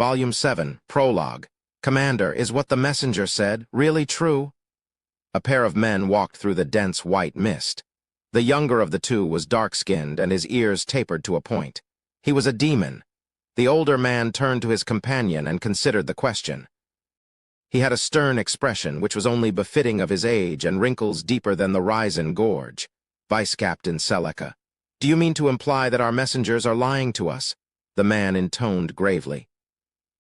Volume 7, Prologue. Commander, is what the messenger said really true? A pair of men walked through the dense white mist. The younger of the two was dark-skinned and his ears tapered to a point. He was a demon. The older man turned to his companion and considered the question. He had a stern expression which was only befitting of his age and wrinkles deeper than the Rhizan gorge. Vice Captain Seleka, do you mean to imply that our messengers are lying to us? The man intoned gravely.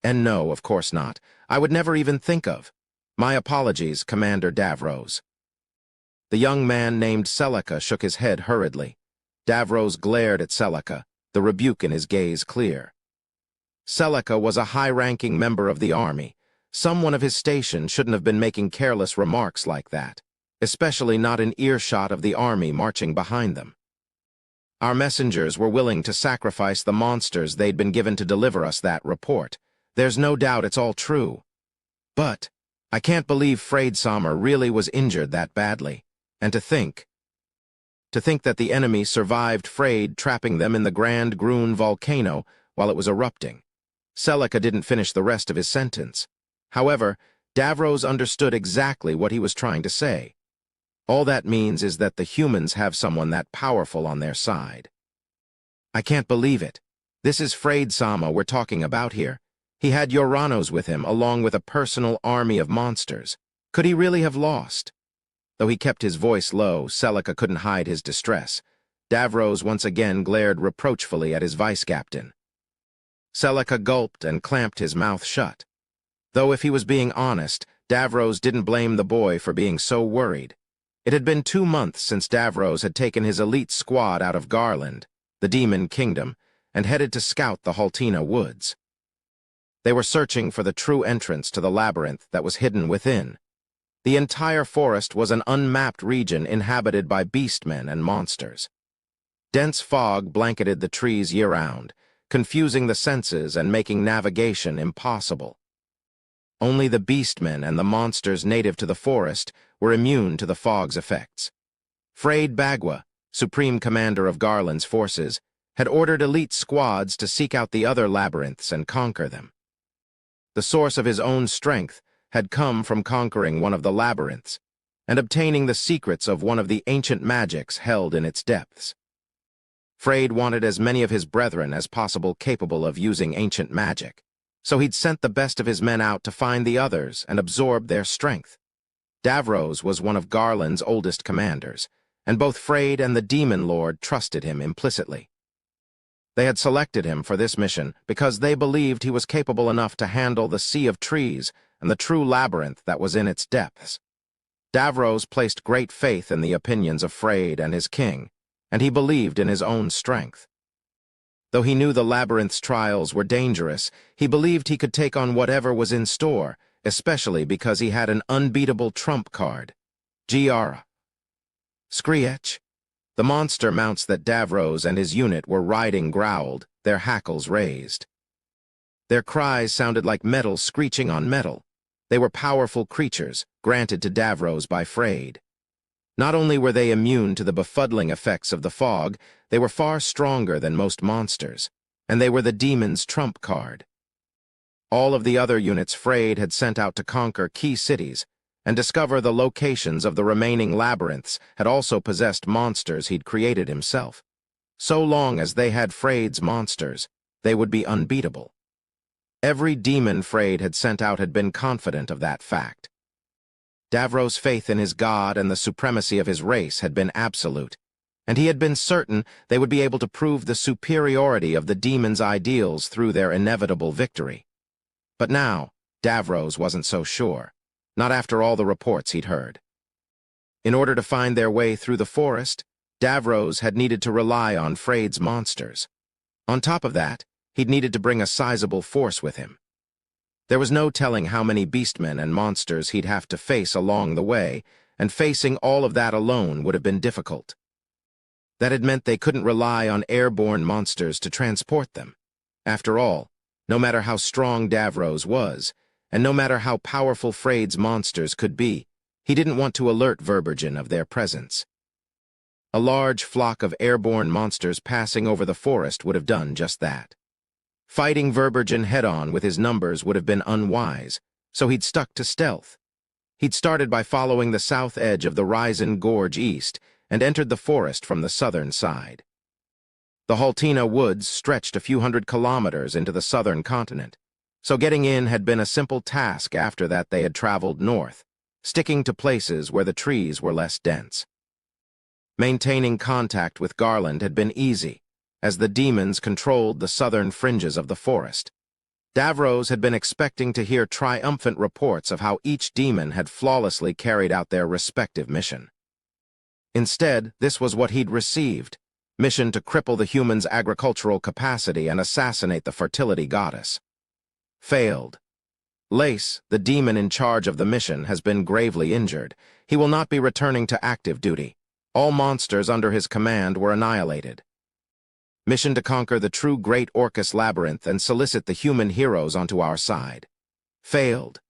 And no, of course not. I would never even think of. My apologies, Commander Davros. The young man named Seleka shook his head hurriedly. Davros glared at Seleka, the rebuke in his gaze clear. Seleka was a high-ranking member of the army. Someone of his station shouldn't have been making careless remarks like that, especially not in earshot of the army marching behind them. Our messengers were willing to sacrifice the monsters they'd been given to deliver us that report. There's no doubt it's all true. But I can't believe Freydsammer really was injured that badly. And to think that the enemy survived Freyd trapping them in the Grand Grun volcano while it was erupting. Seleka didn't finish the rest of his sentence. However, Davros understood exactly what he was trying to say. All that means is that the humans have someone that powerful on their side. I can't believe it. This is Freydsammer we're talking about here. He had Yoranos with him, along with a personal army of monsters. Could he really have lost? Though he kept his voice low, Seleka couldn't hide his distress. Davros once again glared reproachfully at his vice-captain. Seleka gulped and clamped his mouth shut. Though if he was being honest, Davros didn't blame the boy for being so worried. It had been 2 months since Davros had taken his elite squad out of Garland, the Demon Kingdom, and headed to scout the Haltina woods. They were searching for the true entrance to the labyrinth that was hidden within. The entire forest was an unmapped region inhabited by beastmen and monsters. Dense fog blanketed the trees year-round, confusing the senses and making navigation impossible. Only the beastmen and the monsters native to the forest were immune to the fog's effects. Freyd Bagua, supreme commander of Garland's forces, had ordered elite squads to seek out the other labyrinths and conquer them. The source of his own strength had come from conquering one of the labyrinths and obtaining the secrets of one of the ancient magics held in its depths. Freyd wanted as many of his brethren as possible capable of using ancient magic, so he'd sent the best of his men out to find the others and absorb their strength. Davros was one of Garland's oldest commanders, and both Freyd and the Demon Lord trusted him implicitly. They had selected him for this mission because they believed he was capable enough to handle the sea of trees and the true labyrinth that was in its depths. Davros placed great faith in the opinions of Freyd and his king, and he believed in his own strength. Though he knew the labyrinth's trials were dangerous, he believed he could take on whatever was in store, especially because he had an unbeatable trump card. Giara. Skriech. The monster mounts that Davros and his unit were riding growled, their hackles raised. Their cries sounded like metal screeching on metal. They were powerful creatures, granted to Davros by Freyd. Not only were they immune to the befuddling effects of the fog, they were far stronger than most monsters, and they were the demon's trump card. All of the other units Freyd had sent out to conquer key cities and discover the locations of the remaining labyrinths had also possessed monsters he'd created himself. So long as they had Freyd's monsters, they would be unbeatable. Every demon Freyd had sent out had been confident of that fact. Davros' faith in his god and the supremacy of his race had been absolute, and he had been certain they would be able to prove the superiority of the demon's ideals through their inevitable victory. But now, Davros wasn't so sure, not after all the reports he'd heard. In order to find their way through the forest, Davros had needed to rely on Freyd's monsters. On top of that, he'd needed to bring a sizable force with him. There was no telling how many beastmen and monsters he'd have to face along the way, and facing all of that alone would have been difficult. That had meant they couldn't rely on airborne monsters to transport them. After all, no matter how strong Davros was, and no matter how powerful Freyd's monsters could be, he didn't want to alert Verbergen of their presence. A large flock of airborne monsters passing over the forest would have done just that. Fighting Verbergen head-on with his numbers would have been unwise, so he'd stuck to stealth. He'd started by following the south edge of the Risen Gorge east and entered the forest from the southern side. The Haltina woods stretched a few hundred kilometers into the southern continent, so getting in had been a simple task. After that they had traveled north, sticking to places where the trees were less dense. Maintaining contact with Garland had been easy, as the demons controlled the southern fringes of the forest. Davros had been expecting to hear triumphant reports of how each demon had flawlessly carried out their respective mission. Instead, this was what he'd received: mission to cripple the humans' agricultural capacity and assassinate the fertility goddess. Failed. Lace, the demon in charge of the mission, has been gravely injured. He will not be returning to active duty. All monsters under his command were annihilated. Mission to conquer the true Great Orcus Labyrinth and solicit the human heroes onto our side. Failed.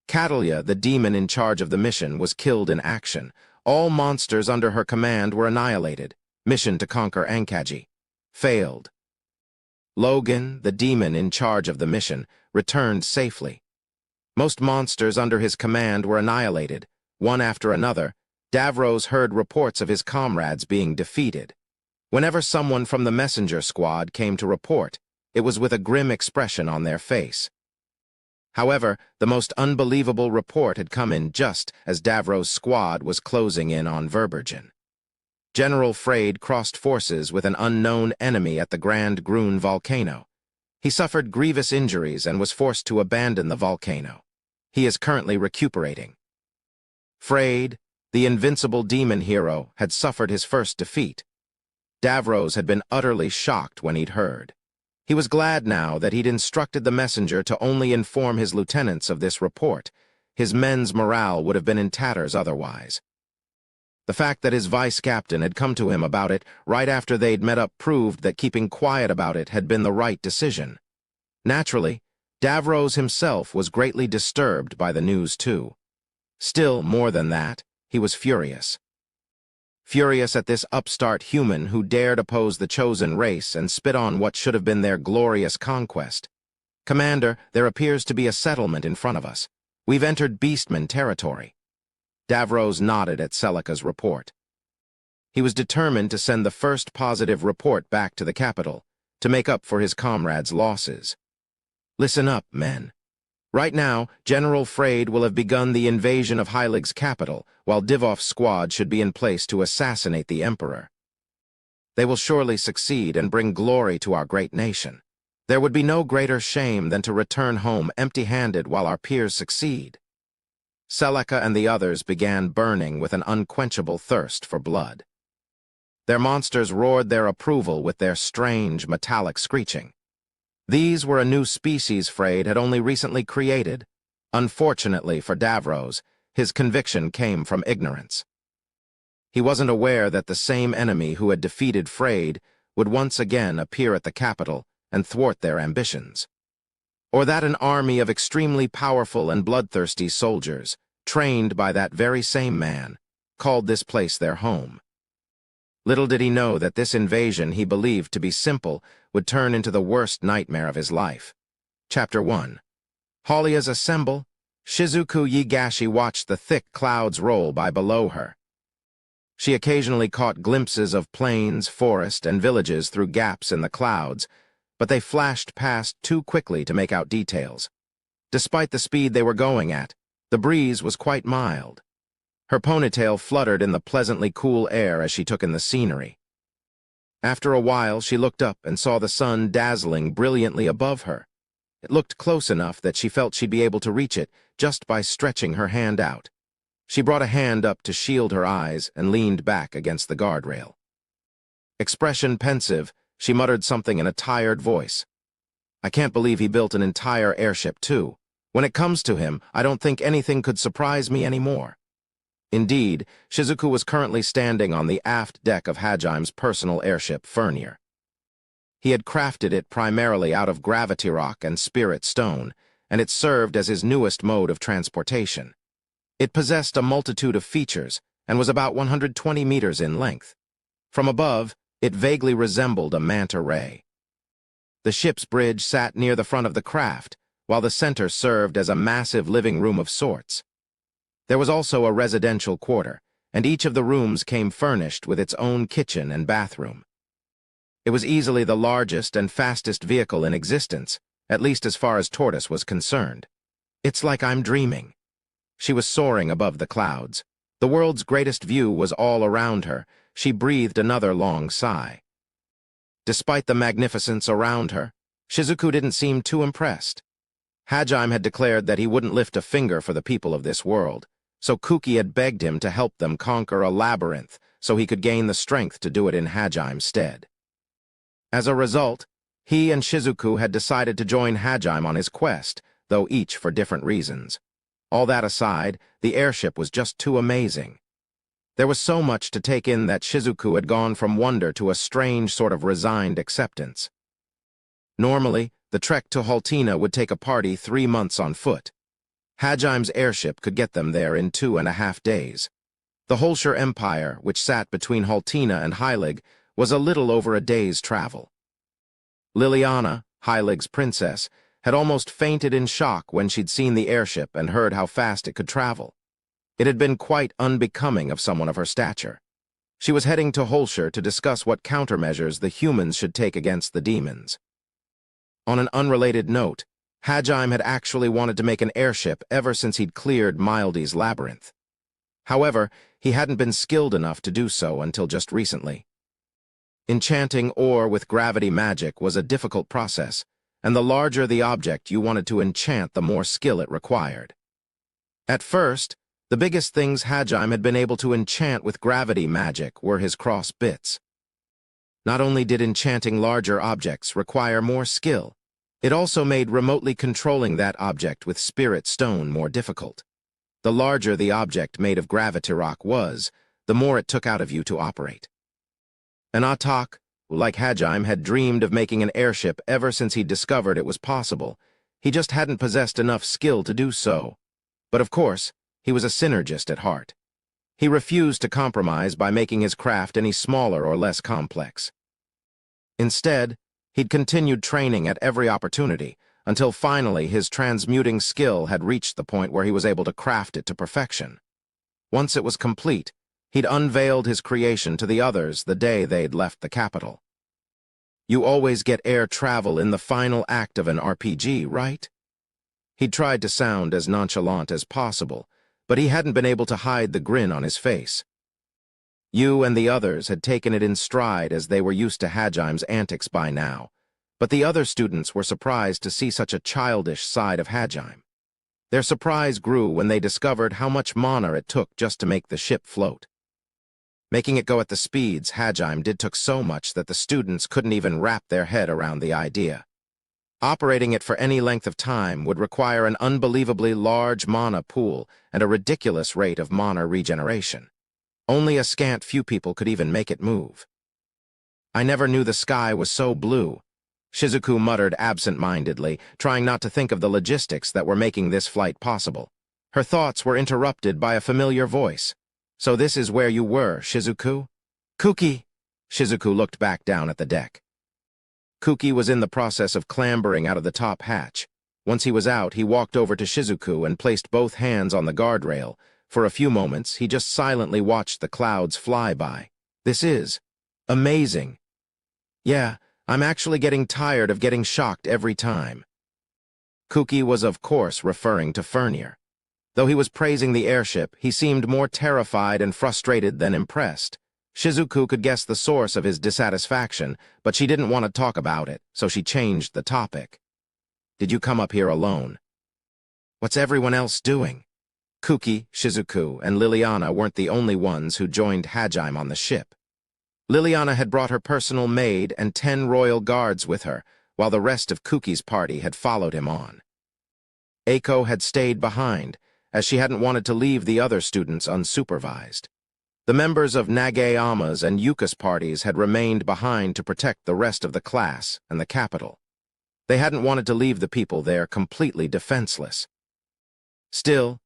Catalia, the demon in charge of the mission, was killed in action. All monsters under her command were annihilated. Mission to conquer Ankaji. Failed. Logan, the demon in charge of the mission, returned safely. Most monsters under his command were annihilated, one after another. Davros heard reports of his comrades being defeated. Whenever someone from the messenger squad came to report, it was with a grim expression on their face. However, the most unbelievable report had come in just as Davros' squad was closing in on Verbergen. General Frade crossed forces with an unknown enemy at the Grand Grun volcano. He suffered grievous injuries and was forced to abandon the volcano. He is currently recuperating. Frade, the invincible demon hero, had suffered his first defeat. Davros had been utterly shocked when he'd heard. He was glad now that he'd instructed the messenger to only inform his lieutenants of this report. His men's morale would have been in tatters otherwise. The fact that his vice-captain had come to him about it right after they'd met up proved that keeping quiet about it had been the right decision. Naturally, Davros himself was greatly disturbed by the news too. Still, more than that, he was furious. Furious at this upstart human who dared oppose the chosen race and spit on what should have been their glorious conquest. "Commander, there appears to be a settlement in front of us. We've entered Beastman territory." Davros nodded at Celica's report. He was determined to send the first positive report back to the capital, to make up for his comrades' losses. "Listen up, men. Right now, General Frade will have begun the invasion of Heilig's capital, while Divov's squad should be in place to assassinate the Emperor. They will surely succeed and bring glory to our great nation. There would be no greater shame than to return home empty-handed while our peers succeed." Celica and the others began burning with an unquenchable thirst for blood. Their monsters roared their approval with their strange, metallic screeching. These were a new species Frade had only recently created. Unfortunately for Davros, his conviction came from ignorance. He wasn't aware that the same enemy who had defeated Frade would once again appear at the capital and thwart their ambitions. Or that an army of extremely powerful and bloodthirsty soldiers, trained by that very same man, called this place their home. Little did he know that this invasion he believed to be simple would turn into the worst nightmare of his life. Chapter 1. Halias assemble. Shizuku Yigashi watched the thick clouds roll by below her. She occasionally caught glimpses of plains, forest, and villages through gaps in the clouds, but they flashed past too quickly to make out details. Despite the speed they were going at, the breeze was quite mild. Her ponytail fluttered in the pleasantly cool air as she took in the scenery. After a while, she looked up and saw the sun dazzling brilliantly above her. It looked close enough that she felt she'd be able to reach it just by stretching her hand out. She brought a hand up to shield her eyes and leaned back against the guardrail. Expression pensive, she muttered something in a tired voice. "I can't believe he built an entire airship, too. When it comes to him, I don't think anything could surprise me anymore." Indeed, Shizuku was currently standing on the aft deck of Hajim's personal airship, Furnier. He had crafted it primarily out of gravity rock and spirit stone, and it served as his newest mode of transportation. It possessed a multitude of features and was about 120 meters in length. From above, it vaguely resembled a manta ray. The ship's bridge sat near the front of the craft, while the center served as a massive living room of sorts. There was also a residential quarter, and each of the rooms came furnished with its own kitchen and bathroom. It was easily the largest and fastest vehicle in existence, at least as far as Tortoise was concerned. It's like I'm dreaming. She was soaring above the clouds. The world's greatest view was all around her. She breathed another long sigh. Despite the magnificence around her, Shizuku didn't seem too impressed. Hajime had declared that he wouldn't lift a finger for the people of this world, so Kuki had begged him to help them conquer a labyrinth so he could gain the strength to do it in Hajime's stead. As a result, he and Shizuku had decided to join Hajime on his quest, though each for different reasons. All that aside, the airship was just too amazing. There was so much to take in that Shizuku had gone from wonder to a strange sort of resigned acceptance. Normally, the trek to Haltina would take a party 3 months on foot. Hajime's airship could get them there in 2.5 days. The Holscher Empire, which sat between Haltina and Heilig, was a little over a day's travel. Liliana, Heilig's princess, had almost fainted in shock when she'd seen the airship and heard how fast it could travel. It had been quite unbecoming of someone of her stature. She was heading to Holscher to discuss what countermeasures the humans should take against the demons. On an unrelated note, Hajime had actually wanted to make an airship ever since he'd cleared Mildy's labyrinth. However, he hadn't been skilled enough to do so until just recently. Enchanting ore with gravity magic was a difficult process, and the larger the object you wanted to enchant, the more skill it required. At first, the biggest things Hajime had been able to enchant with gravity magic were his cross bits. Not only did enchanting larger objects require more skill, it also made remotely controlling that object with spirit stone more difficult. The larger the object made of gravity rock was, the more it took out of you to operate. An Atak, who like Hajime had dreamed of making an airship ever since he'd discovered it was possible, he just hadn't possessed enough skill to do so. But of course, he was a synergist at heart. He refused to compromise by making his craft any smaller or less complex. Instead, he'd continued training at every opportunity, until finally his transmuting skill had reached the point where he was able to craft it to perfection. Once it was complete, he'd unveiled his creation to the others the day they'd left the capital. You always get air travel in the final act of an RPG, right? He'd tried to sound as nonchalant as possible, but he hadn't been able to hide the grin on his face. You and the others had taken it in stride as they were used to Hajime's antics by now, but the other students were surprised to see such a childish side of Hajime. Their surprise grew when they discovered how much mana it took just to make the ship float. Making it go at the speeds Hajime did took so much that the students couldn't even wrap their head around the idea. Operating it for any length of time would require an unbelievably large mana pool and a ridiculous rate of mana regeneration. Only a scant few people could even make it move. I never knew the sky was so blue, Shizuku muttered absent-mindedly, trying not to think of the logistics that were making this flight possible. Her thoughts were interrupted by a familiar voice. "So this is where you were, Shizuku?" "Kuki!" Shizuku looked back down at the deck. Kuki was in the process of clambering out of the top hatch. Once he was out, he walked over to Shizuku and placed both hands on the guardrail. For a few moments, he just silently watched the clouds fly by. "This is amazing." "Yeah, I'm actually getting tired of getting shocked every time." Kuki was of course referring to Furnier. Though he was praising the airship, he seemed more terrified and frustrated than impressed. Shizuku could guess the source of his dissatisfaction, but she didn't want to talk about it, so she changed the topic. "Did you come up here alone?" "What's everyone else doing?" Kuki, Shizuku, and Liliana weren't the only ones who joined Hajime on the ship. Liliana had brought her personal maid and 10 royal guards with her, while the rest of Kuki's party had followed him on. Eiko had stayed behind, as she hadn't wanted to leave the other students unsupervised. The members of Nagayama's and Yuka's parties had remained behind to protect the rest of the class and the capital. They hadn't wanted to leave the people there completely defenseless. Still,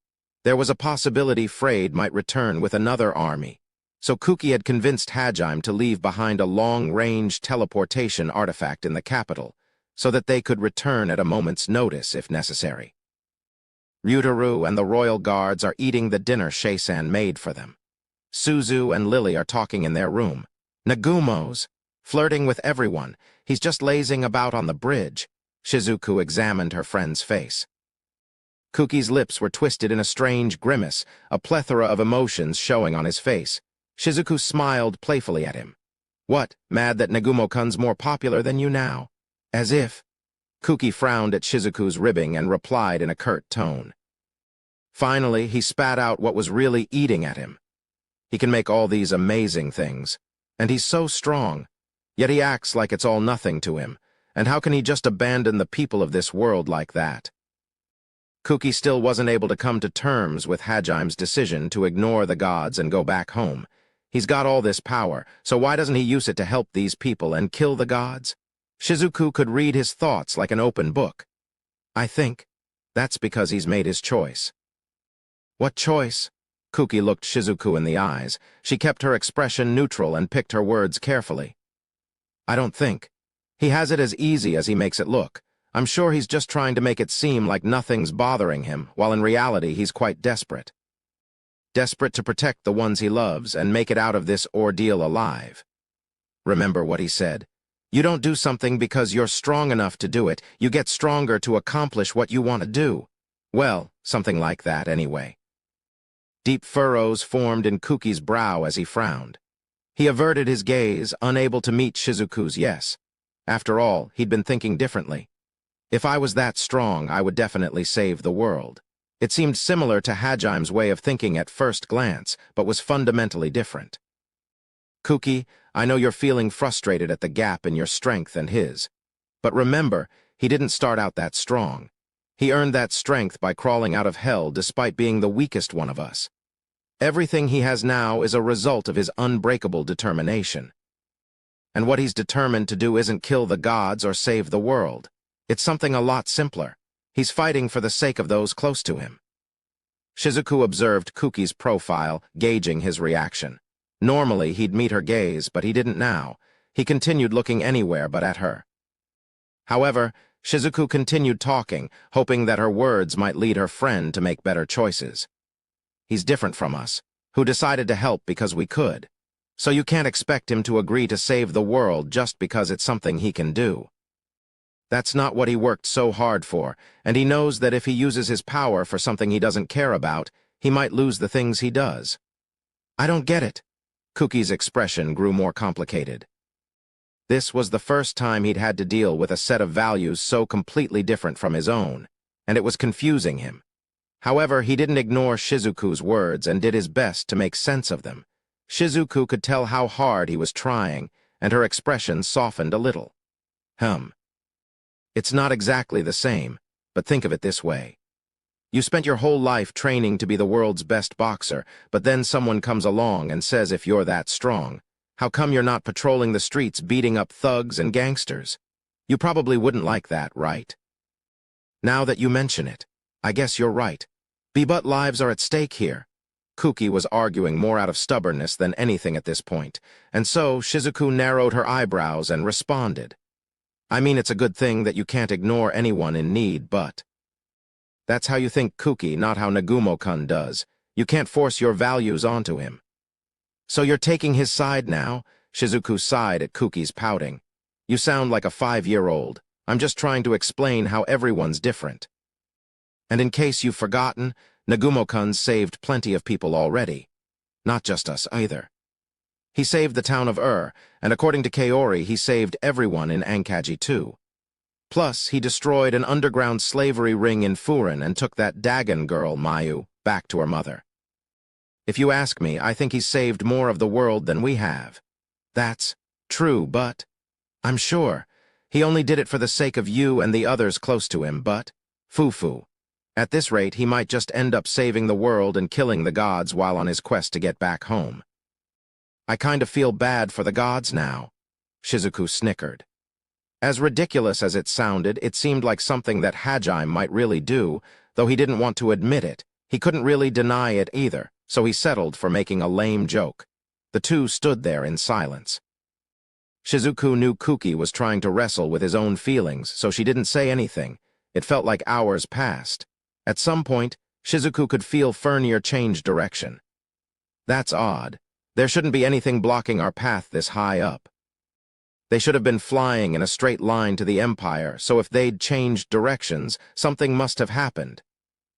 there was a possibility Frayed might return with another army, so Kuki had convinced Hajime to leave behind a long-range teleportation artifact in the capital, so that they could return at a moment's notice if necessary. Ryutaru and the royal guards are eating the dinner Shaisan made for them. Suzu and Lily are talking in their room. Nagumo's flirting with everyone. He's just lazing about on the bridge. Shizuku examined her friend's face. Kuki's lips were twisted in a strange grimace, a plethora of emotions showing on his face. Shizuku smiled playfully at him. What, mad that Nagumo-kun's more popular than you now? As if. Kuki frowned at Shizuku's ribbing and replied in a curt tone. Finally, he spat out what was really eating at him. He can make all these amazing things, and he's so strong, yet he acts like it's all nothing to him, and how can he just abandon the people of this world like that? Kuki still wasn't able to come to terms with Hajime's decision to ignore the gods and go back home. He's got all this power, so why doesn't he use it to help these people and kill the gods? Shizuku could read his thoughts like an open book. I think that's because he's made his choice. What choice? Kuki looked Shizuku in the eyes. She kept her expression neutral and picked her words carefully. I don't think. He has it as easy as he makes it look. I'm sure he's just trying to make it seem like nothing's bothering him, while in reality he's quite desperate. Desperate to protect the ones he loves and make it out of this ordeal alive. Remember what he said. You don't do something because you're strong enough to do it. You get stronger to accomplish what you want to do. Well, something like that anyway. Deep furrows formed in Kuki's brow as he frowned. He averted his gaze, unable to meet Shizuku's yes. After all, he'd been thinking differently. If I was that strong, I would definitely save the world. It seemed similar to Hajime's way of thinking at first glance, but was fundamentally different. Kuki, I know you're feeling frustrated at the gap in your strength and his. But remember, he didn't start out that strong. He earned that strength by crawling out of hell despite being the weakest one of us. Everything he has now is a result of his unbreakable determination. And what he's determined to do isn't kill the gods or save the world. It's something a lot simpler. He's fighting for the sake of those close to him. Shizuku observed Kuki's profile, gauging his reaction. Normally, he'd meet her gaze, but he didn't now. He continued looking anywhere but at her. However, Shizuku continued talking, hoping that her words might lead her friend to make better choices. He's different from us, who decided to help because we could. So you can't expect him to agree to save the world just because it's something he can do. That's not what he worked so hard for, and he knows that if he uses his power for something he doesn't care about, he might lose the things he does. I don't get it. Kuki's expression grew more complicated. This was the first time he'd had to deal with a set of values so completely different from his own, and it was confusing him. However, he didn't ignore Shizuku's words and did his best to make sense of them. Shizuku could tell how hard he was trying, and her expression softened a little. It's not exactly the same, but think of it this way. You spent your whole life training to be the world's best boxer, but then someone comes along and says if you're that strong, how come you're not patrolling the streets beating up thugs and gangsters? You probably wouldn't like that, right? Now that you mention it, I guess you're right. But lives are at stake here. Kuki was arguing more out of stubbornness than anything at this point, and so Shizuku narrowed her eyebrows and responded. I mean, it's a good thing that you can't ignore anyone in need, but... That's how you think, Kuki, not how Nagumo-kun does. You can't force your values onto him. So you're taking his side now? Shizuku sighed at Kuki's pouting. You sound like a 5-year-old. I'm just trying to explain how everyone's different. And in case you've forgotten, Nagumo-kun saved plenty of people already. Not just us either. He saved the town of and according to Kaori, he saved everyone in Ankaji too. Plus, he destroyed an underground slavery ring in Furin and took that Dagon girl, Mayu, back to her mother. If you ask me, I think he's saved more of the world than we have. That's true, but... I'm sure. He only did it for the sake of you and the others close to him, but... Foo-foo. At this rate, he might just end up saving the world and killing the gods while on his quest to get back home. I kind of feel bad for the gods now. Shizuku snickered. As ridiculous as it sounded, it seemed like something that Hajime might really do, though he didn't want to admit it. He couldn't really deny it either, so he settled for making a lame joke. The two stood there in silence. Shizuku knew Kuki was trying to wrestle with his own feelings, so she didn't say anything. It felt like hours passed. At some point, Shizuku could feel Furnier change direction. That's odd. There shouldn't be anything blocking our path this high up. They should have been flying in a straight line to the Empire, so if they'd changed directions, something must have happened.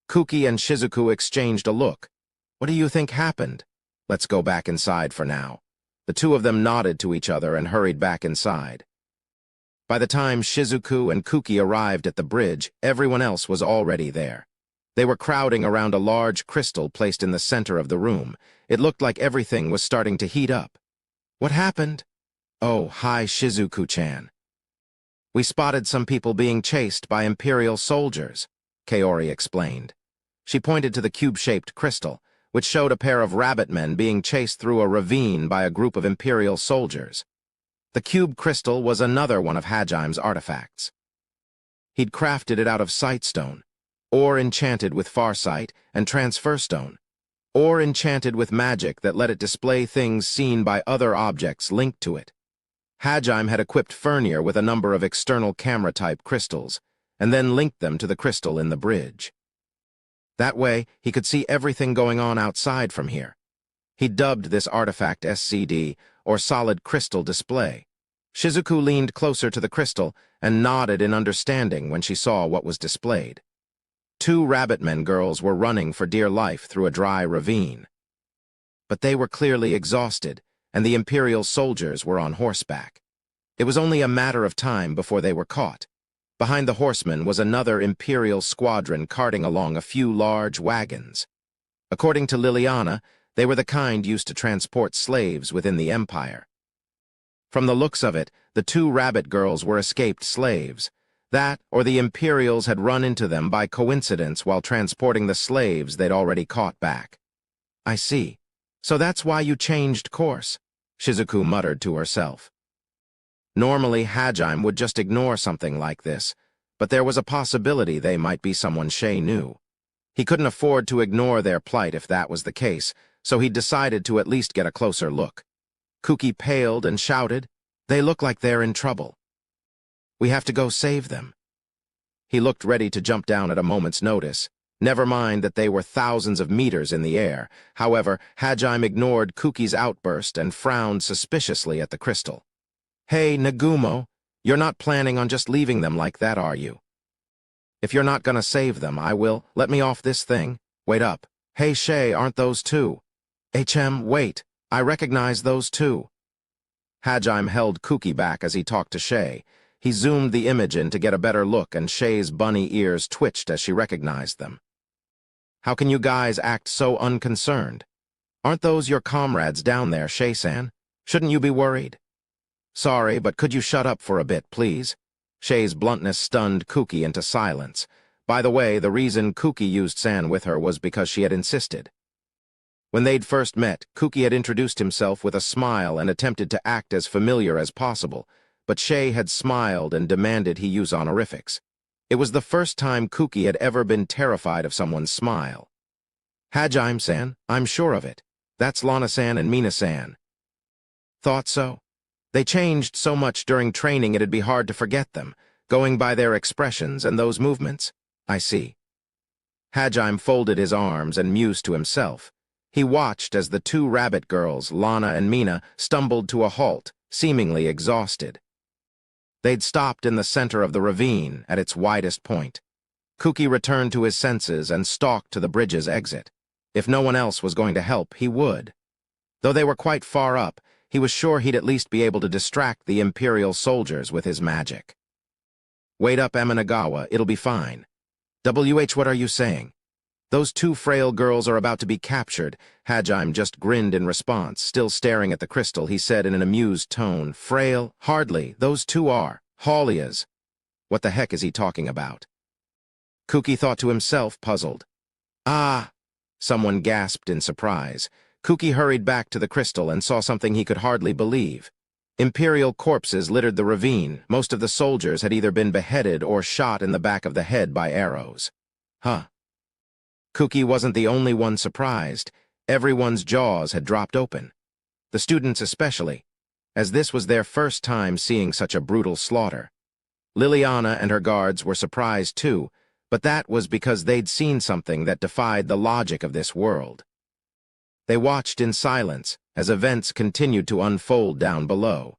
Kuki and Shizuku exchanged a look. What do you think happened? Let's go back inside for now. The two of them nodded to each other and hurried back inside. By the time Shizuku and Kuki arrived at the bridge, everyone else was already there. They were crowding around a large crystal placed in the center of the room. It looked like everything was starting to heat up. What happened? Oh, hi, Shizuku-chan. We spotted some people being chased by Imperial soldiers, Kaori explained. She pointed to the cube-shaped crystal, which showed a pair of rabbit men being chased through a ravine by a group of Imperial soldiers. The cube crystal was another one of Hajime's artifacts. He'd crafted it out of sightstone, or enchanted with farsight and transfer stone, or enchanted with magic that let it display things seen by other objects linked to it. Hajime had equipped Furnier with a number of external camera-type crystals, and then linked them to the crystal in the bridge. That way, he could see everything going on outside from here. He dubbed this artifact SCD, or Solid Crystal Display. Shizuku leaned closer to the crystal and nodded in understanding when she saw what was displayed. Two rabbitmen girls were running for dear life through a dry ravine. But they were clearly exhausted, and the Imperial soldiers were on horseback. It was only a matter of time before they were caught. Behind the horsemen was another Imperial squadron carting along a few large wagons. According to Liliana, they were the kind used to transport slaves within the Empire. From the looks of it, the two rabbit girls were escaped slaves. That, or the Imperials had run into them by coincidence while transporting the slaves they'd already caught back. I see. So that's why you changed course, Shizuku muttered to herself. Normally, Hajime would just ignore something like this, but there was a possibility they might be someone Shay knew. He couldn't afford to ignore their plight if that was the case, so he decided to at least get a closer look. Kuki paled and shouted, "They look like they're in trouble. We have to go save them." He looked ready to jump down at a moment's notice. Never mind that they were thousands of meters in the air. However, Hajime ignored Kuki's outburst and frowned suspiciously at the crystal. "Hey, Nagumo, you're not planning on just leaving them like that, are you? If you're not gonna save them, I will. Let me off this thing. Wait up. Hey, Shay, aren't those two? Wait, I recognize those two." Hajime held Kuki back as he talked to Shay. He zoomed the image in to get a better look, and Shay's bunny ears twitched as she recognized them. "How can you guys act so unconcerned? Aren't those your comrades down there, Shay-san? Shouldn't you be worried?" "Sorry, but could you shut up for a bit, please?" Shay's bluntness stunned Kuki into silence. By the way, the reason Kuki used San with her was because she had insisted. When they'd first met, Kuki had introduced himself with a smile and attempted to act as familiar as possible, but Shay had smiled and demanded he use honorifics. It was the first time Kuki had ever been terrified of someone's smile. "Hajime-san, I'm sure of it. That's Lana-san and Mina-san." "Thought so? They changed so much during training it'd be hard to forget them, going by their expressions and those movements. I see." Hajime folded his arms and mused to himself. He watched as the two rabbit girls, Lana and Mina, stumbled to a halt, seemingly exhausted. They'd stopped in the center of the ravine, at its widest point. Kuki returned to his senses and stalked to the bridge's exit. If no one else was going to help, he would. Though they were quite far up, he was sure he'd at least be able to distract the Imperial soldiers with his magic. "Wait up, Emanagawa, it'll be fine." What are you saying? "Those two frail girls are about to be captured." Hajime just grinned in response. Still staring at the crystal, he said in an amused tone, "Frail? Hardly. Those two are. Haulias." What the heck is he talking about? Kuki thought to himself, puzzled. "Ah!" Someone gasped in surprise. Kuki hurried back to the crystal and saw something he could hardly believe. Imperial corpses littered the ravine. Most of the soldiers had either been beheaded or shot in the back of the head by arrows. Huh. Kuki wasn't the only one surprised. Everyone's jaws had dropped open. The students especially. as this was their first time seeing such a brutal slaughter. Liliana and her guards were surprised too, but that was because they'd seen something that defied the logic of this world. They watched in silence as events continued to unfold down below.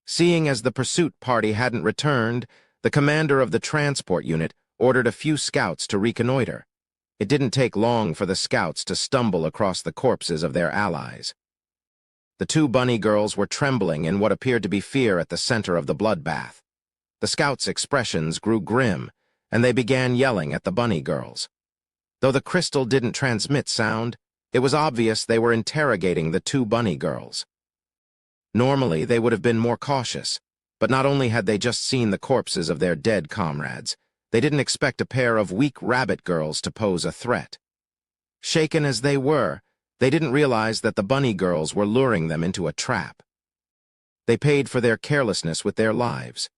Seeing as the pursuit party hadn't returned, the commander of the transport unit ordered a few scouts to reconnoiter. It didn't take long for the scouts to stumble across the corpses of their allies. The two bunny girls were trembling in what appeared to be fear at the center of the bloodbath. The scouts' expressions grew grim, and they began yelling at the bunny girls. Though the crystal didn't transmit sound, it was obvious they were interrogating the two bunny girls. Normally, they would have been more cautious, but not only had they just seen the corpses of their dead comrades, they didn't expect a pair of weak rabbit girls to pose a threat. Shaken as they were, they didn't realize that the bunny girls were luring them into a trap. They paid for their carelessness with their lives.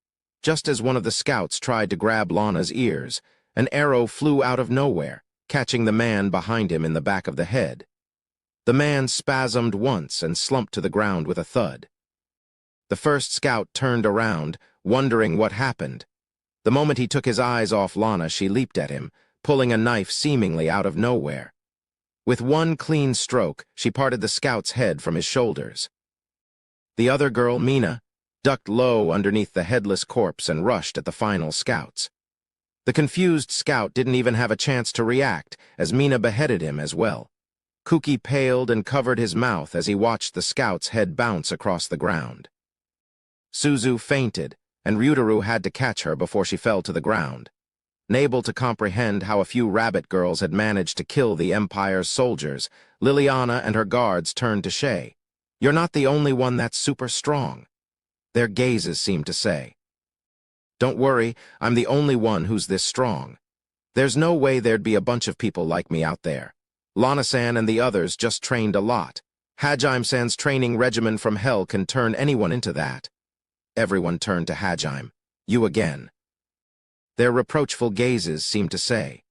Just as one of the scouts tried to grab Lana's ears, an arrow flew out of nowhere, catching the man behind him in the back of the head. The man spasmed once and slumped to the ground with a thud. The first scout turned around, wondering what happened. The moment he took his eyes off Lana, she leaped at him, pulling a knife seemingly out of nowhere. With one clean stroke, she parted the scout's head from his shoulders. The other girl, Mina, ducked low underneath the headless corpse and rushed at the final scouts. The confused scout didn't even have a chance to react, as Mina beheaded him as well. Kuki paled and covered his mouth as he watched the scout's head bounce across the ground. Suzu fainted, and Ryutaru had to catch her before she fell to the ground. Unable to comprehend how a few rabbit girls had managed to kill the Empire's soldiers, Liliana and her guards turned to Shay. "You're not the only one that's super strong," their gazes seemed to say. "Don't worry, I'm the only one who's this strong. There's no way there'd be a bunch of people like me out there. Lana-san and the others just trained a lot. Hajime-san's training regimen from hell can turn anyone into that." Everyone turned to Hajime. "You again." Their reproachful gazes seemed to say.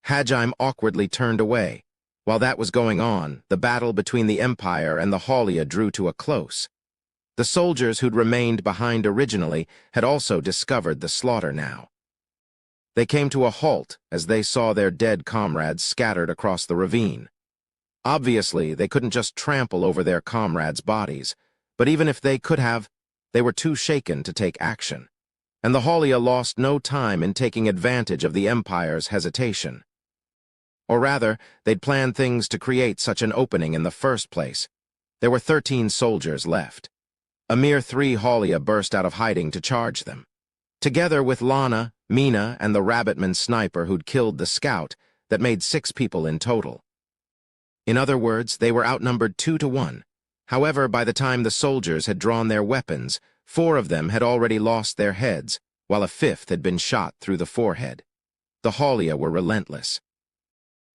Hajime awkwardly turned away. While that was going on, the battle between the Empire and the Haulia drew to a close. The soldiers who'd remained behind originally had also discovered the slaughter now. They came to a halt as they saw their dead comrades scattered across the ravine. Obviously, they couldn't just trample over their comrades' bodies, but even if they could have, they were too shaken to take action. And the Haulia lost no time in taking advantage of the Empire's hesitation. Or rather, they'd planned things to create such an opening in the first place. There were 13 soldiers left. A mere 3 Haulia burst out of hiding to charge them. Together with Lana, Mina, and the Rabbitman sniper who'd killed the scout, that made 6 people in total. In other words, they were outnumbered 2-1. However, by the time the soldiers had drawn their weapons, 4 of them had already lost their heads, while a 5th had been shot through the forehead. The Haulia were relentless.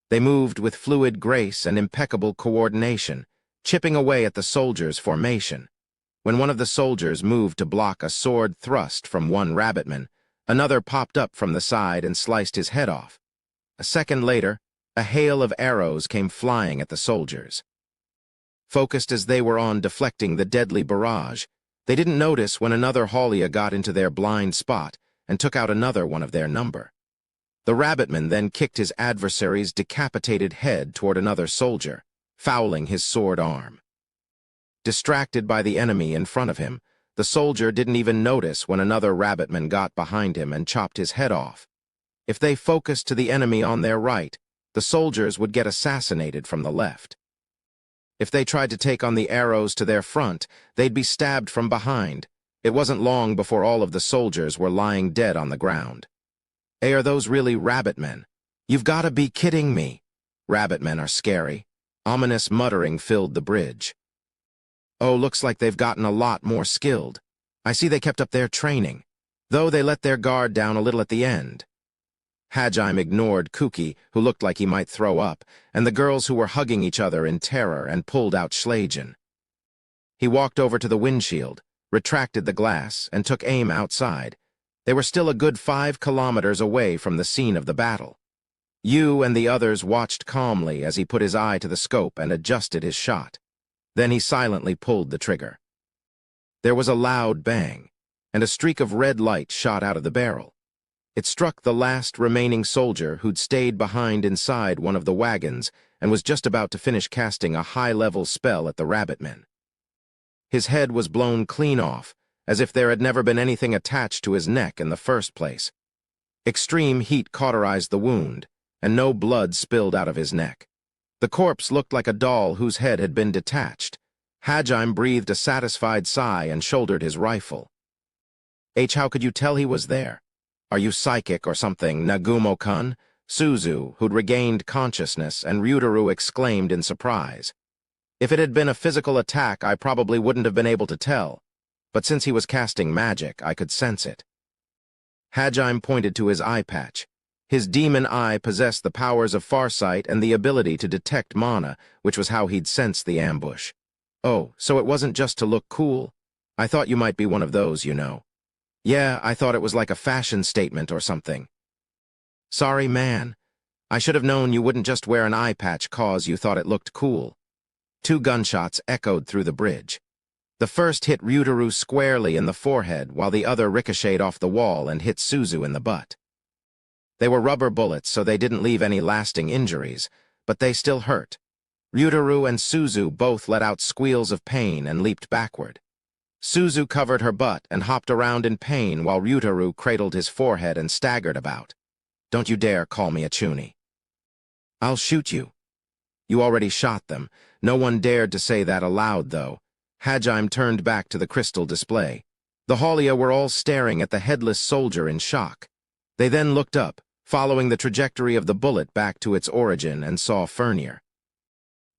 They moved with fluid grace and impeccable coordination, chipping away at the soldiers' formation. When one of the soldiers moved to block a sword thrust from one Rabbitman, another popped up from the side and sliced his head off. A second later, a hail of arrows came flying at the soldiers. Focused as they were on deflecting the deadly barrage, they didn't notice when another Haulia got into their blind spot and took out another one of their number. The Rabbitman then kicked his adversary's decapitated head toward another soldier, fouling his sword arm. Distracted by the enemy in front of him, the soldier didn't even notice when another Rabbitman got behind him and chopped his head off. If they focused to the enemy on their right, the soldiers would get assassinated from the left. If they tried to take on the arrows to their front, they'd be stabbed from behind. It wasn't long before all of the soldiers were lying dead on the ground. "Hey, are those really Rabbitmen? You've got to be kidding me." "Rabbitmen are scary." Ominous muttering filled the bridge. "Oh, looks like they've gotten a lot more skilled. I see they kept up their training, though they let their guard down a little at the end." Hajime ignored Kuki, who looked like he might throw up, and the girls who were hugging each other in terror, and pulled out Schleien. He walked over to the windshield, retracted the glass, and took aim outside. They were still a good 5 kilometers away from the scene of the battle. Yu and the others watched calmly as he put his eye to the scope and adjusted his shot. Then he silently pulled the trigger. There was a loud bang, and a streak of red light shot out of the barrel. It struck the last remaining soldier who'd stayed behind inside one of the wagons and was just about to finish casting a high-level spell at the rabbitmen. His head was blown clean off, as if there had never been anything attached to his neck in the first place. Extreme heat cauterized the wound, and no blood spilled out of his neck. The corpse looked like a doll whose head had been detached. Hajime breathed a satisfied sigh and shouldered his rifle. How could you tell he was there? Are you psychic or something, Nagumo-kun? Suzu, who'd regained consciousness, and Ryutaru exclaimed in surprise. If it had been a physical attack, I probably wouldn't have been able to tell, but since he was casting magic, I could sense it. Hajime pointed to his eye patch. His demon eye possessed the powers of farsight and the ability to detect mana, which was how he'd sensed the ambush. Oh, so it wasn't just to look cool? I thought you might be one of those, you know. Yeah, I thought it was like a fashion statement or something. Sorry, man. I should have known you wouldn't just wear an eye patch 'cause you thought it looked cool. 2 gunshots echoed through the bridge. The first hit Ryutaru squarely in the forehead, while the other ricocheted off the wall and hit Suzu in the butt. They were rubber bullets, so they didn't leave any lasting injuries, but they still hurt. Ryutaru and Suzu both let out squeals of pain and leaped backward. Suzu covered her butt and hopped around in pain while Ryutaru cradled his forehead and staggered about. Don't you dare call me a chuny. I'll shoot you. You already shot them. No one dared to say that aloud, though. Hajime turned back to the crystal display. The Haulia were all staring at the headless soldier in shock. They then looked up, following the trajectory of the bullet back to its origin, and saw Furnir.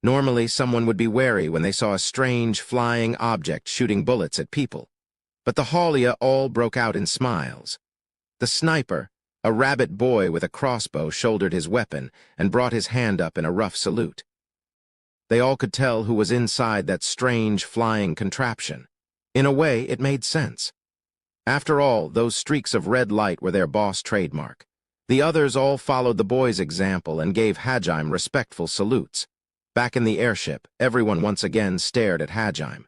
Normally, someone would be wary when they saw a strange, flying object shooting bullets at people. But the Haulia all broke out in smiles. The sniper, a rabbit boy with a crossbow, shouldered his weapon and brought his hand up in a rough salute. They all could tell who was inside that strange, flying contraption. In a way, it made sense. After all, those streaks of red light were their boss trademark. The others all followed the boy's example and gave Hajime respectful salutes. Back in the airship, everyone once again stared at Hajime.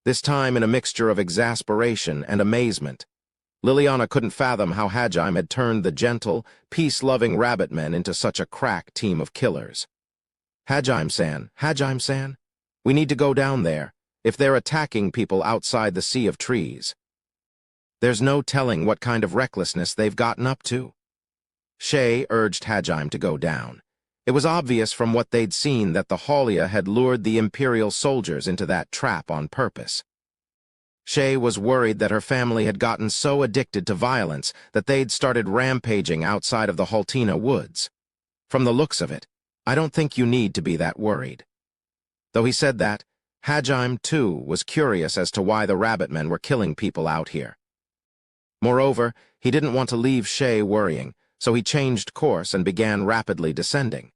This time in a mixture of exasperation and amazement. Liliana couldn't fathom how Hajime had turned the gentle, peace-loving rabbitmen into such a crack team of killers. Hajime-san, we need to go down there, if they're attacking people outside the sea of trees. There's no telling what kind of recklessness they've gotten up to. Shay urged Hajime to go down. It was obvious from what they'd seen that the Haulia had lured the Imperial soldiers into that trap on purpose. Shay was worried that her family had gotten so addicted to violence that they'd started rampaging outside of the Haltina woods. From the looks of it, I don't think you need to be that worried. Though he said that, Hajime, too, was curious as to why the rabbitmen were killing people out here. Moreover, he didn't want to leave Shay worrying, so he changed course and began rapidly descending.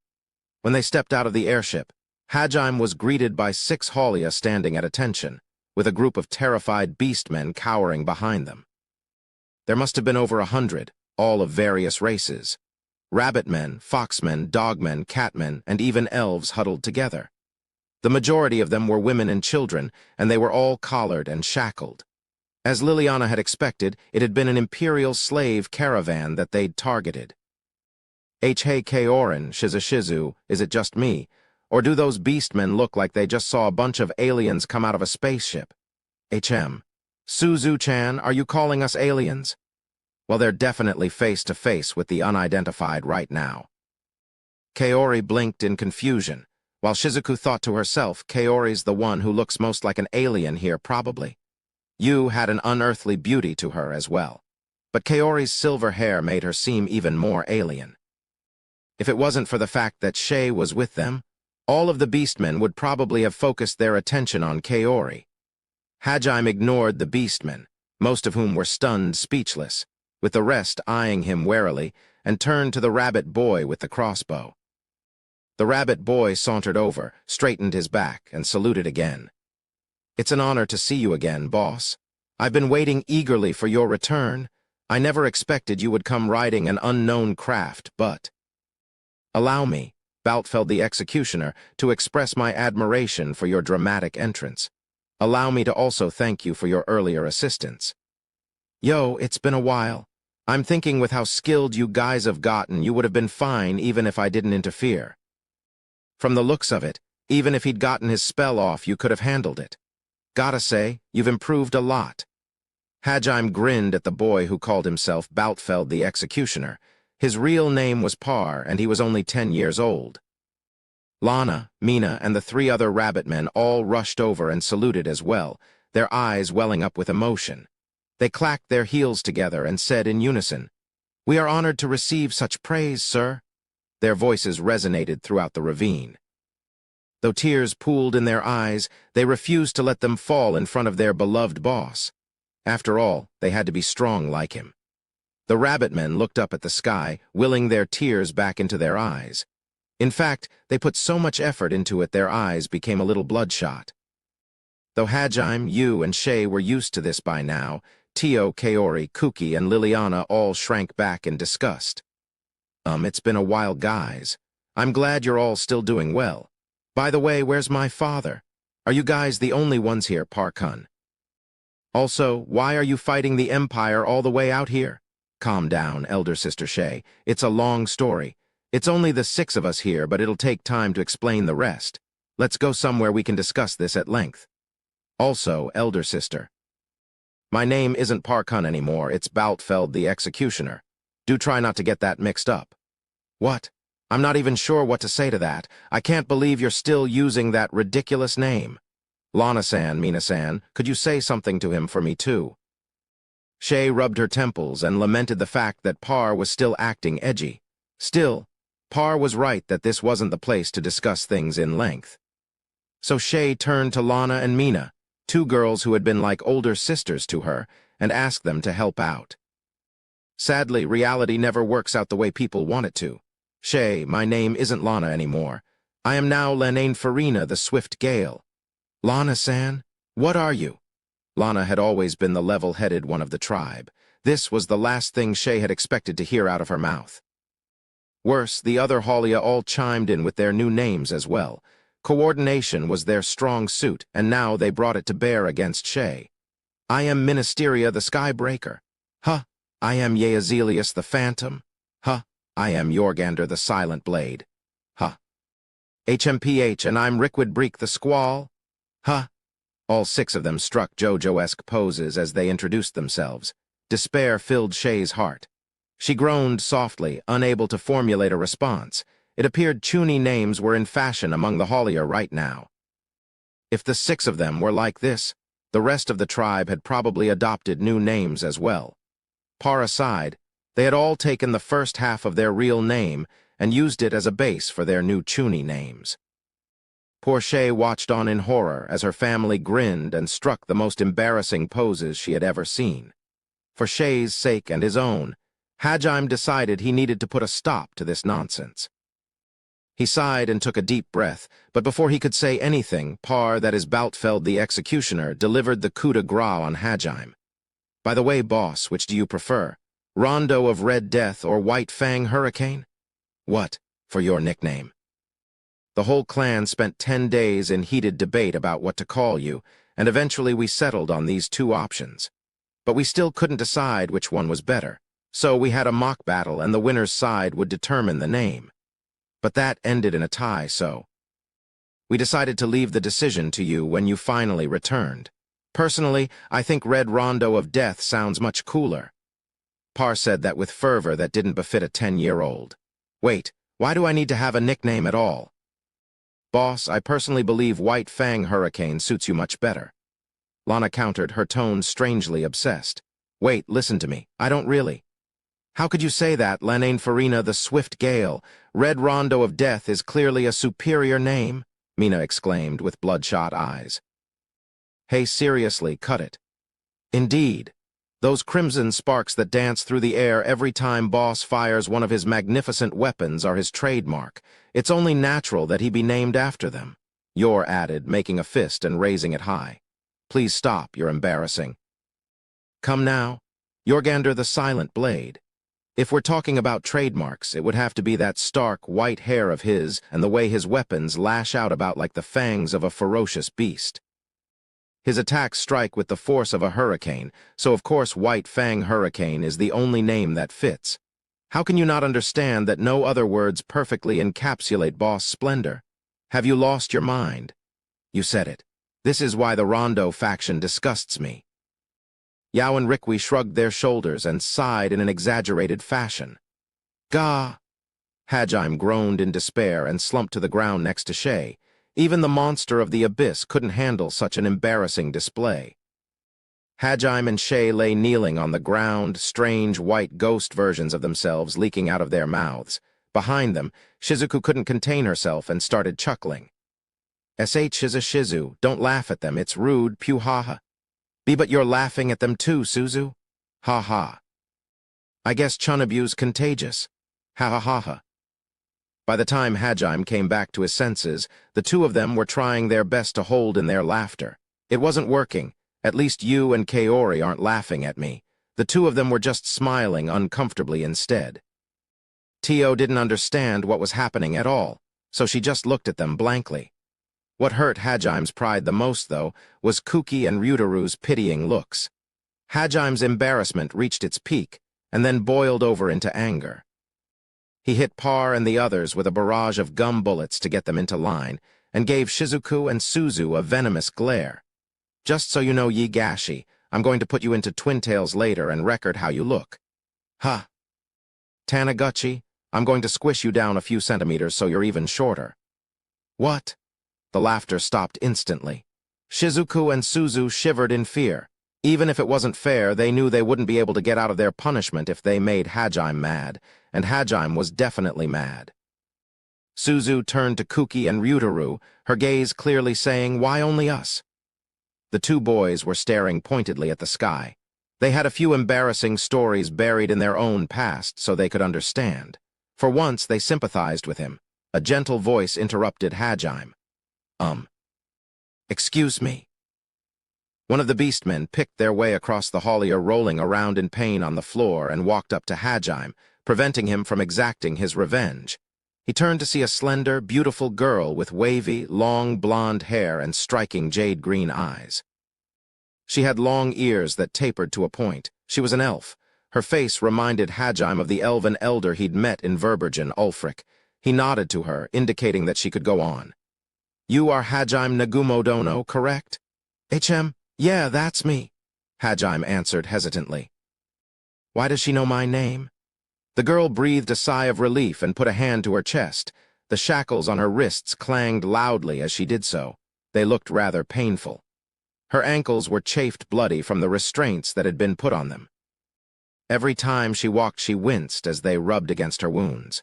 When they stepped out of the airship, Hajime was greeted by 6 Haulia standing at attention, with a group of terrified beastmen cowering behind them. There must have been over 100, all of various races. Rabbitmen, foxmen, dogmen, catmen, and even elves huddled together. The majority of them were women and children, and they were all collared and shackled. As Liliana had expected, it had been an imperial slave caravan that they'd targeted. Hey Kaorin, Shizu, is it just me? Or do those beastmen look like they just saw a bunch of aliens come out of a spaceship? Suzu-chan, are you calling us aliens? Well, they're definitely face-to-face with the unidentified right now. Kaori blinked in confusion, while Shizuku thought to herself, Kaori's the one who looks most like an alien here, probably. Yu had an unearthly beauty to her as well, but Kaori's silver hair made her seem even more alien. If it wasn't for the fact that Shay was with them, all of the beastmen would probably have focused their attention on Kaori. Hajime ignored the beastmen, most of whom were stunned speechless, with the rest eyeing him warily, and turned to the rabbit boy with the crossbow. The rabbit boy sauntered over, straightened his back, and saluted again. It's an honor to see you again, boss. I've been waiting eagerly for your return. I never expected you would come riding an unknown craft, but... Allow me, Baltfeld the Executioner, to express my admiration for your dramatic entrance. Allow me to also thank you for your earlier assistance. Yo, it's been a while. I'm thinking with how skilled you guys have gotten, you would have been fine even if I didn't interfere. From the looks of it, even if he'd gotten his spell off, you could have handled it. Gotta say, you've improved a lot. Hajime grinned at the boy who called himself Baltfeld the Executioner. His real name was Par, and he was only 10 years old. Lana, Mina, and the 3 other rabbit men all rushed over and saluted as well, their eyes welling up with emotion. They clacked their heels together and said in unison, "We are honored to receive such praise, sir." Their voices resonated throughout the ravine. Though tears pooled in their eyes, they refused to let them fall in front of their beloved boss. After all, they had to be strong like him. The rabbit men looked up at the sky, willing their tears back into their eyes. In fact, they put so much effort into it their eyes became a little bloodshot. Though Hajime, Yu, and Shay were used to this by now, Tio, Kaori, Kuki, and Liliana all shrank back in disgust. It's been a while, guys. I'm glad you're all still doing well. By the way, where's my father? Are you guys the only ones here, Parkun? Also, why are you fighting the Empire all the way out here? Calm down, elder sister Shay. It's a long story. It's only the 6 of us here, but it'll take time to explain the rest. Let's go somewhere we can discuss this at length. Also, elder sister. My name isn't Parkun anymore, it's Baltfeld the Executioner. Do try not to get that mixed up. What? I'm not even sure what to say to that. I can't believe you're still using that ridiculous name. Lana-san, Mina-san, could you say something to him for me too? Shay rubbed her temples and lamented the fact that Par was still acting edgy. Still, Par was right that this wasn't the place to discuss things in length. So Shay turned to Lana and Mina, 2 girls who had been like older sisters to her, and asked them to help out. Sadly, reality never works out the way people want it to. Shay, my name isn't Lana anymore. I am now Ainz the Swift Gale. Lana-san, what are you? Lana had always been the level-headed one of the tribe. This was the last thing Shay had expected to hear out of her mouth. Worse, the other Haulia all chimed in with their new names as well. Coordination was their strong suit, and now they brought it to bear against Shay. I am Ministeria the Skybreaker. Huh, I am Yeazelius the Phantom. Huh, I am Jorgander the Silent Blade. Huh. HMPH, and I'm Rickwood Breek the Squall. Huh. All 6 of them struck JoJo-esque poses as they introduced themselves. Despair filled Shay's heart. She groaned softly, unable to formulate a response. It appeared Chuny names were in fashion among the Haulia right now. If the 6 of them were like this, the rest of the tribe had probably adopted new names as well. Par aside, they had all taken the first half of their real name and used it as a base for their new Chuny names. Poor Shay watched on in horror as her family grinned and struck the most embarrassing poses she had ever seen. For Shay's sake and his own, Hajime decided he needed to put a stop to this nonsense. He sighed and took a deep breath, but before he could say anything, Par, that is Baltfeld the Executioner, delivered the coup de grace on Hajime. By the way, boss, which do you prefer? Rondo of Red Death or White Fang Hurricane? What, for your nickname? The whole clan spent 10 days in heated debate about what to call you, and eventually we settled on these 2 options. But we still couldn't decide which one was better, so we had a mock battle and the winner's side would determine the name. But that ended in a tie, so we decided to leave the decision to you when you finally returned. Personally, I think Red Rondo of Death sounds much cooler. Par said that with fervor that didn't befit a 10-year-old. Wait, why do I need to have a nickname at all? Boss, I personally believe White Fang Hurricane suits you much better. Lana countered, her tone strangely obsessed. Wait, listen to me. I don't really. How could you say that, Ainz the Swift Gale? Red Rondo of Death is clearly a superior name, Mina exclaimed with bloodshot eyes. Hey, seriously, cut it. Indeed. Those crimson sparks that dance through the air every time Boss fires one of his magnificent weapons are his trademark. It's only natural that he be named after them. Yor added, making a fist and raising it high. Please stop, you're embarrassing. Come now. Jorgander the Silent Blade. If we're talking about trademarks, it would have to be that stark white hair of his and the way his weapons lash out about like the fangs of a ferocious beast. His attacks strike with the force of a hurricane, so of course White Fang Hurricane is the only name that fits. How can you not understand that no other words perfectly encapsulate boss splendor? Have you lost your mind? You said it. This is why the Rondo faction disgusts me. Yao and Rikwi shrugged their shoulders and sighed in an exaggerated fashion. Gah! Hajime groaned in despair and slumped to the ground next to Shay. Even the monster of the abyss couldn't handle such an embarrassing display. Hajime and Shay lay kneeling on the ground, strange white ghost versions of themselves leaking out of their mouths. Behind them, Shizuku couldn't contain herself and started chuckling. "Sh is a Shizu, don't laugh at them, it's rude, pew ha ha. Be but you're laughing at them too, Suzu. Ha ha. I guess Chunabu's contagious. Ha ha ha ha." By the time Hajime came back to his senses, the two of them were trying their best to hold in their laughter. It wasn't working. At least you and Kaori aren't laughing at me. The two of them were just smiling uncomfortably instead. Tio didn't understand what was happening at all, so she just looked at them blankly. What hurt Hajime's pride the most, though, was Kuki and Ryutaru's pitying looks. Hajime's embarrassment reached its peak, and then boiled over into anger. He hit Par and the others with a barrage of gum bullets to get them into line, and gave Shizuku and Suzu a venomous glare. "Just so you know, ye Gashi, I'm going to put you into Twin Tails later and record how you look." "Huh. Taniguchi, I'm going to squish you down a few centimeters so you're even shorter." "What?" The laughter stopped instantly. Shizuku and Suzu shivered in fear. Even if it wasn't fair, they knew they wouldn't be able to get out of their punishment if they made Hajime mad, and Hajime was definitely mad. Suzu turned to Kuki and Ryutaru, her gaze clearly saying, "Why only us?" The two boys were staring pointedly at the sky. They had a few embarrassing stories buried in their own past so they could understand. For once, they sympathized with him. A gentle voice interrupted Hajime. Excuse me." One of the beastmen picked their way across the haulier, rolling around in pain on the floor, and walked up to Hajime, preventing him from exacting his revenge. He turned to see a slender, beautiful girl with wavy, long blonde hair and striking jade-green eyes. She had long ears that tapered to a point. She was an elf. Her face reminded Hajime of the elven elder he'd met in Verbergen, Ulfric. He nodded to her, indicating that she could go on. "You are Hajime Nagumo-dono, correct?" Yeah, that's me," Hajime answered hesitantly. "Why does she know my name?" The girl breathed a sigh of relief and put a hand to her chest. The shackles on her wrists clanged loudly as she did so. They looked rather painful. Her ankles were chafed bloody from the restraints that had been put on them. Every time she walked, she winced as they rubbed against her wounds.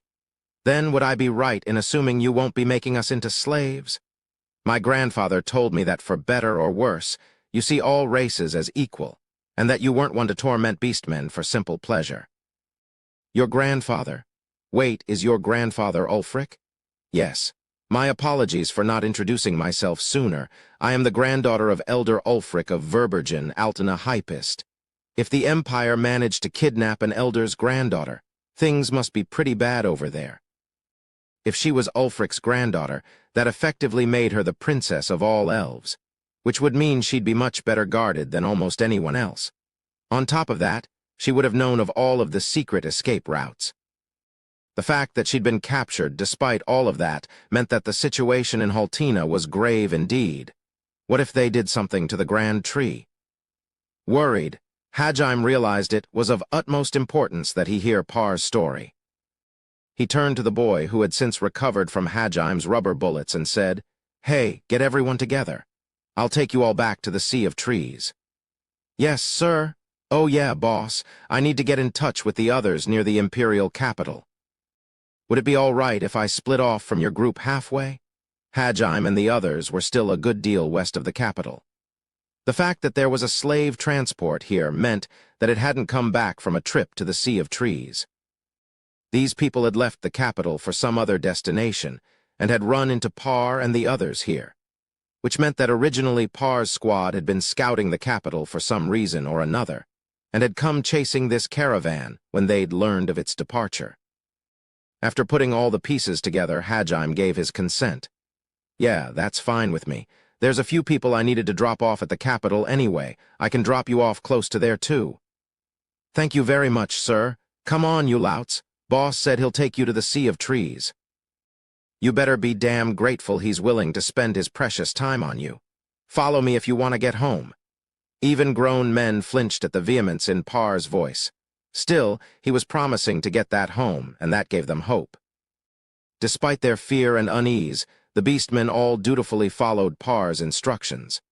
"Then would I be right in assuming you won't be making us into slaves? My grandfather told me that for better or worse, you see all races as equal, and that you weren't one to torment beastmen for simple pleasure." "Your grandfather? Wait, is your grandfather Ulfric?" "Yes. My apologies for not introducing myself sooner. I am the granddaughter of Elder Ulfric of Verbergen, Altena Hypist. If the Empire managed to kidnap an elder's granddaughter, things must be pretty bad over there." If she was Ulfric's granddaughter, that effectively made her the princess of all elves, which would mean she'd be much better guarded than almost anyone else. On top of that, she would have known of all of the secret escape routes. The fact that she'd been captured despite all of that meant that the situation in Haltina was grave indeed. What if they did something to the Grand Tree? Worried, Hajime realized it was of utmost importance that he hear Par's story. He turned to the boy who had since recovered from Hajime's rubber bullets and said, "Hey, get everyone together. I'll take you all back to the Sea of Trees." "Yes, sir. Oh yeah, boss. I need to get in touch with the others near the Imperial capital. Would it be all right if I split off from your group halfway?" Hajime and the others were still a good deal west of the capital. The fact that there was a slave transport here meant that it hadn't come back from a trip to the Sea of Trees. These people had left the capital for some other destination and had run into Par and the others here, which meant that originally Par's squad had been scouting the capital for some reason or another, and had come chasing this caravan when they'd learned of its departure. After putting all the pieces together, Hajime gave his consent. "Yeah, that's fine with me. There's a few people I needed to drop off at the capital anyway. I can drop you off close to there too. Thank you very much, sir. Come on, you louts. Boss said he'll take you to the Sea of Trees. You better be damn grateful he's willing to spend his precious time on you. Follow me if you want to get home. Even grown men flinched at the vehemence in Parr's voice. Still, he was promising to get that home, and that gave them hope. Despite their fear and unease, the beastmen all dutifully followed Parr's instructions.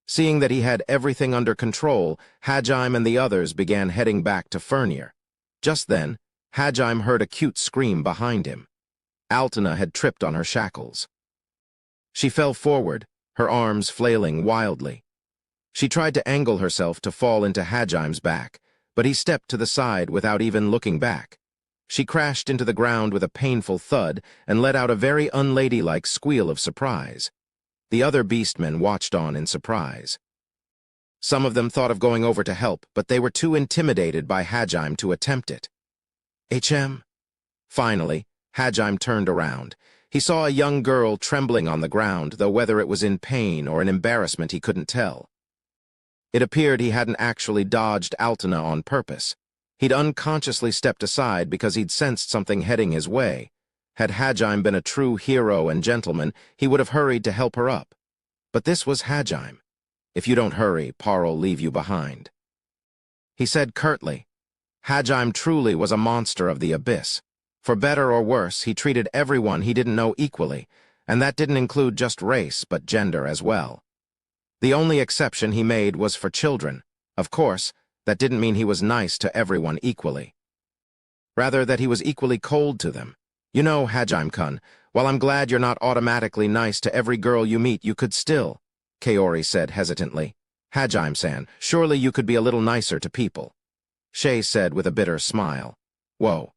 Seeing that he had everything under control, Hajime and the others began heading back to Fernir. Just then, Hajime heard a cute scream behind him. Altena had tripped on her shackles. She fell forward, her arms flailing wildly. She tried to angle herself to fall into Hajime's back, but he stepped to the side without even looking back. She crashed into the ground with a painful thud and let out a very unladylike squeal of surprise. The other beastmen watched on in surprise. Some of them thought of going over to help, but they were too intimidated by Hajime to attempt it. HM? Finally, Hajime turned around. He saw a young girl trembling on the ground, though whether it was in pain or in embarrassment he couldn't tell. It appeared he hadn't actually dodged Altena on purpose. He'd unconsciously stepped aside because he'd sensed something heading his way. Had Hajime been a true hero and gentleman, he would have hurried to help her up. But this was Hajime. If you don't hurry, Parr'll leave you behind. He said curtly. Hajime truly was a monster of the abyss. For better or worse, he treated everyone he didn't know equally, and that didn't include just race, but gender as well. The only exception he made was for children. Of course, that didn't mean he was nice to everyone equally. Rather, that he was equally cold to them. You know, Hajime-kun, while I'm glad you're not automatically nice to every girl you meet, you could still, Kaori said hesitantly. Hajime-san, surely you could be a little nicer to people. Shay said with a bitter smile. Whoa.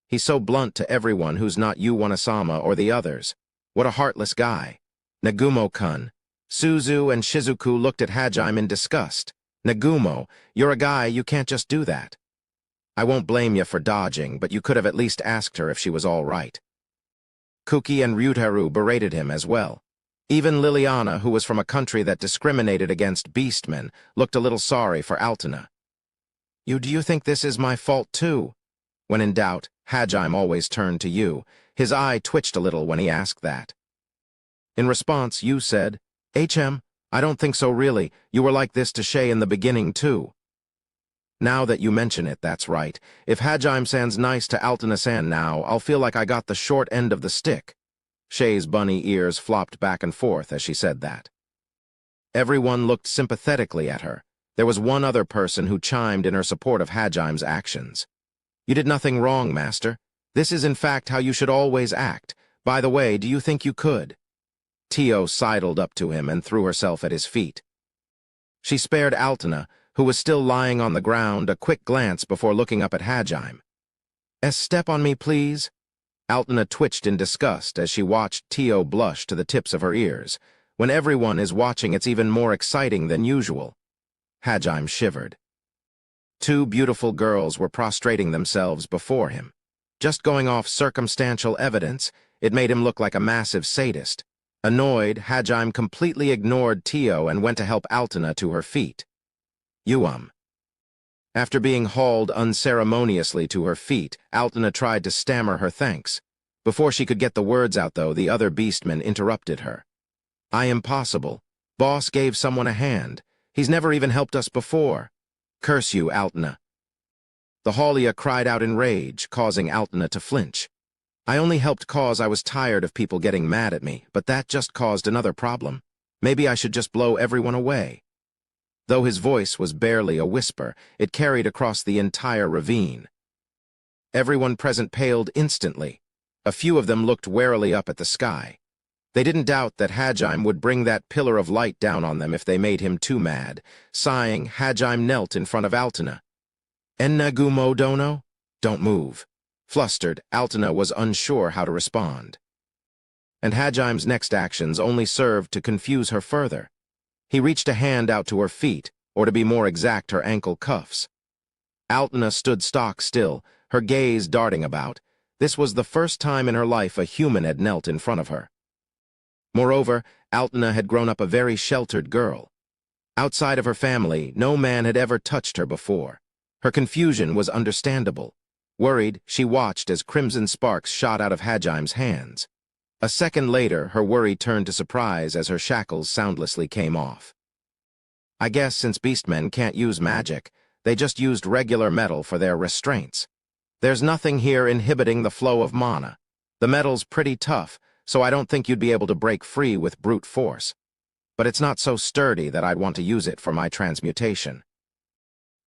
He's so blunt to everyone who's not you, Wanasama, or the others. What a heartless guy. Nagumo-kun. Suzu and Shizuku looked at Hajime in disgust. Nagumo, you're a guy, you can't just do that. I won't blame you for dodging, but you could have at least asked her if she was all right. Kuki and Ryutaru berated him as well. Even Liliana, who was from a country that discriminated against beastmen, looked a little sorry for Altena. Do you think this is my fault too? When in doubt, Hajime always turned to Yu. His eye twitched a little when he asked that. In response, Yu said, HM, I don't think so really. You were like this to Shay in the beginning too. Now that you mention it, that's right. If Hajime-san's nice to Altena-san now, I'll feel like I got the short end of the stick. Shay's bunny ears flopped back and forth as she said that. Everyone looked sympathetically at her. There was one other person who chimed in her support of Hajime's actions. You did nothing wrong, Master. This is in fact how you should always act. By the way, do you think you could? Tio sidled up to him and threw herself at his feet. She spared Altena, who was still lying on the ground, a quick glance before looking up at Hajime. Step on me, please. Altena twitched in disgust as she watched Tio blush to the tips of her ears. When everyone is watching, it's even more exciting than usual. Hajime shivered. Two beautiful girls were prostrating themselves before him. Just going off circumstantial evidence, it made him look like a massive sadist. Annoyed, Hajime completely ignored Tio and went to help Altena to her feet. After being hauled unceremoniously to her feet, Altena tried to stammer her thanks. Before she could get the words out, though, the other beastman interrupted her. Impossible. Boss gave someone a hand. He's never even helped us before. Curse you, Altena. The Haulia cried out in rage, causing Altena to flinch. I only helped cause I was tired of people getting mad at me, but that just caused another problem. Maybe I should just blow everyone away. Though his voice was barely a whisper, it carried across the entire ravine. Everyone present paled instantly. A few of them looked warily up at the sky. They didn't doubt that Hajime would bring that pillar of light down on them if they made him too mad. Sighing, Hajime knelt in front of Altena. Nagumo dono? Don't move. Flustered, Altena was unsure how to respond. And Hajime's next actions only served to confuse her further. He reached a hand out to her feet, or to be more exact, her ankle cuffs. Altena stood stock still, her gaze darting about. This was the first time in her life a human had knelt in front of her. Moreover, Altna had grown up a very sheltered girl. Outside of her family, no man had ever touched her before. Her confusion was understandable. Worried, she watched as crimson sparks shot out of Hajim's hands. A second later, her worry turned to surprise as her shackles soundlessly came off. I guess since beastmen can't use magic, they just used regular metal for their restraints. There's nothing here inhibiting the flow of mana. The metal's pretty tough, so I don't think you'd be able to break free with brute force. But it's not so sturdy that I'd want to use it for my transmutation.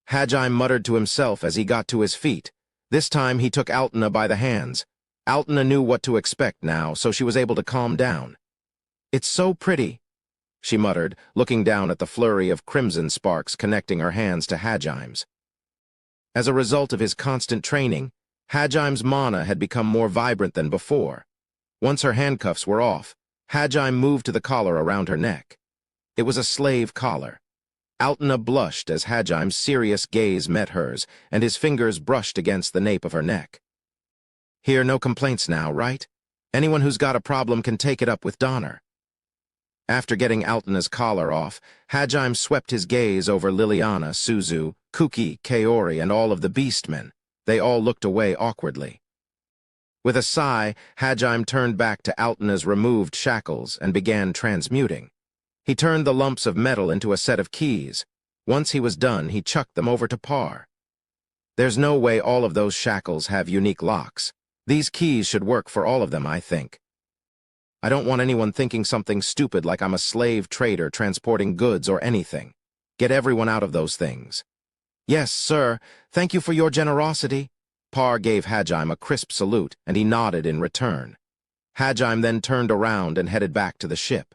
Hajime muttered to himself as he got to his feet. This time he took Altna by the hands. Altna knew what to expect now, so she was able to calm down. "It's so pretty," she muttered, looking down at the flurry of crimson sparks connecting her hands to Hajime's. As a result of his constant training, Hajime's mana had become more vibrant than before. Once her handcuffs were off, Hajime moved to the collar around her neck. It was a slave collar. Altna blushed as Hajime's serious gaze met hers, and his fingers brushed against the nape of her neck. "Here, no complaints now, right? Anyone who's got a problem can take it up with Donner." After getting Altna's collar off, Hajime swept his gaze over Liliana, Suzu, Kuki, Kaori, and all of the beastmen. They all looked away awkwardly. With a sigh, Hajime turned back to Altna's removed shackles and began transmuting. He turned the lumps of metal into a set of keys. Once he was done, he chucked them over to Par. There's no way all of those shackles have unique locks. These keys should work for all of them, I think. I don't want anyone thinking something stupid like I'm a slave trader transporting goods or anything. Get everyone out of those things. "Yes, sir. Thank you for your generosity." Par gave Hajime a crisp salute, and he nodded in return. Hajime then turned around and headed back to the ship.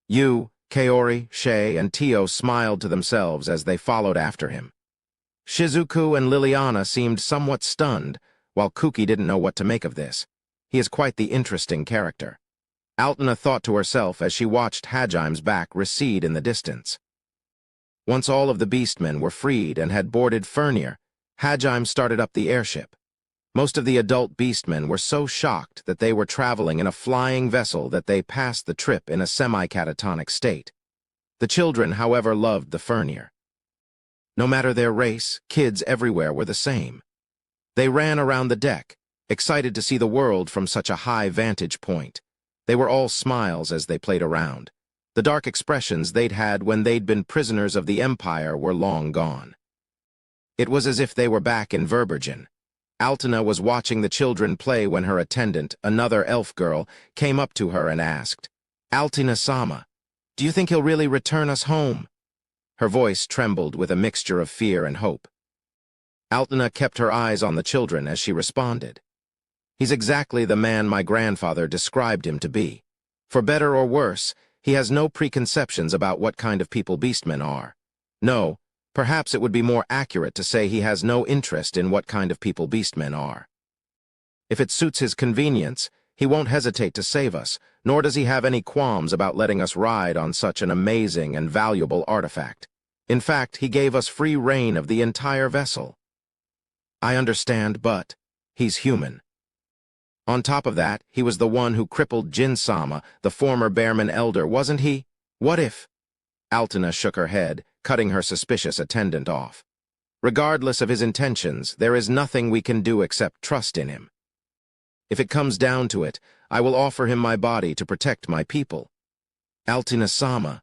Yu, Kaori, Shay, and Tio smiled to themselves as they followed after him. Shizuku and Liliana seemed somewhat stunned, while Kuki didn't know what to make of this. He is quite the interesting character. Altna thought to herself as she watched Hajime's back recede in the distance. Once all of the beastmen were freed and had boarded Furnir, Hajime started up the airship. Most of the adult beastmen were so shocked that they were traveling in a flying vessel that they passed the trip in a semi-catatonic state. The children, however, loved the Furnir. No matter their race, kids everywhere were the same. They ran around the deck, excited to see the world from such a high vantage point. They were all smiles as they played around. The dark expressions they'd had when they'd been prisoners of the Empire were long gone. It was as if they were back in Verbergen. Altna was watching the children play when her attendant, another elf girl, came up to her and asked, "Altina-sama, do you think he'll really return us home?" Her voice trembled with a mixture of fear and hope. Altna kept her eyes on the children as she responded. "He's exactly the man my grandfather described him to be. For better or worse, he has no preconceptions about what kind of people beastmen are. No, perhaps it would be more accurate to say he has no interest in what kind of people beastmen are. If it suits his convenience, he won't hesitate to save us, nor does he have any qualms about letting us ride on such an amazing and valuable artifact. In fact, he gave us free reign of the entire vessel." "I understand, but he's human. On top of that, he was the one who crippled Jin-sama, the former Bearman Elder, wasn't he? What if—" Altna shook her head, cutting her suspicious attendant off. "Regardless of his intentions, there is nothing we can do except trust in him. If it comes down to it, I will offer him my body to protect my people." Altina-sama.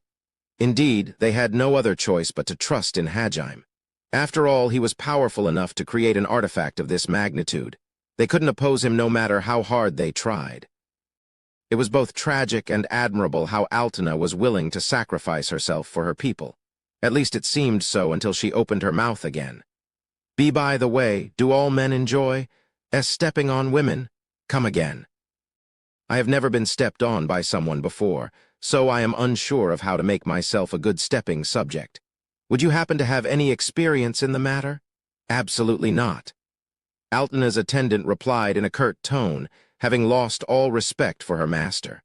Indeed, they had no other choice but to trust in Hajime. After all, he was powerful enough to create an artifact of this magnitude. They couldn't oppose him no matter how hard they tried. It was both tragic and admirable how Altna was willing to sacrifice herself for her people. At least it seemed so until she opened her mouth again. By the way, do all men enjoy stepping on women? Come again." "I have never been stepped on by someone before, so I am unsure of how to make myself a good stepping subject. Would you happen to have any experience in the matter?" "Absolutely not." Altna's attendant replied in a curt tone, having lost all respect for her master.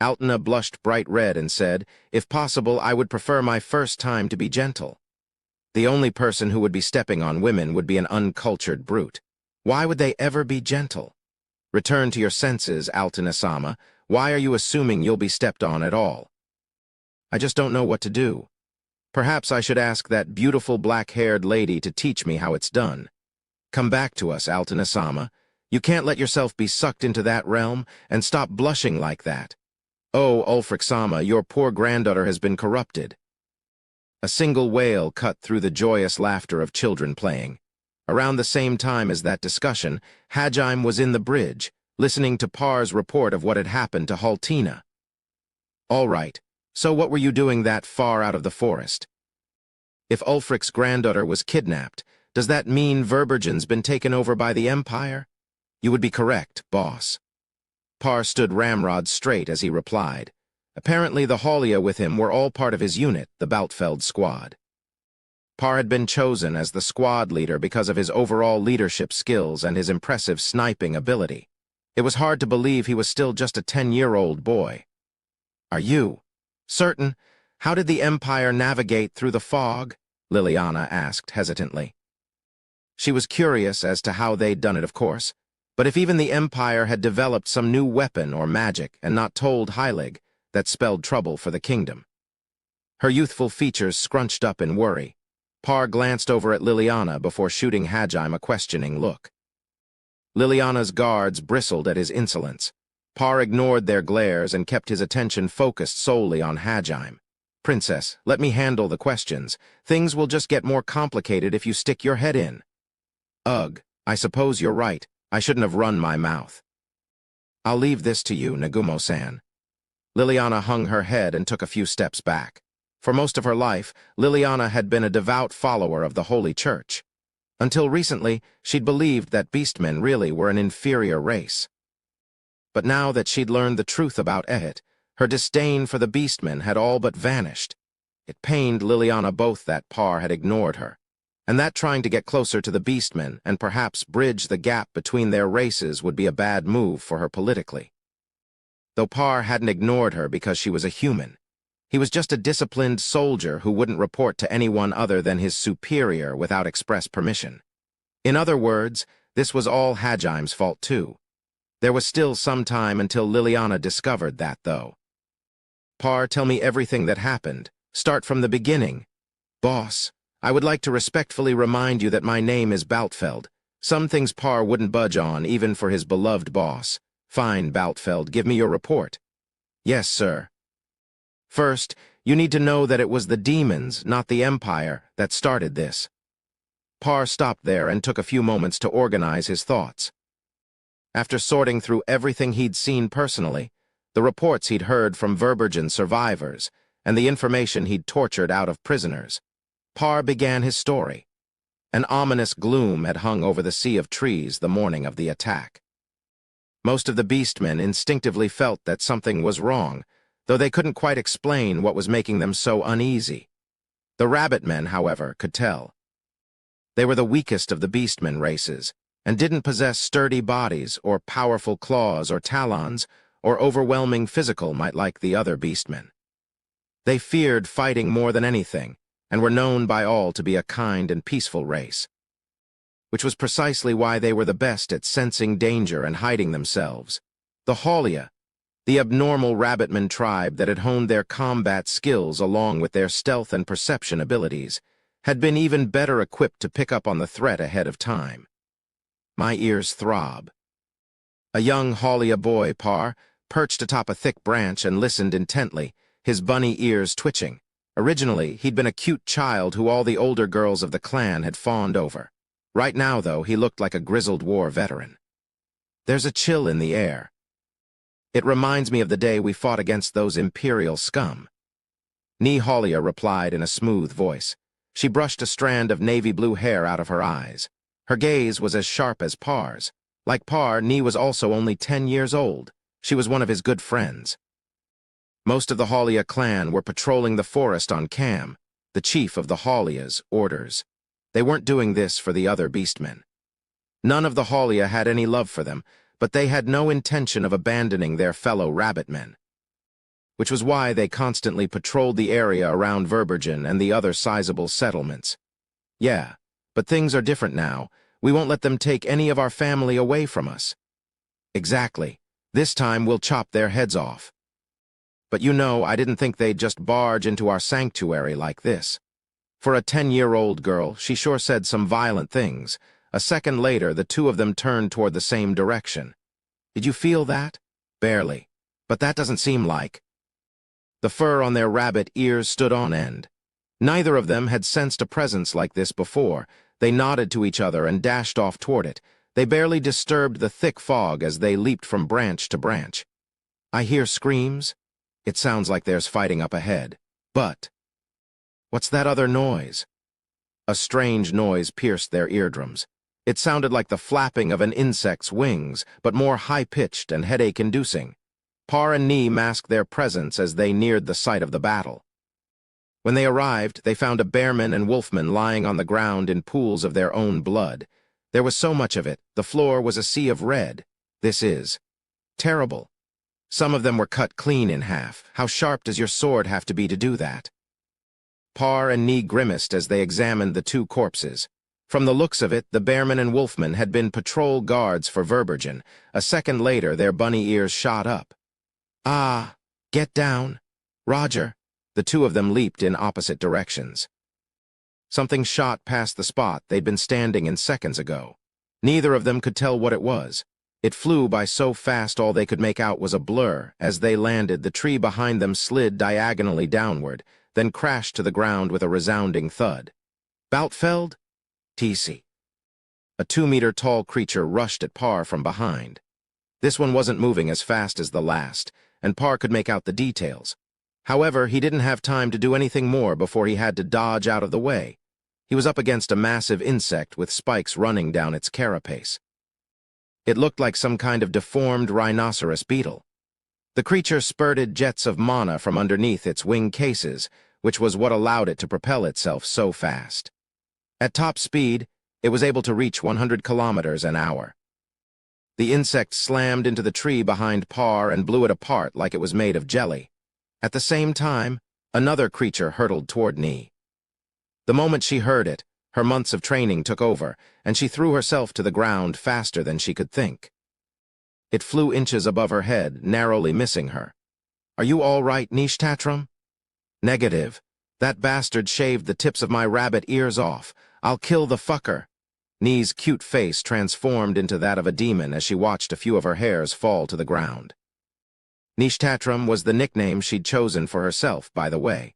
Altna blushed bright red and said, "If possible, I would prefer my first time to be gentle. The only person who would be stepping on women would be an uncultured brute. Why would they ever be gentle? Return to your senses, Altina-sama. Why are you assuming you'll be stepped on at all? I just don't know what to do. Perhaps I should ask that beautiful black-haired lady to teach me how it's done. Come back to us, Alton-sama. You can't let yourself be sucked into that realm, and stop blushing like that. Oh, Ulfric-sama, your poor granddaughter has been corrupted. A single wail cut through the joyous laughter of children playing. Around the same time as that discussion, Hajime was in the bridge, listening to Par's report of what had happened to Haltina. All right, so what were you doing that far out of the forest? If Ulfric's granddaughter was kidnapped, does that mean Verbergen's been taken over by the Empire? You would be correct, boss. Par stood ramrod straight as he replied. Apparently the Haulia with him were all part of his unit, the Baltfeld squad. Par had been chosen as the squad leader because of his overall leadership skills and his impressive sniping ability. It was hard to believe he was still just a 10-year-old boy. Are you certain? How did the Empire navigate through the fog? Liliana asked hesitantly. She was curious as to how they'd done it, of course, but if even the Empire had developed some new weapon or magic and not told Heilig, that spelled trouble for the kingdom. Her youthful features scrunched up in worry. Par glanced over at Liliana before shooting Hajime a questioning look. Liliana's guards bristled at his insolence. Par ignored their glares and kept his attention focused solely on Hajime. Princess, let me handle the questions. Things will just get more complicated if you stick your head in. Ugh, I suppose you're right. I shouldn't have run my mouth. I'll leave this to you, Nagumo-san. Liliana hung her head and took a few steps back. For most of her life, Liliana had been a devout follower of the Holy Church. Until recently, she'd believed that beastmen really were an inferior race. But now that she'd learned the truth about Ehit, her disdain for the beastmen had all but vanished. It pained Liliana both that Par had ignored her, and that trying to get closer to the beastmen and perhaps bridge the gap between their races would be a bad move for her politically. Though Par hadn't ignored her because she was a human, he was just a disciplined soldier who wouldn't report to anyone other than his superior without express permission. In other words, this was all Hajime's fault too. There was still some time until Liliana discovered that, though. Par, tell me everything that happened. Start from the beginning. Boss, I would like to respectfully remind you that my name is Baltfeld. Some things Par wouldn't budge on, even for his beloved boss. Fine, Baltfeld, give me your report. Yes, sir. First, you need to know that it was the demons, not the Empire, that started this. Par stopped there and took a few moments to organize his thoughts. After sorting through everything he'd seen personally, the reports he'd heard from Verbergen survivors, and the information he'd tortured out of prisoners, Par began his story. An ominous gloom had hung over the sea of trees the morning of the attack. Most of the beastmen instinctively felt that something was wrong, though they couldn't quite explain what was making them so uneasy. The rabbit-men, however, could tell. They were the weakest of the beastmen races, and didn't possess sturdy bodies or powerful claws or talons or overwhelming physical might like the other beastmen. They feared fighting more than anything, and were known by all to be a kind and peaceful race, which was precisely why they were the best at sensing danger and hiding themselves. The Haulia, the abnormal rabbitman tribe that had honed their combat skills along with their stealth and perception abilities, had been even better equipped to pick up on the threat ahead of time. My ears throb. A young Haulia boy, Par, perched atop a thick branch and listened intently, his bunny ears twitching. Originally, he'd been a cute child who all the older girls of the clan had fawned over. Right now, though, he looked like a grizzled war veteran. There's a chill in the air. It reminds me of the day we fought against those imperial scum. Nee Haulia replied in a smooth voice. She brushed a strand of navy blue hair out of her eyes. Her gaze was as sharp as Par's. Like Par, Nee was also only 10 years old. She was one of his good friends. Most of the Haulia clan were patrolling the forest on Cam, the chief of the Haulia's orders. They weren't doing this for the other beastmen. None of the Haulia had any love for them, but they had no intention of abandoning their fellow rabbitmen, which was why they constantly patrolled the area around Verbergen and the other sizable settlements. Yeah, but things are different now. We won't let them take any of our family away from us. Exactly. This time we'll chop their heads off. But you know, I didn't think they'd just barge into our sanctuary like this. For a 10-year-old girl, she sure said some violent things. A second later, the two of them turned toward the same direction. Did you feel that? Barely. But that doesn't seem like. The fur on their rabbit ears stood on end. Neither of them had sensed a presence like this before. They nodded to each other and dashed off toward it. They barely disturbed the thick fog as they leaped from branch to branch. I hear screams. It sounds like there's fighting up ahead. But what's that other noise? A strange noise pierced their eardrums. It sounded like the flapping of an insect's wings, but more high-pitched and headache-inducing. Par and Nee masked their presence as they neared the site of the battle. When they arrived, they found a bearman and wolfman lying on the ground in pools of their own blood. There was so much of it, the floor was a sea of red. This is terrible. Some of them were cut clean in half. How sharp does your sword have to be to do that? Par and Nee grimaced as they examined the two corpses. From the looks of it, the bearman and wolfman had been patrol guards for Verbergen. A second later, their bunny ears shot up. Ah, get down. Roger. The two of them leaped in opposite directions. Something shot past the spot they'd been standing in seconds ago. Neither of them could tell what it was. It flew by so fast all they could make out was a blur. As they landed, the tree behind them slid diagonally downward, then crashed to the ground with a resounding thud. Boutfeld? TC. A 2-meter-tall creature rushed at Par from behind. This one wasn't moving as fast as the last, and Par could make out the details. However, he didn't have time to do anything more before he had to dodge out of the way. He was up against a massive insect with spikes running down its carapace. It looked like some kind of deformed rhinoceros beetle. The creature spurted jets of mana from underneath its wing cases, which was what allowed it to propel itself so fast. At top speed, it was able to reach 100 kilometers an hour. The insect slammed into the tree behind Par and blew it apart like it was made of jelly. At the same time, another creature hurtled toward Nee. The moment she heard it, her months of training took over, and she threw herself to the ground faster than she could think. It flew inches above her head, narrowly missing her. "Are you all right, Nishtratram?" "Negative. That bastard shaved the tips of my rabbit ears off. I'll kill the fucker." Nee's cute face transformed into that of a demon as she watched a few of her hairs fall to the ground. Nishtratram was the nickname she'd chosen for herself, by the way.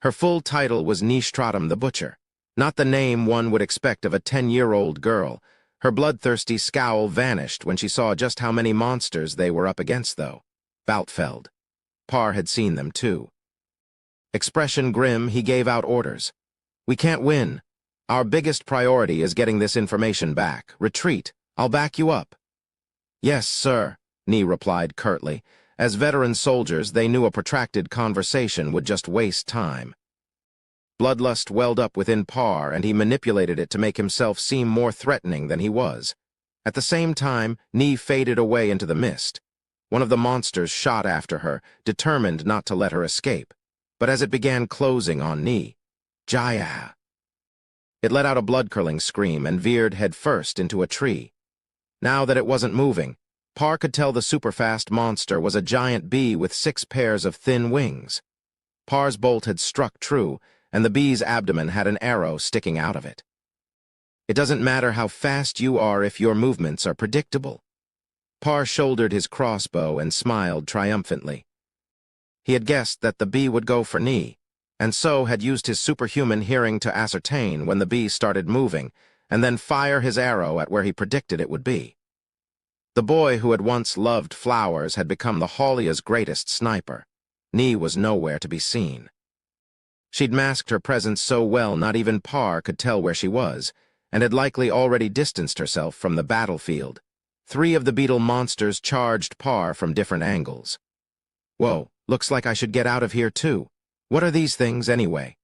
Her full title was Nishtratram the Butcher, not the name one would expect of a 10-year-old girl. Her bloodthirsty scowl vanished when she saw just how many monsters they were up against, though. Boutfeld. Par had seen them, too. Expression grim, he gave out orders. "We can't win. Our biggest priority is getting this information back. Retreat. I'll back you up." "Yes, sir," Nee replied curtly. As veteran soldiers, they knew a protracted conversation would just waste time. Bloodlust welled up within Par, and he manipulated it to make himself seem more threatening than he was. At the same time, Nee faded away into the mist. One of the monsters shot after her, determined not to let her escape. But as it began closing on Nee, Jaya! It let out a blood-curdling scream and veered headfirst into a tree. Now that it wasn't moving, Par could tell the superfast monster was a giant bee with 6 pairs of thin wings. Par's bolt had struck true, and the bee's abdomen had an arrow sticking out of it. It doesn't matter how fast you are if your movements are predictable. Par shouldered his crossbow and smiled triumphantly. He had guessed that the bee would go for Nee, and so had used his superhuman hearing to ascertain when the bee started moving, and then fire his arrow at where he predicted it would be. The boy who had once loved flowers had become the Haulia's greatest sniper. Nee was nowhere to be seen. She'd masked her presence so well not even Par could tell where she was, and had likely already distanced herself from the battlefield. 3 of the beetle monsters charged Par from different angles. "Whoa, looks like I should get out of here too. What are these things anyway?"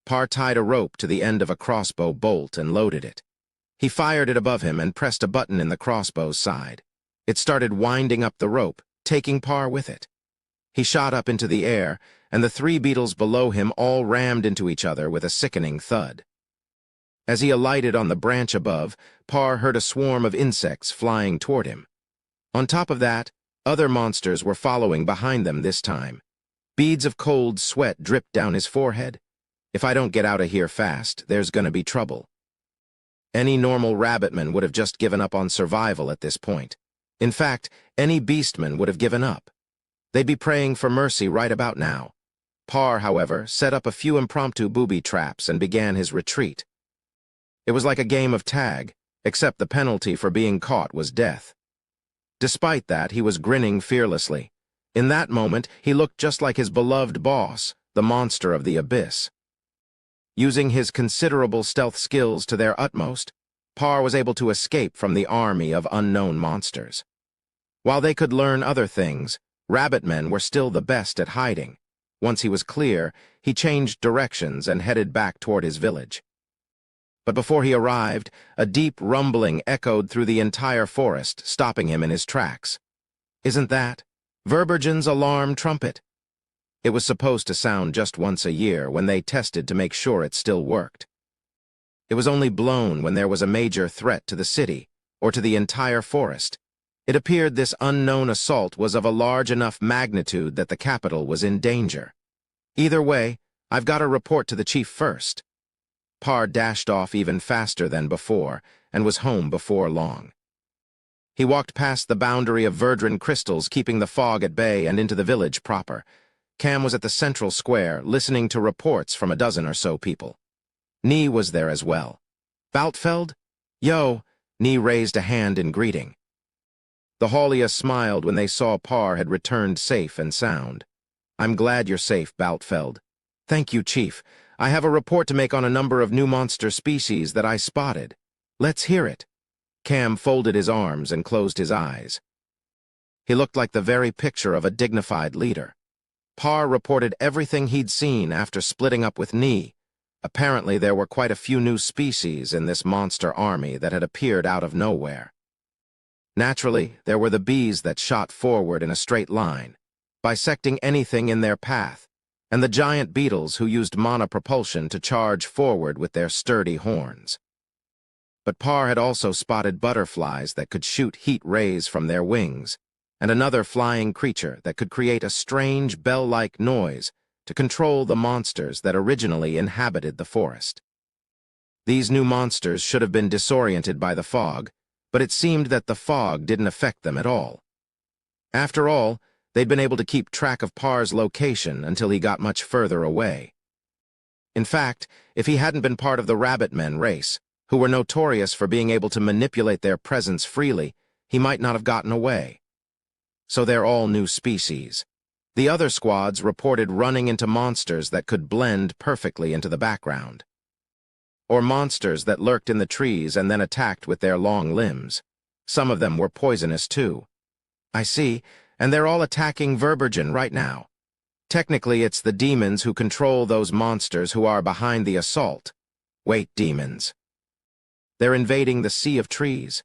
Par tied a rope to the end of a crossbow bolt and loaded it. He fired it above him and pressed a button in the crossbow's side. It started winding up the rope, taking Par with it. He shot up into the air, and the 3 beetles below him all rammed into each other with a sickening thud. As he alighted on the branch above, Par heard a swarm of insects flying toward him. On top of that, other monsters were following behind them this time. Beads of cold sweat dripped down his forehead. If I don't get out of here fast, there's gonna be trouble. Any normal rabbitman would have just given up on survival at this point. In fact, any beastman would have given up. They'd be praying for mercy right about now. Parr, however, set up a few impromptu booby traps and began his retreat. It was like a game of tag, except the penalty for being caught was death. Despite that, he was grinning fearlessly. In that moment, he looked just like his beloved boss, the monster of the abyss. Using his considerable stealth skills to their utmost, Parr was able to escape from the army of unknown monsters. While they could learn other things, rabbitmen were still the best at hiding. Once he was clear, he changed directions and headed back toward his village. But before he arrived, a deep rumbling echoed through the entire forest, stopping him in his tracks. Isn't that Verbergen's alarm trumpet? It was supposed to sound just once a year when they tested to make sure it still worked. It was only blown when there was a major threat to the city, or to the entire forest. It appeared this unknown assault was of a large enough magnitude that the capital was in danger. Either way, I've got to report to the chief first. Parr dashed off even faster than before, and was home before long. He walked past the boundary of verdant crystals, keeping the fog at bay, and into the village proper. Cam was at the central square, listening to reports from a dozen or so people. Nee was there as well. Baltfeld? Yo, Nee raised a hand in greeting. The Haulia smiled when they saw Parr had returned safe and sound. I'm glad you're safe, Baltfeld. Thank you, Chief. I have a report to make on a number of new monster species that I spotted. Let's hear it. Cam folded his arms and closed his eyes. He looked like the very picture of a dignified leader. Parr reported everything he'd seen after splitting up with Nee. Apparently there were quite a few new species in this monster army that had appeared out of nowhere. Naturally, there were the bees that shot forward in a straight line, bisecting anything in their path, and the giant beetles who used monopropulsion to charge forward with their sturdy horns. But Parr had also spotted butterflies that could shoot heat rays from their wings, and another flying creature that could create a strange bell-like noise to control the monsters that originally inhabited the forest. These new monsters should have been disoriented by the fog, but it seemed that the fog didn't affect them at all. After all, they'd been able to keep track of Parr's location until he got much further away. In fact, if he hadn't been part of the Rabbitmen race, who were notorious for being able to manipulate their presence freely, he might not have gotten away. So they're all new species. The other squads reported running into monsters that could blend perfectly into the background. Or monsters that lurked in the trees and then attacked with their long limbs. Some of them were poisonous too. I see, and they're all attacking Verbergen right now. Technically, it's the demons who control those monsters who are behind the assault. Wait, demons. They're invading the Sea of Trees.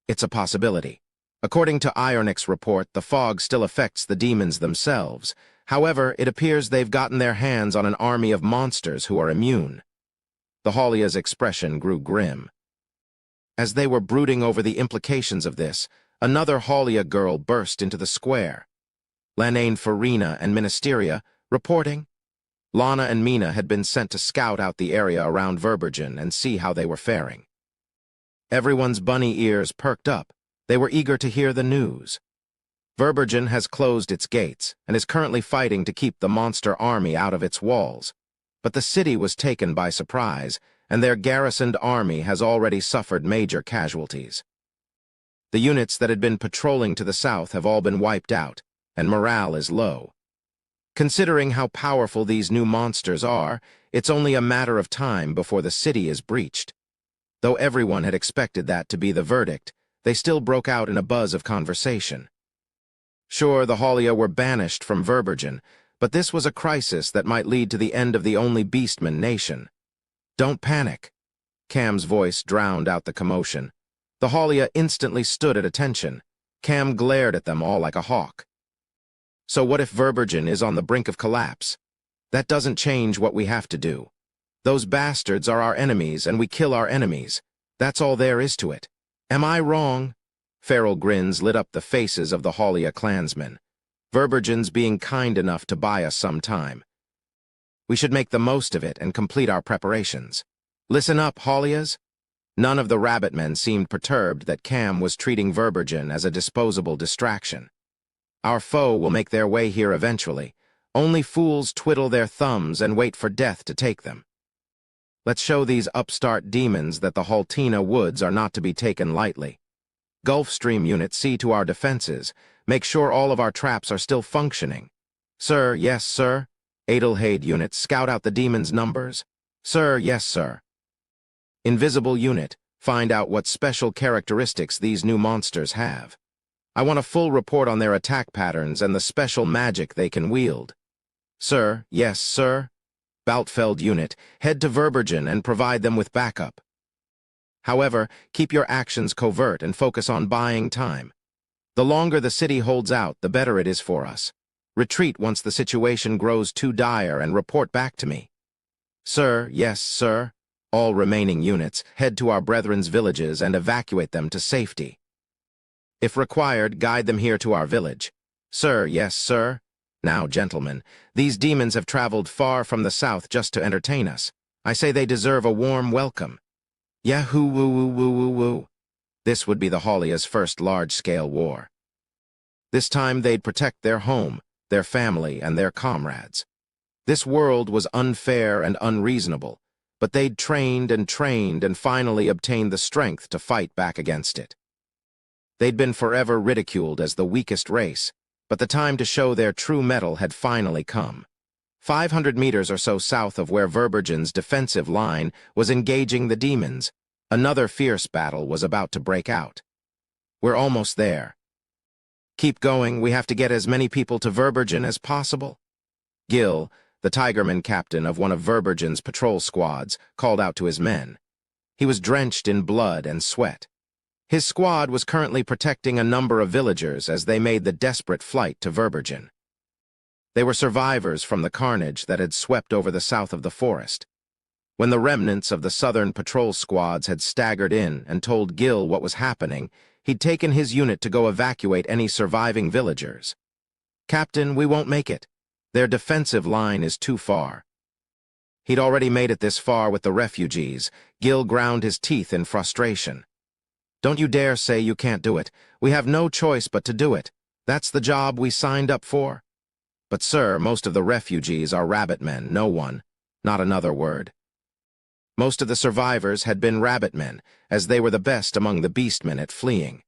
It's a possibility. According to Ironix's report, the fog still affects the demons themselves. However, it appears they've gotten their hands on an army of monsters who are immune. The Haulia's expression grew grim. As they were brooding over the implications of this, another Haulia girl burst into the square. Farina and Ministeria, reporting. Lana and Mina had been sent to scout out the area around Verbergen and see how they were faring. Everyone's bunny ears perked up. They were eager to hear the news. Verbergen has closed its gates and is currently fighting to keep the monster army out of its walls. But the city was taken by surprise, and their garrisoned army has already suffered major casualties. The units that had been patrolling to the south have all been wiped out, and morale is low. Considering how powerful these new monsters are, it's only a matter of time before the city is breached. Though everyone had expected that to be the verdict, they still broke out in a buzz of conversation. Sure, the Haulia were banished from Verbergen, but this was a crisis that might lead to the end of the only beastman nation. Don't panic. Cam's voice drowned out the commotion. The Haulia instantly stood at attention. Cam glared at them all like a hawk. So what if Verbergen is on the brink of collapse? That doesn't change what we have to do. Those bastards are our enemies, and we kill our enemies. That's all there is to it. Am I wrong? Feral grins lit up the faces of the Haulia clansmen. Verbergens being kind enough to buy us some time. We should make the most of it and complete our preparations. Listen up, Haulias. None of the rabbit men seemed perturbed that Cam was treating Verbergen as a disposable distraction. Our foe will make their way here eventually. Only fools twiddle their thumbs and wait for death to take them. Let's show these upstart demons that the Haltina woods are not to be taken lightly. Gulfstream unit, see to our defenses. Make sure all of our traps are still functioning. Sir, yes, sir. Adelheid unit, scout out the demons' numbers. Sir, yes, sir. Invisible unit, find out what special characteristics these new monsters have. I want a full report on their attack patterns and the special magic they can wield. Sir, yes, sir. Baltfeld unit, head to Verbergen and provide them with backup. However, keep your actions covert and focus on buying time. The longer the city holds out, the better it is for us. Retreat once the situation grows too dire and report back to me. Sir, yes, sir. All remaining units, head to our brethren's villages and evacuate them to safety. If required, guide them here to our village. Sir, yes, sir. Now, gentlemen, these demons have traveled far from the south just to entertain us. I say they deserve a warm welcome. Yahoo, woo, woo, woo, woo, woo. This would be the Haulia's first large-scale war. This time they'd protect their home, their family, and their comrades. This world was unfair and unreasonable, but they'd trained and finally obtained the strength to fight back against it. They'd been forever ridiculed as the weakest race, but the time to show their true mettle had finally come. 500 meters or so south of where Verbergen's defensive line was engaging the demons, another fierce battle was about to break out. We're almost there. Keep going, we have to get as many people to Verbergen as possible. Gil, the Tigerman captain of one of Verbergen's patrol squads, called out to his men. He was drenched in blood and sweat. His squad was currently protecting a number of villagers as they made the desperate flight to Verbergen. They were survivors from the carnage that had swept over the south of the forest. When the remnants of the southern patrol squads had staggered in and told Gil what was happening, he'd taken his unit to go evacuate any surviving villagers. Captain, we won't make it. Their defensive line is too far. He'd already made it this far with the refugees. Gil ground his teeth in frustration. Don't you dare say you can't do it. We have no choice but to do it. That's the job we signed up for. But, sir, most of the refugees are rabbit men, no one. Not another word. Most of the survivors had been rabbit men, as they were the best among the beastmen at fleeing.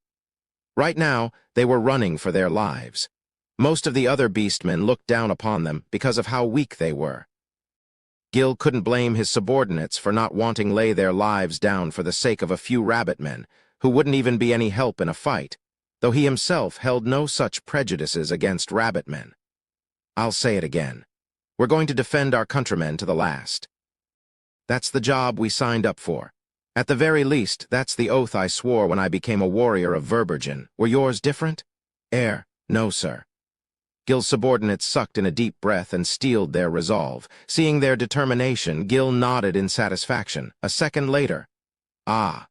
Right now, they were running for their lives. Most of the other beastmen looked down upon them because of how weak they were. Gil couldn't blame his subordinates for not wanting lay their lives down for the sake of a few rabbit men, who wouldn't even be any help in a fight, though he himself held no such prejudices against rabbit men. I'll say it again. We're going to defend our countrymen to the last. That's the job we signed up for. At the very least, that's the oath I swore when I became a warrior of Verbergen. Were yours different? No, sir. Gil's subordinates sucked in a deep breath and steeled their resolve. Seeing their determination, Gil nodded in satisfaction. A second later, ah.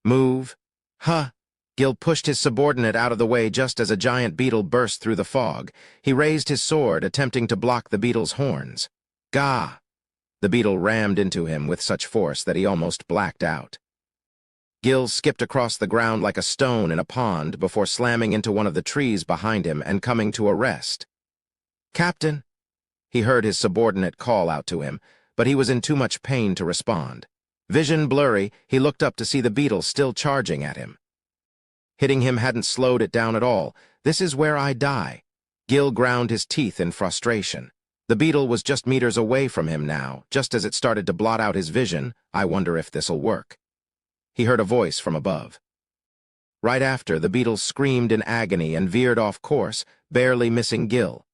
Move. Huh. Gil pushed his subordinate out of the way just as a giant beetle burst through the fog. He raised his sword, attempting to block the beetle's horns. Gah! The beetle rammed into him with such force that he almost blacked out. Gil skipped across the ground like a stone in a pond before slamming into one of the trees behind him and coming to a rest. Captain! He heard his subordinate call out to him, but he was in too much pain to respond. Vision blurry, he looked up to see the beetle still charging at him. Hitting him hadn't slowed it down at all. This is where I die. Gil ground his teeth in frustration. The beetle was just meters away from him now, just as it started to blot out his vision. I wonder if this'll work. He heard a voice from above. Right after, the beetle screamed in agony and veered off course, barely missing Gil.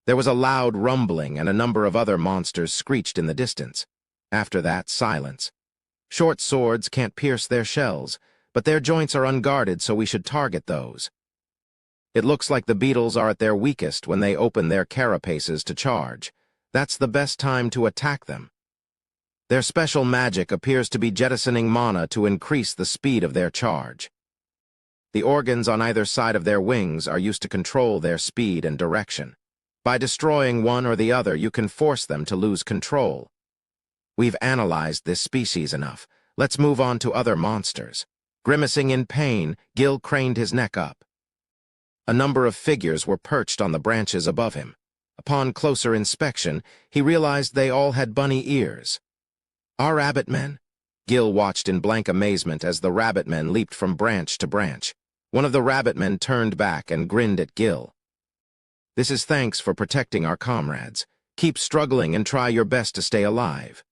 There was a loud rumbling and a number of other monsters screeched in the distance. After that, silence. Short swords can't pierce their shells, but their joints are unguarded, so we should target those. It looks like the beetles are at their weakest when they open their carapaces to charge. That's the best time to attack them. Their special magic appears to be jettisoning mana to increase the speed of their charge. The organs on either side of their wings are used to control their speed and direction. By destroying one or the other, you can force them to lose control. We've analyzed this species enough. Let's move on to other monsters. Grimacing in pain, Gil craned his neck up. A number of figures were perched on the branches above him. Upon closer inspection, he realized they all had bunny ears. Our rabbit men? Gil watched in blank amazement as the rabbit men leaped from branch to branch. One of the rabbit men turned back and grinned at Gil. This is thanks for protecting our comrades. Keep struggling and try your best to stay alive.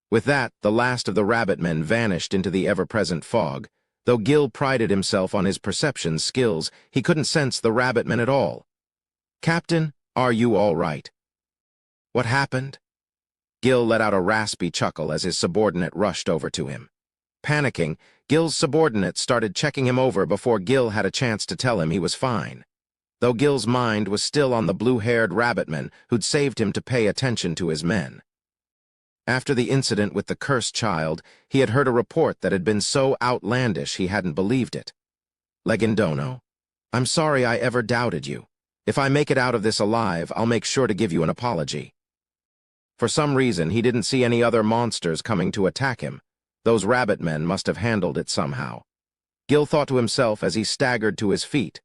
With that, the last of the rabbit men vanished into the ever-present fog. Though Gil prided himself on his perception skills, he couldn't sense the rabbit men at all. Captain, are you all right? What happened? Gil let out a raspy chuckle as his subordinate rushed over to him. Panicking, Gil's subordinate started checking him over before Gil had a chance to tell him he was fine. Though Gil's mind was still on the blue-haired rabbitman who'd saved him to pay attention to his men. After the incident with the cursed child, he had heard a report that had been so outlandish he hadn't believed it. Legendono, I'm sorry I ever doubted you. If I make it out of this alive, I'll make sure to give you an apology. For some reason, he didn't see any other monsters coming to attack him. Those rabbit men must have handled it somehow. Gil thought to himself as he staggered to his feet.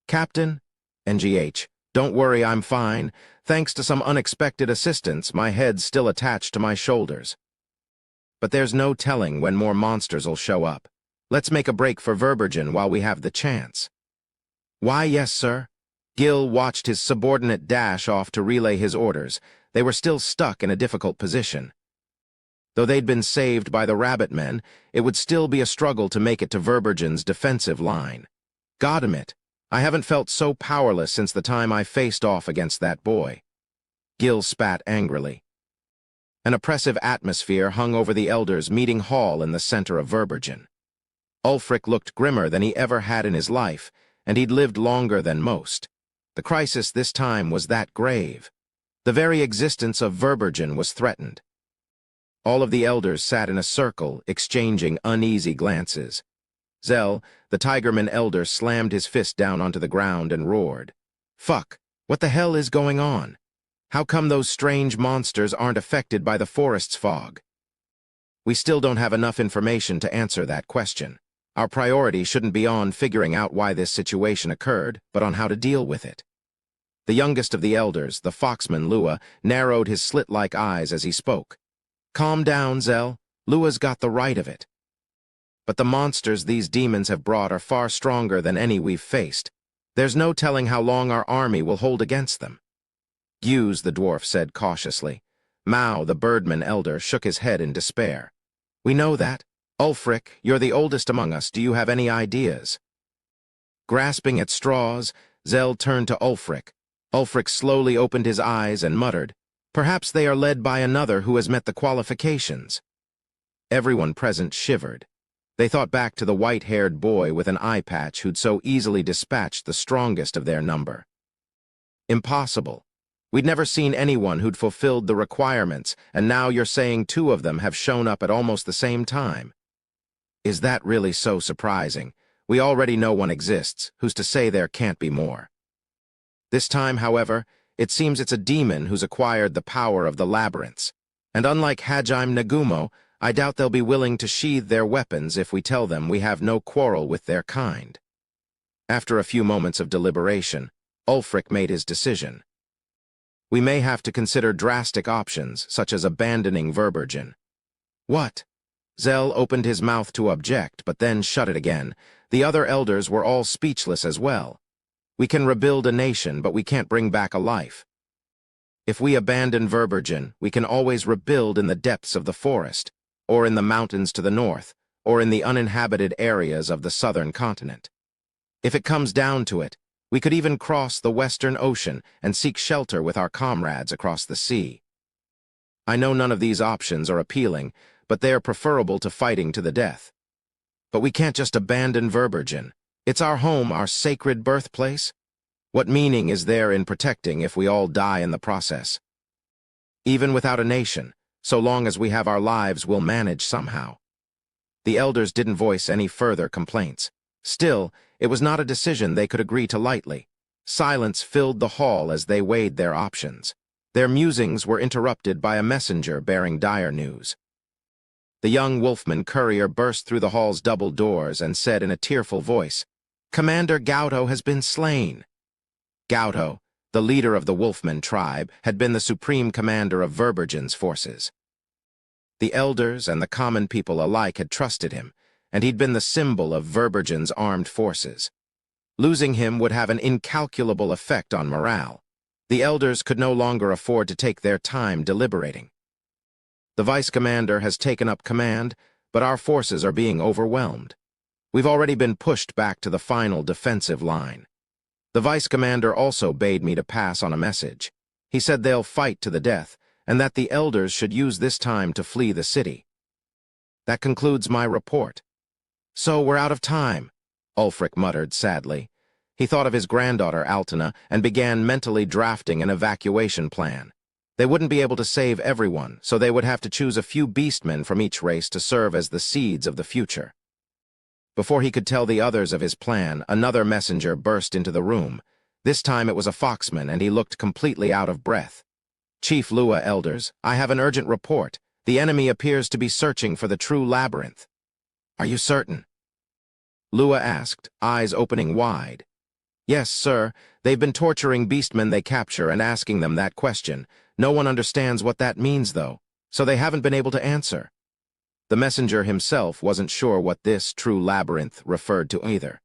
Captain? NGH, don't worry, I'm fine. Thanks to some unexpected assistance, my head's still attached to my shoulders. But there's no telling when more monsters'll show up. Let's make a break for Verbergen while we have the chance. Why, yes, sir. Gil watched his subordinate dash off to relay his orders. They were still stuck in a difficult position. Though they'd been saved by the rabbit men, it would still be a struggle to make it to Verbergen's defensive line. Goddammit, I haven't felt so powerless since the time I faced off against that boy. Gil spat angrily. An oppressive atmosphere hung over the elders' meeting hall in the center of Verbergen. Ulfric looked grimmer than he ever had in his life, and he'd lived longer than most. The crisis this time was that grave. The very existence of Verbergen was threatened. All of the elders sat in a circle, exchanging uneasy glances. Zell, the Tigerman elder, slammed his fist down onto the ground and roared. Fuck, what the hell is going on? How come those strange monsters aren't affected by the forest's fog? We still don't have enough information to answer that question. Our priority shouldn't be on figuring out why this situation occurred, but on how to deal with it. The youngest of the elders, the foxman Lua, narrowed his slit-like eyes as he spoke. Calm down, Zell. Lua's got the right of it. But the monsters these demons have brought are far stronger than any we've faced. There's no telling how long our army will hold against them. Hughes, the dwarf said cautiously. Mao, the birdman elder, shook his head in despair. We know that. Ulfric, you're the oldest among us. Do you have any ideas? Grasping at straws, Zell turned to Ulfric. Ulfric slowly opened his eyes and muttered, Perhaps they are led by another who has met the qualifications. Everyone present shivered. They thought back to the white-haired boy with an eye patch who'd so easily dispatched the strongest of their number. Impossible. We'd never seen anyone who'd fulfilled the requirements, and now you're saying two of them have shown up at almost the same time. Is that really so surprising? We already know one exists. Who's to say there can't be more? This time, however, it seems it's a demon who's acquired the power of the labyrinths. And unlike Hajime Nagumo, I doubt they'll be willing to sheathe their weapons if we tell them we have no quarrel with their kind. After a few moments of deliberation, Ulfric made his decision. We may have to consider drastic options, such as abandoning Verbergen. What? Zell opened his mouth to object, but then shut it again. The other elders were all speechless as well. We can rebuild a nation, but we can't bring back a life. If we abandon Verbergen, we can always rebuild in the depths of the forest, or in the mountains to the north, or in the uninhabited areas of the southern continent. If it comes down to it, we could even cross the Western Ocean and seek shelter with our comrades across the sea. I know none of these options are appealing, but they are preferable to fighting to the death. But we can't just abandon Verbergen. It's our home, our sacred birthplace. What meaning is there in protecting if we all die in the process? Even without a nation, so long as we have our lives, we'll manage somehow. The elders didn't voice any further complaints. Still, it was not a decision they could agree to lightly. Silence filled the hall as they weighed their options. Their musings were interrupted by a messenger bearing dire news. The young wolfman courier burst through the hall's double doors and said in a tearful voice, "Commander Gauto has been slain." Gauto, the leader of the Wolfman tribe, had been the supreme commander of Verbergen's forces. The elders and the common people alike had trusted him, and he'd been the symbol of Verbergen's armed forces. Losing him would have an incalculable effect on morale. The elders could no longer afford to take their time deliberating. "The vice-commander has taken up command, but our forces are being overwhelmed. We've already been pushed back to the final defensive line. The vice-commander also bade me to pass on a message. He said they'll fight to the death, and that the elders should use this time to flee the city. That concludes my report." "So we're out of time," Ulfric muttered sadly. He thought of his granddaughter Altina and began mentally drafting an evacuation plan. They wouldn't be able to save everyone, so they would have to choose a few beastmen from each race to serve as the seeds of the future. Before he could tell the others of his plan, another messenger burst into the room. This time it was a foxman, and he looked completely out of breath. "Chief Lua, elders, I have an urgent report. The enemy appears to be searching for the true labyrinth." "Are you certain?" Lua asked, eyes opening wide. "Yes, sir. They've been torturing beastmen they capture and asking them that question. No one understands what that means, though, so they haven't been able to answer." The messenger himself wasn't sure what this true labyrinth referred to either.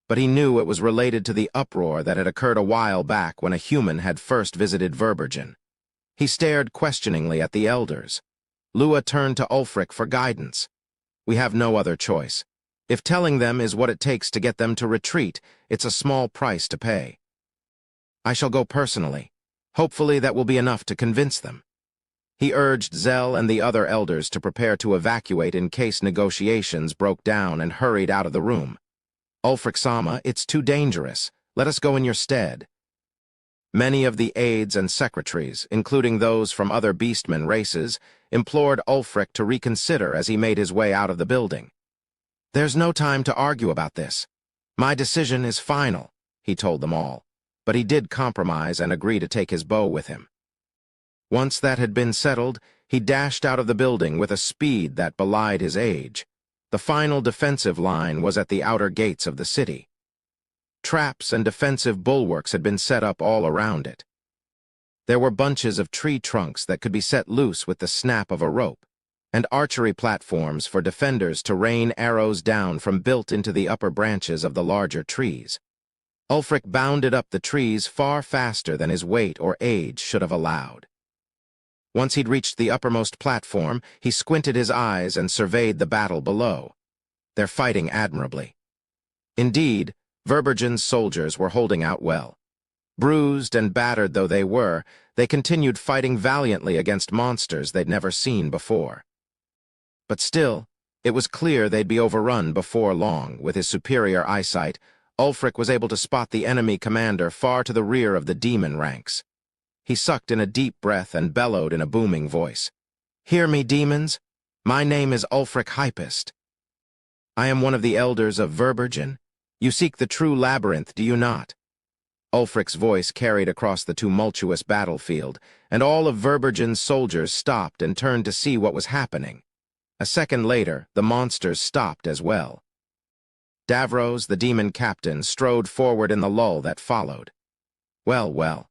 But he knew it was related to the uproar that had occurred a while back when a human had first visited Verbergen. He stared questioningly at the elders. Lua turned to Ulfric for guidance. "We have no other choice. If telling them is what it takes to get them to retreat, it's a small price to pay. I shall go personally. Hopefully that will be enough to convince them." He urged Zell and the other elders to prepare to evacuate in case negotiations broke down and hurried out of the room. "Ulfric-sama, it's too dangerous. Let us go in your stead." Many of the aides and secretaries, including those from other beastmen races, implored Ulfric to reconsider as he made his way out of the building. "There's no time to argue about this. My decision is final," he told them all, but he did compromise and agree to take his bow with him. Once that had been settled, he dashed out of the building with a speed that belied his age. The final defensive line was at the outer gates of the city. Traps and defensive bulwarks had been set up all around it. There were bunches of tree trunks that could be set loose with the snap of a rope, and archery platforms for defenders to rain arrows down from built into the upper branches of the larger trees. Ulfric bounded up the trees far faster than his weight or age should have allowed. Once he'd reached the uppermost platform, he squinted his eyes and surveyed the battle below. They're fighting admirably. Indeed, Verbergen's soldiers were holding out well. Bruised and battered though they were, they continued fighting valiantly against monsters they'd never seen before. But still, it was clear they'd be overrun before long. With his superior eyesight, Ulfric was able to spot the enemy commander far to the rear of the demon ranks. He sucked in a deep breath and bellowed in a booming voice. "Hear me, demons. My name is Ulfric Hypist. I am one of the elders of Verbergen. You seek the true labyrinth, do you not?" Ulfric's voice carried across the tumultuous battlefield, and all of Verbergen's soldiers stopped and turned to see what was happening. A second later, the monsters stopped as well. Davros, the demon captain, strode forward in the lull that followed. "Well, well.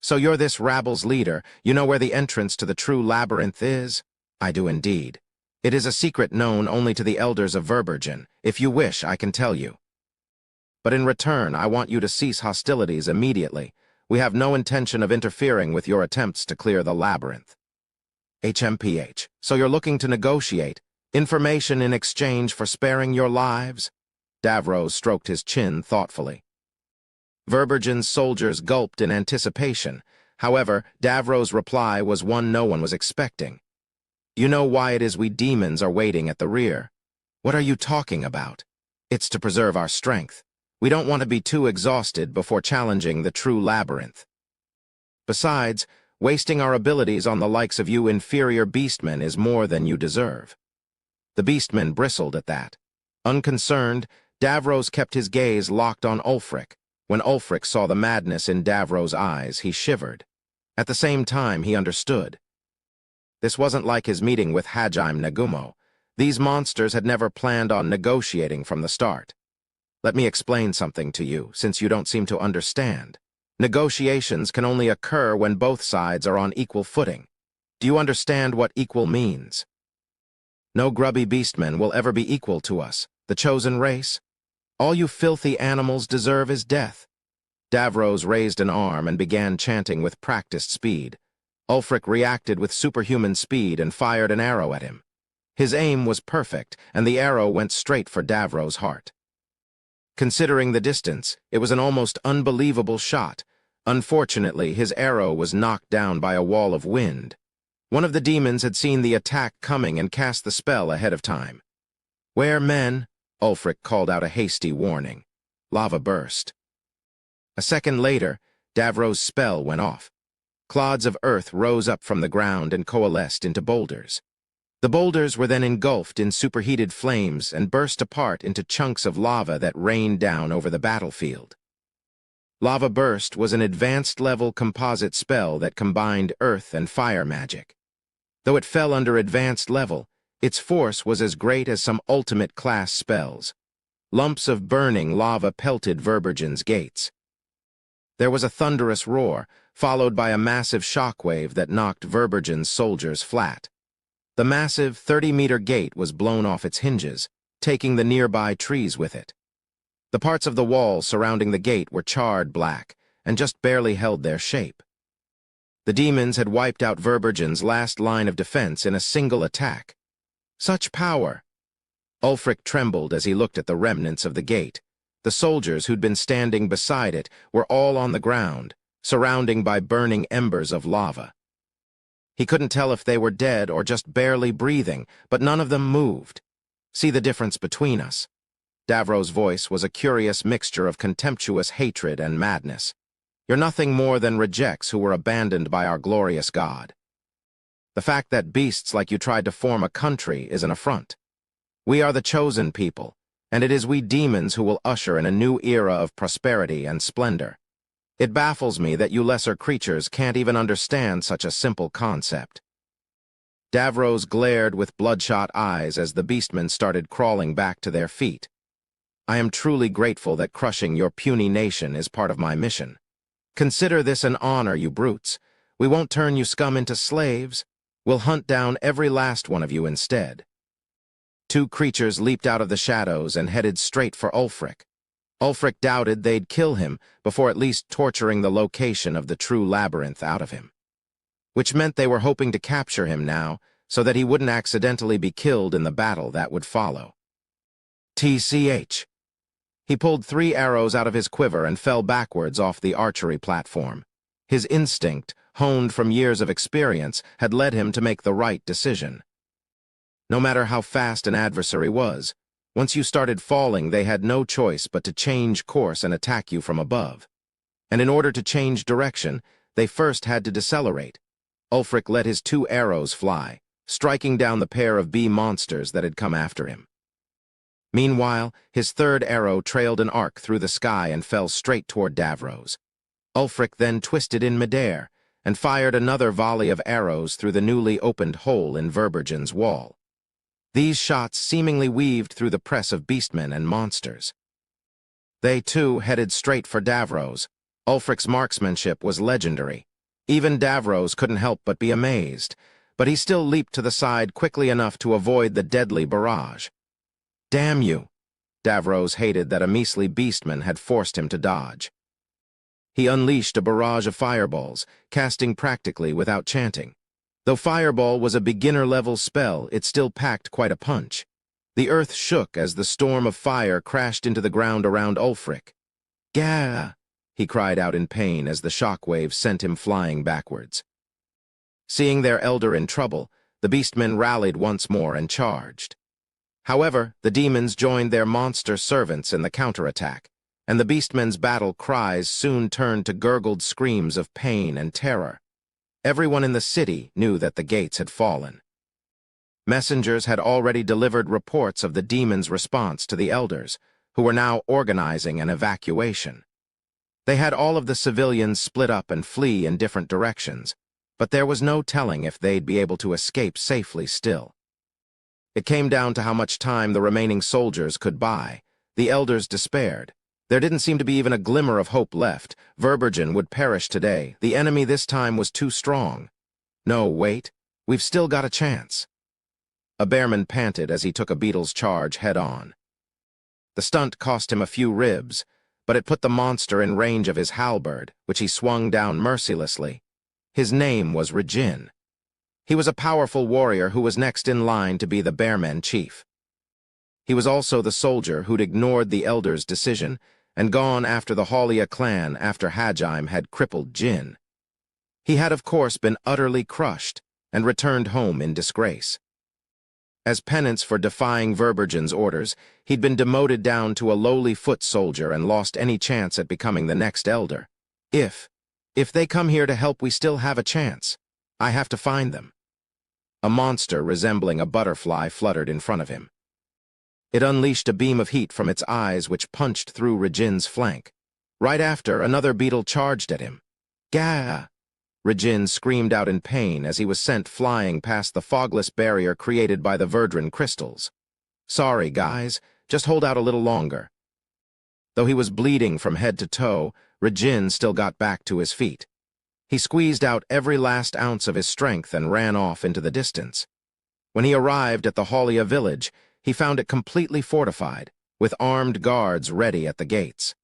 So you're this rabble's leader. You know where the entrance to the true labyrinth is?" "I do indeed. It is a secret known only to the elders of Verbergen. If you wish, I can tell you. But in return, I want you to cease hostilities immediately. We have no intention of interfering with your attempts to clear the labyrinth." "HMPH, so you're looking to negotiate? Information in exchange for sparing your lives?" Davros stroked his chin thoughtfully. Verbergen's soldiers gulped in anticipation. However, Davros' reply was one no one was expecting. "You know why it is we demons are waiting at the rear." "What are you talking about?" "It's to preserve our strength. We don't want to be too exhausted before challenging the true labyrinth. Besides, wasting our abilities on the likes of you inferior beastmen is more than you deserve." The beastmen bristled at that. Unconcerned, Davros kept his gaze locked on Ulfric. When Ulfric saw the madness in Davros' eyes, he shivered. At the same time, he understood. This wasn't like his meeting with Hajime Nagumo. These monsters had never planned on negotiating from the start. Let me explain something to you, since you don't seem to understand. Negotiations can only occur when both sides are on equal footing. Do you understand what equal means? No grubby beastmen will ever be equal to us, the chosen race. All you filthy animals deserve is death. Davros raised an arm and began chanting with practiced speed. Ulfric reacted with superhuman speed and fired an arrow at him. His aim was perfect, and the arrow went straight for Davros' heart. Considering the distance, it was an almost unbelievable shot. Unfortunately, his arrow was knocked down by a wall of wind. One of the demons had seen the attack coming and cast the spell ahead of time. "Where men?" Ulfric called out a hasty warning. Lava burst. A second later, Davros' spell went off. Clods of earth rose up from the ground and coalesced into boulders. The boulders were then engulfed in superheated flames and burst apart into chunks of lava that rained down over the battlefield. Lava Burst was an advanced-level composite spell that combined earth and fire magic. Though it fell under advanced level, its force was as great as some ultimate-class spells. Lumps of burning lava pelted Verbergen's gates. There was a thunderous roar, followed by a massive shockwave that knocked Verbergen's soldiers flat. The massive 30-meter gate was blown off its hinges, taking the nearby trees with it. The parts of the wall surrounding the gate were charred black and just barely held their shape. The demons had wiped out Verbergen's last line of defense in a single attack. Such power! Ulfric trembled as he looked at the remnants of the gate. The soldiers who'd been standing beside it were all on the ground, surrounded by burning embers of lava. He couldn't tell if they were dead or just barely breathing, but none of them moved. "See the difference between us." Davros' voice was a curious mixture of contemptuous hatred and madness. "You're nothing more than rejects who were abandoned by our glorious God. The fact that beasts like you tried to form a country is an affront. We are the chosen people, and it is we demons who will usher in a new era of prosperity and splendor. It baffles me that you lesser creatures can't even understand such a simple concept." Davros glared with bloodshot eyes as the beastmen started crawling back to their feet. "I am truly grateful that crushing your puny nation is part of my mission. Consider this an honor, you brutes. We won't turn you scum into slaves. We'll hunt down every last one of you instead." Two creatures leaped out of the shadows and headed straight for Ulfric. Ulfric doubted they'd kill him before at least torturing the location of the true labyrinth out of him. Which meant they were hoping to capture him now, so that he wouldn't accidentally be killed in the battle that would follow. TCH. He pulled 3 arrows out of his quiver and fell backwards off the archery platform. His instinct, honed from years of experience, had led him to make the right decision. No matter how fast an adversary was, once you started falling, they had no choice but to change course and attack you from above. And in order to change direction, they first had to decelerate. Ulfric let his 2 arrows fly, striking down the pair of bee monsters that had come after him. Meanwhile, his 3rd arrow trailed an arc through the sky and fell straight toward Davros. Ulfric then twisted in midair and fired another volley of arrows through the newly opened hole in Verbergen's wall. These shots seemingly weaved through the press of beastmen and monsters. They, too, headed straight for Davros. Ulfric's marksmanship was legendary. Even Davros couldn't help but be amazed, but he still leaped to the side quickly enough to avoid the deadly barrage. "Damn you!" Davros hated that a measly beastman had forced him to dodge. He unleashed a barrage of fireballs, casting practically without chanting. Though Fireball was a beginner-level spell, it still packed quite a punch. The earth shook as the storm of fire crashed into the ground around Ulfric. "Gah!" he cried out in pain as the shockwave sent him flying backwards. Seeing their elder in trouble, the beastmen rallied once more and charged. However, the demons joined their monster servants in the counterattack, and the beastmen's battle cries soon turned to gurgled screams of pain and terror. Everyone in the city knew that the gates had fallen. Messengers had already delivered reports of the demons' response to the elders, who were now organizing an evacuation. They had all of the civilians split up and flee in different directions, but there was no telling if they'd be able to escape safely still. It came down to how much time the remaining soldiers could buy. The elders despaired. There didn't seem to be even a glimmer of hope left. Verbergen would perish today. The enemy this time was too strong. No, wait. We've still got a chance. A bearman panted as he took a beetle's charge head-on. The stunt cost him a few ribs, but it put the monster in range of his halberd, which he swung down mercilessly. His name was Regin. He was a powerful warrior who was next in line to be the bearman chief. He was also the soldier who'd ignored the elders' decision and gone after the Haulia clan after Hajime had crippled Jin. He had, of course, been utterly crushed and returned home in disgrace. As penance for defying Verbergen's orders, he'd been demoted down to a lowly foot soldier and lost any chance at becoming the next elder. If they come here to help, we still have a chance. I have to find them. A monster resembling a butterfly fluttered in front of him. It unleashed a beam of heat from its eyes which punched through Regin's flank. Right after, another beetle charged at him. Gah! Regin screamed out in pain as he was sent flying past the fogless barrier created by the Verdran crystals. Sorry, guys, just hold out a little longer. Though he was bleeding from head to toe, Regin still got back to his feet. He squeezed out every last ounce of his strength and ran off into the distance. When he arrived at the Haulia village, he found it completely fortified, with armed guards ready at the gates.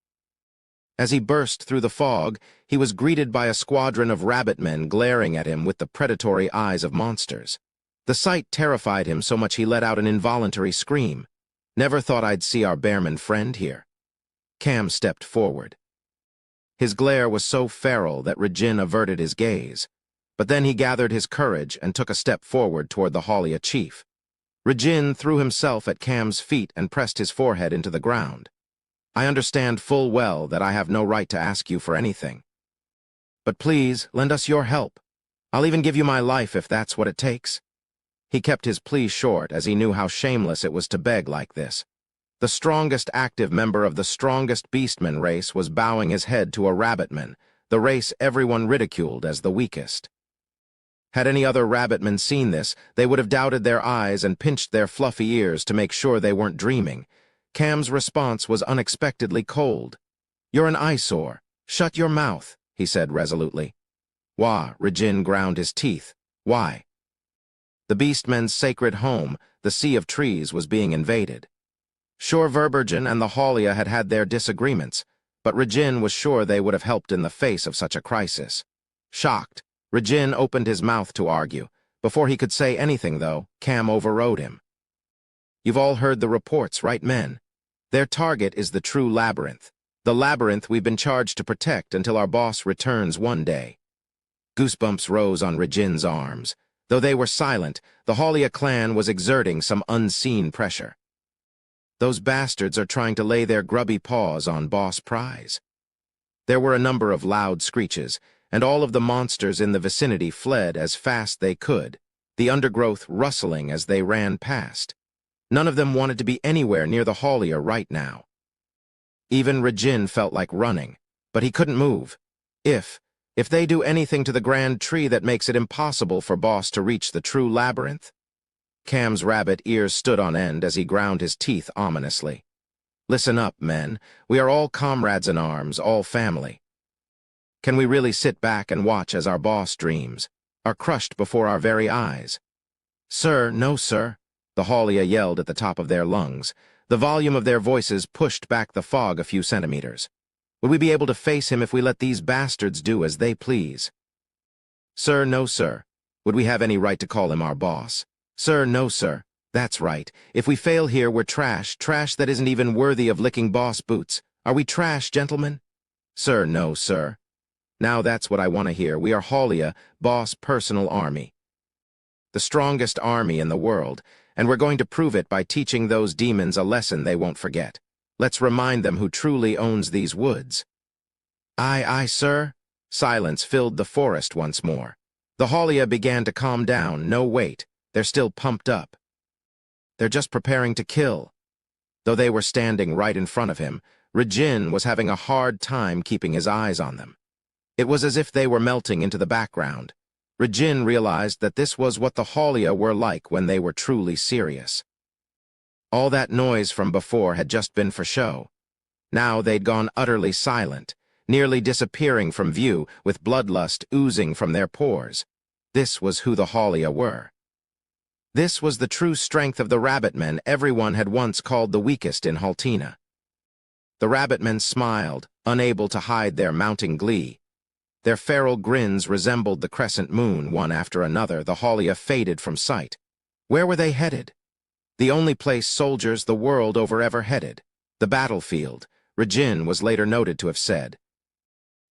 As he burst through the fog, he was greeted by a squadron of rabbit men glaring at him with the predatory eyes of monsters. The sight terrified him so much he let out an involuntary scream. Never thought I'd see our bearman friend here. Cam stepped forward. His glare was so feral that Regin averted his gaze, but then he gathered his courage and took a step forward toward the Haulia chief. Regin threw himself at Cam's feet and pressed his forehead into the ground. I understand full well that I have no right to ask you for anything. But please, lend us your help. I'll even give you my life if that's what it takes. He kept his plea short as he knew how shameless it was to beg like this. The strongest active member of the strongest beastman race was bowing his head to a rabbitman, the race everyone ridiculed as the weakest. Had any other rabbitmen seen this, they would have doubted their eyes and pinched their fluffy ears to make sure they weren't dreaming. Cam's response was unexpectedly cold. You're an eyesore. Shut your mouth, he said resolutely. Why? Regin ground his teeth. Why? The beastmen's sacred home, the Sea of Trees, was being invaded. Sure, Verbergen and the Haulia had had their disagreements, but Regin was sure they would have helped in the face of such a crisis. Shocked, Regin opened his mouth to argue. Before he could say anything, though, Cam overrode him. You've all heard the reports, right, men? Their target is the true labyrinth. The labyrinth we've been charged to protect until our boss returns one day. Goosebumps rose on Regin's arms. Though they were silent, the Haulia clan was exerting some unseen pressure. Those bastards are trying to lay their grubby paws on Boss Prize. There were a number of loud screeches, and all of the monsters in the vicinity fled as fast they could, the undergrowth rustling as they ran past. None of them wanted to be anywhere near the Haulia right now. Even Regin felt like running, but he couldn't move. If they do anything to the grand tree that makes it impossible for Boss to reach the true labyrinth. Cam's rabbit ears stood on end as he ground his teeth ominously. Listen up, men. We are all comrades in arms, all family. Can we really sit back and watch as our boss dreams are crushed before our very eyes? Sir, no, sir, the Haulia yelled at the top of their lungs. The volume of their voices pushed back the fog a few centimeters. Would we be able to face him if we let these bastards do as they please? Sir, no, sir. Would we have any right to call him our boss? Sir, no, sir. That's right. If we fail here, we're trash that isn't even worthy of licking boss boots. Are we trash, gentlemen? Sir, no, sir. Now that's what I want to hear. We are Haulia, boss personal army. The strongest army in the world, and we're going to prove it by teaching those demons a lesson they won't forget. Let's remind them who truly owns these woods. Aye, aye, sir. Silence filled the forest once more. The Haulia began to calm down. No, wait. They're still pumped up. They're just preparing to kill. Though they were standing right in front of him, Rajin was having a hard time keeping his eyes on them. It was as if they were melting into the background. Rajin realized that this was what the Haulia were like when they were truly serious. All that noise from before had just been for show. Now they'd gone utterly silent, nearly disappearing from view, with bloodlust oozing from their pores. This was who the Haulia were. This was the true strength of the rabbit-men everyone had once called the weakest in Haltina. The rabbit-men smiled, unable to hide their mounting glee. Their feral grins resembled the crescent moon. One after another, the Haulia faded from sight. Where were they headed? The only place soldiers the world over ever headed. The battlefield, Rajin was later noted to have said.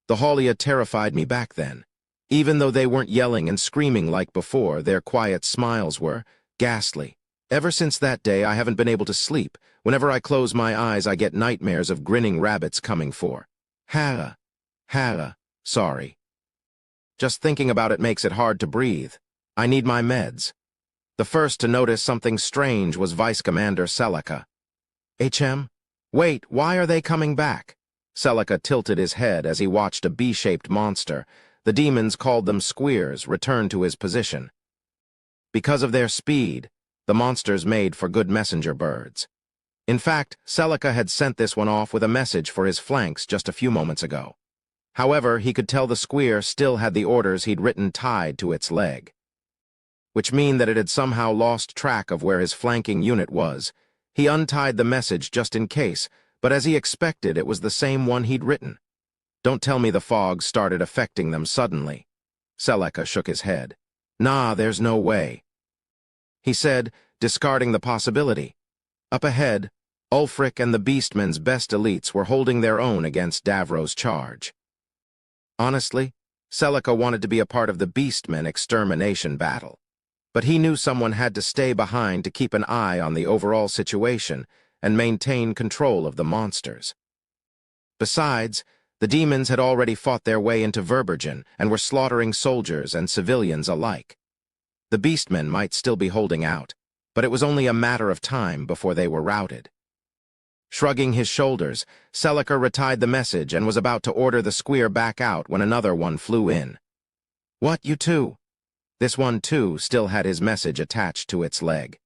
The Haulia terrified me back then. Even though they weren't yelling and screaming like before, their quiet smiles were ghastly. Ever since that day, I haven't been able to sleep. Whenever I close my eyes, I get nightmares of grinning rabbits coming for. Sorry. Just thinking about it makes it hard to breathe. I need my meds. The first to notice something strange was Vice Commander Celica. HM? Wait, why are they coming back? Celica tilted his head as he watched a B-shaped monster. The demons called them squeers, return to his position. Because of their speed, the monsters made for good messenger birds. In fact, Celica had sent this one off with a message for his flanks just a few moments ago. However, he could tell the squeer still had the orders he'd written tied to its leg, which mean that it had somehow lost track of where his flanking unit was. He untied the message just in case, but as he expected, it was the same one he'd written. Don't tell me the fog started affecting them suddenly. Celica shook his head. Nah, there's no way. He said, discarding the possibility. Up ahead, Ulfric and the Beastmen's best elites were holding their own against Davro's charge. Honestly, Celica wanted to be a part of the Beastmen extermination battle. But he knew someone had to stay behind to keep an eye on the overall situation and maintain control of the monsters. Besides, the demons had already fought their way into Verbergen and were slaughtering soldiers and civilians alike. The Beastmen might still be holding out, but it was only a matter of time before they were routed. Shrugging his shoulders, Celica retied the message and was about to order the squeer back out when another one flew in. What, you two? This one, too, still had his message attached to its leg.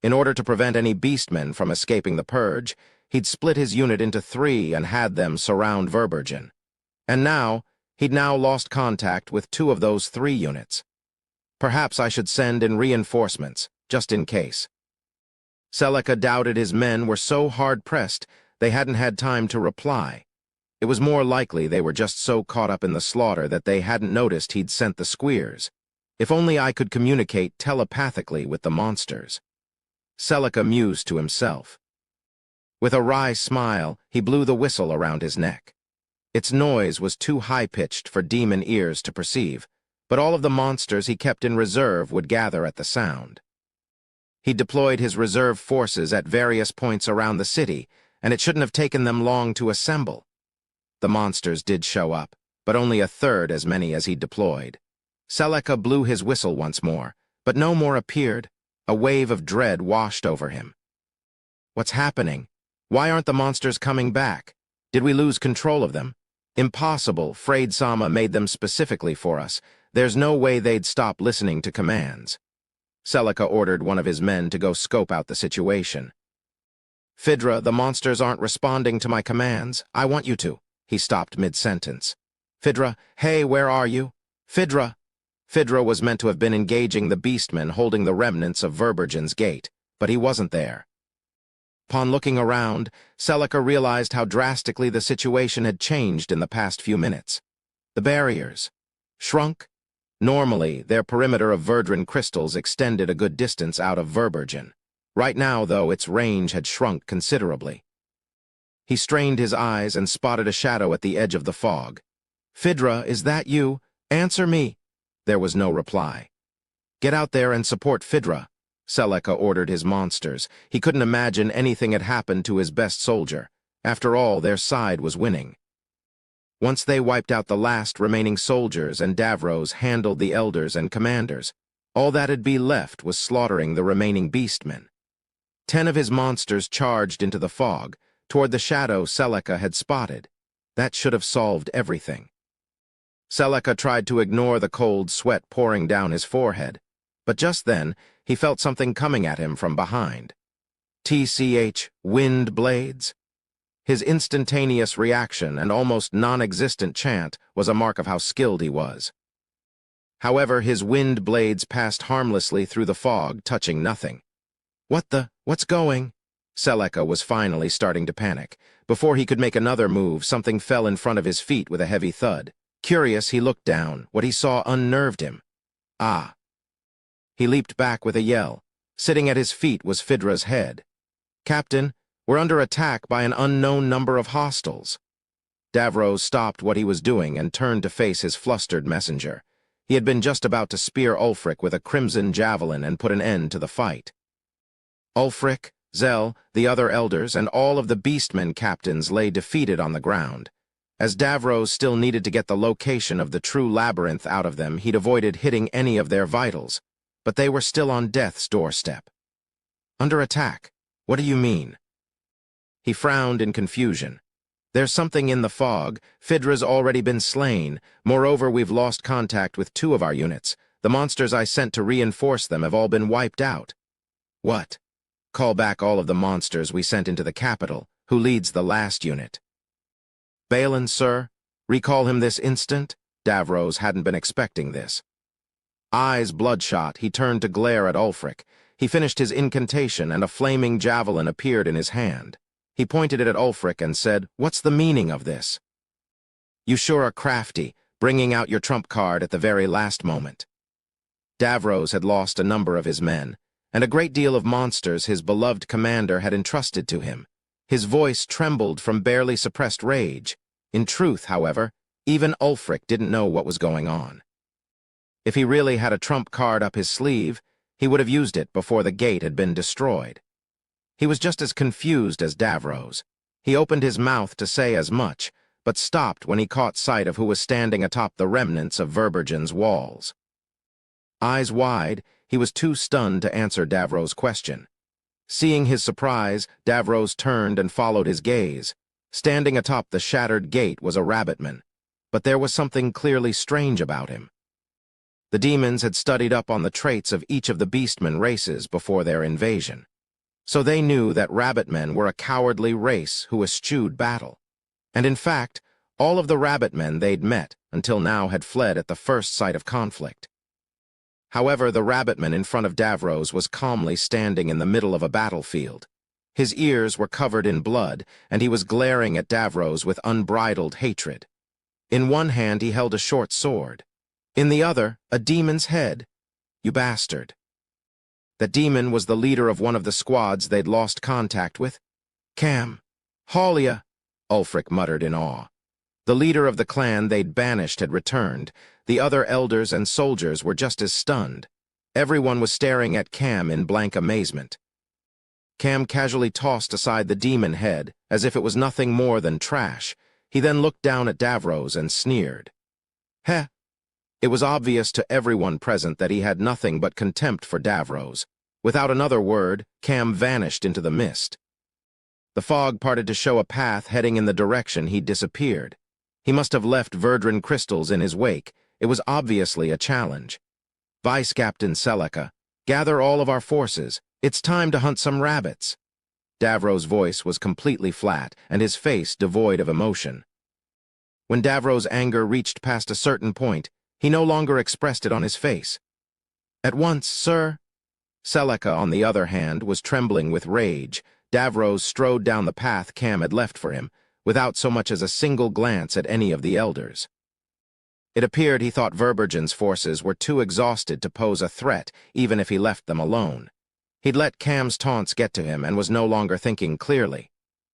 In order to prevent any beastmen from escaping the purge, he'd split his unit into 3 and had them surround Verbergen. And now, he'd lost contact with 2 of those 3 units. Perhaps I should send in reinforcements, just in case. Celica doubted his men were so hard-pressed they hadn't had time to reply. It was more likely they were just so caught up in the slaughter that they hadn't noticed he'd sent the squeers. If only I could communicate telepathically with the monsters. Celica mused to himself. With a wry smile, he blew the whistle around his neck. Its noise was too high-pitched for demon ears to perceive, but all of the monsters he kept in reserve would gather at the sound. He deployed his reserve forces at various points around the city, and it shouldn't have taken them long to assemble. The monsters did show up, but only a third as many as he'd deployed. Celica blew his whistle once more, but no more appeared. A wave of dread washed over him. What's happening? Why aren't the monsters coming back? Did we lose control of them? Impossible, Freyd-sama made them specifically for us. There's no way they'd stop listening to commands. Celica ordered one of his men to go scope out the situation. Phaedra, the monsters aren't responding to my commands. I want you to. He stopped mid-sentence. Phaedra, hey, where are you? Phaedra! Phaedra was meant to have been engaging the beastmen holding the remnants of Verbergen's gate, but he wasn't there. Upon looking around, Celica realized how drastically the situation had changed in the past few minutes. The barriers shrunk. Normally, their perimeter of Verdran crystals extended a good distance out of Verbergen. Right now, though, its range had shrunk considerably. He strained his eyes and spotted a shadow at the edge of the fog. Phaedra, is that you? Answer me. There was no reply. Get out there and support Phaedra, Celica ordered his monsters. He couldn't imagine anything had happened to his best soldier. After all, their side was winning. Once they wiped out the last remaining soldiers and Davros handled the elders and commanders, all that'd be left was slaughtering the remaining beastmen. 10 of his monsters charged into the fog, toward the shadow Celica had spotted. That should have solved everything. Celica tried to ignore the cold sweat pouring down his forehead, but just then he felt something coming at him from behind. TCH, wind blades? His instantaneous reaction and almost non-existent chant was a mark of how skilled he was. However, his wind blades passed harmlessly through the fog, touching nothing. What's going? Celica was finally starting to panic. Before he could make another move, something fell in front of his feet with a heavy thud. Curious, he looked down. What he saw unnerved him. Ah! He leaped back with a yell. Sitting at his feet was Phydra's head. "Captain, we're under attack by an unknown number of hostiles." Davros stopped what he was doing and turned to face his flustered messenger. He had been just about to spear Ulfric with a crimson javelin and put an end to the fight. Ulfric, Zell, the other elders, and all of the beastmen captains lay defeated on the ground. As Davros still needed to get the location of the true labyrinth out of them, he'd avoided hitting any of their vitals, but they were still on death's doorstep. "Under attack? What do you mean?" He frowned in confusion. "There's something in the fog. Phydra's already been slain. Moreover, we've lost contact with 2 of our units. The monsters I sent to reinforce them have all been wiped out." "What?" "Call back all of the monsters we sent into the capital. Who leads the last unit?" "Balin, sir. Recall him this instant." Davros hadn't been expecting this. Eyes bloodshot, he turned to glare at Ulfric. He finished his incantation, and a flaming javelin appeared in his hand. He pointed it at Ulfric and said, "What's the meaning of this?" "You sure are crafty, bringing out your trump card at the very last moment." Davros had lost a number of his men, and a great deal of monsters his beloved commander had entrusted to him. His voice trembled from barely suppressed rage. In truth, however, even Ulfric didn't know what was going on. If he really had a trump card up his sleeve, he would have used it before the gate had been destroyed. He was just as confused as Davros. He opened his mouth to say as much, but stopped when he caught sight of who was standing atop the remnants of Verbergen's walls. Eyes wide, he was too stunned to answer Davros' question. Seeing his surprise, Davros turned and followed his gaze. Standing atop the shattered gate was a rabbitman, but there was something clearly strange about him. The demons had studied up on the traits of each of the beastmen races before their invasion, so they knew that rabbitmen were a cowardly race who eschewed battle. And in fact, all of the rabbitmen they'd met until now had fled at the first sight of conflict. However, the rabbitman in front of Davros was calmly standing in the middle of a battlefield. His ears were covered in blood, and he was glaring at Davros with unbridled hatred. In one hand he held a short sword. In the other, a demon's head. "You bastard." That demon was the leader of one of the squads they'd lost contact with. "Cam. Haulia," Ulfric muttered in awe. The leader of the clan they'd banished had returned. The other elders and soldiers were just as stunned. Everyone was staring at Cam in blank amazement. Cam casually tossed aside the demon head, as if it was nothing more than trash. He then looked down at Davros and sneered. "Heh." It was obvious to everyone present that he had nothing but contempt for Davros. Without another word, Cam vanished into the mist. The fog parted to show a path heading in the direction he'd disappeared. He must have left Verdran crystals in his wake. It was obviously a challenge. "Vice Captain Celica, gather all of our forces. It's time to hunt some rabbits." Davros' voice was completely flat, and his face devoid of emotion. When Davros' anger reached past a certain point, he no longer expressed it on his face. "At once, sir." Celica, on the other hand, was trembling with rage. Davros strode down the path Cam had left for him, without so much as a single glance at any of the elders. It appeared he thought Verbergen's forces were too exhausted to pose a threat, even if he left them alone. He'd let Cam's taunts get to him and was no longer thinking clearly.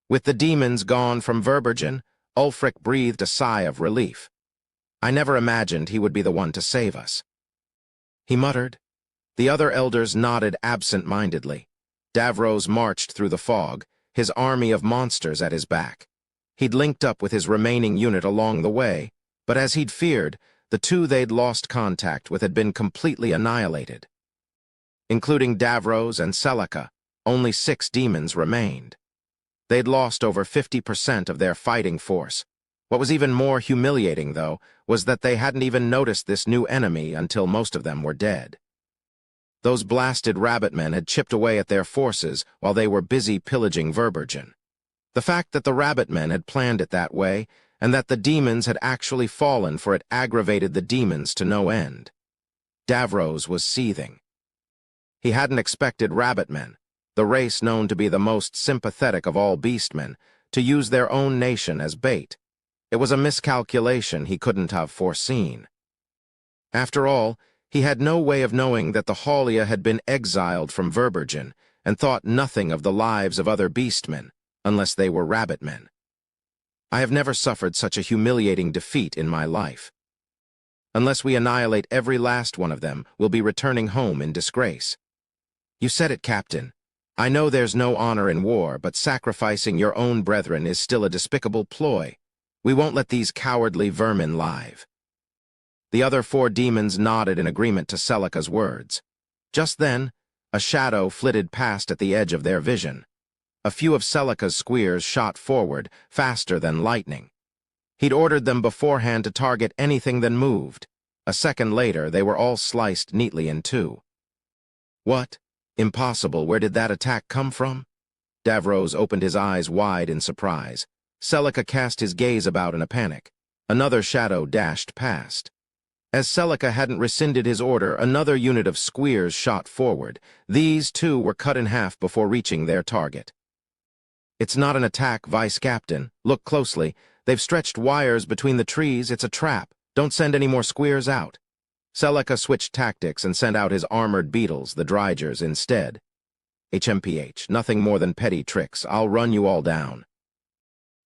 With the demons gone from Verbergen, Ulfric breathed a sigh of relief. "I never imagined he would be the one to save us," he muttered. The other elders nodded absent-mindedly. Davros marched through the fog, his army of monsters at his back. He'd linked up with his remaining unit along the way, but as he'd feared, the 2 they'd lost contact with had been completely annihilated. Including Davros and Celica, only 6 demons remained. They'd lost over 50% of their fighting force. What was even more humiliating, though, was that they hadn't even noticed this new enemy until most of them were dead. Those blasted rabbit men had chipped away at their forces while they were busy pillaging Verbergen. The fact that the rabbit men had planned it that way, and that the demons had actually fallen for it, aggravated the demons to no end. Davros was seething. He hadn't expected rabbit men, the race known to be the most sympathetic of all beastmen, to use their own nation as bait. It was a miscalculation he couldn't have foreseen. After all, he had no way of knowing that the Haulia had been exiled from Verbergen and thought nothing of the lives of other beastmen, unless they were rabbit men. I have never suffered such a humiliating defeat in my life. Unless we annihilate every last one of them, we'll be returning home in disgrace. You said it, Captain. I know there's no honor in war, but sacrificing your own brethren is still a despicable ploy. We won't let these cowardly vermin live. The other 4 demons nodded in agreement to Celica's words. Just then, a shadow flitted past at the edge of their vision. A few of Celica's squeers shot forward, faster than lightning. He'd ordered them beforehand to target anything that moved. A second later, they were all sliced neatly in 2. What? Impossible. Where did that attack come from? Davros opened his eyes wide in surprise. Celica cast his gaze about in a panic. Another shadow dashed past. As Celica hadn't rescinded his order, another unit of squeers shot forward. These, too, were cut in half before reaching their target. It's not an attack, Vice Captain. Look closely. They've stretched wires between the trees. It's a trap. Don't send any more squeers out. Celica switched tactics and sent out his armored beetles, the Drygers, instead. HMPH, nothing more than petty tricks. I'll run you all down.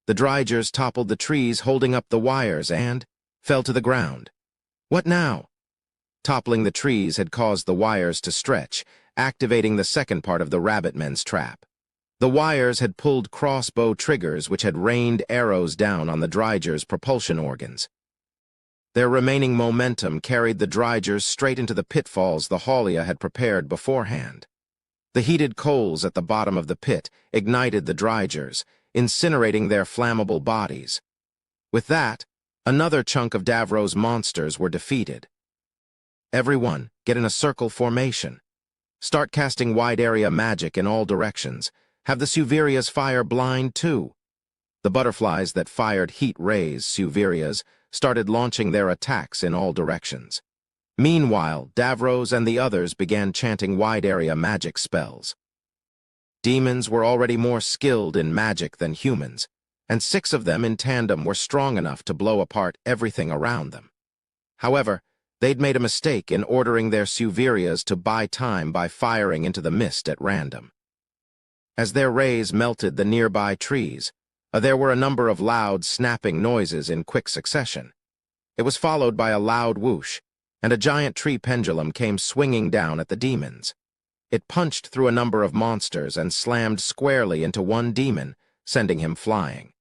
The Drygers toppled the trees, holding up the wires, and fell to the ground. What now? Toppling the trees had caused the wires to stretch, activating the second part of the rabbit men's trap. The wires had pulled crossbow triggers which had rained arrows down on the Drygers' propulsion organs. Their remaining momentum carried the Drygers straight into the pitfalls the Haulia had prepared beforehand. The heated coals at the bottom of the pit ignited the Drygers, incinerating their flammable bodies. With that, another chunk of Davros' monsters were defeated. Everyone, get in a circle formation. Start casting wide-area magic in all directions. Have the Suverias fire blind, too. The butterflies that fired heat rays, Suverias, started launching their attacks in all directions. Meanwhile, Davros and the others began chanting wide-area magic spells. Demons were already more skilled in magic than humans, and 6 of them in tandem were strong enough to blow apart everything around them. However, they'd made a mistake in ordering their Suverias to buy time by firing into the mist at random. As their rays melted the nearby trees, there were a number of loud, snapping noises in quick succession. It was followed by a loud whoosh, and a giant tree pendulum came swinging down at the demons. It punched through a number of monsters and slammed squarely into one demon, sending him flying.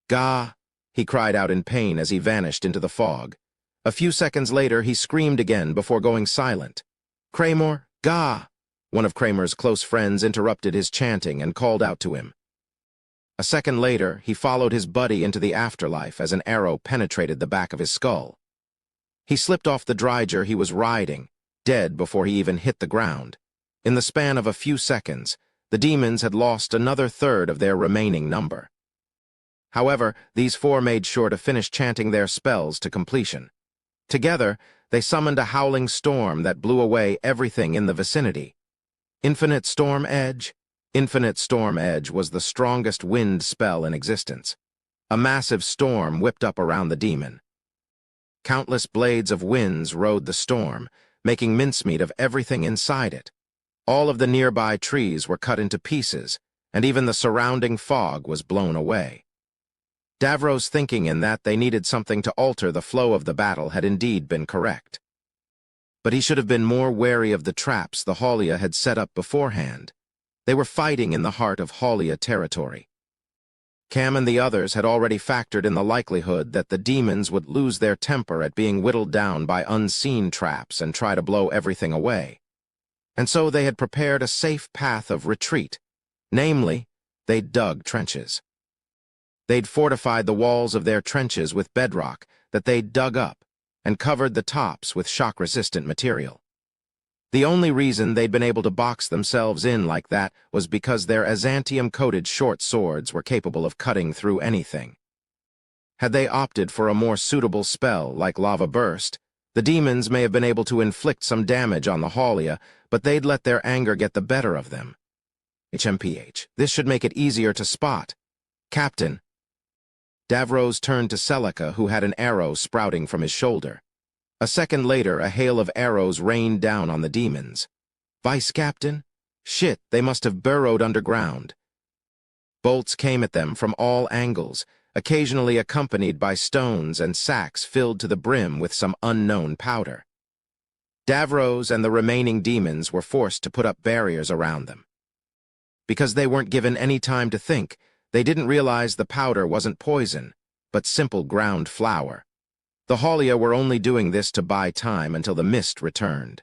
"Gah!" he cried out in pain as he vanished into the fog. A few seconds later, he screamed again before going silent. "Kramer, gah!" One of Kramer's close friends interrupted his chanting and called out to him. A second later, he followed his buddy into the afterlife as an arrow penetrated the back of his skull. He slipped off the Dryger he was riding, dead before he even hit the ground. In the span of a few seconds, the demons had lost another third of their remaining number. However, these 4 made sure to finish chanting their spells to completion. Together, they summoned a howling storm that blew away everything in the vicinity. Infinite Storm Edge? Infinite Storm Edge was the strongest wind spell in existence. A massive storm whipped up around the demon. Countless blades of winds rode the storm, making mincemeat of everything inside it. All of the nearby trees were cut into pieces, and even the surrounding fog was blown away. Davros' thinking in that they needed something to alter the flow of the battle had indeed been correct. But he should have been more wary of the traps the Haulia had set up beforehand. They were fighting in the heart of Haulia territory. Cam and the others had already factored in the likelihood that the demons would lose their temper at being whittled down by unseen traps and try to blow everything away. and so they had prepared a safe path of retreat. Namely, they'd dug trenches. They'd fortified the walls of their trenches with bedrock that they'd dug up and covered the tops with shock-resistant material. The only reason they'd been able to box themselves in like that was because their azantium-coated short swords were capable of cutting through anything. Had they opted for a more suitable spell like Lava Burst, the demons may have been able to inflict some damage on the Haulia, but they'd let their anger get the better of them. HMPH, this should make it easier to spot. Captain. Davros turned to Celica, who had an arrow sprouting from his shoulder. A second later, a hail of arrows rained down on the demons. Vice Captain? Shit, they must have burrowed underground. Bolts came at them from all angles, occasionally accompanied by stones and sacks filled to the brim with some unknown powder. Davros and the remaining demons were forced to put up barriers around them. Because they weren't given any time to think, they didn't realize the powder wasn't poison, but simple ground flour. The Haulia were only doing this to buy time until the mist returned.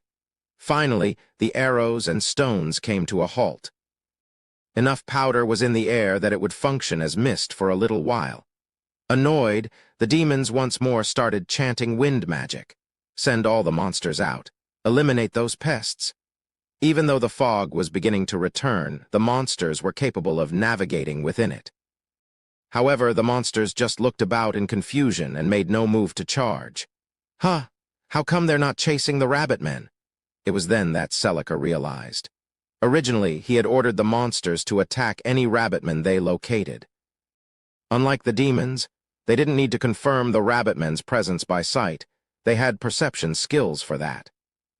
Finally, the arrows and stones came to a halt. Enough powder was in the air that it would function as mist for a little while. Annoyed, the demons once more started chanting wind magic. Send all the monsters out. Eliminate those pests. Even though the fog was beginning to return, the monsters were capable of navigating within it. However, the monsters just looked about in confusion and made no move to charge. Huh, how come they're not chasing the rabbit men? It was then that Celica realized. Originally, he had ordered the monsters to attack any rabbitmen they located. Unlike the demons, they didn't need to confirm the rabbitmen's presence by sight. They had perception skills for that.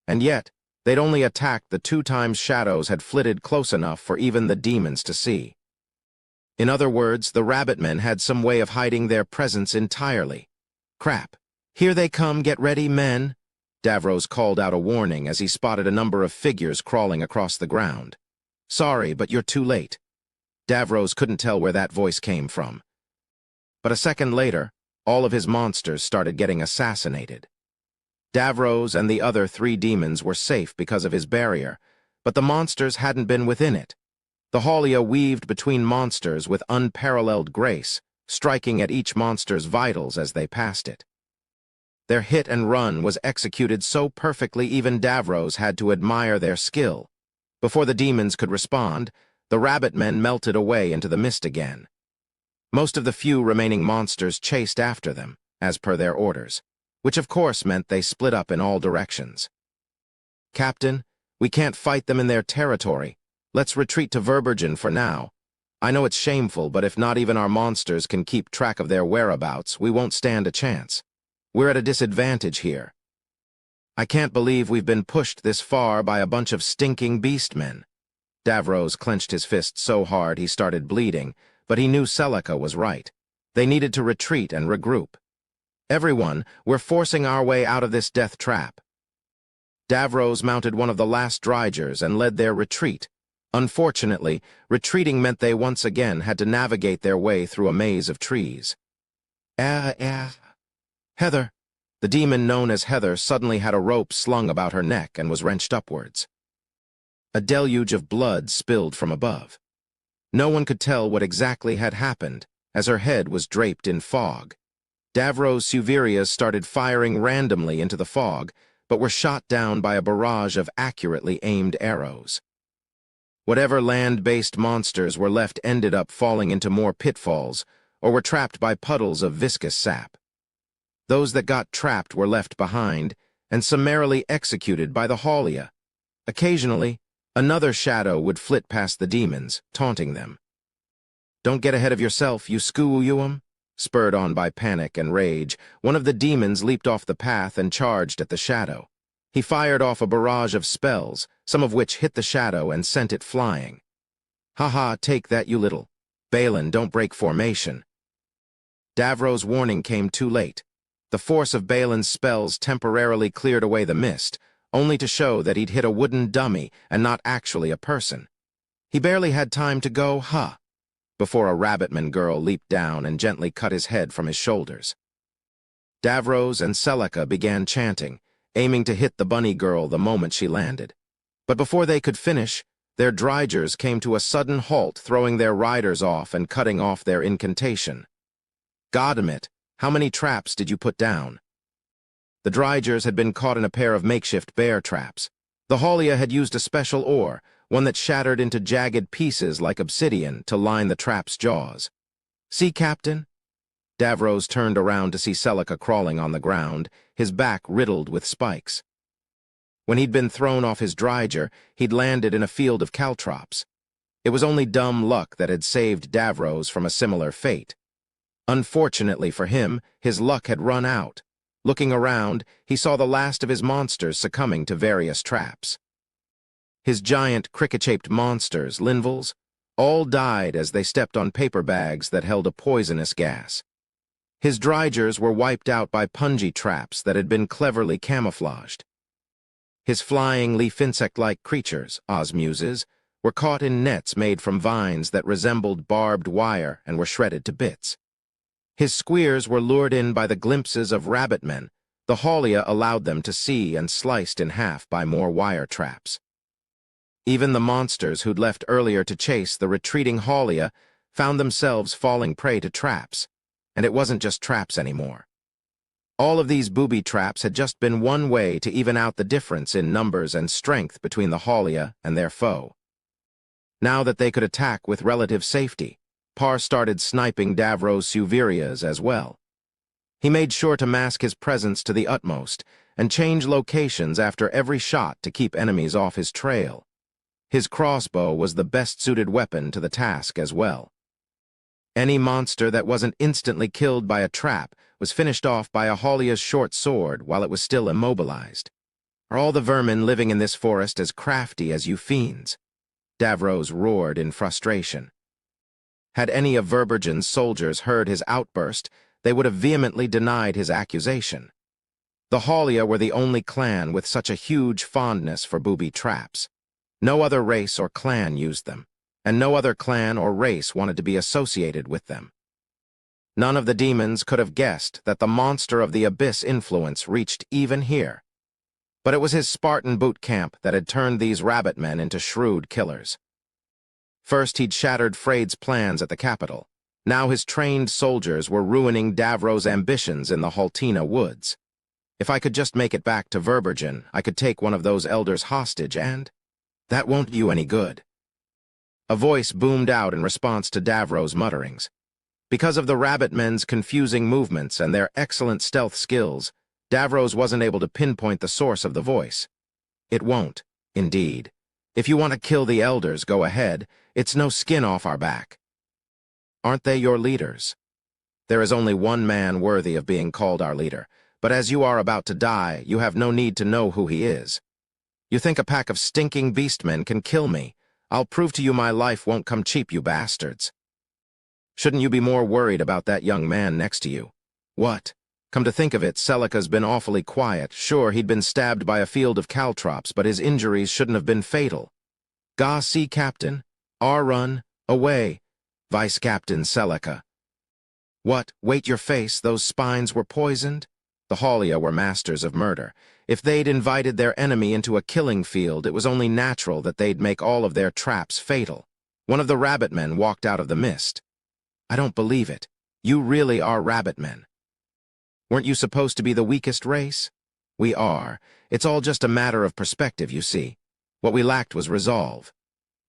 And yet, they'd only attacked the 2 times shadows had flitted close enough for even the demons to see. In other words, the rabbitmen had some way of hiding their presence entirely. Crap. Here they come, get ready, men. Davros called out a warning as he spotted a number of figures crawling across the ground. Sorry, but you're too late. Davros couldn't tell where that voice came from. But a second later, all of his monsters started getting assassinated. Davros and the other 3 demons were safe because of his barrier, but the monsters hadn't been within it. The Haulia weaved between monsters with unparalleled grace, striking at each monster's vitals as they passed it. Their hit and run was executed so perfectly even Davros had to admire their skill. Before the demons could respond, the rabbit men melted away into the mist again. Most of the few remaining monsters chased after them, as per their orders, which of course meant they split up in all directions. Captain, we can't fight them in their territory. Let's retreat to Verbergen for now. I know it's shameful, but if not even our monsters can keep track of their whereabouts, we won't stand a chance. We're at a disadvantage here. I can't believe we've been pushed this far by a bunch of stinking beastmen. Davros clenched his fist so hard he started bleeding, but he knew Celica was right. They needed to retreat and regroup. Everyone, we're forcing our way out of this death trap. Davros mounted one of the last drygers and led their retreat. Unfortunately, retreating meant they once again had to navigate their way through a maze of trees. Heather. The demon known as Heather suddenly had a rope slung about her neck and was wrenched upwards. A deluge of blood spilled from above. No one could tell what exactly had happened, as her head was draped in fog. Davros' Suverias started firing randomly into the fog, but were shot down by a barrage of accurately aimed arrows. Whatever land-based monsters were left ended up falling into more pitfalls, or were trapped by puddles of viscous sap. Those that got trapped were left behind, and summarily executed by the Haulia. Occasionally, another shadow would flit past the demons, taunting them. Don't get ahead of yourself, you skoolum. Spurred on by panic and rage, one of the demons leaped off the path and charged at the shadow. He fired off a barrage of spells, some of which hit the shadow and sent it flying. Ha, take that, you little. Balin, don't break formation. Davros' warning came too late. The force of Balin's spells temporarily cleared away the mist, only to show that he'd hit a wooden dummy and not actually a person. He barely had time to go, before a rabbitman girl leaped down and gently cut his head from his shoulders. Davros and Celica began chanting, aiming to hit the bunny girl the moment she landed. But before they could finish, their drigers came to a sudden halt, throwing their riders off and cutting off their incantation. "Goddamit, how many traps did you put down?" The drigers had been caught in a pair of makeshift bear traps. The haulia had used a special ore, one that shattered into jagged pieces like obsidian, to line the trap's jaws. "See, Captain?" Davros turned around to see Celica crawling on the ground, his back riddled with spikes. When he'd been thrown off his driger, he'd landed in a field of caltrops. It was only dumb luck that had saved Davros from a similar fate. Unfortunately for him, his luck had run out. Looking around, he saw the last of his monsters succumbing to various traps. His giant, cricket-shaped monsters, Linvels, all died as they stepped on paper bags that held a poisonous gas. His drigers were wiped out by punji traps that had been cleverly camouflaged. His flying, leaf insect-like creatures, osmuses, were caught in nets made from vines that resembled barbed wire and were shredded to bits. His squeers were lured in by the glimpses of rabbit-men. The haulia allowed them to see, and sliced in half by more wire traps. Even the monsters who'd left earlier to chase the retreating haulia found themselves falling prey to traps, and it wasn't just traps anymore. All of these booby traps had just been one way to even out the difference in numbers and strength between the haulia and their foe. Now that they could attack with relative safety, Par started sniping Davros' Suvirias as well. He made sure to mask his presence to the utmost and change locations after every shot to keep enemies off his trail. His crossbow was the best-suited weapon to the task as well. Any monster that wasn't instantly killed by a trap was finished off by a haulia's short sword while it was still immobilized. "Are all the vermin living in this forest as crafty as you fiends?" Davros roared in frustration. Had any of Verbergen's soldiers heard his outburst, they would have vehemently denied his accusation. The haulia were the only clan with such a huge fondness for booby traps. No other race or clan used them, and no other clan or race wanted to be associated with them. None of the demons could have guessed that the monster of the abyss influence reached even here. But it was his Spartan boot camp that had turned these rabbit men into shrewd killers. First, he'd shattered Freyd's plans at the capital. Now his trained soldiers were ruining Davros' ambitions in the Haltina woods. "If I could just make it back to Verbergen, I could take one of those elders hostage and—" "That won't do you any good." A voice boomed out in response to Davros' mutterings. Because of the rabbit men's confusing movements and their excellent stealth skills, Davros wasn't able to pinpoint the source of the voice. "It won't, indeed. If you want to kill the elders, go ahead. It's no skin off our back." "Aren't they your leaders?" "There is only one man worthy of being called our leader, but as you are about to die, you have no need to know who he is. You think a pack of stinking beastmen can kill me? I'll prove to you my life won't come cheap, you bastards." "Shouldn't you be more worried about that young man next to you?" "What? Come to think of it, Celica's been awfully quiet. Sure, he'd been stabbed by a field of caltrops, but his injuries shouldn't have been fatal." "Ga see, Captain? Our run, away. Vice Captain Celica." "What? Wait your face, those spines were poisoned?" The haulia were masters of murder. If they'd invited their enemy into a killing field, it was only natural that they'd make all of their traps fatal. One of the rabbit men walked out of the mist. "I don't believe it. You really are rabbit men." "Weren't you supposed to be the weakest race?" "We are. It's all just a matter of perspective, you see. What we lacked was resolve."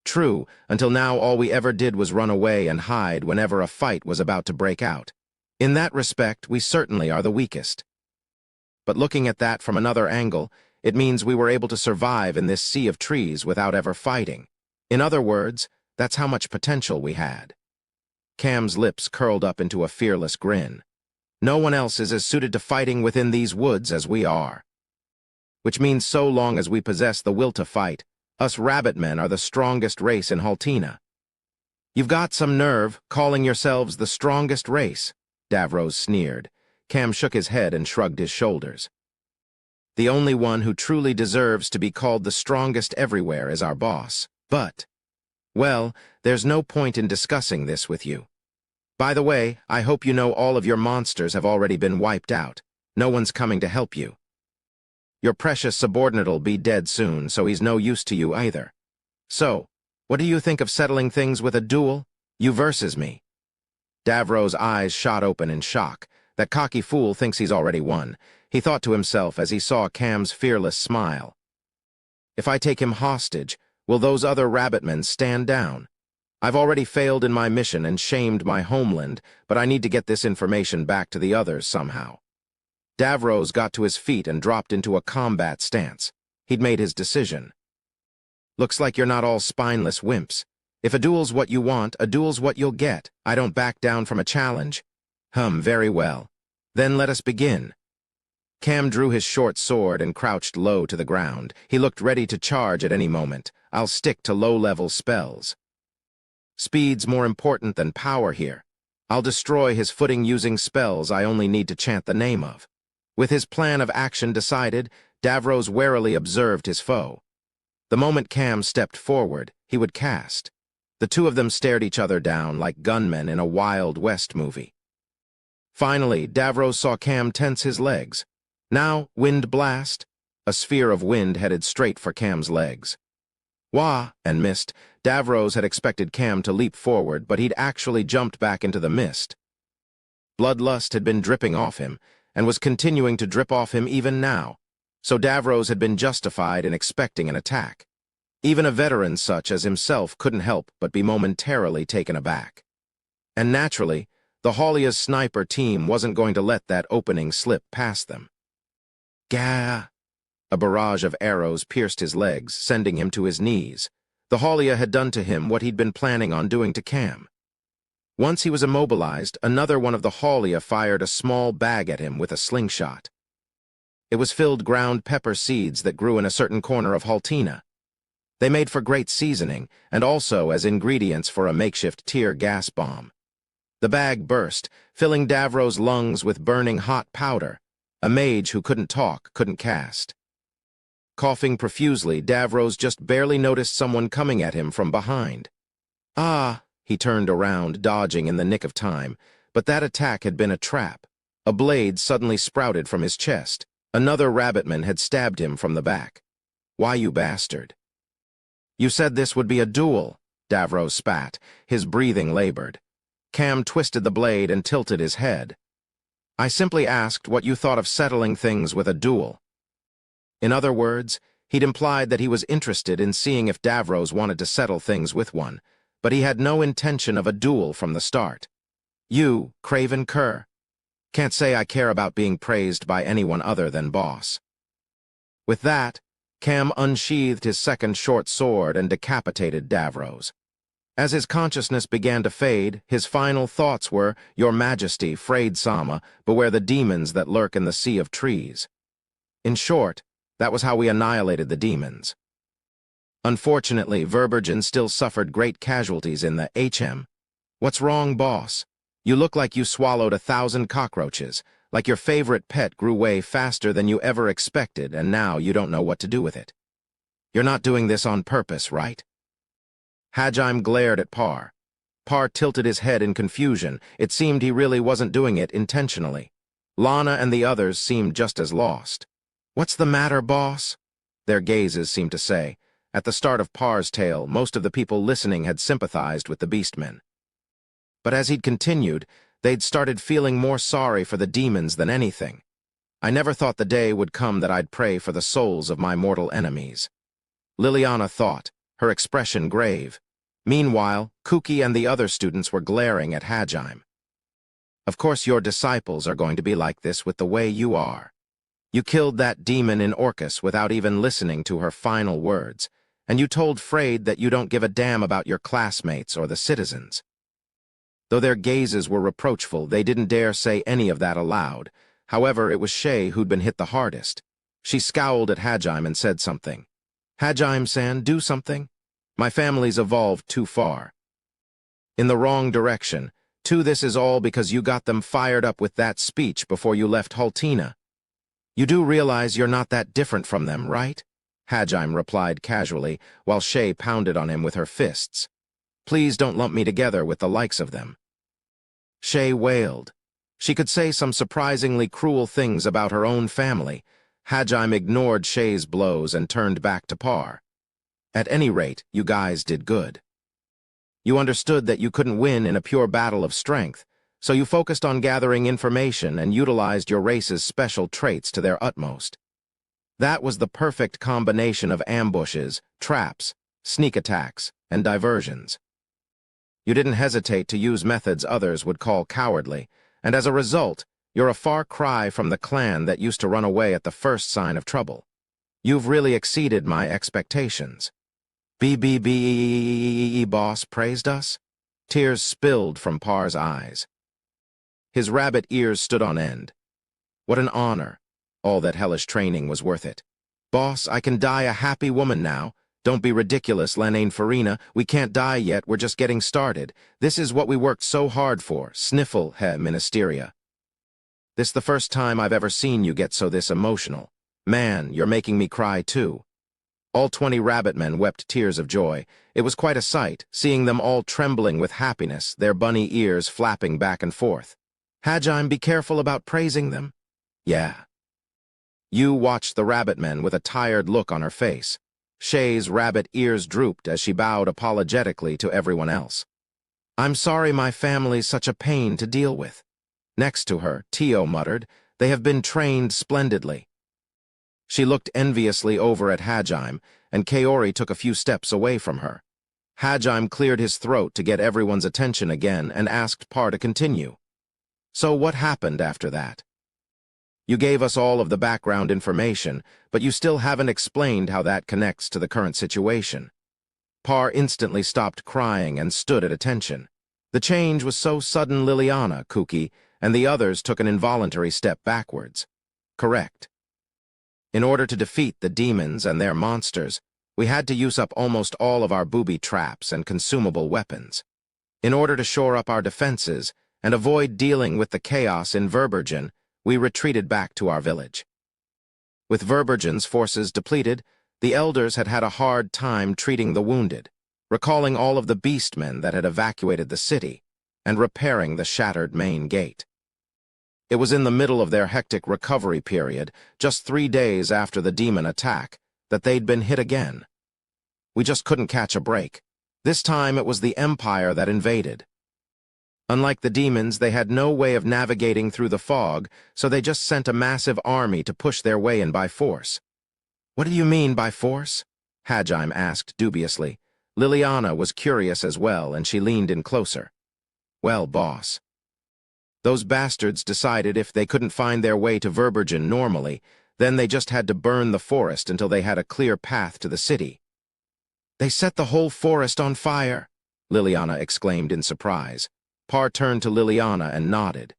"True, until now all we ever did was run away and hide whenever a fight was about to break out. In that respect, we certainly are the weakest. But looking at that from another angle, it means we were able to survive in this sea of trees without ever fighting. In other words, that's how much potential we had." Cam's lips curled up into a fearless grin. "No one else is as suited to fighting within these woods as we are. Which means so long as we possess the will to fight, us rabbit men are the strongest race in Haltina." "You've got some nerve, calling yourselves the strongest race," Davros sneered. Cam shook his head and shrugged his shoulders. "The only one who truly deserves to be called the strongest everywhere is our boss. But, well, there's no point in discussing this with you. By the way, I hope you know all of your monsters have already been wiped out. No one's coming to help you." Your precious subordinate'll be dead soon, so he's no use to you either. So, what do you think of settling things with a duel? You versus me." Davro's eyes shot open in shock. That cocky fool thinks he's already won, he thought to himself as he saw Cam's fearless smile. If I take him hostage, will those other rabbitmen stand down? I've already failed in my mission and shamed my homeland, but I need to get this information back to the others somehow. Davros got to his feet and dropped into a combat stance. He'd made his decision. Looks like you're not all spineless wimps. If a duel's what you want, a duel's what you'll get. I don't back down from a challenge. Very well. Then let us begin. Cam drew his short sword and crouched low to the ground. He looked ready to charge at any moment. I'll stick to low-level spells. Speed's more important than power here. I'll destroy his footing using spells I only need to chant the name of. With his plan of action decided, Davros warily observed his foe. The moment Cam stepped forward, he would cast. The two of them stared each other down like gunmen in a Wild West movie. Finally, Davros saw Cam tense his legs. Now, wind blast. A sphere of wind headed straight for Cam's legs. Wah, and missed. Davros had expected Cam to leap forward, but he'd actually jumped back into the mist. Bloodlust had been dripping off him, and was continuing to drip off him even now, so Davros had been justified in expecting an attack. Even a veteran such as himself couldn't help but be momentarily taken aback. And naturally, the Haulia's sniper team wasn't going to let that opening slip past them. Gah! A barrage of arrows pierced his legs, sending him to his knees. The Haulia had done to him what he'd been planning on doing to Cam. Once he was immobilized, another one of the Haulia fired a small bag at him with a slingshot. It was filled ground pepper seeds that grew in a certain corner of Haltina. They made for great seasoning, and also as ingredients for a makeshift tear gas bomb. The bag burst, filling Davros' lungs with burning hot powder. A mage who couldn't talk couldn't cast. Coughing profusely, Davros just barely noticed someone coming at him from behind. Ah! He turned around, dodging in the nick of time, but that attack had been a trap. A blade suddenly sprouted from his chest. Another rabbitman had stabbed him from the back. Why, you bastard? You said this would be a duel, Davros spat, his breathing labored. Cam twisted the blade and tilted his head. I simply asked what you thought of settling things with a duel. In other words, he'd implied that he was interested in seeing if Davros wanted to settle things with one, but he had no intention of a duel from the start. You, craven cur. Can't say I care about being praised by anyone other than boss. With that, Cam unsheathed his second short sword and decapitated Davros. As his consciousness began to fade, his final thoughts were, Your Majesty, frayed Sama, beware the demons that lurk in the sea of trees. In short, that was how we annihilated the demons. Unfortunately, Verbergen still suffered great casualties in the HM. What's wrong, boss? You look like you swallowed 1,000 cockroaches, like your favorite pet grew way faster than you ever expected, and now you don't know what to do with it. You're not doing this on purpose, right? Hajime glared at Par. Par tilted his head in confusion. It seemed he really wasn't doing it intentionally. Lana and the others seemed just as lost. What's the matter, boss? Their gazes seemed to say. At the start of Par's tale, most of the people listening had sympathized with the beastmen. But as he'd continued, they'd started feeling more sorry for the demons than anything. I never thought the day would come that I'd pray for the souls of my mortal enemies. Liliana thought, her expression grave. Meanwhile, Kuki and the other students were glaring at Hajime. Of course your disciples are going to be like this with the way you are. You killed that demon in Orcus without even listening to her final words, and you told Frayed that you don't give a damn about your classmates or the citizens. Though their gazes were reproachful, they didn't dare say any of that aloud. However, it was Shay who'd been hit the hardest. She scowled at Hajime and said something. Hajime-san, do something? My family's evolved too far. In the wrong direction. This is all because you got them fired up with that speech before you left Haltina. You do realize you're not that different from them, right? Hajime replied casually, while Shay pounded on him with her fists. Please don't lump me together with the likes of them. Shay wailed. She could say some surprisingly cruel things about her own family. Hajime ignored Shay's blows and turned back to Par. At any rate, you guys did good. You understood that you couldn't win in a pure battle of strength, so you focused on gathering information and utilized your race's special traits to their utmost. That was the perfect combination of ambushes, traps, sneak attacks, and diversions. You didn't hesitate to use methods others would call cowardly, and as a result, you're a far cry from the clan that used to run away at the first sign of trouble. You've really exceeded my expectations. Boss praised us? Tears spilled from Par's eyes. His rabbit ears stood on end. What an honor. All that hellish training was worth it. Boss, I can die a happy woman now. Don't be ridiculous, Ainz. We can't die yet, we're just getting started. This is what we worked so hard for. Sniffle, ministeria. This the first time I've ever seen you get so this emotional. Man, you're making me cry too. All 20 rabbitmen wept tears of joy. It was quite a sight, seeing them all trembling with happiness, their bunny ears flapping back and forth. Hajime, be careful about praising them. Yeah. You watched the rabbitmen with a tired look on her face. Shay's rabbit ears drooped as she bowed apologetically to everyone else. I'm sorry my family's such a pain to deal with. Next to her, Tio muttered, they have been trained splendidly. She looked enviously over at Hajime, and Kaori took a few steps away from her. Hajime cleared his throat to get everyone's attention again and asked Par to continue. So what happened after that? You gave us all of the background information, but you still haven't explained how that connects to the current situation. Par instantly stopped crying and stood at attention. The change was so sudden, Liliana, Kuki, and the others took an involuntary step backwards. Correct. In order to defeat the demons and their monsters, we had to use up almost all of our booby traps and consumable weapons. In order to shore up our defenses and avoid dealing with the chaos in Verbergen, we retreated back to our village. With Verbergen's forces depleted, the elders had had a hard time treating the wounded, recalling all of the beastmen that had evacuated the city, and repairing the shattered main gate. It was in the middle of their hectic recovery period, just 3 days after the demon attack, that they'd been hit again. We just couldn't catch a break. This time it was the Empire that invaded. Unlike the demons, they had no way of navigating through the fog, so they just sent a massive army to push their way in by force. What do you mean by force? Hajime asked dubiously. Liliana was curious as well, and she leaned in closer. Well, boss. Those bastards decided if they couldn't find their way to Verbergen normally, then they just had to burn the forest until they had a clear path to the city. They set the whole forest on fire, Liliana exclaimed in surprise. Par turned to Liliana and nodded.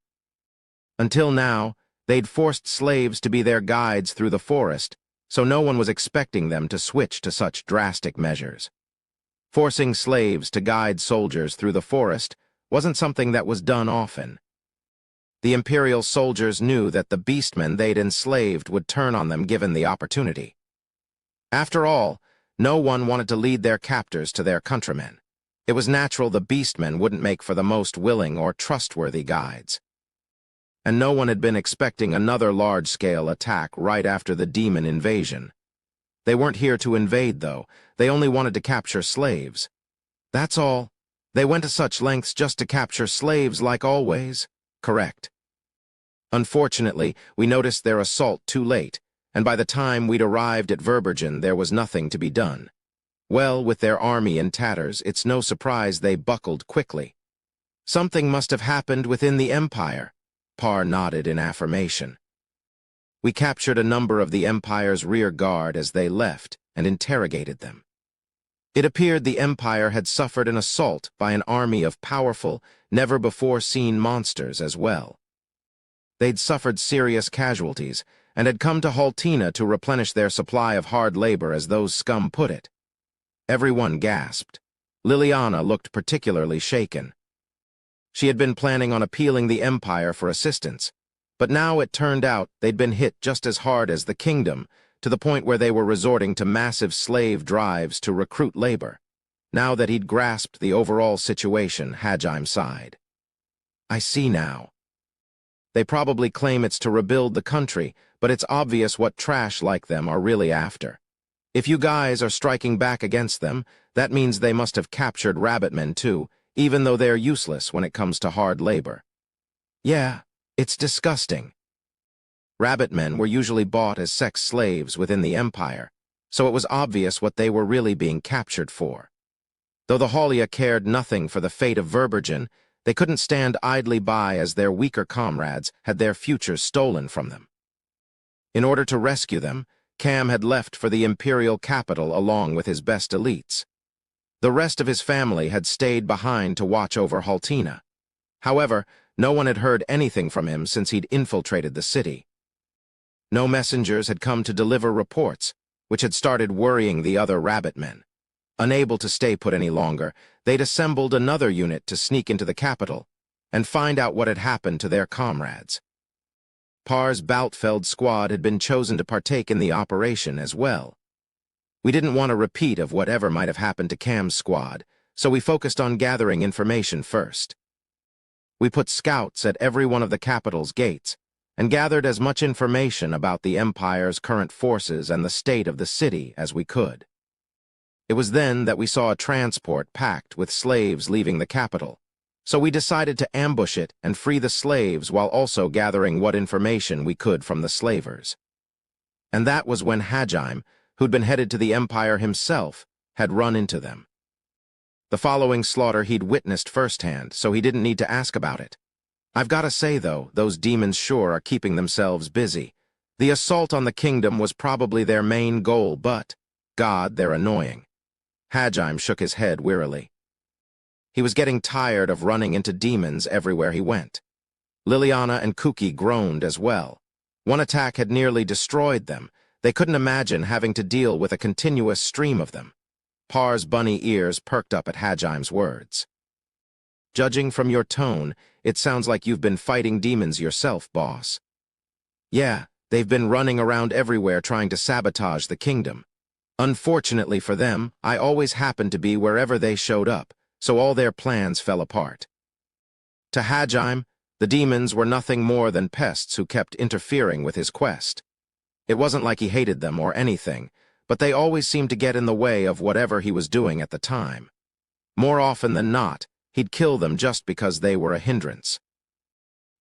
Until now, they'd forced slaves to be their guides through the forest, so no one was expecting them to switch to such drastic measures. Forcing slaves to guide soldiers through the forest wasn't something that was done often. The Imperial soldiers knew that the beastmen they'd enslaved would turn on them given the opportunity. After all, no one wanted to lead their captors to their countrymen. It was natural the beastmen wouldn't make for the most willing or trustworthy guides. And no one had been expecting another large-scale attack right after the demon invasion. They weren't here to invade, though. They only wanted to capture slaves. That's all. They went to such lengths just to capture slaves like always. Correct. Unfortunately, we noticed their assault too late, and by the time we'd arrived at Verbergen, there was nothing to be done. Well, with their army in tatters, it's no surprise they buckled quickly. Something must have happened within the Empire. Par nodded in affirmation. We captured a number of the Empire's rear guard as they left and interrogated them. It appeared the Empire had suffered an assault by an army of powerful, never-before-seen monsters as well. They'd suffered serious casualties and had come to Haltina to replenish their supply of hard labor, as those scum put it. Everyone gasped. Liliana looked particularly shaken. She had been planning on appealing the Empire for assistance, but now it turned out they'd been hit just as hard as the kingdom, to the point where they were resorting to massive slave drives to recruit labor. Now that he'd grasped the overall situation, Hajime sighed. I see now. They probably claim it's to rebuild the country, but it's obvious what trash like them are really after. If you guys are striking back against them, that means they must have captured rabbitmen too, even though they're useless when it comes to hard labor. Yeah, it's disgusting. Rabbitmen were usually bought as sex slaves within the empire, so it was obvious what they were really being captured for. Though the Haulia cared nothing for the fate of Verbergen, they couldn't stand idly by as their weaker comrades had their futures stolen from them. In order to rescue them, Cam had left for the imperial capital along with his best elites. The rest of his family had stayed behind to watch over Haltina. However, no one had heard anything from him since he'd infiltrated the city. No messengers had come to deliver reports, which had started worrying the other rabbitmen. Unable to stay put any longer, they'd assembled another unit to sneak into the capital and find out what had happened to their comrades. Par's Baltfeld squad had been chosen to partake in the operation as well. We didn't want a repeat of whatever might have happened to Cam's squad, so we focused on gathering information first. We put scouts at every one of the capital's gates and gathered as much information about the Empire's current forces and the state of the city as we could. It was then that we saw a transport packed with slaves leaving the capital, so we decided to ambush it and free the slaves while also gathering what information we could from the slavers. And that was when Hajime, who'd been headed to the Empire himself, had run into them. The following slaughter he'd witnessed firsthand, so he didn't need to ask about it. I've got to say, though, those demons sure are keeping themselves busy. The assault on the kingdom was probably their main goal, but, God, they're annoying. Hajime shook his head wearily. He was getting tired of running into demons everywhere he went. Liliana and Kuki groaned as well. One attack had nearly destroyed them. They couldn't imagine having to deal with a continuous stream of them. Par's bunny ears perked up at Hajime's words. Judging from your tone, it sounds like you've been fighting demons yourself, boss. Yeah, they've been running around everywhere trying to sabotage the kingdom. Unfortunately for them, I always happened to be wherever they showed up, so all their plans fell apart. To Hajime, the demons were nothing more than pests who kept interfering with his quest. It wasn't like he hated them or anything, but they always seemed to get in the way of whatever he was doing at the time. More often than not, he'd kill them just because they were a hindrance.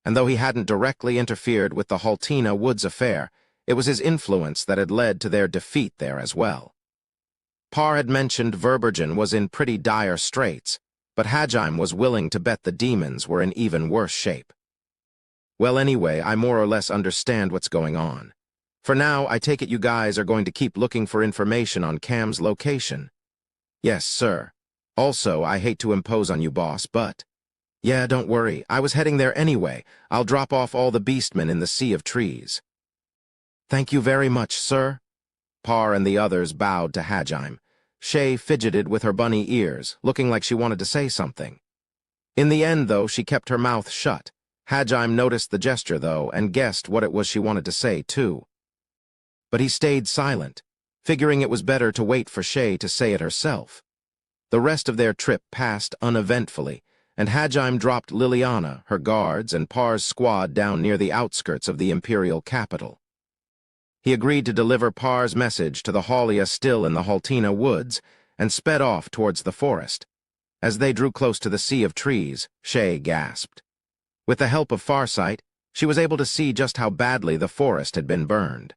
And though he hadn't directly interfered with the Haltina Woods affair, it was his influence that had led to their defeat there as well. Par had mentioned Verbergen was in pretty dire straits, but Hajime was willing to bet the demons were in even worse shape. Well, anyway, I more or less understand what's going on. For now, I take it you guys are going to keep looking for information on Cam's location. Yes, sir. Also, I hate to impose on you, boss, but... Yeah, don't worry. I was heading there anyway. I'll drop off all the beastmen in the Sea of Trees. Thank you very much, sir. Par and the others bowed to Hajime. Shay fidgeted with her bunny ears, looking like she wanted to say something. In the end, though, she kept her mouth shut. Hajime noticed the gesture, though, and guessed what it was she wanted to say, too. But he stayed silent, figuring it was better to wait for Shay to say it herself. The rest of their trip passed uneventfully, and Hajime dropped Liliana, her guards, and Par's squad down near the outskirts of the imperial capital. He agreed to deliver Par's message to the Haulia still in the Haltina Woods and sped off towards the forest. As they drew close to the Sea of Trees, Shay gasped. With the help of Farsight, she was able to see just how badly the forest had been burned.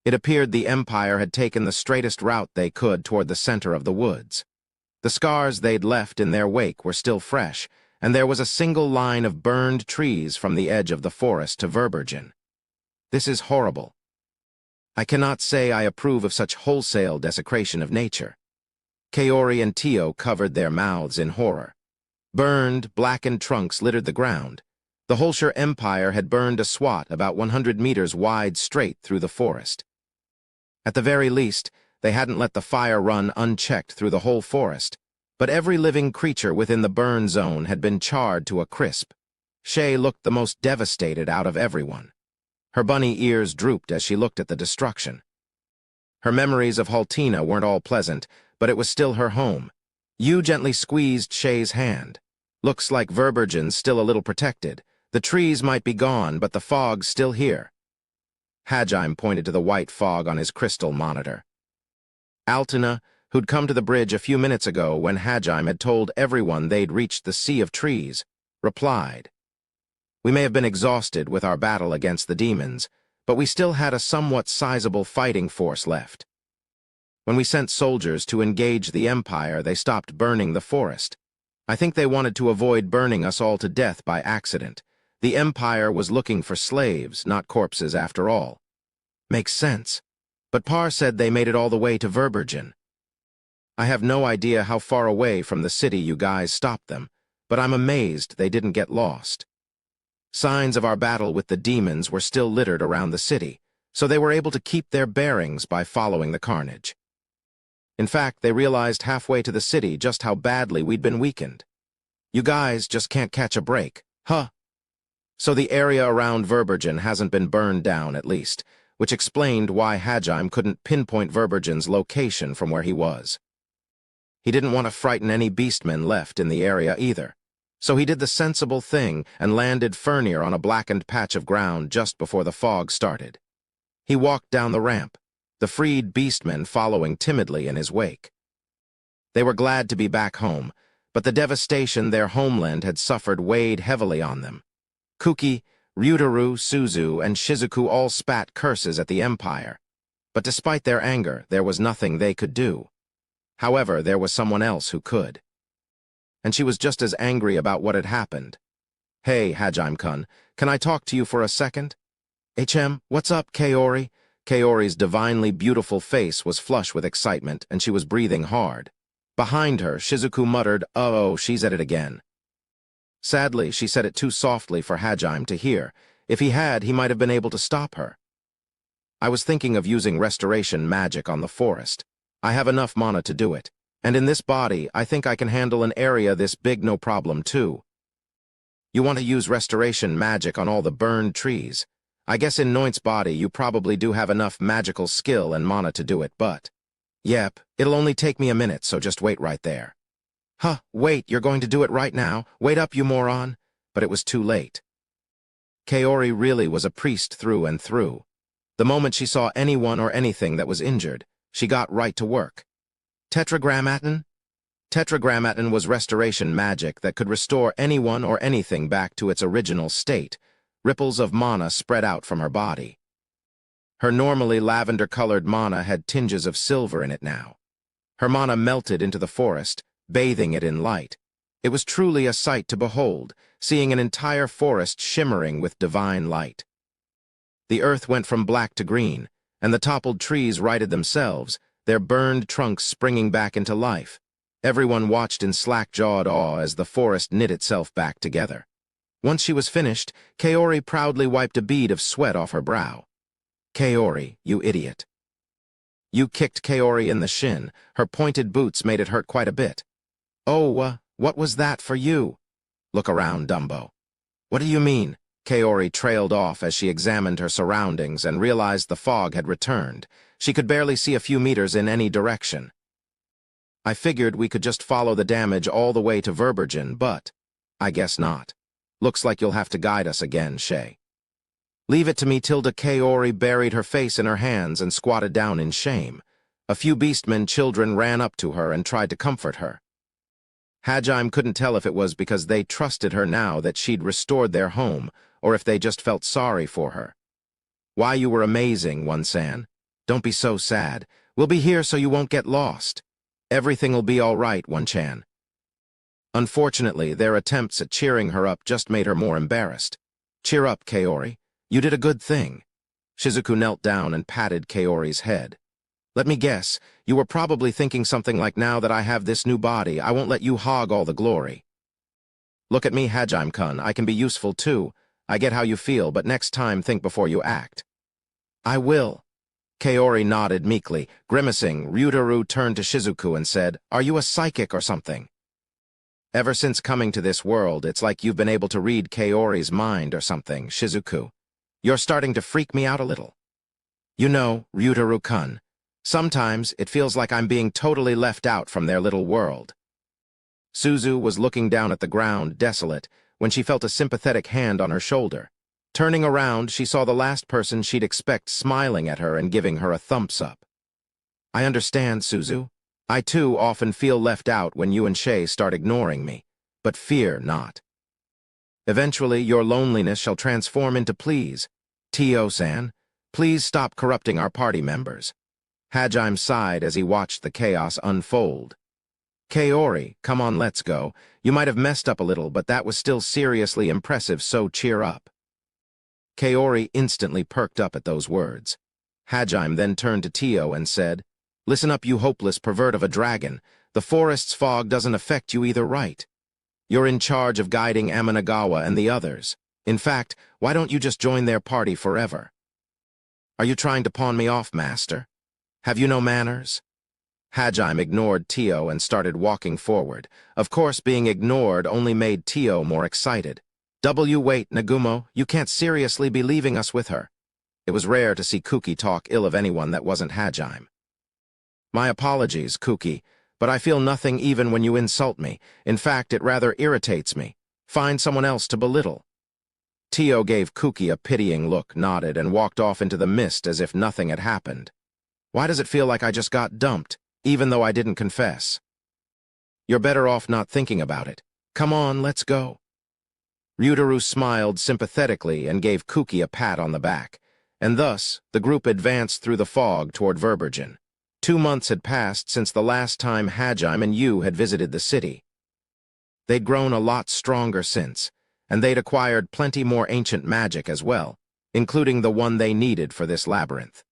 It appeared the Empire had taken the straightest route they could toward the center of the woods. The scars they'd left in their wake were still fresh, and there was a single line of burned trees from the edge of the forest to Verbergen. This is horrible. I cannot say I approve of such wholesale desecration of nature. Kaori and Tio covered their mouths in horror. Burned, blackened trunks littered the ground. The Holscher Empire had burned a swath about 100 meters wide straight through the forest. At the very least, they hadn't let the fire run unchecked through the whole forest, but every living creature within the burn zone had been charred to a crisp. Shay looked the most devastated out of everyone. Her bunny ears drooped as she looked at the destruction. Her memories of Haltina weren't all pleasant, but it was still her home. Yu gently squeezed Shay's hand. Looks like Verbergen's still a little protected, The trees might be gone, but the fog's still here. Hajime pointed to the white fog on his crystal monitor. Altina, who'd come to the bridge a few minutes ago when Hajime had told everyone they'd reached the sea of trees, replied, "We may have been exhausted with our battle against the demons, but we still had a somewhat sizable fighting force left. When we sent soldiers to engage the Empire, they stopped burning the forest. I think they wanted to avoid burning us all to death by accident. The Empire was looking for slaves, not corpses after all." Makes sense. But Par said they made it all the way to Verbergen. I have no idea how far away from the city you guys stopped them, but I'm amazed they didn't get lost. Signs of our battle with the demons were still littered around the city, so they were able to keep their bearings by following the carnage. In fact, they realized halfway to the city just how badly we'd been weakened. You guys just can't catch a break, huh? So the area around Verbergen hasn't been burned down, at least, which explained why Hajime couldn't pinpoint Verbergen's location from where he was. He didn't want to frighten any beastmen left in the area either, so he did the sensible thing and landed Fernir on a blackened patch of ground just before the fog started. He walked down the ramp, the freed beastmen following timidly in his wake. They were glad to be back home, but the devastation their homeland had suffered weighed heavily on them. Kuki, Ryutaru, Suzu, and Shizuku all spat curses at the Empire, but despite their anger, there was nothing they could do. However, there was someone else who could. And she was just as angry about what had happened. "Hey, Hajime-kun, can I talk to you for a second?" What's up, Kaori?" Kaori's divinely beautiful face was flush with excitement, and she was breathing hard. Behind her, Shizuku muttered, "Oh, she's at it again." Sadly, she said it too softly for Hajime to hear. If he had, he might have been able to stop her. "I was thinking of using restoration magic on the forest. I have enough mana to do it, and in this body, I think I can handle an area this big no problem too." "You want to use restoration magic on all the burned trees? I guess in Noint's body you probably do have enough magical skill and mana to do it, but..." "Yep, it'll only take me a minute, so just wait right there." "Huh, wait, you're going to do it right now? Wait up, you moron." But it was too late. Kaori really was a priest through and through. The moment she saw anyone or anything that was injured, she got right to work. Tetragrammaton? Tetragrammaton was restoration magic that could restore anyone or anything back to its original state. Ripples of mana spread out from her body. Her normally lavender-colored mana had tinges of silver in it now. Her mana melted into the forest, bathing it in light. It was truly a sight to behold, seeing an entire forest shimmering with divine light. The earth went from black to green, and the toppled trees righted themselves, their burned trunks springing back into life. Everyone watched in slack-jawed awe as the forest knit itself back together. Once she was finished, Kaori proudly wiped a bead of sweat off her brow. "Kaori, you idiot." You kicked Kaori in the shin. Her pointed boots made it hurt quite a bit. "Oh, what was that for you?" "Look around, Dumbo." "What do you mean?" Kaori trailed off as she examined her surroundings and realized the fog had returned. She could barely see a few meters in any direction. "I figured we could just follow the damage all the way to Verbergen, but I guess not. Looks like you'll have to guide us again, Shay." "Leave it to me, Tilda." Kaori buried her face in her hands and squatted down in shame. A few beastmen children ran up to her and tried to comfort her. Hajime couldn't tell if it was because they trusted her now that she'd restored their home, or if they just felt sorry for her. "Why, you were amazing, One-san. Don't be so sad. We'll be here so you won't get lost. Everything'll be all right, One-chan." Unfortunately, their attempts at cheering her up just made her more embarrassed. "Cheer up, Kaori. You did a good thing." Shizuku knelt down and patted Kaori's head. "Let me guess, you were probably thinking something like, now that I have this new body, I won't let you hog all the glory." "Look at me, Hajime-kun. I can be useful too. I get how you feel, but next time think before you act." "I will." Kaori nodded meekly. Grimacing, Ryutaru turned to Shizuku and said, "Are you a psychic or something?" "Ever since coming to this world, it's like you've been able to read Kaori's mind or something, Shizuku. You're starting to freak me out a little. You know, Ryutaru-kun, sometimes it feels like I'm being totally left out from their little world." Suzu was looking down at the ground, desolate, when she felt a sympathetic hand on her shoulder. Turning around, she saw the last person she'd expect smiling at her and giving her a thumbs up. "I understand, Suzu. I too often feel left out when you and Shay start ignoring me, but fear not. Eventually, your loneliness shall transform into pleas. Tio-san, please stop corrupting our party members." Hajime sighed as he watched the chaos unfold. "Kaori, come on, let's go. You might have messed up a little, but that was still seriously impressive, so cheer up." Kaori instantly perked up at those words. Hajime then turned to Tio and said, "Listen up, you hopeless pervert of a dragon. The forest's fog doesn't affect you either, right? You're in charge of guiding Amanagawa and the others. In fact, why don't you just join their party forever? Are you trying to pawn me off, master? Have you no manners?" Hajime ignored Tio and started walking forward. Of course, being ignored only made Tio more excited. Wait, Nagumo, you can't seriously be leaving us with her." It was rare to see Kuki talk ill of anyone that wasn't Hajime. "My apologies, Kuki, but I feel nothing even when you insult me. In fact, it rather irritates me. Find someone else to belittle." Tio gave Kuki a pitying look, nodded, and walked off into the mist as if nothing had happened. "Why does it feel like I just got dumped, even though I didn't confess?" "You're better off not thinking about it. Come on, let's go." Ryutaru smiled sympathetically and gave Kuki a pat on the back, and thus the group advanced through the fog toward Verbergen. 2 months had passed since the last time Hajime and Yu had visited the city. They'd grown a lot stronger since, and they'd acquired plenty more ancient magic as well, including the one they needed for this labyrinth.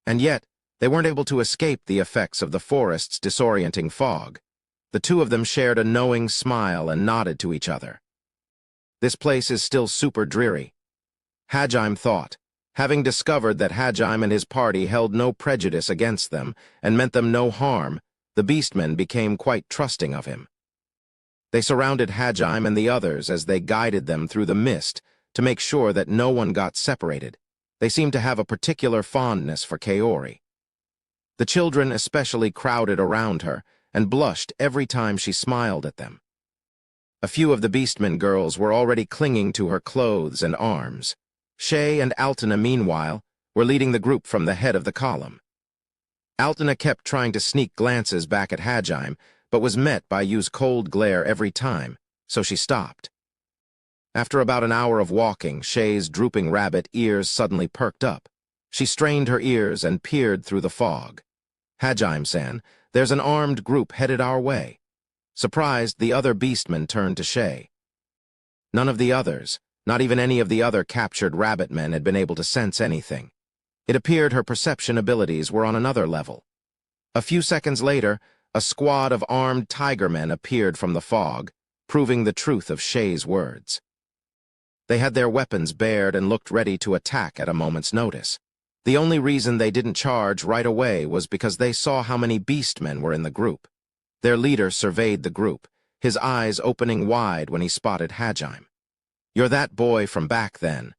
And yet, they weren't able to escape the effects of the forest's disorienting fog. The two of them shared a knowing smile and nodded to each other. "This place is still super dreary," Hajime thought. Having discovered that Hajime and his party held no prejudice against them and meant them no harm, the beastmen became quite trusting of him. They surrounded Hajime and the others as they guided them through the mist to make sure that no one got separated. They seemed to have a particular fondness for Kaori. The children especially crowded around her and blushed every time she smiled at them. A few of the beastmen girls were already clinging to her clothes and arms. Shay and Altena, meanwhile, were leading the group from the head of the column. Altena kept trying to sneak glances back at Hajime, but was met by Yu's cold glare every time, so she stopped. After about an hour of walking, Shay's drooping rabbit ears suddenly perked up. She strained her ears and peered through the fog. "Hajime-san, there's an armed group headed our way." Surprised, the other beastmen turned to Shay. None of the others, not even any of the other captured rabbit men, had been able to sense anything. It appeared her perception abilities were on another level. A few seconds later, a squad of armed tiger men appeared from the fog, proving the truth of Shay's words. They had their weapons bared and looked ready to attack at a moment's notice. The only reason they didn't charge right away was because they saw how many beastmen were in the group. Their leader surveyed the group, his eyes opening wide when he spotted Hajime. "You're that boy from back then."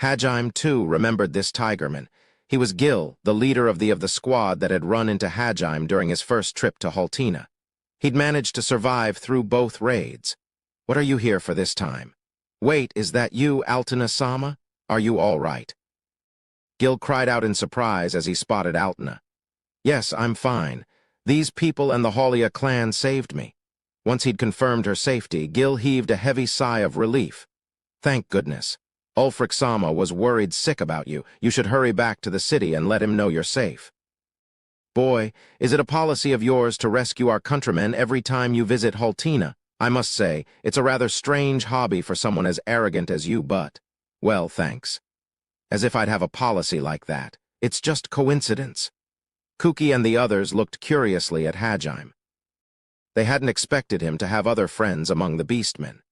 Hajime, too, remembered this tigerman. He was Gil, the leader of the squad that had run into Hajime during his first trip to Haltina. He'd managed to survive through both raids. "What are you here for this time?" "Wait, is that you, Altena-sama? Are you all right?" Gil cried out in surprise as he spotted Altena. "Yes, I'm fine. These people and the Haulia clan saved me." Once he'd confirmed her safety, Gil heaved a heavy sigh of relief. "Thank goodness. Ulfric-sama was worried sick about you. You should hurry back to the city and let him know you're safe." "Boy, is it a policy of yours to rescue our countrymen every time you visit Haltina? I must say, it's a rather strange hobby for someone as arrogant as you, but, well, thanks. As if I'd have a policy like that. It's just coincidence." Kuki and the others looked curiously at Hajime. They hadn't expected him to have other friends among the beastmen.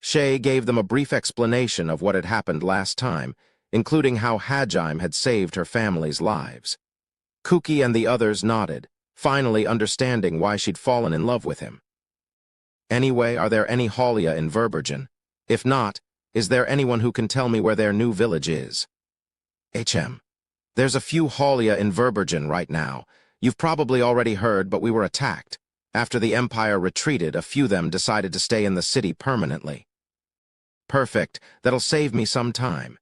Shay gave them a brief explanation of what had happened last time, including how Hajime had saved her family's lives. Kuki and the others nodded, finally understanding why she'd fallen in love with him. "Anyway, are there any Haulia in Verbergen? If not, is there anyone who can tell me where their new village is?" "There's a few Haulia in Verbergen right now. You've probably already heard, but we were attacked. After the Empire retreated, a few of them decided to stay in the city permanently. Perfect. That'll save me some time.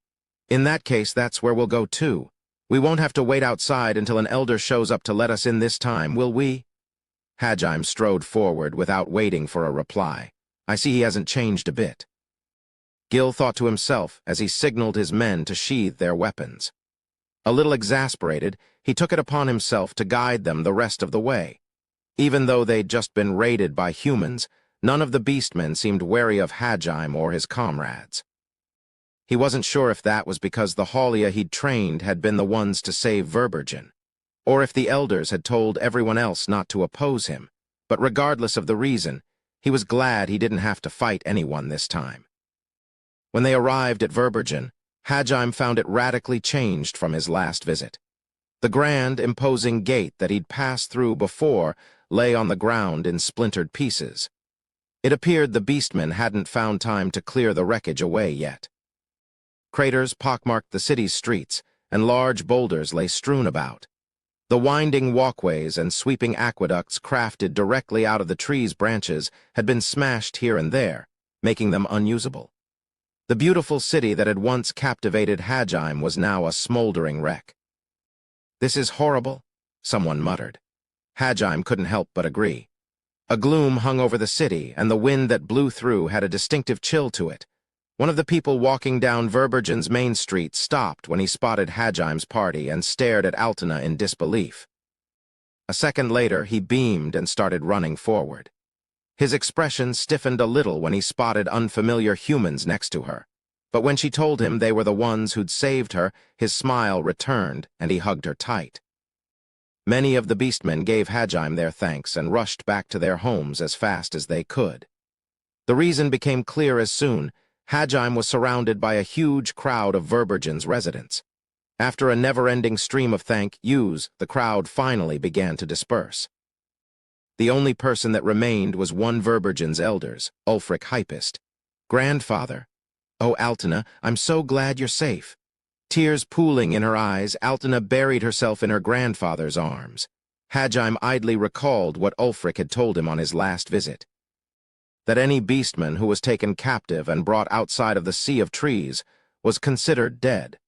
In that case, that's where we'll go too. We won't have to wait outside until an elder shows up to let us in this time, will we? Hadjim strode forward without waiting for a reply. I see he hasn't changed a bit. Gil thought to himself as he signaled his men to sheathe their weapons. A little exasperated, he took it upon himself to guide them the rest of the way. Even though they'd just been raided by humans, none of the beastmen seemed wary of Hadjim or his comrades. He wasn't sure if that was because the Haulia he'd trained had been the ones to save Verbergen, or if the elders had told everyone else not to oppose him, but regardless of the reason, he was glad he didn't have to fight anyone this time. When they arrived at Verbergen, Hadjim found it radically changed from his last visit. The grand, imposing gate that he'd passed through before lay on the ground in splintered pieces. It appeared the beastmen hadn't found time to clear the wreckage away yet. Craters pockmarked the city's streets, and large boulders lay strewn about. The winding walkways and sweeping aqueducts crafted directly out of the trees' branches had been smashed here and there, making them unusable. The beautiful city that had once captivated Hadjim was now a smoldering wreck. "This is horrible," someone muttered. Hadjim couldn't help but agree. A gloom hung over the city, and the wind that blew through had a distinctive chill to it. One of the people walking down Verbergen's main street stopped when he spotted Hadjim's party and stared at Altena in disbelief. A second later, he beamed and started running forward. His expression stiffened a little when he spotted unfamiliar humans next to her, but when she told him they were the ones who'd saved her, his smile returned and he hugged her tight. Many of the beastmen gave Hadjim their thanks and rushed back to their homes as fast as they could. The reason became clear as soon. Hadjim was surrounded by a huge crowd of Verbergen's residents. After a never-ending stream of thank yous, the crowd finally began to disperse. The only person that remained was one Verbergen's elders, Ulfric Hypist. "Grandfather. Oh, Altena, I'm so glad you're safe." Tears pooling in her eyes, Altena buried herself in her grandfather's arms. Hadjim idly recalled what Ulfric had told him on his last visit. That any beastman who was taken captive and brought outside of the sea of trees was considered dead,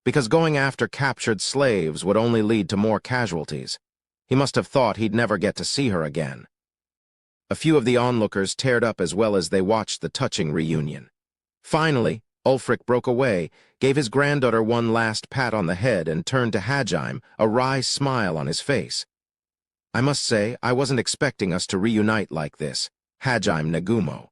because going after captured slaves would only lead to more casualties. He must have thought he'd never get to see her again. A few of the onlookers teared up as well as they watched the touching reunion. Finally, Ulfric broke away, gave his granddaughter one last pat on the head, and turned to Hadjim, a wry smile on his face. "I must say, I wasn't expecting us to reunite like this, Hadjim Nagumo.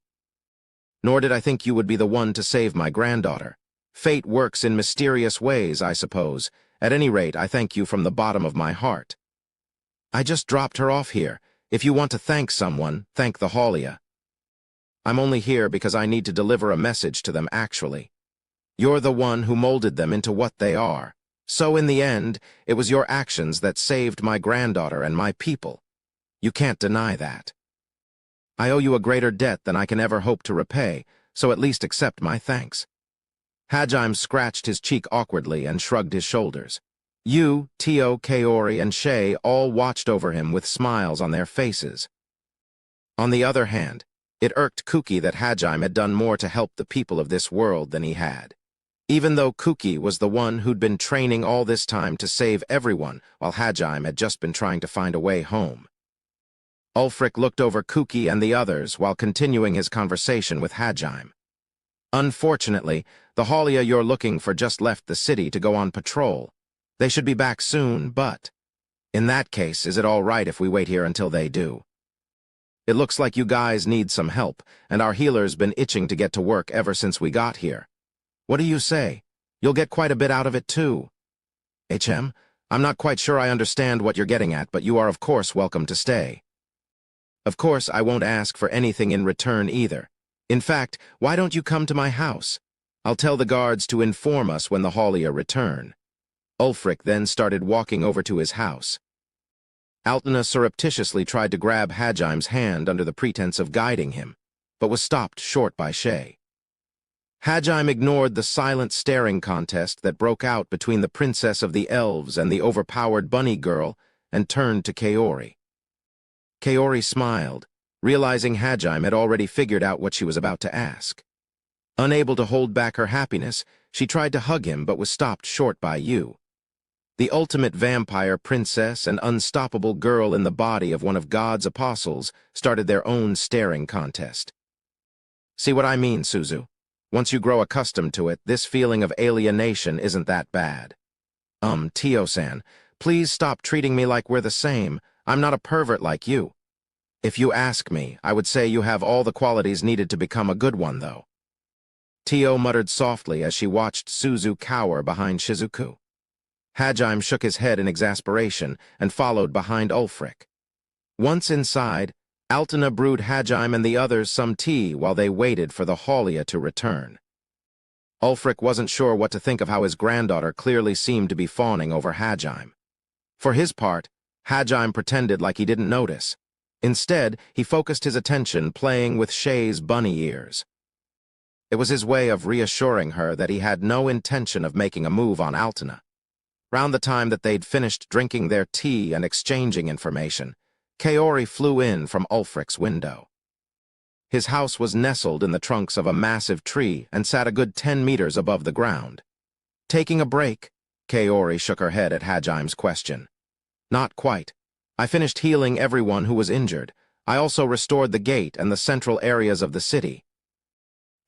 Nor did I think you would be the one to save my granddaughter. Fate works in mysterious ways, I suppose. At any rate, I thank you from the bottom of my heart. I just dropped her off here. If you want to thank someone, thank the Haulia. I'm only here because I need to deliver a message to them, actually. You're the one who molded them into what they are. So in the end, it was your actions that saved my granddaughter and my people. You can't deny that. I owe you a greater debt than I can ever hope to repay, so at least accept my thanks." Hadjim scratched his cheek awkwardly and shrugged his shoulders. You, Tio, Kaori, and Shay all watched over him with smiles on their faces. On the other hand, it irked Kuki that Hadjim had done more to help the people of this world than he had. Even though Kuki was the one who'd been training all this time to save everyone, while Hadjim had just been trying to find a way home. Ulfric looked over Kuki and the others while continuing his conversation with Hadjim. "Unfortunately, the Haulia you're looking for just left the city to go on patrol. They should be back soon, but in that case, is it all right if we wait here until they do? It looks like you guys need some help, and our healer's been itching to get to work ever since we got here. What do you say? You'll get quite a bit out of it, too." "HM, I'm not quite sure I understand what you're getting at, but you are of course welcome to stay. Of course, I won't ask for anything in return either. In fact, why don't you come to my house? I'll tell the guards to inform us when the Haulia return." Ulfric then started walking over to his house. Altena surreptitiously tried to grab Hadjim's hand under the pretense of guiding him, but was stopped short by Shay. Hadjim ignored the silent staring contest that broke out between the princess of the elves and the overpowered bunny girl and turned to Kaori. Kaori smiled, realizing Hadjim had already figured out what she was about to ask. Unable to hold back her happiness, she tried to hug him but was stopped short by you. The ultimate vampire princess and unstoppable girl in the body of one of God's apostles started their own staring contest. See what I mean, Suzu? Once you grow accustomed to it, this feeling of alienation isn't that bad. Tio-san, please stop treating me like we're the same. I'm not a pervert like you. If you ask me, I would say you have all the qualities needed to become a good one, though. Tio muttered softly as she watched Suzu cower behind Shizuku. Hajime shook his head in exasperation and followed behind Ulfric. Once inside, Altena brewed Hajime and the others some tea while they waited for the Haulia to return. Ulfric wasn't sure what to think of how his granddaughter clearly seemed to be fawning over Hajime. For his part, Hajime pretended like he didn't notice. Instead, he focused his attention playing with Shay's bunny ears. It was his way of reassuring her that he had no intention of making a move on Altena. Round the time that they'd finished drinking their tea and exchanging information, Kaori flew in from Ulfric's window. His house was nestled in the trunks of a massive tree and sat a good 10 meters above the ground. Taking a break, Kaori shook her head at Hajime's question. Not quite. I finished healing everyone who was injured. I also restored the gate and the central areas of the city.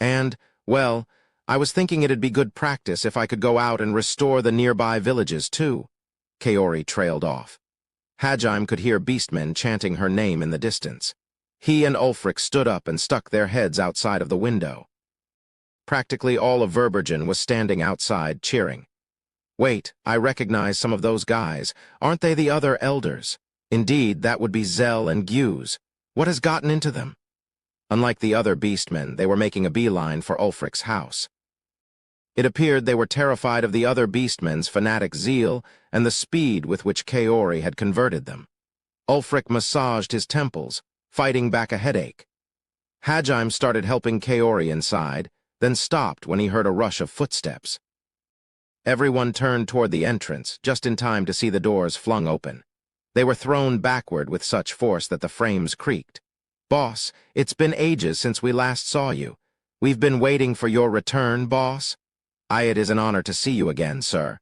And, well, I was thinking it'd be good practice if I could go out and restore the nearby villages, too. Kaori trailed off. Hajime could hear beastmen chanting her name in the distance. He and Ulfric stood up and stuck their heads outside of the window. Practically all of Verbergen was standing outside, cheering. Wait, I recognize some of those guys. Aren't they the other elders? Indeed, that would be Zell and Gyuz. What has gotten into them? Unlike the other beastmen, they were making a beeline for Ulfric's house. It appeared they were terrified of the other beastmen's fanatic zeal and the speed with which Kaori had converted them. Ulfric massaged his temples, fighting back a headache. Hajime started helping Kaori inside, then stopped when he heard a rush of footsteps. Everyone turned toward the entrance, just in time to see the doors flung open. They were thrown backward with such force that the frames creaked. Boss, it's been ages since we last saw you. We've been waiting for your return, boss. It is an honor to see you again, sir.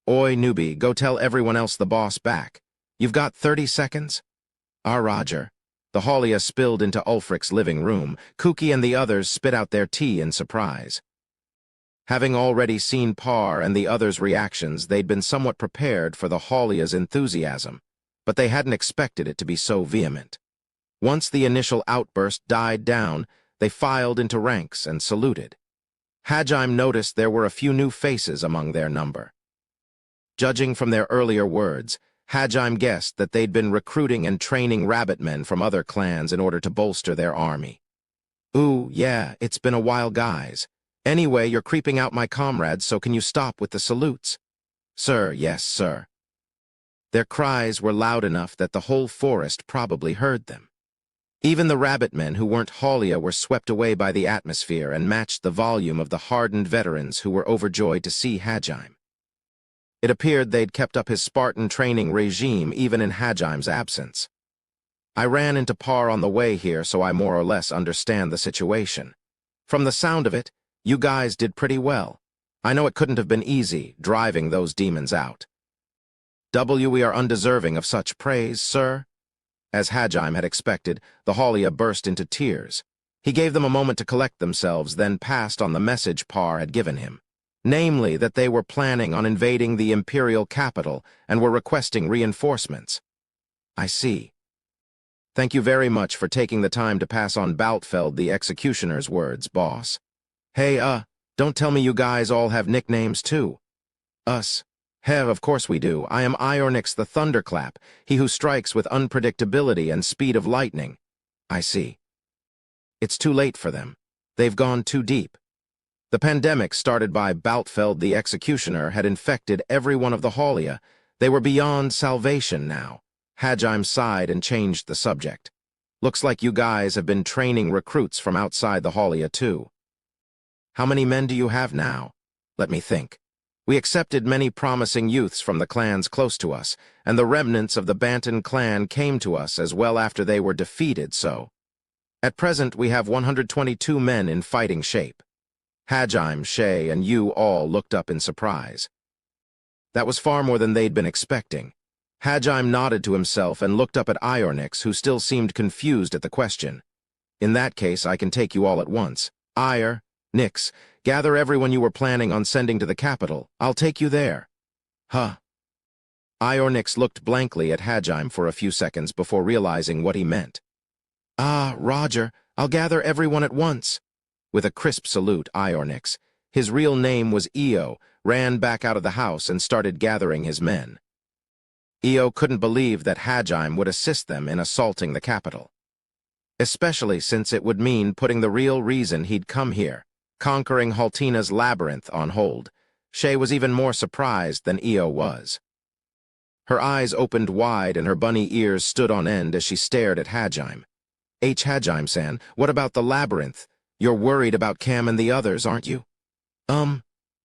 Oi, newbie, go tell everyone else the boss back. You've got 30 seconds? Roger. The Haulia spilled into Ulfric's living room. Kuki and the others spit out their tea in surprise. Having already seen Par and the others' reactions, they'd been somewhat prepared for the Haulia's enthusiasm, but they hadn't expected it to be so vehement. Once the initial outburst died down, they filed into ranks and saluted. Hajime noticed there were a few new faces among their number. Judging from their earlier words, Hajime guessed that they'd been recruiting and training rabbit men from other clans in order to bolster their army. Ooh, yeah, it's been a while, guys. Anyway, you're creeping out my comrades, so can you stop with the salutes? Sir, yes, sir. Their cries were loud enough that the whole forest probably heard them. Even the rabbit men who weren't Haulia were swept away by the atmosphere and matched the volume of the hardened veterans who were overjoyed to see Hajime. It appeared they'd kept up his Spartan training regime even in Hajime's absence. I ran into Par on the way here, so I more or less understand the situation. From the sound of it, you guys did pretty well. I know it couldn't have been easy, driving those demons out. We are undeserving of such praise, sir. As Hajime had expected, the Haulia burst into tears. He gave them a moment to collect themselves, then passed on the message Par had given him. Namely, that they were planning on invading the imperial capital and were requesting reinforcements. I see. Thank you very much for taking the time to pass on Baltfeld the Executioner's words, boss. Hey, don't tell me you guys all have nicknames too. Us. Heh, of course we do. I am Iornix the Thunderclap, he who strikes with unpredictability and speed of lightning. I see. It's too late for them. They've gone too deep. The pandemic started by Baltfeld the Executioner had infected every one of the Haulia. They were beyond salvation now. Hajime sighed and changed the subject. Looks like you guys have been training recruits from outside the Haulia too. How many men do you have now? Let me think. We accepted many promising youths from the clans close to us, and the remnants of the Bantan clan came to us as well after they were defeated, so. At present, we have 122 men in fighting shape. Hajime, Shay, and you all looked up in surprise. That was far more than they'd been expecting. Hajime nodded to himself and looked up at Iornix, who still seemed confused at the question. In that case, I can take you all at once. Ior, Nix, gather everyone you were planning on sending to the capital. I'll take you there. Huh. Iornix looked blankly at Hajime for a few seconds before realizing what he meant. Ah, Roger, I'll gather everyone at once. With a crisp salute, Iornix, his real name was Io, ran back out of the house and started gathering his men. Io couldn't believe that Hajime would assist them in assaulting the capital, especially since it would mean putting the real reason he'd come here, conquering Haltina's labyrinth, on hold. Shay was even more surprised than Io was. Her eyes opened wide and her bunny ears stood on end as she stared at Hajime. Hajime-san, what about the labyrinth? You're worried about Cam and the others, aren't you?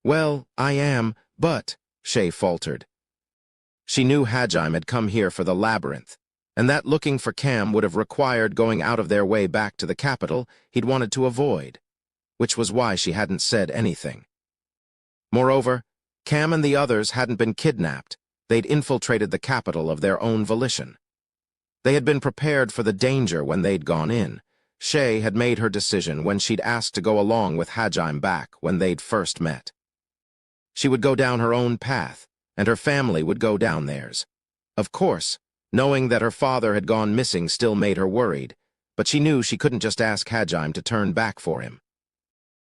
Well, I am, but, Shay faltered. She knew Hajime had come here for the labyrinth, and that looking for Cam would have required going out of their way back to the capital he'd wanted to avoid, which was why she hadn't said anything. Moreover, Cam and the others hadn't been kidnapped. They'd infiltrated the capital of their own volition. They had been prepared for the danger when they'd gone in. Shay had made her decision when she'd asked to go along with Hajime back when they'd first met. She would go down her own path, and her family would go down theirs. Of course, knowing that her father had gone missing still made her worried, but she knew she couldn't just ask Hajime to turn back for him.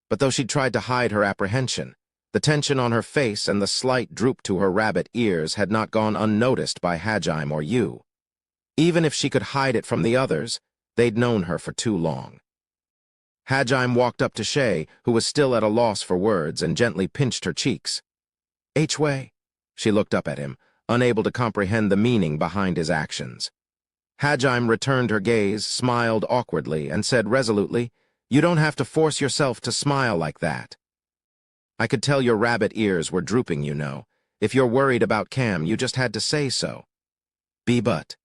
But though she'd tried to hide her apprehension, the tension on her face and the slight droop to her rabbit ears had not gone unnoticed by Hajime or you. Even if she could hide it from the others, they'd known her for too long. Hajime walked up to Shay, who was still at a loss for words, and gently pinched her cheeks. H-way. She looked up at him, unable to comprehend the meaning behind his actions. Hajime returned her gaze, smiled awkwardly, and said resolutely, You don't have to force yourself to smile like that. I could tell your rabbit ears were drooping, you know. If you're worried about Cam, you just had to say so. But.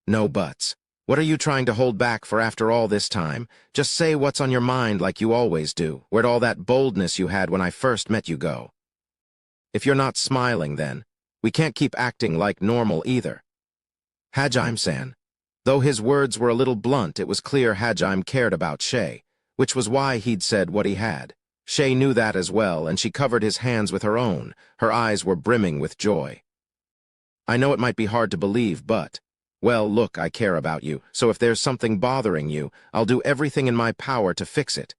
No buts. What are you trying to hold back for after all this time? Just say what's on your mind like you always do. Where'd all that boldness you had when I first met you go? If you're not smiling, then, we can't keep acting like normal either. Hajime-san. Though his words were a little blunt, it was clear Hajime cared about Shay, which was why he'd said what he had. Shay knew that as well, and she covered his hands with her own. Her eyes were brimming with joy. I know it might be hard to believe, but... Well, look, I care about you, so if there's something bothering you, I'll do everything in my power to fix it.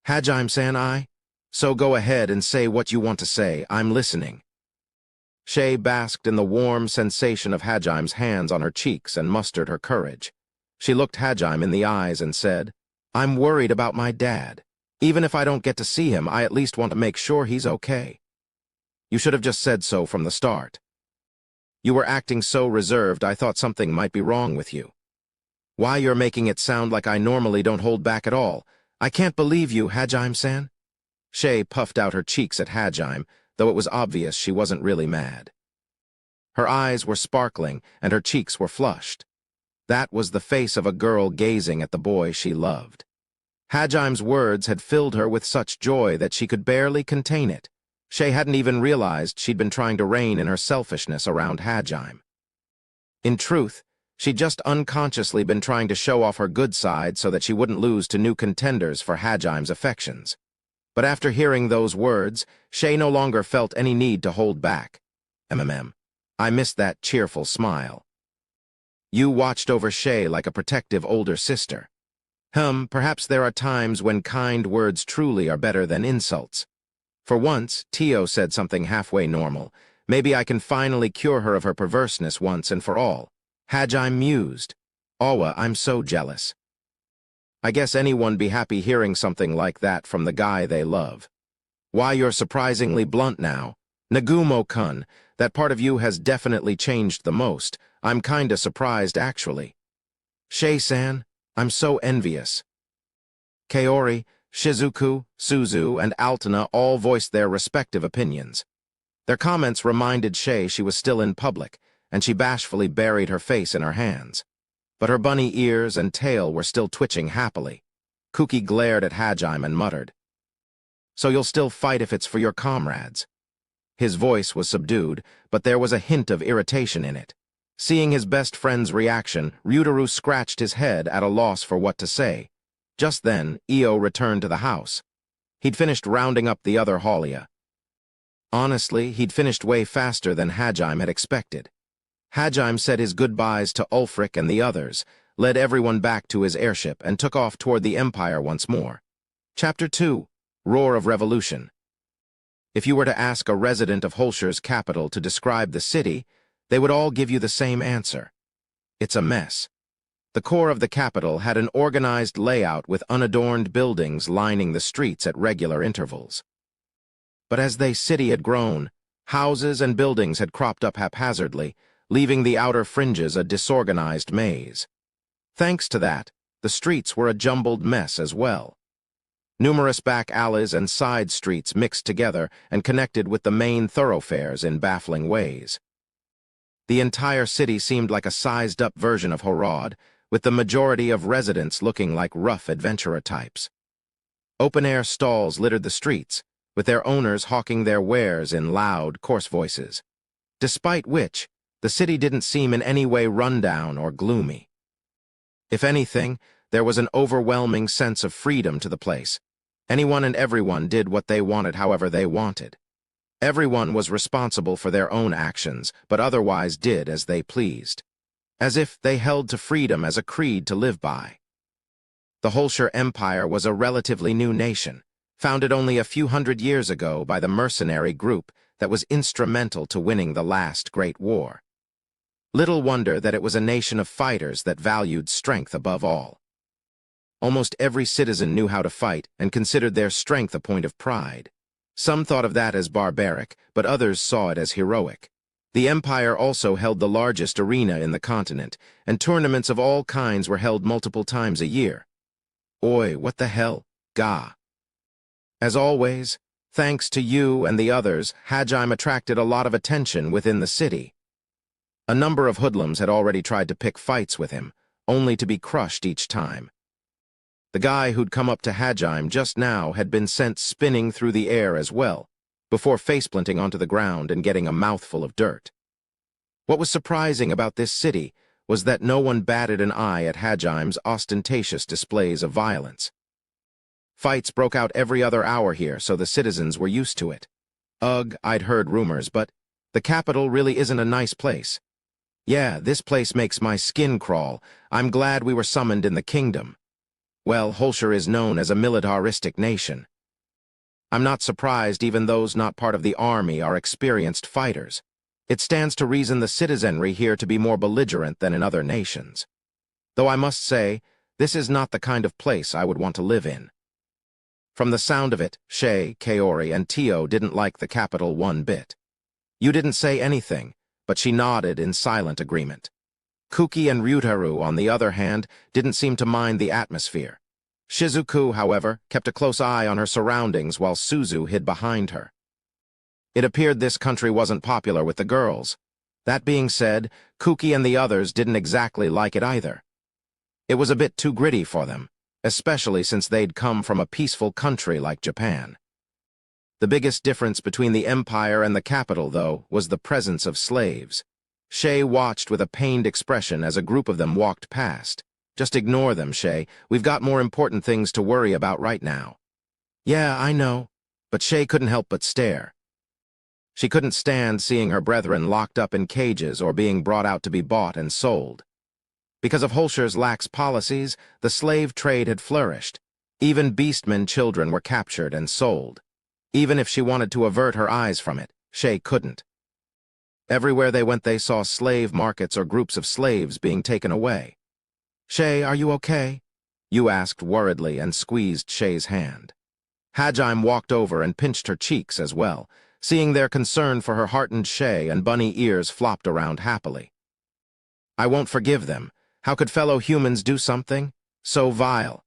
Hajime-san, So go ahead and say what you want to say. I'm listening. Shay basked in the warm sensation of Hajime's hands on her cheeks and mustered her courage. She looked Hajime in the eyes and said, I'm worried about my dad. Even if I don't get to see him, I at least want to make sure he's okay. You should have just said so from the start. You were acting so reserved, I thought something might be wrong with you. Why you're making it sound like I normally don't hold back at all. I can't believe you, Hajime-san. Shay puffed out her cheeks at Hajime, though it was obvious she wasn't really mad. Her eyes were sparkling, and her cheeks were flushed. That was the face of a girl gazing at the boy she loved. Hajime's words had filled her with such joy that she could barely contain it. Shay hadn't even realized she'd been trying to rein in her selfishness around Hajime. In truth, she'd just unconsciously been trying to show off her good side so that she wouldn't lose to new contenders for Hajime's affections. But after hearing those words, Shay no longer felt any need to hold back. I missed that cheerful smile. You watched over Shay like a protective older sister. Perhaps there are times when kind words truly are better than insults. For once, Tio said something halfway normal. Maybe I can finally cure her of her perverseness once and for all. Hajime mused. Awa, I'm so jealous. I guess anyone'd be happy hearing something like that from the guy they love. Why, you're surprisingly blunt now. Nagumo-kun, that part of you has definitely changed the most. I'm kinda surprised, actually. Shay-san, I'm so envious. Kaori, Shizuku, Suzu, and Altena all voiced their respective opinions. Their comments reminded Shay she was still in public, and she bashfully buried her face in her hands. but her bunny ears and tail were still twitching happily. Kuki glared at Hajime and muttered, "So you'll still fight if it's for your comrades?" His voice was subdued, but there was a hint of irritation in it. Seeing his best friend's reaction, Ryutaru scratched his head at a loss for what to say. Just then, Io returned to the house. He'd finished rounding up the other Haulia. Honestly, he'd finished way faster than Hajime had expected. Hajime said his goodbyes to Ulfric and the others, led everyone back to his airship, and took off toward the Empire once more. Chapter 2. Roar of Revolution. If you were to ask a resident of Holscher's capital to describe the city, they would all give you the same answer. It's a mess. The core of the capital had an organized layout with unadorned buildings lining the streets at regular intervals. But as the city had grown, houses and buildings had cropped up haphazardly, leaving the outer fringes a disorganized maze. Thanks to that, the streets were a jumbled mess as well. Numerous back alleys and side streets mixed together and connected with the main thoroughfares in baffling ways. The entire city seemed like a sized-up version of Horod, with the majority of residents looking like rough adventurer types. Open-air stalls littered the streets, with their owners hawking their wares in loud, coarse voices. Despite which, the city didn't seem in any way run-down or gloomy. If anything, there was an overwhelming sense of freedom to the place. Anyone and everyone did what they wanted however they wanted. Everyone was responsible for their own actions, but otherwise did as they pleased, as if they held to freedom as a creed to live by. The Holscher Empire was a relatively new nation, founded only a few hundred years ago by the mercenary group that was instrumental to winning the last Great War. Little wonder that it was a nation of fighters that valued strength above all. Almost every citizen knew how to fight and considered their strength a point of pride. Some thought of that as barbaric, but others saw it as heroic. The empire also held the largest arena in the continent, and tournaments of all kinds were held multiple times a year. Oi, what the hell, Ga. As always, thanks to you and the others, Hajime attracted a lot of attention within the city. A number of hoodlums had already tried to pick fights with him, only to be crushed each time. The guy who'd come up to Hajime just now had been sent spinning through the air as well, before faceplanting onto the ground and getting a mouthful of dirt. What was surprising about this city was that no one batted an eye at Hajime's ostentatious displays of violence. Fights broke out every other hour here, so the citizens were used to it. Ugh, I'd heard rumors, but the capital really isn't a nice place. Yeah, this place makes my skin crawl. I'm glad we were summoned in the kingdom. Well, Holscher is known as a militaristic nation. I'm not surprised even those not part of the army are experienced fighters. It stands to reason the citizenry here to be more belligerent than in other nations. Though I must say, this is not the kind of place I would want to live in. From the sound of it, Shay, Kaori, and Tio didn't like the capital one bit. You didn't say anything, but she nodded in silent agreement. Kuki and Ryutaru, on the other hand, didn't seem to mind the atmosphere. Shizuku, however, kept a close eye on her surroundings while Suzu hid behind her. It appeared this country wasn't popular with the girls. That being said, Kuki and the others didn't exactly like it either. It was a bit too gritty for them, especially since they'd come from a peaceful country like Japan. The biggest difference between the empire and the capital, though, was the presence of slaves. Shay watched with a pained expression as a group of them walked past. Just ignore them, Shay. We've got more important things to worry about right now. Yeah, I know. But Shay couldn't help but stare. She couldn't stand seeing her brethren locked up in cages or being brought out to be bought and sold. Because of Holscher's lax policies, the slave trade had flourished. Even beastmen children were captured and sold. Even if she wanted to avert her eyes from it, Shay couldn't. Everywhere they went they saw slave markets or groups of slaves being taken away. Shay, are you okay? Yu asked worriedly and squeezed Shay's hand. Hajime walked over and pinched her cheeks as well, seeing their concern for her heartened Shay, and bunny ears flopped around happily. I won't forgive them. How could fellow humans do something so vile?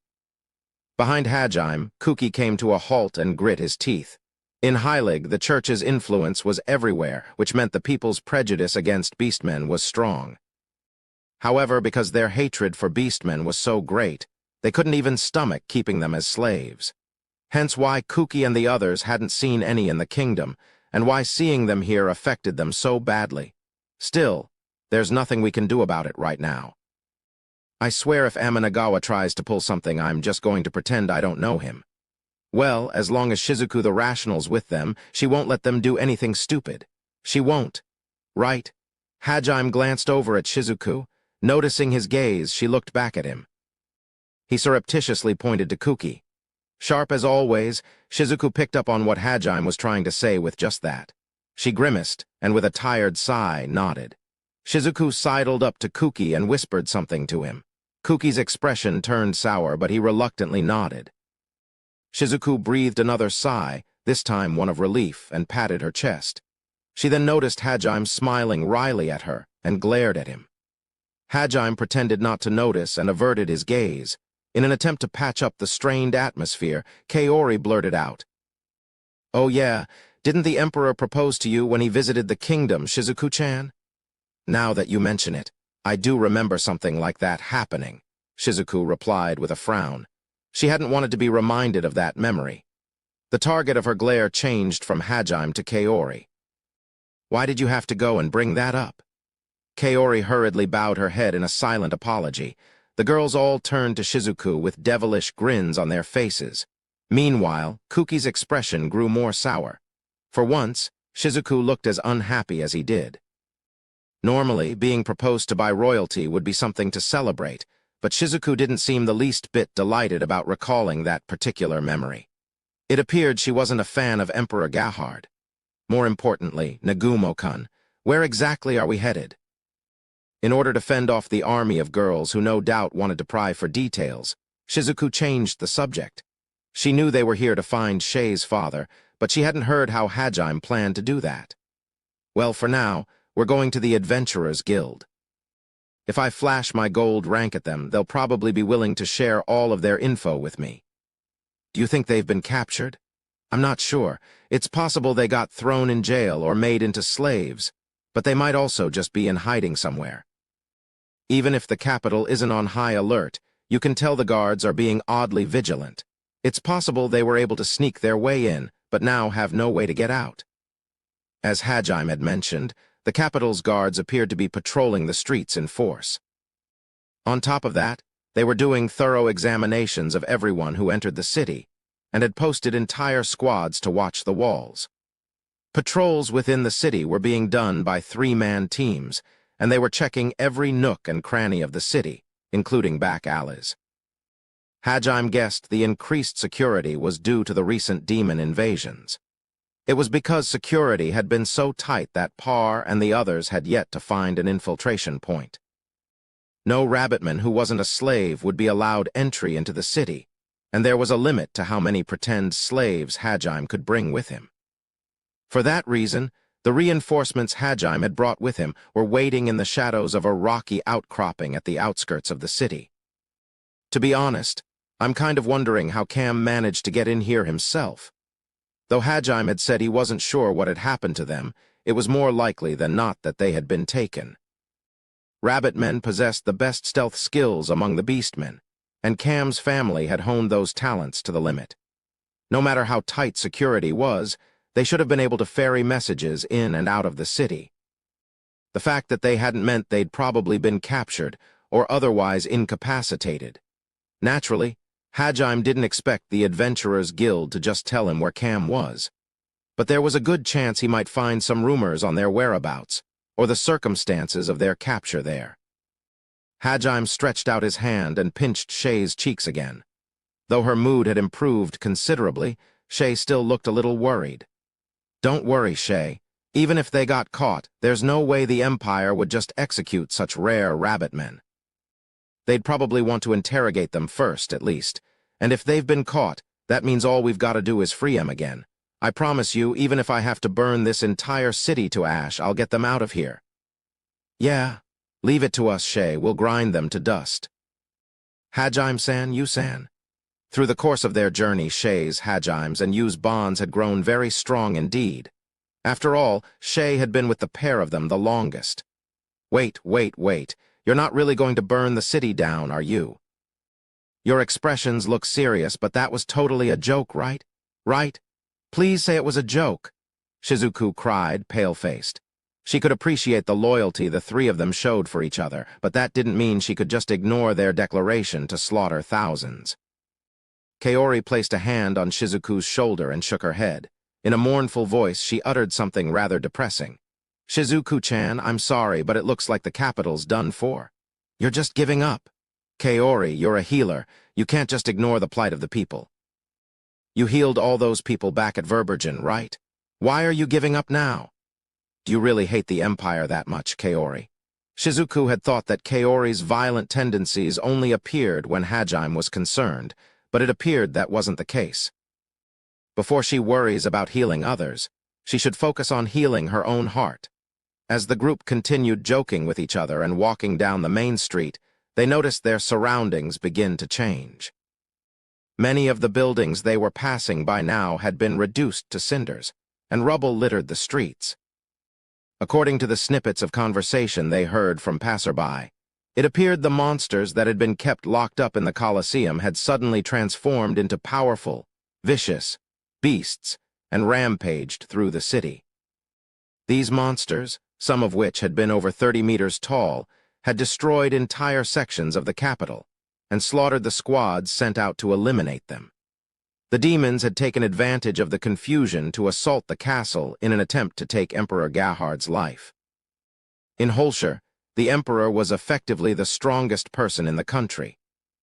Behind Hajime, Kuki came to a halt and grit his teeth. In Heilig, the church's influence was everywhere, which meant the people's prejudice against beastmen was strong. However, because their hatred for beastmen was so great, they couldn't even stomach keeping them as slaves. Hence why Kuki and the others hadn't seen any in the kingdom, and why seeing them here affected them so badly. Still, there's nothing we can do about it right now. I swear if Amanagawa tries to pull something, I'm just going to pretend I don't know him. Well, as long as Shizuku the Rational's with them, she won't let them do anything stupid. She won't. Right? Hajime glanced over at Shizuku. Noticing his gaze, she looked back at him. He surreptitiously pointed to Kuki. Sharp as always, Shizuku picked up on what Hajime was trying to say with just that. She grimaced, and with a tired sigh, nodded. Shizuku sidled up to Kuki and whispered something to him. Kuki's expression turned sour, but he reluctantly nodded. Shizuku breathed another sigh, this time one of relief, and patted her chest. She then noticed Hajime smiling wryly at her and glared at him. Hajime pretended not to notice and averted his gaze. In an attempt to patch up the strained atmosphere, Kaori blurted out, "Oh yeah, didn't the Emperor propose to you when he visited the kingdom, Shizuku-chan?" "Now that you mention it, I do remember something like that happening," Shizuku replied with a frown. She hadn't wanted to be reminded of that memory. The target of her glare changed from Hajime to Kaori. "Why did you have to go and bring that up?" Kaori hurriedly bowed her head in a silent apology. The girls all turned to Shizuku with devilish grins on their faces. Meanwhile, Kuki's expression grew more sour. For once, Shizuku looked as unhappy as he did. Normally, being proposed to by royalty would be something to celebrate, but Shizuku didn't seem the least bit delighted about recalling that particular memory. It appeared she wasn't a fan of Emperor Gahard. More importantly, Nagumo-kun, where exactly are we headed? In order to fend off the army of girls who no doubt wanted to pry for details, Shizuku changed the subject. She knew they were here to find Shei's father, but she hadn't heard how Hajime planned to do that. "Well, for now, we're going to the Adventurers Guild. If I flash my gold rank at them, they'll probably be willing to share all of their info with me." "Do you think they've been captured?" "I'm not sure. It's possible they got thrown in jail or made into slaves, but they might also just be in hiding somewhere. Even if the capital isn't on high alert, you can tell the guards are being oddly vigilant. It's possible they were able to sneak their way in, but now have no way to get out." As Hajime had mentioned, the capital's guards appeared to be patrolling the streets in force. On top of that, they were doing thorough examinations of everyone who entered the city, and had posted entire squads to watch the walls. Patrols within the city were being done by three-man teams, and they were checking every nook and cranny of the city, including back alleys. Hajime guessed the increased security was due to the recent demon invasions. It was because security had been so tight that Parr and the others had yet to find an infiltration point. No rabbitman who wasn't a slave would be allowed entry into the city, and there was a limit to how many pretend slaves Hajime could bring with him. For that reason, the reinforcements Hajime had brought with him were waiting in the shadows of a rocky outcropping at the outskirts of the city. To be honest, I'm kind of wondering how Cam managed to get in here himself. Though Hajime had said he wasn't sure what had happened to them, it was more likely than not that they had been taken. Rabbitmen possessed the best stealth skills among the beastmen, and Cam's family had honed those talents to the limit. No matter how tight security was, they should have been able to ferry messages in and out of the city. The fact that they hadn't meant they'd probably been captured or otherwise incapacitated. Naturally, Hajime didn't expect the Adventurers Guild to just tell him where Cam was. But there was a good chance he might find some rumors on their whereabouts, or the circumstances of their capture there. Hajime stretched out his hand and pinched Shei's cheeks again. Though her mood had improved considerably, Shei still looked a little worried. "Don't worry, Shei. Even if they got caught, there's no way the Empire would just execute such rare rabbitmen. They'd probably want to interrogate them first, at least. And if they've been caught, that means all we've got to do is free them again. I promise you, even if I have to burn this entire city to ash, I'll get them out of here." "Yeah, leave it to us, Shei. We'll grind them to dust." "Hajime-san, Yu-san." Through the course of their journey, Shei's, Hajime's, and Yu's bonds had grown very strong indeed. After all, Shei had been with the pair of them the longest. Wait. You're not really going to burn the city down, are you? Your expressions look serious, but that was totally a joke, right? Right? Please say it was a joke, Shizuku cried, pale-faced. She could appreciate the loyalty the three of them showed for each other, but that didn't mean she could just ignore their declaration to slaughter thousands. Kaori placed a hand on Shizuku's shoulder and shook her head. In a mournful voice, she uttered something rather depressing. Shizuku-chan, I'm sorry, but it looks like the capital's done for. You're just giving up. Kaori, you're a healer. You can't just ignore the plight of the people. You healed all those people back at Verbergen, right? Why are you giving up now? Do you really hate the Empire that much, Kaori? Shizuku had thought that Kaori's violent tendencies only appeared when Hajime was concerned, but it appeared that wasn't the case. Before she worries about healing others, she should focus on healing her own heart. As the group continued joking with each other and walking down the main street, they noticed their surroundings begin to change. Many of the buildings they were passing by now had been reduced to cinders, and rubble littered the streets. According to the snippets of conversation they heard from passerby, it appeared the monsters that had been kept locked up in the Colosseum had suddenly transformed into powerful, vicious beasts and rampaged through the city. These monsters, some of which had been over 30 meters tall, had destroyed entire sections of the capital and slaughtered the squads sent out to eliminate them. The demons had taken advantage of the confusion to assault the castle in an attempt to take Emperor Gahard's life. In Holscher, the Emperor was effectively the strongest person in the country,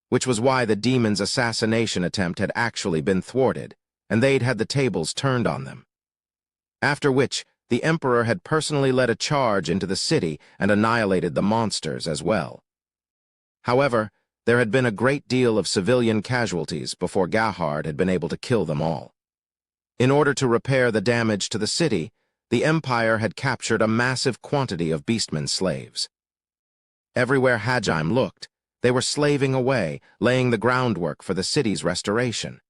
which was why the demons' assassination attempt had actually been thwarted, and they'd had the tables turned on them. After which, the Emperor had personally led a charge into the city and annihilated the monsters as well. However, there had been a great deal of civilian casualties before Gahard had been able to kill them all. In order to repair the damage to the city, the Empire had captured a massive quantity of Beastmen slaves. Everywhere Hajime looked, they were slaving away, laying the groundwork for the city's restoration.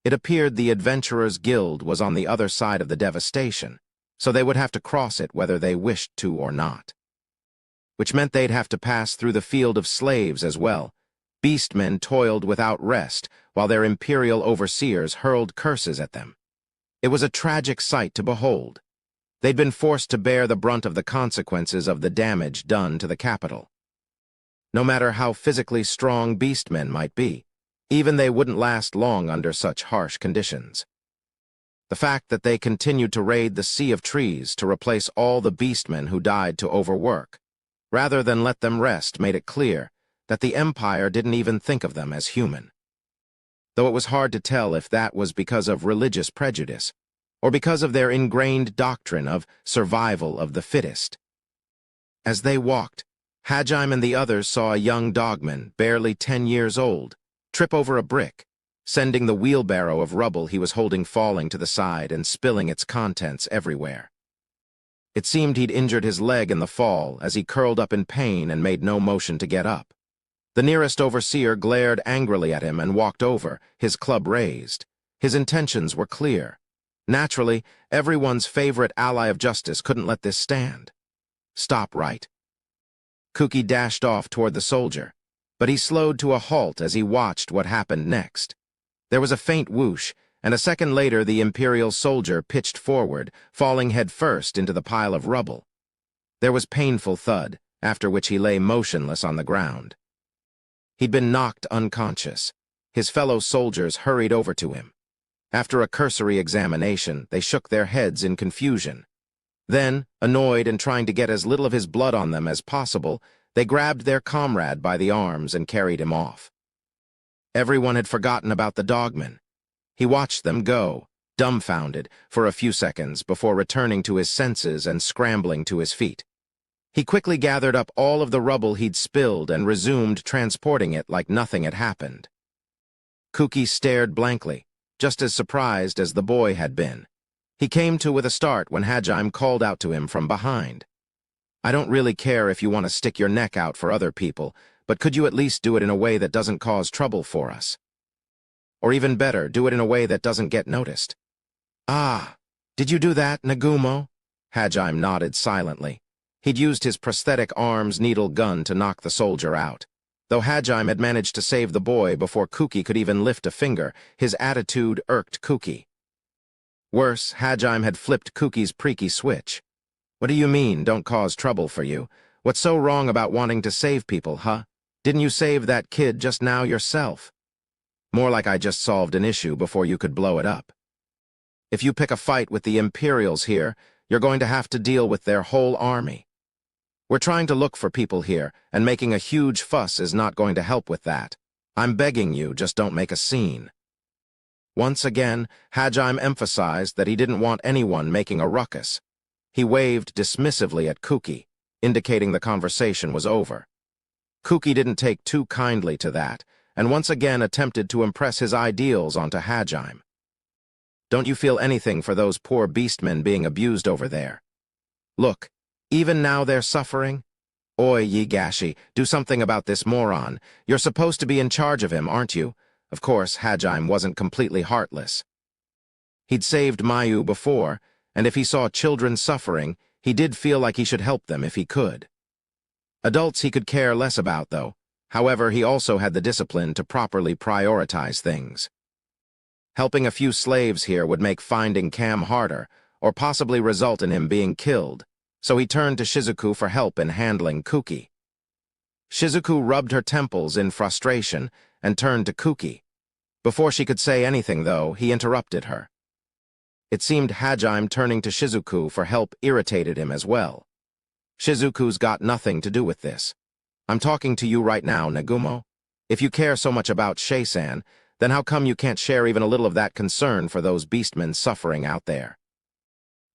It appeared the Adventurers' Guild was on the other side of the devastation, so they would have to cross it whether they wished to or not. Which meant they'd have to pass through the field of slaves as well. Beastmen toiled without rest, while their imperial overseers hurled curses at them. It was a tragic sight to behold. They'd been forced to bear the brunt of the consequences of the damage done to the capital. No matter how physically strong beastmen might be, even they wouldn't last long under such harsh conditions. The fact that they continued to raid the Sea of Trees to replace all the beastmen who died to overwork, rather than let them rest, made it clear that the Empire didn't even think of them as human. Though it was hard to tell if that was because of religious prejudice, or because of their ingrained doctrine of survival of the fittest. As they walked, Hajime and the others saw a young dogman, barely 10 years old, trip over a brick, sending the wheelbarrow of rubble he was holding falling to the side and spilling its contents everywhere. It seemed he'd injured his leg in the fall as he curled up in pain and made no motion to get up. The nearest overseer glared angrily at him and walked over, his club raised. His intentions were clear. Naturally, everyone's favorite ally of justice couldn't let this stand. Stop right. Kuki dashed off toward the soldier, but he slowed to a halt as he watched what happened next. There was a faint whoosh, and a second later the Imperial soldier pitched forward, falling headfirst into the pile of rubble. There was painful thud, after which he lay motionless on the ground. He'd been knocked unconscious. His fellow soldiers hurried over to him. After a cursory examination, they shook their heads in confusion. Then, annoyed and trying to get as little of his blood on them as possible, they grabbed their comrade by the arms and carried him off. Everyone had forgotten about the dogman. He watched them go, dumbfounded, for a few seconds before returning to his senses and scrambling to his feet. He quickly gathered up all of the rubble he'd spilled and resumed transporting it like nothing had happened. Kuki stared blankly, just as surprised as the boy had been. He came to with a start when Hajime called out to him from behind. I don't really care if you want to stick your neck out for other people, but could you at least do it in a way that doesn't cause trouble for us? Or even better, do it in a way that doesn't get noticed. Ah, did you do that, Nagumo? Hajime nodded silently. He'd used his prosthetic arm's needle gun to knock the soldier out. Though Hajime had managed to save the boy before Kuki could even lift a finger, his attitude irked Kuki. Worse, Hajime had flipped Kuki's preaky switch. "What do you mean, don't cause trouble for you? What's so wrong about wanting to save people, huh? Didn't you save that kid just now yourself?" "More like I just solved an issue before you could blow it up. If you pick a fight with the Imperials here, you're going to have to deal with their whole army. We're trying to look for people here, and making a huge fuss is not going to help with that. I'm begging you, just don't make a scene." Once again, Hajime emphasized that he didn't want anyone making a ruckus. He waved dismissively at Kuki, indicating the conversation was over. Kuki didn't take too kindly to that, and once again attempted to impress his ideals onto Hajime. "Don't you feel anything for those poor beastmen being abused over there? Look, even now they're suffering? Oi, Yigashi, do something about this moron. You're supposed to be in charge of him, aren't you?" Of course, Hajime wasn't completely heartless. He'd saved Mayu before, and if he saw children suffering, he did feel like he should help them if he could. Adults he could care less about, though. However, he also had the discipline to properly prioritize things. Helping a few slaves here would make finding Cam harder, or possibly result in him being killed, so he turned to Shizuku for help in handling Kuki. Shizuku rubbed her temples in frustration and turned to Kuki. Before she could say anything, though, he interrupted her. It seemed Hajime turning to Shizuku for help irritated him as well. "Shizuku's got nothing to do with this. I'm talking to you right now, Nagumo. If you care so much about Seisan, then how come you can't share even a little of that concern for those beastmen suffering out there?"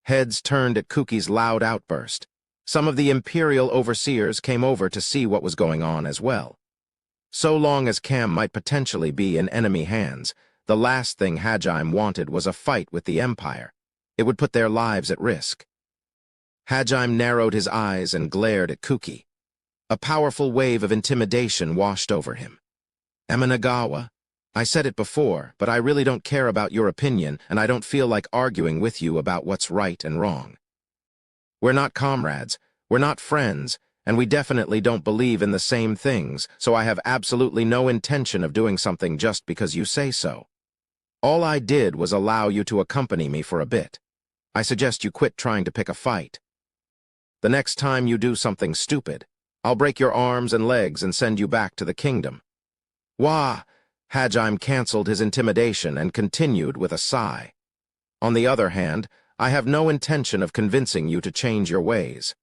Heads turned at Kuki's loud outburst. Some of the Imperial overseers came over to see what was going on as well. So long as Cam might potentially be in enemy hands, the last thing Hajime wanted was a fight with the Empire. It would put their lives at risk. Hajime narrowed his eyes and glared at Kuki. A powerful wave of intimidation washed over him. "Emanagawa, I said it before, but I really don't care about your opinion, and I don't feel like arguing with you about what's right and wrong. We're not comrades, we're not friends, and we definitely don't believe in the same things, so I have absolutely no intention of doing something just because you say so. All I did was allow you to accompany me for a bit. I suggest you quit trying to pick a fight. The next time you do something stupid, I'll break your arms and legs and send you back to the kingdom." "Wah!" Hajime canceled his intimidation and continued with a sigh. "On the other hand, I have no intention of convincing you to change your ways.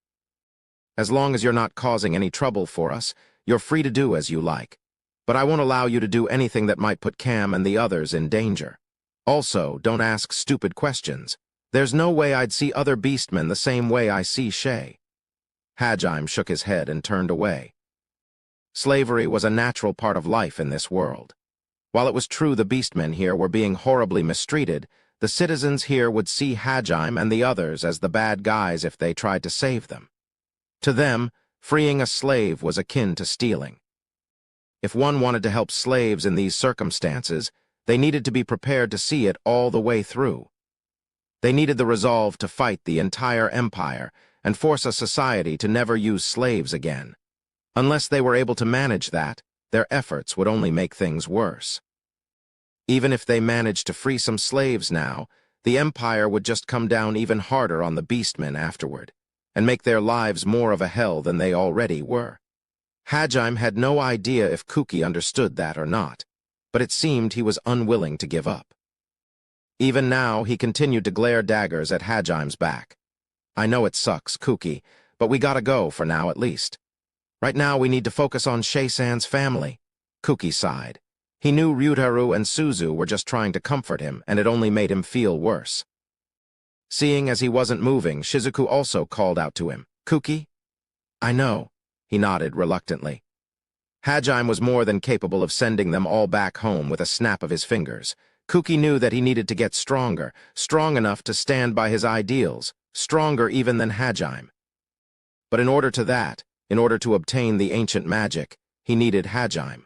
As long as you're not causing any trouble for us, you're free to do as you like. But I won't allow you to do anything that might put Cam and the others in danger. Also, don't ask stupid questions. There's no way I'd see other beastmen the same way I see Shay." Hajime shook his head and turned away. Slavery was a natural part of life in this world. While it was true the beastmen here were being horribly mistreated, the citizens here would see Hajime and the others as the bad guys if they tried to save them. To them, freeing a slave was akin to stealing. If one wanted to help slaves in these circumstances, they needed to be prepared to see it all the way through. They needed the resolve to fight the entire empire and force a society to never use slaves again. Unless they were able to manage that, their efforts would only make things worse. Even if they managed to free some slaves now, the empire would just come down even harder on the beastmen afterward, and make their lives more of a hell than they already were. Hajime had no idea if Kuki understood that or not, but it seemed he was unwilling to give up. Even now, he continued to glare daggers at Hajime's back. "I know it sucks, Kuki, but we gotta go for now at least. Right now we need to focus on Seisan's family." Kuki sighed. He knew Ryutaru and Suzu were just trying to comfort him, and it only made him feel worse. Seeing as he wasn't moving, Shizuku also called out to him, "Kuki?" "I know," he nodded reluctantly. Hajime was more than capable of sending them all back home with a snap of his fingers. Kuki knew that he needed to get stronger, strong enough to stand by his ideals, stronger even than Hajime. But in order to obtain the ancient magic, he needed Hajime.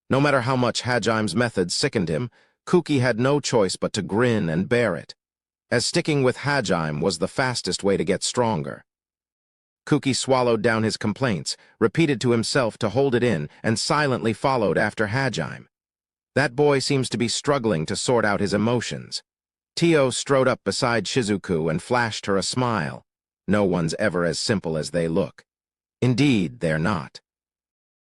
No matter how much Hajime's methods sickened him, Kuki had no choice but to grin and bear it, as sticking with Hajime was the fastest way to get stronger. Kuki swallowed down his complaints, repeated to himself to hold it in, and silently followed after Hajime. That boy seems to be struggling to sort out his emotions. Tio strode up beside Shizuku and flashed her a smile. No one's ever as simple as they look. Indeed, they're not.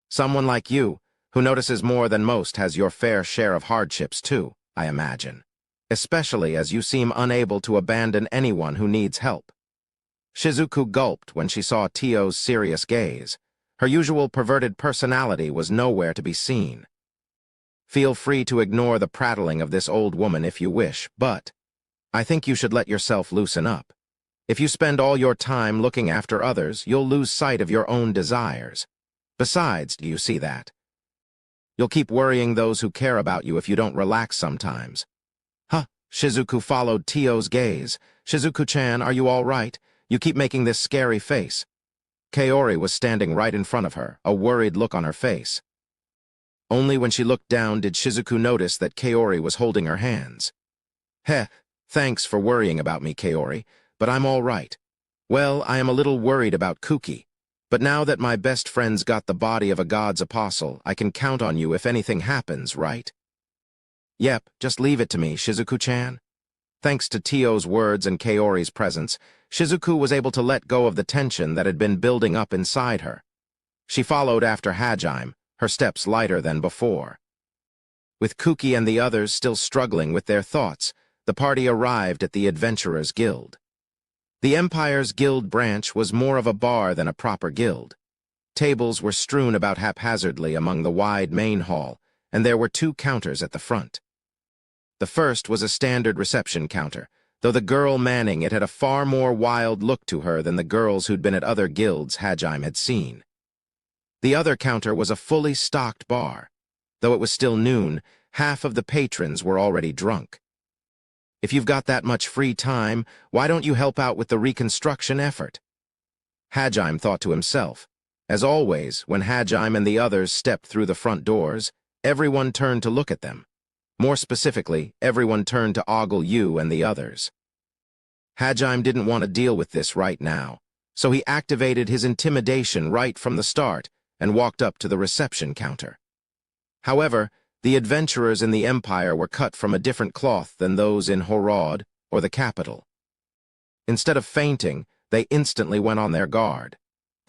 Someone like you, who notices more than most, has your fair share of hardships too, I imagine. Especially as you seem unable to abandon anyone who needs help. Shizuku gulped when she saw Tio's serious gaze. Her usual perverted personality was nowhere to be seen. Feel free to ignore the prattling of this old woman if you wish, but I think you should let yourself loosen up. If you spend all your time looking after others, you'll lose sight of your own desires. Besides, do you see that? You'll keep worrying those who care about you if you don't relax sometimes. Huh, Shizuku followed Tio's gaze. Shizuku-chan, are you all right? You keep making this scary face. Kaori was standing right in front of her, a worried look on her face. Only when she looked down did Shizuku notice that Kaori was holding her hands. Heh, thanks for worrying about me, Kaori, but I'm all right. Well, I am a little worried about Kuki, but now that my best friend's got the body of a god's apostle, I can count on you if anything happens, right? Yep, just leave it to me, Shizuku-chan. Thanks to Tio's words and Kaori's presence, Shizuku was able to let go of the tension that had been building up inside her. She followed after Hajime, her steps lighter than before. With Kuki and the others still struggling with their thoughts, the party arrived at the Adventurers' Guild. The Empire's guild branch was more of a bar than a proper guild. Tables were strewn about haphazardly among the wide main hall, and there were 2 counters at the front. The first was a standard reception counter, though the girl manning it had a far more wild look to her than the girls who'd been at other guilds Hajime had seen. The other counter was a fully stocked bar. Though it was still noon, half of the patrons were already drunk. If you've got that much free time, why don't you help out with the reconstruction effort? Hajime thought to himself. As always, when Hajime and the others stepped through the front doors, everyone turned to look at them. More specifically, everyone turned to ogle Yu and the others. Hajime didn't want to deal with this right now, so he activated his intimidation right from the start and walked up to the reception counter. However, the adventurers in the Empire were cut from a different cloth than those in Horod or the capital. Instead of fainting, they instantly went on their guard.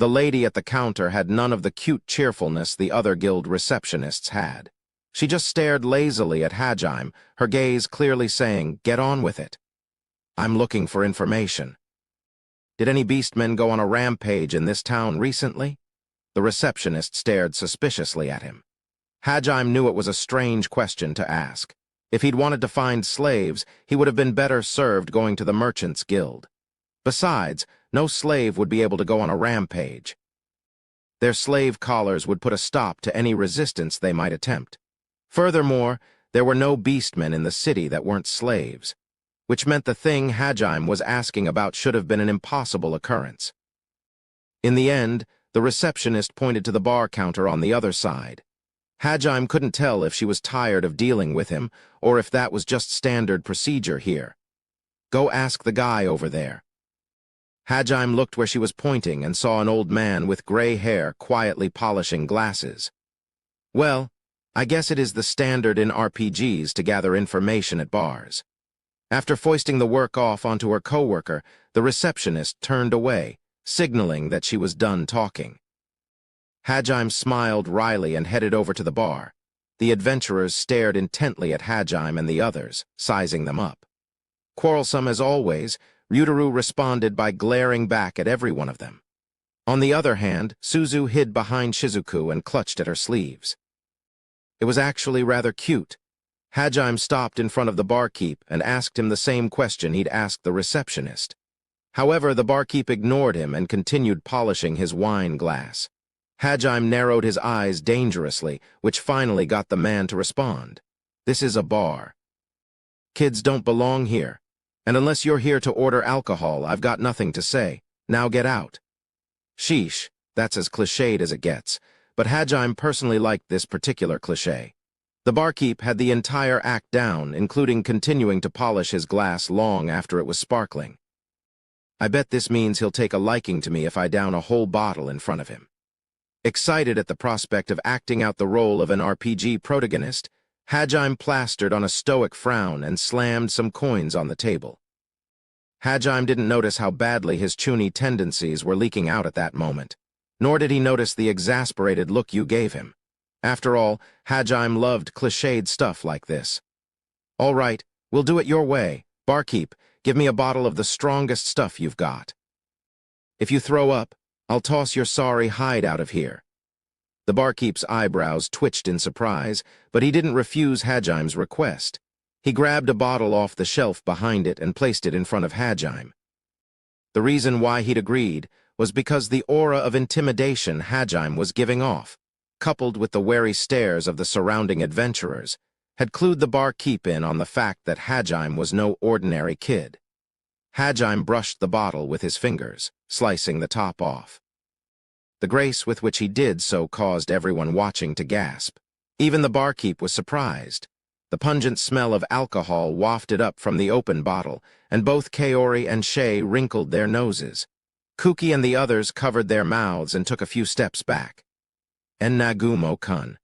The lady at the counter had none of the cute cheerfulness the other guild receptionists had. She just stared lazily at Hajime, her gaze clearly saying, "Get on with it. I'm looking for information." Did any beastmen go on a rampage in this town recently? The receptionist stared suspiciously at him. Hajime knew it was a strange question to ask. If he'd wanted to find slaves, he would have been better served going to the Merchants' Guild. Besides, no slave would be able to go on a rampage. Their slave collars would put a stop to any resistance they might attempt. Furthermore, there were no beastmen in the city that weren't slaves, which meant the thing Hajime was asking about should have been an impossible occurrence. In the end, the receptionist pointed to the bar counter on the other side. Hajime couldn't tell if she was tired of dealing with him or if that was just standard procedure here. "Go ask the guy over there." Hajime looked where she was pointing and saw an old man with gray hair quietly polishing glasses. Well, I guess it is the standard in RPGs to gather information at bars. After foisting the work off onto her coworker, the receptionist turned away, signaling that she was done talking. Hajime smiled wryly and headed over to the bar. The adventurers stared intently at Hajime and the others, sizing them up. Quarrelsome as always, Ryutaru responded by glaring back at every one of them. On the other hand, Suzu hid behind Shizuku and clutched at her sleeves. It was actually rather cute. Hajime stopped in front of the barkeep and asked him the same question he'd asked the receptionist. However, the barkeep ignored him and continued polishing his wine glass. Hajime narrowed his eyes dangerously, which finally got the man to respond. "This is a bar. Kids don't belong here, and unless you're here to order alcohol, I've got nothing to say. Now get out." Sheesh, that's as cliched as it gets, but Hajime personally liked this particular cliché. The barkeep had the entire act down, including continuing to polish his glass long after it was sparkling. I bet this means he'll take a liking to me if I down a whole bottle in front of him. Excited at the prospect of acting out the role of an RPG protagonist, Hajime plastered on a stoic frown and slammed some coins on the table. Hajime didn't notice how badly his chuny tendencies were leaking out at that moment, nor did he notice the exasperated look you gave him. After all, Hajime loved cliched stuff like this. All right, we'll do it your way. Barkeep, give me a bottle of the strongest stuff you've got. If you throw up, I'll toss your sorry hide out of here. The barkeep's eyebrows twitched in surprise, but he didn't refuse Hajime's request. He grabbed a bottle off the shelf behind it and placed it in front of Hajime. The reason why he'd agreed was because the aura of intimidation Hajime was giving off, coupled with the wary stares of the surrounding adventurers, had clued the barkeep in on the fact that Hajime was no ordinary kid. Hajime brushed the bottle with his fingers, slicing the top off. The grace with which he did so caused everyone watching to gasp. Even the barkeep was surprised. The pungent smell of alcohol wafted up from the open bottle, and both Kaori and Shay wrinkled their noses. Kuki and the others covered their mouths and took a few steps back. En Nagumo-kun.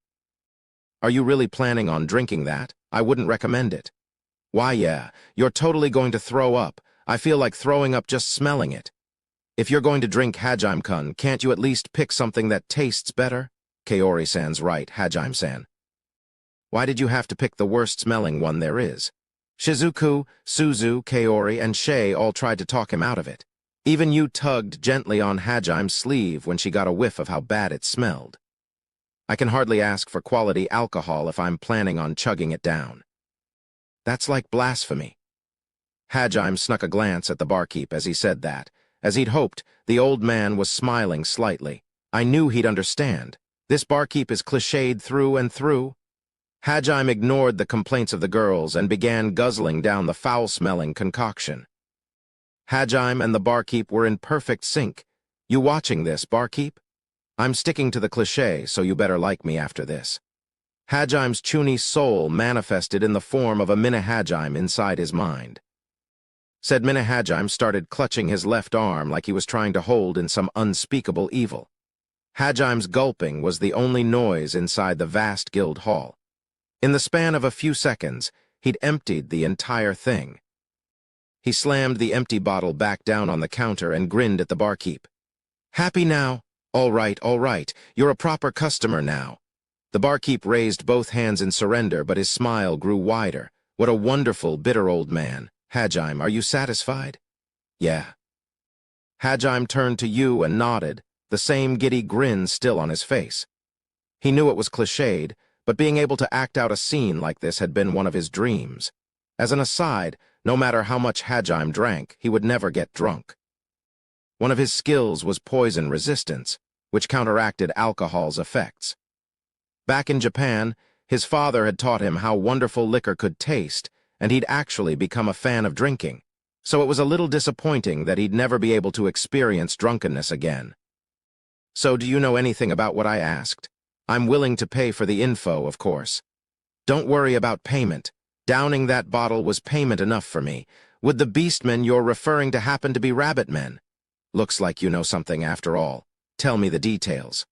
Are you really planning on drinking that? I wouldn't recommend it. Why, yeah, you're totally going to throw up. I feel like throwing up just smelling it. If you're going to drink Hajime-kun, can't you at least pick something that tastes better? Kaori-san's right, Hajime-san. Why did you have to pick the worst-smelling one there is? Shizuku, Suzu, Kaori, and Shay all tried to talk him out of it. Even you tugged gently on Hajime's sleeve when she got a whiff of how bad it smelled. I can hardly ask for quality alcohol if I'm planning on chugging it down. That's like blasphemy. Hajime snuck a glance at the barkeep as he said that. As he'd hoped, the old man was smiling slightly. I knew he'd understand. This barkeep is cliched through and through. Hajime ignored the complaints of the girls and began guzzling down the foul-smelling concoction. Hajime and the barkeep were in perfect sync. You watching this, barkeep? I'm sticking to the cliché, so you better like me after this. Hajime's chuny soul manifested in the form of a Minahajime inside his mind. Said Minahajime started clutching his left arm like he was trying to hold in some unspeakable evil. Hajime's gulping was the only noise inside the vast guild hall. In the span of a few seconds, he'd emptied the entire thing. He slammed the empty bottle back down on the counter and grinned at the barkeep. Happy now? All right, you're a proper customer now. The barkeep raised both hands in surrender, but his smile grew wider. What a wonderful, bitter old man. Hajime, are you satisfied? Yeah. Hajime turned to you and nodded, the same giddy grin still on his face. He knew it was cliched, but being able to act out a scene like this had been one of his dreams. As an aside, no matter how much Hajime drank, he would never get drunk. One of his skills was poison resistance, which counteracted alcohol's effects. Back in Japan, his father had taught him how wonderful liquor could taste, and he'd actually become a fan of drinking, so it was a little disappointing that he'd never be able to experience drunkenness again. So do you know anything about what I asked? I'm willing to pay for the info, of course. Don't worry about payment. Downing that bottle was payment enough for me. Would the beastmen you're referring to happen to be rabbit men? Looks like you know something after all. Tell me the details.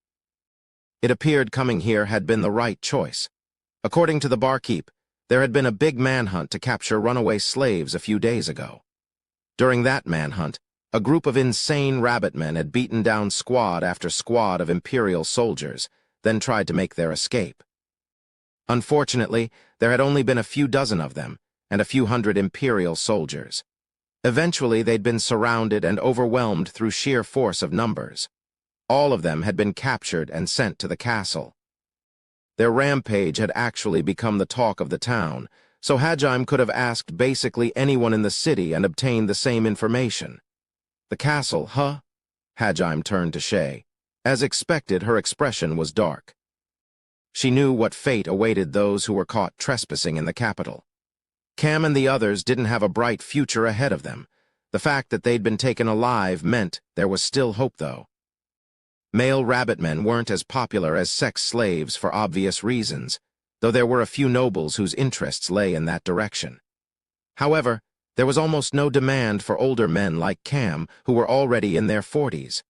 It appeared coming here had been the right choice. According to the barkeep, there had been a big manhunt to capture runaway slaves a few days ago. During that manhunt, a group of insane rabbit men had beaten down squad after squad of Imperial soldiers, then tried to make their escape. Unfortunately, there had only been a few dozen of them, and a few hundred Imperial soldiers. Eventually, they'd been surrounded and overwhelmed through sheer force of numbers. All of them had been captured and sent to the castle. Their rampage had actually become the talk of the town, so Hajime could have asked basically anyone in the city and obtained the same information. The castle, huh? Hajime turned to Shay. As expected, her expression was dark. She knew what fate awaited those who were caught trespassing in the capital. Cam and the others didn't have a bright future ahead of them. The fact that they'd been taken alive meant there was still hope, though. Male rabbitmen weren't as popular as sex slaves for obvious reasons, though there were a few nobles whose interests lay in that direction. However, There was almost no demand for older men like Cam, who were already in their 40s.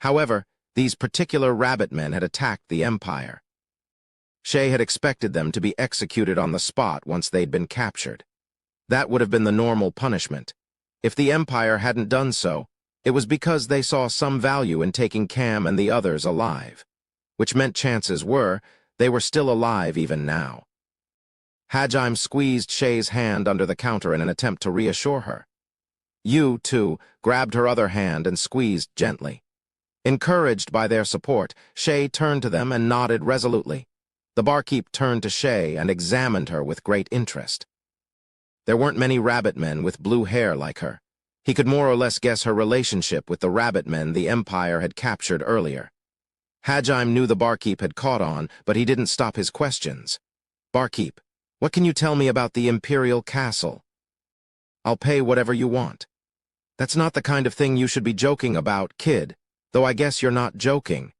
However, these particular rabbit men had attacked the Empire. Shay had expected them to be executed on the spot once they'd been captured. That would have been the normal punishment. If the Empire hadn't done so, it was because they saw some value in taking Cam and the others alive, which meant chances were they were still alive even now. Hajime squeezed Shay's hand under the counter in an attempt to reassure her. Yu, too, grabbed her other hand and squeezed gently. Encouraged by their support, Shay turned to them and nodded resolutely. The barkeep turned to Shay and examined her with great interest. There weren't many rabbit men with blue hair like her. He could more or less guess her relationship with the rabbit men the Empire had captured earlier. Hajime knew the barkeep had caught on, but he didn't stop his questions. "Barkeep, what can you tell me about the Imperial Castle?" "I'll pay whatever you want." "That's not the kind of thing you should be joking about, kid, though I guess you're not joking."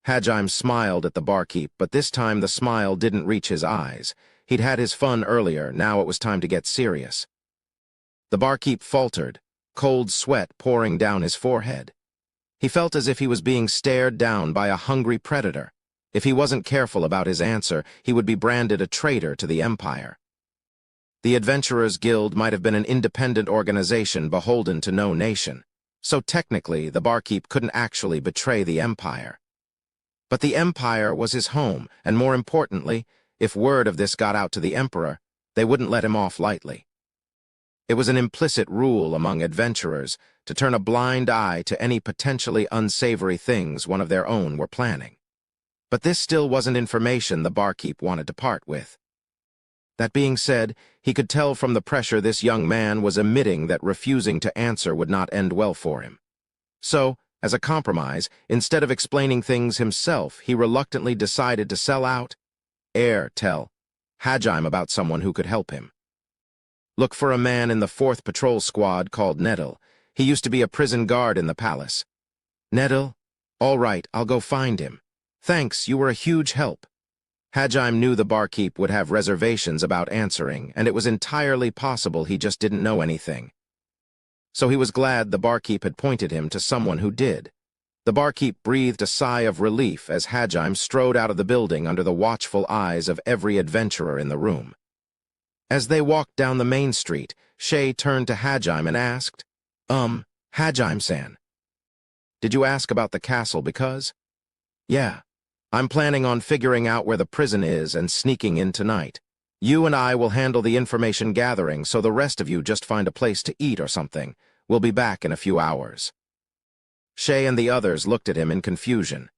Hajime smiled at the barkeep, but this time the smile didn't reach his eyes. He'd had his fun earlier, now it was time to get serious. The barkeep faltered, cold sweat pouring down his forehead. He felt as if he was being stared down by a hungry predator. If he wasn't careful about his answer, he would be branded a traitor to the Empire. The Adventurers Guild might have been an independent organization beholden to no nation, so technically the barkeep couldn't actually betray the Empire. But the Empire was his home, and more importantly, if word of this got out to the Emperor, they wouldn't let him off lightly. It was an implicit rule among adventurers to turn a blind eye to any potentially unsavory things one of their own were planning. But this still wasn't information the barkeep wanted to part with. That being said, he could tell from the pressure this young man was emitting that refusing to answer would not end well for him. So, as a compromise, instead of explaining things himself, he reluctantly decided to sell out, tell Hajime about someone who could help him. Look for a man in the 4th Patrol Squad called Nettle. He used to be a prison guard in the palace. Nettle? All right, I'll go find him. Thanks, you were a huge help. Hajime knew the barkeep would have reservations about answering, and it was entirely possible he just didn't know anything. So he was glad the barkeep had pointed him to someone who did. The barkeep breathed a sigh of relief as Hajime strode out of the building under the watchful eyes of every adventurer in the room. As they walked down the main street, Shay turned to Hajime and asked, Hajime-san, did you ask about the castle because? Yeah, I'm planning on figuring out where the prison is and sneaking in tonight. You and I will handle the information gathering, so the rest of you just find a place to eat or something. We'll be back in a few hours. Shay and the others looked at him in confusion.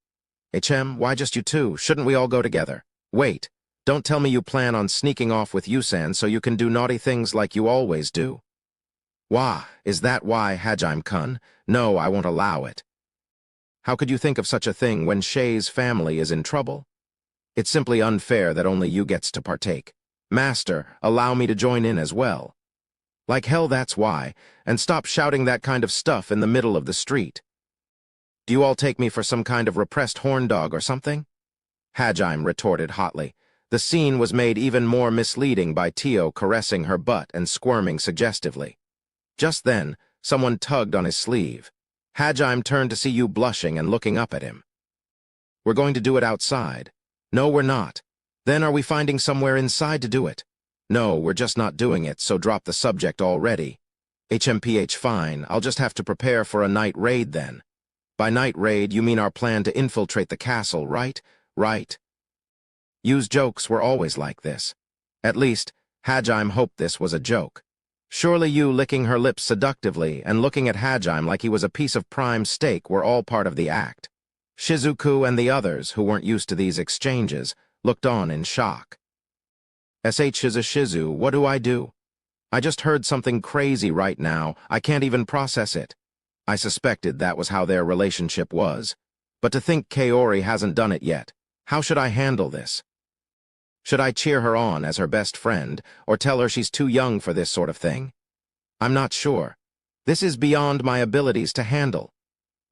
Chem, why just you two? Shouldn't we all go together? Wait. Don't tell me you plan on sneaking off with Yusan so you can do naughty things like you always do. Wah, is that why, Hajime-kun? No, I won't allow it. How could you think of such a thing when Shay's family is in trouble? It's simply unfair that only you gets to partake. Master, allow me to join in as well. Like hell, that's why, and stop shouting that kind of stuff in the middle of the street. Do you all take me for some kind of repressed horn dog or something? Hajime retorted hotly. The scene was made even more misleading by Tio caressing her butt and squirming suggestively. Just then, someone tugged on his sleeve. Hajime turned to see Yu blushing and looking up at him. We're going to do it outside. No, we're not. Then are we finding somewhere inside to do it? No, we're just not doing it, so drop the subject already. HMPH, fine, I'll just have to prepare for a night raid then. By night raid, you mean our plan to infiltrate the castle, right? Right. Yu's jokes were always like this. At least, Hajime hoped this was a joke. Surely Yu licking her lips seductively and looking at Hajime like he was a piece of prime steak were all part of the act. Shizuku and the others, who weren't used to these exchanges, looked on in shock. Shizu, what do I do? I just heard something crazy right now. I can't even process it. I suspected that was how their relationship was. But to think Kaori hasn't done it yet. How should I handle this? Should I cheer her on as her best friend, or tell her she's too young for this sort of thing? I'm not sure. This is beyond my abilities to handle.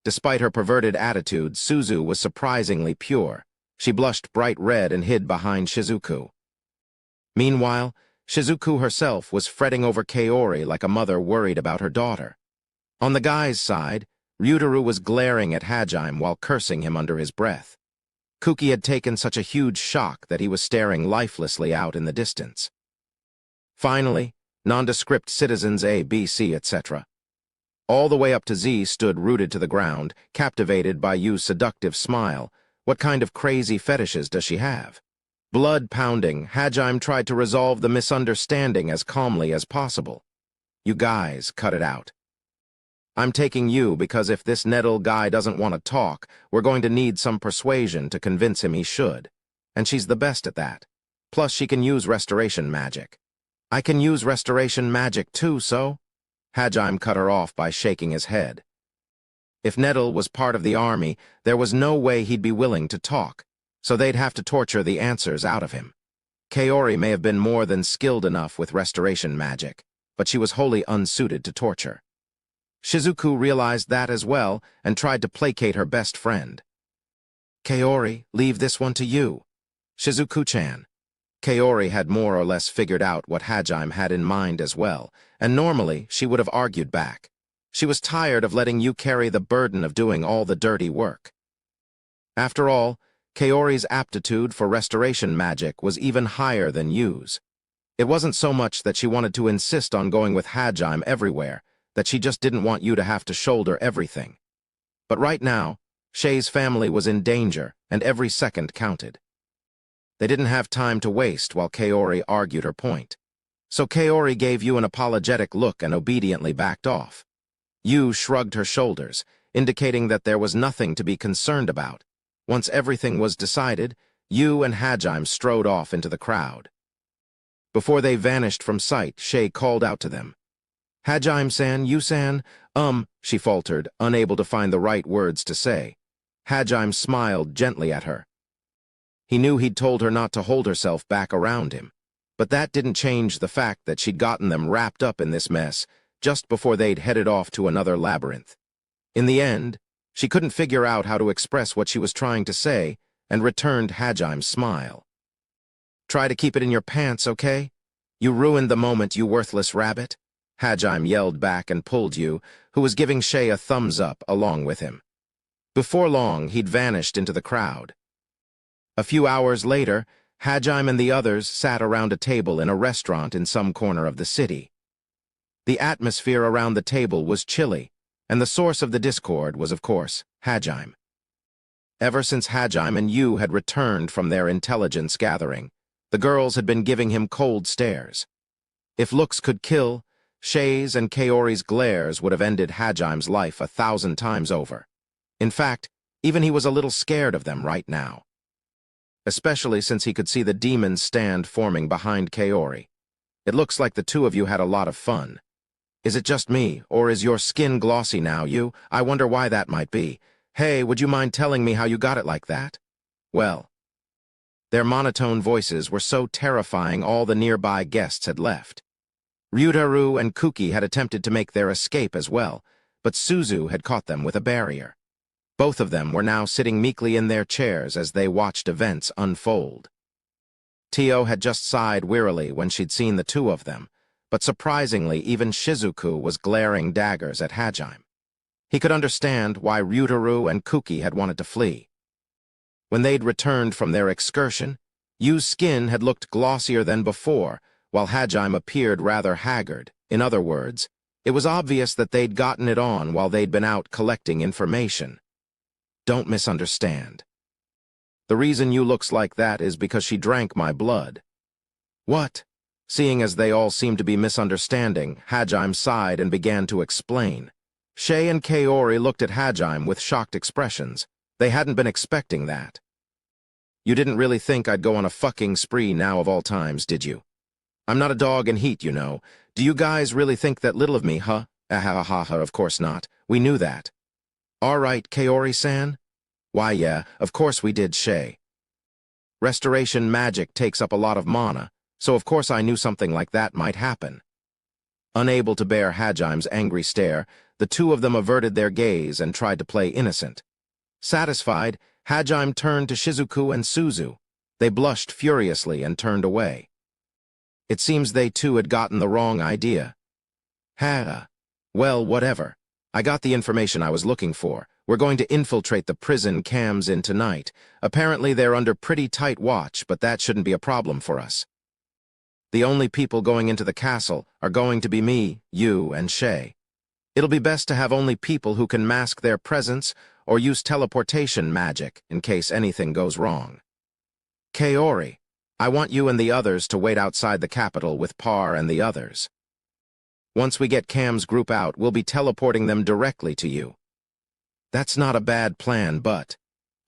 Despite her perverted attitude, Suzu was surprisingly pure. She blushed bright red and hid behind Shizuku. Meanwhile, Shizuku herself was fretting over Kaori like a mother worried about her daughter. On the guy's side, Ryutaru was glaring at Hajime while cursing him under his breath. Kuki had taken such a huge shock that he was staring lifelessly out in the distance. Finally, nondescript citizens A, B, C, etc. All the way up to Z stood rooted to the ground, captivated by Yu's seductive smile. What kind of crazy fetishes does she have? Blood pounding, Hajime tried to resolve the misunderstanding as calmly as possible. You guys, cut it out. I'm taking you because if this Nettle guy doesn't want to talk, we're going to need some persuasion to convince him he should. And she's the best at that. Plus, she can use restoration magic. I can use restoration magic too, so? Hajime cut her off by shaking his head. If Nettle was part of the army, there was no way he'd be willing to talk, so they'd have to torture the answers out of him. Kaori may have been more than skilled enough with restoration magic, but she was wholly unsuited to torture. Shizuku realized that as well and tried to placate her best friend. Kaori, leave this one to you. Shizuku-chan. Kaori had more or less figured out what Hajime had in mind as well, and normally she would have argued back. She was tired of letting you carry the burden of doing all the dirty work. After all, Kaori's aptitude for restoration magic was even higher than Yu's. It wasn't so much that she wanted to insist on going with Hajime everywhere, that she just didn't want you to have to shoulder everything. But right now, Shay's family was in danger, and every second counted. They didn't have time to waste while Kaori argued her point. So Kaori gave you an apologetic look and obediently backed off. Yu shrugged her shoulders, indicating that there was nothing to be concerned about. Once everything was decided, Yu and Hajime strode off into the crowd. Before they vanished from sight, Shay called out to them. Hajime-san, Yu-san, she faltered, unable to find the right words to say. Hajime smiled gently at her. He knew he'd told her not to hold herself back around him, but that didn't change the fact that she'd gotten them wrapped up in this mess just before they'd headed off to another labyrinth. In the end, she couldn't figure out how to express what she was trying to say and returned Hajime's smile. Try to keep it in your pants, okay? You ruined the moment, you worthless rabbit. Hajime yelled back and pulled Yu, who was giving Shay a thumbs up along with him. Before long, he'd vanished into the crowd. A few hours later, Hajime and the others sat around a table in a restaurant in some corner of the city. The atmosphere around the table was chilly, and the source of the discord was, of course, Hajime. Ever since Hajime and Yu had returned from their intelligence gathering, the girls had been giving him cold stares. If looks could kill, Shay's and Kaori's glares would have ended Hajime's life 1,000 times over. In fact, even he was a little scared of them right now. Especially since he could see the demons stand forming behind Kaori. It looks like the two of you had a lot of fun. Is it just me, or is your skin glossy now, Yu? I wonder why that might be. Hey, would you mind telling me how you got it like that? Well. Their monotone voices were so terrifying all the nearby guests had left. Ryutaru and Kuki had attempted to make their escape as well, but Suzu had caught them with a barrier. Both of them were now sitting meekly in their chairs as they watched events unfold. Tio had just sighed wearily when she'd seen the two of them, but surprisingly even Shizuku was glaring daggers at Hajime. He could understand why Ryutaru and Kuki had wanted to flee. When they'd returned from their excursion, Yu's skin had looked glossier than before, while Hajime appeared rather haggard. In other words, it was obvious that they'd gotten it on while they'd been out collecting information. Don't misunderstand. The reason Yu looks like that is because she drank my blood. What? Seeing as they all seemed to be misunderstanding, Hajime sighed and began to explain. Shay and Kaori looked at Hajime with shocked expressions. They hadn't been expecting that. You didn't really think I'd go on a fucking spree now of all times, did you? I'm not a dog in heat, you know. Do you guys really think that little of me, huh? Ahahaha, of course not. We knew that. All right, Kaori-san? Why, yeah, of course we did, Shay. Restoration magic takes up a lot of mana, so of course I knew something like that might happen. Unable to bear Hajime's angry stare, the two of them averted their gaze and tried to play innocent. Satisfied, Hajime turned to Shizuku and Suzu. They blushed furiously and turned away. It seems they too had gotten the wrong idea. Well, whatever. I got the information I was looking for. We're going to infiltrate the prison Cam's in tonight. Apparently they're under pretty tight watch, but that shouldn't be a problem for us. The only people going into the castle are going to be me, you, and Shay. It'll be best to have only people who can mask their presence or use teleportation magic in case anything goes wrong. Kaori, I want you and the others to wait outside the capital with Par and the others. Once we get Cam's group out, we'll be teleporting them directly to you. That's not a bad plan, but...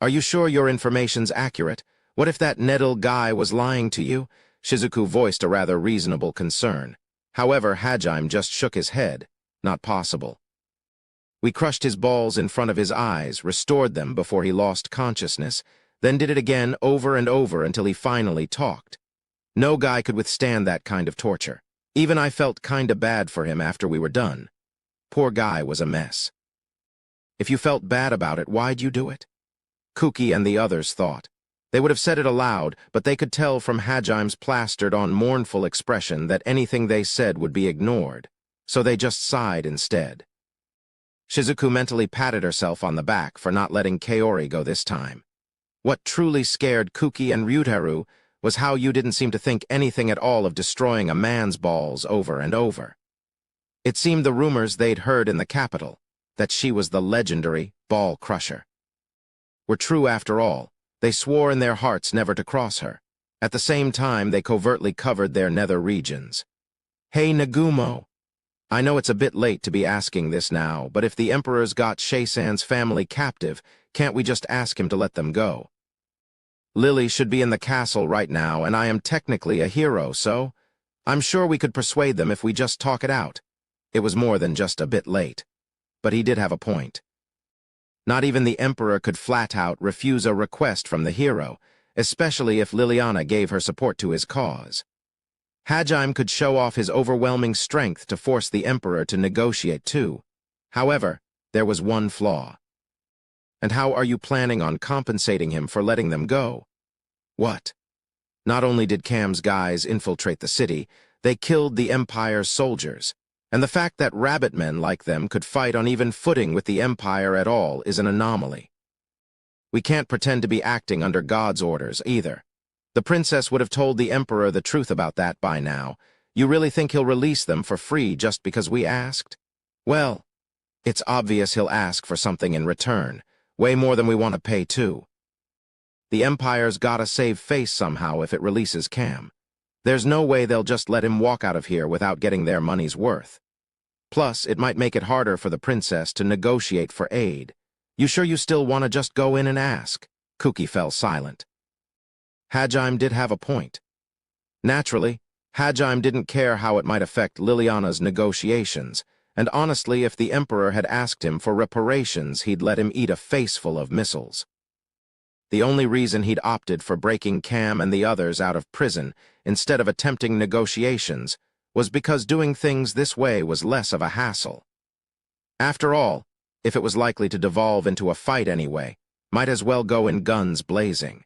Are you sure your information's accurate? What if that Nettle guy was lying to you? Shizuku voiced a rather reasonable concern. However, Hajime just shook his head. Not possible. We crushed his balls in front of his eyes, restored them before he lost consciousness, then did it again over and over until he finally talked. No guy could withstand that kind of torture. Even I felt kinda bad for him after we were done. Poor guy was a mess. If you felt bad about it, why'd you do it? Kuki and the others thought. They would have said it aloud, but they could tell from Hajime's plastered-on mournful expression that anything they said would be ignored, so they just sighed instead. Shizuku mentally patted herself on the back for not letting Kaori go this time. What truly scared Kuki and Ryutaru was how you didn't seem to think anything at all of destroying a man's balls over and over. It seemed the rumors they'd heard in the capital, that she was the legendary ball crusher, were true after all. They swore in their hearts never to cross her. At the same time, they covertly covered their nether regions. Hey, Nagumo. I know it's a bit late to be asking this now, but if the Emperor's got Shay-san's family captive, can't we just ask him to let them go? Lily should be in the castle right now, and I am technically a hero, so I'm sure we could persuade them if we just talk it out. It was more than just a bit late. But he did have a point. Not even the Emperor could flat-out refuse a request from the hero, especially if Liliana gave her support to his cause. Hajime could show off his overwhelming strength to force the Emperor to negotiate too. However, there was one flaw. And how are you planning on compensating him for letting them go? What? Not only did Cam's guys infiltrate the city, they killed the Empire's soldiers. And the fact that rabbit men like them could fight on even footing with the Empire at all is an anomaly. We can't pretend to be acting under God's orders, either. The princess would have told the Emperor the truth about that by now. You really think he'll release them for free just because we asked? Well, it's obvious he'll ask for something in return, way more than we want to pay too. The Empire's gotta save face somehow if it releases Cam. There's no way they'll just let him walk out of here without getting their money's worth. Plus, it might make it harder for the princess to negotiate for aid. You sure you still want to just go in and ask? Kuki fell silent. Hajime did have a point. Naturally, Hajime didn't care how it might affect Liliana's negotiations, and honestly, if the Emperor had asked him for reparations, he'd let him eat a faceful of missiles. The only reason he'd opted for breaking Cam and the others out of prison instead of attempting negotiations was because doing things this way was less of a hassle. After all, if it was likely to devolve into a fight anyway, might as well go in guns blazing.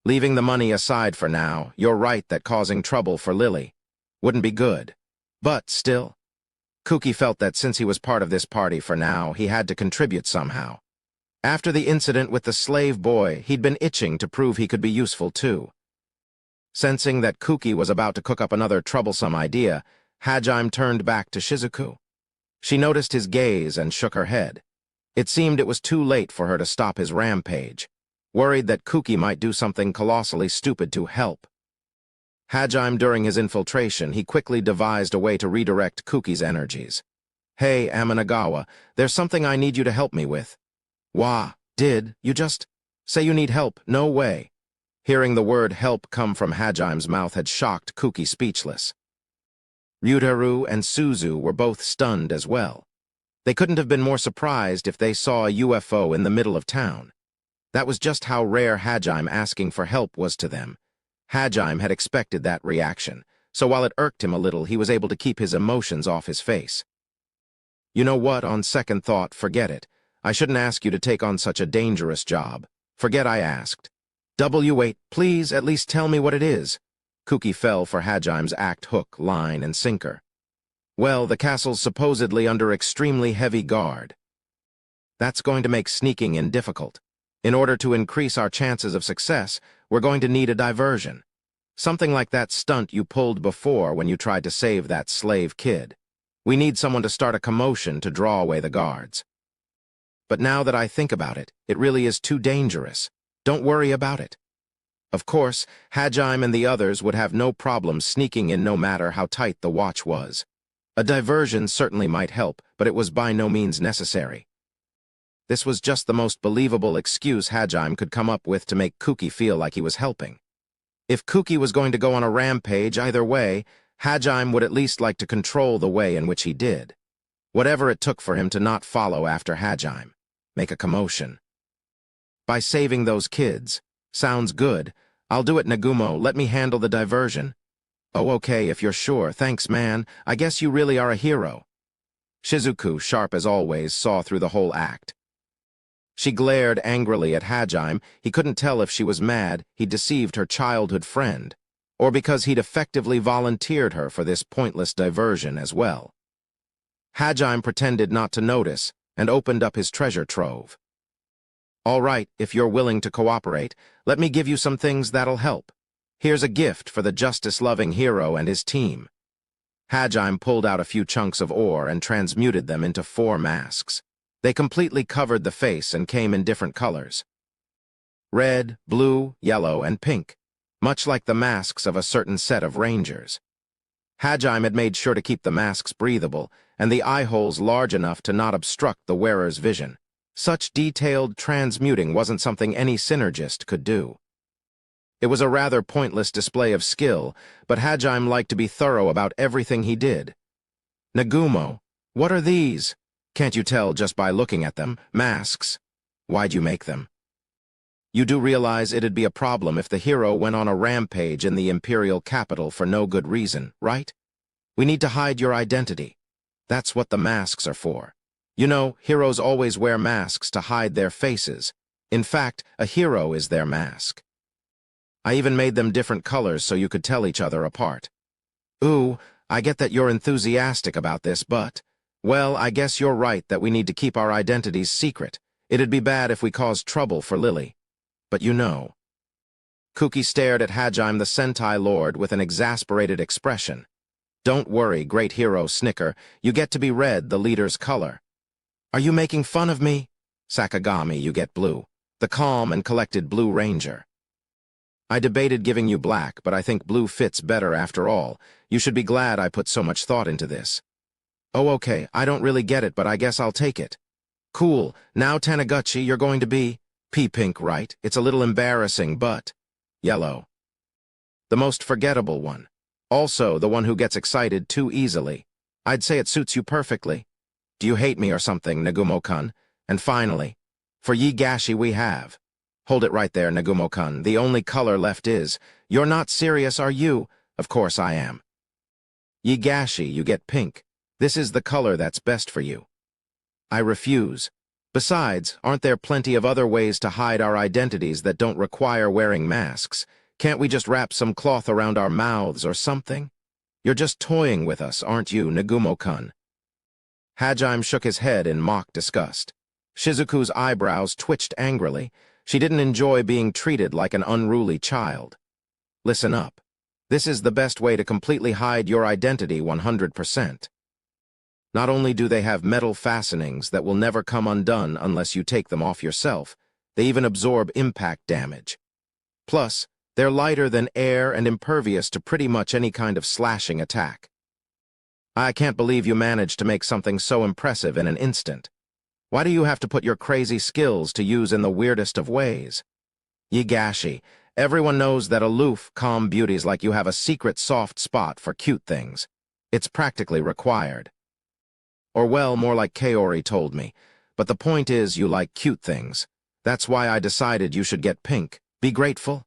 Leaving the money aside for now, you're right that causing trouble for Lily wouldn't be good. But still, Kuki felt that since he was part of this party for now, he had to contribute somehow. After the incident with the slave boy, he'd been itching to prove he could be useful too. Sensing that Kuki was about to cook up another troublesome idea, Hajime turned back to Shizuku. She noticed his gaze and shook her head. It seemed it was too late for her to stop his rampage, worried that Kuki might do something colossally stupid to help. Hajime, during his infiltration, he quickly devised a way to redirect Kuki's energies. Hey, Amanagawa, there's something I need you to help me with. Wah, did you just say you need help? No way. Hearing the word help come from Hajime's mouth had shocked Kuki speechless. Ryutaru and Suzu were both stunned as well. They couldn't have been more surprised if they saw a UFO in the middle of town. That was just how rare Hajime asking for help was to them. Hajime had expected that reaction, so while it irked him a little, he was able to keep his emotions off his face. You know what, on second thought, forget it. I shouldn't ask you to take on such a dangerous job. Forget I asked. W8, please at least tell me what it is. Kuki fell for Hajime's act hook, line, and sinker. Well, the castle's supposedly under extremely heavy guard. That's going to make sneaking in difficult. In order to increase our chances of success, we're going to need a diversion. Something like that stunt you pulled before when you tried to save that slave kid. We need someone to start a commotion to draw away the guards. But now that I think about it, it really is too dangerous. Don't worry about it. Of course, Hajime and the others would have no problem sneaking in no matter how tight the watch was. A diversion certainly might help, but it was by no means necessary. This was just the most believable excuse Hajime could come up with to make Kuki feel like he was helping. If Kuki was going to go on a rampage either way, Hajime would at least like to control the way in which he did. Whatever it took for him to not follow after Hajime. Make a commotion. By saving those kids. Sounds good. I'll do it, Nagumo. Let me handle the diversion. Oh, okay, if you're sure. Thanks, man. I guess you really are a hero. Shizuku, sharp as always, saw through the whole act. She glared angrily at Hajime. He couldn't tell if she was mad he'd deceived her childhood friend, or because he'd effectively volunteered her for this pointless diversion as well. Hajime pretended not to notice and opened up his treasure trove. All right, if you're willing to cooperate, let me give you some things that'll help. Here's a gift for the justice-loving hero and his team. Hajime pulled out a few chunks of ore and transmuted them into 4 masks. They completely covered the face and came in different colors. Red, blue, yellow, and pink, much like the masks of a certain set of rangers. Hajime had made sure to keep the masks breathable and the eye holes large enough to not obstruct the wearer's vision. Such detailed transmuting wasn't something any synergist could do. It was a rather pointless display of skill, but Hajime liked to be thorough about everything he did. Nagumo, what are these? Can't you tell just by looking at them? Masks. Why'd you make them? You do realize it'd be a problem if the hero went on a rampage in the imperial capital for no good reason, right? We need to hide your identity. That's what the masks are for. You know, heroes always wear masks to hide their faces. In fact, a hero is their mask. I even made them different colors so you could tell each other apart. Ooh, I get that you're enthusiastic about this, but, well, I guess you're right that we need to keep our identities secret. It'd be bad if we caused trouble for Lily. But you know. Kuki stared at Hajime the Sentai Lord with an exasperated expression. Don't worry, great hero Snicker, you get to be red, the leader's color. Are you making fun of me? Sakagami, you get blue, the calm and collected Blue Ranger. I debated giving you black, but I think blue fits better after all. You should be glad I put so much thought into this. Oh, okay, I don't really get it, but I guess I'll take it. Cool, now Taniguchi, you're going to be pink, right? It's a little embarrassing, but yellow. The most forgettable one. Also, the one who gets excited too easily. I'd say it suits you perfectly. Do you hate me or something, Nagumo-kun? And finally, for Yigashi we have. Hold it right there, Nagumo-kun. The only color left is, you're not serious, are you? Of course I am. Yigashi, you get pink. This is the color that's best for you. I refuse. Besides, aren't there plenty of other ways to hide our identities that don't require wearing masks? Can't we just wrap some cloth around our mouths or something? You're just toying with us, aren't you, Nagumo-kun? Hajime shook his head in mock disgust. Shizuku's eyebrows twitched angrily. She didn't enjoy being treated like an unruly child. Listen up. This is the best way to completely hide your identity 100%. Not only do they have metal fastenings that will never come undone unless you take them off yourself, they even absorb impact damage. Plus, they're lighter than air and impervious to pretty much any kind of slashing attack. I can't believe you managed to make something so impressive in an instant. Why do you have to put your crazy skills to use in the weirdest of ways? Yigashi, everyone knows that aloof, calm beauties like you have a secret soft spot for cute things. It's practically required. Or well, more like Kaori told me. But the point is you like cute things. That's why I decided you should get pink. Be grateful.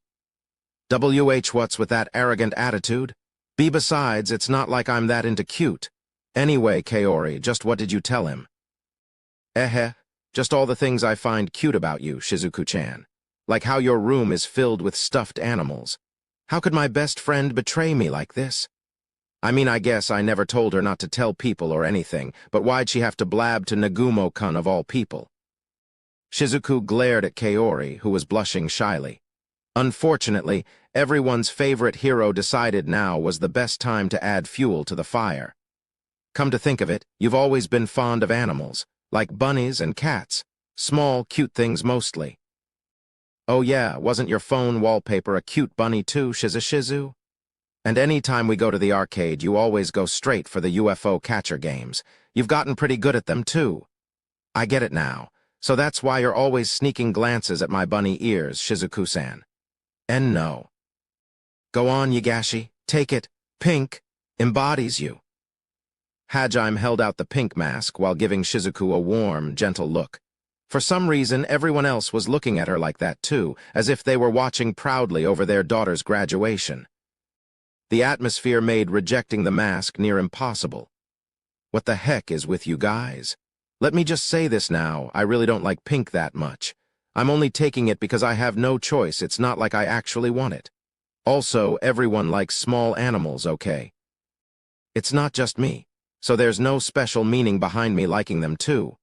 What's with that arrogant attitude? Besides, it's not like I'm that into cute. Anyway, Kaori, just what did you tell him? Just all the things I find cute about you, Shizuku-chan. Like how your room is filled with stuffed animals. How could my best friend betray me like this? I mean, I guess I never told her not to tell people or anything, but why'd she have to blab to Nagumo-kun of all people? Shizuku glared at Kaori, who was blushing shyly. Unfortunately, everyone's favorite hero decided now was the best time to add fuel to the fire. Come to think of it, you've always been fond of animals, like bunnies and cats. Small, cute things mostly. Oh yeah, wasn't your phone wallpaper a cute bunny too, Shizu? And any time we go to the arcade, you always go straight for the UFO catcher games. You've gotten pretty good at them too. I get it now. So that's why you're always sneaking glances at my bunny ears, Shizuku-san. And no. Go on, Yagashi. Take it. Pink embodies you. Hajime held out the pink mask while giving Shizuku a warm, gentle look. For some reason, everyone else was looking at her like that too, as if they were watching proudly over their daughter's graduation. The atmosphere made rejecting the mask near impossible. What the heck is with you guys? Let me just say this now, I really don't like pink that much. I'm only taking it because I have no choice, it's not like I actually want it. Also, everyone likes small animals, okay? It's not just me, so there's no special meaning behind me liking them too.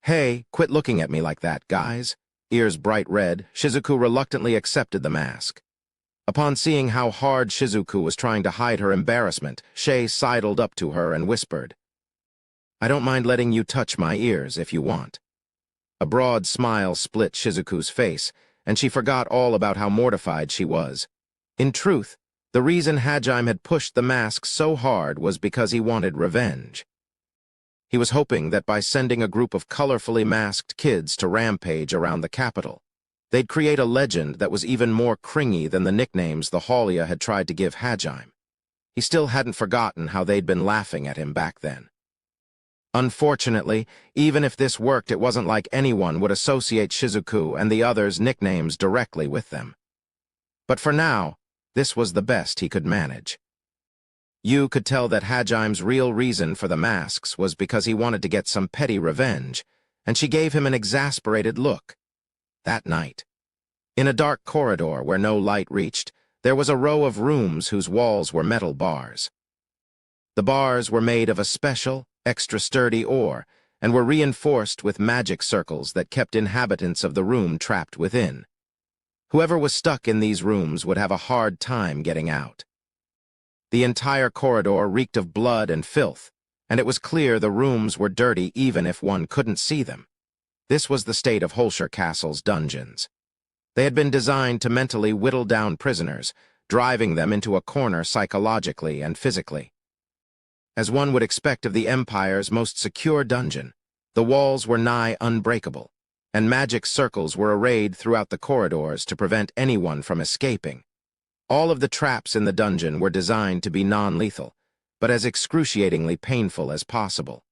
Hey, quit looking at me like that, guys. Ears bright red, Shizuku reluctantly accepted the mask. Upon seeing how hard Shizuku was trying to hide her embarrassment, Shay sidled up to her and whispered, I don't mind letting you touch my ears if you want. A broad smile split Shizuku's face, and she forgot all about how mortified she was. In truth, the reason Hajime had pushed the mask so hard was because he wanted revenge. He was hoping that by sending a group of colorfully masked kids to rampage around the capital, they'd create a legend that was even more cringy than the nicknames the Haulia had tried to give Hajime. He still hadn't forgotten how they'd been laughing at him back then. Unfortunately, even if this worked, it wasn't like anyone would associate Shizuku and the others' nicknames directly with them. But for now, this was the best he could manage. You could tell that Hajime's real reason for the masks was because he wanted to get some petty revenge, and she gave him an exasperated look. That night, in a dark corridor where no light reached, there was a row of rooms whose walls were metal bars. The bars were made of a special, extra sturdy ore, and were reinforced with magic circles that kept inhabitants of the room trapped within. Whoever was stuck in these rooms would have a hard time getting out. The entire corridor reeked of blood and filth, and it was clear the rooms were dirty even if one couldn't see them. This was the state of Holscher Castle's dungeons. They had been designed to mentally whittle down prisoners, driving them into a corner psychologically and physically. As one would expect of the Empire's most secure dungeon, the walls were nigh unbreakable, and magic circles were arrayed throughout the corridors to prevent anyone from escaping. All of the traps in the dungeon were designed to be non-lethal, but as excruciatingly painful as possible.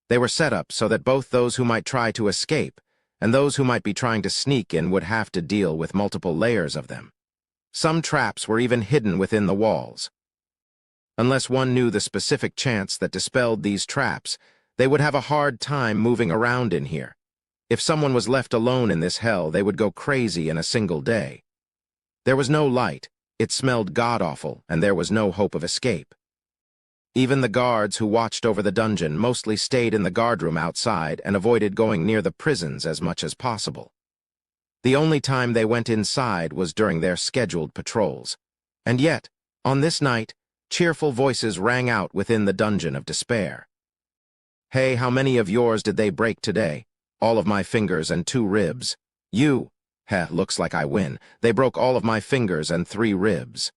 They were set up so that both those who might try to escape and those who might be trying to sneak in would have to deal with multiple layers of them. Some traps were even hidden within the walls. Unless one knew the specific chants that dispelled these traps, they would have a hard time moving around in here. If someone was left alone in this hell, they would go crazy in a single day. There was no light, it smelled god-awful, and there was no hope of escape. Even the guards who watched over the dungeon mostly stayed in the guardroom outside and avoided going near the prisons as much as possible. The only time they went inside was during their scheduled patrols. And yet, on this night, cheerful voices rang out within the dungeon of despair. Hey, how many of yours did they break today? All of my fingers and 2 ribs. You. Heh, looks like I win. They broke all of my fingers and 3 ribs.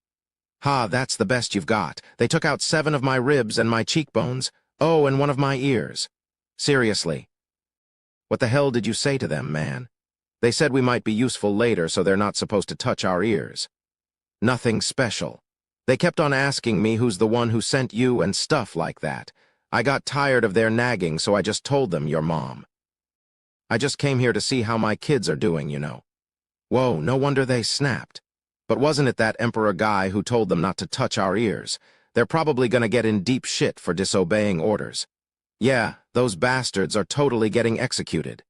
Ha, that's the best you've got. They took out 7 of my ribs and my cheekbones. Oh, and 1 of my ears. Seriously. What the hell did you say to them, man? They said we might be useful later, so they're not supposed to touch our ears. Nothing special. They kept on asking me who's the one who sent you and stuff like that. I got tired of their nagging, so I just told them your mom. I just came here to see how my kids are doing, you know. Whoa, no wonder they snapped. But wasn't it that Emperor guy who told them not to touch our ears? They're probably gonna get in deep shit for disobeying orders. Yeah, those bastards are totally getting executed.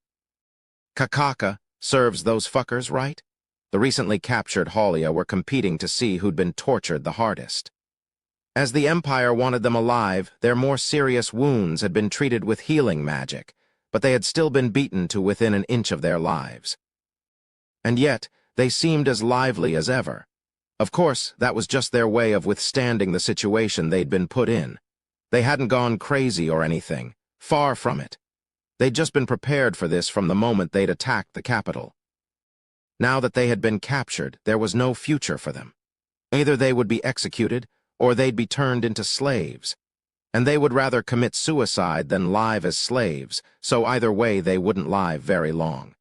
Kakaka serves those fuckers right? The recently captured Haulia were competing to see who'd been tortured the hardest. As the Empire wanted them alive, their more serious wounds had been treated with healing magic, but they had still been beaten to within an inch of their lives. And yet, they seemed as lively as ever. Of course, that was just their way of withstanding the situation they'd been put in. They hadn't gone crazy or anything, far from it. They'd just been prepared for this from the moment they'd attacked the capital. Now that they had been captured, there was no future for them. Either they would be executed, or they'd be turned into slaves. And they would rather commit suicide than live as slaves, so either way they wouldn't live very long.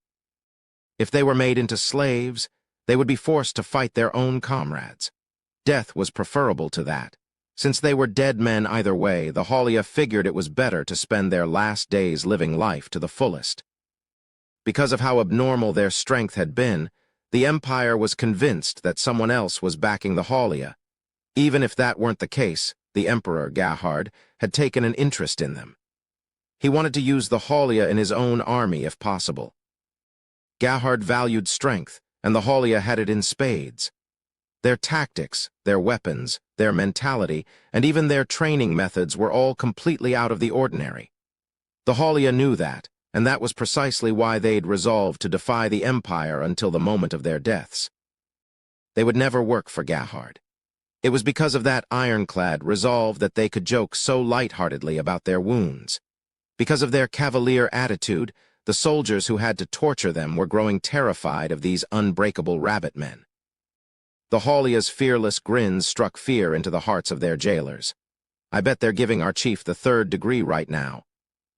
If they were made into slaves, they would be forced to fight their own comrades. Death was preferable to that. Since they were dead men either way, the Haulia figured it was better to spend their last days living life to the fullest. Because of how abnormal their strength had been, the Empire was convinced that someone else was backing the Haulia. Even if that weren't the case, the Emperor, Gahard, had taken an interest in them. He wanted to use the Haulia in his own army if possible. Gahard valued strength, and the Haulia had it in spades. Their tactics, their weapons, their mentality, and even their training methods were all completely out of the ordinary. The Haulia knew that, and that was precisely why they'd resolved to defy the Empire until the moment of their deaths. They would never work for Gahard. It was because of that ironclad resolve that they could joke so lightheartedly about their wounds. Because of their cavalier attitude, the soldiers who had to torture them were growing terrified of these unbreakable rabbit men. The Haulia's fearless grins struck fear into the hearts of their jailers. I bet they're giving our chief the 3rd degree right now.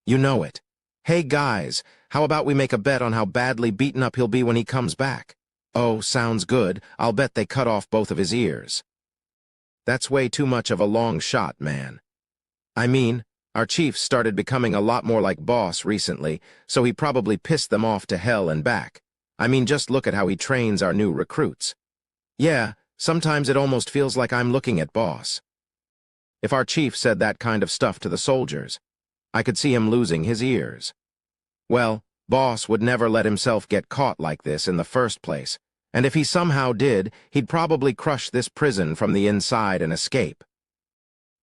You know it. Hey guys, how about we make a bet on how badly beaten up he'll be when he comes back? Oh, sounds good. I'll bet they cut off both of his ears. That's way too much of a long shot, man. I mean, our chief started becoming a lot more like Boss recently, so he probably pissed them off to hell and back. I mean, just look at how he trains our new recruits. Yeah, sometimes it almost feels like I'm looking at Boss. If our chief said that kind of stuff to the soldiers, I could see him losing his ears. Well, Boss would never let himself get caught like this in the first place, and if he somehow did, he'd probably crush this prison from the inside and escape.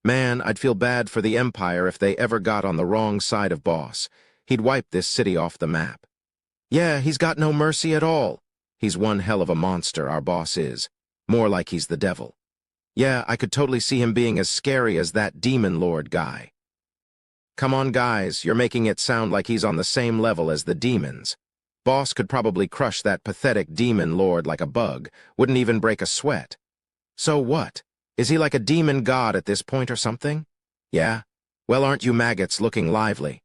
Man, I'd feel bad for the Empire if they ever got on the wrong side of Boss. He'd wipe this city off the map. Yeah, he's got no mercy at all. He's one hell of a monster, our boss is. More like he's the devil. Yeah, I could totally see him being as scary as that demon lord guy. Come on, guys, you're making it sound like he's on the same level as the demons. Boss could probably crush that pathetic demon lord like a bug, wouldn't even break a sweat. So what? Is he like a demon god at this point or something? Yeah? Well, aren't you maggots looking lively?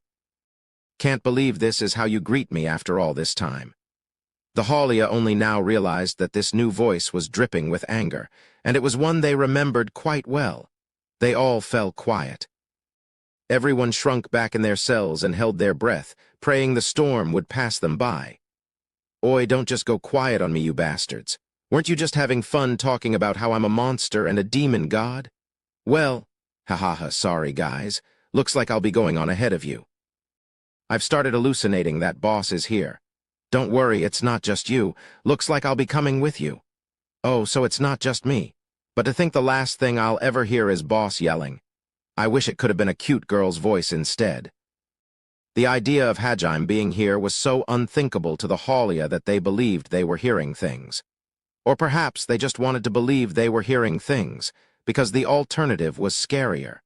Can't believe this is how you greet me after all this time. The Haulia only now realized that this new voice was dripping with anger, and it was one they remembered quite well. They all fell quiet. Everyone shrunk back in their cells and held their breath, praying the storm would pass them by. Oi, don't just go quiet on me, you bastards. Weren't you just having fun talking about how I'm a monster and a demon god? Well, sorry guys, looks like I'll be going on ahead of you. I've started hallucinating that Boss is here. Don't worry, it's not just you. Looks like I'll be coming with you. Oh, so it's not just me. But to think the last thing I'll ever hear is Boss yelling. I wish it could have been a cute girl's voice instead. The idea of Hajime being here was so unthinkable to the Haulia that they believed they were hearing things. Or perhaps they just wanted to believe they were hearing things, because the alternative was scarier.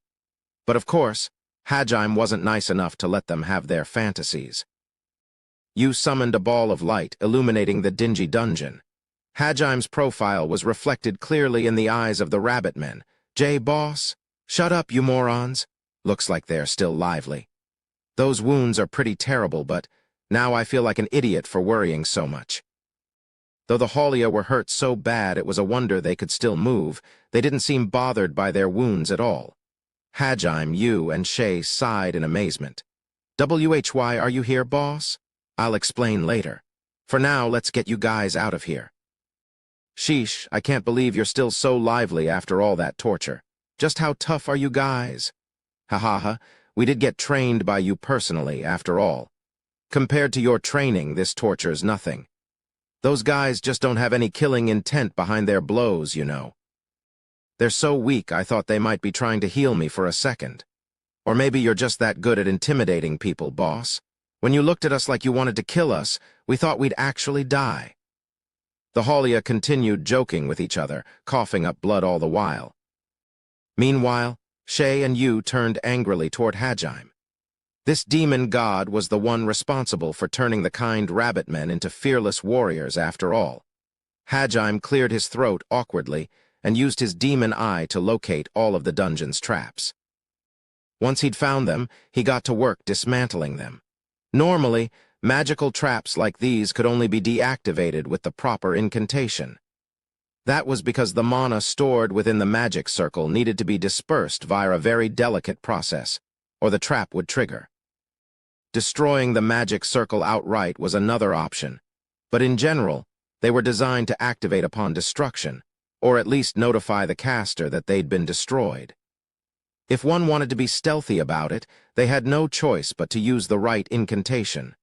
But of course, Hajime wasn't nice enough to let them have their fantasies. You summoned a ball of light, illuminating the dingy dungeon. Hajime's profile was reflected clearly in the eyes of the rabbit men. Boss? Shut up, you morons. Looks like they're still lively. Those wounds are pretty terrible, but now I feel like an idiot for worrying so much. Though the Haulia were hurt so bad it was a wonder they could still move, they didn't seem bothered by their wounds at all. Hajime, you, and Shay sighed in amazement. Why are you here, boss? I'll explain later. For now, let's get you guys out of here. Sheesh, I can't believe you're still so lively after all that torture. Just how tough are you guys? We did get trained by you personally, after all. Compared to your training, this torture's nothing. Those guys just don't have any killing intent behind their blows, you know. They're so weak I thought they might be trying to heal me for a second. Or maybe you're just that good at intimidating people, boss. When you looked at us like you wanted to kill us, we thought we'd actually die." The Haulia continued joking with each other, coughing up blood all the while. Meanwhile, Shay and Yu turned angrily toward Hajime. This demon god was the one responsible for turning the kind rabbit men into fearless warriors after all. Hajime cleared his throat awkwardly and used his demon eye to locate all of the dungeon's traps. Once he'd found them, he got to work dismantling them. Normally, magical traps like these could only be deactivated with the proper incantation. That was because the mana stored within the magic circle needed to be dispersed via a very delicate process, or the trap would trigger. Destroying the magic circle outright was another option, but in general, they were designed to activate upon destruction, or at least notify the caster that they'd been destroyed. If one wanted to be stealthy about it, they had no choice but to use the right incantation.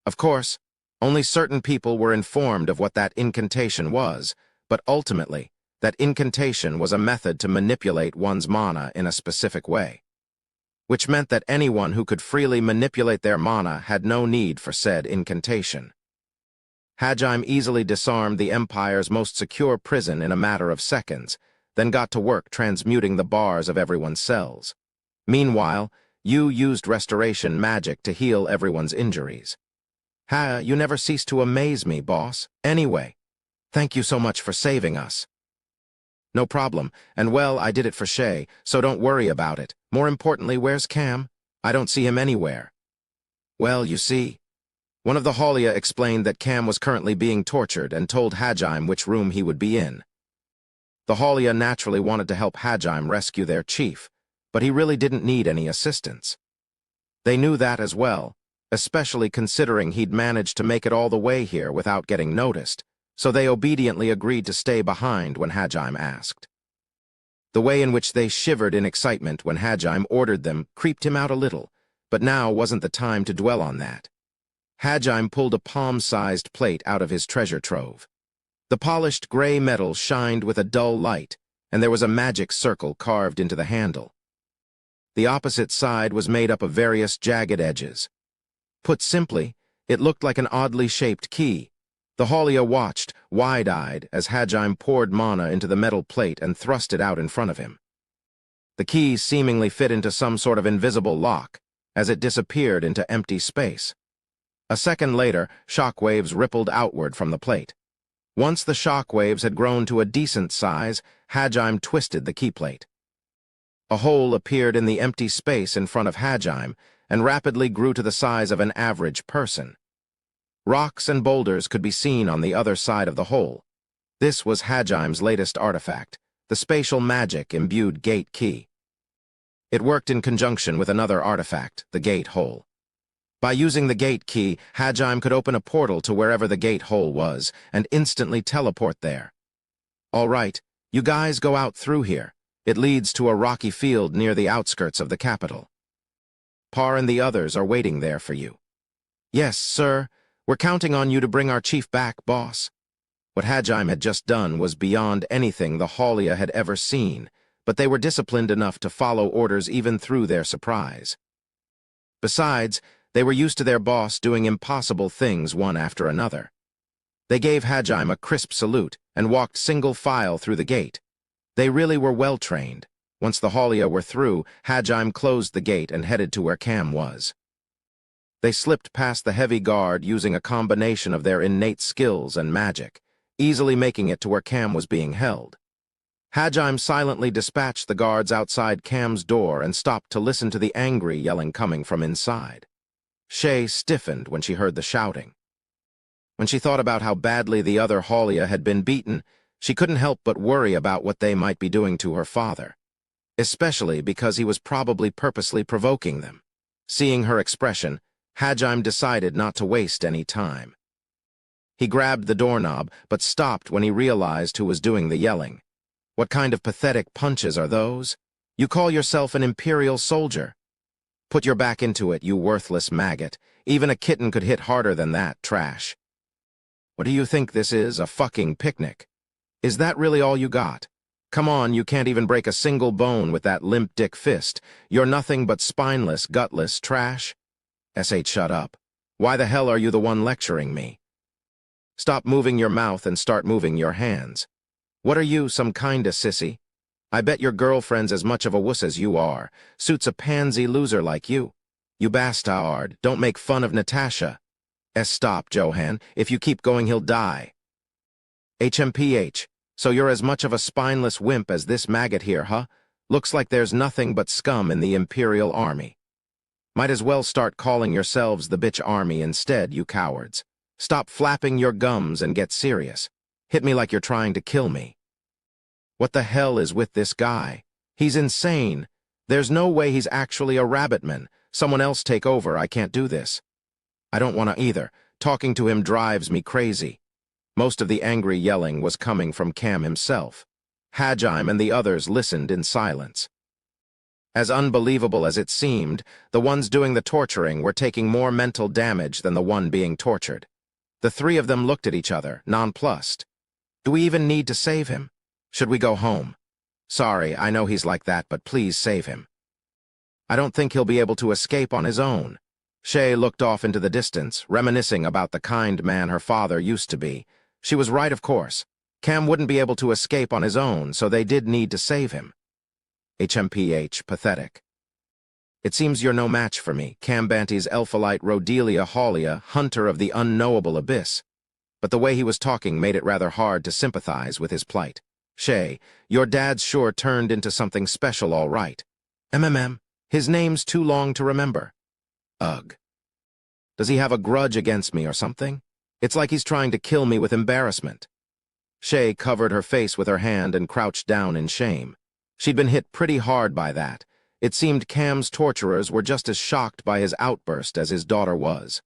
Of course, only certain people were informed of what that incantation was, but ultimately, that incantation was a method to manipulate one's mana in a specific way, which meant that anyone who could freely manipulate their mana had no need for said incantation. Hajime easily disarmed the Empire's most secure prison in a matter of seconds, then got to work transmuting the bars of everyone's cells. Meanwhile, Yu used restoration magic to heal everyone's injuries. You never cease to amaze me, boss. Anyway, thank you so much for saving us." "No problem, and well, I did it for Shay, so don't worry about it. More importantly, where's Cam? I don't see him anywhere." "Well, you see." One of the Haulia explained that Cam was currently being tortured and told Hajime which room he would be in. The Haulia naturally wanted to help Hajime rescue their chief, but he really didn't need any assistance. They knew that as well, especially considering he'd managed to make it all the way here without getting noticed, so they obediently agreed to stay behind when Hajime asked. The way in which they shivered in excitement when Hajime ordered them creeped him out a little, but now wasn't the time to dwell on that. Hajime pulled a palm-sized plate out of his treasure trove. The polished gray metal shined with a dull light, and there was a magic circle carved into the handle. The opposite side was made up of various jagged edges. Put simply, it looked like an oddly shaped key. The Haulia watched, wide-eyed, as Hajime poured mana into the metal plate and thrust it out in front of him. The key seemingly fit into some sort of invisible lock, as it disappeared into empty space. A second later, shockwaves rippled outward from the plate. Once the shockwaves had grown to a decent size, Hajime twisted the keyplate. A hole appeared in the empty space in front of Hajime and rapidly grew to the size of an average person. Rocks and boulders could be seen on the other side of the hole. This was Hajime's latest artifact, the spatial magic-imbued gate key. It worked in conjunction with another artifact, the gate hole. By using the gate key, Hajime could open a portal to wherever the gate hole was and instantly teleport there. "All right, you guys go out through here. It leads to a rocky field near the outskirts of the capital. Par and the others are waiting there for you." "Yes, sir. We're counting on you to bring our chief back, boss." What Hajime had just done was beyond anything the Haulia had ever seen, but they were disciplined enough to follow orders even through their surprise. Besides, they were used to their boss doing impossible things one after another. They gave Hajime a crisp salute and walked single file through the gate. They really were well-trained. Once the Haulia were through, Hajime closed the gate and headed to where Cam was. They slipped past the heavy guard using a combination of their innate skills and magic, easily making it to where Cam was being held. Hajime silently dispatched the guards outside Cam's door and stopped to listen to the angry yelling coming from inside. Shay stiffened when she heard the shouting. When she thought about how badly the other Haulia had been beaten, she couldn't help but worry about what they might be doing to her father, especially because he was probably purposely provoking them. Seeing her expression, Hajime decided not to waste any time. He grabbed the doorknob, but stopped when he realized who was doing the yelling. "What kind of pathetic punches are those? You call yourself an Imperial soldier? Put your back into it, you worthless maggot. Even a kitten could hit harder than that, trash." What do you think this is, a fucking picnic? Is that really all you got? Come on, you can't even break a single bone with that limp dick fist. You're nothing but spineless, gutless trash. S8, shut up. Why the hell are you the one lecturing me? Stop moving your mouth and start moving your hands. What are you, some kinda sissy? I bet your girlfriend's as much of a wuss as you are. Suits a pansy loser like you. You bastard, don't make fun of Natasha. Stop, Johan. If you keep going, he'll die. HMPH, so you're as much of a spineless wimp as this maggot here, huh? Looks like there's nothing but scum in the Imperial Army. Might as well start calling yourselves the bitch army instead, you cowards. Stop flapping your gums and get serious. Hit me like you're trying to kill me. What the hell is with this guy? He's insane. There's no way he's actually a rabbitman. Someone else take over, I can't do this. I don't want to either. Talking to him drives me crazy. Most of the angry yelling was coming from Cam himself. Hajime and the others listened in silence. As unbelievable as it seemed, the ones doing the torturing were taking more mental damage than the one being tortured. The three of them looked at each other, nonplussed. Do we even need to save him? Should we go home? Sorry, I know he's like that, but please save him. I don't think he'll be able to escape on his own. Shay looked off into the distance, reminiscing about the kind man her father used to be. She was right, of course. Cam wouldn't be able to escape on his own, so they did need to save him. HMPH, pathetic. It seems you're no match for me, Cam Banty's Elphalite Rhodelia Haulia, hunter of the unknowable abyss. But the way he was talking made it rather hard to sympathize with his plight. Shay, your dad's sure turned into something special, all right. His name's too long to remember. Ugh. Does he have a grudge against me or something? It's like he's trying to kill me with embarrassment. Shay covered her face with her hand and crouched down in shame. She'd been hit pretty hard by that. It seemed Cam's torturers were just as shocked by his outburst as his daughter was.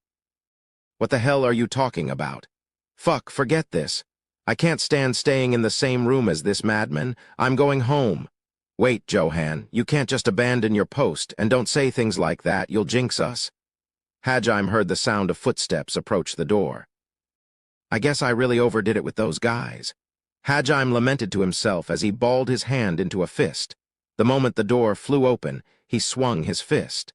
What the hell are you talking about? Fuck, forget this. I can't stand staying in the same room as this madman. I'm going home. Wait, Johan, you can't just abandon your post, and don't say things like that, you'll jinx us. Hajime heard the sound of footsteps approach the door. I guess I really overdid it with those guys. Hajime lamented to himself as he balled his hand into a fist. The moment the door flew open, he swung his fist.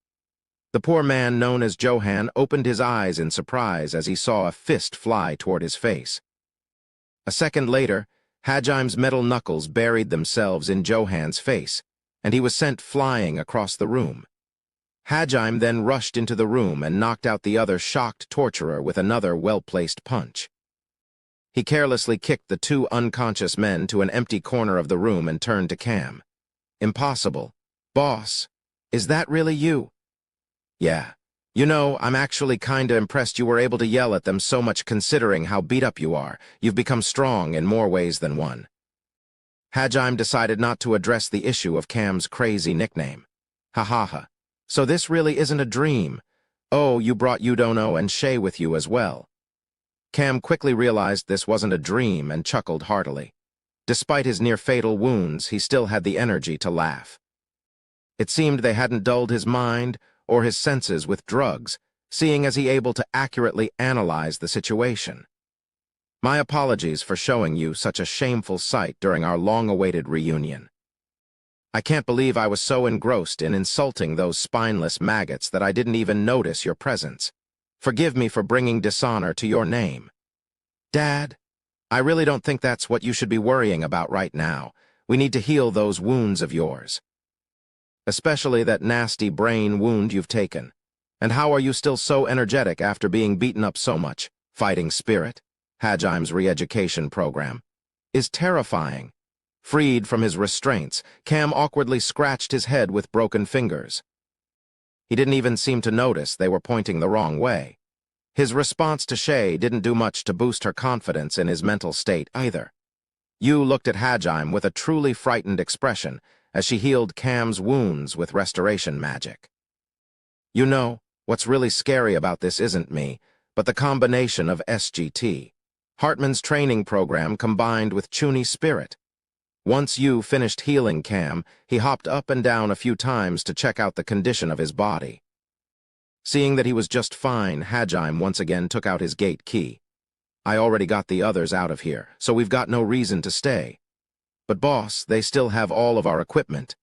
The poor man known as Johan opened his eyes in surprise as he saw a fist fly toward his face. A second later, Hajime's metal knuckles buried themselves in Johan's face, and he was sent flying across the room. Hajime then rushed into the room and knocked out the other shocked torturer with another well-placed punch. He carelessly kicked the two unconscious men to an empty corner of the room and turned to Cam. Impossible. Boss, is that really you? Yeah. You know, I'm actually kinda impressed you were able to yell at them so much considering how beat up you are. You've become strong in more ways than one. Hajime decided not to address the issue of Cam's crazy nickname. Ha ha ha. So this really isn't a dream. Oh, you brought Yudono and Shay with you as well. Cam quickly realized this wasn't a dream and chuckled heartily. Despite his near-fatal wounds, he still had the energy to laugh. It seemed they hadn't dulled his mind or his senses with drugs, seeing as he able to accurately analyze the situation. My apologies for showing you such a shameful sight during our long-awaited reunion. I can't believe I was so engrossed in insulting those spineless maggots that I didn't even notice your presence. Forgive me for bringing dishonor to your name. Dad, I really don't think that's what you should be worrying about right now. We need to heal those wounds of yours. Especially that nasty brain wound you've taken. And how are you still so energetic after being beaten up so much? Fighting spirit, Hajime's re-education program, is terrifying. Freed from his restraints, Cam awkwardly scratched his head with broken fingers. He didn't even seem to notice they were pointing the wrong way. His response to Shay didn't do much to boost her confidence in his mental state either. Yu looked at Hajime with a truly frightened expression as she healed Cam's wounds with restoration magic. You know, what's really scary about this isn't me, but the combination of SGT, Hartman's training program combined with Chuni's spirit. Once Yu finished healing Cam, he hopped up and down a few times to check out the condition of his body. Seeing that he was just fine, Hajime once again took out his gate key. I already got the others out of here, so we've got no reason to stay. But boss, they still have all of our equipment.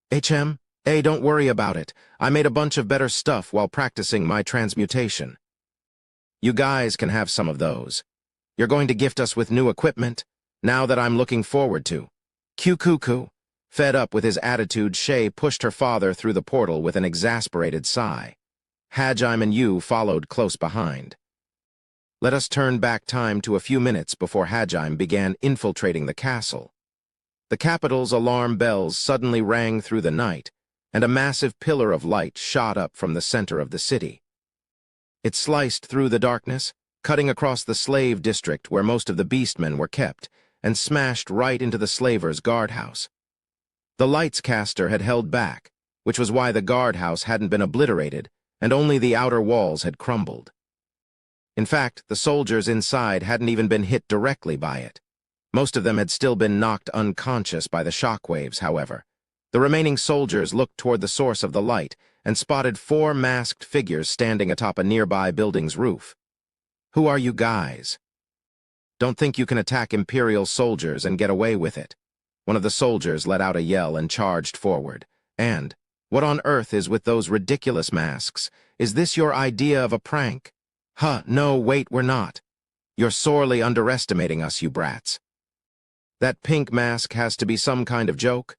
Hey, don't worry about it. I made a bunch of better stuff while practicing my transmutation. You guys can have some of those. You're going to gift us with new equipment? Now that I'm looking forward to. Cuckoo. Fed up with his attitude, Shay pushed her father through the portal with an exasperated sigh. Hajime and Yu followed close behind. Let us turn back time to a few minutes before Hajime began infiltrating the castle. The capital's alarm bells suddenly rang through the night, and a massive pillar of light shot up from the center of the city. It sliced through the darkness, cutting across the slave district where most of the beastmen were kept, and smashed right into the slavers' guardhouse. The light's caster had held back, which was why the guardhouse hadn't been obliterated, and only the outer walls had crumbled. In fact, the soldiers inside hadn't even been hit directly by it. Most of them had still been knocked unconscious by the shockwaves, however. The remaining soldiers looked toward the source of the light and spotted 4 masked figures standing atop a nearby building's roof. Who are you guys? Don't think you can attack Imperial soldiers and get away with it. One of the soldiers let out a yell and charged forward. And, what on earth is with those ridiculous masks? Is this your idea of a prank? No, wait, we're not. You're sorely underestimating us, you brats. That pink mask has to be some kind of joke?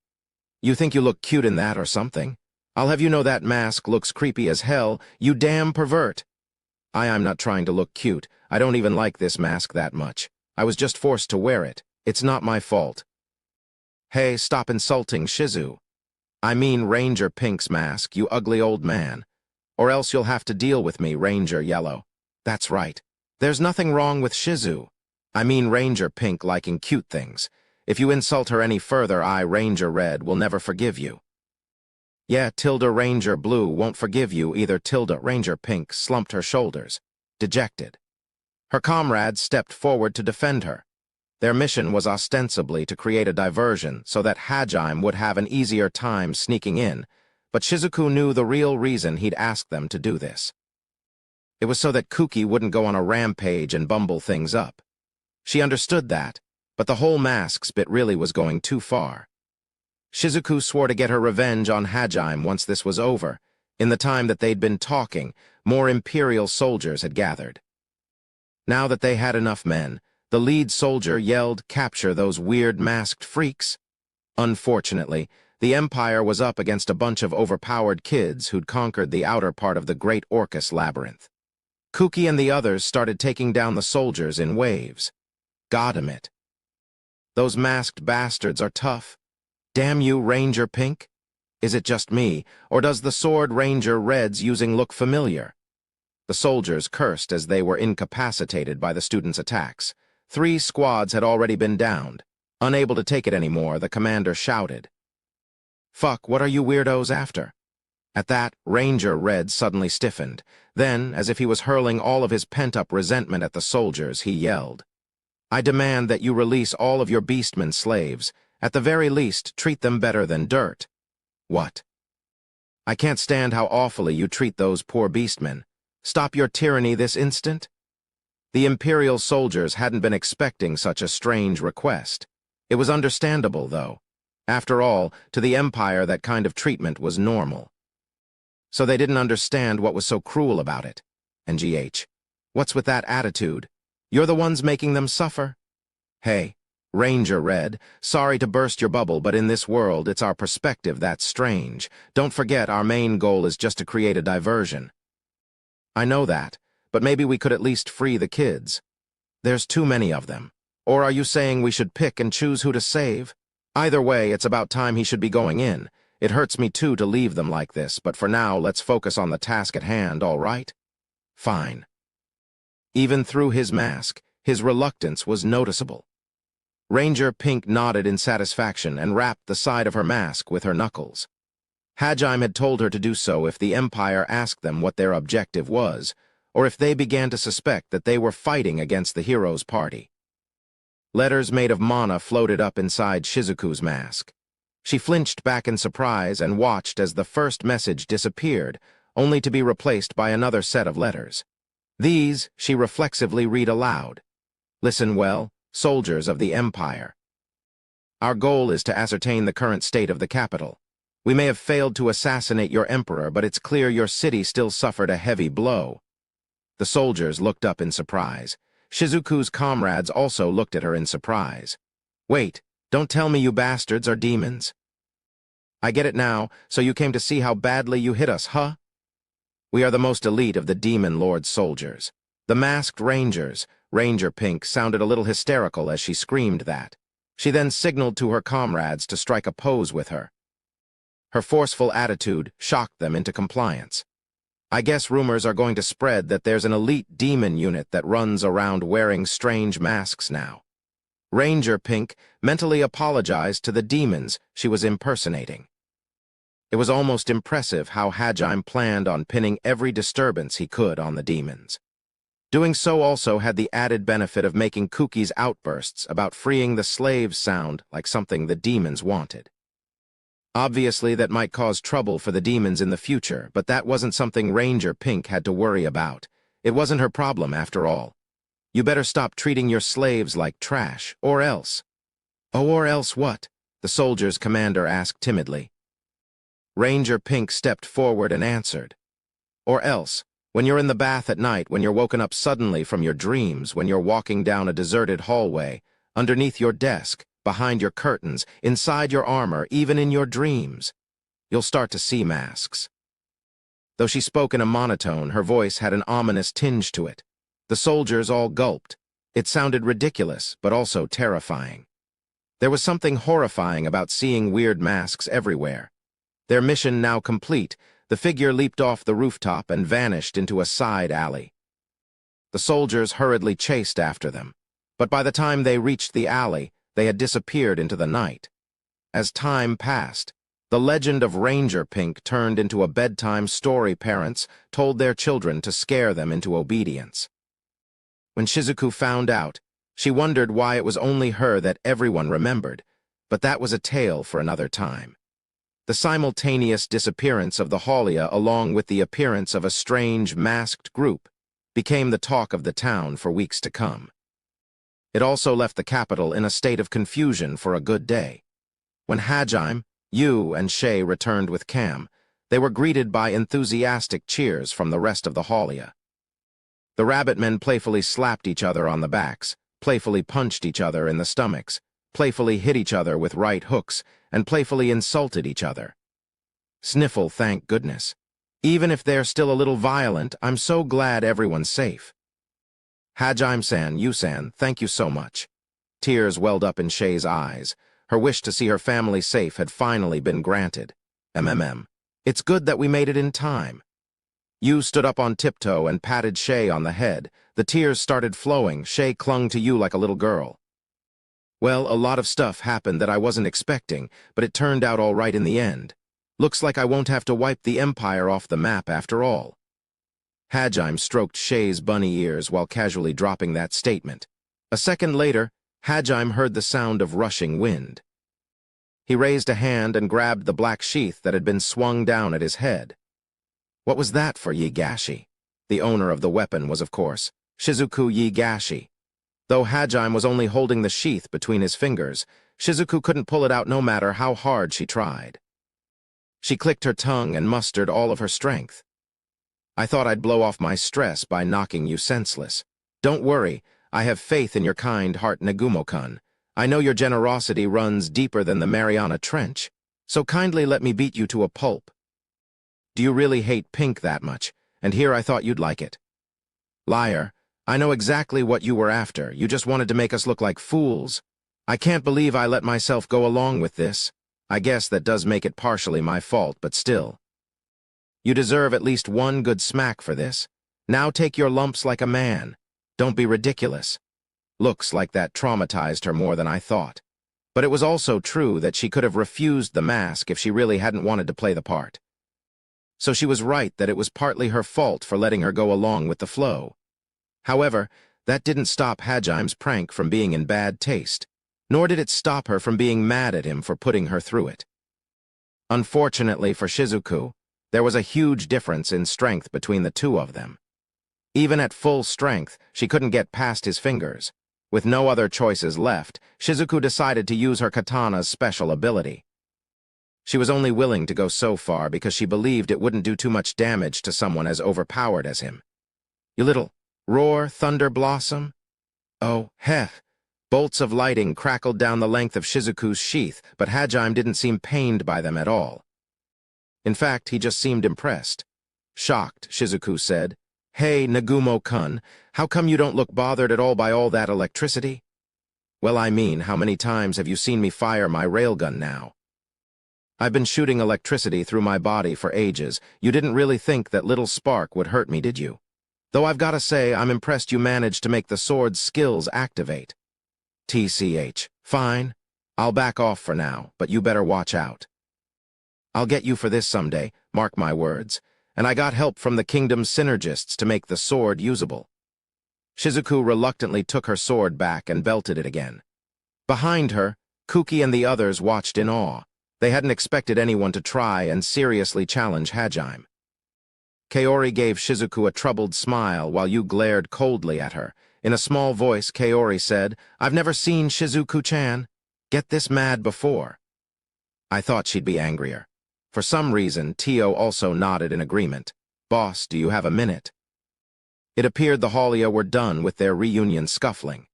You think you look cute in that or something? I'll have you know that mask looks creepy as hell, you damn pervert. I'm not trying to look cute. I don't even like this mask that much. I was just forced to wear it. It's not my fault. Hey, stop insulting Shizu. I mean Ranger Pink's mask, you ugly old man. Or else you'll have to deal with me, Ranger Yellow. That's right. There's nothing wrong with Shizu. I mean Ranger Pink liking cute things. If you insult her any further, I, Ranger Red, will never forgive you. Yeah, Tilda Ranger Blue won't forgive you either. Tilda Ranger Pink slumped her shoulders, dejected. Her comrades stepped forward to defend her. Their mission was ostensibly to create a diversion so that Hajime would have an easier time sneaking in, but Shizuku knew the real reason he'd asked them to do this. It was so that Kuki wouldn't go on a rampage and bumble things up. She understood that, but the whole masks bit really was going too far. Shizuku swore to get her revenge on Hajime once this was over. In the time that they'd been talking, more Imperial soldiers had gathered. Now that they had enough men, the lead soldier yelled, "Capture those weird masked freaks!" Unfortunately, the Empire was up against a bunch of overpowered kids who'd conquered the outer part of the Great Orcus Labyrinth. Kuki and the others started taking down the soldiers in waves. Goddamn it. Those masked bastards are tough. Damn you, Ranger Pink. Is it just me, or does the Sword Ranger Red's using look familiar? The soldiers cursed as they were incapacitated by the students' attacks. 3 squads had already been downed. Unable to take it anymore, the commander shouted. Fuck, what are you weirdos after? At that, Ranger Red suddenly stiffened. Then, as if he was hurling all of his pent-up resentment at the soldiers, he yelled, I demand that you release all of your beastmen slaves. At the very least, treat them better than dirt. What? I can't stand how awfully you treat those poor beastmen. Stop your tyranny this instant? The Imperial soldiers hadn't been expecting such a strange request. It was understandable, though. After all, to the Empire that kind of treatment was normal. So they didn't understand what was so cruel about it. And what's with that attitude? You're the ones making them suffer? Hey, Ranger Red, sorry to burst your bubble, but in this world, it's our perspective that's strange. Don't forget, our main goal is just to create a diversion. I know that, but maybe we could at least free the kids. There's too many of them. Or are you saying we should pick and choose who to save? Either way, it's about time he should be going in. It hurts me too to leave them like this, but for now, let's focus on the task at hand, all right? Fine. Even through his mask, his reluctance was noticeable. Ranger Pink nodded in satisfaction and rapped the side of her mask with her knuckles. Hajime had told her to do so if the Empire asked them what their objective was, or if they began to suspect that they were fighting against the hero's party. Letters made of mana floated up inside Shizuku's mask. She flinched back in surprise and watched as the first message disappeared, only to be replaced by another set of letters. These, she reflexively read aloud. Listen well, soldiers of the Empire. Our goal is to ascertain the current state of the capital. We may have failed to assassinate your emperor, but it's clear your city still suffered a heavy blow. The soldiers looked up in surprise. Shizuku's comrades also looked at her in surprise. Wait, don't tell me you bastards are demons. I get it now, so you came to see how badly you hit us, huh? We are the most elite of the Demon Lord's soldiers. The masked rangers, Ranger Pink, sounded a little hysterical as she screamed that. She then signaled to her comrades to strike a pose with her. Her forceful attitude shocked them into compliance. I guess rumors are going to spread that there's an elite demon unit that runs around wearing strange masks now. Ranger Pink mentally apologized to the demons she was impersonating. It was almost impressive how Hajime planned on pinning every disturbance he could on the demons. Doing so also had the added benefit of making Kuki's outbursts about freeing the slaves sound like something the demons wanted. Obviously, that might cause trouble for the demons in the future, but that wasn't something Ranger Pink had to worry about. It wasn't her problem, after all. You better stop treating your slaves like trash, or else. Oh, or else what? The soldier's commander asked timidly. Ranger Pink stepped forward and answered. Or else, when you're in the bath at night, when you're woken up suddenly from your dreams, when you're walking down a deserted hallway, underneath your desk, behind your curtains, inside your armor, even in your dreams, you'll start to see masks. Though she spoke in a monotone, her voice had an ominous tinge to it. The soldiers all gulped. It sounded ridiculous, but also terrifying. There was something horrifying about seeing weird masks everywhere. Their mission now complete, the figure leaped off the rooftop and vanished into a side alley. The soldiers hurriedly chased after them, but by the time they reached the alley, they had disappeared into the night. As time passed, the legend of Ranger Pink turned into a bedtime story parents told their children to scare them into obedience. When Shizuku found out, she wondered why it was only her that everyone remembered, but that was a tale for another time. The simultaneous disappearance of the Haulia, along with the appearance of a strange, masked group, became the talk of the town for weeks to come. It also left the capital in a state of confusion for a good day. When Hajime, Yu, and Shay returned with Cam, they were greeted by enthusiastic cheers from the rest of the Haulia. The rabbit men playfully slapped each other on the backs, playfully punched each other in the stomachs, playfully hit each other with right hooks, and playfully insulted each other. Sniffle, thank goodness. Even if they're still a little violent, I'm so glad everyone's safe. Hajime-san, Yu-san, thank you so much. Tears welled up in Shay's eyes. Her wish to see her family safe had finally been granted. It's good that we made it in time. Yu stood up on tiptoe and patted Shay on the head. The tears started flowing. Shay clung to Yu like a little girl. Well, a lot of stuff happened that I wasn't expecting, but it turned out all right in the end. Looks like I won't have to wipe the Empire off the map after all. Hajime stroked Shay's bunny ears while casually dropping that statement. A second later, Hajime heard the sound of rushing wind. He raised a hand and grabbed the black sheath that had been swung down at his head. What was that for, Yigashi? The owner of the weapon was, of course, Shizuku Yigashi. Though Hajime was only holding the sheath between his fingers, Shizuku couldn't pull it out no matter how hard she tried. She clicked her tongue and mustered all of her strength. I thought I'd blow off my stress by knocking you senseless. Don't worry, I have faith in your kind heart, Nagumo-kun. I know your generosity runs deeper than the Mariana Trench, so kindly let me beat you to a pulp. Do you really hate pink that much? And here I thought you'd like it. Liar, I know exactly what you were after. You just wanted to make us look like fools. I can't believe I let myself go along with this. I guess that does make it partially my fault, but still. You deserve at least one good smack for this. Now take your lumps like a man. Don't be ridiculous. Looks like that traumatized her more than I thought. But it was also true that she could have refused the mask if she really hadn't wanted to play the part. So she was right that it was partly her fault for letting her go along with the flow. However, that didn't stop Hajime's prank from being in bad taste, nor did it stop her from being mad at him for putting her through it. Unfortunately for Shizuku, there was a huge difference in strength between the two of them. Even at full strength, she couldn't get past his fingers. With no other choices left, Shizuku decided to use her katana's special ability. She was only willing to go so far because she believed it wouldn't do too much damage to someone as overpowered as him. "You little roar, thunder blossom?" Oh, heh! Bolts of lighting crackled down the length of Shizuku's sheath, but Hajime didn't seem pained by them at all. In fact, he just seemed impressed. Shocked, Shizuku said, "Hey, Nagumo-kun, how come you don't look bothered at all by all that electricity?" "Well, I mean, how many times have you seen me fire my railgun now? I've been shooting electricity through my body for ages. You didn't really think that little spark would hurt me, did you? Though I've got to say, I'm impressed you managed to make the sword's skills activate." "TCH. Fine. I'll back off for now, but you better watch out. I'll get you for this someday, mark my words. And I got help from the kingdom's synergists to make the sword usable." Shizuku reluctantly took her sword back and belted it again. Behind her, Kuki and the others watched in awe. They hadn't expected anyone to try and seriously challenge Hajime. Kaori gave Shizuku a troubled smile while Yu glared coldly at her. In a small voice, Kaori said, "I've never seen Shizuku-chan get this mad before." I thought she'd be angrier. For some reason, Tio also nodded in agreement. "Boss, do you have a minute?" It appeared the Haulia were done with their reunion scuffling.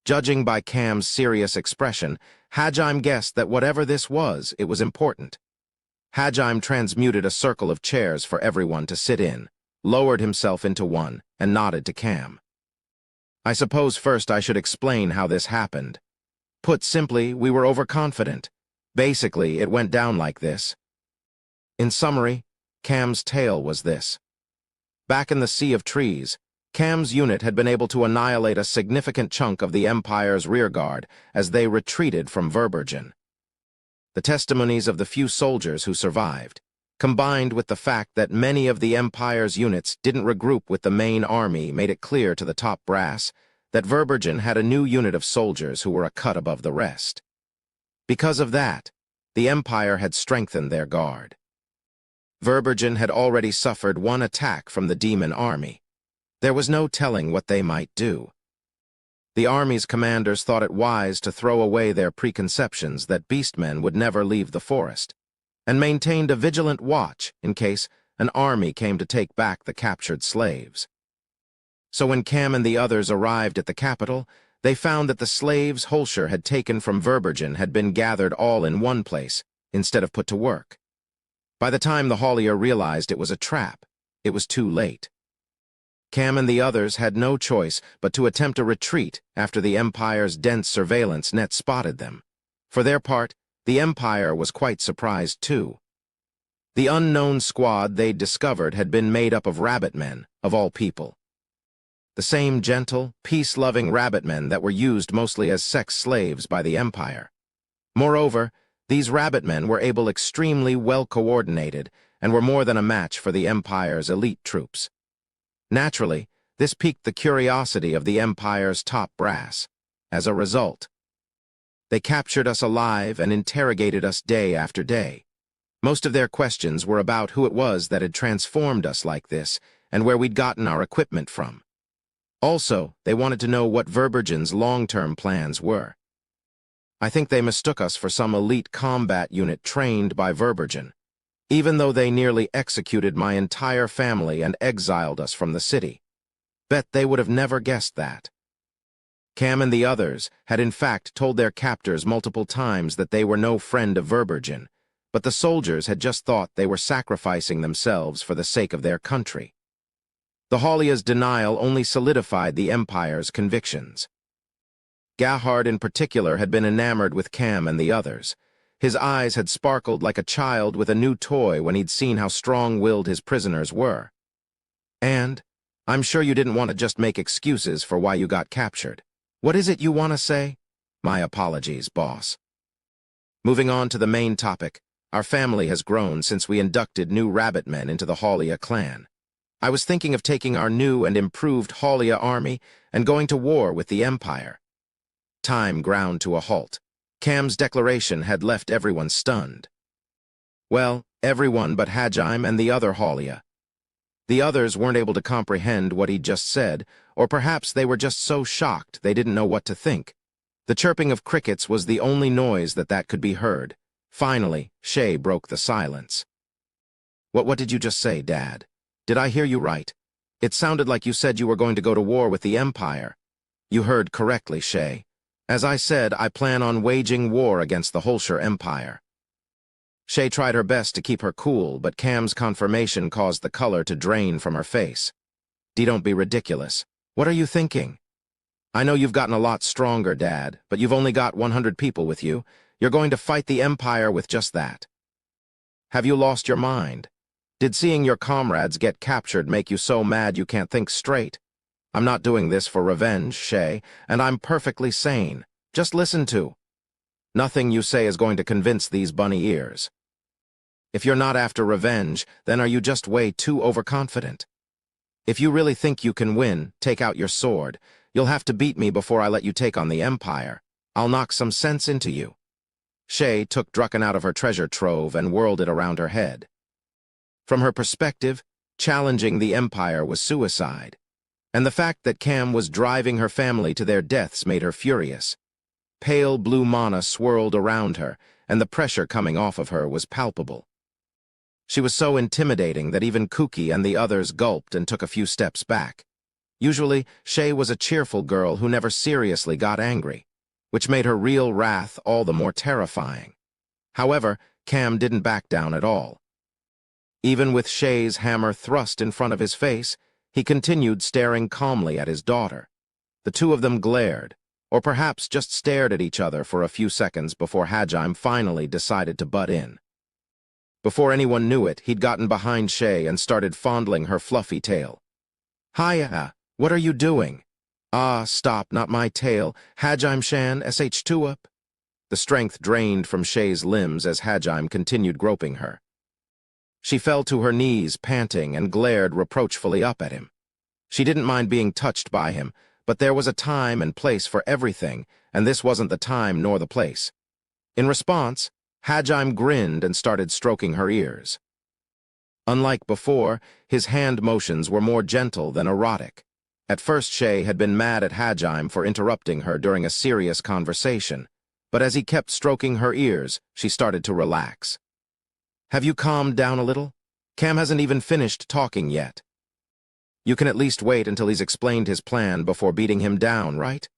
Judging by Cam's serious expression, Hajime guessed that whatever this was, it was important. Hajime transmuted a circle of chairs for everyone to sit in, lowered himself into one, and nodded to Cam. "I suppose first I should explain how this happened. Put simply, we were overconfident. Basically, it went down like this." In summary, Cam's tale was this. Back in the Sea of Trees, Cam's unit had been able to annihilate a significant chunk of the Empire's rearguard as they retreated from Verbergen. The testimonies of the few soldiers who survived, combined with the fact that many of the Empire's units didn't regroup with the main army, made it clear to the top brass that Verbergen had a new unit of soldiers who were a cut above the rest. Because of that, the Empire had strengthened their guard. Verbergen had already suffered one attack from the demon army. There was no telling what they might do. The army's commanders thought it wise to throw away their preconceptions that beastmen would never leave the forest, and maintained a vigilant watch in case an army came to take back the captured slaves. So when Cam and the others arrived at the capital, they found that the slaves Holscher had taken from Verbergen had been gathered all in one place, instead of put to work. By the time the Haulia realized it was a trap, it was too late. Cam and the others had no choice but to attempt a retreat after the Empire's dense surveillance net spotted them. For their part, the Empire was quite surprised too. The unknown squad they'd discovered had been made up of rabbit men, of all people. The same gentle, peace-loving rabbit men that were used mostly as sex slaves by the Empire. Moreover, these rabbit men were extremely well-coordinated and were more than a match for the Empire's elite troops. Naturally, this piqued the curiosity of the Empire's top brass. As a result, they captured us alive and interrogated us day after day. Most of their questions were about who it was that had transformed us like this and where we'd gotten our equipment from. Also, they wanted to know what Verbergen's long-term plans were. I think they mistook us for some elite combat unit trained by Verbergen, even though they nearly executed my entire family and exiled us from the city. Bet they would have never guessed that. Cam and the others had in fact told their captors multiple times that they were no friend of Verbergen, but the soldiers had just thought they were sacrificing themselves for the sake of their country. The Haulia's denial only solidified the Empire's convictions. Gahard in particular had been enamored with Cam and the others. His eyes had sparkled like a child with a new toy when he'd seen how strong-willed his prisoners were. "And I'm sure you didn't want to just make excuses for why you got captured. What is it you want to say?" "My apologies, boss." Moving on to the main topic, our family has grown since we inducted new rabbit men into the Haulia clan. I was thinking of taking our new and improved Haulia army and going to war with the Empire. Time ground to a halt. Cam's declaration had left everyone stunned. Well, everyone but Hajime and the other Haulia. The others weren't able to comprehend what he'd just said, or perhaps they were just so shocked they didn't know what to think. The chirping of crickets was the only noise that could be heard. Finally, Shay broke the silence. What did you just say, Dad? Did I hear you right? It sounded like you said you were going to go to war with the Empire. You heard correctly, Shay. As I said, I plan on waging war against the Holsher Empire. Shay tried her best to keep her cool, but Cam's confirmation caused the color to drain from her face. Don't be ridiculous. What are you thinking? I know you've gotten a lot stronger, Dad, but you've only got 100 people with you. You're going to fight the Empire with just that. Have you lost your mind? Did seeing your comrades get captured make you so mad you can't think straight? I'm not doing this for revenge, Shay, and I'm perfectly sane. Just listen to. Nothing you say is going to convince these bunny ears. If you're not after revenge, then are you just way too overconfident? If you really think you can win, take out your sword. You'll have to beat me before I let you take on the Empire. I'll knock some sense into you. Shay took Drucken out of her treasure trove and whirled it around her head. From her perspective, challenging the Empire was suicide, and the fact that Cam was driving her family to their deaths made her furious. Pale blue mana swirled around her, and the pressure coming off of her was palpable. She was so intimidating that even Kooky and the others gulped and took a few steps back. Usually, Shay was a cheerful girl who never seriously got angry, which made her real wrath all the more terrifying. However, Cam didn't back down at all. Even with Shay's hammer thrust in front of his face, he continued staring calmly at his daughter. The two of them glared, or perhaps just stared at each other for a few seconds before Hajime finally decided to butt in. Before anyone knew it, he'd gotten behind Shay and started fondling her fluffy tail. Hiya, what are you doing? Ah, stop, not my tail. Hajime-shan, sh2 up. The strength drained from Shay's limbs as Hajime continued groping her. She fell to her knees, panting, and glared reproachfully up at him. She didn't mind being touched by him, but there was a time and place for everything, and this wasn't the time nor the place. In response, Hajime grinned and started stroking her ears. Unlike before, his hand motions were more gentle than erotic. At first, Shay had been mad at Hajime for interrupting her during a serious conversation, but as he kept stroking her ears, she started to relax. Have you calmed down a little? Cam hasn't even finished talking yet. You can at least wait until he's explained his plan before beating him down, right?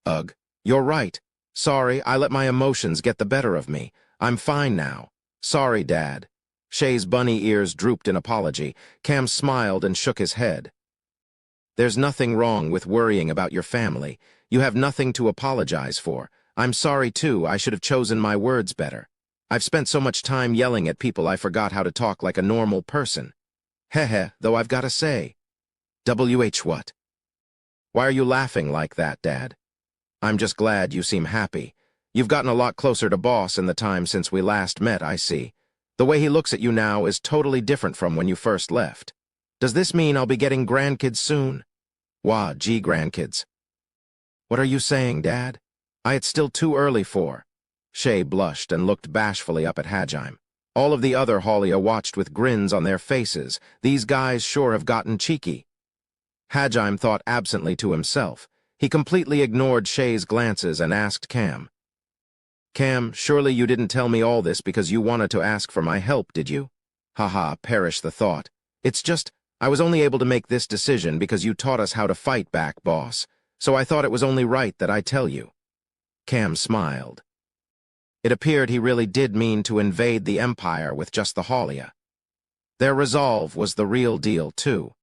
Ugh, you're right. Sorry, I let my emotions get the better of me. I'm fine now. Sorry, Dad. Shay's bunny ears drooped in apology. Cam smiled and shook his head. There's nothing wrong with worrying about your family. You have nothing to apologize for. I'm sorry, too. I should have chosen my words better. I've spent so much time yelling at people I forgot how to talk like a normal person. Heh, though I've got to say. What? Why are you laughing like that, Dad? I'm just glad you seem happy. You've gotten a lot closer to Boss in the time since we last met, I see. The way he looks at you now is totally different from when you first left. Does this mean I'll be getting grandkids soon? Wah, gee, grandkids. What are you saying, Dad? It's still too early for. Shay blushed and looked bashfully up at Hajime. All of the other Haulia watched with grins on their faces. These guys sure have gotten cheeky. Hajime thought absently to himself. He completely ignored Shay's glances and asked Cam. Cam, surely you didn't tell me all this because you wanted to ask for my help, did you? Haha, perish the thought. It's just, I was only able to make this decision because you taught us how to fight back, Boss, so I thought it was only right that I tell you. Cam smiled. It appeared he really did mean to invade the Empire with just the Haulia. Their resolve was the real deal, too.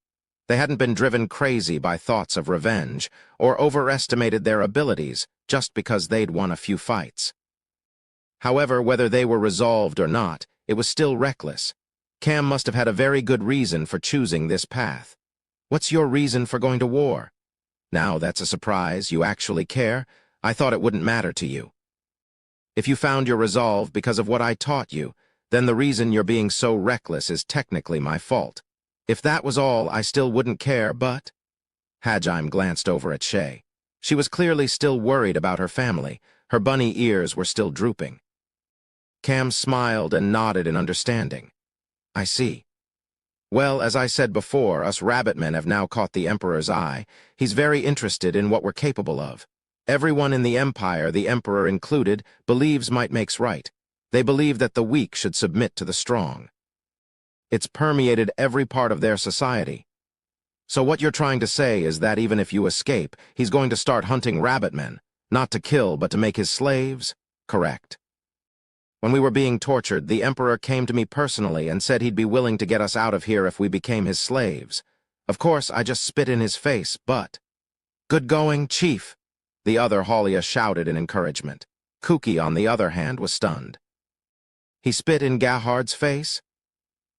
They hadn't been driven crazy by thoughts of revenge or overestimated their abilities just because they'd won a few fights. However, whether they were resolved or not, it was still reckless. Cam must have had a very good reason for choosing this path. What's your reason for going to war? Now, that's a surprise. You actually care? I thought it wouldn't matter to you. If you found your resolve because of what I taught you, then the reason you're being so reckless is technically my fault. If that was all, I still wouldn't care, but... Hajime glanced over at Shay. She was clearly still worried about her family. Her bunny ears were still drooping. Cam smiled and nodded in understanding. I see. Well, as I said before, us rabbitmen have now caught the Emperor's eye. He's very interested in what we're capable of. Everyone in the Empire, the Emperor included, believes might makes right. They believe that the weak should submit to the strong. It's permeated every part of their society. So what you're trying to say is that even if you escape, he's going to start hunting rabbitmen, not to kill but to make his slaves? Correct. When we were being tortured, the Emperor came to me personally and said he'd be willing to get us out of here if we became his slaves. Of course, I just spit in his face, but— "Good going, Chief!" The other Halia shouted in encouragement. Kuki, on the other hand, was stunned. He spit in Gahard's face?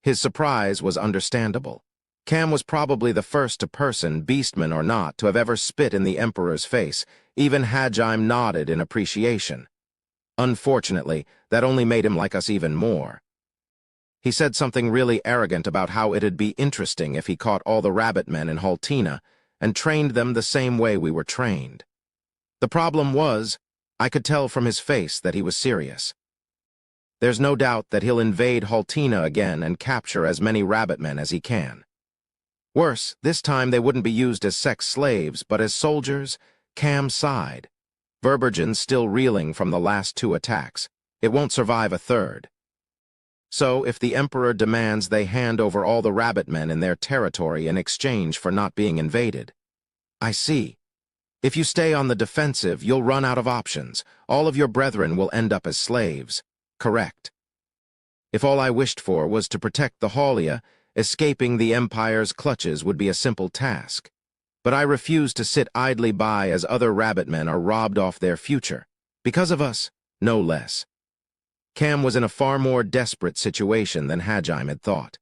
His surprise was understandable. Cam was probably the first person, beastman or not, to have ever spit in the Emperor's face. Even Hajime nodded in appreciation. Unfortunately, that only made him like us even more. He said something really arrogant about how it'd be interesting if he caught all the rabbitmen in Haltina and trained them the same way we were trained. The problem was, I could tell from his face that he was serious. There's no doubt that he'll invade Haltina again and capture as many rabbitmen as he can. Worse, this time they wouldn't be used as sex slaves, but as soldiers. Cam sighed. Verbergen's still reeling from the last 2 attacks. It won't survive a third. So, if the Emperor demands they hand over all the rabbitmen in their territory in exchange for not being invaded. I see. If you stay on the defensive, you'll run out of options. All of your brethren will end up as slaves. Correct. If all I wished for was to protect the Halia, escaping the Empire's clutches would be a simple task. But I refuse to sit idly by as other rabbitmen are robbed off their future. Because of us, no less. Cam was in a far more desperate situation than Hajime had thought.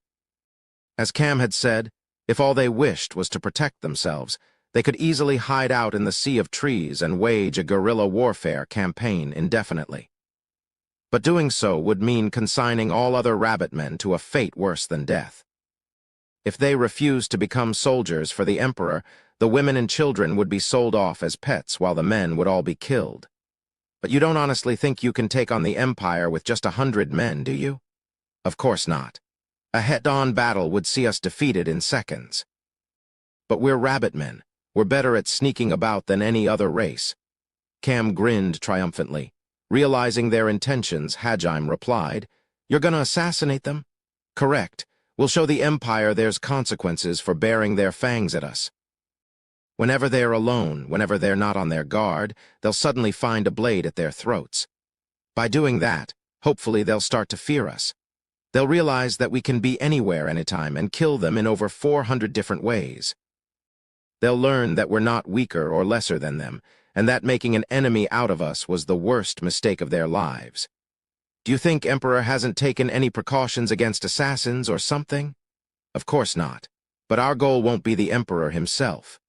As Cam had said, if all they wished was to protect themselves, they could easily hide out in the sea of trees and wage a guerrilla warfare campaign indefinitely. But doing so would mean consigning all other rabbitmen to a fate worse than death. If they refused to become soldiers for the Emperor, the women and children would be sold off as pets while the men would all be killed. But you don't honestly think you can take on the Empire with just 100 men, do you? Of course not. A head-on battle would see us defeated in seconds. But we're rabbitmen. We're better at sneaking about than any other race. Cam grinned triumphantly. Realizing their intentions, Hajime replied, "You're gonna assassinate them?" "Correct. We'll show the Empire there's consequences for baring their fangs at us. Whenever they're alone, whenever they're not on their guard, they'll suddenly find a blade at their throats. By doing that, hopefully they'll start to fear us. They'll realize that we can be anywhere anytime and kill them in over 400 different ways. They'll learn that we're not weaker or lesser than them, and that making an enemy out of us was the worst mistake of their lives. Do you think Emperor hasn't taken any precautions against assassins or something? Of course not. But our goal won't be the Emperor himself.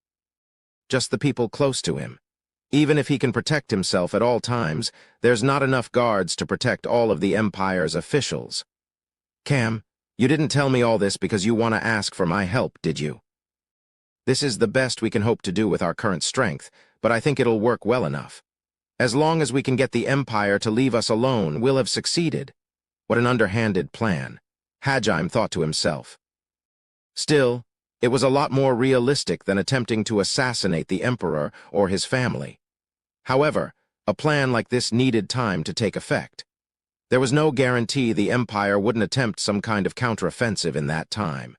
Just the people close to him. Even if he can protect himself at all times, there's not enough guards to protect all of the Empire's officials. Cam, you didn't tell me all this because you want to ask for my help, did you? This is the best we can hope to do with our current strength, but I think it'll work well enough. As long as we can get the Empire to leave us alone, we'll have succeeded. What an underhanded plan, Hajime thought to himself. Still, it was a lot more realistic than attempting to assassinate the Emperor or his family. However, a plan like this needed time to take effect. There was no guarantee the Empire wouldn't attempt some kind of counteroffensive in that time.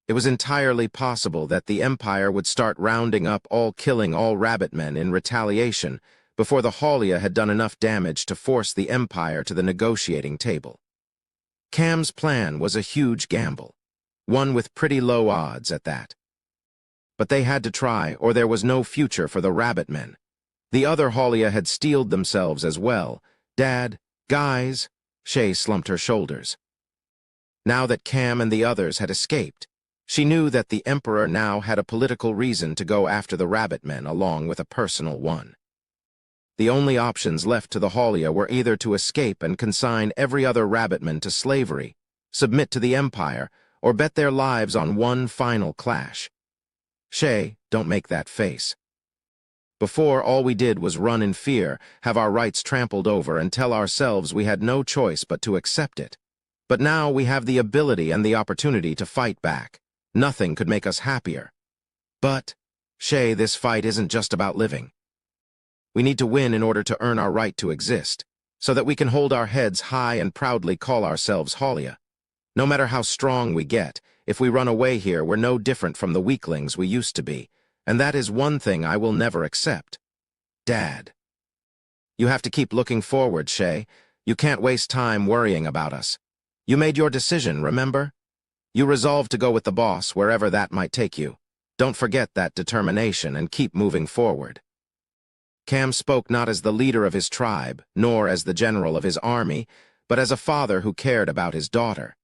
It was entirely possible that the Empire would start rounding up killing all rabbitmen in retaliation before the Halia had done enough damage to force the Empire to the negotiating table. Cam's plan was a huge gamble, one with pretty low odds at that. But they had to try, or there was no future for the rabbitmen. The other Halia had steeled themselves as well. Dad, guys, Shay slumped her shoulders. Now that Cam and the others had escaped, she knew that the Emperor now had a political reason to go after the rabbitmen along with a personal one. The only options left to the Halia were either to escape and consign every other rabbitman to slavery, submit to the Empire, or bet their lives on one final clash. Shay, don't make that face. Before, all we did was run in fear, have our rights trampled over, and tell ourselves we had no choice but to accept it. But now we have the ability and the opportunity to fight back. Nothing could make us happier. But, Shay, this fight isn't just about living. We need to win in order to earn our right to exist, so that we can hold our heads high and proudly call ourselves Halia. No matter how strong we get, if we run away here, we're no different from the weaklings we used to be, and that is one thing I will never accept. Dad. You have to keep looking forward, Shay. You can't waste time worrying about us. You made your decision, remember? You resolved to go with the boss, wherever that might take you. Don't forget that determination and keep moving forward. Cam spoke not as the leader of his tribe, nor as the general of his army, but as a father who cared about his daughter.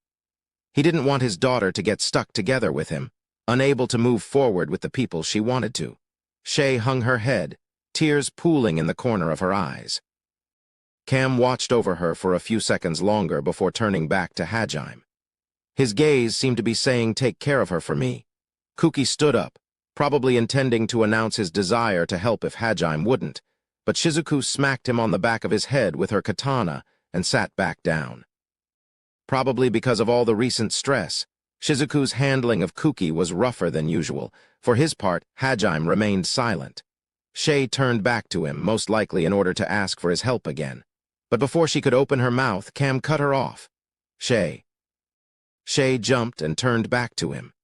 He didn't want his daughter to get stuck together with him, unable to move forward with the people she wanted to. Shay hung her head, tears pooling in the corner of her eyes. Cam watched over her for a few seconds longer before turning back to Hajime. His gaze seemed to be saying, "Take care of her for me." Kuki stood up, probably intending to announce his desire to help if Hajime wouldn't, but Shizuku smacked him on the back of his head with her katana and sat back down. Probably because of all the recent stress, Shizuku's handling of Kuki was rougher than usual. For his part, Hajime remained silent. Shay turned back to him, most likely in order to ask for his help again. But before she could open her mouth, Cam cut her off. Shay. Shay jumped and turned back to him.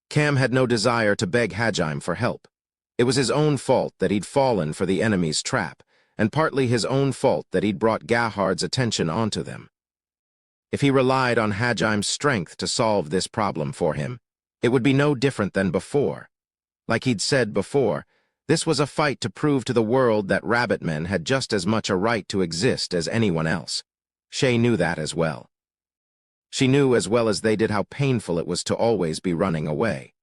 Cam had no desire to beg Hajime for help. It was his own fault that he'd fallen for the enemy's trap, and partly his own fault that he'd brought Gahard's attention onto them. If he relied on Hajime's strength to solve this problem for him, it would be no different than before. Like he'd said before, this was a fight to prove to the world that rabbit men had just as much a right to exist as anyone else. Shay knew that as well. She knew as well as they did how painful it was to always be running away.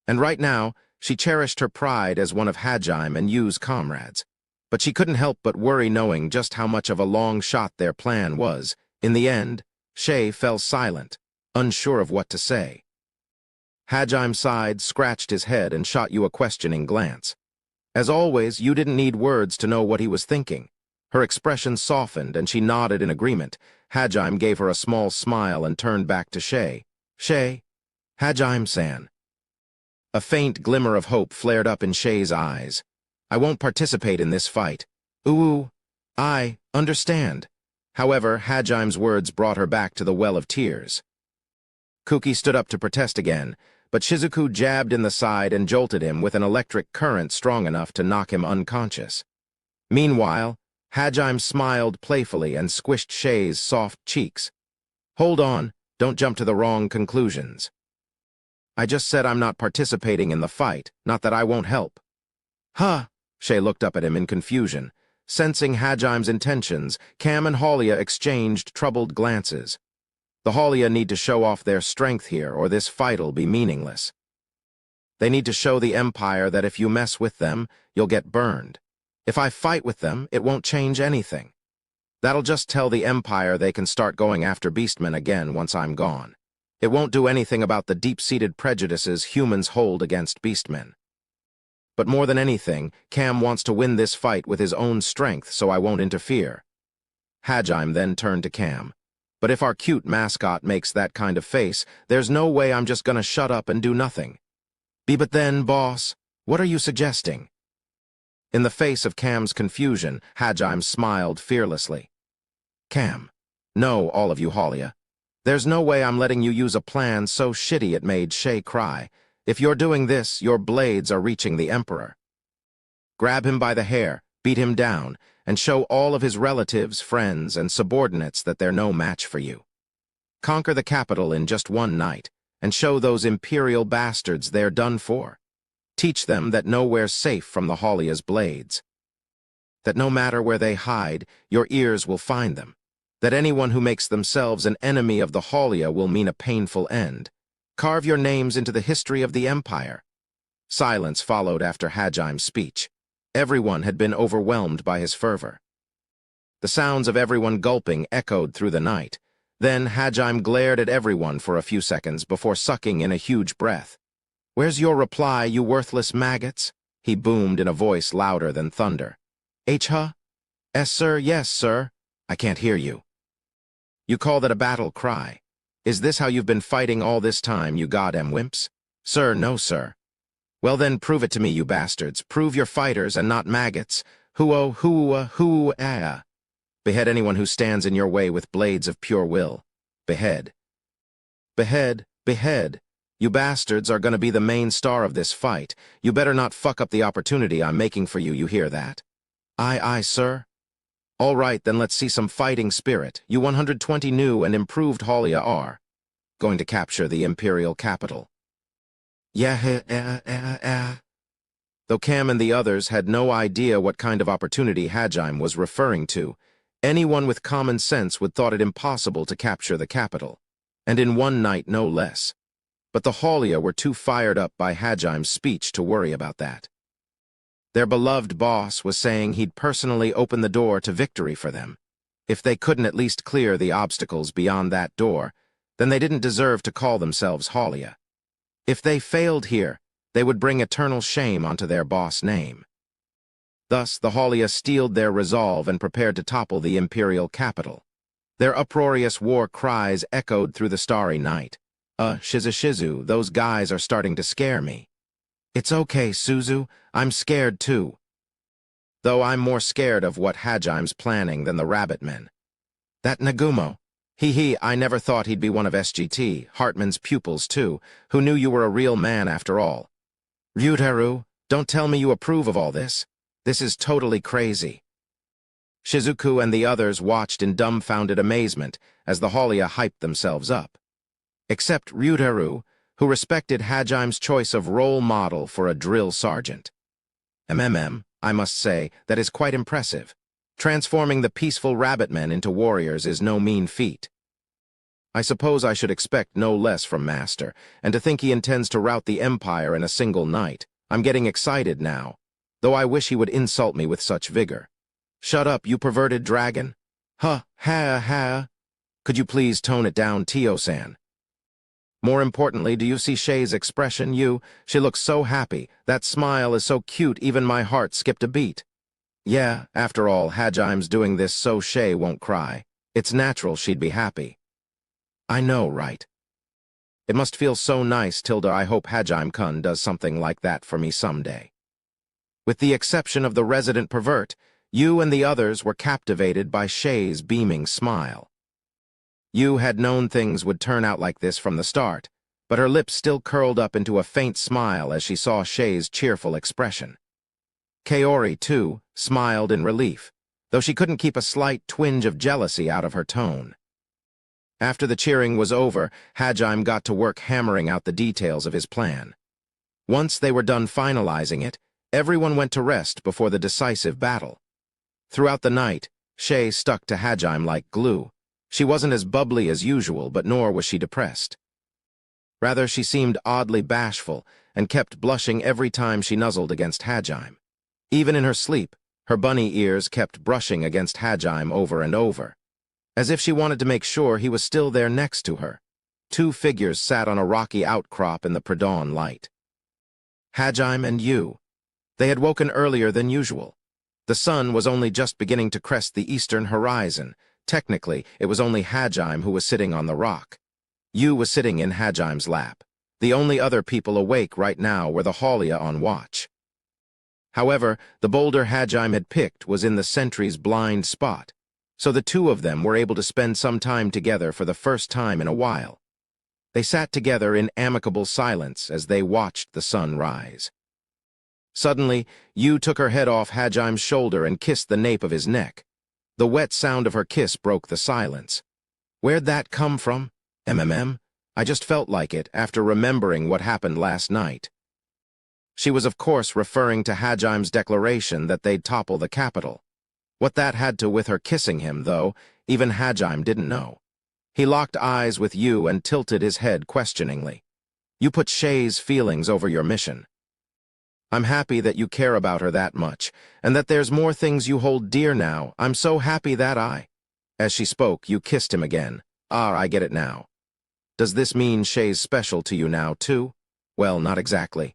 And right now, she cherished her pride as one of Hajime and Yu's comrades. But she couldn't help but worry knowing just how much of a long shot their plan was. In the end, Shay fell silent, unsure of what to say. Hajime sighed, scratched his head, and shot Yu a questioning glance. As always, Yu didn't need words to know what he was thinking. Her expression softened, and she nodded in agreement. Hajime gave her a small smile and turned back to Shay. Shay, Hajime-san. A faint glimmer of hope flared up in Shay's eyes. I won't participate in this fight. Ooh, I understand. However, Hajime's words brought her back to the well of tears. Kuki stood up to protest again, but Shizuku jabbed in the side and jolted him with an electric current strong enough to knock him unconscious. Meanwhile, Hajime smiled playfully and squished Shay's soft cheeks. Hold on, don't jump to the wrong conclusions. I just said I'm not participating in the fight, not that I won't help. Huh? Shay looked up at him in confusion. Sensing Hajime's intentions, Cam and Halia exchanged troubled glances. The Halia need to show off their strength here, or this fight'll be meaningless. They need to show the Empire that if you mess with them, you'll get burned. If I fight with them, it won't change anything. That'll just tell the Empire they can start going after beastmen again once I'm gone. It won't do anything about the deep-seated prejudices humans hold against beastmen. But more than anything, Cam wants to win this fight with his own strength, so I won't interfere. Hajime then turned to Cam. But if our cute mascot makes that kind of face, there's no way I'm just gonna shut up and do nothing. But then, boss, what are you suggesting? In the face of Cam's confusion, Hajime smiled fearlessly. Cam, no, all of you Halia. There's no way I'm letting you use a plan so shitty it made Shay cry. If you're doing this, your blades are reaching the Emperor. Grab him by the hair, beat him down, and show all of his relatives, friends, and subordinates that they're no match for you. Conquer the capital in just one night, and show those imperial bastards they're done for. Teach them that nowhere's safe from the Halia's blades. That no matter where they hide, your ears will find them. That anyone who makes themselves an enemy of the Halia will mean a painful end. Carve your names into the history of the Empire. Silence followed after Hajime's speech. Everyone had been overwhelmed by his fervor. The sounds of everyone gulping echoed through the night. Then Hajime glared at everyone for a few seconds before sucking in a huge breath. Where's your reply, you worthless maggots? He boomed in a voice louder than thunder. Huh? Yes, sir. I can't hear you. You call that a battle cry. Is this how you've been fighting all this time, you goddamn wimps? Sir, no, sir. Well then, prove it to me, you bastards. Prove you're fighters and not maggots. Hoo-oh-hoo-ah-hoo-ah. Behead anyone who stands in your way with blades of pure will. Behead. Behead, behead. You bastards are going to be the main star of this fight. You better not fuck up the opportunity I'm making for you, you hear that? Aye, aye, sir. All right, then let's see some fighting spirit. You 120 new and improved Halia are going to capture the Imperial capital. Yeah. Though Cam and the others had no idea what kind of opportunity Hajime was referring to, anyone with common sense would thought it impossible to capture the capital, and in one night no less. But the Halia were too fired up by Hajime's speech to worry about that. Their beloved boss was saying he'd personally open the door to victory for them. If they couldn't at least clear the obstacles beyond that door, then they didn't deserve to call themselves Halia. If they failed here, they would bring eternal shame onto their boss' name. Thus, the Halia steeled their resolve and prepared to topple the Imperial capital. Their uproarious war cries echoed through the starry night. Shizu, those guys are starting to scare me. It's okay, Suzu, I'm scared too. Though I'm more scared of what Hajime's planning than the rabbit men. That Nagumo. I never thought he'd be one of SGT, Hartman's pupils too, who knew you were a real man after all. Ryutaru, don't tell me you approve of all this. This is totally crazy. Shizuku and the others watched in dumbfounded amazement as the Halia hyped themselves up. Except Ryutaru, who respected Hajime's choice of role model for a drill sergeant. I must say, that is quite impressive. Transforming the peaceful rabbit men into warriors is no mean feat. I suppose I should expect no less from Master, and to think he intends to rout the Empire in a single night. I'm getting excited now, though I wish he would insult me with such vigor. Shut up, you perverted dragon. Ha. Could you please tone it down, Tio-san? More importantly, do you see Shay's expression, She looks so happy. That smile is so cute, even my heart skipped a beat. Yeah, after all, Hajime's doing this so Shay won't cry. It's natural she'd be happy. I know, right? It must feel so nice, Tilda. I hope Hajime-kun does something like that for me someday. With the exception of the resident pervert, you and the others were captivated by Shay's beaming smile. You had known things would turn out like this from the start, but her lips still curled up into a faint smile as she saw Shay's cheerful expression. Kaori, too, smiled in relief, though she couldn't keep a slight twinge of jealousy out of her tone. After the cheering was over, Hajime got to work hammering out the details of his plan. Once they were done finalizing it, everyone went to rest before the decisive battle. Throughout the night, Shay stuck to Hajime like glue. She wasn't as bubbly as usual, but nor was she depressed. Rather, she seemed oddly bashful and kept blushing every time she nuzzled against Hajime. Even in her sleep, her bunny ears kept brushing against Hajime over and over, as if she wanted to make sure he was still there next to her. Two figures sat on a rocky outcrop in the pre-dawn light. Hajime and you. They had woken earlier than usual. The sun was only just beginning to crest the eastern horizon. Technically, it was only Hajime who was sitting on the rock. Yu was sitting in Hajime's lap. The only other people awake right now were the Halia on watch. However, the boulder Hajime had picked was in the sentry's blind spot, so the two of them were able to spend some time together for the first time in a while. They sat together in amicable silence as they watched the sun rise. Suddenly, Yu took her head off Hajime's shoulder and kissed the nape of his neck. The wet sound of her kiss broke the silence. Where'd that come from? I just felt like it after remembering what happened last night. She was of course referring to Hajime's declaration that they'd topple the capital. What that had to with her kissing him, though, even Hajime didn't know. He locked eyes with Yu and tilted his head questioningly. You put Shay's feelings over your mission. I'm happy that you care about her that much, and that there's more things you hold dear now. I'm so happy that I... As she spoke, you kissed him again. I get it now. Does this mean Shay's special to you now, too? Well, not exactly.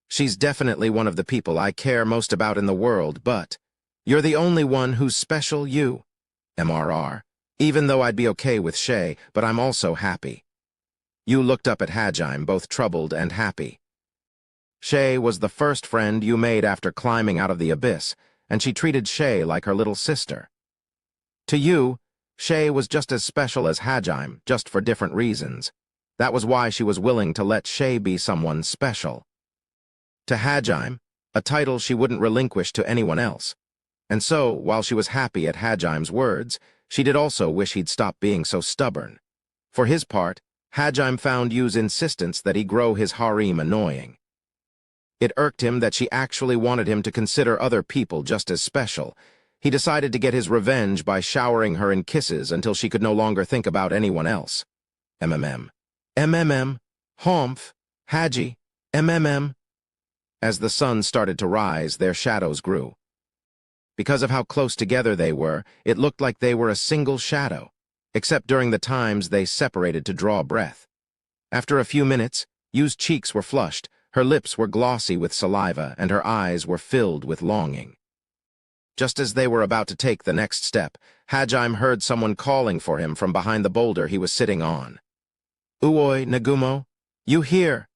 She's definitely one of the people I care most about in the world, but you're the only one who's special, you. MRR. Even though I'd be okay with Shay, but I'm also happy. You looked up at Hajime, both troubled and happy. Shay was the first friend you made after climbing out of the abyss, and she treated Shay like her little sister. To you, Shay was just as special as Hajime, just for different reasons. That was why she was willing to let Shay be someone special. To Hajime, a title she wouldn't relinquish to anyone else. And so, while she was happy at Hajime's words, she did also wish he'd stop being so stubborn. For his part, Hajime found Yu's insistence that he grow his harem annoying. It irked him that she actually wanted him to consider other people just as special. He decided to get his revenge by showering her in kisses until she could no longer think about anyone else. MMM, Humph, Haji, MMM. As the sun started to rise, their shadows grew. Because of how close together they were, it looked like they were a single shadow, except during the times they separated to draw breath. After a few minutes, Yu's cheeks were flushed, her lips were glossy with saliva, and her eyes were filled with longing. Just as they were about to take the next step, Hajime heard someone calling for him from behind the boulder he was sitting on. "Uoi, Nagumo, you here?"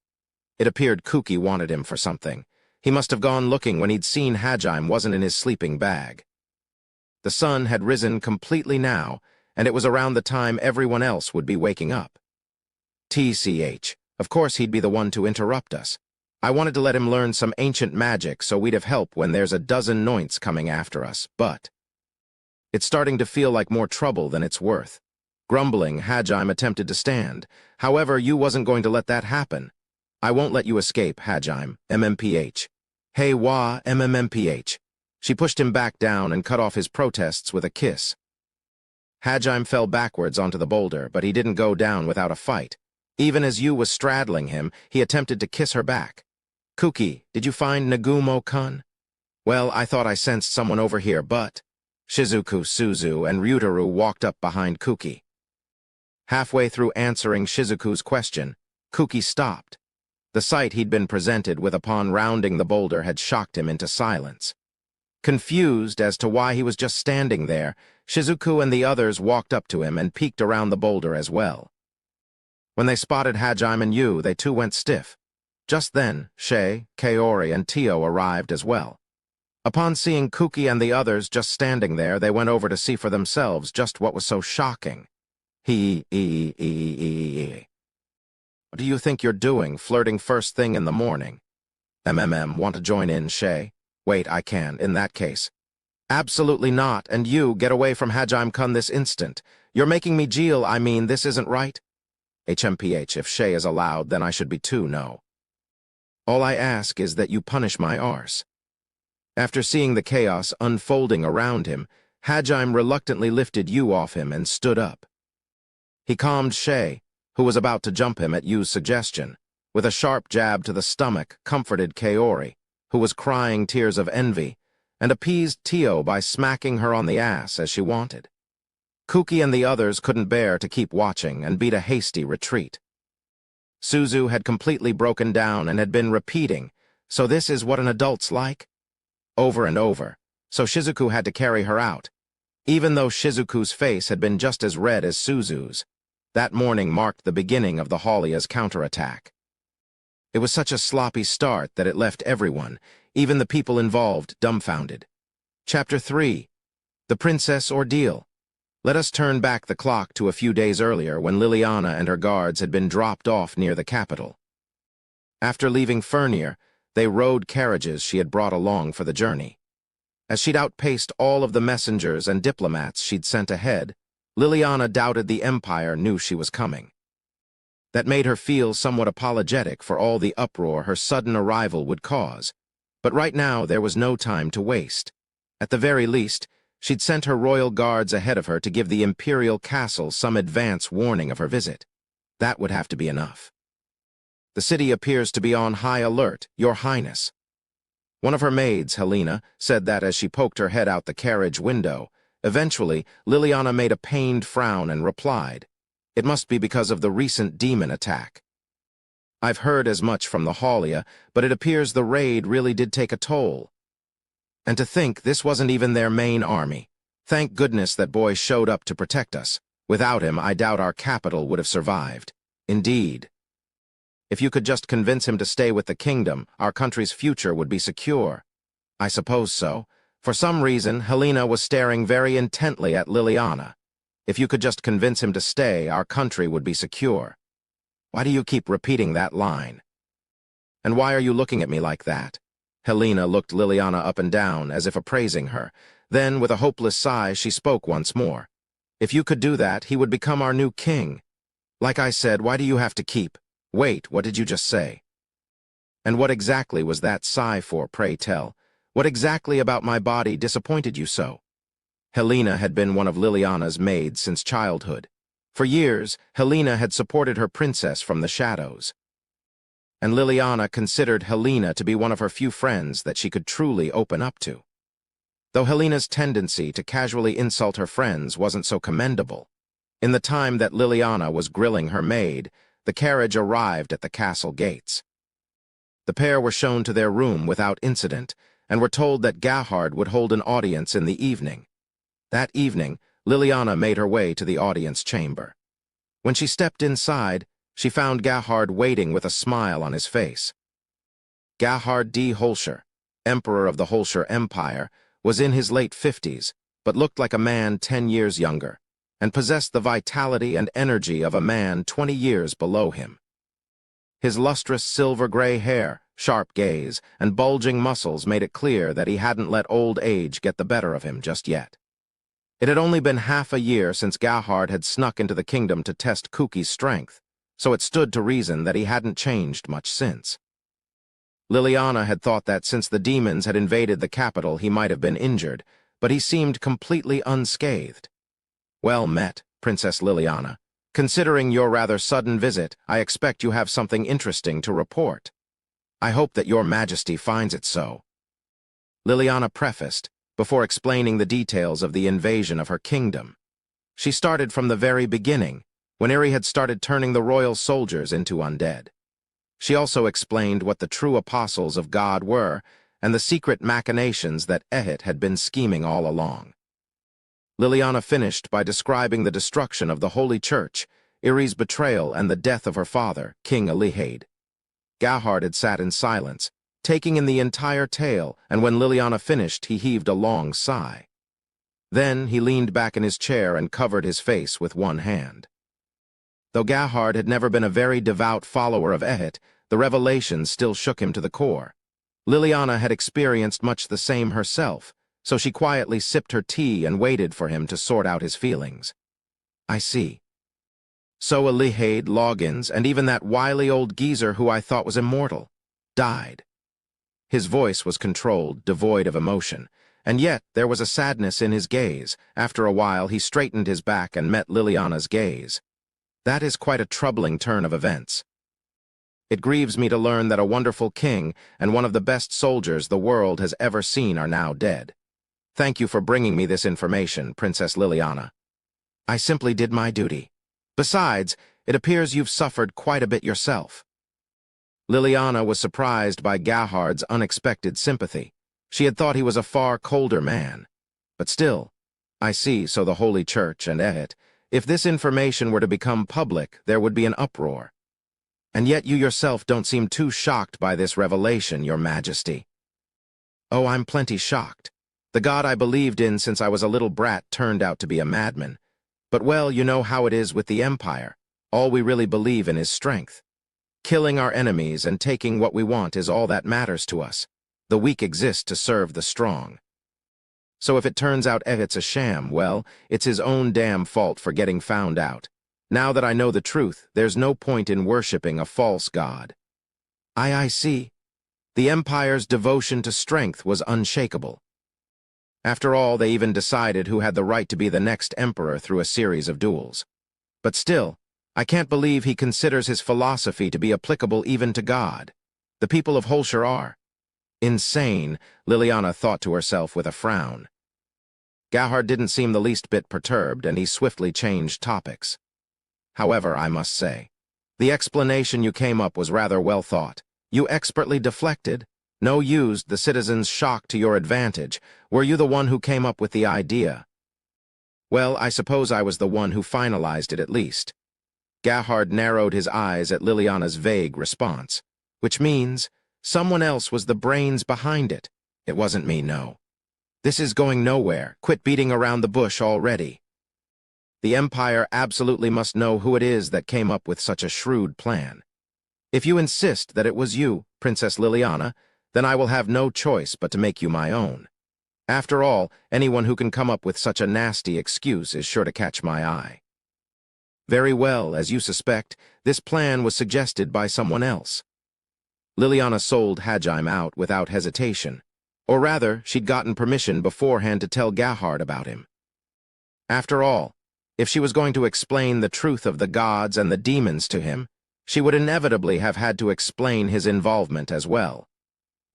It appeared Kuki wanted him for something. He must have gone looking when he'd seen Hajime wasn't in his sleeping bag. The sun had risen completely now, and it was around the time everyone else would be waking up. TCH, of course he'd be the one to interrupt us. I wanted to let him learn some ancient magic so we'd have help when there's a dozen Noints coming after us, but it's starting to feel like more trouble than it's worth. Grumbling, Hajime attempted to stand. However, you wasn't going to let that happen. "I won't let you escape, Hajime, MMPH. Hey, wah, MMMPH. She pushed him back down and cut off his protests with a kiss. Hajime fell backwards onto the boulder, but he didn't go down without a fight. Even as Yu was straddling him, he attempted to kiss her back. "Kuki, did you find Nagumo-kun?" "Well, I thought I sensed someone over here, but—" Shizuku, Suzu, and Ryutaru walked up behind Kuki. Halfway through answering Shizuku's question, Kuki stopped. The sight he'd been presented with upon rounding the boulder had shocked him into silence. Confused as to why he was just standing there, Shizuku and the others walked up to him and peeked around the boulder as well. When they spotted Hajime and Yu, they too went stiff. Just then, Shay, Kaori, and Tio arrived as well. Upon seeing Kuki and the others just standing there, they went over to see for themselves just what was so shocking. What do you think you're doing, flirting first thing in the morning? Want to join in, Shay? Wait, I can, in that case. Absolutely not, and you, get away from Hajime-kun this instant. You're making me jeal, this isn't right. HMPH, if Shay is allowed, then I should be too, no. All I ask is that you punish my arse. After seeing the chaos unfolding around him, Hajime reluctantly lifted Yu off him and stood up. He calmed Shay, who was about to jump him at Yu's suggestion. With a sharp jab to the stomach, comforted Kaori, who was crying tears of envy, and appeased Tio by smacking her on the ass as she wanted. Kuki and the others couldn't bear to keep watching and beat a hasty retreat. Suzu had completely broken down and had been repeating, "So this is what an adult's like?" over and over, so Shizuku had to carry her out. Even though Shizuku's face had been just as red as Suzu's, that morning marked the beginning of the Holia's counterattack. It was such a sloppy start that it left everyone, even the people involved, dumbfounded. Chapter 3. The Princess Ordeal. Let us turn back the clock to a few days earlier when Liliana and her guards had been dropped off near the capital. After leaving Fernir, they rode carriages she had brought along for the journey. As she'd outpaced all of the messengers and diplomats she'd sent ahead, Liliana doubted the Empire knew she was coming. That made her feel somewhat apologetic for all the uproar her sudden arrival would cause. But right now there was no time to waste. At the very least, she'd sent her royal guards ahead of her to give the imperial castle some advance warning of her visit. That would have to be enough. "The city appears to be on high alert, Your Highness." One of her maids, Helena, said that as she poked her head out the carriage window. Eventually, Liliana made a pained frown and replied, "It must be because of the recent demon attack. I've heard as much from the Holia, but it appears the raid really did take a toll. And to think this wasn't even their main army. Thank goodness that boy showed up to protect us. Without him, I doubt our capital would have survived. Indeed. If you could just convince him to stay with the kingdom, our country's future would be secure. I suppose so. For some reason, Helena was staring very intently at Liliana. If you could just convince him to stay, our country would be secure. Why do you keep repeating that line? And why are you looking at me like that? Helena looked Liliana up and down, as if appraising her. Then, with a hopeless sigh, she spoke once more. If you could do that, he would become our new king. Like I said, why do you have to keep? Wait, what did you just say? And what exactly was that sigh for, pray tell? What exactly about my body disappointed you so? Helena had been one of Liliana's maids since childhood. For years, Helena had supported her princess from the shadows. And Liliana considered Helena to be one of her few friends that she could truly open up to. Though Helena's tendency to casually insult her friends wasn't so commendable. In the time that Liliana was grilling her maid, the carriage arrived at the castle gates. The pair were shown to their room without incident, and were told that Gerhard would hold an audience in the evening. That evening, Liliana made her way to the audience chamber. When she stepped inside, she found Gerhard waiting with a smile on his face. Gerhard D. Holscher, Emperor of the Holscher Empire, was in his late 50s, but looked like a man 10 years younger, and possessed the vitality and energy of a man 20 years below him. His lustrous silver-gray hair, sharp gaze, and bulging muscles made it clear that he hadn't let old age get the better of him just yet. It had only been half a year since Gerhard had snuck into the kingdom to test Kuki's strength, so it stood to reason that he hadn't changed much since. Liliana had thought that since the demons had invaded the capital he might have been injured, but he seemed completely unscathed. Well met, Princess Liliana. Considering your rather sudden visit, I expect you have something interesting to report. I hope that your majesty finds it so. Liliana prefaced, before explaining the details of the invasion of her kingdom. She started from the very beginning, when Eri had started turning the royal soldiers into undead. She also explained what the true apostles of God were, and the secret machinations that Ehit had been scheming all along. Liliana finished by describing the destruction of the Holy Church, Eri's betrayal, and the death of her father, King Alihade. Gerhard had sat in silence, taking in the entire tale, and when Liliana finished, he heaved a long sigh. Then he leaned back in his chair and covered his face with one hand. Though Gerhard had never been a very devout follower of Ehit, the revelations still shook him to the core. Liliana had experienced much the same herself, so she quietly sipped her tea and waited for him to sort out his feelings. I see. So Alihade, Loggins, and even that wily old geezer who I thought was immortal, died. His voice was controlled, devoid of emotion, and yet there was a sadness in his gaze. After a while he straightened his back and met Liliana's gaze. That is quite a troubling turn of events. It grieves me to learn that a wonderful king and one of the best soldiers the world has ever seen are now dead. Thank you for bringing me this information, Princess Liliana. I simply did my duty. Besides, it appears you've suffered quite a bit yourself. Liliana was surprised by Gerhard's unexpected sympathy. She had thought he was a far colder man. But still, I see, so the Holy Church and Ehit. If this information were to become public, there would be an uproar. And yet you yourself don't seem too shocked by this revelation, Your Majesty. Oh, I'm plenty shocked. The god I believed in since I was a little brat turned out to be a madman. But well, you know how it is with the Empire. All we really believe in is strength. Killing our enemies and taking what we want is all that matters to us. The weak exist to serve the strong. So if it turns out Ehit's a sham, well, it's his own damn fault for getting found out. Now that I know the truth, there's no point in worshipping a false god. I see. The Empire's devotion to strength was unshakable. After all, they even decided who had the right to be the next emperor through a series of duels. But still, I can't believe he considers his philosophy to be applicable even to God. The people of Holscher are. Insane, Liliana thought to herself with a frown. Gerhard didn't seem the least bit perturbed, and he swiftly changed topics. However, I must say, the explanation you came up was rather well thought. You expertly deflected. No used the citizens' shock to your advantage. Were you the one who came up with the idea? Well, I suppose I was the one who finalized it at least. Gerhard narrowed his eyes at Liliana's vague response, which means someone else was the brains behind it. It wasn't me, no. This is going nowhere. Quit beating around the bush already. The Empire absolutely must know who it is that came up with such a shrewd plan. If you insist that it was you, Princess Liliana, then I will have no choice but to make you my own. After all, anyone who can come up with such a nasty excuse is sure to catch my eye. Very well, as you suspect, this plan was suggested by someone else. Liliana sold Hajime out without hesitation. Or rather, she'd gotten permission beforehand to tell Gerhard about him. After all, if she was going to explain the truth of the gods and the demons to him, she would inevitably have had to explain his involvement as well.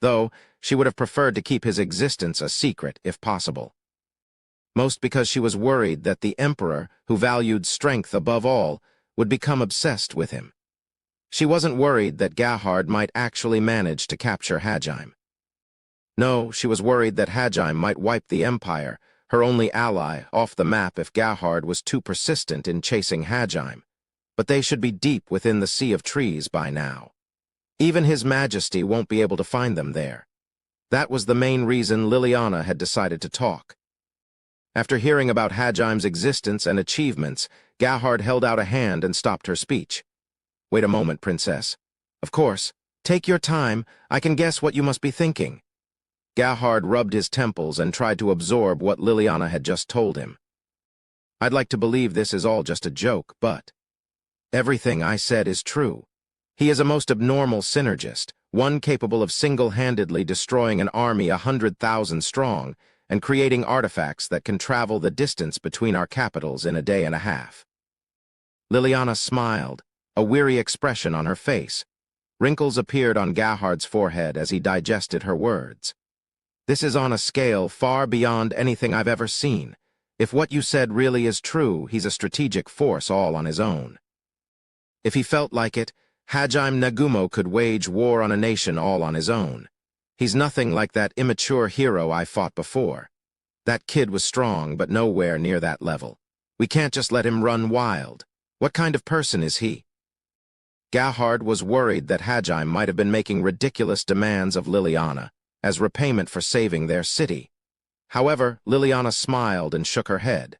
Though, she would have preferred to keep his existence a secret if possible. Most because she was worried that the Emperor, who valued strength above all, would become obsessed with him. She wasn't worried that Gerhard might actually manage to capture Hajime. No, she was worried that Hajime might wipe the Empire, her only ally, off the map if Gerhard was too persistent in chasing Hajime. But they should be deep within the sea of trees by now. Even His Majesty won't be able to find them there. That was the main reason Liliana had decided to talk. After hearing about Hajime's existence and achievements, Gerhard held out a hand and stopped her speech. Wait a moment, Princess. Of course. Take your time. I can guess what you must be thinking. Gerhard rubbed his temples and tried to absorb what Liliana had just told him. I'd like to believe this is all just a joke, but everything I said is true. He is a most abnormal synergist, one capable of single-handedly destroying an army 100,000 strong and creating artifacts that can travel the distance between our capitals in a day and a half. Liliana smiled, a weary expression on her face. Wrinkles appeared on Gerhard's forehead as he digested her words. This is on a scale far beyond anything I've ever seen. If what you said really is true, he's a strategic force all on his own. If he felt like it, Hajime Nagumo could wage war on a nation all on his own. He's nothing like that immature hero I fought before. That kid was strong, but nowhere near that level. We can't just let him run wild. What kind of person is he? Gerhard was worried that Hajime might have been making ridiculous demands of Liliana as repayment for saving their city. However, Liliana smiled and shook her head.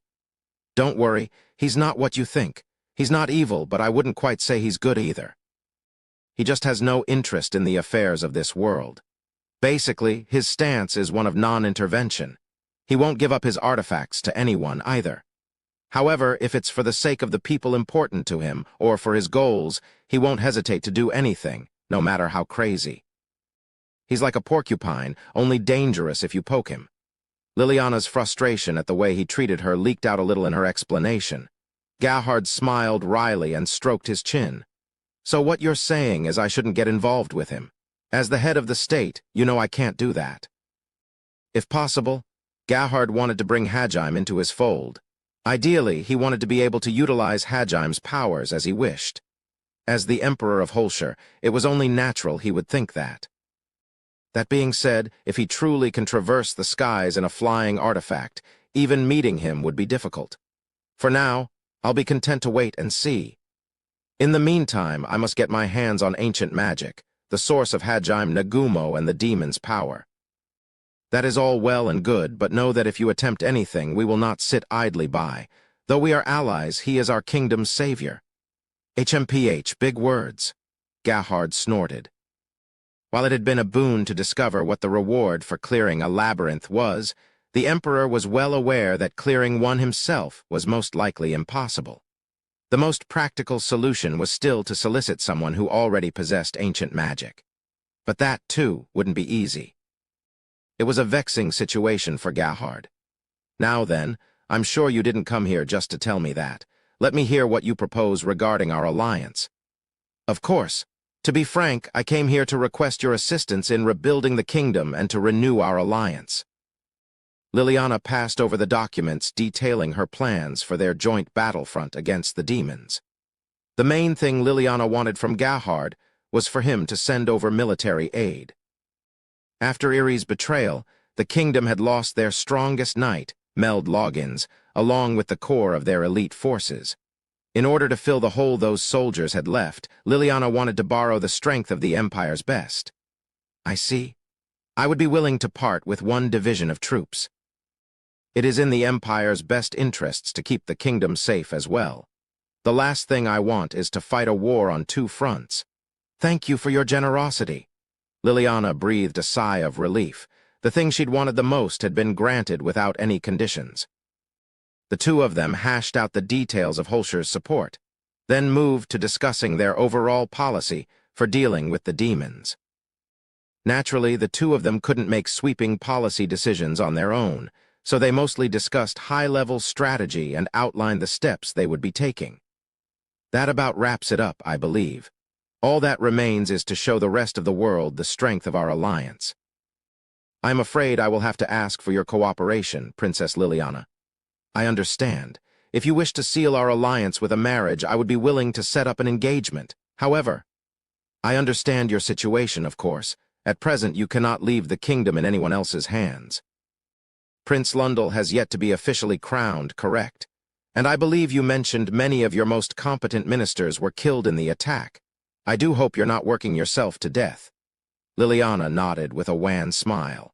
Don't worry, he's not what you think. He's not evil, but I wouldn't quite say he's good either. He just has no interest in the affairs of this world. Basically, his stance is one of non-intervention. He won't give up his artifacts to anyone either. However, if it's for the sake of the people important to him, or for his goals, he won't hesitate to do anything, no matter how crazy. He's like a porcupine, only dangerous if you poke him. Liliana's frustration at the way he treated her leaked out a little in her explanation. Gerhard smiled wryly and stroked his chin. So what you're saying is I shouldn't get involved with him. As the head of the state, you know I can't do that. If possible, Gerhard wanted to bring Hajime into his fold. Ideally, he wanted to be able to utilize Hajime's powers as he wished. As the Emperor of Holshire, it was only natural he would think that. That being said, if he truly can traverse the skies in a flying artifact, even meeting him would be difficult. For now, I'll be content to wait and see. In the meantime, I must get my hands on ancient magic, the source of Hajime Nagumo and the demon's power. That is all well and good, but know that if you attempt anything, we will not sit idly by. Though we are allies, he is our kingdom's savior. HMPH, big words. Gerhard snorted. While it had been a boon to discover what the reward for clearing a labyrinth was, the Emperor was well aware that clearing one himself was most likely impossible. The most practical solution was still to solicit someone who already possessed ancient magic. But that, too, wouldn't be easy. It was a vexing situation for Gerhard. Now then, I'm sure you didn't come here just to tell me that. Let me hear what you propose regarding our alliance. Of course. To be frank, I came here to request your assistance in rebuilding the kingdom and to renew our alliance. Liliana passed over the documents detailing her plans for their joint battlefront against the demons. The main thing Liliana wanted from Gerhard was for him to send over military aid. After Erie's betrayal, the kingdom had lost their strongest knight, Meld Loggins, along with the core of their elite forces. In order to fill the hole those soldiers had left, Liliana wanted to borrow the strength of the Empire's best. I see. I would be willing to part with one division of troops. It is in the Empire's best interests to keep the kingdom safe as well. The last thing I want is to fight a war on two fronts. Thank you for your generosity. Liliana breathed a sigh of relief. The thing she'd wanted the most had been granted without any conditions. The two of them hashed out the details of Holscher's support, then moved to discussing their overall policy for dealing with the demons. Naturally, the two of them couldn't make sweeping policy decisions on their own, so they mostly discussed high-level strategy and outlined the steps they would be taking. That about wraps it up, I believe. All that remains is to show the rest of the world the strength of our alliance. I'm afraid I will have to ask for your cooperation, Princess Liliana. I understand. If you wish to seal our alliance with a marriage, I would be willing to set up an engagement. However, I understand your situation, of course. At present, you cannot leave the kingdom in anyone else's hands. Prince Lundel has yet to be officially crowned, correct? And I believe you mentioned many of your most competent ministers were killed in the attack. I do hope you're not working yourself to death. Liliana nodded with a wan smile.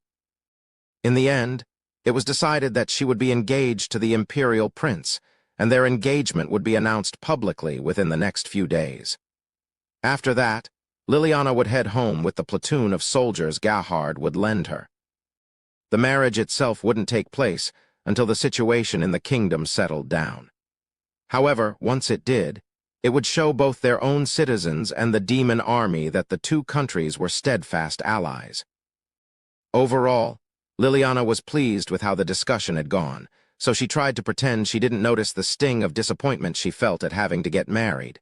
In the end, it was decided that she would be engaged to the imperial prince, and their engagement would be announced publicly within the next few days. After that, Liliana would head home with the platoon of soldiers Gerhard would lend her. The marriage itself wouldn't take place until the situation in the kingdom settled down. However, once it did, it would show both their own citizens and the demon army that the two countries were steadfast allies. Overall, Liliana was pleased with how the discussion had gone, so she tried to pretend she didn't notice the sting of disappointment she felt at having to get married.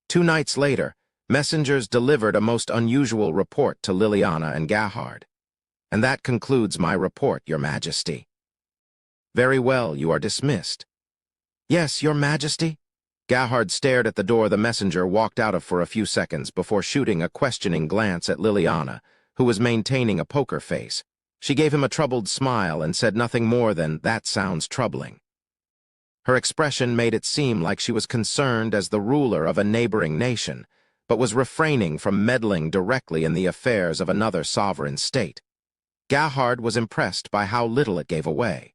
2 nights later, messengers delivered a most unusual report to Liliana and Gerhard. And that concludes my report, Your Majesty. Very well, you are dismissed. Yes, Your Majesty? Gerhard stared at the door the messenger walked out of for a few seconds before shooting a questioning glance at Liliana, who was maintaining a poker face. She gave him a troubled smile and said nothing more than, "That sounds troubling." Her expression made it seem like she was concerned as the ruler of a neighboring nation, but was refraining from meddling directly in the affairs of another sovereign state. Gerhard was impressed by how little it gave away.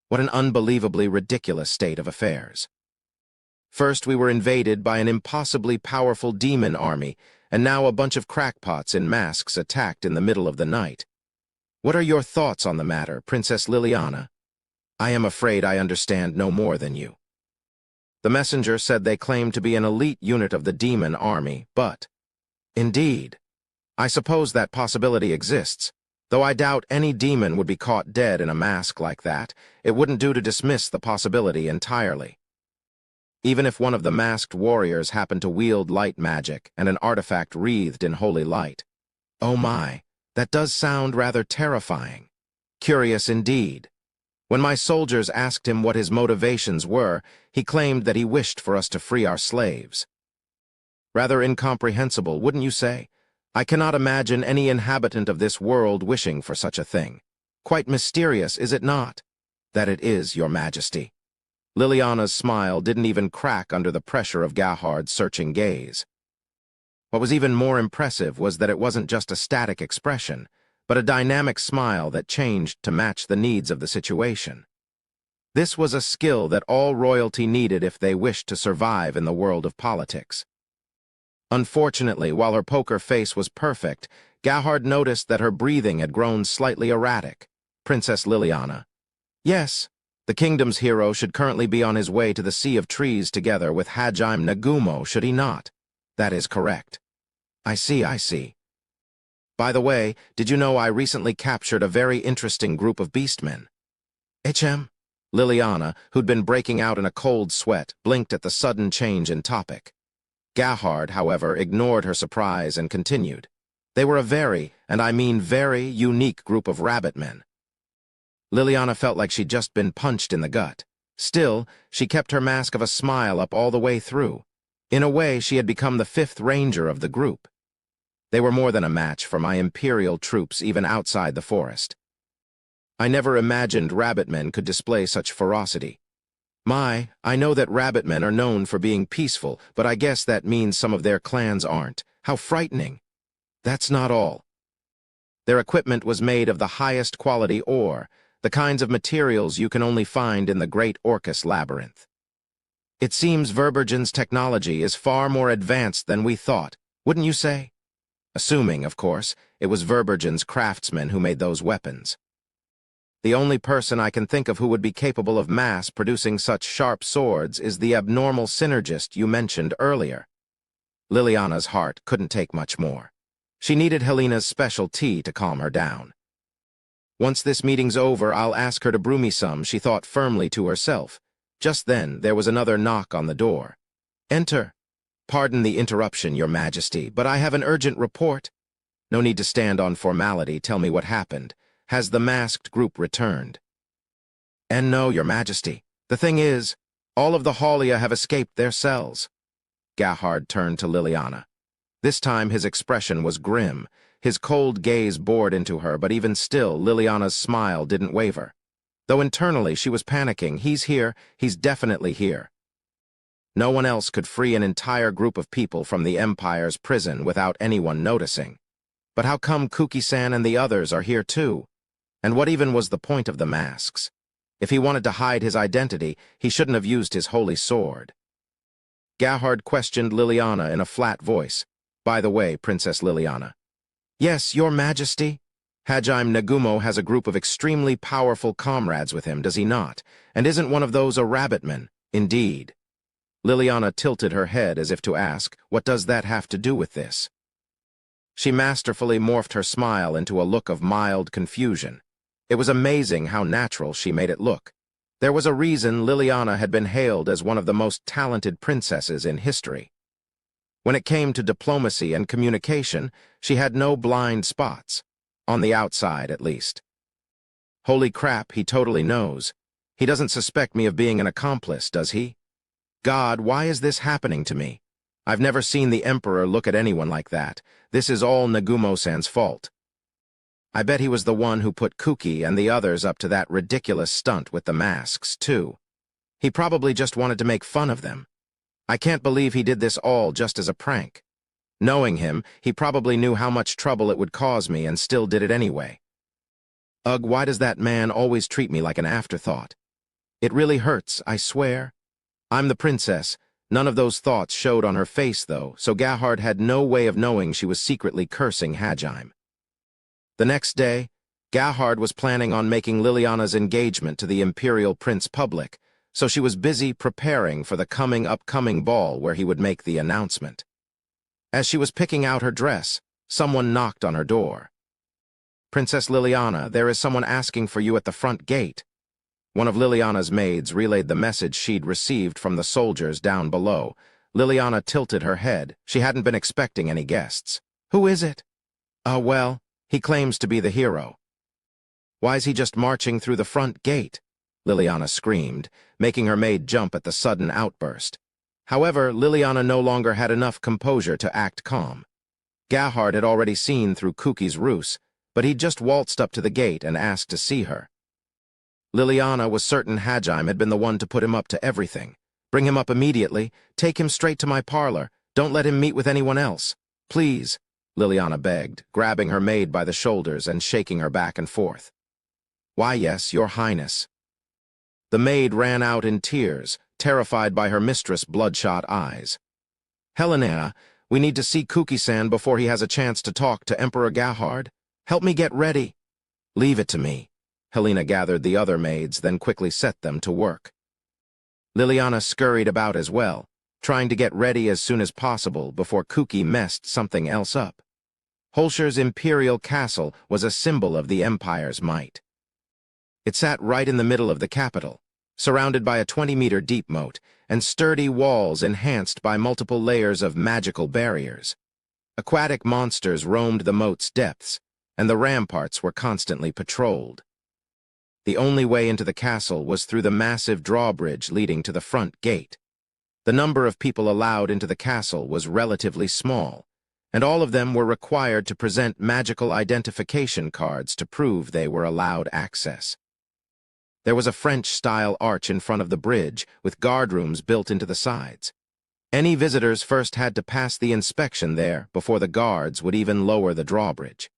What an unbelievably ridiculous state of affairs. First, we were invaded by an impossibly powerful demon army, and now a bunch of crackpots in masks attacked in the middle of the night. What are your thoughts on the matter, Princess Liliana? I am afraid I understand no more than you. The messenger said they claimed to be an elite unit of the demon army, but... Indeed. I suppose that possibility exists. Though I doubt any demon would be caught dead in a mask like that, it wouldn't do to dismiss the possibility entirely. Even if one of the masked warriors happened to wield light magic and an artifact wreathed in holy light. Oh my, that does sound rather terrifying. Curious indeed. When my soldiers asked him what his motivations were, he claimed that he wished for us to free our slaves. Rather incomprehensible, wouldn't you say? I cannot imagine any inhabitant of this world wishing for such a thing. Quite mysterious, is it not? That it is, Your Majesty. Liliana's smile didn't even crack under the pressure of Gerhard's searching gaze. What was even more impressive was that it wasn't just a static expression, but a dynamic smile that changed to match the needs of the situation. This was a skill that all royalty needed if they wished to survive in the world of politics. Unfortunately, while her poker face was perfect, Gerhard noticed that her breathing had grown slightly erratic. Princess Liliana. Yes, the kingdom's hero should currently be on his way to the Sea of Trees together with Hajime Nagumo, should he not? That is correct. I see. By the way, did you know I recently captured a very interesting group of beastmen? HM? Liliana, who'd been breaking out in a cold sweat, blinked at the sudden change in topic. Gerhard, however, ignored her surprise and continued. They were a very, and I mean very, unique group of rabbit men. Liliana felt like she'd just been punched in the gut. Still, she kept her mask of a smile up all the way through. In a way, she had become the 5th ranger of the group. They were more than a match for my imperial troops even outside the forest. I never imagined rabbit men could display such ferocity. I know that rabbitmen are known for being peaceful, but I guess that means some of their clans aren't. How frightening. That's not all. Their equipment was made of the highest quality ore, the kinds of materials you can only find in the Great Orcus Labyrinth. It seems Verbergen's technology is far more advanced than we thought, wouldn't you say? Assuming, of course, it was Verbergen's craftsmen who made those weapons. The only person I can think of who would be capable of mass-producing such sharp swords is the abnormal synergist you mentioned earlier. Liliana's heart couldn't take much more. She needed Helena's special tea to calm her down. Once this meeting's over, I'll ask her to brew me some, she thought firmly to herself. Just then, there was another knock on the door. Enter. Pardon the interruption, Your Majesty, but I have an urgent report. No need to stand on formality, tell me what happened. Has the masked group returned? And no, Your Majesty. The thing is, all of the Haulia have escaped their cells. Gahard turned to Liliana. This time his expression was grim. His cold gaze bored into her, but even still, Liliana's smile didn't waver. Though internally she was panicking. He's here, he's definitely here. No one else could free an entire group of people from the Empire's prison without anyone noticing. But how come Kuki-san and the others are here too? And what even was the point of the masks? If he wanted to hide his identity, he shouldn't have used his holy sword. Gahard questioned Liliana in a flat voice. By the way, Princess Liliana. Yes, Your Majesty. Hajime Nagumo has a group of extremely powerful comrades with him, does he not? And isn't one of those a rabbitman? Indeed. Liliana tilted her head as if to ask, what does that have to do with this? She masterfully morphed her smile into a look of mild confusion. It was amazing how natural she made it look. There was a reason Liliana had been hailed as one of the most talented princesses in history. When it came to diplomacy and communication, she had no blind spots. On the outside, at least. Holy crap, he totally knows. He doesn't suspect me of being an accomplice, does he? God, why is this happening to me? I've never seen the Emperor look at anyone like that. This is all Nagumo-san's fault. I bet he was the one who put Kuki and the others up to that ridiculous stunt with the masks, too. He probably just wanted to make fun of them. I can't believe he did this all just as a prank. Knowing him, he probably knew how much trouble it would cause me and still did it anyway. Ugh, why does that man always treat me like an afterthought? It really hurts, I swear. I'm the princess. None of those thoughts showed on her face, though, so Gahard had no way of knowing she was secretly cursing Hajime. The next day, Gahard was planning on making Liliana's engagement to the Imperial Prince public, so she was busy preparing for the upcoming ball where he would make the announcement. As she was picking out her dress, someone knocked on her door. Princess Liliana, there is someone asking for you at the front gate. One of Liliana's maids relayed the message she'd received from the soldiers down below. Liliana tilted her head. She hadn't been expecting any guests. Who is it? Well, he claims to be the hero. Why is he just marching through the front gate? Liliana screamed, making her maid jump at the sudden outburst. However, Liliana no longer had enough composure to act calm. Gahard had already seen through Kuki's ruse, but he'd just waltzed up to the gate and asked to see her. Liliana was certain Hajime had been the one to put him up to everything. Bring him up immediately, take him straight to my parlor, don't let him meet with anyone else. Please, Liliana begged, grabbing her maid by the shoulders and shaking her back and forth. Why, yes, Your Highness. The maid ran out in tears, terrified by her mistress' bloodshot eyes. Helena, we need to see Kuki-san before he has a chance to talk to Emperor Gahard. Help me get ready. Leave it to me. Helena gathered the other maids, then quickly set them to work. Liliana scurried about as well, trying to get ready as soon as possible before Kuki messed something else up. Holscher's imperial castle was a symbol of the Empire's might. It sat right in the middle of the capital, surrounded by a 20-meter deep moat and sturdy walls enhanced by multiple layers of magical barriers. Aquatic monsters roamed the moat's depths, and the ramparts were constantly patrolled. The only way into the castle was through the massive drawbridge leading to the front gate. The number of people allowed into the castle was relatively small, and all of them were required to present magical identification cards to prove they were allowed access. There was a French-style arch in front of the bridge, with guardrooms built into the sides. Any visitors first had to pass the inspection there before the guards would even lower the drawbridge.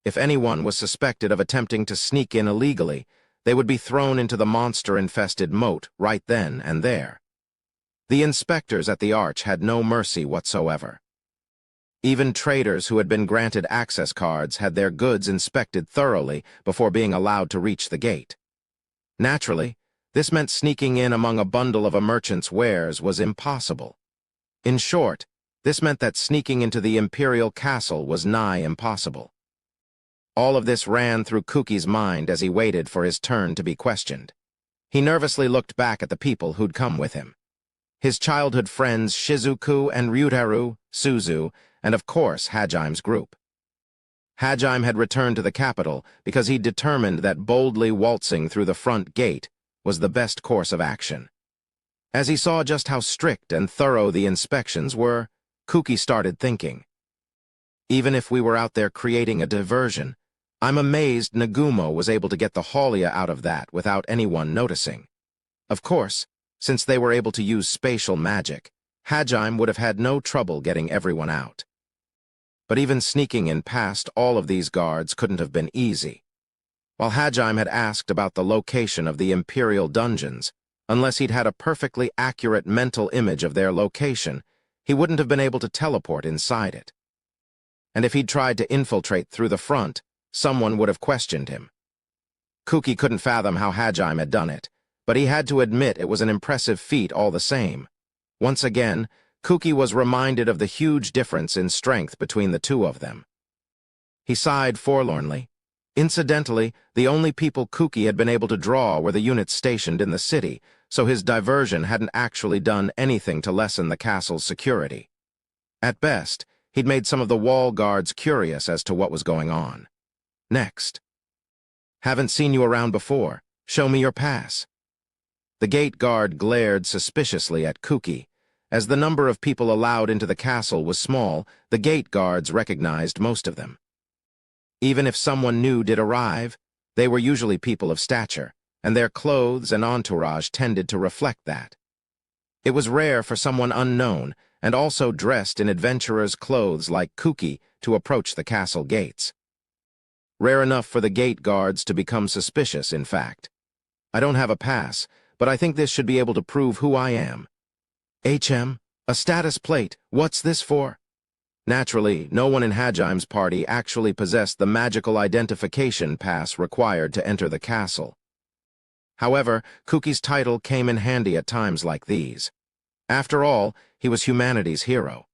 If anyone was suspected of attempting to sneak in illegally, they would be thrown into the monster-infested moat right then and there. The inspectors at the arch had no mercy whatsoever. Even traders who had been granted access cards had their goods inspected thoroughly before being allowed to reach the gate. Naturally, this meant sneaking in among a bundle of a merchant's wares was impossible. In short, this meant that sneaking into the imperial castle was nigh impossible. All of this ran through Kuki's mind as he waited for his turn to be questioned. He nervously looked back at the people who'd come with him. His childhood friends Shizuku and Ryutaru, Suzu, and of course Hajime's group. Hajime had returned to the capital because he'd determined that boldly waltzing through the front gate was the best course of action. As he saw just how strict and thorough the inspections were, Kuki started thinking, even if we were out there creating a diversion, I'm amazed Nagumo was able to get the Haulia out of that without anyone noticing. Of course, since they were able to use spatial magic, Hajime would have had no trouble getting everyone out. But even sneaking in past all of these guards couldn't have been easy. While Hajime had asked about the location of the Imperial dungeons, unless he'd had a perfectly accurate mental image of their location, he wouldn't have been able to teleport inside it. And if he'd tried to infiltrate through the front, someone would have questioned him. Kuki couldn't fathom how Hajime had done it, but he had to admit it was an impressive feat all the same. Once again, Kuki was reminded of the huge difference in strength between the two of them. He sighed forlornly. Incidentally, the only people Kuki had been able to draw were the units stationed in the city, so his diversion hadn't actually done anything to lessen the castle's security. At best, he'd made some of the wall guards curious as to what was going on. Next. Haven't seen you around before. Show me your pass. The gate guard glared suspiciously at Kuki. As the number of people allowed into the castle was small, the gate guards recognized most of them. Even if someone new did arrive, they were usually people of stature, and their clothes and entourage tended to reflect that. It was rare for someone unknown, and also dressed in adventurer's clothes like Kuki, to approach the castle gates. Rare enough for the gate guards to become suspicious, in fact. I don't have a pass, but I think this should be able to prove who I am. HM, a status plate, what's this for? Naturally, no one in Hajime's party actually possessed the magical identification pass required to enter the castle. However, Kuki's title came in handy at times like these. After all, he was humanity's hero.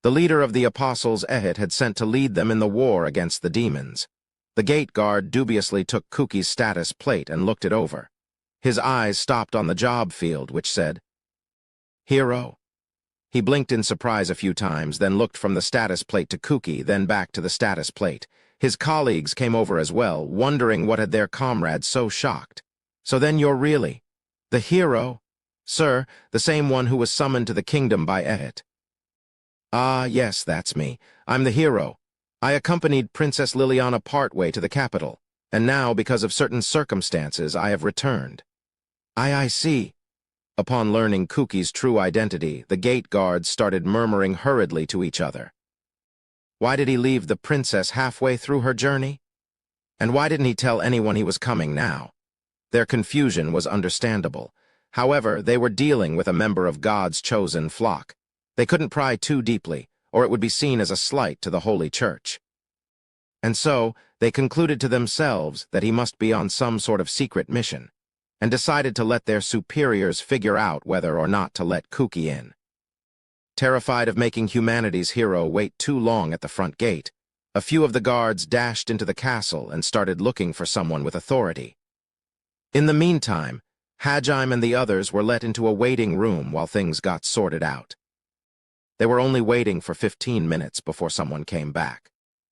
The leader of the apostles Ehit had sent to lead them in the war against the demons. The gate guard dubiously took Kuki's status plate and looked it over. His eyes stopped on the job field, which said, Hero. He blinked in surprise a few times, then looked from the status plate to Kuki, then back to the status plate. His colleagues came over as well, wondering what had their comrade so shocked. So then you're really the hero? Sir, the same one who was summoned to the kingdom by Ehit. Ah, yes, that's me. I'm the hero. I accompanied Princess Liliana partway to the capital, and now, because of certain circumstances, I have returned. I see. Upon learning Kuki's true identity, the gate guards started murmuring hurriedly to each other. Why did he leave the princess halfway through her journey? And why didn't he tell anyone he was coming now? Their confusion was understandable. However, they were dealing with a member of God's chosen flock. They couldn't pry too deeply, or it would be seen as a slight to the Holy Church. And so, they concluded to themselves that he must be on some sort of secret mission, and decided to let their superiors figure out whether or not to let Kuki in. Terrified of making humanity's hero wait too long at the front gate, a few of the guards dashed into the castle and started looking for someone with authority. In the meantime, Hajime and the others were let into a waiting room while things got sorted out. They were only waiting for 15 minutes before someone came back.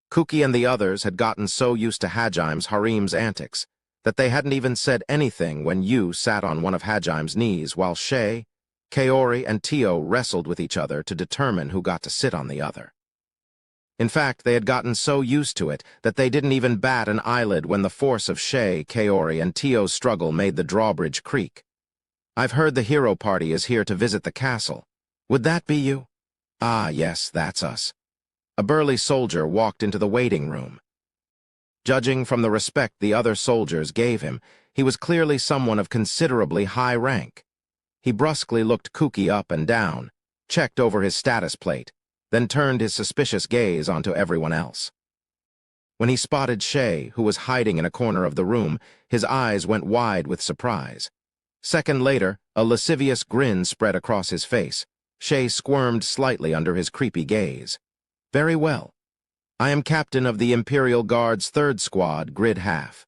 Kuki and the others had gotten so used to Hajime's harem's antics that they hadn't even said anything when Yu sat on one of Hajime's knees while Shay, Kaori, and Tio wrestled with each other to determine who got to sit on the other. In fact, they had gotten so used to it that they didn't even bat an eyelid when the force of Shay, Kaori, and Tio's struggle made the drawbridge creak. "I've heard the hero party is here to visit the castle. Would that be you?" "Ah, yes, that's us." A burly soldier walked into the waiting room. Judging from the respect the other soldiers gave him, he was clearly someone of considerably high rank. He brusquely looked Kuki up and down, checked over his status plate, then turned his suspicious gaze onto everyone else. When he spotted Shay, who was hiding in a corner of the room, his eyes went wide with surprise. Second later, a lascivious grin spread across his face. Shay squirmed slightly under his creepy gaze. "Very well. I am captain of the Imperial Guard's 3rd Squad, Grid Half.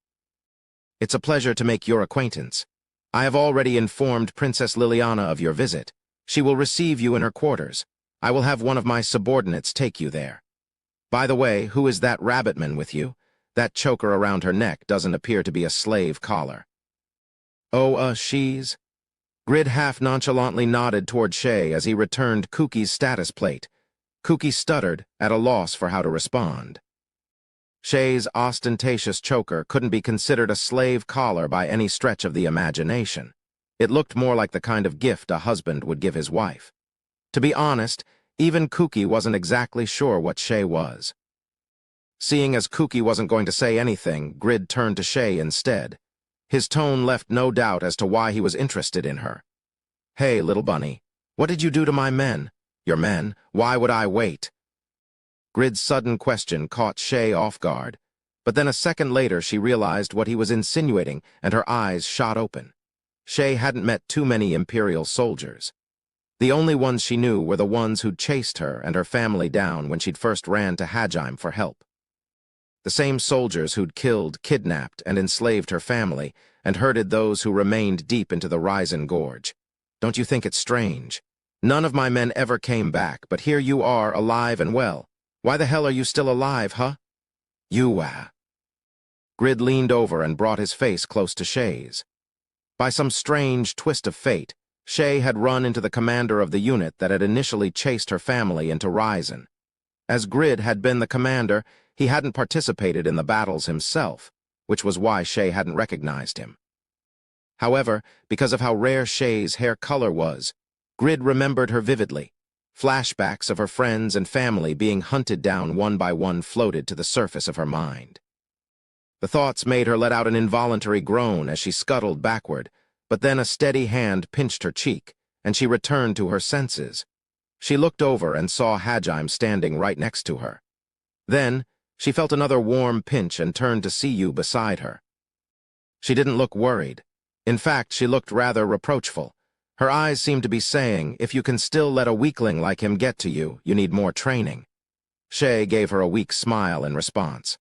It's a pleasure to make your acquaintance. I have already informed Princess Liliana of your visit. She will receive you in her quarters. I will have one of my subordinates take you there. By the way, who is that rabbitman with you? That choker around her neck doesn't appear to be a slave collar." "Oh, she's—" Grid half nonchalantly nodded toward Shay as he returned Kuki's status plate. Kuki stuttered, at a loss for how to respond. Shay's ostentatious choker couldn't be considered a slave collar by any stretch of the imagination. It looked more like the kind of gift a husband would give his wife. To be honest, even Kuki wasn't exactly sure what Shay was. Seeing as Kuki wasn't going to say anything, Grid turned to Shay instead. His tone left no doubt as to why he was interested in her. "Hey, little bunny, what did you do to my men?" "Your men? Why would I wait?" Grid's sudden question caught Shay off guard, but then a second later she realized what he was insinuating and her eyes shot open. Shay hadn't met too many Imperial soldiers. The only ones she knew were the ones who'd chased her and her family down when she'd first ran to Hajime for help. The same soldiers who'd killed, kidnapped, and enslaved her family and herded those who remained deep into the Raizen Gorge. Don't you think it's strange? None of my men ever came back, but here you are, alive and well. Why the hell are you still alive, huh? Grid leaned over and brought his face close to Shay's. By some strange twist of fate, Shay had run into the commander of the unit that had initially chased her family into Raizen. As Grid had been the commander, he hadn't participated in the battles himself, which was why Shay hadn't recognized him. However, because of how rare Shay's hair color was, Grid remembered her vividly. Flashbacks of her friends and family being hunted down one by one floated to the surface of her mind. The thoughts made her let out an involuntary groan as she scuttled backward, but then a steady hand pinched her cheek, and she returned to her senses. She looked over and saw Hajime standing right next to her. Then, she felt another warm pinch and turned to see you beside her. She didn't look worried. In fact, she looked rather reproachful. Her eyes seemed to be saying, if you can still let a weakling like him get to you, you need more training. Shay gave her a weak smile in response.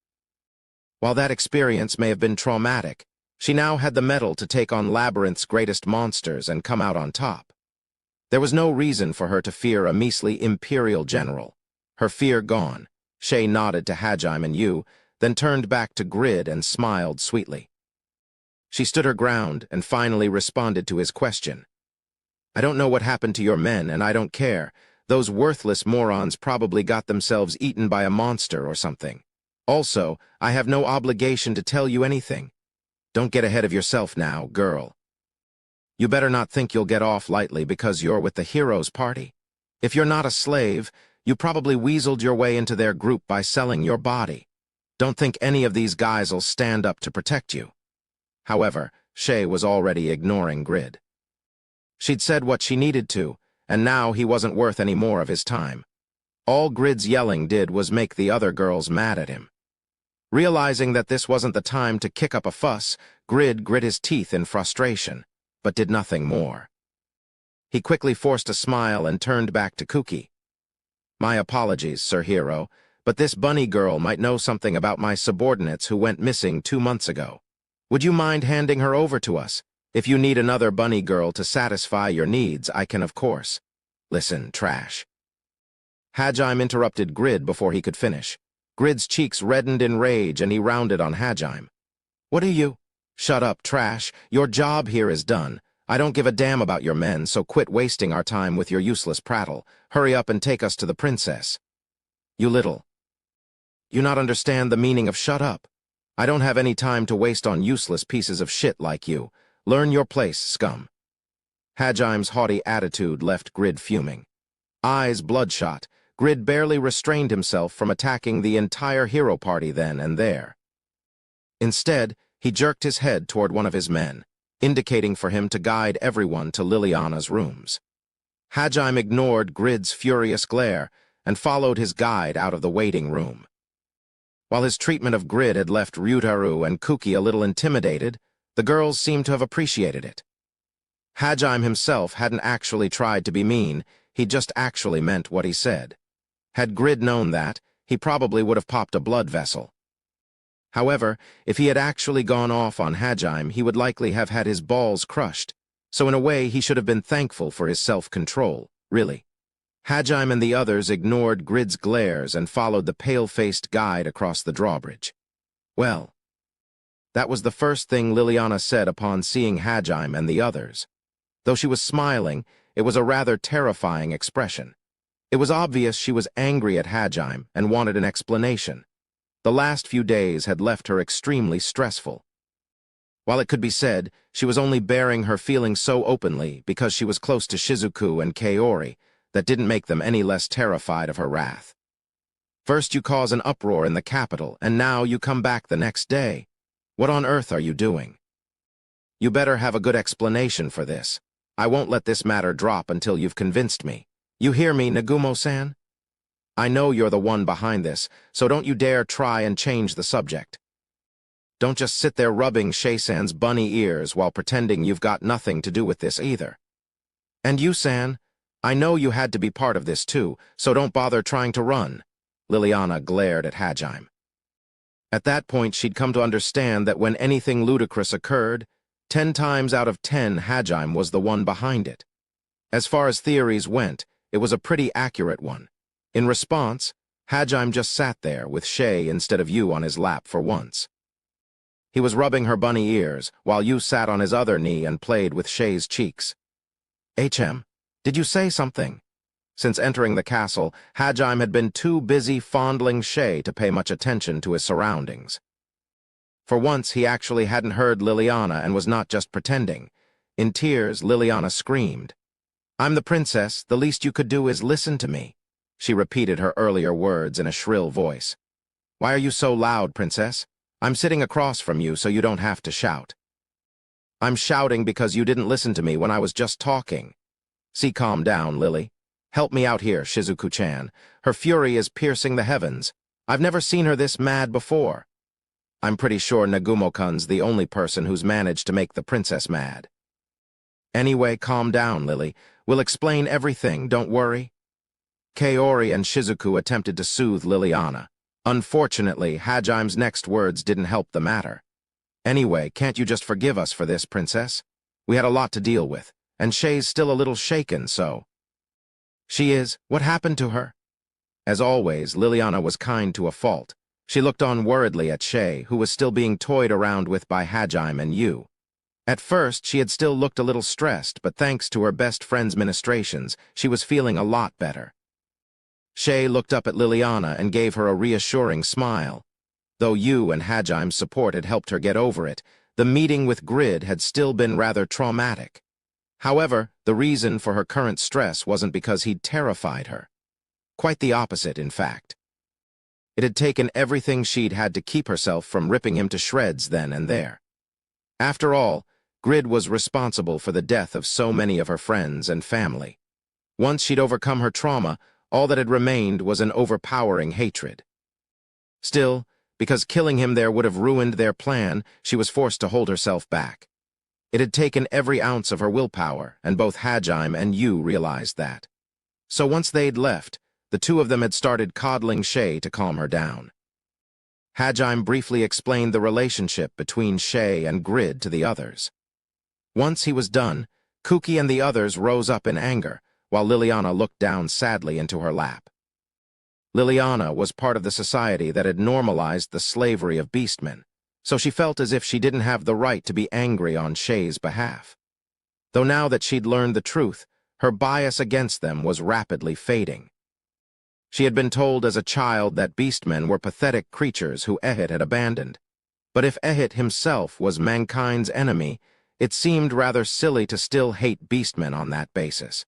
While that experience may have been traumatic, she now had the mettle to take on Labyrinth's greatest monsters and come out on top. There was no reason for her to fear a measly Imperial general. Her fear gone, Shay nodded to Hajime and you, then turned back to Grid and smiled sweetly. She stood her ground and finally responded to his question. "I don't know what happened to your men, and I don't care. Those worthless morons probably got themselves eaten by a monster or something. Also, I have no obligation to tell you anything. Don't get ahead of yourself now, girl. You better not think you'll get off lightly because you're with the heroes' party. If you're not a slave, you probably weaseled your way into their group by selling your body. Don't think any of these guys'll stand up to protect you." However, Shay was already ignoring Grid. She'd said what she needed to, and now he wasn't worth any more of his time. All Grid's yelling did was make the other girls mad at him. Realizing that this wasn't the time to kick up a fuss, Grid grit his teeth in frustration, but did nothing more. He quickly forced a smile and turned back to Kuki. "My apologies, Sir Hero, but this bunny girl might know something about my subordinates who went missing 2 months ago. Would you mind handing her over to us? If you need another bunny girl to satisfy your needs, I can, of course." "Listen, trash." Hajime interrupted Grid before he could finish. Grid's cheeks reddened in rage and he rounded on Hajime. "What are you—" "Shut up, trash. Your job here is done. I don't give a damn about your men, so quit wasting our time with your useless prattle. Hurry up and take us to the princess." "You little—" You not understand the meaning of shut up. I don't have any time to waste on useless pieces of shit like you. Learn your place, scum. Hajim's haughty attitude left Grid fuming. Eyes bloodshot, Grid barely restrained himself from attacking the entire hero party then and there. Instead, he jerked his head toward one of his men, indicating for him to guide everyone to Liliana's rooms. Hajime ignored Grid's furious glare and followed his guide out of the waiting room. While his treatment of Grid had left Ryutaru and Kuki a little intimidated, the girls seemed to have appreciated it. Hajime himself hadn't actually tried to be mean, he just actually meant what he said. Had Grid known that, he probably would have popped a blood vessel. However, if he had actually gone off on Hajime, he would likely have had his balls crushed, so in a way he should have been thankful for his self-control, really. Hajime and the others ignored Grid's glares and followed the pale-faced guide across the drawbridge. Well, that was the first thing Liliana said upon seeing Hajime and the others. Though she was smiling, it was a rather terrifying expression. It was obvious she was angry at Hajime and wanted an explanation. The last few days had left her extremely stressful. While it could be said she was only bearing her feelings so openly because she was close to Shizuku and Kaori, that didn't make them any less terrified of her wrath. First you cause an uproar in the capital, and now you come back the next day. What on earth are you doing? You better have a good explanation for this. I won't let this matter drop until you've convinced me. You hear me, Nagumo-san? I know you're the one behind this, so don't you dare try and change the subject. Don't just sit there rubbing Shay-san's bunny ears while pretending you've got nothing to do with this either. And you, San, I know you had to be part of this too, so don't bother trying to run. Liliana glared at Hajime. At that point, she'd come to understand that when anything ludicrous occurred, 10 times out of 10, Hajime was the one behind it. As far as theories went, it was a pretty accurate one. In response, Hajime just sat there with Shay instead of you on his lap for once. He was rubbing her bunny ears while you sat on his other knee and played with Shay's cheeks. HM, did you say something? Since entering the castle, Hajime had been too busy fondling Shay to pay much attention to his surroundings. For once, he actually hadn't heard Liliana and was not just pretending. In tears, Liliana screamed. I'm the princess, the least you could do is listen to me. She repeated her earlier words in a shrill voice. Why are you so loud, princess? I'm sitting across from you so you don't have to shout. I'm shouting because you didn't listen to me when I was just talking. See, calm down, Lily. Help me out here, Shizuku-chan. Her fury is piercing the heavens. I've never seen her this mad before. I'm pretty sure Nagumo-kun's the only person who's managed to make the princess mad. Anyway, calm down, Lily. We'll explain everything, don't worry. Kaori and Shizuku attempted to soothe Liliana. Unfortunately, Hajime's next words didn't help the matter. Anyway, can't you just forgive us for this, princess? We had a lot to deal with, and Shay's still a little shaken, so... She is. What happened to her? As always, Liliana was kind to a fault. She looked on worriedly at Shay, who was still being toyed around with by Hajime and Yu. At first, she had still looked a little stressed, but thanks to her best friend's ministrations, she was feeling a lot better. Shay looked up at Liliana and gave her a reassuring smile. Though Yu and Hajime's support had helped her get over it, the meeting with Grid had still been rather traumatic. However, the reason for her current stress wasn't because he'd terrified her. Quite the opposite, in fact. It had taken everything she'd had to keep herself from ripping him to shreds then and there. After all, Grid was responsible for the death of so many of her friends and family. Once she'd overcome her trauma, all that had remained was an overpowering hatred. Still, because killing him there would have ruined their plan, she was forced to hold herself back. It had taken every ounce of her willpower, and both Hajime and Yu realized that. So once they'd left, the two of them had started coddling Shay to calm her down. Hajime briefly explained the relationship between Shay and Grid to the others. Once he was done, Kuki and the others rose up in anger, while Liliana looked down sadly into her lap. Liliana was part of the society that had normalized the slavery of beastmen, so she felt as if she didn't have the right to be angry on Shay's behalf. Though now that she'd learned the truth, her bias against them was rapidly fading. She had been told as a child that beastmen were pathetic creatures who Ehit had abandoned. But if Ehit himself was mankind's enemy, it seemed rather silly to still hate beastmen on that basis.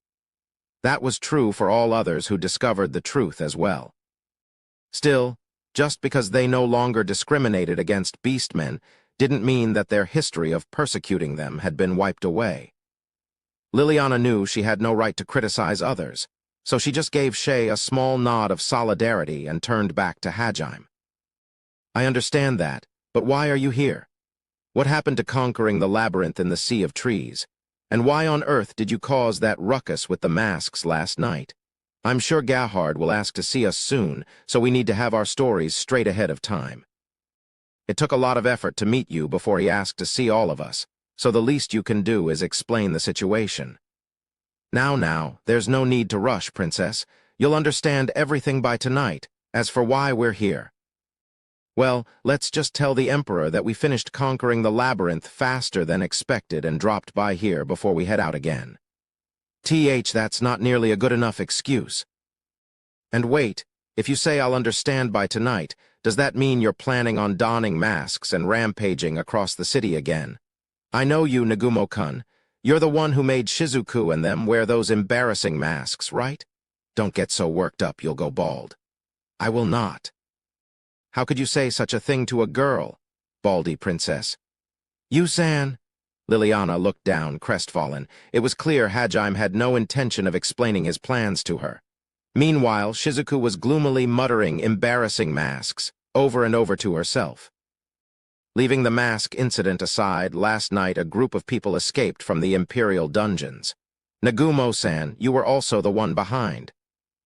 That was true for all others who discovered the truth as well. Still, just because they no longer discriminated against beastmen didn't mean that their history of persecuting them had been wiped away. Liliana knew she had no right to criticize others, so she just gave Shay a small nod of solidarity and turned back to Hajime. I understand that, but why are you here? What happened to conquering the labyrinth in the Sea of Trees? And why on earth did you cause that ruckus with the masks last night? I'm sure Gahard will ask to see us soon, so we need to have our stories straight ahead of time. It took a lot of effort to meet you before he asked to see all of us, so the least you can do is explain the situation. Now, there's no need to rush, Princess. You'll understand everything by tonight. As for why we're here, well, let's just tell the Emperor that we finished conquering the labyrinth faster than expected and dropped by here before we head out again. That's not nearly a good enough excuse. And wait, if you say I'll understand by tonight, does that mean you're planning on donning masks and rampaging across the city again? I know you, Nagumo-kun. You're the one who made Shizuku and them wear those embarrassing masks, right? Don't get so worked up you'll go bald. I will not. How could you say such a thing to a girl, Baldy Princess? You-san. Liliana looked down, crestfallen. It was clear Hajime had no intention of explaining his plans to her. Meanwhile, Shizuku was gloomily muttering embarrassing masks over and over to herself. Leaving the mask incident aside, last night a group of people escaped from the Imperial dungeons. Nagumo-san, you were also the one behind.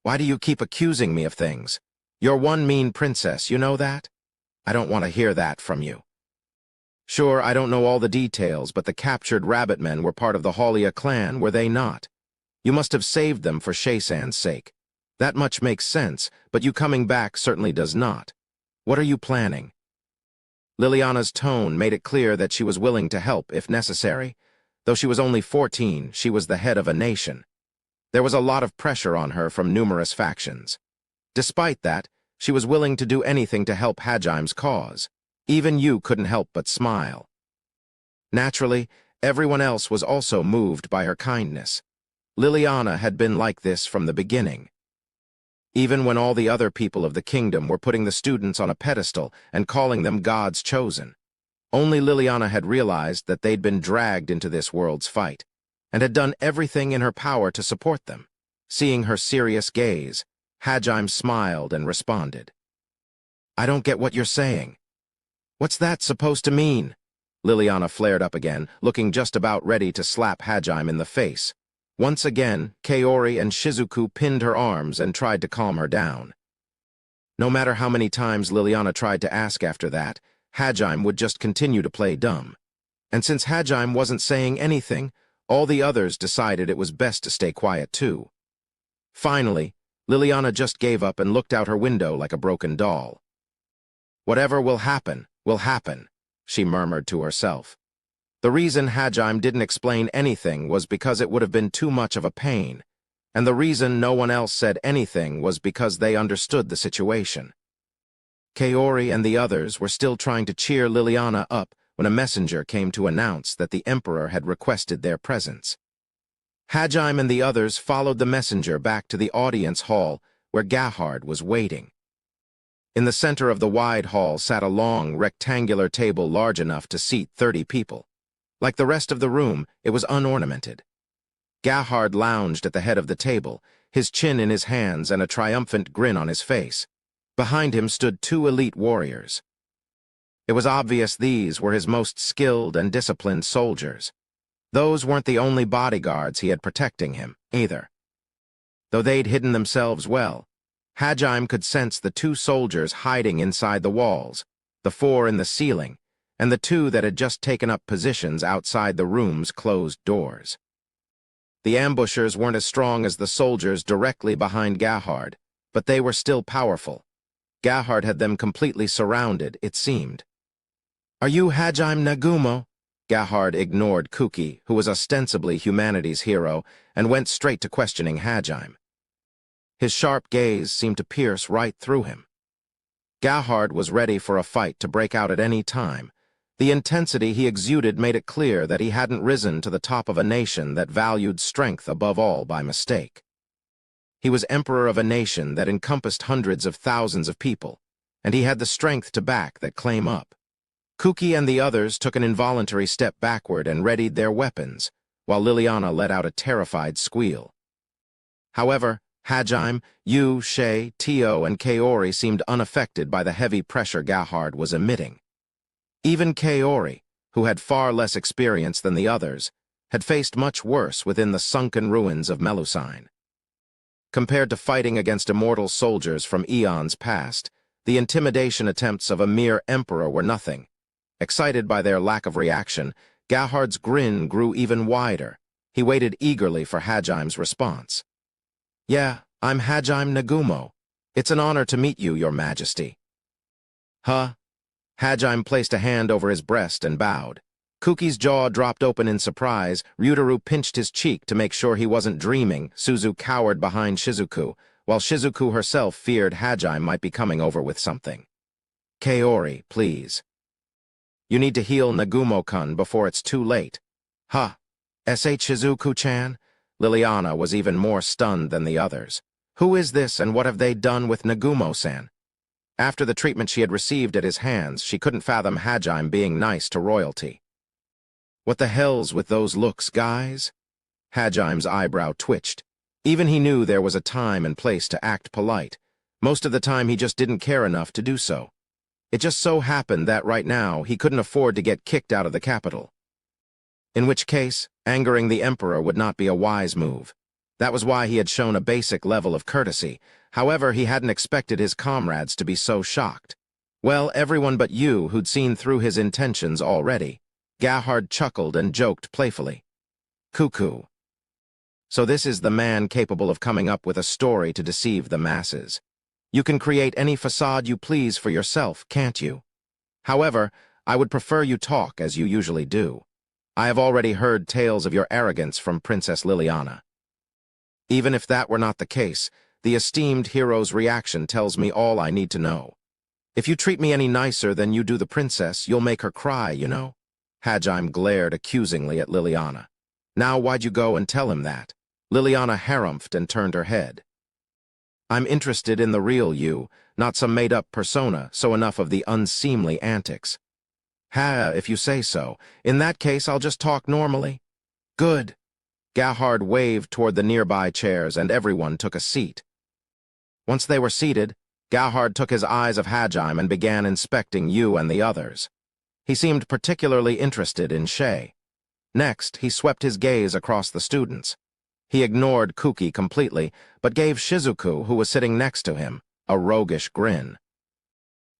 Why do you keep accusing me of things? You're one mean princess, you know that? I don't want to hear that from you. Sure, I don't know all the details, but the captured rabbit men were part of the Haulia clan, were they not? You must have saved them for Shay-san's sake. That much makes sense, but you coming back certainly does not. What are you planning? Liliana's tone made it clear that she was willing to help if necessary. Though she was only 14, she was the head of a nation. There was a lot of pressure on her from numerous factions. Despite that, she was willing to do anything to help Hajime's cause. Even you couldn't help but smile. Naturally, everyone else was also moved by her kindness. Liliana had been like this from the beginning. Even when all the other people of the kingdom were putting the students on a pedestal and calling them God's chosen. Only Liliana had realized that they'd been dragged into this world's fight, and had done everything in her power to support them. Seeing her serious gaze, Hajime smiled and responded. I don't get what you're saying. What's that supposed to mean? Liliana flared up again, looking just about ready to slap Hajime in the face. Once again, Kaori and Shizuku pinned her arms and tried to calm her down. No matter how many times Liliana tried to ask after that, Hajime would just continue to play dumb. And since Hajime wasn't saying anything, all the others decided it was best to stay quiet too. Finally, Liliana just gave up and looked out her window like a broken doll. Whatever will happen, she murmured to herself. The reason Hajime didn't explain anything was because it would have been too much of a pain, and the reason no one else said anything was because they understood the situation. Kaori and the others were still trying to cheer Liliana up when a messenger came to announce that the Emperor had requested their presence. Hajime and the others followed the messenger back to the audience hall where Gahard was waiting. In the center of the wide hall sat a long, rectangular table large enough to seat 30 people. Like the rest of the room, it was unornamented. Gahard lounged at the head of the table, his chin in his hands and a triumphant grin on his face. Behind him stood 2 elite warriors. It was obvious these were his most skilled and disciplined soldiers. Those weren't the only bodyguards he had protecting him, either. Though they'd hidden themselves well, Hajime could sense the 2 soldiers hiding inside the walls, the 4 in the ceiling, and the 2 that had just taken up positions outside the room's closed doors. The ambushers weren't as strong as the soldiers directly behind Gahard, but they were still powerful. Gahard had them completely surrounded, it seemed. Are you Hajime Nagumo? Gahard ignored Kuki, who was ostensibly humanity's hero, and went straight to questioning Hajime. His sharp gaze seemed to pierce right through him. Gerhard was ready for a fight to break out at any time. The intensity he exuded made it clear that he hadn't risen to the top of a nation that valued strength above all by mistake. He was emperor of a nation that encompassed hundreds of thousands of people, and he had the strength to back that claim up. Kuki and the others took an involuntary step backward and readied their weapons, while Liliana let out a terrified squeal. However, Hajime, Yu, Shay, Tio, and Kaori seemed unaffected by the heavy pressure Gerhard was emitting. Even Kaori, who had far less experience than the others, had faced much worse within the sunken ruins of Melusine. Compared to fighting against immortal soldiers from eons past, the intimidation attempts of a mere emperor were nothing. Excited by their lack of reaction, Gerhard's grin grew even wider. He waited eagerly for Hajime's response. "Yeah, I'm Hajime Nagumo. It's an honor to meet you, Your Majesty." "Huh?" Hajime placed a hand over his breast and bowed. Kuki's jaw dropped open in surprise. Ryutaru pinched his cheek to make sure he wasn't dreaming. Suzu cowered behind Shizuku, while Shizuku herself feared Hajime might be coming over with something. "Kaori, please. You need to heal Nagumo-kun before it's too late." "Huh? S.H. Shizuku-chan?" Liliana was even more stunned than the others. Who is this, and what have they done with Nagumo-san? After the treatment she had received at his hands, she couldn't fathom Hajime being nice to royalty. "What the hell's with those looks, guys?" Hajime's eyebrow twitched. Even he knew there was a time and place to act polite. Most of the time he just didn't care enough to do so. It just so happened that right now he couldn't afford to get kicked out of the capital. In which case, angering the emperor would not be a wise move. That was why he had shown a basic level of courtesy. However, he hadn't expected his comrades to be so shocked. Well, everyone but you who'd seen through his intentions already. Gerhard chuckled and joked playfully. "Cuckoo. So this is the man capable of coming up with a story to deceive the masses. You can create any facade you please for yourself, can't you? However, I would prefer you talk as you usually do. I have already heard tales of your arrogance from Princess Liliana. Even if that were not the case, the esteemed hero's reaction tells me all I need to know. If you treat me any nicer than you do the princess, you'll make her cry, you know?" Hajime glared accusingly at Liliana. "Now why'd you go and tell him that?" Liliana harumphed and turned her head. "I'm interested in the real you, not some made-up persona, so enough of the unseemly antics." "Ha, if you say so. In that case, I'll just talk normally." "Good." Gerhard waved toward the nearby chairs, and everyone took a seat. Once they were seated, Gerhard took his eyes off Hajime and began inspecting Yu and the others. He seemed particularly interested in Shay. Next, he swept his gaze across the students. He ignored Kuki completely, but gave Shizuku, who was sitting next to him, a roguish grin.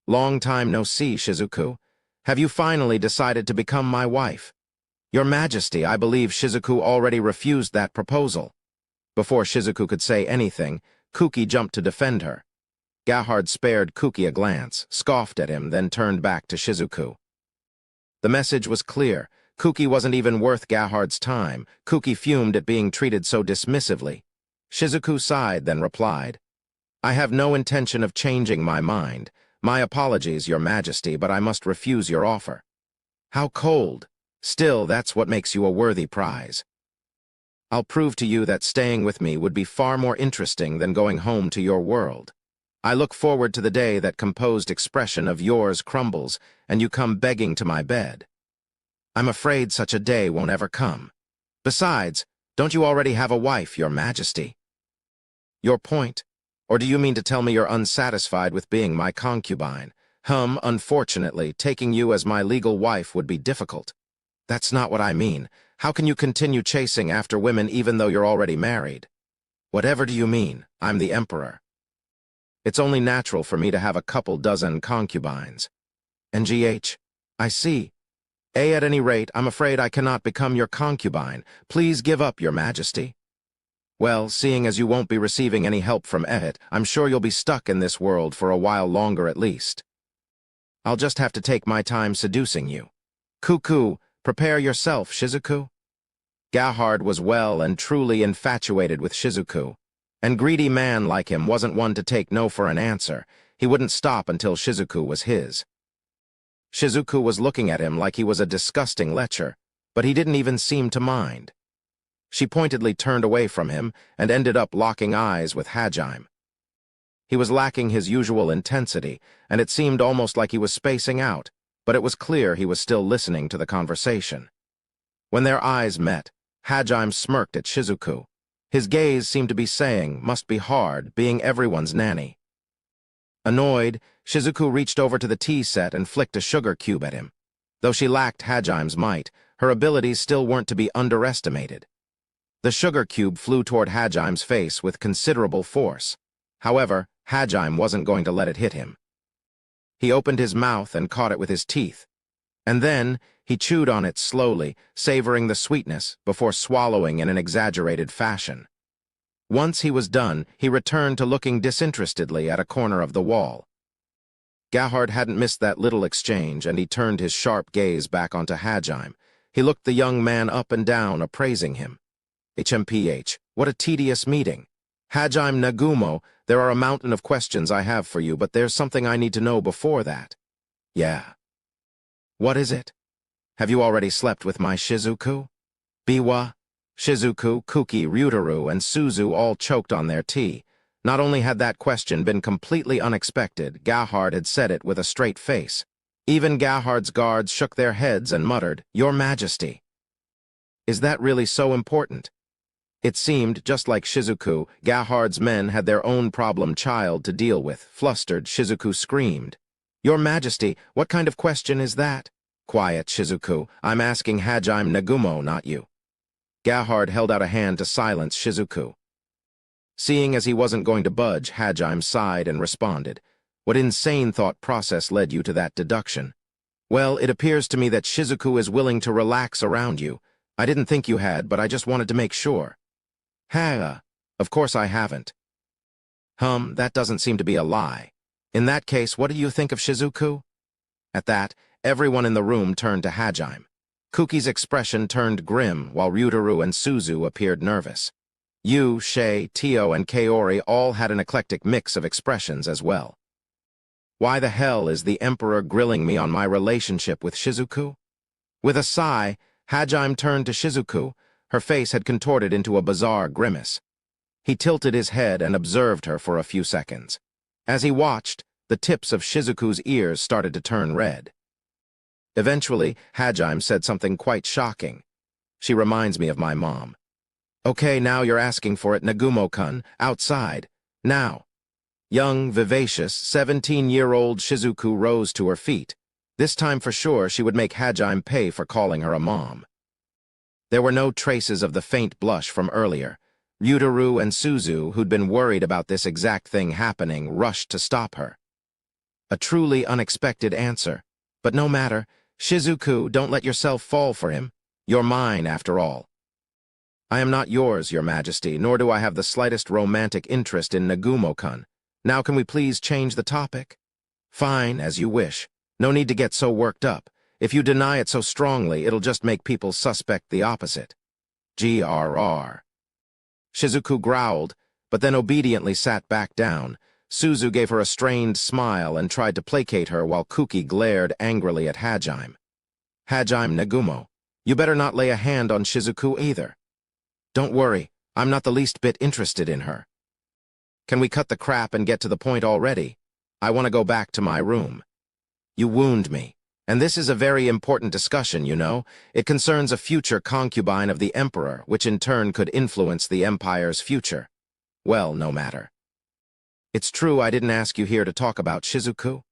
"Long time no see, Shizuku. Have you finally decided to become my wife?" "Your Majesty, I believe Shizuku already refused that proposal." Before Shizuku could say anything, Kuki jumped to defend her. Gerhard spared Kuki a glance, scoffed at him, then turned back to Shizuku. The message was clear. Kuki wasn't even worth Gerhard's time. Kuki fumed at being treated so dismissively. Shizuku sighed, then replied, "I have no intention of changing my mind. My apologies, Your Majesty, but I must refuse your offer." "How cold. Still, that's what makes you a worthy prize. I'll prove to you that staying with me would be far more interesting than going home to your world. I look forward to the day that composed expression of yours crumbles and you come begging to my bed. I'm afraid such a day won't ever come. Besides, don't you already have a wife, Your Majesty?" "Your point? Or do you mean to tell me you're unsatisfied with being my concubine? Unfortunately, taking you as my legal wife would be difficult." "That's not what I mean. How can you continue chasing after women even though you're already married?" "Whatever do you mean? I'm the emperor. It's only natural for me to have a couple dozen concubines." "NGH, I see. At any rate, I'm afraid I cannot become your concubine. Please give up, Your Majesty." "Well, seeing as you won't be receiving any help from Ehit, I'm sure you'll be stuck in this world for a while longer at least. I'll just have to take my time seducing you. Cuckoo, prepare yourself, Shizuku." Gerhard was well and truly infatuated with Shizuku. And greedy man like him wasn't one to take no for an answer. He wouldn't stop until Shizuku was his. Shizuku was looking at him like he was a disgusting lecher, but he didn't even seem to mind. She pointedly turned away from him and ended up locking eyes with Hajime. He was lacking his usual intensity, and it seemed almost like he was spacing out, but it was clear he was still listening to the conversation. When their eyes met, Hajime smirked at Shizuku. His gaze seemed to be saying, "Must be hard, being everyone's nanny." Annoyed, Shizuku reached over to the tea set and flicked a sugar cube at him. Though she lacked Hajime's might, her abilities still weren't to be underestimated. The sugar cube flew toward Hajime's face with considerable force. However, Hajime wasn't going to let it hit him. He opened his mouth and caught it with his teeth. And then, he chewed on it slowly, savoring the sweetness before swallowing in an exaggerated fashion. Once he was done, he returned to looking disinterestedly at a corner of the wall. Gahard hadn't missed that little exchange, and he turned his sharp gaze back onto Hajime. He looked the young man up and down, appraising him. HMPH, what a tedious meeting. Hajime Nagumo, there are a mountain of questions I have for you, but there's something I need to know before that. Yeah. What is it? Have you already slept with my Shizuku? Biwa? Shizuku, Kuki, Ryutaru, and Suzu all choked on their tea. Not only had that question been completely unexpected, Gahard had said it with a straight face. Even Gahard's guards shook their heads and muttered, "Your Majesty." Is that really so important? It seemed, just like Shizuku, Gahard's men had their own problem child to deal with. Flustered, Shizuku screamed, "Your Majesty, what kind of question is that?" "Quiet, Shizuku. I'm asking Hajime Nagumo, not you." Gahard held out a hand to silence Shizuku. Seeing as he wasn't going to budge, Hajime sighed and responded, "What insane thought process led you to that deduction?" "Well, it appears to me that Shizuku is willing to relax around you. I didn't think you had, but I just wanted to make sure." Of course I haven't." That doesn't seem to be a lie. In that case, what do you think of Shizuku?" At that, everyone in the room turned to Hajime. Kuki's expression turned grim, while Ryutaru and Suzu appeared nervous. Yu, Shay, Tio, and Kaori all had an eclectic mix of expressions as well. Why the hell is the Emperor grilling me on my relationship with Shizuku? With a sigh, Hajime turned to Shizuku. Her face had contorted into a bizarre grimace. He tilted his head and observed her for a few seconds. As he watched, the tips of Shizuku's ears started to turn red. Eventually, Hajime said something quite shocking. "She reminds me of my mom." "Okay, now you're asking for it, Nagumo-kun. Outside. Now." Young, vivacious, 17-year-old Shizuku rose to her feet. This time for sure she would make Hajime pay for calling her a mom. There were no traces of the faint blush from earlier. Ryutaru and Suzu, who'd been worried about this exact thing happening, rushed to stop her. A truly unexpected answer. But no matter. Shizuku, don't let yourself fall for him. You're mine, after all. "I am not yours, Your Majesty, nor do I have the slightest romantic interest in Nagumo-kun. Now can we please change the topic?" "Fine, as you wish. No need to get so worked up. If you deny it so strongly, it'll just make people suspect the opposite." "GRR." Shizuku growled, but then obediently sat back down. Suzu gave her a strained smile and tried to placate her while Kuki glared angrily at Hajime. "Hajime Nagumo, you better not lay a hand on Shizuku either." "Don't worry, I'm not the least bit interested in her." "Can we cut the crap and get to the point already? I want to go back to my room." "You wound me. And this is a very important discussion, you know. It concerns a future concubine of the Emperor, which in turn could influence the Empire's future." "Well, no matter. It's true I didn't ask you here to talk about Shizuku.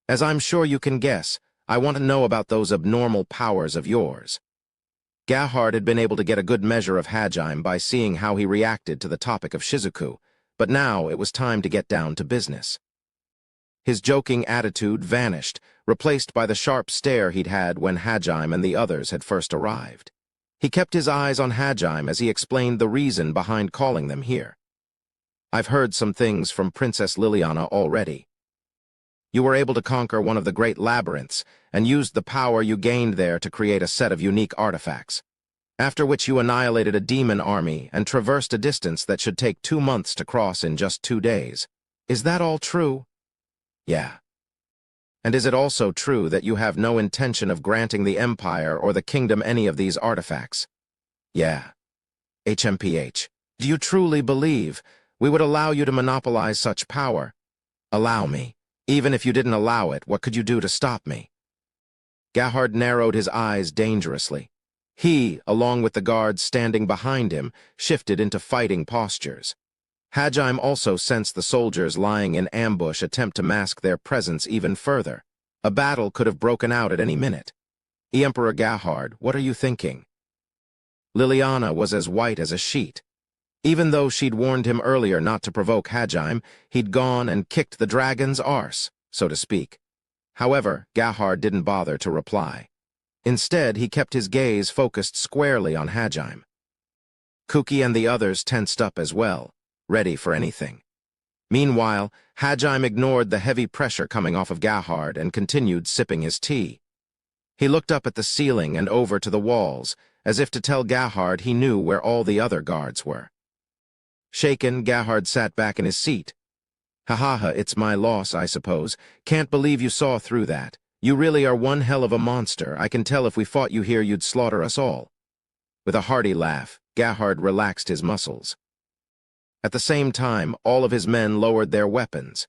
As I'm sure you can guess, I want to know about those abnormal powers of yours." Gahard had been able to get a good measure of Hajime by seeing how he reacted to the topic of Shizuku, but now it was time to get down to business. His joking attitude vanished, replaced by the sharp stare he'd had when Hajime and the others had first arrived. He kept his eyes on Hajime as he explained the reason behind calling them here. "I've heard some things from Princess Liliana already. You were able to conquer one of the great labyrinths and used the power you gained there to create a set of unique artifacts. after which you annihilated a demon army and traversed a distance that should take 2 months to cross in just 2 days. Is that all true? Yeah. And is it also true that you have no intention of granting the Empire or the Kingdom any of these artifacts? Yeah. HMPH. Do you truly believe we would allow you to monopolize such power? Allow me. Even if you didn't allow it, what could you do to stop me? Gahard narrowed his eyes dangerously. He, along with the guards standing behind him, shifted into fighting postures. Hajime also sensed the soldiers lying in ambush attempt to mask their presence even further. A battle could have broken out at any minute. Emperor Gahard, what are you thinking? Liliana was as white as a sheet. Even though she'd warned him earlier not to provoke Hajime, he'd gone and kicked the dragon's arse, so to speak. However, Gahard didn't bother to reply. Instead, he kept his gaze focused squarely on Hajime. Kuki and the others tensed up as well, ready for anything. Meanwhile, Hajime ignored the heavy pressure coming off of Gahard and continued sipping his tea. He looked up at the ceiling and over to the walls, as if to tell Gahard he knew where all the other guards were. Shaken, Gahard sat back in his seat. Ha, it's my loss, I suppose. Can't believe you saw through that. You really are one hell of a monster. I can tell if we fought you here you'd slaughter us all. With a hearty laugh, Gahard relaxed his muscles. At the same time, all of his men lowered their weapons.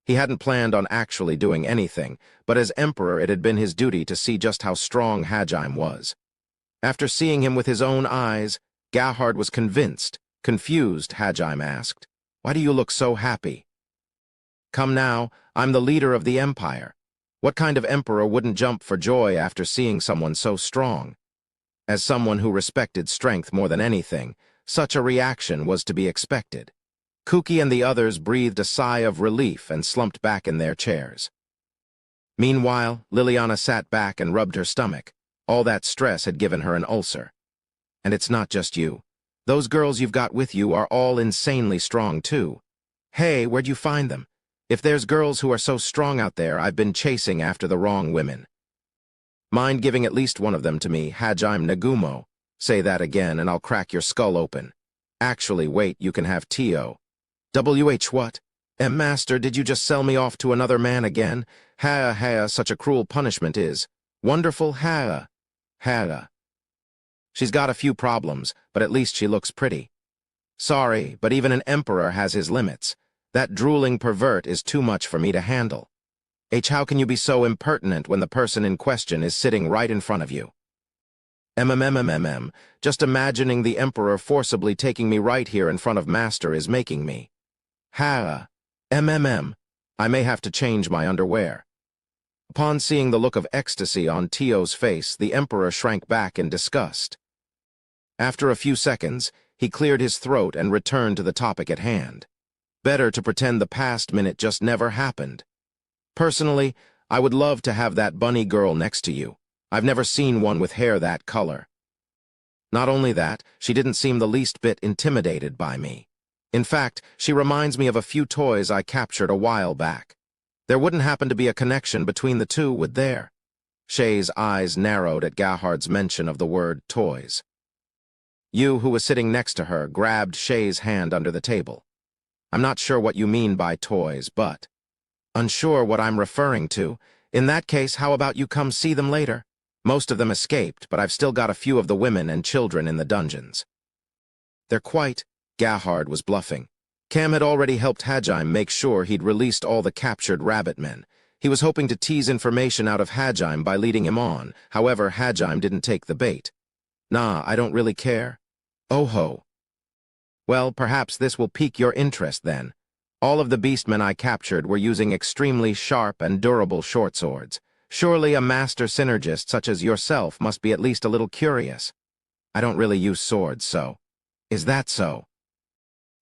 He hadn't planned on actually doing anything, but as Emperor it had been his duty to see just how strong Hajime was. After seeing him with his own eyes, Gahard was convinced. Confused, Hajime asked, "Why do you look so happy?" "Come now, I'm the leader of the Empire. What kind of emperor wouldn't jump for joy after seeing someone so strong?" As someone who respected strength more than anything, such a reaction was to be expected. Kuki and the others breathed a sigh of relief and slumped back in their chairs. Meanwhile, Liliana sat back and rubbed her stomach. All that stress had given her an ulcer. "And it's not just you. Those girls you've got with you are all insanely strong, too. Hey, where'd you find them? If there's girls who are so strong out there, I've been chasing after the wrong women. Mind giving at least one of them to me, Hajime Nagumo. Say that again and I'll crack your skull open. Actually, wait, you can have Tio." "WH what? Master, did you just sell me off to another man again? Ha, such a cruel punishment is. Wonderful, ha. She's got a few problems, but at least she looks pretty. Sorry, but even an emperor has his limits. That drooling pervert is too much for me to handle. How can you be so impertinent when the person in question is sitting right in front of you? Just imagining the emperor forcibly taking me right here in front of Master is making me. I may have to change my underwear." Upon seeing the look of ecstasy on Tio's face, the emperor shrank back in disgust. After a few seconds, he cleared his throat and returned to the topic at hand. Better to pretend the past minute just never happened. "Personally, I would love to have that bunny girl next to you. I've never seen one with hair that color. Not only that, she didn't seem the least bit intimidated by me. In fact, she reminds me of a few toys I captured a while back. There wouldn't happen to be a connection between the two, would there?" Shay's eyes narrowed at Gahard's mention of the word toys. Yu, who was sitting next to her, grabbed Shay's hand under the table. "I'm not sure what you mean by toys, but..." "Unsure what I'm referring to? In that case, how about you come see them later? Most of them escaped, but I've still got a few of the women and children in the dungeons." "They're quite..." Gahard was bluffing. Cam had already helped Hajime make sure he'd released all the captured rabbit men. He was hoping to tease information out of Hajime by leading him on. However, Hajime didn't take the bait. "Nah, I don't really care." "Oh ho. Well, perhaps this will pique your interest then. All of the beastmen I captured were using extremely sharp and durable short swords. Surely a master synergist such as yourself must be at least a little curious. I don't really use swords, so..." "Is that so?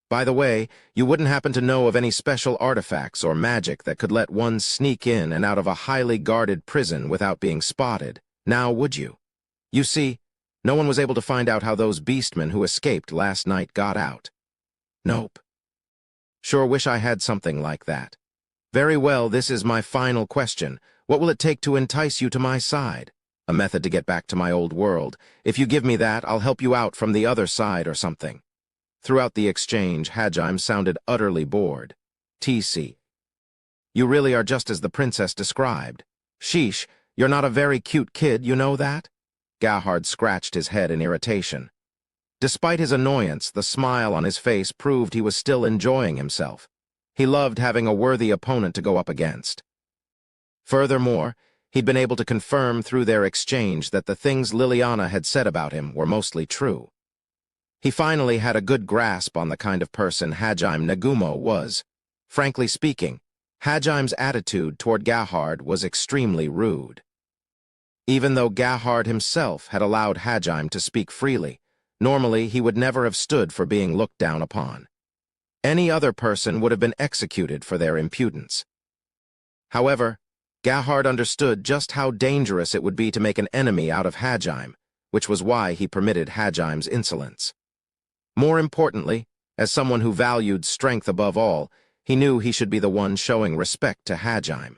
By the way, you wouldn't happen to know of any special artifacts or magic that could let one sneak in and out of a highly guarded prison without being spotted, now would you? You see, no one was able to find out how those beastmen who escaped last night got out." "Nope. Sure wish I had something like that. Very well, this is my final question. What will it take to entice you to my side?" A method to get back to my old world. If you give me that, I'll help you out from the other side or something. Throughout the exchange, Hajime sounded utterly bored. TC. You really are just as the princess described. Sheesh, you're not a very cute kid, you know that? Gahard scratched his head in irritation. Despite his annoyance, the smile on his face proved he was still enjoying himself. He loved having a worthy opponent to go up against. Furthermore, he'd been able to confirm through their exchange that the things Liliana had said about him were mostly true. He finally had a good grasp on the kind of person Hajime Nagumo was. Frankly speaking, Hajime's attitude toward Gahard was extremely rude. Even though Gahard himself had allowed Hajime to speak freely, normally he would never have stood for being looked down upon. Any other person would have been executed for their impudence. However, Gahard understood just how dangerous it would be to make an enemy out of Hajime, which was why he permitted Hajime's insolence. More importantly, as someone who valued strength above all, he knew he should be the one showing respect to Hajime.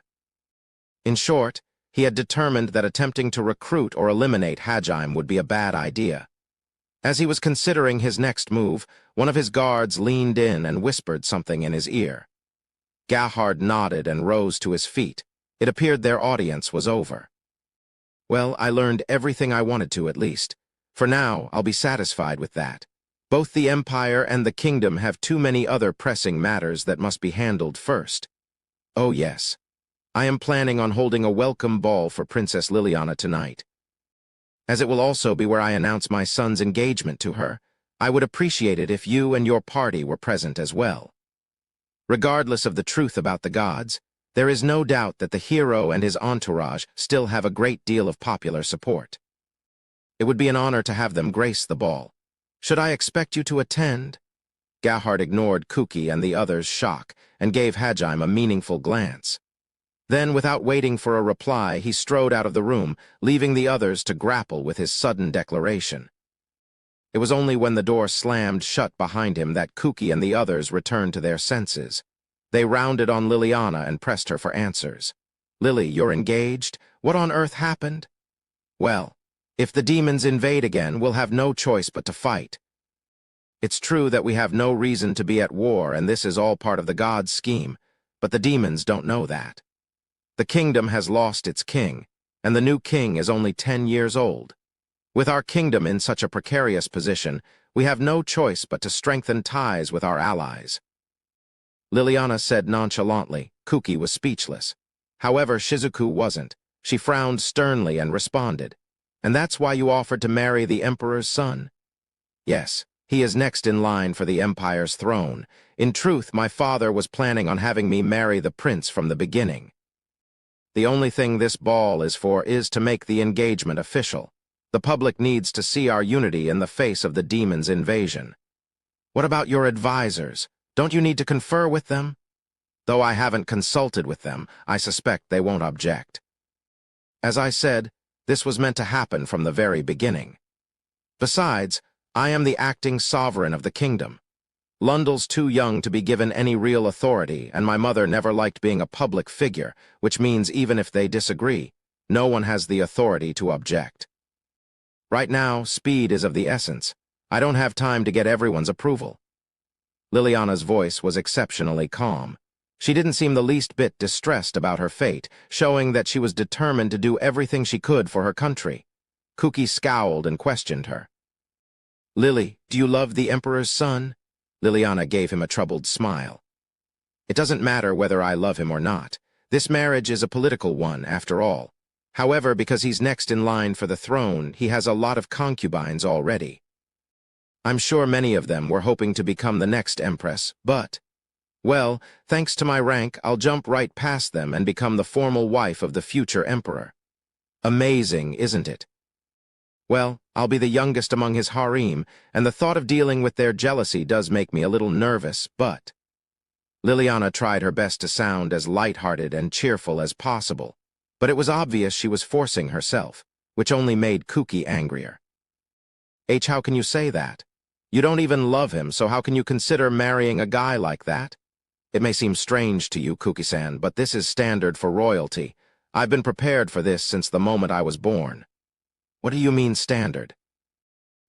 In short, he had determined that attempting to recruit or eliminate Hajime would be a bad idea. As he was considering his next move, one of his guards leaned in and whispered something in his ear. Gahard nodded and rose to his feet. It appeared their audience was over. Well, I learned everything I wanted to, at least. For now, I'll be satisfied with that. Both the Empire and the Kingdom have too many other pressing matters that must be handled first. Oh yes, I am planning on holding a welcome ball for Princess Liliana tonight. As it will also be where I announce my son's engagement to her, I would appreciate it if you and your party were present as well. Regardless of the truth about the gods, there is no doubt that the hero and his entourage still have a great deal of popular support. It would be an honor to have them grace the ball. Should I expect you to attend? Gahard ignored Kuki and the others' shock and gave Hajime a meaningful glance. Then, without waiting for a reply, he strode out of the room, leaving the others to grapple with his sudden declaration. It was only when the door slammed shut behind him that Kuki and the others returned to their senses. They rounded on Liliana and pressed her for answers. Lily, you're engaged? What on earth happened? Well, if the demons invade again, we'll have no choice but to fight. It's true that we have no reason to be at war, and this is all part of the gods' scheme, but the demons don't know that. The kingdom has lost its king, and the new king is only 10 years old. With our kingdom in such a precarious position, we have no choice but to strengthen ties with our allies. Liliana said nonchalantly. Kuki was speechless. However, Shizuku wasn't. She frowned sternly and responded. And that's why you offered to marry the Emperor's son? Yes, he is next in line for the Empire's throne. In truth, my father was planning on having me marry the prince from the beginning. The only thing this ball is for is to make the engagement official. The public needs to see our unity in the face of the demon's invasion. What about your advisors? Don't you need to confer with them? Though I haven't consulted with them, I suspect they won't object. As I said, this was meant to happen from the very beginning. Besides, I am the acting sovereign of the kingdom. Lundell's too young to be given any real authority, and my mother never liked being a public figure, which means even if they disagree, no one has the authority to object. Right now, speed is of the essence. I don't have time to get everyone's approval. Liliana's voice was exceptionally calm. She didn't seem the least bit distressed about her fate, showing that she was determined to do everything she could for her country. Kuki scowled and questioned her. Lily, do you love the Emperor's son? Liliana gave him a troubled smile. It doesn't matter whether I love him or not. This marriage is a political one, after all. However, because he's next in line for the throne, he has a lot of concubines already. I'm sure many of them were hoping to become the next empress, but... Well, thanks to my rank, I'll jump right past them and become the formal wife of the future emperor. Amazing, isn't it? Well, I'll be the youngest among his harem, and the thought of dealing with their jealousy does make me a little nervous, but... Liliana tried her best to sound as light-hearted and cheerful as possible, but it was obvious she was forcing herself, which only made Kuki angrier. How can you say that? You don't even love him, so how can you consider marrying a guy like that? It may seem strange to you, Kuki-san, but this is standard for royalty. I've been prepared for this since the moment I was born. What do you mean standard?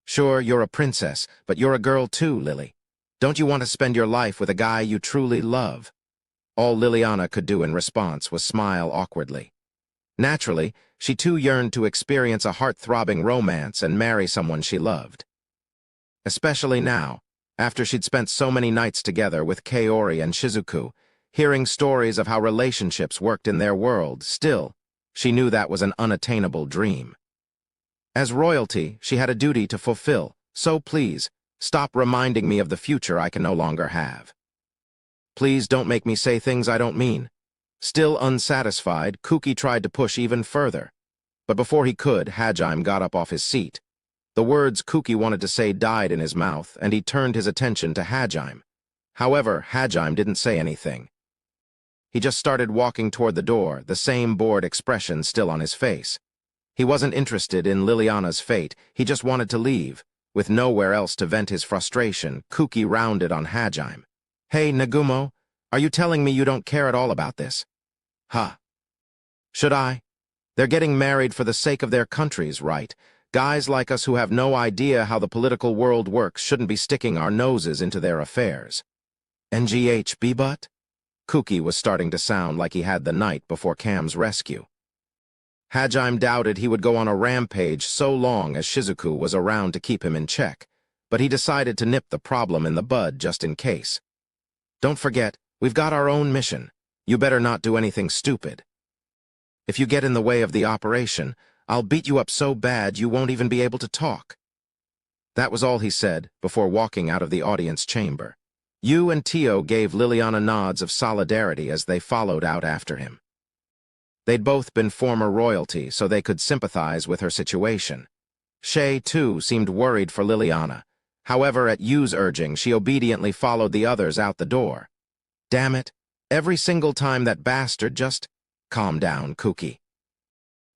Sure, you're a princess, but you're a girl too, Lily. Don't you want to spend your life with a guy you truly love? All Liliana could do in response was smile awkwardly. Naturally, she too yearned to experience a heart-throbbing romance and marry someone she loved. Especially now, after she'd spent so many nights together with Kaori and Shizuku, hearing stories of how relationships worked in their world, still, she knew that was an unattainable dream. As royalty, she had a duty to fulfill, so please, stop reminding me of the future I can no longer have. Please don't make me say things I don't mean. Still unsatisfied, Kuki tried to push even further. But before he could, Hajime got up off his seat. The words Kuki wanted to say died in his mouth, and he turned his attention to Hajime. However, Hajime didn't say anything. He just started walking toward the door, the same bored expression still on his face. He wasn't interested in Liliana's fate, he just wanted to leave. With nowhere else to vent his frustration, Kuki rounded on Hajime. Hey, Nagumo, are you telling me you don't care at all about this? Huh. Should I? They're getting married for the sake of their countries, right? Guys like us who have no idea how the political world works shouldn't be sticking our noses into their affairs. NGHB but? Kuki was starting to sound like he had the night before Cam's rescue. Hajime doubted he would go on a rampage so long as Shizuku was around to keep him in check, but he decided to nip the problem in the bud just in case. Don't forget, we've got our own mission. You better not do anything stupid. If you get in the way of the operation, I'll beat you up so bad you won't even be able to talk. That was all he said before walking out of the audience chamber. Yu and Tio gave Liliana nods of solidarity as they followed out after him. They'd both been former royalty, so they could sympathize with her situation. Shay, too, seemed worried for Liliana. However, at Yu's urging, she obediently followed the others out the door. Damn it, every single time that bastard just... Calm down, Kuki.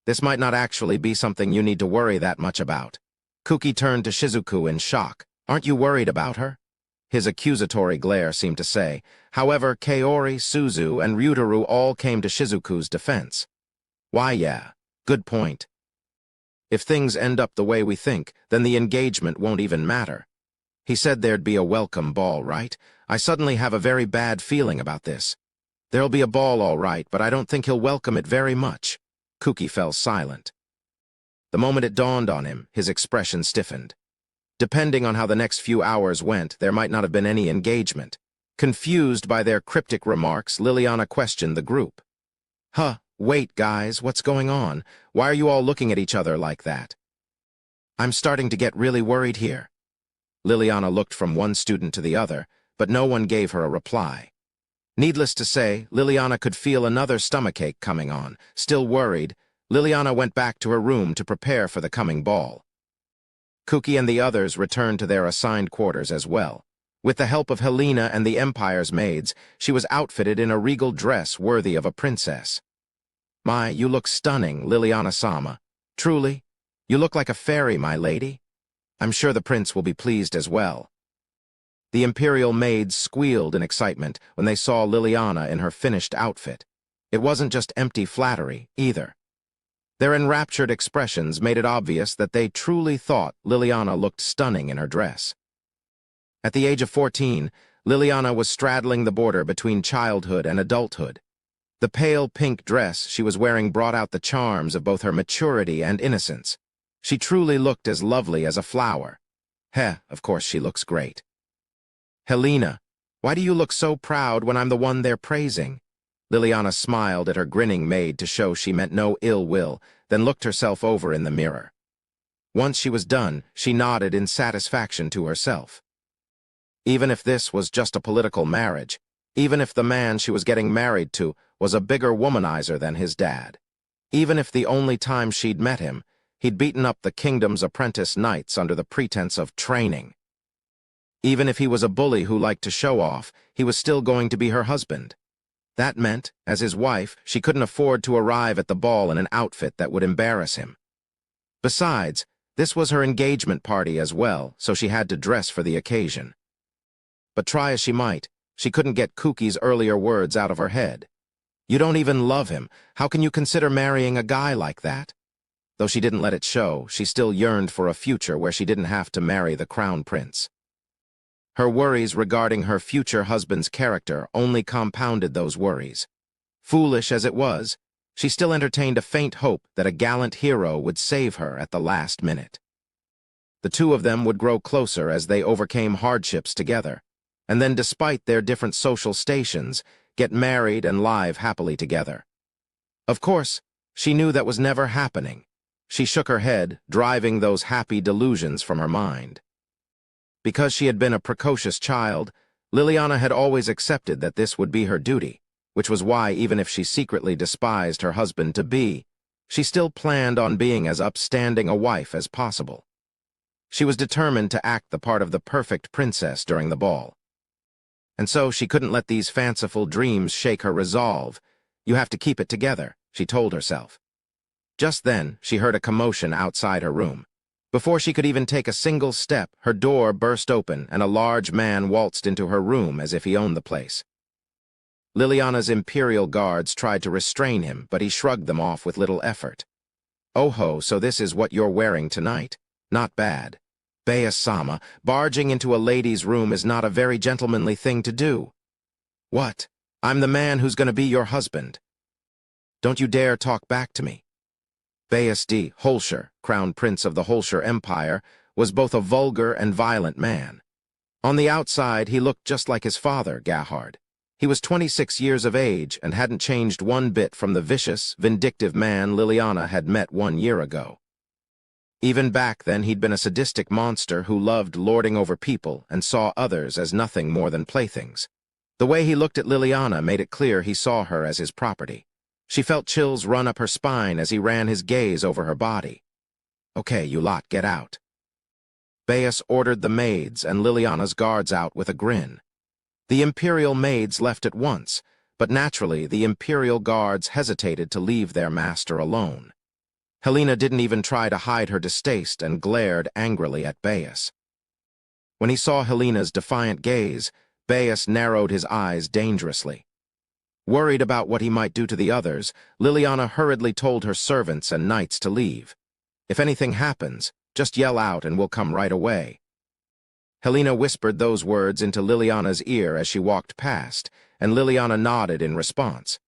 This might not actually be something you need to worry that much about. Kuki turned to Shizuku in shock. Aren't you worried about her? His accusatory glare seemed to say. However, Kaori, Suzu, and Ryutaru all came to Shizuku's defense. Why, yeah, good point. If things end up the way we think, then the engagement won't even matter. He said there'd be a welcome ball, right? I suddenly have a very bad feeling about this. There'll be a ball all right, but I don't think he'll welcome it very much. Kuki fell silent. The moment it dawned on him, his expression stiffened. Depending on how the next few hours went, there might not have been any engagement. Confused by their cryptic remarks, Liliana questioned the group. Huh, wait, guys, what's going on? Why are you all looking at each other like that? I'm starting to get really worried here. Liliana looked from one student to the other, but no one gave her a reply. Needless to say, Liliana could feel another stomachache coming on. Still worried, Liliana went back to her room to prepare for the coming ball. Kuki and the others returned to their assigned quarters as well. With the help of Helena and the Empire's maids, she was outfitted in a regal dress worthy of a princess. My, you look stunning, Liliana-sama. Truly, you look like a fairy, my lady. I'm sure the prince will be pleased as well. The imperial maids squealed in excitement when they saw Liliana in her finished outfit. It wasn't just empty flattery, either. Their enraptured expressions made it obvious that they truly thought Liliana looked stunning in her dress. At the age of 14, Liliana was straddling the border between childhood and adulthood. The pale pink dress she was wearing brought out the charms of both her maturity and innocence. She truly looked as lovely as a flower. Of course she looks great. Helena, why do you look so proud when I'm the one they're praising? Liliana smiled at her grinning maid to show she meant no ill will, then looked herself over in the mirror. Once she was done, she nodded in satisfaction to herself. Even if this was just a political marriage, even if the man she was getting married to was a bigger womanizer than his dad, even if the only time she'd met him, he'd beaten up the kingdom's apprentice knights under the pretense of training. Even if he was a bully who liked to show off, he was still going to be her husband. That meant, as his wife, she couldn't afford to arrive at the ball in an outfit that would embarrass him. Besides, this was her engagement party as well, so she had to dress for the occasion. But try as she might, she couldn't get Kuki's earlier words out of her head. You don't even love him. How can you consider marrying a guy like that? Though she didn't let it show, she still yearned for a future where she didn't have to marry the crown prince. Her worries regarding her future husband's character only compounded those worries. Foolish as it was, she still entertained a faint hope that a gallant hero would save her at the last minute. The two of them would grow closer as they overcame hardships together, and then, despite their different social stations, get married and live happily together. Of course, she knew that was never happening. She shook her head, driving those happy delusions from her mind. Because she had been a precocious child, Liliana had always accepted that this would be her duty, which was why, even if she secretly despised her husband-to-be, she still planned on being as upstanding a wife as possible. She was determined to act the part of the perfect princess during the ball. And so she couldn't let these fanciful dreams shake her resolve. "You have to keep it together," she told herself. Just then, she heard a commotion outside her room. Before she could even take a single step, her door burst open and a large man waltzed into her room as if he owned the place. Liliana's imperial guards tried to restrain him, but he shrugged them off with little effort. "Oh ho, so this is what you're wearing tonight? Not bad. Bea-sama, barging into a lady's room is not a very gentlemanly thing to do." "What? I'm the man who's going to be your husband. Don't you dare talk back to me." Bea-D. Holscher, crown prince of the Holscher Empire, was both a vulgar and violent man. On the outside, he looked just like his father, Gahard. He was 26 years of age and hadn't changed one bit from the vicious, vindictive man Liliana had met 1 year ago. Even back then, he'd been a sadistic monster who loved lording over people and saw others as nothing more than playthings. The way he looked at Liliana made it clear he saw her as his property. She felt chills run up her spine as he ran his gaze over her body. "Okay, you lot, get out." Baius ordered the maids and Liliana's guards out with a grin. The imperial maids left at once, but naturally the imperial guards hesitated to leave their master alone. Helena didn't even try to hide her distaste and glared angrily at Baius. When he saw Helena's defiant gaze, Baius narrowed his eyes dangerously. Worried about what he might do to the others, Liliana hurriedly told her servants and knights to leave. "If anything happens, just yell out and we'll come right away." Helena whispered those words into Liliana's ear as she walked past, and Liliana nodded in response.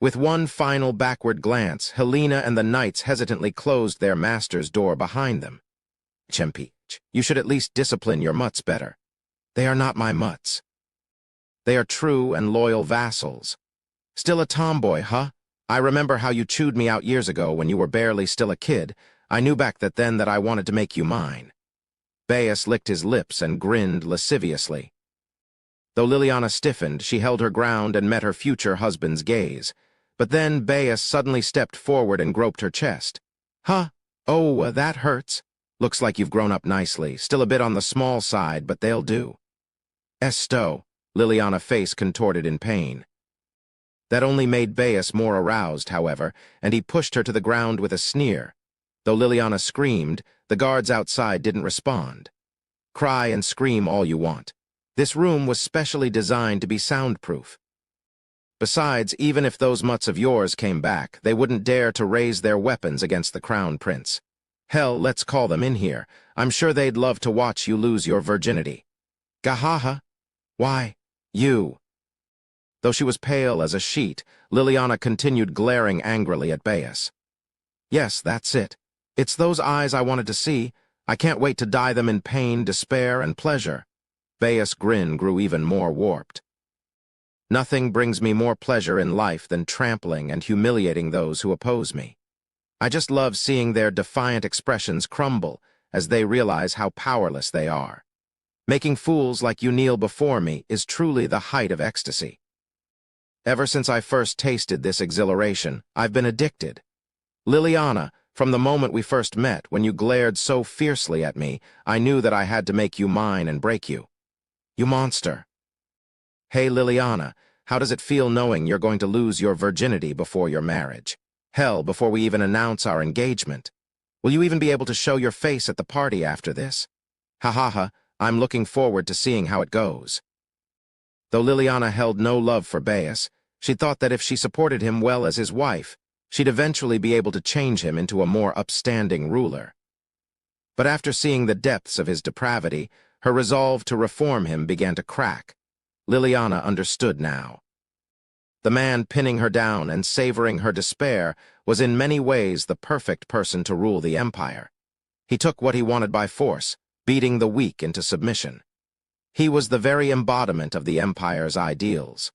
With one final backward glance, Helena and the knights hesitantly closed their master's door behind them. "Chempich, you should at least discipline your mutts better." "They are not my mutts. They are true and loyal vassals." "Still a tomboy, huh? I remember how you chewed me out years ago when you were barely still a kid. I knew back then that I wanted to make you mine." Baius licked his lips and grinned lasciviously. Though Liliana stiffened, she held her ground and met her future husband's gaze. But then Baius suddenly stepped forward and groped her chest. "Huh? Oh, that hurts. Looks like you've grown up nicely. Still a bit on the small side, but they'll do." "Esto," Liliana's face contorted in pain. That only made Baius more aroused, however, and he pushed her to the ground with a sneer. Though Liliana screamed, the guards outside didn't respond. "Cry and scream all you want. This room was specially designed to be soundproof. Besides, even if those mutts of yours came back, they wouldn't dare to raise their weapons against the crown prince. Hell, let's call them in here. I'm sure they'd love to watch you lose your virginity." "Gahaha? Why, you." Though she was pale as a sheet, Liliana continued glaring angrily at Baius. "Yes, that's it. It's those eyes I wanted to see. I can't wait to dye them in pain, despair, and pleasure." Baius' grin grew even more warped. "Nothing brings me more pleasure in life than trampling and humiliating those who oppose me. I just love seeing their defiant expressions crumble as they realize how powerless they are. Making fools like you kneel before me is truly the height of ecstasy. Ever since I first tasted this exhilaration, I've been addicted. Liliana, from the moment we first met, when you glared so fiercely at me, I knew that I had to make you mine and break you. You monster." "Hey, Liliana, how does it feel knowing you're going to lose your virginity before your marriage? Hell, before we even announce our engagement. Will you even be able to show your face at the party after this? Ha ha ha, I'm looking forward to seeing how it goes." Though Liliana held no love for Baius, she thought that if she supported him well as his wife, She'd eventually be able to change him into a more upstanding ruler. But after seeing the depths of his depravity, her resolve to reform him began to crack. Liliana understood now. The man pinning her down and savoring her despair was in many ways the perfect person to rule the empire. He took what he wanted by force, beating the weak into submission. He was the very embodiment of the empire's ideals.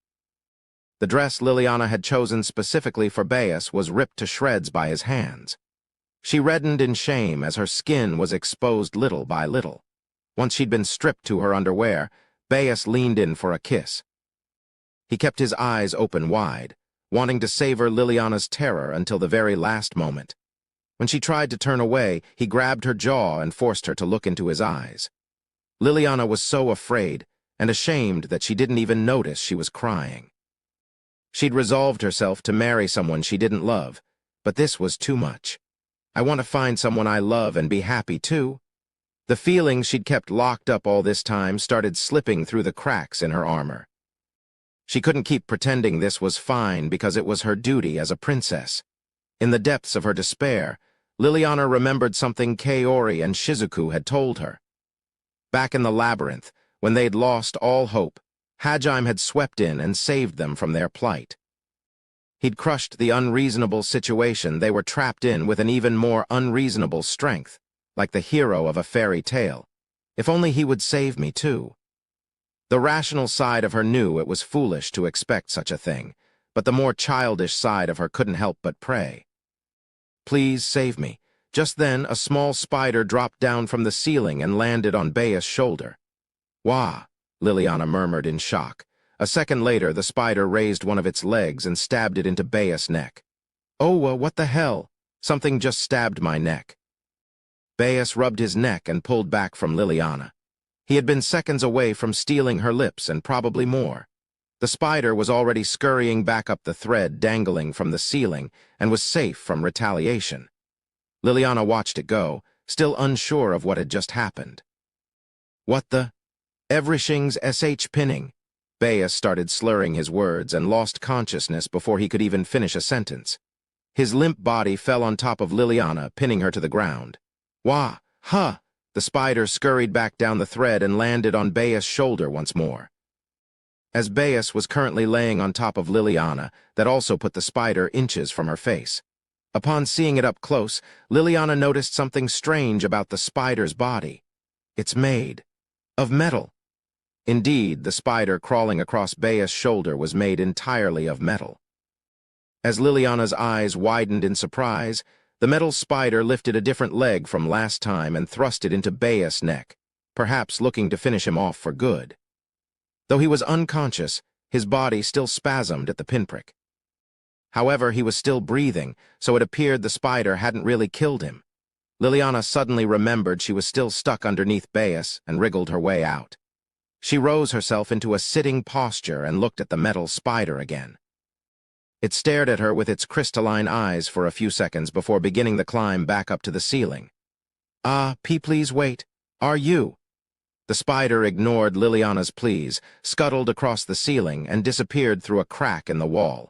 The dress Liliana had chosen specifically for Baius was ripped to shreds by his hands. She reddened in shame as her skin was exposed little by little. Once she'd been stripped to her underwear, Baius leaned in for a kiss. He kept his eyes open wide, wanting to savor Liliana's terror until the very last moment. When she tried to turn away, he grabbed her jaw and forced her to look into his eyes. Liliana was so afraid and ashamed that she didn't even notice she was crying. She'd resolved herself to marry someone she didn't love, but this was too much. I want to find someone I love and be happy too. The feelings she'd kept locked up all this time started slipping through the cracks in her armor. She couldn't keep pretending this was fine because it was her duty as a princess. In the depths of her despair, Liliana remembered something Kaori and Shizuku had told her. Back in the labyrinth, when they'd lost all hope, Hajime had swept in and saved them from their plight. He'd crushed the unreasonable situation they were trapped in with an even more unreasonable strength, like the hero of a fairy tale. If only he would save me too. The rational side of her knew it was foolish to expect such a thing, but the more childish side of her couldn't help but pray. Please save me. Just then, a small spider dropped down from the ceiling and landed on Baius' shoulder. Wah, Liliana murmured in shock. A second later, the spider raised one of its legs and stabbed it into Baius' neck. Oh, what the hell? Something just stabbed my neck. Baius rubbed his neck and pulled back from Liliana. He had been seconds away from stealing her lips and probably more. The spider was already scurrying back up the thread dangling from the ceiling and was safe from retaliation. Liliana watched it go, still unsure of what had just happened. What the? Everything's sh pinning. Baius started slurring his words and lost consciousness before he could even finish a sentence. His limp body fell on top of Liliana, pinning her to the ground. Wah, huh! The spider scurried back down the thread and landed on Baius' shoulder once more. As Baius was currently laying on top of Liliana, that also put the spider inches from her face. Upon seeing it up close, Liliana noticed something strange about the spider's body. It's made of metal. Indeed, the spider crawling across Baius' shoulder was made entirely of metal. As Liliana's eyes widened in surprise, the metal spider lifted a different leg from last time and thrust it into Baius' neck, perhaps looking to finish him off for good. Though he was unconscious, his body still spasmed at the pinprick. However, he was still breathing, so it appeared the spider hadn't really killed him. Liliana suddenly remembered she was still stuck underneath Baius and wriggled her way out. She rose herself into a sitting posture and looked at the metal spider again. It stared at her with its crystalline eyes for a few seconds before beginning the climb back up to the ceiling. Please wait. Are you? The spider ignored Liliana's pleas, scuttled across the ceiling, and disappeared through a crack in the wall.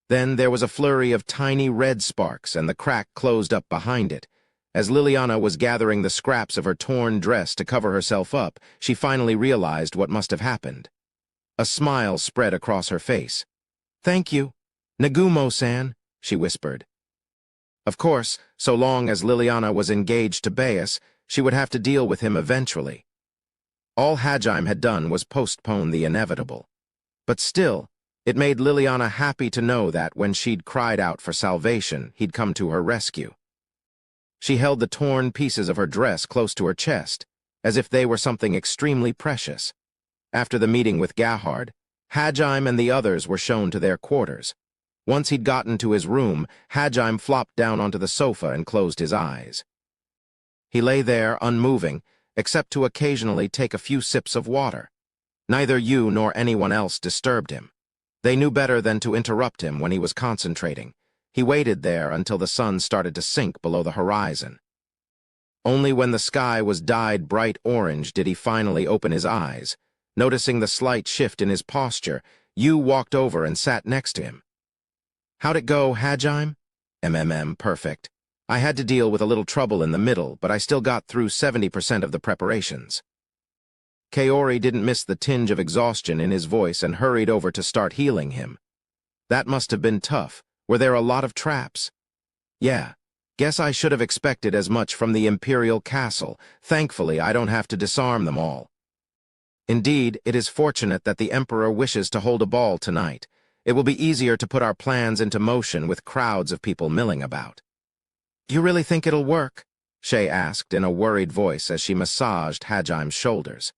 Then there was a flurry of tiny red sparks, and the crack closed up behind it. As Liliana was gathering the scraps of her torn dress to cover herself up, she finally realized what must have happened. A smile spread across her face. Thank you, Nagumo-san, she whispered. Of course, so long as Liliana was engaged to Baius, she would have to deal with him eventually. All Hajime had done was postpone the inevitable. But still, it made Liliana happy to know that when she'd cried out for salvation, he'd come to her rescue. She held the torn pieces of her dress close to her chest, as if they were something extremely precious. After the meeting with Gahard, Hajime and the others were shown to their quarters. Once he'd gotten to his room, Hajime flopped down onto the sofa and closed his eyes. He lay there, unmoving, except to occasionally take a few sips of water. Neither you nor anyone else disturbed him. They knew better than to interrupt him when he was concentrating. He waited there until the sun started to sink below the horizon. Only when the sky was dyed bright orange did he finally open his eyes. Noticing the slight shift in his posture, Yu walked over and sat next to him. How'd it go, Hajime? Perfect. I had to deal with a little trouble in the middle, but I still got through 70% of the preparations. Kaori didn't miss the tinge of exhaustion in his voice and hurried over to start healing him. That must have been tough. Were there a lot of traps? Yeah. Guess I should have expected as much from the Imperial Castle. Thankfully, I don't have to disarm them all. Indeed, it is fortunate that the Emperor wishes to hold a ball tonight. It will be easier to put our plans into motion with crowds of people milling about. You really think it'll work? Shay asked in a worried voice as she massaged Hajime's shoulders.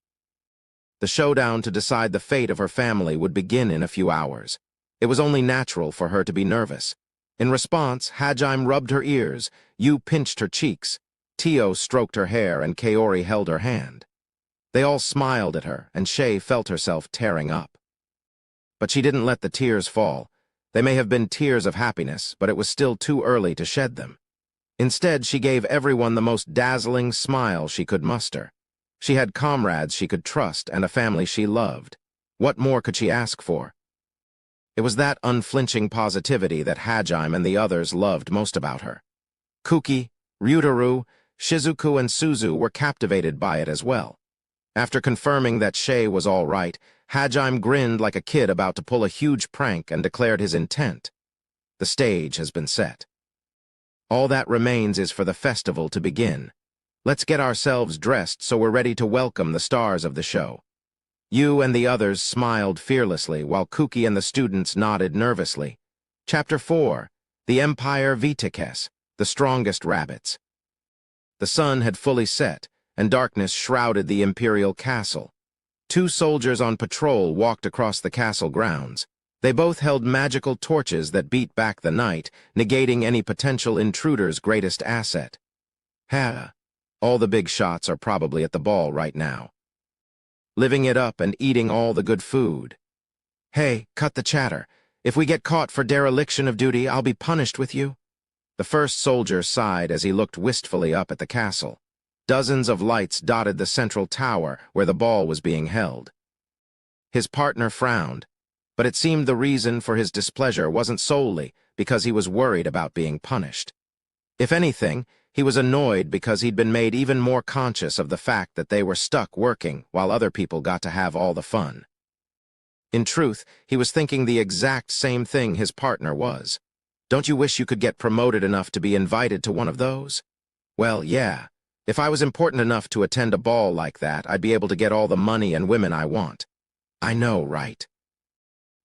The showdown to decide the fate of her family would begin in a few hours. It was only natural for her to be nervous. In response, Hajime rubbed her ears, Yu pinched her cheeks, Tio stroked her hair, and Kaori held her hand. They all smiled at her, and Shay felt herself tearing up. But she didn't let the tears fall. They may have been tears of happiness, but it was still too early to shed them. Instead, she gave everyone the most dazzling smile she could muster. She had comrades she could trust and a family she loved. What more could she ask for? It was that unflinching positivity that Hajime and the others loved most about her. Kuki, Ryutaru, Shizuku, and Suzu were captivated by it as well. After confirming that Shay was all right, Hajime grinned like a kid about to pull a huge prank and declared his intent. The stage has been set. All that remains is for the festival to begin. Let's get ourselves dressed so we're ready to welcome the stars of the show. Yu and the others smiled fearlessly while Kuki and the students nodded nervously. Chapter 4. The Empire Vitikes, the Strongest Rabbits. The sun had fully set, and darkness shrouded the Imperial Castle. Two soldiers on patrol walked across the castle grounds. They both held magical torches that beat back the night, negating any potential intruder's greatest asset. All the big shots are probably at the ball right now, living it up and eating all the good food. Hey, cut the chatter. If we get caught for dereliction of duty, I'll be punished with you. The first soldier sighed as he looked wistfully up at the castle. Dozens of lights dotted the central tower where the ball was being held. His partner frowned, but it seemed the reason for his displeasure wasn't solely because he was worried about being punished. If anything, he was annoyed because he'd been made even more conscious of the fact that they were stuck working while other people got to have all the fun. In truth, he was thinking the exact same thing his partner was. Don't you wish you could get promoted enough to be invited to one of those? Well, yeah. If I was important enough to attend a ball like that, I'd be able to get all the money and women I want. I know, right?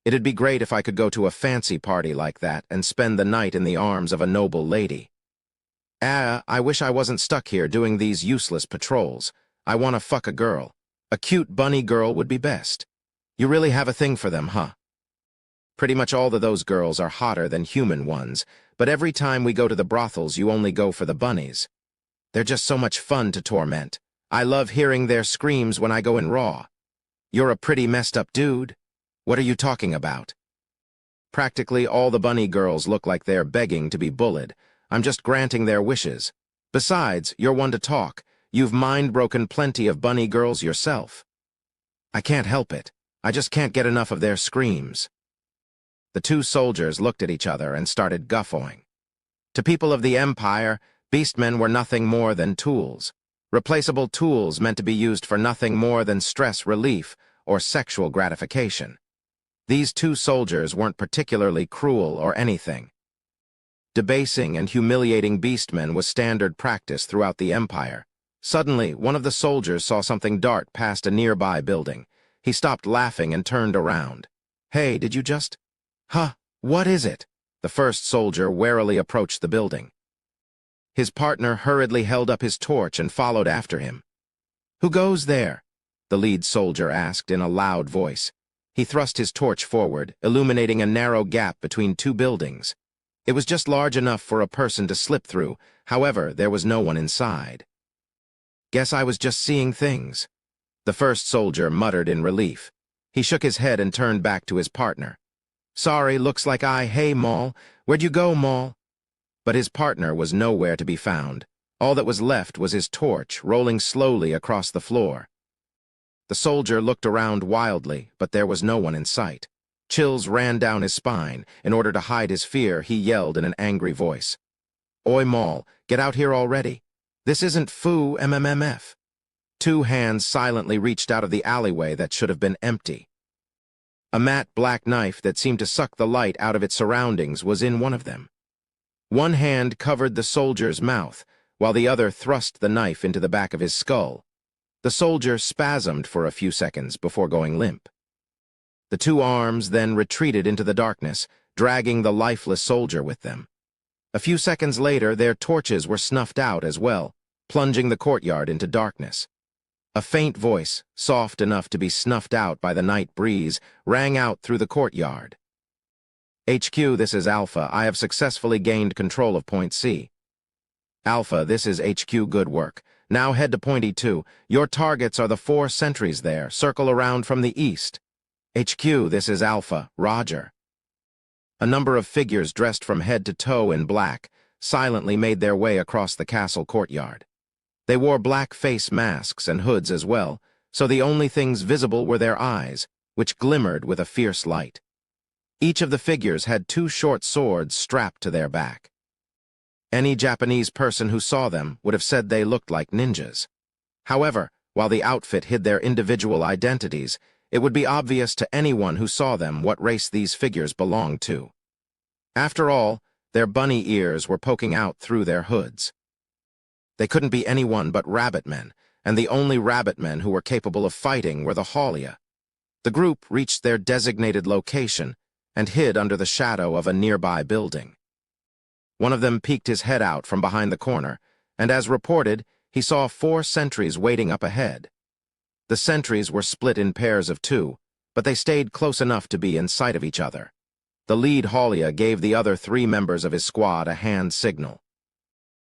It'd be great if I could go to a fancy party like that and spend the night in the arms of a noble lady. I wish I wasn't stuck here doing these useless patrols. I want to fuck a girl. A cute bunny girl would be best. You really have a thing for them, huh? Pretty much all of those girls are hotter than human ones, but every time we go to the brothels, you only go for the bunnies. They're just so much fun to torment. I love hearing their screams when I go in raw. You're a pretty messed up dude. What are you talking about? Practically all the bunny girls look like they're begging to be bullied. I'm just granting their wishes. Besides, you're one to talk. You've mind-broken plenty of bunny girls yourself. I can't help it. I just can't get enough of their screams. The two soldiers looked at each other and started guffawing. To people of the Empire, beastmen were nothing more than tools. Replaceable tools meant to be used for nothing more than stress relief or sexual gratification. These two soldiers weren't particularly cruel or anything. Debasing and humiliating beastmen was standard practice throughout the Empire. Suddenly, one of the soldiers saw something dart past a nearby building. He stopped laughing and turned around. Hey, did you just... Huh, what is it? The first soldier warily approached the building. His partner hurriedly held up his torch and followed after him. Who goes there? The lead soldier asked in a loud voice. He thrust his torch forward, illuminating a narrow gap between two buildings. It was just large enough for a person to slip through. However, there was no one inside. Guess I was just seeing things. The first soldier muttered in relief. He shook his head and turned back to his partner. Sorry, looks like hey, Maul. Where'd you go, Maul? But his partner was nowhere to be found. All that was left was his torch, rolling slowly across the floor. The soldier looked around wildly, but there was no one in sight. Chills ran down his spine. In order to hide his fear, he yelled in an angry voice. "Oi, Maul, get out here already. This isn't foo MMMF." Two hands silently reached out of the alleyway that should have been empty. A matte black knife that seemed to suck the light out of its surroundings was in one of them. One hand covered the soldier's mouth, while the other thrust the knife into the back of his skull. The soldier spasmed for a few seconds before going limp. The two arms then retreated into the darkness, dragging the lifeless soldier with them. A few seconds later, their torches were snuffed out as well, plunging the courtyard into darkness. A faint voice, soft enough to be snuffed out by the night breeze, rang out through the courtyard. "HQ, this is Alpha. I have successfully gained control of Point C. Alpha, this is HQ. Good work. Now head to Point E2. Your targets are the 4 sentries there. Circle around from the east." "HQ, this is Alpha. Roger." A number of figures dressed from head to toe in black silently made their way across the castle courtyard. They wore black face masks and hoods as well, so the only things visible were their eyes, which glimmered with a fierce light. Each of the figures had 2 short swords strapped to their back. Any Japanese person who saw them would have said they looked like ninjas. However, while the outfit hid their individual identities, it would be obvious to anyone who saw them what race these figures belonged to. After all, their bunny ears were poking out through their hoods. They couldn't be anyone but rabbit men, and the only rabbit men who were capable of fighting were the Haulia. The group reached their designated location and hid under the shadow of a nearby building. One of them peeked his head out from behind the corner, and as reported, he saw 4 sentries waiting up ahead. The sentries were split in pairs of 2, but they stayed close enough to be in sight of each other. The lead Haulia gave the other 3 members of his squad a hand signal.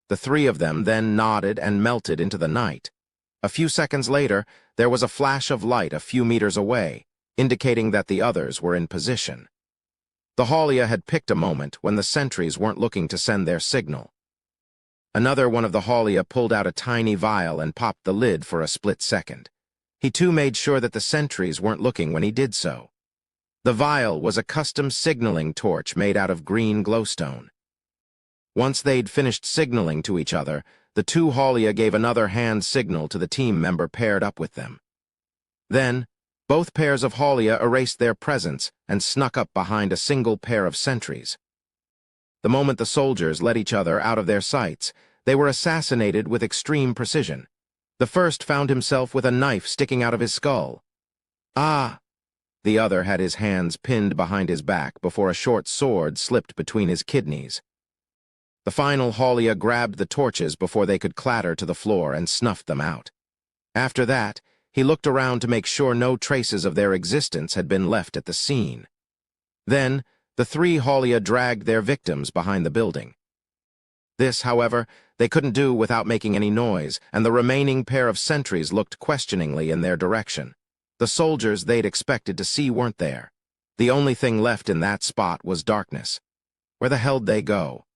The 3 of them then nodded and melted into the night. A few seconds later, there was a flash of light a few meters away, indicating that the others were in position. The Haulia had picked a moment when the sentries weren't looking to send their signal. Another one of the Haulia pulled out a tiny vial and popped the lid for a split second. He too made sure that the sentries weren't looking when he did so. The vial was a custom signaling torch made out of green glowstone. Once they'd finished signaling to each other, the 2 Haulia gave another hand signal to the team member paired up with them. Then, both pairs of Haulia erased their presence and snuck up behind a single pair of sentries. The moment the soldiers let each other out of their sights, they were assassinated with extreme precision. The first found himself with a knife sticking out of his skull. "Ah!" The other had his hands pinned behind his back before a short sword slipped between his kidneys. The final Haulia grabbed the torches before they could clatter to the floor and snuffed them out. After that, he looked around to make sure no traces of their existence had been left at the scene. Then, the 3 Haulia dragged their victims behind the building. This, however, they couldn't do without making any noise, and the remaining pair of sentries looked questioningly in their direction. The soldiers they'd expected to see weren't there. The only thing left in that spot was darkness. Where the hell'd they go?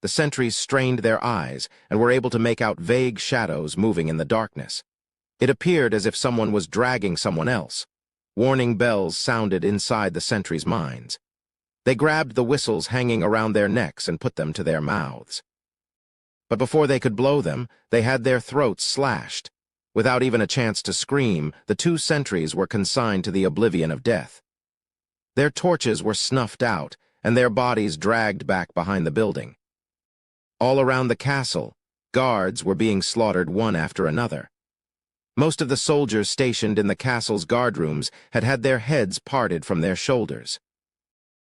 The sentries strained their eyes and were able to make out vague shadows moving in the darkness. It appeared as if someone was dragging someone else. Warning bells sounded inside the sentries' minds. They grabbed the whistles hanging around their necks and put them to their mouths. But before they could blow them, they had their throats slashed. Without even a chance to scream, the 2 sentries were consigned to the oblivion of death. Their torches were snuffed out, and their bodies dragged back behind the building. All around the castle, guards were being slaughtered one after another. Most of the soldiers stationed in the castle's guardrooms had had their heads parted from their shoulders.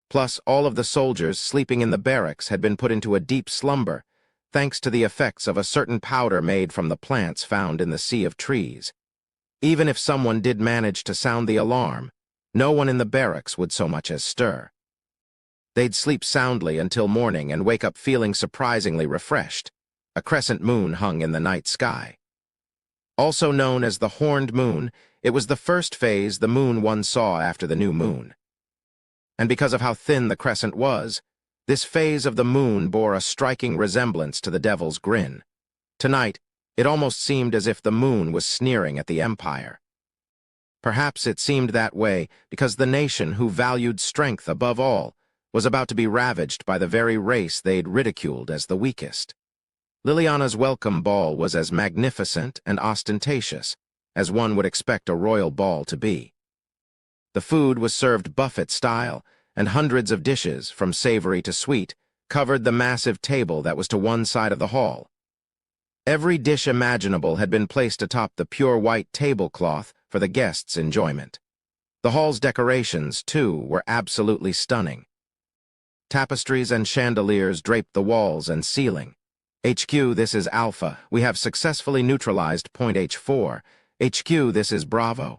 Plus, all of the soldiers sleeping in the barracks had been put into a deep slumber, thanks to the effects of a certain powder made from the plants found in the sea of trees. Even if someone did manage to sound the alarm, no one in the barracks would so much as stir. They'd sleep soundly until morning and wake up feeling surprisingly refreshed. A crescent moon hung in the night sky. Also known as the horned moon, it was the first phase the moon one saw after the new moon. And because of how thin the crescent was, this phase of the moon bore a striking resemblance to the devil's grin. Tonight, it almost seemed as if the moon was sneering at the Empire. Perhaps it seemed that way because the nation who valued strength above all was about to be ravaged by the very race they'd ridiculed as the weakest. Liliana's welcome ball was as magnificent and ostentatious as one would expect a royal ball to be. The food was served buffet style, and hundreds of dishes, from savory to sweet, covered the massive table that was to one side of the hall. Every dish imaginable had been placed atop the pure white tablecloth for the guests' enjoyment. The hall's decorations, too, were absolutely stunning. Tapestries and chandeliers draped the walls and ceiling. HQ, this is Alpha. We have successfully neutralized point H4. HQ, this is Bravo.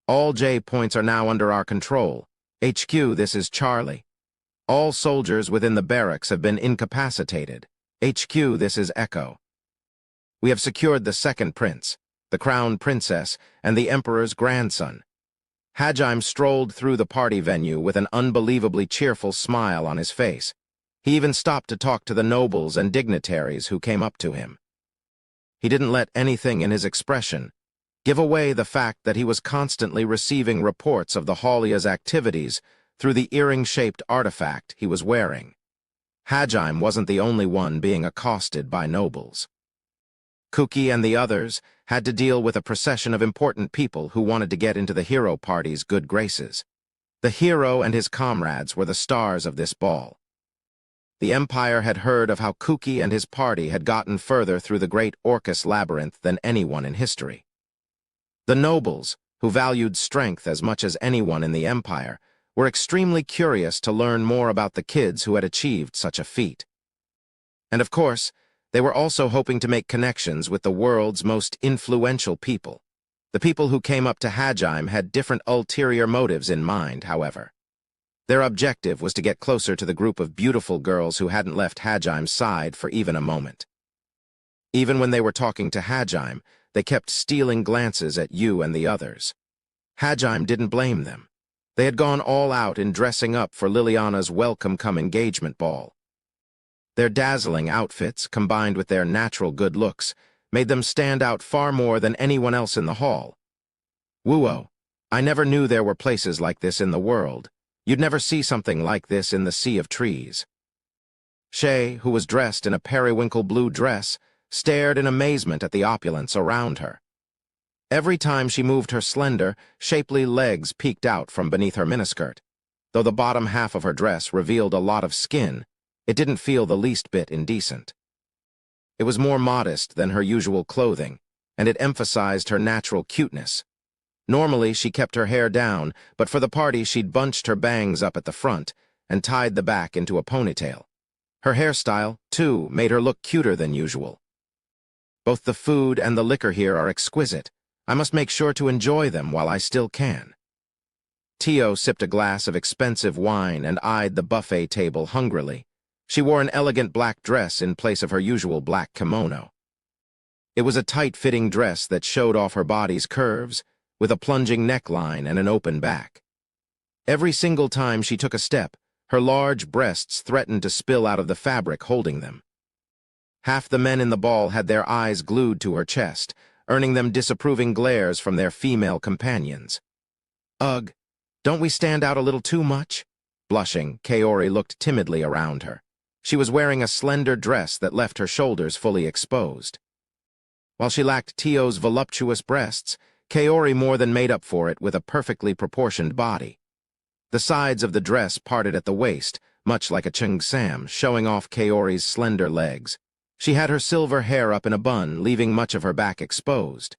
All J points are now under our control. HQ, this is Charlie. All soldiers within the barracks have been incapacitated. HQ, this is Echo. We have secured the second prince, the crown princess, and the emperor's grandson. Hajime strolled through the party venue with an unbelievably cheerful smile on his face. He even stopped to talk to the nobles and dignitaries who came up to him. He didn't let anything in his expression give away the fact that he was constantly receiving reports of the Halia's activities through the earring-shaped artifact he was wearing. Hajime wasn't the only one being accosted by nobles. Kuki and the others had to deal with a procession of important people who wanted to get into the hero party's good graces. The hero and his comrades were the stars of this ball. The Empire had heard of how Kuki and his party had gotten further through the great Orcus labyrinth than anyone in history. The nobles, who valued strength as much as anyone in the Empire, were extremely curious to learn more about the kids who had achieved such a feat. And of course, they were also hoping to make connections with the world's most influential people. The people who came up to Hajime had different ulterior motives in mind, however. Their objective was to get closer to the group of beautiful girls who hadn't left Hajime's side for even a moment. Even when they were talking to Hajime, they kept stealing glances at you and the others. Hajime didn't blame them. They had gone all out in dressing up for Liliana's welcome-come engagement ball. Their dazzling outfits, combined with their natural good looks, made them stand out far more than anyone else in the hall. Wuo, I never knew there were places like this in the world. You'd never see something like this in the sea of trees. Shay, who was dressed in a periwinkle blue dress, stared in amazement at the opulence around her. Every time she moved her slender, shapely legs peeked out from beneath her miniskirt. Though the bottom half of her dress revealed a lot of skin, it didn't feel the least bit indecent. It was more modest than her usual clothing, and it emphasized her natural cuteness. Normally, she kept her hair down, but for the party she'd bunched her bangs up at the front and tied the back into a ponytail. Her hairstyle, too, made her look cuter than usual. Both the food and the liquor here are exquisite. I must make sure to enjoy them while I still can. Tio sipped a glass of expensive wine and eyed the buffet table hungrily. She wore an elegant black dress in place of her usual black kimono. It was a tight-fitting dress that showed off her body's curves, with a plunging neckline and an open back. Every single time she took a step, her large breasts threatened to spill out of the fabric holding them. Half the men in the ball had their eyes glued to her chest, earning them disapproving glares from their female companions. Ugh, don't we stand out a little too much? Blushing, Kaori looked timidly around her. She was wearing a slender dress that left her shoulders fully exposed. While she lacked Tio's voluptuous breasts, Kaori more than made up for it with a perfectly proportioned body. The sides of the dress parted at the waist, much like a cheongsam, showing off Kaori's slender legs. She had her silver hair up in a bun, leaving much of her back exposed.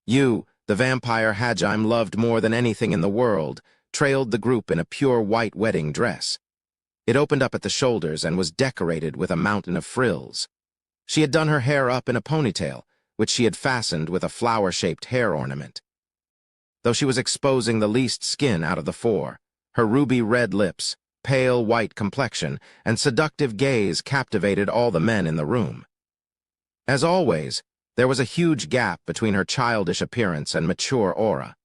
You, the vampire Hajime loved more than anything in the world, trailed the group in a pure white wedding dress. It opened up at the shoulders and was decorated with a mountain of frills. She had done her hair up in a ponytail, which she had fastened with a flower-shaped hair ornament. Though she was exposing the least skin out of the four, her ruby-red lips, pale white complexion, and seductive gaze captivated all the men in the room. As always, there was a huge gap between her childish appearance and mature aura.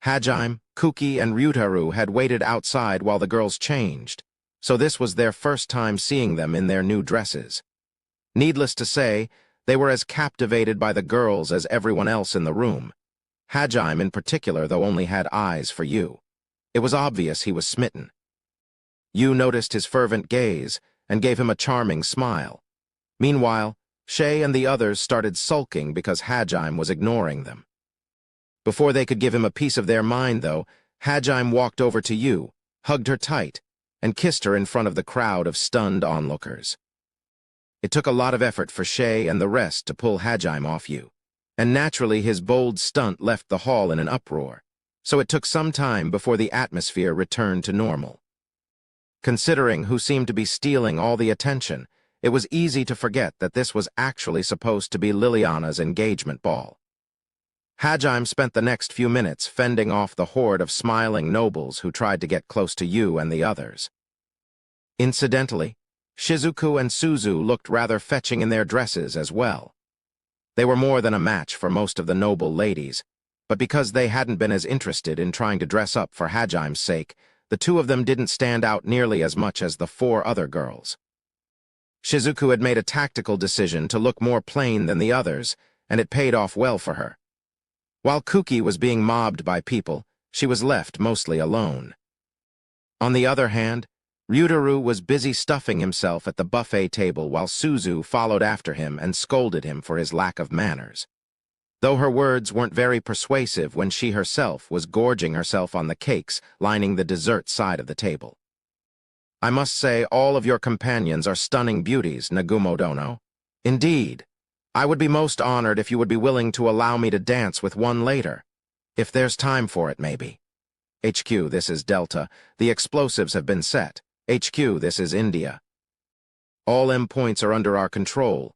Hajime, Kuki, and Ryutaru had waited outside while the girls changed, so this was their first time seeing them in their new dresses. Needless to say, they were as captivated by the girls as everyone else in the room, Hajime in particular, though, only had eyes for you. It was obvious he was smitten. You noticed his fervent gaze and gave him a charming smile. Meanwhile, Shay and the others started sulking because Hajime was ignoring them. Before they could give him a piece of their mind, though, Hajime walked over to you, hugged her tight, and kissed her in front of the crowd of stunned onlookers. It took a lot of effort for Shay and the rest to pull Hajime off you, and naturally his bold stunt left the hall in an uproar, so it took some time before the atmosphere returned to normal. Considering who seemed to be stealing all the attention, it was easy to forget that this was actually supposed to be Liliana's engagement ball. Hajime spent the next few minutes fending off the horde of smiling nobles who tried to get close to you and the others. Incidentally, Shizuku and Suzu looked rather fetching in their dresses as well. They were more than a match for most of the noble ladies, but because they hadn't been as interested in trying to dress up for Hajime's sake, the two of them didn't stand out nearly as much as the four other girls. Shizuku had made a tactical decision to look more plain than the others, and it paid off well for her. While Kuki was being mobbed by people, she was left mostly alone. On the other hand, Ryutaru was busy stuffing himself at the buffet table while Suzu followed after him and scolded him for his lack of manners. Though her words weren't very persuasive when she herself was gorging herself on the cakes lining the dessert side of the table. I must say all of your companions are stunning beauties, Nagumo Dono. Indeed, I would be most honored if you would be willing to allow me to dance with one later. If there's time for it, maybe. HQ, this is Delta. The explosives have been set. HQ, this is India. All M points are under our control.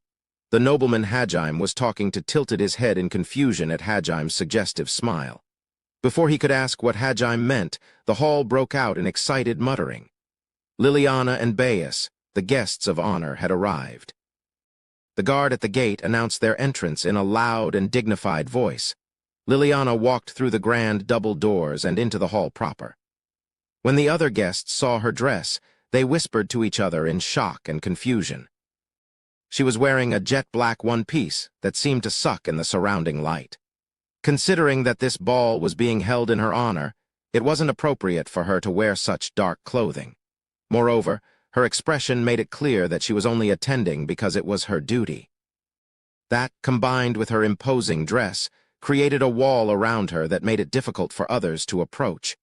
The nobleman Hajime was talking to tilted his head in confusion at Hajime's suggestive smile. Before he could ask what Hajime meant, the hall broke out in excited muttering. Liliana and Bayus, the guests of honor, had arrived. The guard at the gate announced their entrance in a loud and dignified voice. Liliana walked through the grand double doors and into the hall proper. When the other guests saw her dress, they whispered to each other in shock and confusion. She was wearing a jet-black one-piece that seemed to suck in the surrounding light. Considering that this ball was being held in her honor, it wasn't appropriate for her to wear such dark clothing. Moreover, her expression made it clear that she was only attending because it was her duty. That, combined with her imposing dress, created a wall around her that made it difficult for others to approach.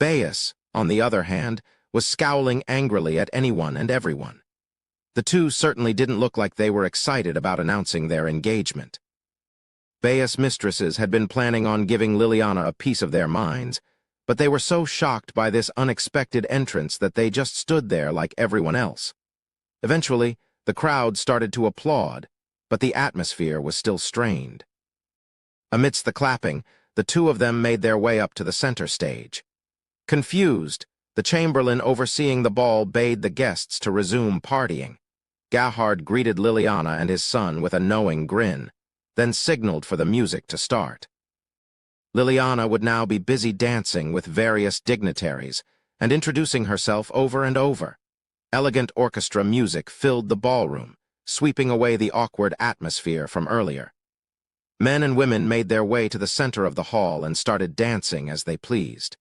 Bayus, on the other hand, was scowling angrily at anyone and everyone. The two certainly didn't look like they were excited about announcing their engagement. Bayus' mistresses had been planning on giving Liliana a piece of their minds, but they were so shocked by this unexpected entrance that they just stood there like everyone else. Eventually, the crowd started to applaud, but the atmosphere was still strained. Amidst the clapping, the two of them made their way up to the center stage. Confused, the chamberlain overseeing the ball bade the guests to resume partying. Gahard greeted Liliana and his son with a knowing grin, then signaled for the music to start. Liliana would now be busy dancing with various dignitaries and introducing herself over and over. Elegant orchestra music filled the ballroom, sweeping away the awkward atmosphere from earlier. Men and women made their way to the center of the hall and started dancing as they pleased.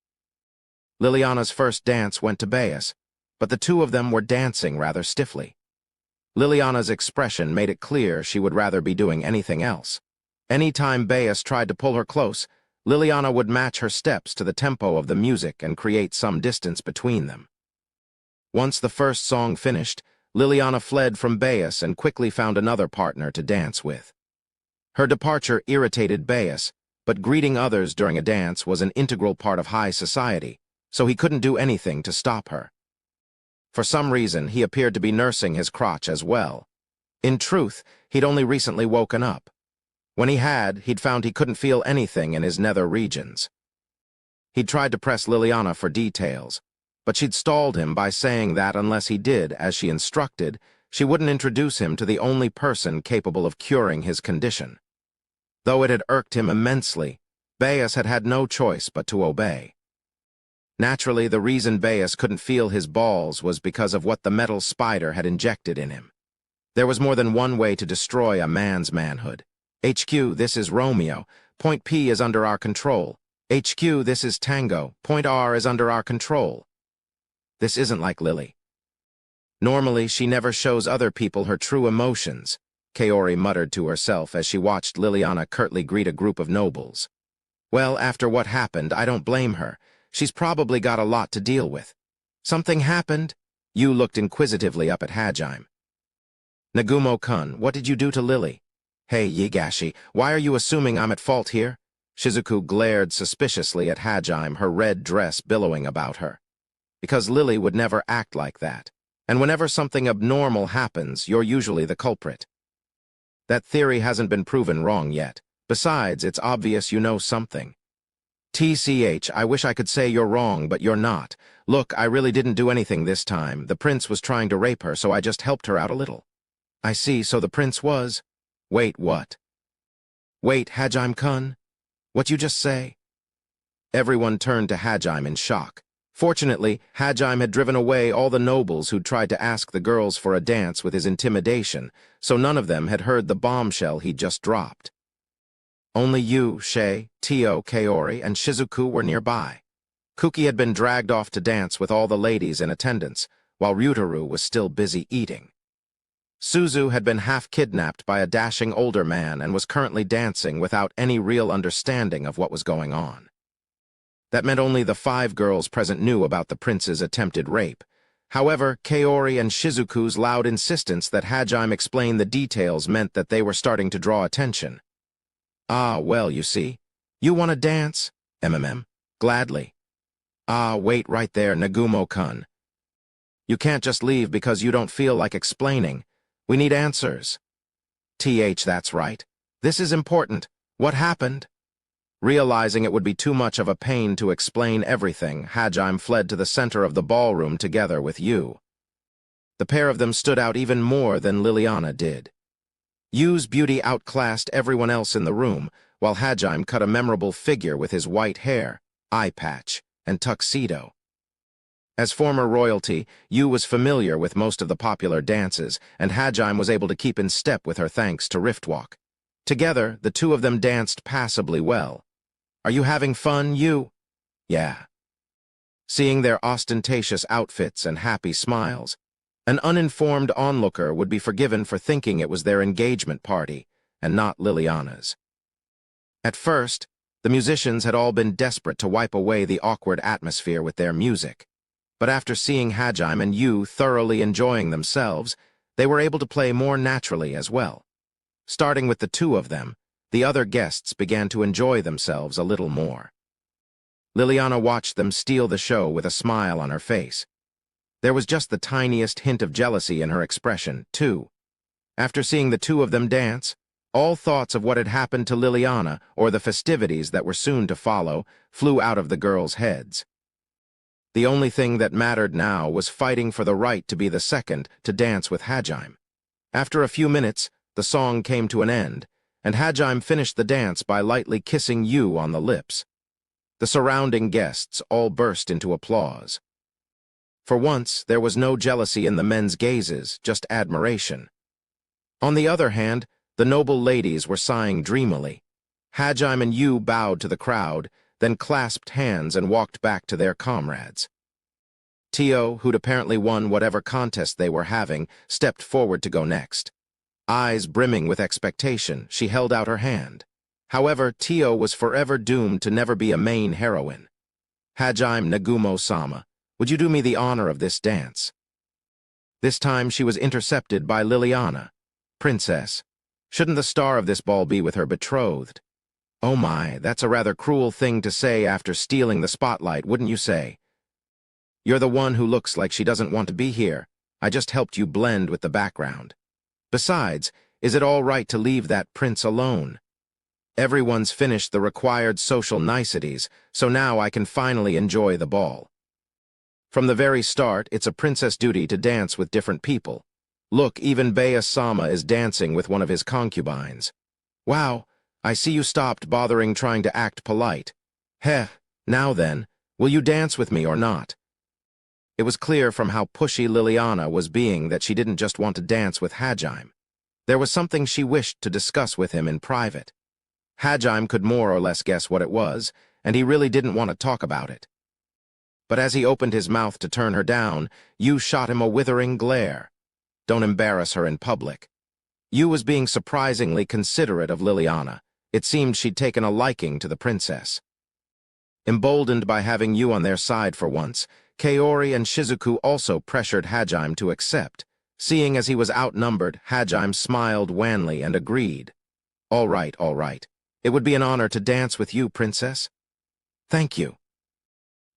Liliana's first dance went to Bayus, but the two of them were dancing rather stiffly. Liliana's expression made it clear she would rather be doing anything else. Any time Bayus tried to pull her close, Liliana would match her steps to the tempo of the music and create some distance between them. Once the first song finished, Liliana fled from Bayus and quickly found another partner to dance with. Her departure irritated Bayus, but greeting others during a dance was an integral part of high society, so he couldn't do anything to stop her. For some reason, he appeared to be nursing his crotch as well. In truth, he'd only recently woken up. When he had, he'd found he couldn't feel anything in his nether regions. He'd tried to press Liliana for details, but she'd stalled him by saying that unless he did as she instructed, she wouldn't introduce him to the only person capable of curing his condition. Though it had irked him immensely, Bayus had had no choice but to obey. Naturally, the reason Bayus couldn't feel his balls was because of what the metal spider had injected in him. There was more than one way to destroy a man's manhood. HQ, this is Romeo, Point P is under our control. HQ, this is Tango. Point R is under our control. This isn't like Lily. Normally, she never shows other people her true emotions, Kaori muttered to herself as she watched Liliana curtly greet a group of nobles. Well, after what happened, I don't blame her. She's probably got a lot to deal with. Something happened? Yu looked inquisitively up at Hajime. Nagumo-kun, what did you do to Lily? Hey, Yigashi, why are you assuming I'm at fault here? Shizuku glared suspiciously at Hajime, her red dress billowing about her. Because Lily would never act like that. And whenever something abnormal happens, you're usually the culprit. That theory hasn't been proven wrong yet. Besides, it's obvious you know something. TCH, I wish I could say you're wrong, but you're not. Look, I really didn't do anything this time. The prince was trying to rape her, so I just helped her out a little. I see, so the prince was… Wait, what? Wait, Hajime-kun? What you just say? Everyone turned to Hajime in shock. Fortunately, Hajime had driven away all the nobles who'd tried to ask the girls for a dance with his intimidation, so none of them had heard the bombshell he'd just dropped. Only Yu, Shay, Tio, Kaori, and Shizuku were nearby. Kuki had been dragged off to dance with all the ladies in attendance, while Ryutaru was still busy eating. Suzu had been half-kidnapped by a dashing older man and was currently dancing without any real understanding of what was going on. That meant only the 5 girls present knew about the prince's attempted rape. However, Kaori and Shizuku's loud insistence that Hajime explain the details meant that they were starting to draw attention. Ah, well, you see. You want to dance? Gladly. Ah, wait right there, Nagumo-kun. You can't just leave because you don't feel like explaining. We need answers. That's right. This is important. What happened? Realizing it would be too much of a pain to explain everything, Hajime fled to the center of the ballroom together with Yu. The pair of them stood out even more than Liliana did. Yu's beauty outclassed everyone else in the room, while Hajime cut a memorable figure with his white hair, eye patch, and tuxedo. As former royalty, Yu was familiar with most of the popular dances, and Hajime was able to keep in step with her thanks to Riftwalk. Together, the two of them danced passably well. Are you having fun, Yu? Yeah. Seeing their ostentatious outfits and happy smiles, an uninformed onlooker would be forgiven for thinking it was their engagement party, and not Liliana's. At first, the musicians had all been desperate to wipe away the awkward atmosphere with their music. But after seeing Hajime and Yu thoroughly enjoying themselves, they were able to play more naturally as well. Starting with the two of them, the other guests began to enjoy themselves a little more. Liliana watched them steal the show with a smile on her face. There was just the tiniest hint of jealousy in her expression, too. After seeing the two of them dance, all thoughts of what had happened to Liliana or the festivities that were soon to follow flew out of the girls' heads. The only thing that mattered now was fighting for the right to be the second to dance with Hajime. After a few minutes, the song came to an end, and Hajime finished the dance by lightly kissing Yu on the lips. The surrounding guests all burst into applause. For once, there was no jealousy in the men's gazes, just admiration. On the other hand, the noble ladies were sighing dreamily. Hajime and Yu bowed to the crowd, then clasped hands and walked back to their comrades. Tio, who'd apparently won whatever contest they were having, stepped forward to go next. Eyes brimming with expectation, she held out her hand. However, Tio was forever doomed to never be a main heroine. Hajime Nagumo-sama, would you do me the honor of this dance? This time she was intercepted by Liliana. Princess, shouldn't the star of this ball be with her betrothed? Oh my, that's a rather cruel thing to say after stealing the spotlight, wouldn't you say? You're the one who looks like she doesn't want to be here. I just helped you blend with the background. Besides, is it all right to leave that prince alone? Everyone's finished the required social niceties, so now I can finally enjoy the ball. From the very start, it's a princess duty to dance with different people. Look, even Bea-sama is dancing with one of his concubines. Wow, I see you stopped bothering trying to act polite. Heh, now then, will you dance with me or not? It was clear from how pushy Liliana was being that she didn't just want to dance with Hajime. There was something she wished to discuss with him in private. Hajime could more or less guess what it was, and he really didn't want to talk about it. But as he opened his mouth to turn her down, Yu shot him a withering glare. Don't embarrass her in public. Yu was being surprisingly considerate of Liliana. It seemed she'd taken a liking to the princess. Emboldened by having Yu on their side for once, Kaori and Shizuku also pressured Hajime to accept. Seeing as he was outnumbered, Hajime smiled wanly and agreed. All right, all right. It would be an honor to dance with you, princess. Thank you.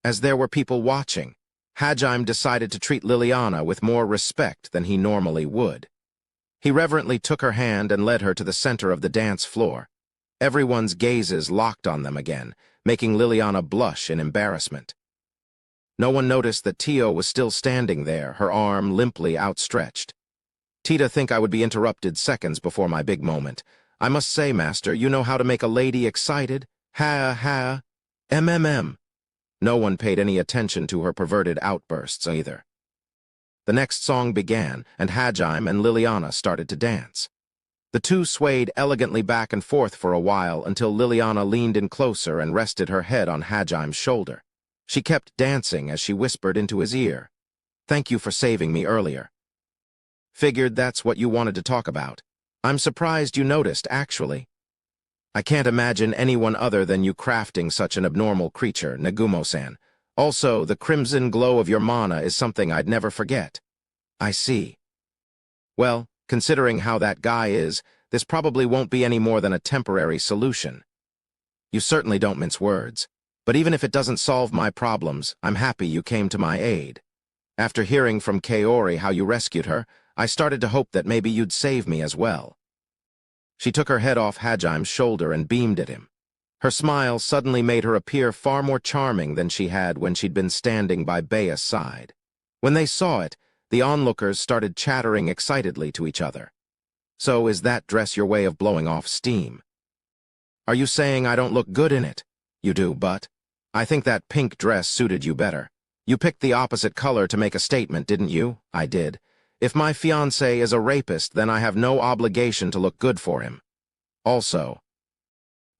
As there were people watching, Hajime decided to treat Liliana with more respect than he normally would. He reverently took her hand and led her to the center of the dance floor. Everyone's gazes locked on them again, making Liliana blush in embarrassment. No one noticed that Tio was still standing there, her arm limply outstretched. Tita think I would be interrupted seconds before my big moment. I must say, master, you know how to make a lady excited. Ha. No one paid any attention to her perverted outbursts either. The next song began, and Hajime and Liliana started to dance. The two swayed elegantly back and forth for a while until Liliana leaned in closer and rested her head on Hajime's shoulder. She kept dancing as she whispered into his ear, "Thank you for saving me earlier. Figured that's what you wanted to talk about. I'm surprised you noticed, actually. I can't imagine anyone other than you crafting such an abnormal creature, Nagumo-san. Also, the crimson glow of your mana is something I'd never forget." I see. Well, considering how that guy is, this probably won't be any more than a temporary solution. You certainly don't mince words. But even if it doesn't solve my problems, I'm happy you came to my aid. After hearing from Kaori how you rescued her, I started to hope that maybe you'd save me as well. She took her head off Hajime's shoulder and beamed at him. Her smile suddenly made her appear far more charming than she had when she'd been standing by Bea's side. When they saw it, the onlookers started chattering excitedly to each other. So is that dress your way of blowing off steam? Are you saying I don't look good in it? You do, but I think that pink dress suited you better. You picked the opposite color to make a statement, didn't you? I did. If my fiancé is a rapist, then I have no obligation to look good for him. Also,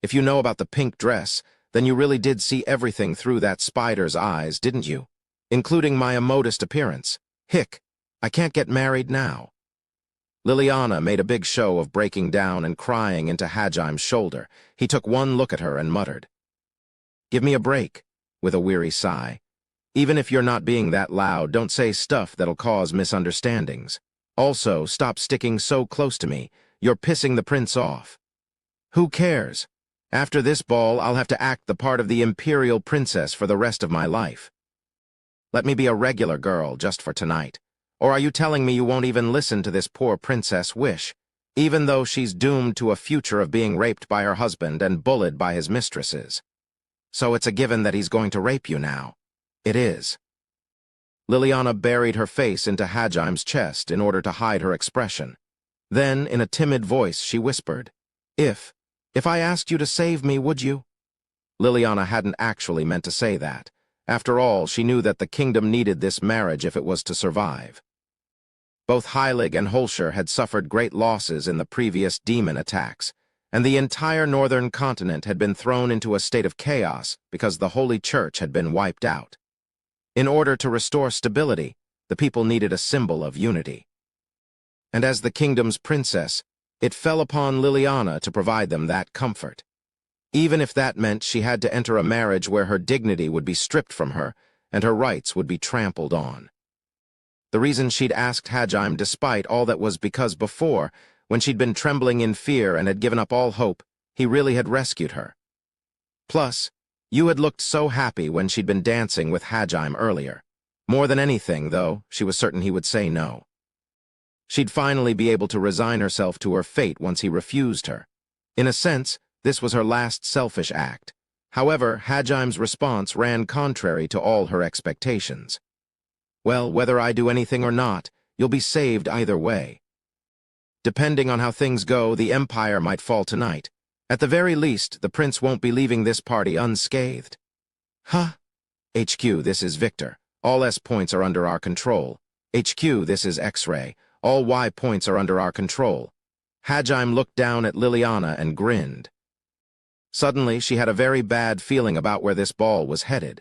if you know about the pink dress, then you really did see everything through that spider's eyes, didn't you? Including my immodest appearance. Hick, I can't get married now. Liliana made a big show of breaking down and crying into Hajime's shoulder. He took one look at her and muttered, "Give me a break," with a weary sigh. "Even if you're not being that loud, don't say stuff that'll cause misunderstandings. Also, stop sticking so close to me. You're pissing the prince off." "Who cares? After this ball, I'll have to act the part of the imperial princess for the rest of my life. Let me be a regular girl just for tonight. Or are you telling me you won't even listen to this poor princess' wish, even though she's doomed to a future of being raped by her husband and bullied by his mistresses? So it's a given that he's going to rape you now." "It is." Liliana buried her face into Hajime's chest in order to hide her expression. Then, in a timid voice, she whispered, If I asked you to save me, would you?" Liliana hadn't actually meant to say that. After all, she knew that the kingdom needed this marriage if it was to survive. Both Heilig and Holscher had suffered great losses in the previous demon attacks, and the entire northern continent had been thrown into a state of chaos because the Holy Church had been wiped out. In order to restore stability, the people needed a symbol of unity. And as the kingdom's princess, it fell upon Liliana to provide them that comfort. Even if that meant she had to enter a marriage where her dignity would be stripped from her and her rights would be trampled on. The reason she'd asked Hajime despite all that was because before, when she'd been trembling in fear and had given up all hope, he really had rescued her. Plus, Yu had looked so happy when she'd been dancing with Hajime earlier. More than anything, though, she was certain he would say no. She'd finally be able to resign herself to her fate once he refused her. In a sense, this was her last selfish act. However, Hajime's response ran contrary to all her expectations. "Well, whether I do anything or not, you'll be saved either way. Depending on how things go, the Empire might fall tonight. At the very least, the prince won't be leaving this party unscathed." "Huh? HQ, this is Victor. All S points are under our control. HQ, this is X-Ray. All Y points are under our control." Hajime looked down at Liliana and grinned. Suddenly, she had a very bad feeling about where this ball was headed.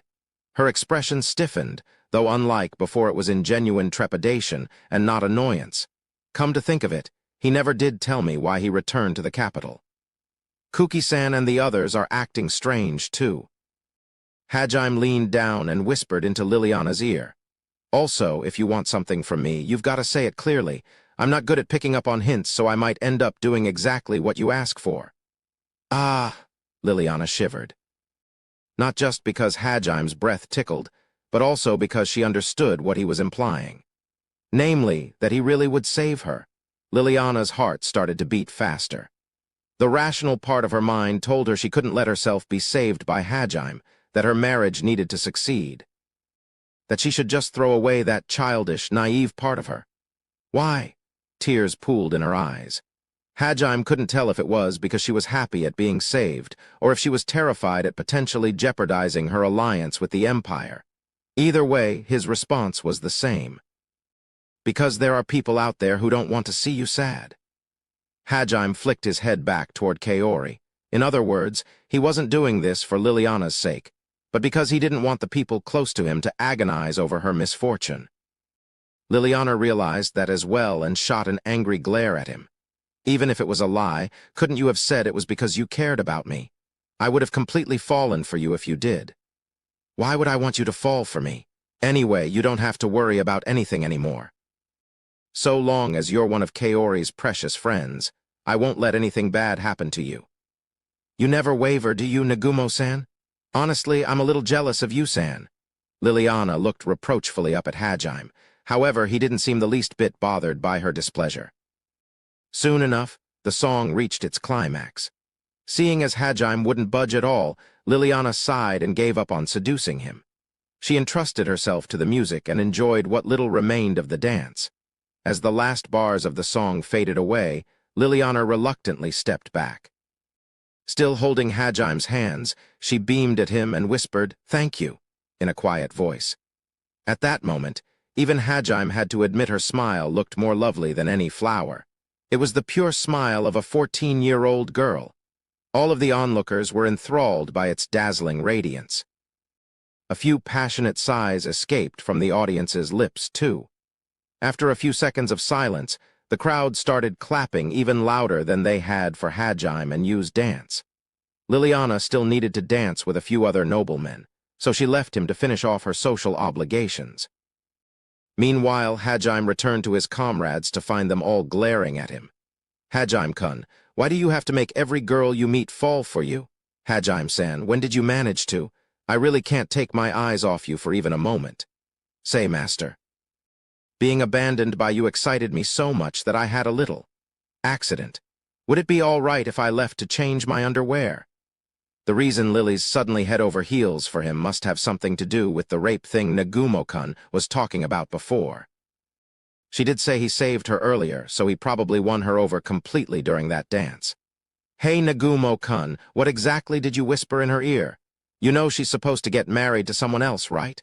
Her expression stiffened, though unlike before it was in genuine trepidation and not annoyance. Come to think of it, he never did tell me why he returned to the capital. Kuki-san and the others are acting strange, too. Hajime leaned down and whispered into Liliana's ear. Also, if you want something from me, you've got to say it clearly. I'm not good at picking up on hints, so I might end up doing exactly what you ask for. Ah, Liliana shivered. Not just because Hajime's breath tickled, but also because she understood what he was implying. Namely, that he really would save her. Liliana's heart started to beat faster. The rational part of her mind told her she couldn't let herself be saved by Hajime, that her marriage needed to succeed. That she should just throw away that childish, naive part of her. Why? Tears pooled in her eyes. Hajime couldn't tell if it was because she was happy at being saved, or if she was terrified at potentially jeopardizing her alliance with the Empire. Either way, his response was the same. Because there are people out there who don't want to see you sad. Hajime flicked his head back toward Kaori. In other words, he wasn't doing this for Liliana's sake, but because he didn't want the people close to him to agonize over her misfortune. Liliana realized that as well and shot an angry glare at him. Even if it was a lie, couldn't you have said it was because you cared about me? I would have completely fallen for you if you did. Why would I want you to fall for me? Anyway, you don't have to worry about anything anymore. So long as you're one of Kaori's precious friends, I won't let anything bad happen to you. You never waver, do you, Nagumo-san? Honestly, I'm a little jealous of you, San. Liliana looked reproachfully up at Hajime. However, he didn't seem the least bit bothered by her displeasure. Soon enough, the song reached its climax. Seeing as Hajime wouldn't budge at all, Liliana sighed and gave up on seducing him. She entrusted herself to the music and enjoyed what little remained of the dance. As the last bars of the song faded away, Liliana reluctantly stepped back. Still holding Hajime's hands, she beamed at him and whispered, "Thank you," in a quiet voice. At that moment, even Hajime had to admit her smile looked more lovely than any flower. It was the pure smile of a 14-year-old girl. All of the onlookers were enthralled by its dazzling radiance. A few passionate sighs escaped from the audience's lips, too. After a few seconds of silence, the crowd started clapping even louder than they had for Hajime and Yu's dance. Liliana still needed to dance with a few other noblemen, so she left him to finish off her social obligations. Meanwhile, Hajime returned to his comrades to find them all glaring at him. Hajime-kun, why do you have to make every girl you meet fall for you? Hajime-san, when did you manage to? I really can't take my eyes off you for even a moment. Say, master. Being abandoned by you excited me so much that I had a little accident. Would it be all right if I left to change my underwear? The reason Lily's suddenly head over heels for him must have something to do with the rape thing Nagumo-kun was talking about before. She did say he saved her earlier, so he probably won her over completely during that dance. Hey Nagumo-kun, what exactly did you whisper in her ear? You know she's supposed to get married to someone else, right?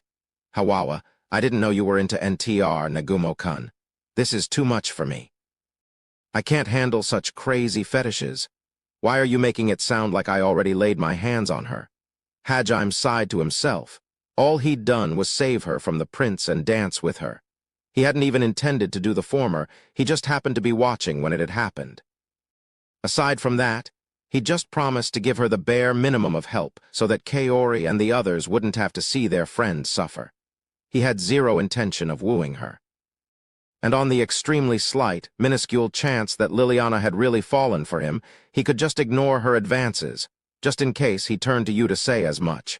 Hawawa, I didn't know you were into NTR, Nagumo-kun. This is too much for me. I can't handle such crazy fetishes. Why are you making it sound like I already laid my hands on her? Hajime sighed to himself. All he'd done was save her from the prince and dance with her. He hadn't even intended to do the former, he just happened to be watching when it had happened. Aside from that, he'd just promised to give her the bare minimum of help so that Kaori and the others wouldn't have to see their friend suffer. He had zero intention of wooing her. And on the extremely slight, minuscule chance that Liliana had really fallen for him, he could just ignore her advances, just in case he turned to you to say as much.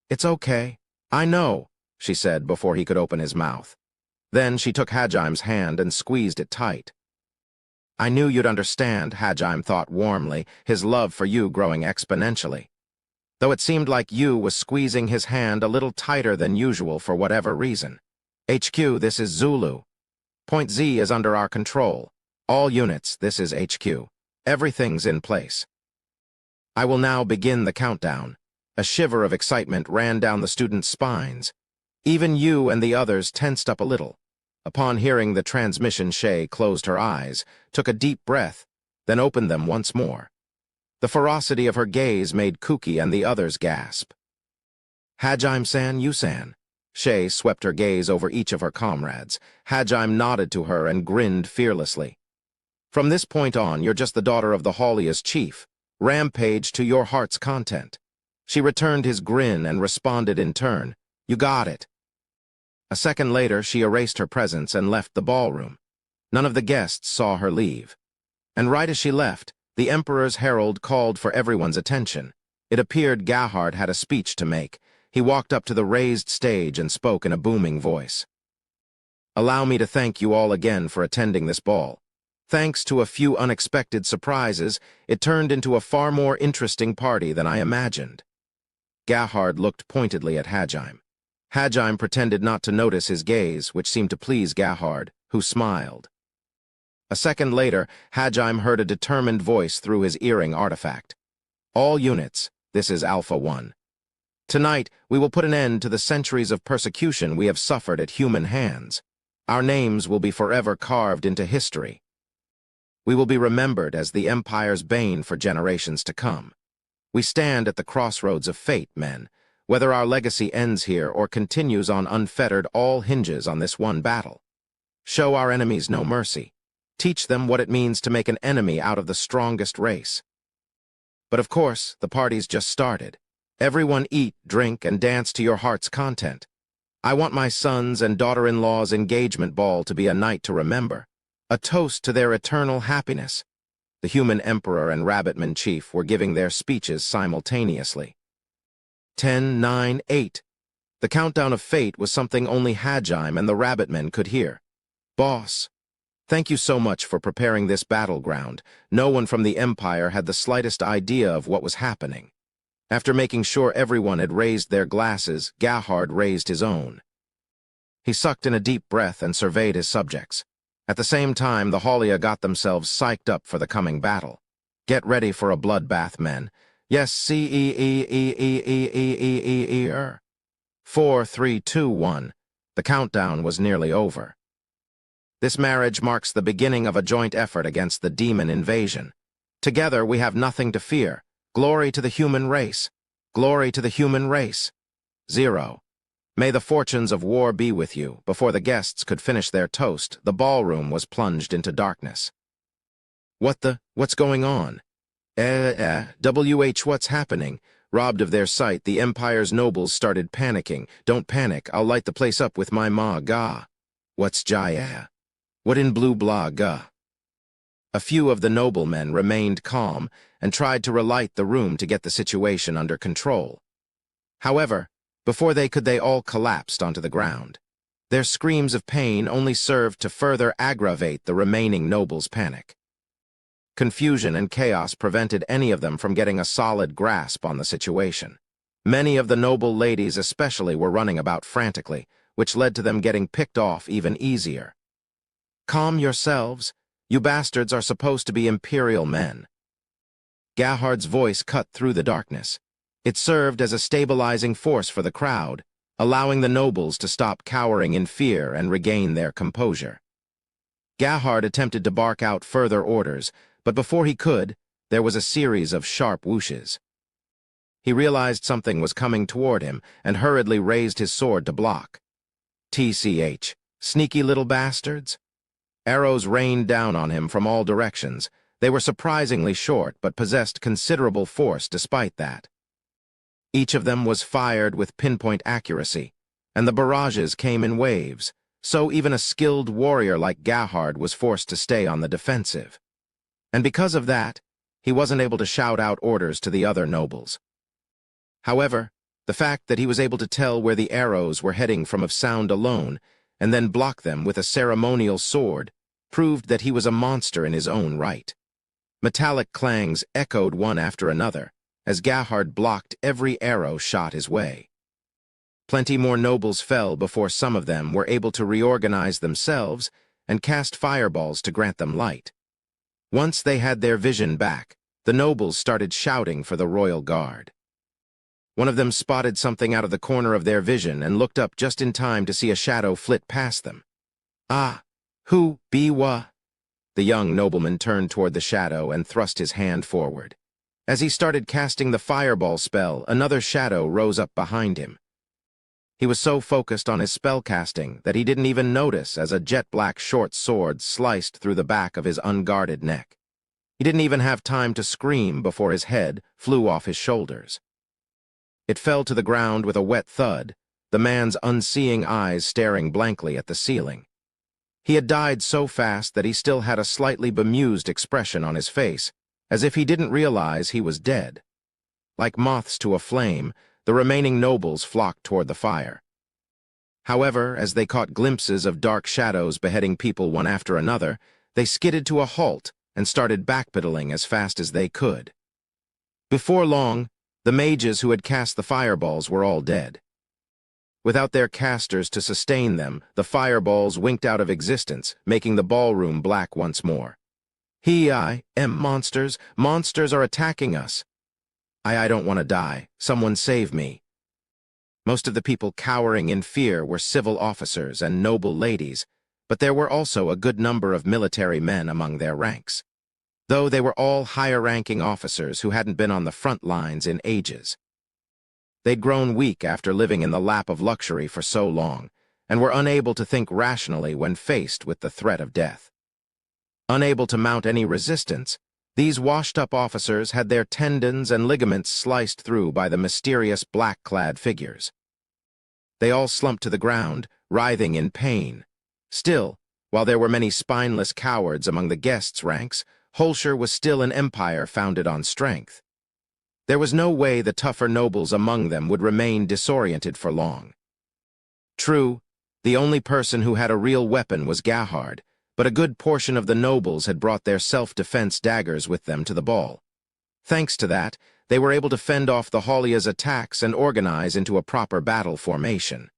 It's okay. I know, she said before he could open his mouth. Then she took Hajime's hand and squeezed it tight. I knew you'd understand, Hajime thought warmly, his love for you growing exponentially. Though it seemed like Yu was squeezing his hand a little tighter than usual for whatever reason. HQ, this is Zulu. Point Z is under our control. All units, this is HQ. Everything's in place. I will now begin the countdown. A shiver of excitement ran down the students' spines. Even Yu and the others tensed up a little. Upon hearing the transmission, Shay closed her eyes, took a deep breath, then opened them once more. The ferocity of her gaze made Kuki and the others gasp. Hajime-san, you-san. Shay swept her gaze over each of her comrades. Hajime nodded to her and grinned fearlessly. From this point on, you're just the daughter of the Haulia's chief. Rampage to your heart's content. She returned his grin and responded in turn. You got it. A second later, she erased her presence and left the ballroom. None of the guests saw her leave. And right as she left, the Emperor's herald called for everyone's attention. It appeared Gahard had a speech to make. He walked up to the raised stage and spoke in a booming voice. Allow me to thank you all again for attending this ball. Thanks to a few unexpected surprises, it turned into a far more interesting party than I imagined. Gahard looked pointedly at Hajime. Hajime pretended not to notice his gaze, which seemed to please Gahard, who smiled. A second later, Hajime heard a determined voice through his earring artifact. All units, this is Alpha 1. Tonight, we will put an end to the centuries of persecution we have suffered at human hands. Our names will be forever carved into history. We will be remembered as the Empire's bane for generations to come. We stand at the crossroads of fate, men. Whether our legacy ends here or continues on unfettered, all hinges on this one battle. Show our enemies no mercy. Teach them what it means to make an enemy out of the strongest race. But of course, the party's just started. Everyone eat, drink, and dance to your heart's content. I want my sons and daughter-in-law's engagement ball to be a night to remember, a toast to their eternal happiness. The human emperor and rabbitman chief were giving their speeches simultaneously. 10, 9, 8. The countdown of fate was something only Hajime and the rabbitmen could hear. Boss, thank you so much for preparing this battleground. No one from the Empire had the slightest idea of what was happening. After making sure everyone had raised their glasses, Gahard raised his own. He sucked in a deep breath and surveyed his subjects. At the same time, the Haulia got themselves psyched up for the coming battle. Get ready for a bloodbath, men. Yes, C-E-E-E-E-E-E-E-E-E-E-R. 4, 3, 2, 1. The countdown was nearly over. This marriage marks the beginning of a joint effort against the demon invasion. Together we have nothing to fear. Glory to the human race. Glory to the human race. 0. May the fortunes of war be with you. Before the guests could finish their toast, the ballroom was plunged into darkness. What's going on? What's happening? Robbed of their sight, the Empire's nobles started panicking. Don't panic, I'll light the place up with my ma-ga. What's Jaya? What in blue blah ga? A few of the noblemen remained calm and tried to relight the room to get the situation under control. However, before they all collapsed onto the ground. Their screams of pain only served to further aggravate the remaining nobles' panic. Confusion and chaos prevented any of them from getting a solid grasp on the situation. Many of the noble ladies especially were running about frantically, which led to them getting picked off even easier. Calm yourselves. You bastards are supposed to be imperial men. Gahard's voice cut through the darkness. It served as a stabilizing force for the crowd, allowing the nobles to stop cowering in fear and regain their composure. Gahard attempted to bark out further orders, but before he could, there was a series of sharp whooshes. He realized something was coming toward him and hurriedly raised his sword to block. TCH, sneaky little bastards? Arrows rained down on him from all directions. They were surprisingly short, but possessed considerable force despite that. Each of them was fired with pinpoint accuracy, and the barrages came in waves, so even a skilled warrior like Gahard was forced to stay on the defensive. And because of that, he wasn't able to shout out orders to the other nobles. However, the fact that he was able to tell where the arrows were heading from of sound alone, and then block them with a ceremonial sword, proved that he was a monster in his own right. Metallic clangs echoed one after another, as Gahard blocked every arrow shot his way. Plenty more nobles fell before some of them were able to reorganize themselves and cast fireballs to grant them light. Once they had their vision back, the nobles started shouting for the royal guard. One of them spotted something out of the corner of their vision and looked up just in time to see a shadow flit past them. Ah, who be wa? The young nobleman turned toward the shadow and thrust his hand forward. As he started casting the fireball spell, another shadow rose up behind him. He was so focused on his spell casting that he didn't even notice as a jet-black short sword sliced through the back of his unguarded neck. He didn't even have time to scream before his head flew off his shoulders. It fell to the ground with a wet thud, the man's unseeing eyes staring blankly at the ceiling. He had died so fast that he still had a slightly bemused expression on his face, as if he didn't realize he was dead. Like moths to a flame, the remaining nobles flocked toward the fire. However, as they caught glimpses of dark shadows beheading people one after another, they skidded to a halt and started backpedaling as fast as they could. Before long, the mages who had cast the fireballs were all dead. Without their casters to sustain them, the fireballs winked out of existence, making the ballroom black once more. Monsters. Monsters are attacking us. I don't want to die. Someone save me. Most of the people cowering in fear were civil officers and noble ladies, but there were also a good number of military men among their ranks, though they were all higher-ranking officers who hadn't been on the front lines in ages. They'd grown weak after living in the lap of luxury for so long, and were unable to think rationally when faced with the threat of death. Unable to mount any resistance, these washed-up officers had their tendons and ligaments sliced through by the mysterious black-clad figures. They all slumped to the ground, writhing in pain. Still, while there were many spineless cowards among the guests' ranks, Holshire was still an empire founded on strength. There was no way the tougher nobles among them would remain disoriented for long. True, the only person who had a real weapon was Gahard, but a good portion of the nobles had brought their self-defense daggers with them to the ball. Thanks to that, they were able to fend off the Holia's attacks and organize into a proper battle formation.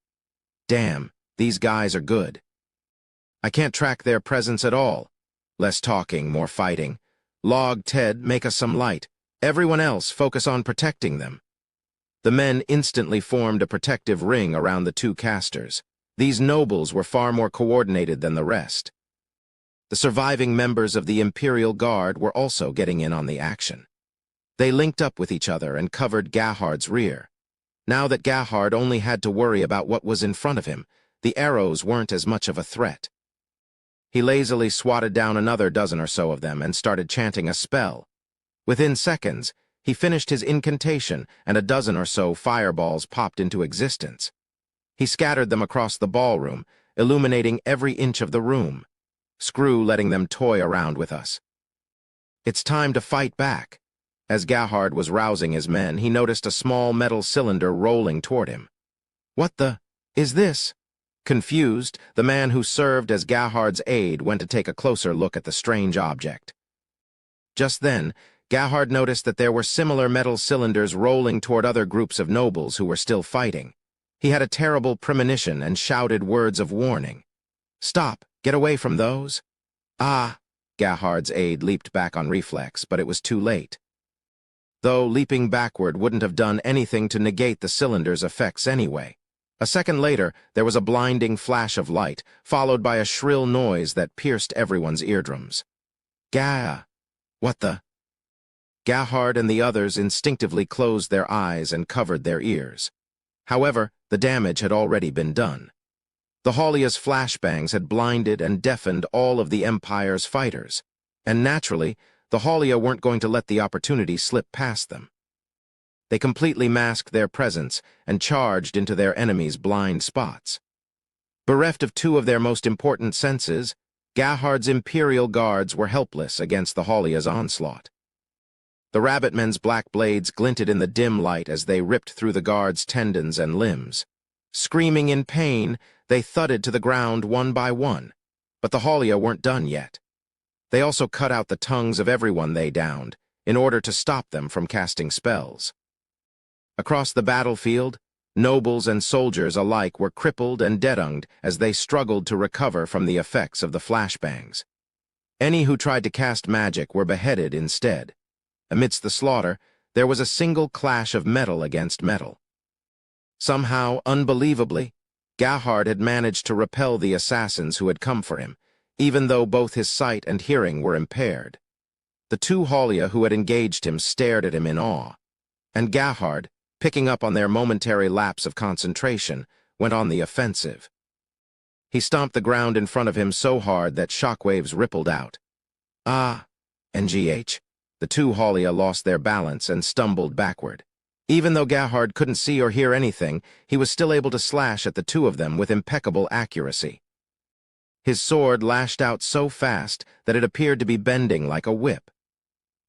Damn, these guys are good. I can't track their presence at all. Less talking, more fighting. Log, Ted, make us some light. Everyone else focus on protecting them. The men instantly formed a protective ring around the two casters. These nobles were far more coordinated than the rest. The surviving members of the Imperial Guard were also getting in on the action. They linked up with each other and covered Gahard's rear. Now that Gahard only had to worry about what was in front of him, the arrows weren't as much of a threat. He lazily swatted down another dozen or so of them and started chanting a spell. Within seconds, he finished his incantation and a dozen or so fireballs popped into existence. He scattered them across the ballroom, illuminating every inch of the room. Screw letting them toy around with us. It's time to fight back. As Gahard was rousing his men, he noticed a small metal cylinder rolling toward him. What the is this? Confused, the man who served as Gahard's aide went to take a closer look at the strange object. Just then, Gahard noticed that there were similar metal cylinders rolling toward other groups of nobles who were still fighting. He had a terrible premonition and shouted words of warning. Stop! Get away from those! Ah! Gahard's aide leaped back on reflex, but it was too late. Though leaping backward wouldn't have done anything to negate the cylinder's effects anyway. A second later, there was a blinding flash of light, followed by a shrill noise that pierced everyone's eardrums. Gah! What the? Gahard and the others instinctively closed their eyes and covered their ears. However, the damage had already been done. The Holia's flashbangs had blinded and deafened all of the Empire's fighters, and naturally, the Holia weren't going to let the opportunity slip past them. They completely masked their presence and charged into their enemies' blind spots. Bereft of two of their most important senses, Gahard's Imperial Guards were helpless against the Holia's onslaught. The rabbitmen's black blades glinted in the dim light as they ripped through the guards' tendons and limbs. Screaming in pain, they thudded to the ground one by one, but the Holia weren't done yet. They also cut out the tongues of everyone they downed, in order to stop them from casting spells. Across the battlefield, nobles and soldiers alike were crippled and deadunged as they struggled to recover from the effects of the flashbangs. Any who tried to cast magic were beheaded instead. Amidst the slaughter, there was a single clash of metal against metal. Somehow, unbelievably, Gahard had managed to repel the assassins who had come for him, even though both his sight and hearing were impaired. The two Haulia who had engaged him stared at him in awe, and Gahard, picking up on their momentary lapse of concentration, went on the offensive. He stomped the ground in front of him so hard that shockwaves rippled out. Ah, NGH. The two Haulia lost their balance and stumbled backward. Even though Gahard couldn't see or hear anything, he was still able to slash at the two of them with impeccable accuracy. His sword lashed out so fast that it appeared to be bending like a whip.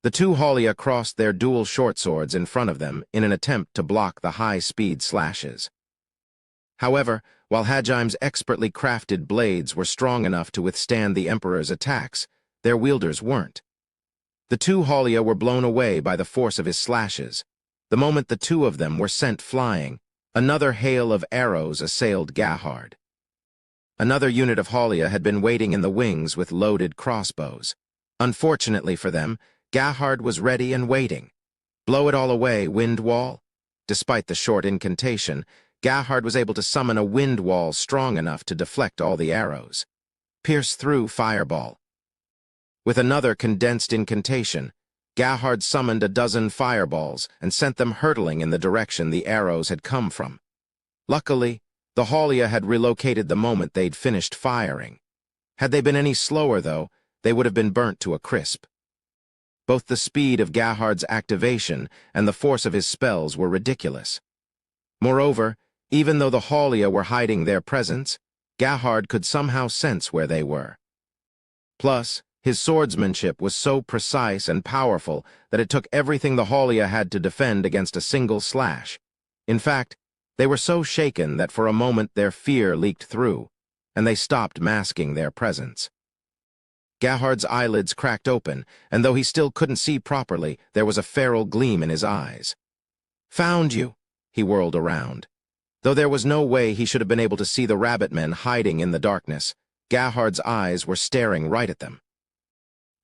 The two Haulia crossed their dual short swords in front of them in an attempt to block the high-speed slashes. However, while Hajaim's expertly crafted blades were strong enough to withstand the Emperor's attacks, their wielders weren't. The two Haulia were blown away by the force of his slashes. The moment the two of them were sent flying, another hail of arrows assailed Gahard. Another unit of Haulia had been waiting in the wings with loaded crossbows. Unfortunately for them, Gahard was ready and waiting. Blow it all away, wind wall. Despite the short incantation, Gahard was able to summon a wind wall strong enough to deflect all the arrows. Pierce through fireball. With another condensed incantation, Gahard summoned a dozen fireballs and sent them hurtling in the direction the arrows had come from. Luckily, the Haulia had relocated the moment they'd finished firing. Had they been any slower, though, they would have been burnt to a crisp. Both the speed of Gahard's activation and the force of his spells were ridiculous. Moreover, even though the Haulia were hiding their presence, Gahard could somehow sense where they were. Plus, his swordsmanship was so precise and powerful that it took everything the Haulia had to defend against a single slash. In fact, they were so shaken that for a moment their fear leaked through, and they stopped masking their presence. Gahard's eyelids cracked open, and though he still couldn't see properly, there was a feral gleam in his eyes. "Found you," he whirled around. Though there was no way he should have been able to see the rabbit men hiding in the darkness, Gahard's eyes were staring right at them.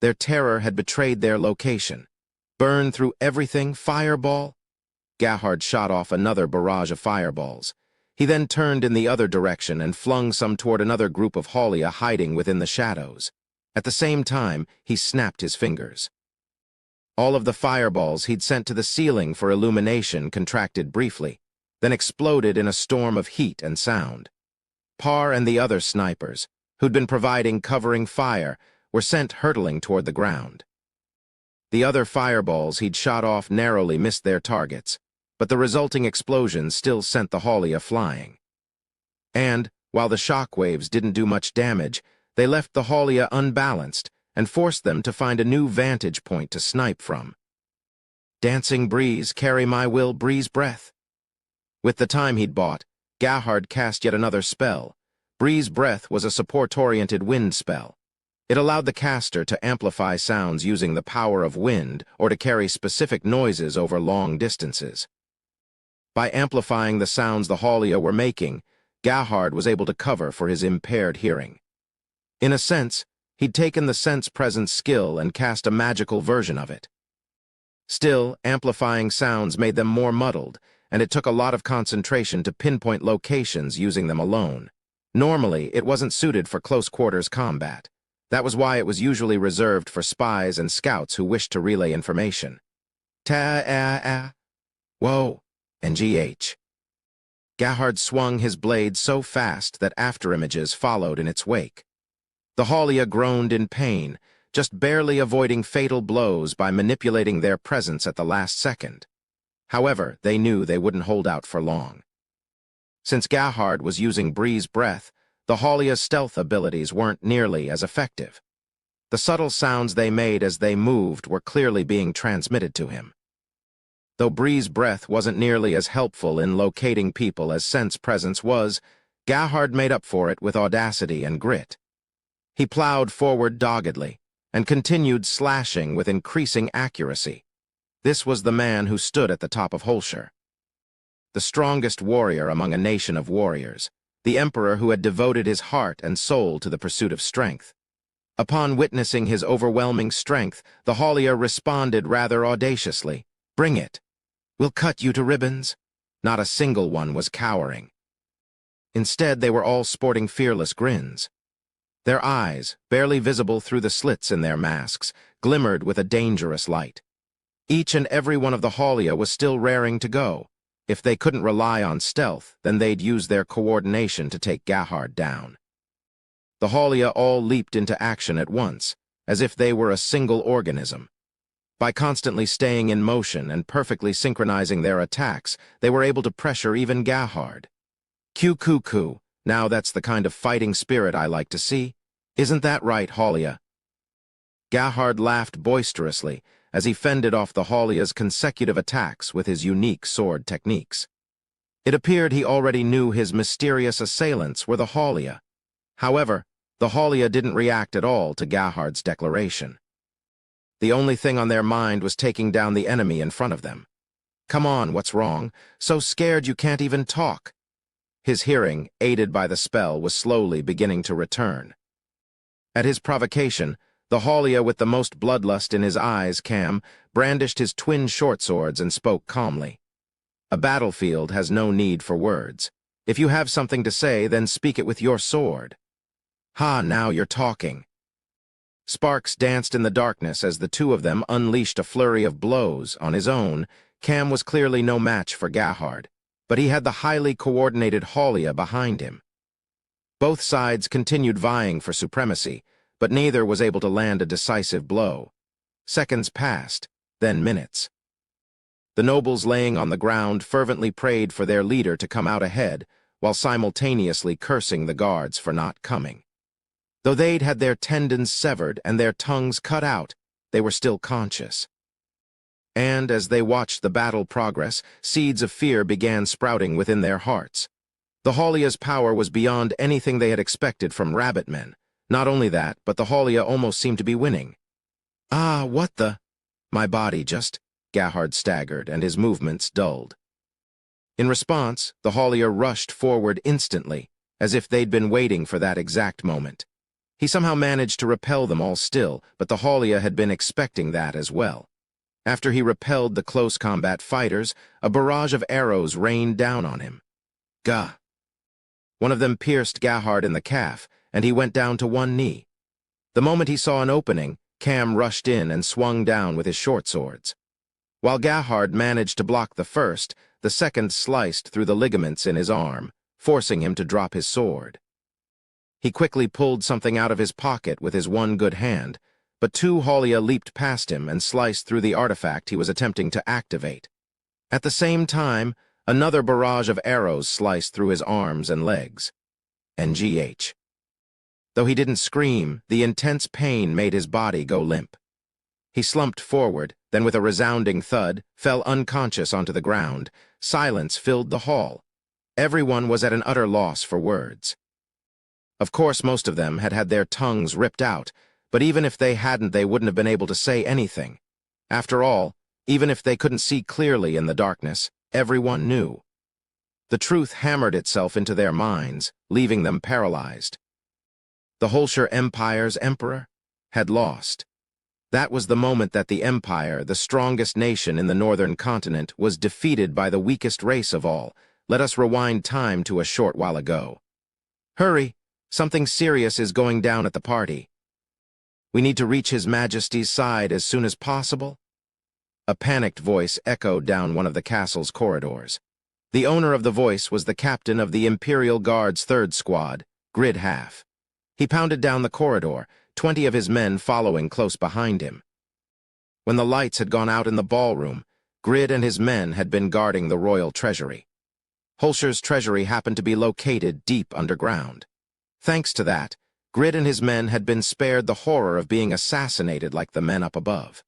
Their terror had betrayed their location. Burn through everything, fireball? Gahard shot off another barrage of fireballs. He then turned in the other direction and flung some toward another group of Haulia hiding within the shadows. At the same time, he snapped his fingers. All of the fireballs he'd sent to the ceiling for illumination contracted briefly, then exploded in a storm of heat and sound. Parr and the other snipers, who'd been providing covering fire, were sent hurtling toward the ground. The other fireballs he'd shot off narrowly missed their targets, but the resulting explosions still sent the Haulia flying. And, while the shockwaves didn't do much damage, they left the Haulia unbalanced and forced them to find a new vantage point to snipe from. Dancing breeze, carry my will, breeze breath. With the time he'd bought, Gahard cast yet another spell. Breeze breath was a support-oriented wind spell. It allowed the caster to amplify sounds using the power of wind or to carry specific noises over long distances. By amplifying the sounds the Haulia were making, Gahard was able to cover for his impaired hearing. In a sense, he'd taken the sense-presence skill and cast a magical version of it. Still, amplifying sounds made them more muddled, and it took a lot of concentration to pinpoint locations using them alone. Normally, it wasn't suited for close-quarters combat. That was why it was usually reserved for spies and scouts who wished to relay information. Whoa, NGH. Gahard swung his blade so fast that afterimages followed in its wake. The Haulia groaned in pain, just barely avoiding fatal blows by manipulating their presence at the last second. However, they knew they wouldn't hold out for long. Since Gahard was using breeze breath, the Haulia's stealth abilities weren't nearly as effective. The subtle sounds they made as they moved were clearly being transmitted to him. Though breeze breath wasn't nearly as helpful in locating people as sense presence was, Gahard made up for it with audacity and grit. He plowed forward doggedly and continued slashing with increasing accuracy. This was the man who stood at the top of Holshire. The strongest warrior among a nation of warriors, the emperor who had devoted his heart and soul to the pursuit of strength. Upon witnessing his overwhelming strength, the Haulia responded rather audaciously. "Bring it. We'll cut you to ribbons." Not a single one was cowering. Instead, they were all sporting fearless grins. Their eyes, barely visible through the slits in their masks, glimmered with a dangerous light. Each and every one of the Haulia was still raring to go. If they couldn't rely on stealth, then they'd use their coordination to take Gerhard down. The Haulia all leaped into action at once, as if they were a single organism. By constantly staying in motion and perfectly synchronizing their attacks, they were able to pressure even Gerhard. Q-Q-Q, now that's the kind of fighting spirit I like to see. Isn't that right, Haulia? Gerhard laughed boisterously as he fended off the Haulia's consecutive attacks with his unique sword techniques. It appeared he already knew his mysterious assailants were the Haulia. However, the Haulia didn't react at all to Gerhard's declaration. The only thing on their mind was taking down the enemy in front of them. Come on, what's wrong? So scared you can't even talk. His hearing, aided by the spell, was slowly beginning to return. At his provocation, the Haulia with the most bloodlust in his eyes, Cam, brandished his twin short swords and spoke calmly. A battlefield has no need for words. If you have something to say, then speak it with your sword. Ha, now you're talking. Sparks danced in the darkness as the two of them unleashed a flurry of blows. On his own, Cam was clearly no match for Gerhard, but he had the highly coordinated Haulia behind him. Both sides continued vying for supremacy, but neither was able to land a decisive blow. Seconds passed, then minutes. The nobles laying on the ground fervently prayed for their leader to come out ahead, while simultaneously cursing the guards for not coming. Though they'd had their tendons severed and their tongues cut out, they were still conscious. And as they watched the battle progress, seeds of fear began sprouting within their hearts. The Haulia's power was beyond anything they had expected from rabbit men. Not only that, but the Haulia almost seemed to be winning. Ah, what the... My body just... Gerhard staggered, and his movements dulled. In response, the Haulia rushed forward instantly, as if they'd been waiting for that exact moment. He somehow managed to repel them all still, but the Haulia had been expecting that as well. After he repelled the close combat fighters, a barrage of arrows rained down on him. Gah! One of them pierced Gerhard in the calf, and he went down to one knee. The moment he saw an opening, Cam rushed in and swung down with his short swords. While Gerhard managed to block the first, the second sliced through the ligaments in his arm, forcing him to drop his sword. He quickly pulled something out of his pocket with his one good hand, but two Haulia leaped past him and sliced through the artifact he was attempting to activate. At the same time, another barrage of arrows sliced through his arms and legs. NGH. Though he didn't scream, the intense pain made his body go limp. He slumped forward, then with a resounding thud, fell unconscious onto the ground. Silence filled the hall. Everyone was at an utter loss for words. Of course, most of them had had their tongues ripped out, but even if they hadn't, they wouldn't have been able to say anything. After all, even if they couldn't see clearly in the darkness, everyone knew. The truth hammered itself into their minds, leaving them paralyzed. The Holscher Empire's emperor had lost. That was the moment that the Empire, the strongest nation in the northern continent, was defeated by the weakest race of all. Let us rewind time to a short while ago. Hurry! Something serious is going down at the party. We need to reach His Majesty's side as soon as possible. A panicked voice echoed down one of the castle's corridors. The owner of the voice was the captain of the Imperial Guard's 3rd Squad, Grid Half. He pounded down the corridor, 20 of his men following close behind him. When the lights had gone out in the ballroom, Grid and his men had been guarding the royal treasury. Holscher's treasury happened to be located deep underground. Thanks to that, Grid and his men had been spared the horror of being assassinated like the men up above.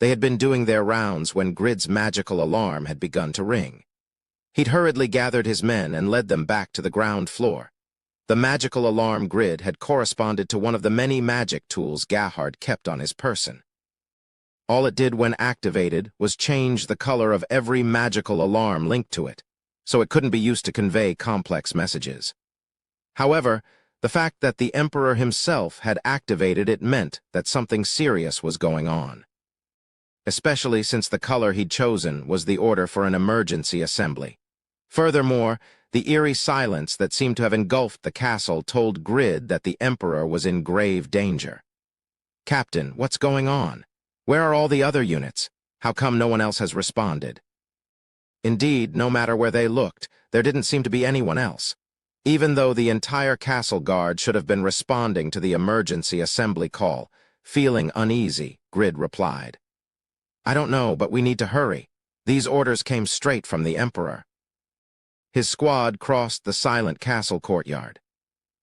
They had been doing their rounds when Grid's magical alarm had begun to ring. He'd hurriedly gathered his men and led them back to the ground floor. The magical alarm Grid had corresponded to one of the many magic tools Gerhard kept on his person. All it did when activated was change the color of every magical alarm linked to it, so it couldn't be used to convey complex messages. However, the fact that the Emperor himself had activated it meant that something serious was going on. Especially since the color he'd chosen was the order for an emergency assembly. Furthermore, The eerie silence that seemed to have engulfed the castle told Grid that the Emperor was in grave danger. "Captain, what's going on? Where are all the other units? How come no one else has responded?" Indeed, no matter where they looked, there didn't seem to be anyone else. Even though the entire castle guard should have been responding to the emergency assembly call, feeling uneasy, Grid replied, "I don't know, but we need to hurry. These orders came straight from the Emperor." His squad crossed the silent castle courtyard.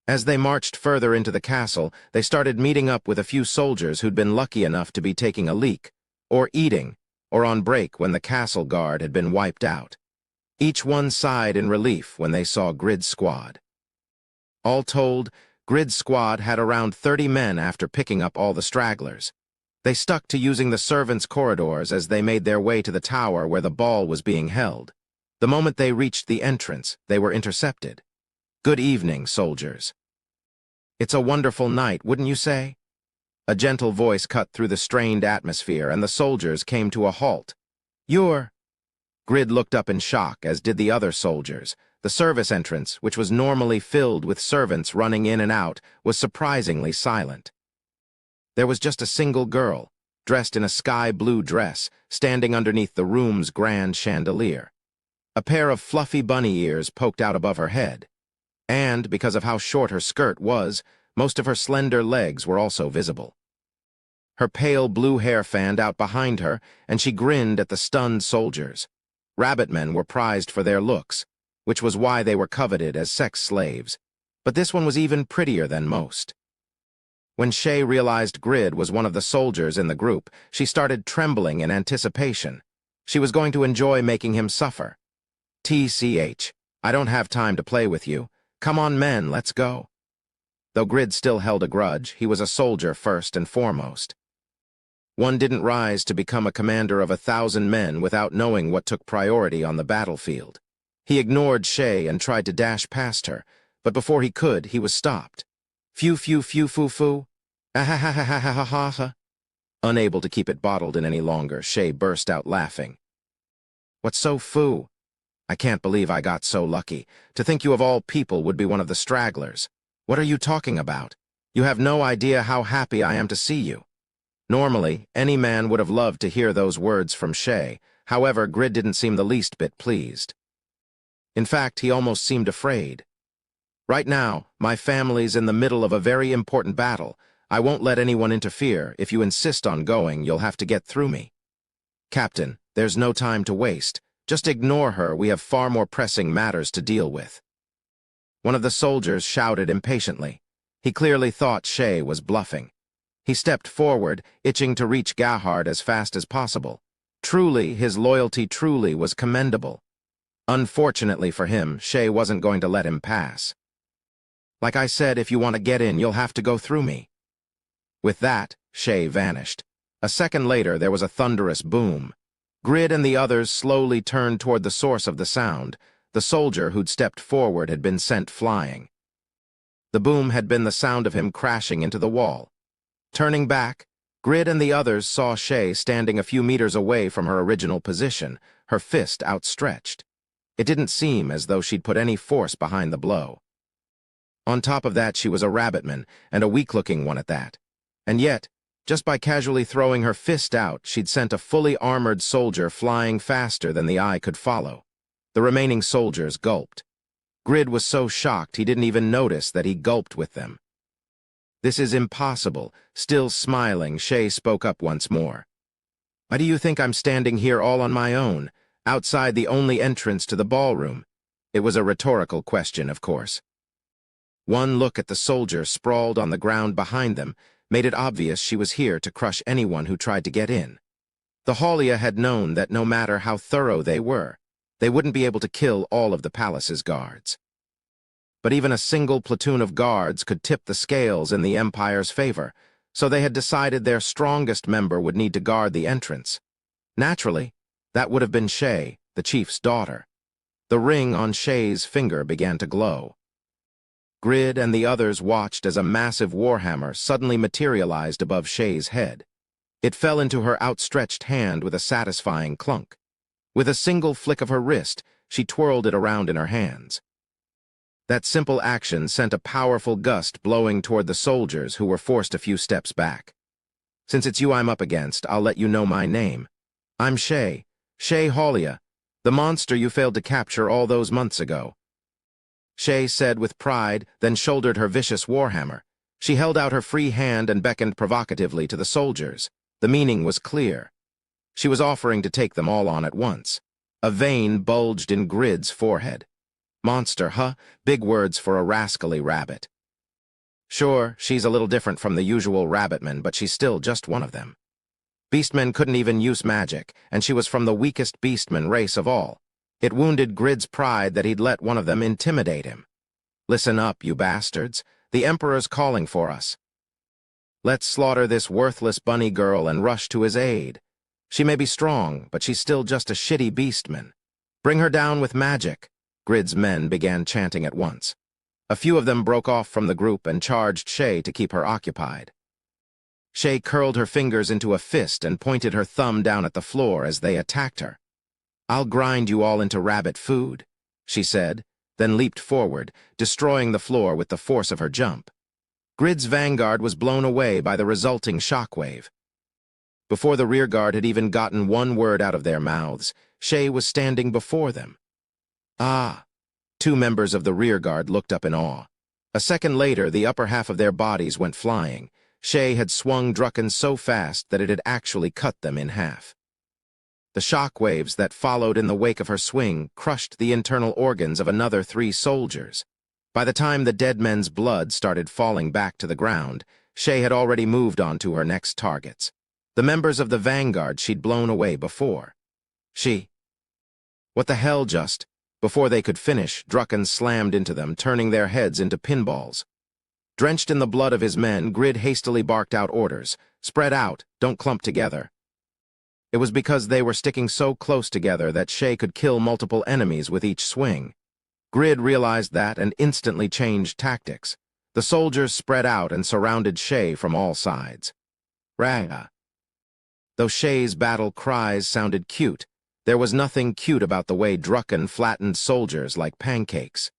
As they marched further into the castle, they started meeting up with a few soldiers who'd been lucky enough to be taking a leak, or eating, or on break when the castle guard had been wiped out. Each one sighed in relief when they saw Grid's squad. All told, Grid's squad had around 30 men after picking up all the stragglers. They stuck to using the servants' corridors as they made their way to the tower where the ball was being held. The moment they reached the entrance, they were intercepted. "Good evening, soldiers." "It's a wonderful night, wouldn't you say?" A gentle voice cut through the strained atmosphere, and the soldiers came to a halt. "You're—" Grid looked up in shock, as did the other soldiers. The service entrance, which was normally filled with servants running in and out, was surprisingly silent. There was just a single girl, dressed in a sky-blue dress, standing underneath the room's grand chandelier. A pair of fluffy bunny ears poked out above her head. And, because of how short her skirt was, most of her slender legs were also visible. Her pale blue hair fanned out behind her, and she grinned at the stunned soldiers. Rabbitmen were prized for their looks, which was why they were coveted as sex slaves. But this one was even prettier than most. When Shay realized Grid was one of the soldiers in the group, she started trembling in anticipation. She was going to enjoy making him suffer. "TCH, I don't have time to play with you. Come on, men, let's go." Though Grid still held a grudge, he was a soldier first and foremost. One didn't rise to become a commander of 1,000 men without knowing what took priority on the battlefield. He ignored Shay and tried to dash past her, but before he could, he was stopped. "Phew, phew, phew, foo, foo. Ah-ha-ha-ha-ha-ha-ha-ha." Unable to keep it bottled in any longer, Shay burst out laughing. "What's so foo? I can't believe I got so lucky. To think you of all people would be one of the stragglers. What are you talking about? You have no idea how happy I am to see you." Normally, any man would have loved to hear those words from Shay. However, Grid didn't seem the least bit pleased. In fact, he almost seemed afraid. "Right now, my family's in the middle of a very important battle. I won't let anyone interfere. If you insist on going, you'll have to get through me." "Captain, there's no time to waste. Just ignore her. We have far more pressing matters to deal with." One of the soldiers shouted impatiently. He clearly thought Shay was bluffing. He stepped forward, itching to reach Gahard as fast as possible. Truly, his loyalty truly was commendable. Unfortunately for him, Shay wasn't going to let him pass. "Like I said, if you want to get in, you'll have to go through me." With that, Shay vanished. A second later, there was a thunderous boom. Grid and the others slowly turned toward the source of the sound. The soldier who'd stepped forward had been sent flying. The boom had been the sound of him crashing into the wall. Turning back, Grid and the others saw Shay standing a few meters away from her original position, her fist outstretched. It didn't seem as though she'd put any force behind the blow. On top of that, she was a rabbitman, and a weak-looking one at that. And yet, just by casually throwing her fist out, she'd sent a fully armored soldier flying faster than the eye could follow. The remaining soldiers gulped. Grid was so shocked he didn't even notice that he gulped with them. "This is impossible." Still smiling, Shay spoke up once more. "Why do you think I'm standing here all on my own, outside the only entrance to the ballroom?" It was a rhetorical question, of course. One look at the soldier sprawled on the ground behind them made it obvious she was here to crush anyone who tried to get in. The Haulia had known that no matter how thorough they were, they wouldn't be able to kill all of the palace's guards. But even a single platoon of guards could tip the scales in the Empire's favor, so they had decided their strongest member would need to guard the entrance. Naturally, that would have been Shay, the chief's daughter. The ring on Shay's finger began to glow. Grid and the others watched as a massive warhammer suddenly materialized above Shay's head. It fell into her outstretched hand with a satisfying clunk. With a single flick of her wrist, she twirled it around in her hands. That simple action sent a powerful gust blowing toward the soldiers who were forced a few steps back. Since it's you I'm up against, I'll let you know my name. I'm Shay Haulia, the monster you failed to capture all those months ago. Shay said with pride, then shouldered her vicious warhammer. She held out her free hand and beckoned provocatively to the soldiers. The meaning was clear. She was offering to take them all on at once. A vein bulged in Grid's forehead. Monster, huh? Big words for a rascally rabbit. Sure, she's a little different from the usual rabbitmen, but she's still just one of them. Beastmen couldn't even use magic, and she was from the weakest beastman race of all. It wounded Grid's pride that he'd let one of them intimidate him. Listen up, you bastards. The Emperor's calling for us. Let's slaughter this worthless bunny girl and rush to his aid. She may be strong, but she's still just a shitty beastman. Bring her down with magic. Grid's men began chanting at once. A few of them broke off from the group and charged Shay to keep her occupied. Shay curled her fingers into a fist and pointed her thumb down at the floor as they attacked her. I'll grind you all into rabbit food, she said, then leaped forward, destroying the floor with the force of her jump. Grid's vanguard was blown away by the resulting shockwave. Before the rearguard had even gotten one word out of their mouths, Shay was standing before them. Ah! Two members of the rearguard looked up in awe. A second later, the upper half of their bodies went flying. Shay had swung Drucken so fast that it had actually cut them in half. The shock waves that followed in the wake of her swing crushed the internal organs of another 3 soldiers. By the time the dead men's blood started falling back to the ground, Shay had already moved on to her next targets. The members of the vanguard she'd blown away before. What the hell just? Before they could finish, Drucken slammed into them, turning their heads into pinballs. Drenched in the blood of his men, Grid hastily barked out orders. Spread out, don't clump together. It was because they were sticking so close together that Shay could kill multiple enemies with each swing. Grid realized that and instantly changed tactics. The soldiers spread out and surrounded Shay from all sides. Raga. Though Shay's battle cries sounded cute, there was nothing cute about the way Drucken flattened soldiers like pancakes.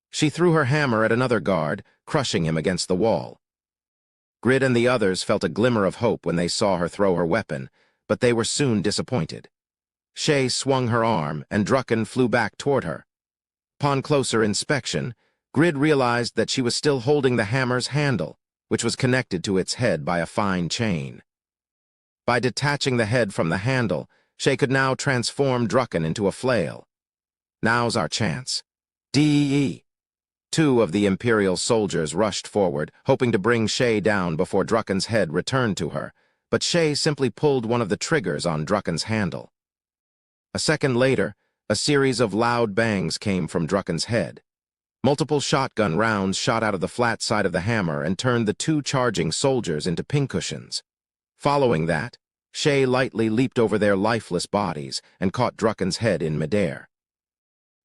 She threw her hammer at another guard, crushing him against the wall. Grid and the others felt a glimmer of hope when they saw her throw her weapon, but they were soon disappointed. Shay swung her arm, and Drucken flew back toward her. Upon closer inspection, Grid realized that she was still holding the hammer's handle, which was connected to its head by a fine chain. By detaching the head from the handle, Shay could now transform Drucken into a flail. Now's our chance. D.E.E. 2 of the Imperial soldiers rushed forward, hoping to bring Shay down before Drucken's head returned to her, but Shay simply pulled one of the triggers on Drucken's handle. A second later, a series of loud bangs came from Drucken's head. Multiple shotgun rounds shot out of the flat side of the hammer and turned the 2 charging soldiers into pincushions. Following that, Shay lightly leaped over their lifeless bodies and caught Drucken's head in midair.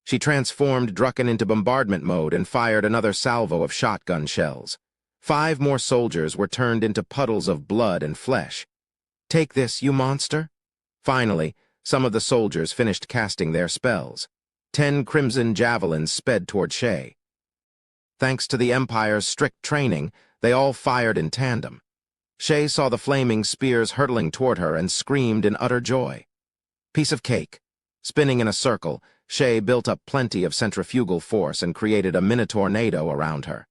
She transformed Drucken into bombardment mode and fired another salvo of shotgun shells. 5 more soldiers were turned into puddles of blood and flesh. Take this, you monster! Finally, some of the soldiers finished casting their spells. 10 crimson javelins sped toward Shay. Thanks to the Empire's strict training, they all fired in tandem. Shay saw the flaming spears hurtling toward her and screamed in utter joy. Piece of cake. Spinning in a circle, Shay built up plenty of centrifugal force and created a mini-tornado around her.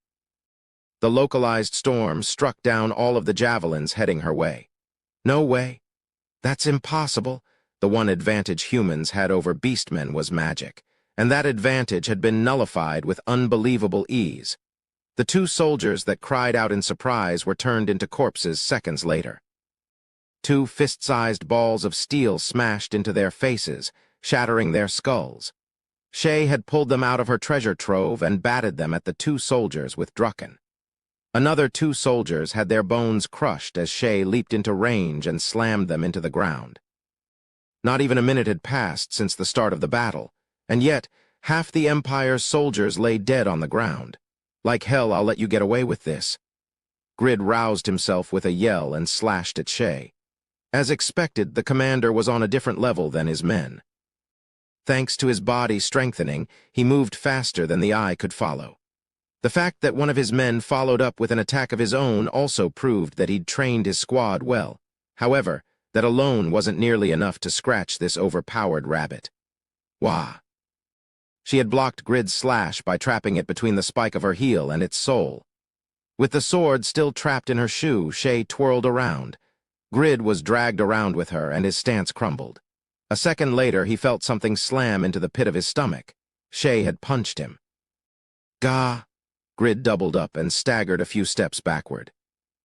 The localized storm struck down all of the javelins heading her way. No way. That's impossible. The one advantage humans had over beastmen was magic, and that advantage had been nullified with unbelievable ease. The 2 soldiers that cried out in surprise were turned into corpses seconds later. 2 fist-sized balls of steel smashed into their faces, shattering their skulls. Shay had pulled them out of her treasure trove and batted them at the 2 soldiers with Drucken. Another 2 soldiers had their bones crushed as Shay leaped into range and slammed them into the ground. Not even a minute had passed since the start of the battle, and yet half the Empire's soldiers lay dead on the ground. Like hell, I'll let you get away with this. Grid roused himself with a yell and slashed at Shay. As expected, the commander was on a different level than his men. Thanks to his body strengthening, he moved faster than the eye could follow. The fact that one of his men followed up with an attack of his own also proved that he'd trained his squad well. However, that alone wasn't nearly enough to scratch this overpowered rabbit. Wah! She had blocked Grid's slash by trapping it between the spike of her heel and its sole. With the sword still trapped in her shoe, Shay twirled around. Grid was dragged around with her, and his stance crumbled. A second later, he felt something slam into the pit of his stomach. Shay had punched him. Gah! Grid doubled up and staggered a few steps backward.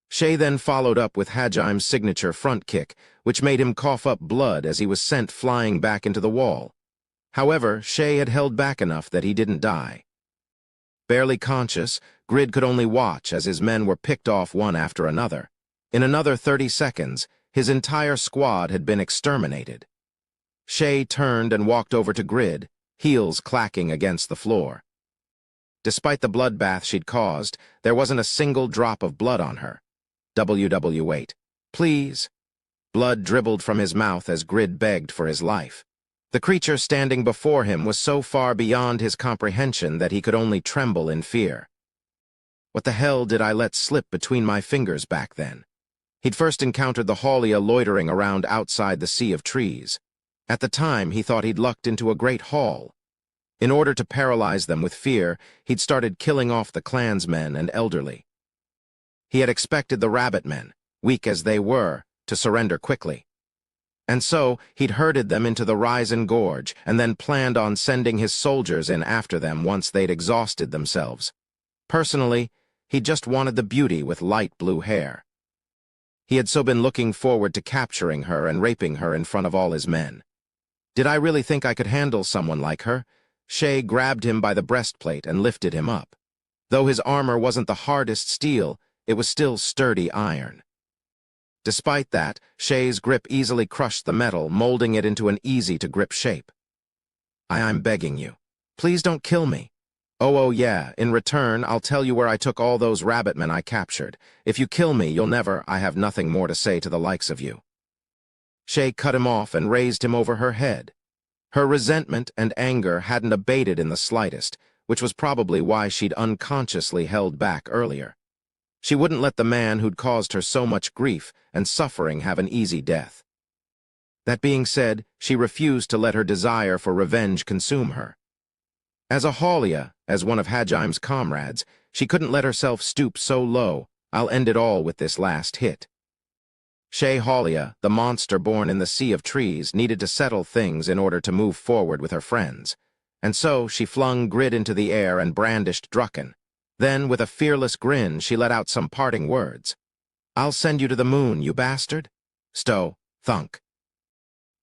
Shay then followed up with Hajim's signature front kick, which made him cough up blood as he was sent flying back into the wall. However, Shay had held back enough that he didn't die. Barely conscious, Grid could only watch as his men were picked off one after another. In another 30 seconds, his entire squad had been exterminated. Shay turned and walked over to Grid, heels clacking against the floor. Despite the bloodbath she'd caused, there wasn't a single drop of blood on her. Wait. Please. Blood dribbled from his mouth as Grid begged for his life. The creature standing before him was so far beyond his comprehension that he could only tremble in fear. What the hell did I let slip between my fingers back then? He'd first encountered the Haulia loitering around outside the sea of trees. At the time, he thought he'd lucked into a great haul. In order to paralyze them with fear, he'd started killing off the clansmen and elderly. He had expected the rabbit men, weak as they were, to surrender quickly. And so, he'd herded them into the Ryzen Gorge and then planned on sending his soldiers in after them once they'd exhausted themselves. Personally, he just wanted the beauty with light blue hair. He had so been looking forward to capturing her and raping her in front of all his men. Did I really think I could handle someone like her? Shay grabbed him by the breastplate and lifted him up. Though his armor wasn't the hardest steel, it was still sturdy iron. Despite that, Shay's grip easily crushed the metal, molding it into an easy-to-grip shape. I'm begging you. Please don't kill me. Oh yeah, in return, I'll tell you where I took all those rabbitmen I captured. If you kill me, you'll never, I have nothing more to say to the likes of you. Shay cut him off and raised him over her head. Her resentment and anger hadn't abated in the slightest, which was probably why she'd unconsciously held back earlier. She wouldn't let the man who'd caused her so much grief and suffering have an easy death. That being said, she refused to let her desire for revenge consume her. As a Haulia, as one of Hajim's comrades, she couldn't let herself stoop so low. I'll end it all with this last hit. Shay Haulia, the monster born in the sea of trees, needed to settle things in order to move forward with her friends. And so she flung Grid into the air and brandished Drucken. Then, with a fearless grin, she let out some parting words. I'll send you to the moon, you bastard. Stow, thunk.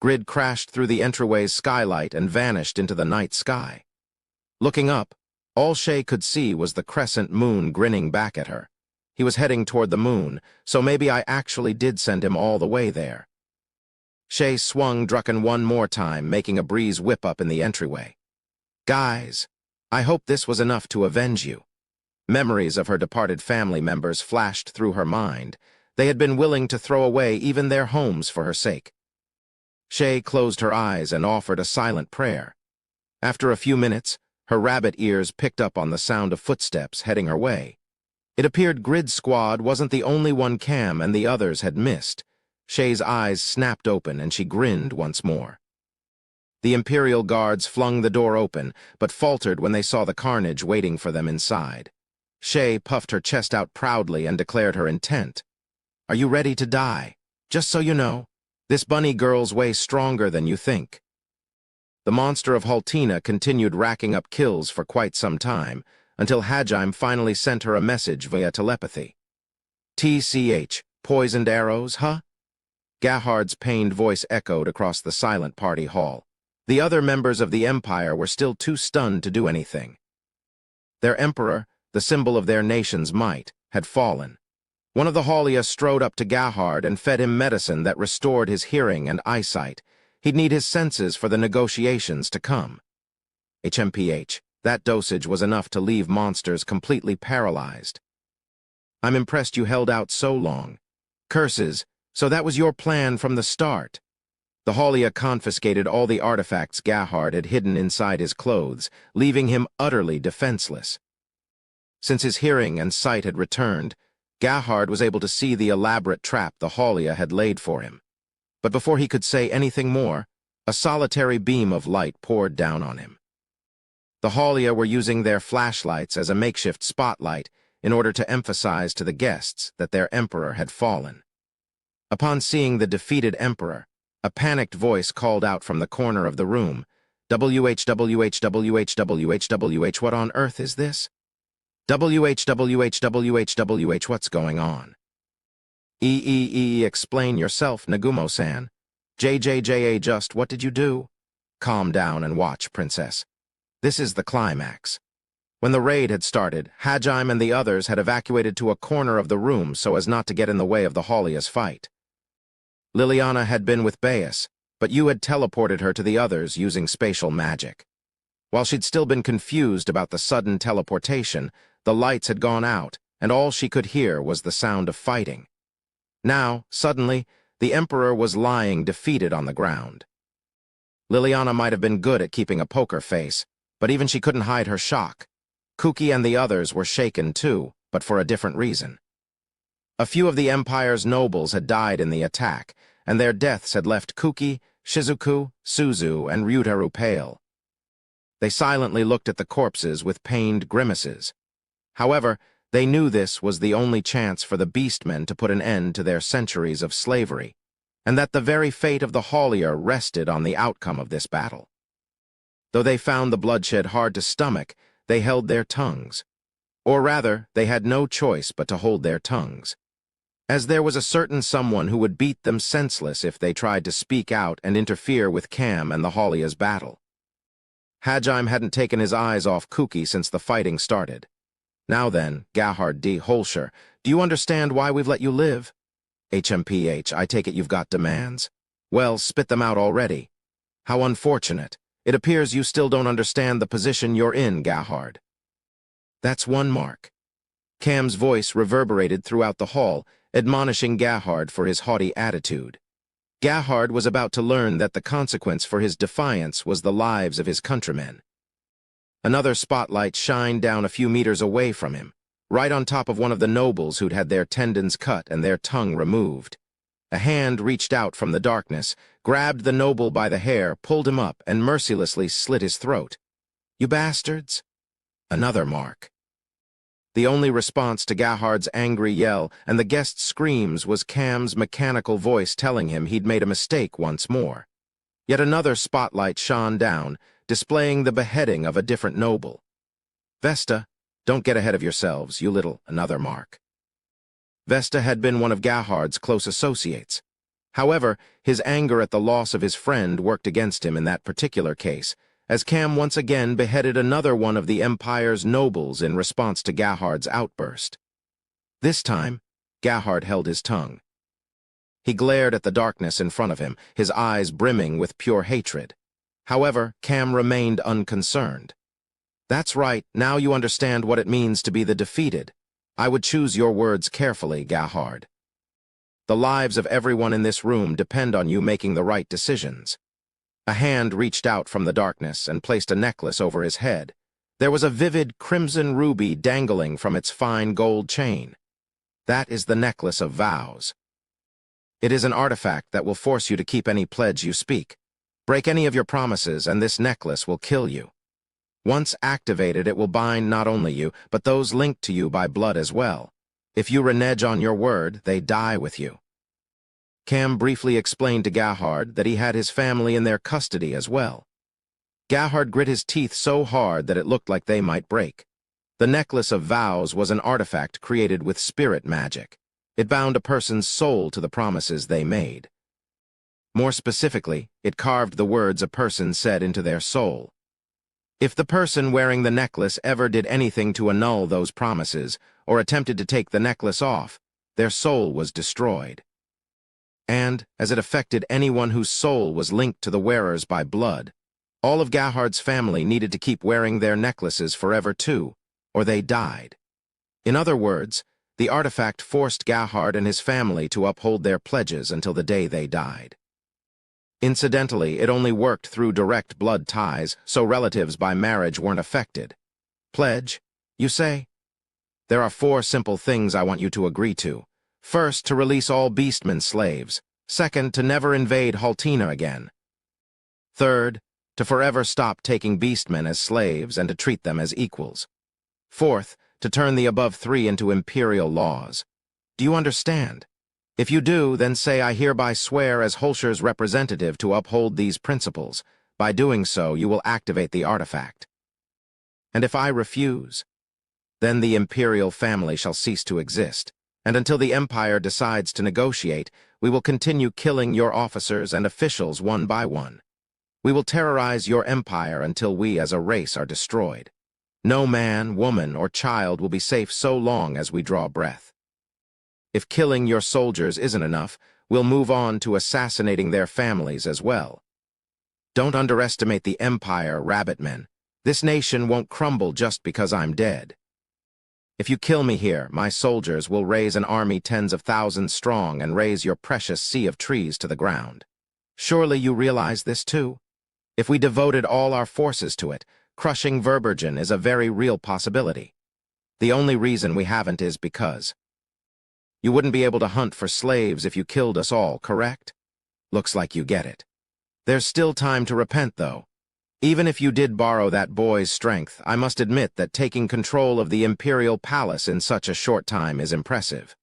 Grid crashed through the entryway's skylight and vanished into the night sky. Looking up, all Shay could see was the crescent moon grinning back at her. He was heading toward the moon, so maybe I actually did send him all the way there. Shay swung Drucken one more time, making a breeze whip up in the entryway. Guys, I hope this was enough to avenge you. Memories of her departed family members flashed through her mind. They had been willing to throw away even their homes for her sake. Shay closed her eyes and offered a silent prayer. After a few minutes, her rabbit ears picked up on the sound of footsteps heading her way. It appeared Grid's squad wasn't the only one Cam and the others had missed. Shay's eyes snapped open and she grinned once more. The Imperial guards flung the door open, but faltered when they saw the carnage waiting for them inside. Shay puffed her chest out proudly and declared her intent. Are you ready to die? Just so you know, this bunny girl's way stronger than you think. The monster of Haltina continued racking up kills for quite some time, until Hajim finally sent her a message via telepathy. TCH, poisoned arrows, huh? Gahard's pained voice echoed across the silent party hall. The other members of the Empire were still too stunned to do anything. Their emperor, the symbol of their nation's might, had fallen. One of the Haulia strode up to Gahard and fed him medicine that restored his hearing and eyesight. He'd need his senses for the negotiations to come. HMPH. That dosage was enough to leave monsters completely paralyzed. I'm impressed you held out so long. Curses, so that was your plan from the start. The Haulia confiscated all the artifacts Gahard had hidden inside his clothes, leaving him utterly defenseless. Since his hearing and sight had returned, Gerhard was able to see the elaborate trap the Haulia had laid for him. But before he could say anything more, a solitary beam of light poured down on him. The Haulia were using their flashlights as a makeshift spotlight in order to emphasize to the guests that their emperor had fallen. Upon seeing the defeated emperor, a panicked voice called out from the corner of the room, WHWHWHWHWH, what on earth is this? WHWHWHWH, what's going on? Explain yourself, Nagumo-san. JJJA, just what did you do? Calm down and watch, princess. This is the climax. When the raid had started, Hajime and the others had evacuated to a corner of the room so as not to get in the way of the Haulia's fight. Liliana had been with Baius, but you had teleported her to the others using spatial magic. While she'd still been confused about the sudden teleportation, the lights had gone out, and all she could hear was the sound of fighting. Now, suddenly, the Emperor was lying defeated on the ground. Liliana might have been good at keeping a poker face, but even she couldn't hide her shock. Kuki and the others were shaken too, but for a different reason. A few of the Empire's nobles had died in the attack, and their deaths had left Kuki, Shizuku, Suzu, and Ryutaru pale. They silently looked at the corpses with pained grimaces. However, they knew this was the only chance for the Beastmen to put an end to their centuries of slavery, and that the very fate of the Haulia rested on the outcome of this battle. Though they found the bloodshed hard to stomach, they held their tongues. Or rather, they had no choice but to hold their tongues, as there was a certain someone who would beat them senseless if they tried to speak out and interfere with Cam and the Haulia's battle. Hajime hadn't taken his eyes off Kuki since the fighting started. Now then, Gerhard D. Holscher, do you understand why we've let you live? HMPH, I take it you've got demands? Well, spit them out already. How unfortunate. It appears you still don't understand the position you're in, Gerhard. That's one mark. Cam's voice reverberated throughout the hall, admonishing Gerhard for his haughty attitude. Gerhard was about to learn that the consequence for his defiance was the lives of his countrymen. Another spotlight shined down a few meters away from him, right on top of one of the nobles who'd had their tendons cut and their tongue removed. A hand reached out from the darkness, grabbed the noble by the hair, pulled him up, and mercilessly slit his throat. You bastards! Another mark. The only response to Gerhard's angry yell and the guest's screams was Cam's mechanical voice telling him he'd made a mistake once more. Yet another spotlight shone down, displaying the beheading of a different noble. Vesta, don't get ahead of yourselves, you little another mark. Vesta had been one of Gerhard's close associates. However, his anger at the loss of his friend worked against him in that particular case, as Cam once again beheaded another one of the Empire's nobles in response to Gerhard's outburst. This time, Gerhard held his tongue. He glared at the darkness in front of him, his eyes brimming with pure hatred. However, Cam remained unconcerned. That's right, now you understand what it means to be the defeated. I would choose your words carefully, Gerhard. The lives of everyone in this room depend on you making the right decisions. A hand reached out from the darkness and placed a necklace over his head. There was a vivid crimson ruby dangling from its fine gold chain. That is the necklace of vows. It is an artifact that will force you to keep any pledge you speak. Break any of your promises, and this necklace will kill you. Once activated, it will bind not only you, but those linked to you by blood as well. If you renege on your word, they die with you. Cam briefly explained to Gerhard that he had his family in their custody as well. Gerhard grit his teeth so hard that it looked like they might break. The necklace of vows was an artifact created with spirit magic. It bound a person's soul to the promises they made. More specifically, it carved the words a person said into their soul. If the person wearing the necklace ever did anything to annul those promises, or attempted to take the necklace off, their soul was destroyed. And, as it affected anyone whose soul was linked to the wearers by blood, all of Gerhard's family needed to keep wearing their necklaces forever too, or they died. In other words, the artifact forced Gerhard and his family to uphold their pledges until the day they died. Incidentally, it only worked through direct blood ties, so relatives by marriage weren't affected. Pledge, you say? There are 4 simple things I want you to agree to. First, to release all beastmen slaves. Second, to never invade Haltina again. Third, to forever stop taking beastmen as slaves and to treat them as equals. Fourth, to turn the above 3 into imperial laws. Do you understand? If you do, then say I hereby swear as Holscher's representative to uphold these principles. By doing so, you will activate the artifact. And if I refuse, then the imperial family shall cease to exist, and until the Empire decides to negotiate, we will continue killing your officers and officials one by one. We will terrorize your empire until we as a race are destroyed. No man, woman, or child will be safe so long as we draw breath. If killing your soldiers isn't enough, we'll move on to assassinating their families as well. Don't underestimate the Empire, rabbitmen. This nation won't crumble just because I'm dead. If you kill me here, my soldiers will raise an army tens of thousands strong and raise your precious sea of trees to the ground. Surely you realize this too? If we devoted all our forces to it, crushing Verbergen is a very real possibility. The only reason we haven't is because you wouldn't be able to hunt for slaves if you killed us all, correct? Looks like you get it. There's still time to repent, though. Even if you did borrow that boy's strength, I must admit that taking control of the Imperial Palace in such a short time is impressive.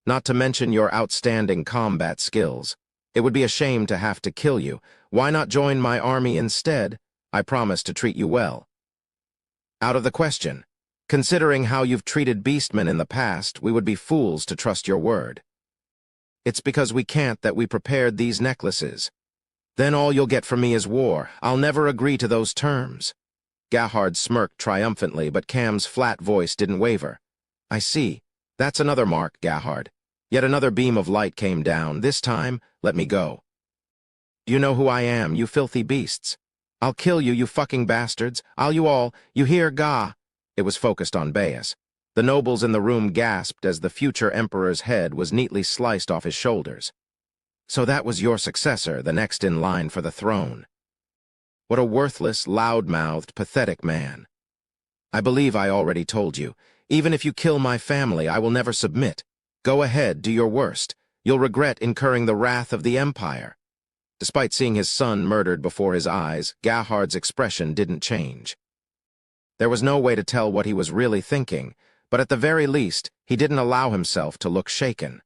Not to mention your outstanding combat skills. It would be a shame to have to kill you. Why not join my army instead? I promise to treat you well. Out of the question. Considering how you've treated beastmen in the past, we would be fools to trust your word. It's because we can't that we prepared these necklaces. Then all you'll get from me is war. I'll never agree to those terms. Gahard smirked triumphantly, but Cam's flat voice didn't waver. I see. That's another mark, Gahard. Yet another beam of light came down. This time, let me go. You know who I am, you filthy beasts. I'll kill you, you fucking bastards. I'll you all. You hear, Gah? It was focused on Bayes. The nobles in the room gasped as the future emperor's head was neatly sliced off his shoulders. So that was your successor, the next in line for the throne. What a worthless, loud-mouthed, pathetic man. I believe I already told you. Even if you kill my family, I will never submit. Go ahead, do your worst. You'll regret incurring the wrath of the Empire. Despite seeing his son murdered before his eyes, Gahard's expression didn't change. There was no way to tell what he was really thinking, but at the very least, he didn't allow himself to look shaken.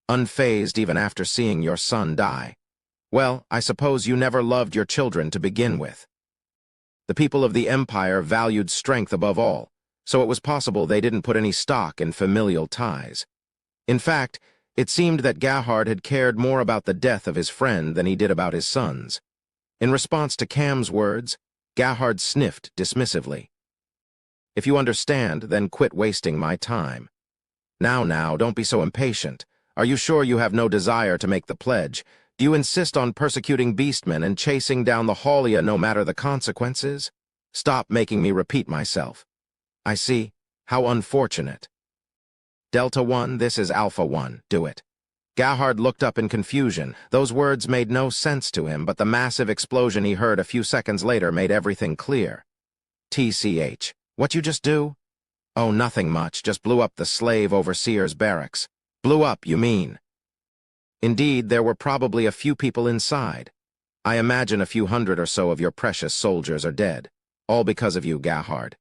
Unfazed even after seeing your son die. Well, I suppose you never loved your children to begin with. The people of the Empire valued strength above all, so it was possible they didn't put any stock in familial ties. In fact, it seemed that Gahard had cared more about the death of his friend than he did about his son's. In response to Cam's words, Gahard sniffed dismissively. If you understand, then quit wasting my time. Now, don't be so impatient. Are you sure you have no desire to make the pledge? Do you insist on persecuting beastmen and chasing down the Haulia no matter the consequences? Stop making me repeat myself. I see. How unfortunate. Delta 1, this is Alpha 1. Do it. Gahard looked up in confusion. Those words made no sense to him, but the massive explosion he heard a few seconds later made everything clear. TCH. What you just do? Oh, nothing much. Just blew up the slave overseer's barracks. Blew up, you mean? Indeed, there were probably a few people inside. I imagine a few hundred or so of your precious soldiers are dead. All because of you, Gahard.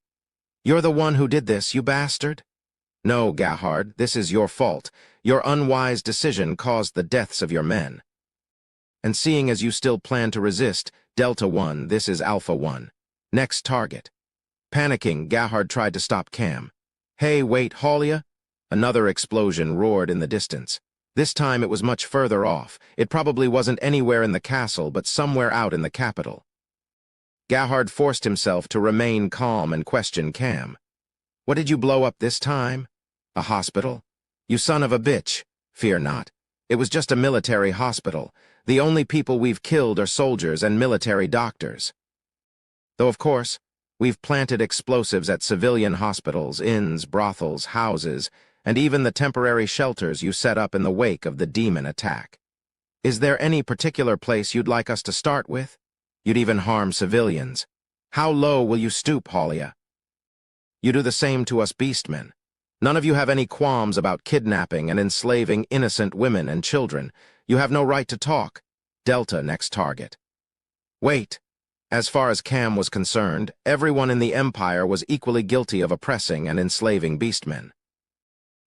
You're the one who did this, you bastard? No, Gahard, this is your fault. Your unwise decision caused the deaths of your men. And seeing as you still plan to resist, Delta 1, this is Alpha 1. Next target. Panicking, Gahard tried to stop Cam. Hey, wait, Haulia? Another explosion roared in the distance. This time it was much further off. It probably wasn't anywhere in the castle, but somewhere out in the capital. Gahard forced himself to remain calm and question Cam. What did you blow up this time? A hospital? You son of a bitch. Fear not. It was just a military hospital. The only people we've killed are soldiers and military doctors. Though, of course, we've planted explosives at civilian hospitals, inns, brothels, houses, and even the temporary shelters you set up in the wake of the demon attack. Is there any particular place you'd like us to start with? You'd even harm civilians. How low will you stoop, Haulia? You do the same to us beastmen. None of you have any qualms about kidnapping and enslaving innocent women and children. You have no right to talk. Delta, next target. Wait. As far as Cam was concerned, everyone in the Empire was equally guilty of oppressing and enslaving beastmen.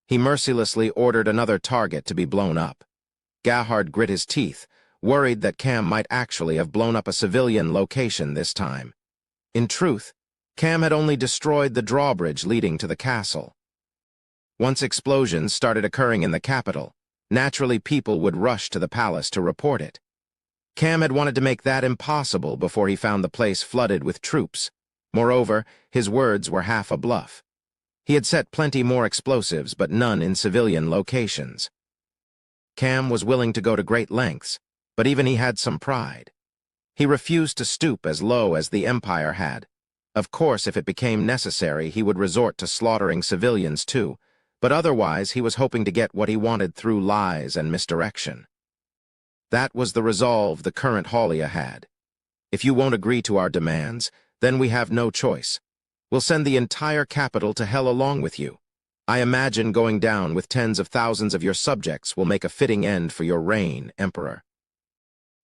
He mercilessly ordered another target to be blown up. Gahard grit his teeth, worried that Cam might actually have blown up a civilian location this time. In truth, Cam had only destroyed the drawbridge leading to the castle. Once explosions started occurring in the capital, naturally people would rush to the palace to report it. Cam had wanted to make that impossible before he found the place flooded with troops. Moreover, his words were half a bluff. He had set plenty more explosives, but none in civilian locations. Cam was willing to go to great lengths, but even he had some pride. He refused to stoop as low as the Empire had. Of course, if it became necessary, he would resort to slaughtering civilians too, but otherwise he was hoping to get what he wanted through lies and misdirection. That was the resolve the current Haulia had. If you won't agree to our demands, then we have no choice. We'll send the entire capital to hell along with you. I imagine going down with tens of thousands of your subjects will make a fitting end for your reign, Emperor.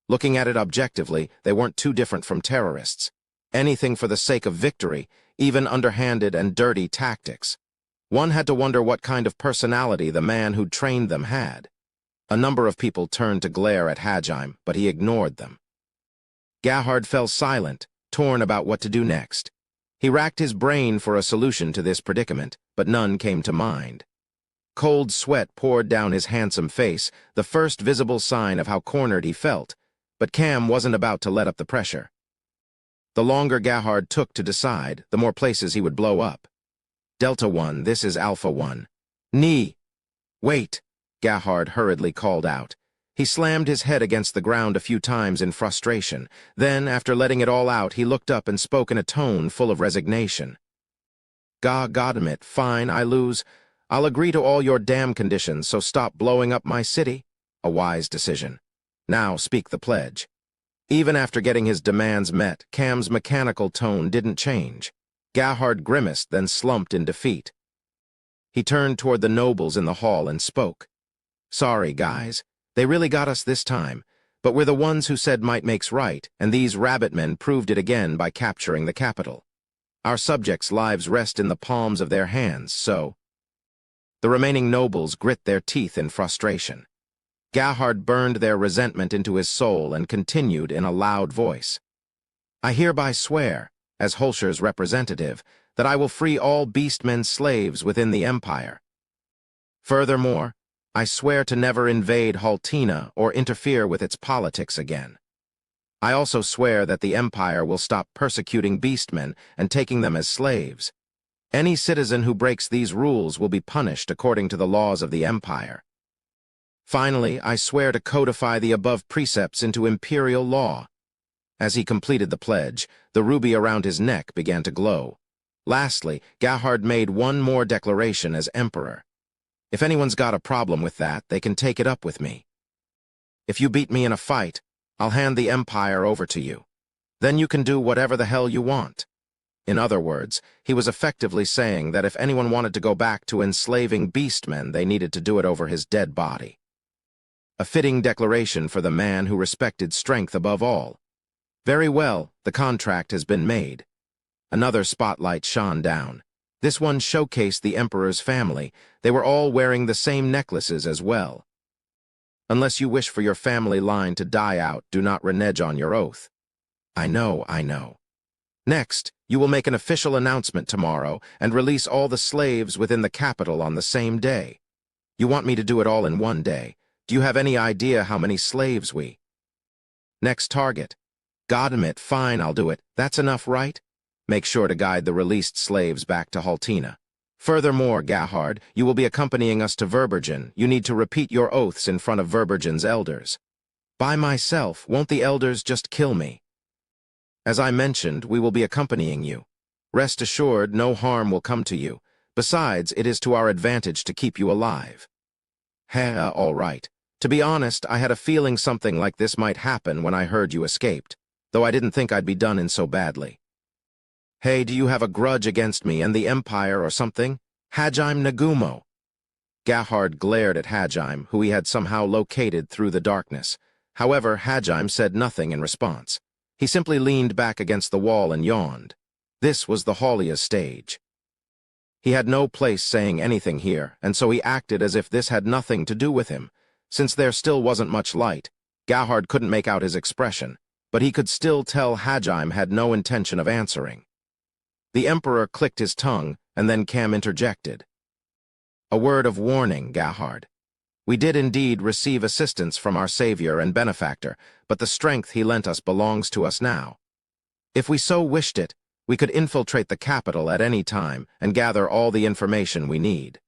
Looking at it objectively, they weren't too different from terrorists. Anything for the sake of victory, even underhanded and dirty tactics. One had to wonder what kind of personality the man who'd trained them had. A number of people turned to glare at Hadjim, but he ignored them. Gahard fell silent, torn about what to do next. He racked his brain for a solution to this predicament, but none came to mind. Cold sweat poured down his handsome face, the first visible sign of how cornered he felt, but Cam wasn't about to let up the pressure. The longer Gahard took to decide, the more places he would blow up. Delta 1, this is Alpha 1. Wait, Gahard hurriedly called out. He slammed his head against the ground a few times in frustration. Then, after letting it all out, he looked up and spoke in a tone full of resignation. Goddammit, fine, I lose. I'll agree to all your damn conditions, so stop blowing up my city. A wise decision. Now speak the pledge. Even after getting his demands met, Cam's mechanical tone didn't change. Gahard grimaced, then slumped in defeat. He turned toward the nobles in the hall and spoke. Sorry, guys. They really got us this time, but we're the ones who said might makes right, and these rabbit men proved it again by capturing the capital. Our subjects' lives rest in the palms of their hands, so... The remaining nobles grit their teeth in frustration. Gahard burned their resentment into his soul and continued in a loud voice. I hereby swear, as Holscher's representative, that I will free all beastmen's slaves within the Empire. Furthermore, I swear to never invade Haltina or interfere with its politics again. I also swear that the Empire will stop persecuting beastmen and taking them as slaves. Any citizen who breaks these rules will be punished according to the laws of the Empire. Finally, I swear to codify the above precepts into imperial law. As he completed the pledge, the ruby around his neck began to glow. Lastly, Gahard made one more declaration as Emperor. If anyone's got a problem with that, they can take it up with me. If you beat me in a fight, I'll hand the Empire over to you. Then you can do whatever the hell you want. In other words, he was effectively saying that if anyone wanted to go back to enslaving beastmen, they needed to do it over his dead body. A fitting declaration for the man who respected strength above all. Very well, the contract has been made. Another spotlight shone down. This one showcased the Emperor's family. They were all wearing the same necklaces as well. Unless you wish for your family line to die out, do not renege on your oath. I know. Next, you will make an official announcement tomorrow and release all the slaves within the capital on the same day. You want me to do it all in one day. Do you have any idea how many slaves we... Next target. Goddammit, fine, I'll do it. That's enough, right? Make sure to guide the released slaves back to Haltina. Furthermore, Gahard, you will be accompanying us to Verbergen. You need to repeat your oaths in front of Verbergen's elders. By myself, won't the elders just kill me? As I mentioned, we will be accompanying you. Rest assured, no harm will come to you. Besides, it is to our advantage to keep you alive. All right. To be honest, I had a feeling something like this might happen when I heard you escaped, though I didn't think I'd be done in so badly. Hey, do you have a grudge against me and the Empire or something? Hajime Nagumo. Gahard glared at Hajime, who he had somehow located through the darkness. However, Hajime said nothing in response. He simply leaned back against the wall and yawned. This was the Haulia's stage. He had no place saying anything here, and so he acted as if this had nothing to do with him. Since there still wasn't much light, Gahard couldn't make out his expression, but he could still tell Hajime had no intention of answering. The Emperor clicked his tongue, and then Cam interjected. A word of warning, Gahard. We did indeed receive assistance from our savior and benefactor, but the strength he lent us belongs to us now. If we so wished it, we could infiltrate the capital at any time and gather all the information we need.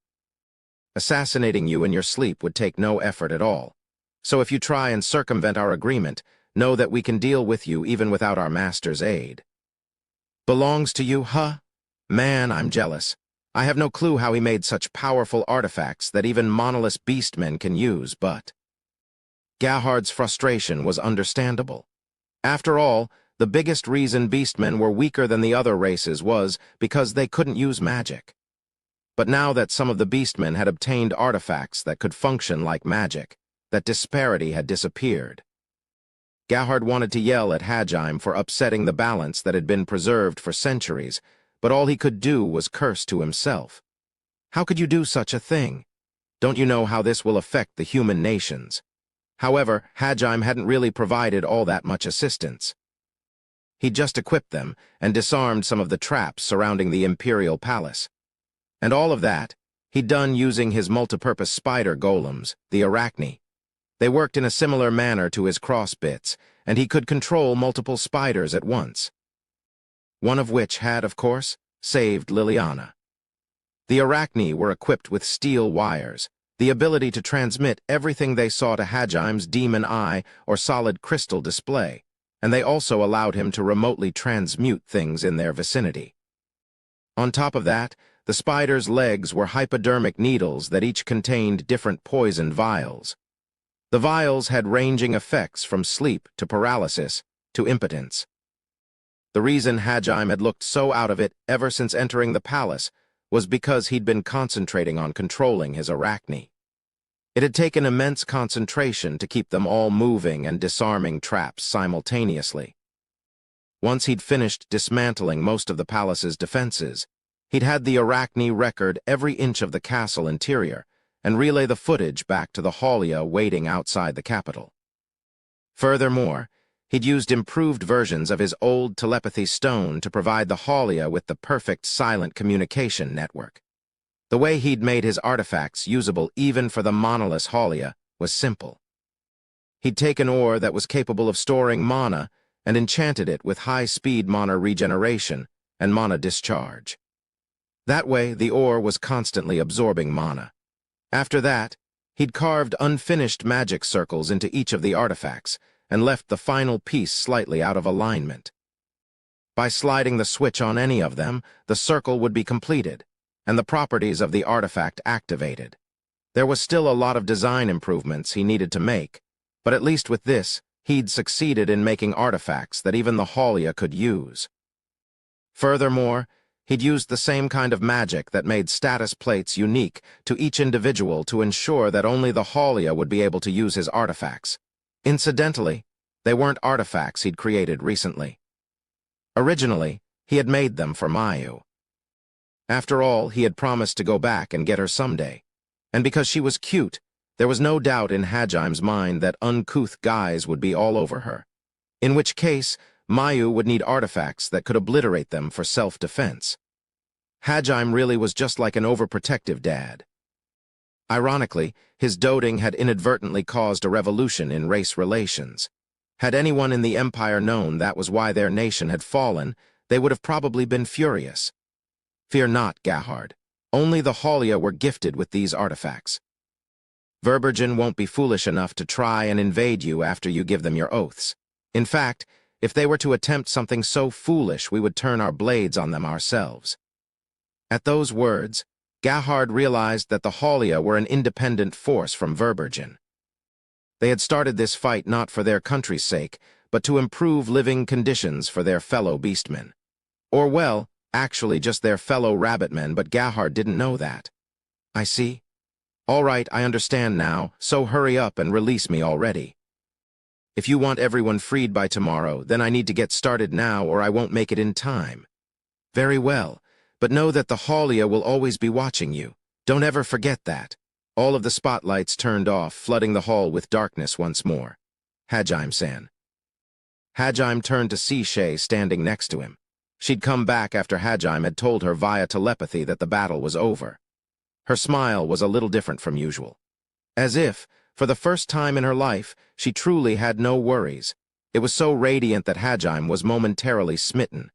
Assassinating you in your sleep would take no effort at all. So if you try and circumvent our agreement, know that we can deal with you even without our master's aid. Belongs to you, huh? Man, I'm jealous. I have no clue how he made such powerful artifacts that even monolith beastmen can use, but... Gahard's frustration was understandable. After all, the biggest reason beastmen were weaker than the other races was because they couldn't use magic. But now that some of the beastmen had obtained artifacts that could function like magic, that disparity had disappeared. Gahard wanted to yell at Hajime for upsetting the balance that had been preserved for centuries, but all he could do was curse to himself. How could you do such a thing? Don't you know how this will affect the human nations? However, Hajime hadn't really provided all that much assistance. He'd just equipped them and disarmed some of the traps surrounding the Imperial Palace. And all of that, he'd done using his multipurpose spider golems, the Arachni. They worked in a similar manner to his crossbits, and he could control multiple spiders at once. One of which had, of course, saved Liliana. The Arachni were equipped with steel wires, the ability to transmit everything they saw to Hajime's demon eye or solid crystal display, and they also allowed him to remotely transmute things in their vicinity. On top of that, the spiders' legs were hypodermic needles that each contained different poisoned vials. The vials had ranging effects from sleep to paralysis to impotence. The reason Hajime had looked so out of it ever since entering the palace was because he'd been concentrating on controlling his Arachni. It had taken immense concentration to keep them all moving and disarming traps simultaneously. Once he'd finished dismantling most of the palace's defenses, he'd had the Arachni record every inch of the castle interior and relay the footage back to the Haulia waiting outside the capital. Furthermore, he'd used improved versions of his old telepathy stone to provide the Haulia with the perfect silent communication network. The way he'd made his artifacts usable even for the monolith Haulia was simple. He'd taken ore that was capable of storing mana and enchanted it with high-speed mana regeneration and mana discharge. That way, the ore was constantly absorbing mana. After that, he'd carved unfinished magic circles into each of the artifacts and left the final piece slightly out of alignment. By sliding the switch on any of them, the circle would be completed, and the properties of the artifact activated. There was still a lot of design improvements he needed to make, but at least with this, he'd succeeded in making artifacts that even the Haulia could use. Furthermore, he'd used the same kind of magic that made status plates unique to each individual to ensure that only the Haulia would be able to use his artifacts. Incidentally, they weren't artifacts he'd created recently. Originally, he had made them for Mayu. After all, he had promised to go back and get her someday, and because she was cute, there was no doubt in Hajime's mind that uncouth guys would be all over her, in which case Mayu would need artifacts that could obliterate them for self-defense. Hajime really was just like an overprotective dad. Ironically, his doting had inadvertently caused a revolution in race relations. Had anyone in the Empire known that was why their nation had fallen, they would have probably been furious. Fear not, Gahard. Only the Haulia were gifted with these artifacts. Verbergen won't be foolish enough to try and invade you after you give them your oaths. In fact, if they were to attempt something so foolish, we would turn our blades on them ourselves. At those words, Gahard realized that the Haulia were an independent force from Verbergen. They had started this fight not for their country's sake, but to improve living conditions for their fellow beastmen. Or well, actually just their fellow rabbitmen, but Gahard didn't know that. I see. All right, I understand now, so hurry up and release me already. If you want everyone freed by tomorrow, then I need to get started now or I won't make it in time. Very well, but know that the Haulia will always be watching you. Don't ever forget that. All of the spotlights turned off, flooding the hall with darkness once more. Hajime-san. Hajime turned to see Shay standing next to him. She'd come back after Hajime had told her via telepathy that the battle was over. Her smile was a little different from usual. As if, for the first time in her life, she truly had no worries. It was so radiant that Hajime was momentarily smitten.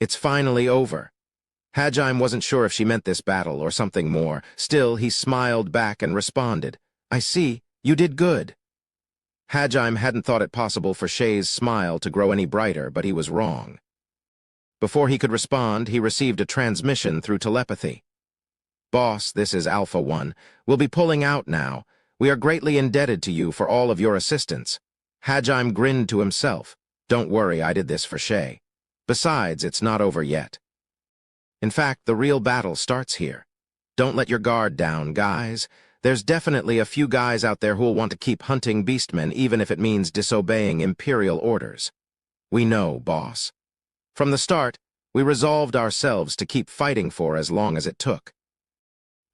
It's finally over. Hajime wasn't sure if she meant this battle or something more. Still, he smiled back and responded, I see, you did good. Hajime hadn't thought it possible for Shay's smile to grow any brighter, but he was wrong. Before he could respond, he received a transmission through telepathy. Boss, this is Alpha 1. We'll be pulling out now. We are greatly indebted to you for all of your assistance. Hajime grinned to himself. Don't worry, I did this for Shay. Besides, it's not over yet. In fact, the real battle starts here. Don't let your guard down, guys. There's definitely a few guys out there who'll want to keep hunting beastmen even if it means disobeying imperial orders. We know, boss. From the start, we resolved ourselves to keep fighting for as long as it took.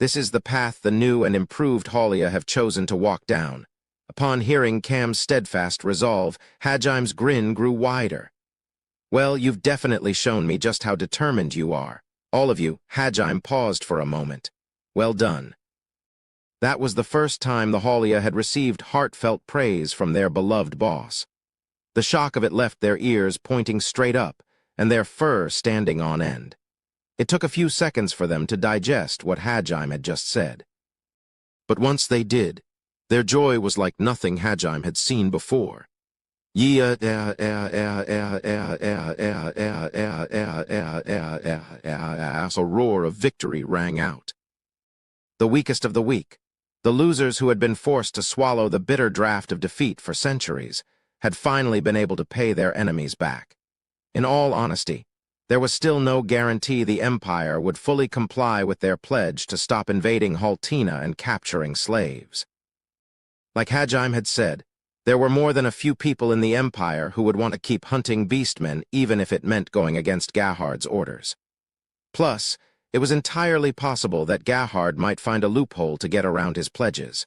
This is the path the new and improved Haulia have chosen to walk down. Upon hearing Cam's steadfast resolve, Hajime's grin grew wider. Well, you've definitely shown me just how determined you are. All of you. Hajime paused for a moment. Well done. That was the first time the Haulia had received heartfelt praise from their beloved boss. The shock of it left their ears pointing straight up, and their fur standing on end. It took a few seconds for them to digest what Hajime had just said. But once they did, their joy was like nothing Hajime had seen before. A roar of victory rang out. The weakest of the weak, the losers who had been forced to swallow the bitter draft of defeat for centuries, had finally been able to pay their enemies back. In all honesty, there was still no guarantee the Empire would fully comply with their pledge to stop invading Haltina and capturing slaves. Like Hajime had said, there were more than a few people in the Empire who would want to keep hunting beastmen even if it meant going against Gahard's orders. Plus, it was entirely possible that Gahard might find a loophole to get around his pledges.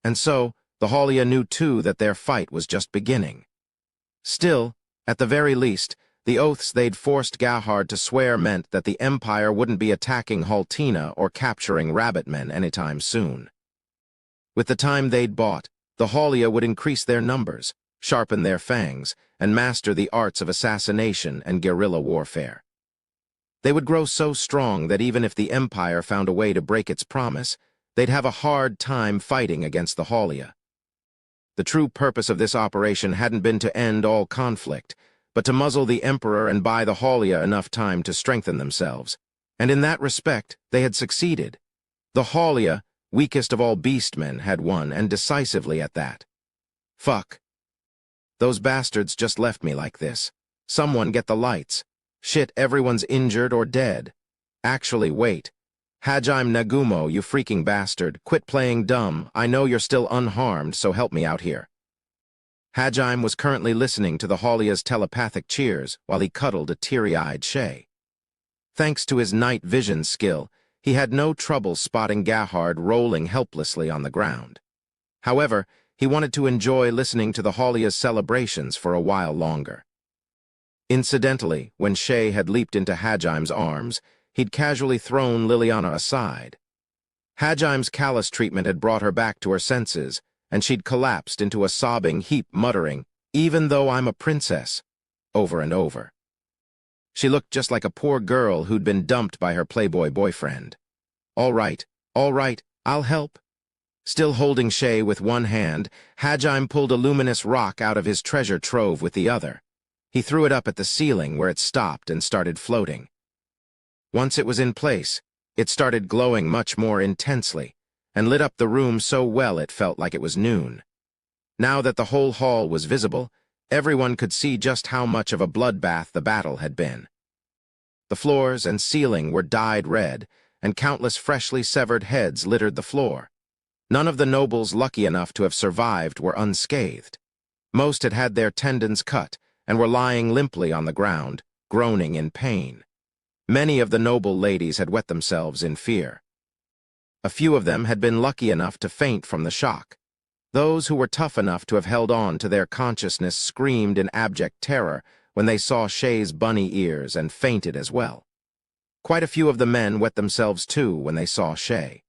And so, the Haulia knew too that their fight was just beginning. Still, at the very least, the oaths they'd forced Gahard to swear meant that the Empire wouldn't be attacking Haltina or capturing rabbitmen anytime soon. With the time they'd bought, the Haulia would increase their numbers, sharpen their fangs, and master the arts of assassination and guerrilla warfare. They would grow so strong that even if the Empire found a way to break its promise, they'd have a hard time fighting against the Haulia. The true purpose of this operation hadn't been to end all conflict, but to muzzle the Emperor and buy the Haulia enough time to strengthen themselves. And in that respect, they had succeeded. The Haulia, weakest of all beastmen, had won, and decisively at that. Fuck. Those bastards just left me like this. Someone get the lights. Shit, everyone's injured or dead. Actually, wait. Hajime Nagumo, you freaking bastard, quit playing dumb. I know you're still unharmed, so help me out here. Hajime was currently listening to the Haulia's telepathic cheers while he cuddled a teary-eyed Shay. Thanks to his night vision skill, he had no trouble spotting Gahard rolling helplessly on the ground. However, he wanted to enjoy listening to the Haulia's celebrations for a while longer. Incidentally, when Shay had leaped into Hajime's arms, he'd casually thrown Liliana aside. Hajime's callous treatment had brought her back to her senses, and she'd collapsed into a sobbing heap muttering, "Even though I'm a princess," over and over. She looked just like a poor girl who'd been dumped by her playboy boyfriend. All right, I'll help." Still holding Shay with one hand, Hajime pulled a luminous rock out of his treasure trove with the other. He threw it up at the ceiling where it stopped and started floating. Once it was in place, it started glowing much more intensely, and lit up the room so well it felt like it was noon. Now that the whole hall was visible, Everyone could see just how much of a bloodbath the battle had been. The floors and ceiling were dyed red, and countless freshly severed heads littered the floor. None of the nobles lucky enough to have survived were unscathed. Most had had their tendons cut and were lying limply on the ground, groaning in pain. Many of the noble ladies had wet themselves in fear. A few of them had been lucky enough to faint from the shock. Those who were tough enough to have held on to their consciousness screamed in abject terror when they saw Shay's bunny ears and fainted as well. Quite a few of the men wet themselves too when they saw Shay.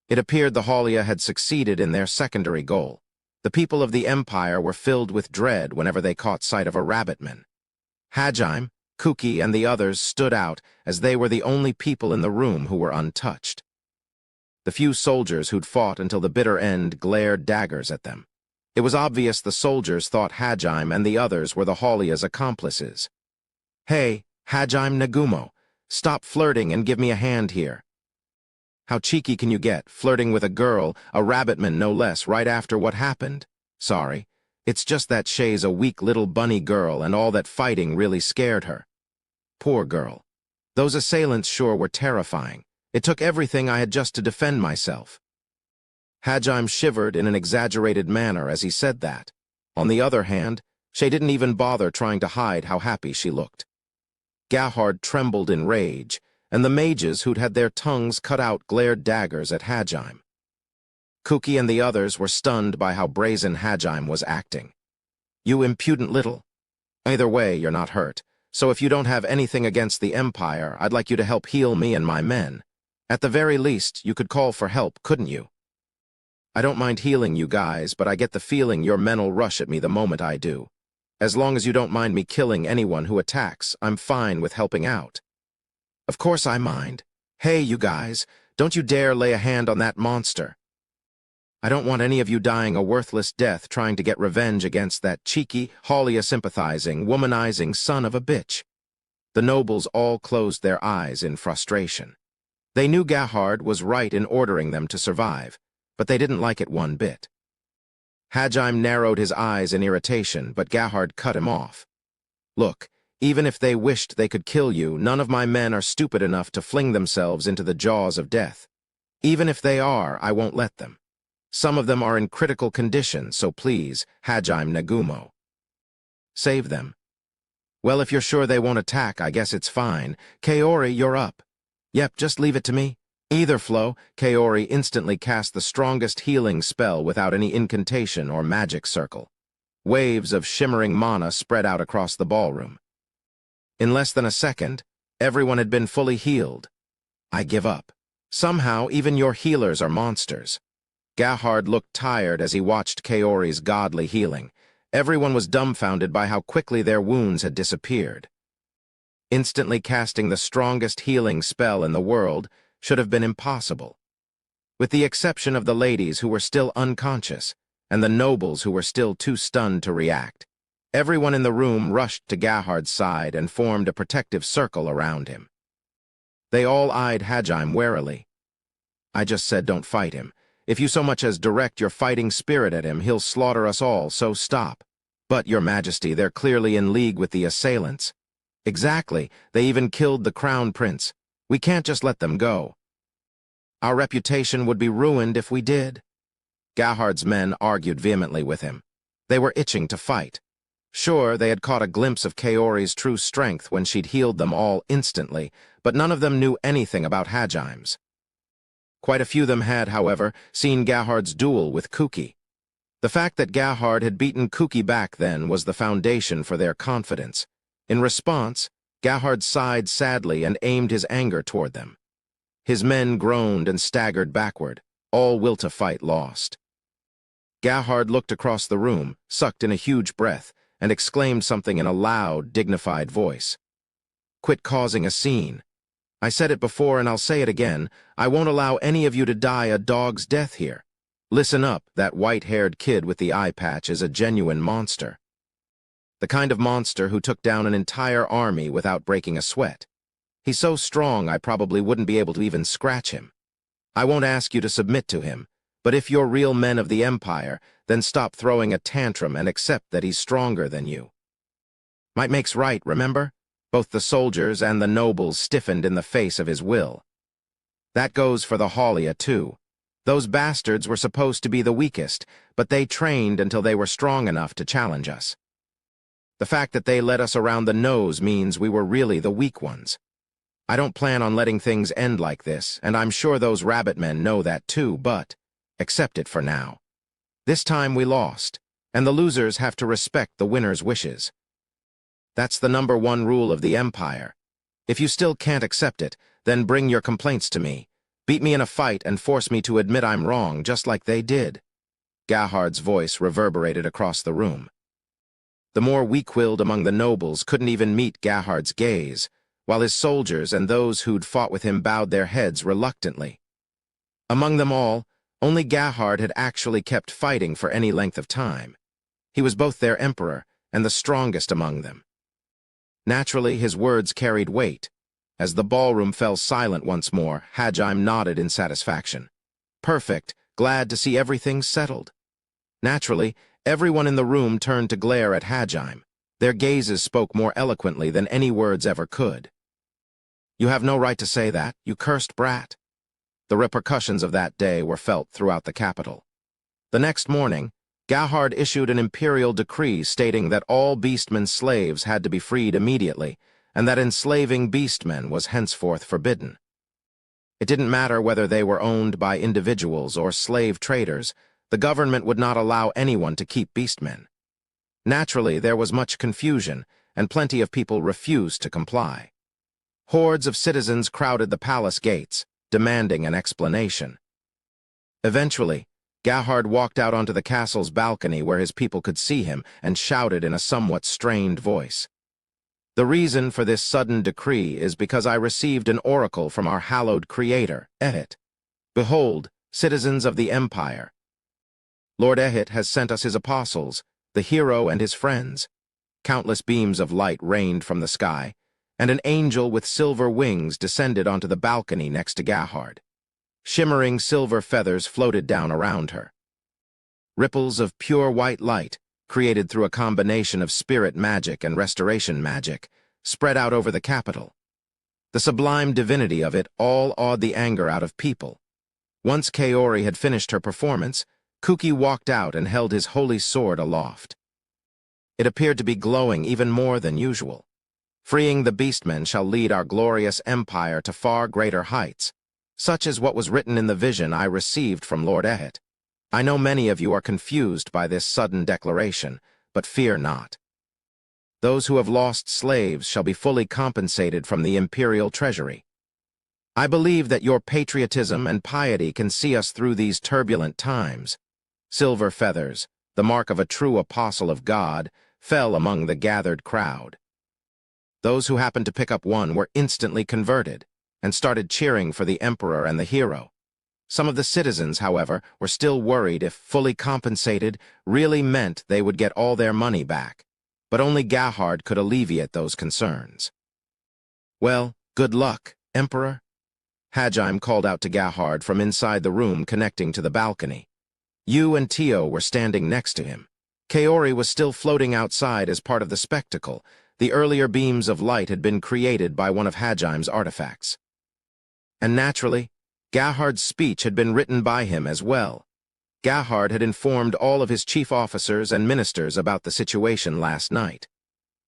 It appeared the Haulia had succeeded in their secondary goal. The people of the Empire were filled with dread whenever they caught sight of a rabbitman. Hajime, Kuki, and the others stood out as they were the only people in the room who were untouched. The few soldiers who'd fought until the bitter end glared daggers at them. It was obvious the soldiers thought Hajime and the others were the Haulia's accomplices. "Hey, Hajime Nagumo, stop flirting and give me a hand here." "How cheeky can you get, flirting with a girl, a rabbitman no less, right after what happened?" "Sorry, it's just that Shay's a weak little bunny girl and all that fighting really scared her." "Poor girl. Those assailants sure were terrifying. It took everything I had just to defend myself." Hajime shivered in an exaggerated manner as he said that. On the other hand, Shay didn't even bother trying to hide how happy she looked. Gahard trembled in rage, and the mages who'd had their tongues cut out glared daggers at Hajime. Kuki and the others were stunned by how brazen Hajime was acting. "You impudent little. Either way, you're not hurt, so if you don't have anything against the Empire, I'd like you to help heal me and my men. At the very least, you could call for help, couldn't you?" "I don't mind healing you guys, but I get the feeling your men'll rush at me the moment I do. As long as you don't mind me killing anyone who attacks, I'm fine with helping out." "Of course I mind. Hey, you guys, don't you dare lay a hand on that monster. I don't want any of you dying a worthless death trying to get revenge against that cheeky, Haulia-sympathizing, womanizing son of a bitch." The nobles all closed their eyes in frustration. They knew Gahard was right in ordering them to survive, but they didn't like it one bit. Hajime narrowed his eyes in irritation, but Gahard cut him off. "Look, even if they wished they could kill you, none of my men are stupid enough to fling themselves into the jaws of death. Even if they are, I won't let them. Some of them are in critical condition, so please, Hajime Nagumo. Save them." "Well, if you're sure they won't attack, I guess it's fine. Kaori, you're up." "Yep, just leave it to me." Either flow, Kaori instantly cast the strongest healing spell without any incantation or magic circle. Waves of shimmering mana spread out across the ballroom. In less than a second, everyone had been fully healed. "I give up. Somehow, even your healers are monsters." Gahard looked tired as he watched Kaori's godly healing. Everyone was dumbfounded by how quickly their wounds had disappeared. Instantly casting the strongest healing spell in the world should have been impossible. With the exception of the ladies who were still unconscious, and the nobles who were still too stunned to react, everyone in the room rushed to Gahard's side and formed a protective circle around him. They all eyed Hajime warily. "I just said don't fight him. If you so much as direct your fighting spirit at him, he'll slaughter us all, so stop." "But, Your Majesty, they're clearly in league with the assailants." "Exactly. They even killed the Crown Prince. We can't just let them go. Our reputation would be ruined if we did." Gahard's men argued vehemently with him. They were itching to fight. Sure, they had caught a glimpse of Kaori's true strength when she'd healed them all instantly, but none of them knew anything about Hajime's. Quite a few of them had, however, seen Gahard's duel with Kuki. The fact that Gahard had beaten Kuki back then was the foundation for their confidence. In response, Gahard sighed sadly and aimed his anger toward them. His men groaned and staggered backward, all will to fight lost. Gahard looked across the room, sucked in a huge breath, and exclaimed something in a loud, dignified voice. "Quit causing a scene. I said it before and I'll say it again. I won't allow any of you to die a dog's death here. Listen up, that white-haired kid with the eye patch is a genuine monster. The kind of monster who took down an entire army without breaking a sweat. He's so strong I probably wouldn't be able to even scratch him. I won't ask you to submit to him, But if you're real men of the empire, then stop throwing a tantrum and accept that he's stronger than you. Might makes right, remember? Both the soldiers and the nobles stiffened in the face of his will. That goes for the Haulia, too. Those bastards were supposed to be the weakest, but they trained until they were strong enough to challenge us. The fact that they led us around the nose means we were really the weak ones. I don't plan on letting things end like this, and I'm sure those rabbit men know that too, but accept it for now. This time we lost, and the losers have to respect the winner's wishes. That's the #1 rule of the Empire. If you still can't accept it, then bring your complaints to me. Beat me in a fight and force me to admit I'm wrong, just like they did. Gahard's voice reverberated across the room. The more weak-willed among the nobles couldn't even meet Gahard's gaze, while his soldiers and those who'd fought with him bowed their heads reluctantly. Among them all, only Gahard had actually kept fighting for any length of time. He was both their emperor and the strongest among them. Naturally, his words carried weight. As the ballroom fell silent once more, Hajime nodded in satisfaction. Perfect, glad to see everything settled. Naturally, everyone in the room turned to glare at Hajime. Their gazes spoke more eloquently than any words ever could. You have no right to say that, you cursed brat. The repercussions of that day were felt throughout the capital. The next morning, Gahard issued an imperial decree stating that all beastmen slaves had to be freed immediately, and that enslaving beastmen was henceforth forbidden. It didn't matter whether they were owned by individuals or slave traders, the government would not allow anyone to keep beastmen. Naturally, there was much confusion, and plenty of people refused to comply. Hordes of citizens crowded the palace gates, demanding an explanation. Eventually, Gahard walked out onto the castle's balcony where his people could see him and shouted in a somewhat strained voice. The reason for this sudden decree is because I received an oracle from our hallowed creator, Ehit. Behold, citizens of the Empire. Lord Ehit has sent us his apostles, the hero and his friends. Countless beams of light rained from the sky, and an angel with silver wings descended onto the balcony next to Gahard. Shimmering silver feathers floated down around her. Ripples of pure white light, created through a combination of spirit magic and restoration magic, spread out over the capital. The sublime divinity of it all awed the anger out of people. Once Kaori had finished her performance, Kuki walked out and held his holy sword aloft. It appeared to be glowing even more than usual. Freeing the beastmen shall lead our glorious empire to far greater heights. Such is what was written in the vision I received from Lord Ehit. I know many of you are confused by this sudden declaration, but fear not. Those who have lost slaves shall be fully compensated from the imperial treasury. I believe that your patriotism and piety can see us through these turbulent times. Silver feathers, the mark of a true apostle of God, fell among the gathered crowd. Those who happened to pick up one were instantly converted and started cheering for the emperor and the hero. Some of the citizens, however, were still worried if fully compensated really meant they would get all their money back, but only Gahard could alleviate those concerns. Well, good luck, Emperor. Hajime called out to Gahard from inside the room connecting to the balcony. You and Tio were standing next to him. Kaori was still floating outside as part of the spectacle. The earlier beams of light had been created by one of Hajime's artifacts. And naturally, Gahard's speech had been written by him as well. Gahard had informed all of his chief officers and ministers about the situation last night.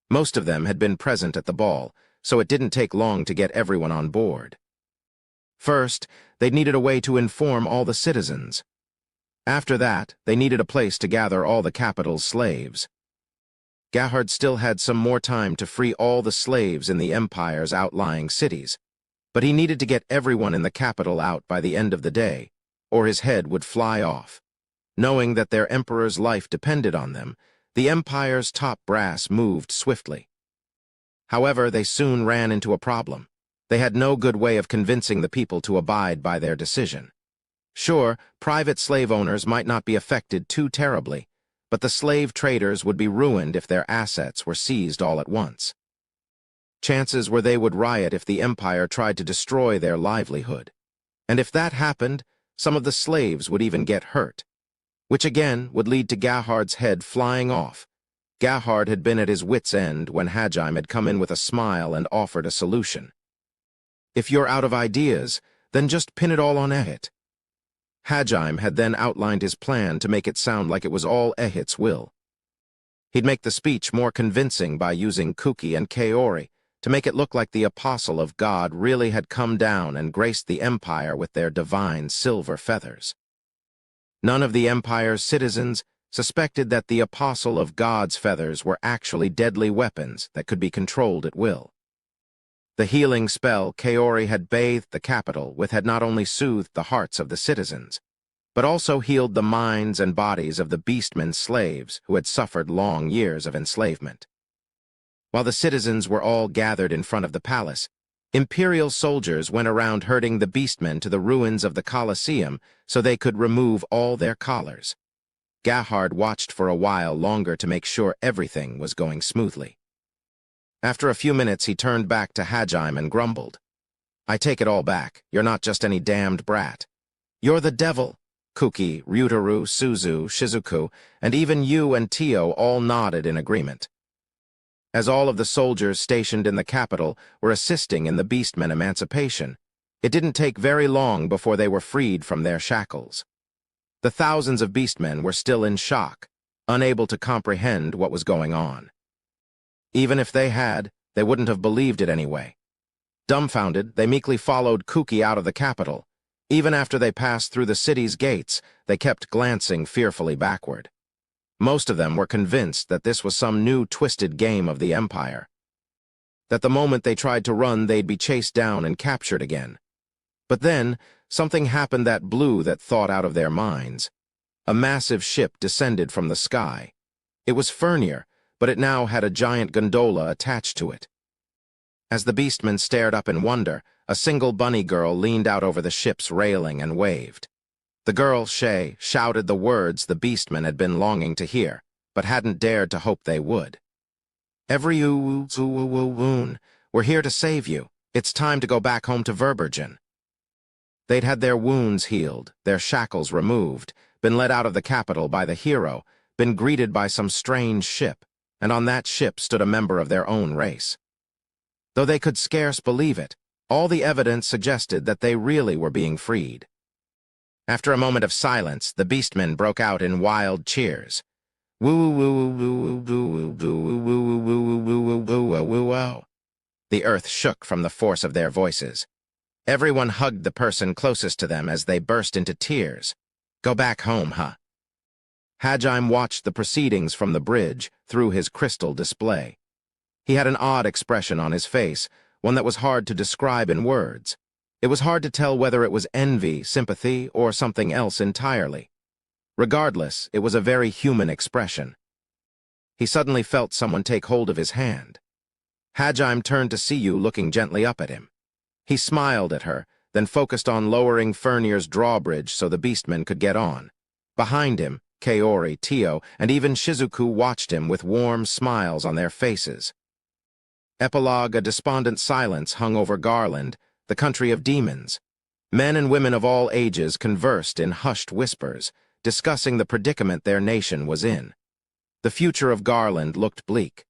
Most of them had been present at the ball, so it didn't take long to get everyone on board. First, they needed a way to inform all the citizens. After that, they needed a place to gather all the capital's slaves. Gahard still had some more time to free all the slaves in the Empire's outlying cities, but he needed to get everyone in the capital out by the end of the day, or his head would fly off. Knowing that their emperor's life depended on them, the Empire's top brass moved swiftly. However, they soon ran into a problem. They had no good way of convincing the people to abide by their decision. Sure, private slave owners might not be affected too terribly, but the slave traders would be ruined if their assets were seized all at once. Chances were they would riot if the Empire tried to destroy their livelihood. And if that happened, Some of the slaves would even get hurt, which again would lead to Gahard's head flying off. Gahard had been at his wit's end when Hajime had come in with a smile and offered a solution. "If you're out of ideas, then just pin it all on Ehit." Hajime had then outlined his plan to make it sound like it was all Ehit's will. He'd make the speech more convincing by using Kuki and Kaori to make it look like the apostle of God really had come down and graced the empire with their divine silver feathers. None of the empire's citizens suspected that the apostle of God's feathers were actually deadly weapons that could be controlled at will. The healing spell Kaori had bathed the capital with had not only soothed the hearts of the citizens, but also healed the minds and bodies of the beastmen slaves who had suffered long years of enslavement. While the citizens were all gathered in front of the palace, imperial soldiers went around herding the beastmen to the ruins of the Colosseum so they could remove all their collars. Gahard watched for a while longer to make sure everything was going smoothly. After a few minutes, he turned back to Hajime and grumbled, "I take it all back. You're not just any damned brat. You're the devil." Kuki, Ryutaru, Suzu, Shizuku, and even you and Tio all nodded in agreement. As all of the soldiers stationed in the capital were assisting in the beastmen emancipation, it didn't take very long before they were freed from their shackles. The thousands of beastmen were still in shock, unable to comprehend what was going on. Even if they had, they wouldn't have believed it anyway. Dumbfounded, they meekly followed Kuki out of the capital. Even after they passed through the city's gates, they kept glancing fearfully backward. Most of them were convinced that this was some new twisted game of the Empire, that the moment they tried to run, they'd be chased down and captured again. But then, something happened that blew that thought out of their minds. A massive ship descended from the sky. It was Furnir, but it now had a giant gondola attached to it. As the beastmen stared up in wonder, a single bunny girl leaned out over the ship's railing and waved. The girl, Shay, shouted the words the beastmen had been longing to hear, but hadn't dared to hope they would. "Every woon, we're here to save you. It's time to go back home to Verbergen." They'd had their wounds healed, their shackles removed, been led out of the capital by the hero, been greeted by some strange ship, and on that ship stood a member of their own race. Though they could scarce believe it, all the evidence suggested that they really were being freed. After a moment of silence, the beastmen broke out in wild cheers. "Woo woo woo woo woo woo woo woo woo woo woo woo." The earth shook from the force of their voices. Everyone hugged the person closest to them as they burst into tears. "Go back home, huh?" Hajime watched the proceedings from the bridge through his crystal display. He had an odd expression on his face, one that was hard to describe in words. It was hard to tell whether it was envy, sympathy, or something else entirely. Regardless, it was a very human expression. He suddenly felt someone take hold of his hand. Hajime turned to see you looking gently up at him. He smiled at her, then focused on lowering Furnir's drawbridge so the beastmen could get on. Behind him, Kaori, Tio, and even Shizuku watched him with warm smiles on their faces. Epilogue: a despondent silence hung over Garland, the country of demons. Men and women of all ages conversed in hushed whispers, discussing the predicament their nation was in. The future of Garland looked bleak.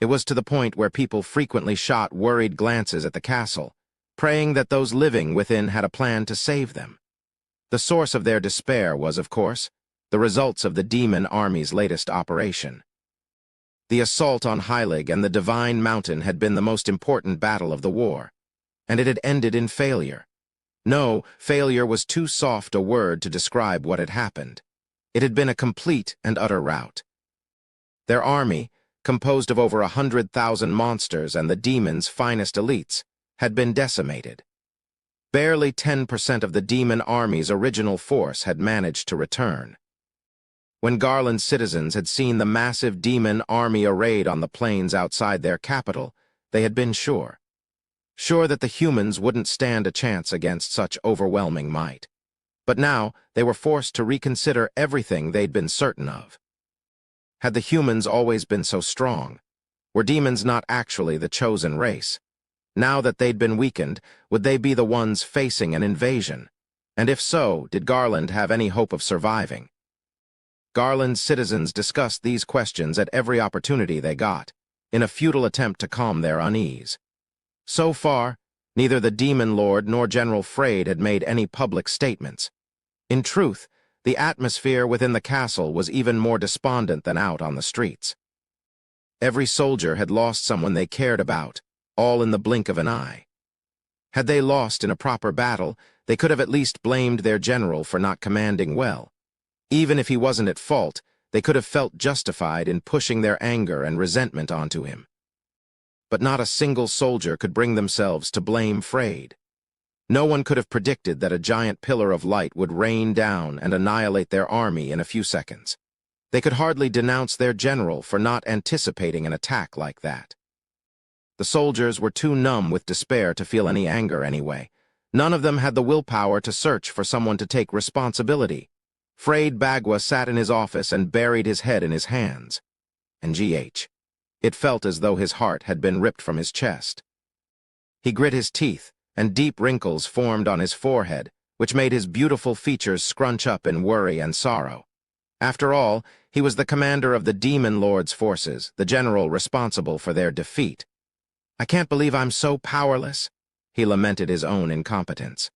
It was to the point where people frequently shot worried glances at the castle, praying that those living within had a plan to save them. The source of their despair was, of course, the results of the demon army's latest operation. The assault on Heilig and the Divine Mountain had been the most important battle of the war, and it had ended in failure. No, failure was too soft a word to describe what had happened. It had been a complete and utter rout. Their army, composed of over 100,000 monsters and the demons' finest elites, had been decimated. Barely 10% of the demon army's original force had managed to return. When Garland's citizens had seen the massive demon army arrayed on the plains outside their capital, they had been sure that the humans wouldn't stand a chance against such overwhelming might. But now they were forced to reconsider everything they'd been certain of. Had the humans always been so strong? Were demons not actually the chosen race? Now that they'd been weakened, would they be the ones facing an invasion? And if so, did Garland have any hope of surviving? Garland's citizens discussed these questions at every opportunity they got, in a futile attempt to calm their unease. So far, neither the Demon Lord nor General Freyd had made any public statements. In truth, the atmosphere within the castle was even more despondent than out on the streets. Every soldier had lost someone they cared about, all in the blink of an eye. Had they lost in a proper battle, they could have at least blamed their general for not commanding well. Even if he wasn't at fault, they could have felt justified in pushing their anger and resentment onto him. But not a single soldier could bring themselves to blame Freyd. No one could have predicted that a giant pillar of light would rain down and annihilate their army in a few seconds. They could hardly denounce their general for not anticipating an attack like that. The soldiers were too numb with despair to feel any anger anyway. None of them had the willpower to search for someone to take responsibility. Freyd Bagua sat in his office and buried his head in his hands. And it felt as though his heart had been ripped from his chest. He grit his teeth, and deep wrinkles formed on his forehead, which made his beautiful features scrunch up in worry and sorrow. After all, he was the commander of the Demon Lord's forces, the general responsible for their defeat. "I can't believe I'm so powerless," he lamented his own incompetence.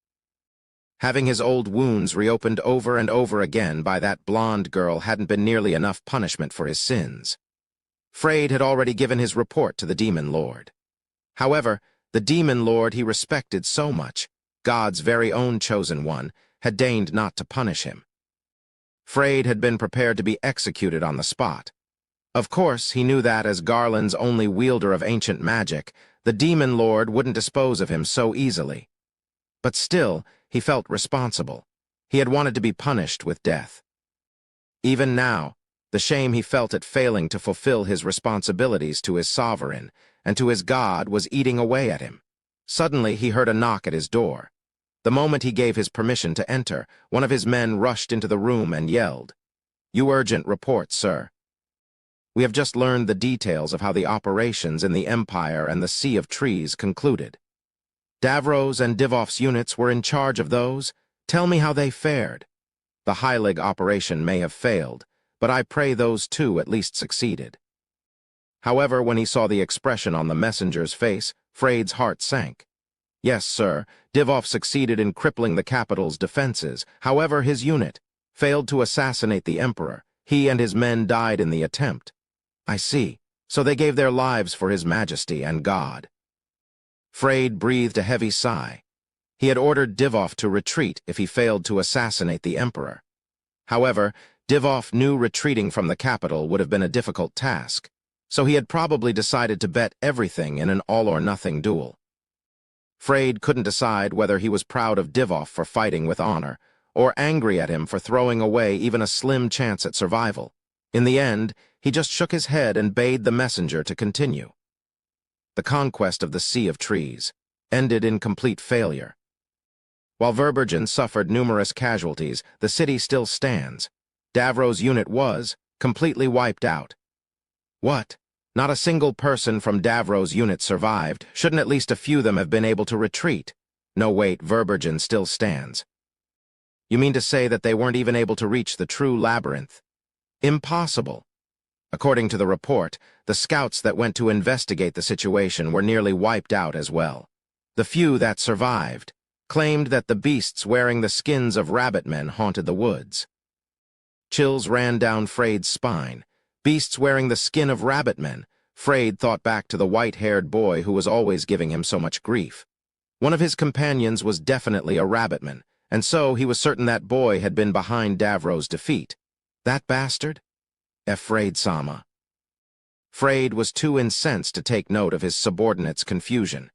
Having his old wounds reopened over and over again by that blonde girl hadn't been nearly enough punishment for his sins. Freyd had already given his report to the Demon Lord. However, the Demon Lord he respected so much, God's very own chosen one, had deigned not to punish him. Freyd had been prepared to be executed on the spot. Of course, he knew that as Garland's only wielder of ancient magic, the Demon Lord wouldn't dispose of him so easily. But still, he felt responsible. He had wanted to be punished with death. Even now, the shame he felt at failing to fulfill his responsibilities to his sovereign and to his God was eating away at him. Suddenly, he heard a knock at his door. The moment he gave his permission to enter, one of his men rushed into the room and yelled, "You urgent report, sir. We have just learned the details of how the operations in the Empire and the Sea of Trees concluded. Davros and Divoff's units were in charge of those. Tell me how they fared. The Heilig operation may have failed, but I pray those two at least succeeded." However, when he saw the expression on the messenger's face, Freyd's heart sank. "Yes, sir, Divoff succeeded in crippling the capital's defenses. However, his unit failed to assassinate the Emperor. He and his men died in the attempt." "I see. So they gave their lives for His Majesty and God." Freyd breathed a heavy sigh. He had ordered Divoff to retreat if he failed to assassinate the Emperor. However, Divoff knew retreating from the capital would have been a difficult task, so he had probably decided to bet everything in an all-or-nothing duel. Freyd couldn't decide whether he was proud of Divoff for fighting with honor, or angry at him for throwing away even a slim chance at survival. In the end, he just shook his head and bade the messenger to continue. The conquest of the Sea of Trees ended in complete failure. While Verbergen suffered numerous casualties, the city still stands. Davros' unit was completely wiped out. What? Not a single person from Davros' unit survived. Shouldn't at least a few of them have been able to retreat? No, wait, Verbergen still stands. You mean to say that they weren't even able to reach the true labyrinth? Impossible. According to the report, the scouts that went to investigate the situation were nearly wiped out as well. The few that survived claimed that the beasts wearing the skins of rabbit men haunted the woods. Chills ran down Freyd's spine. Beasts wearing the skin of rabbit men. Freyd thought back to the white-haired boy who was always giving him so much grief. One of his companions was definitely a rabbitman, and so he was certain that boy had been behind Davros' defeat. That bastard? Freyd-sama. Freyd was too incensed to take note of his subordinate's confusion.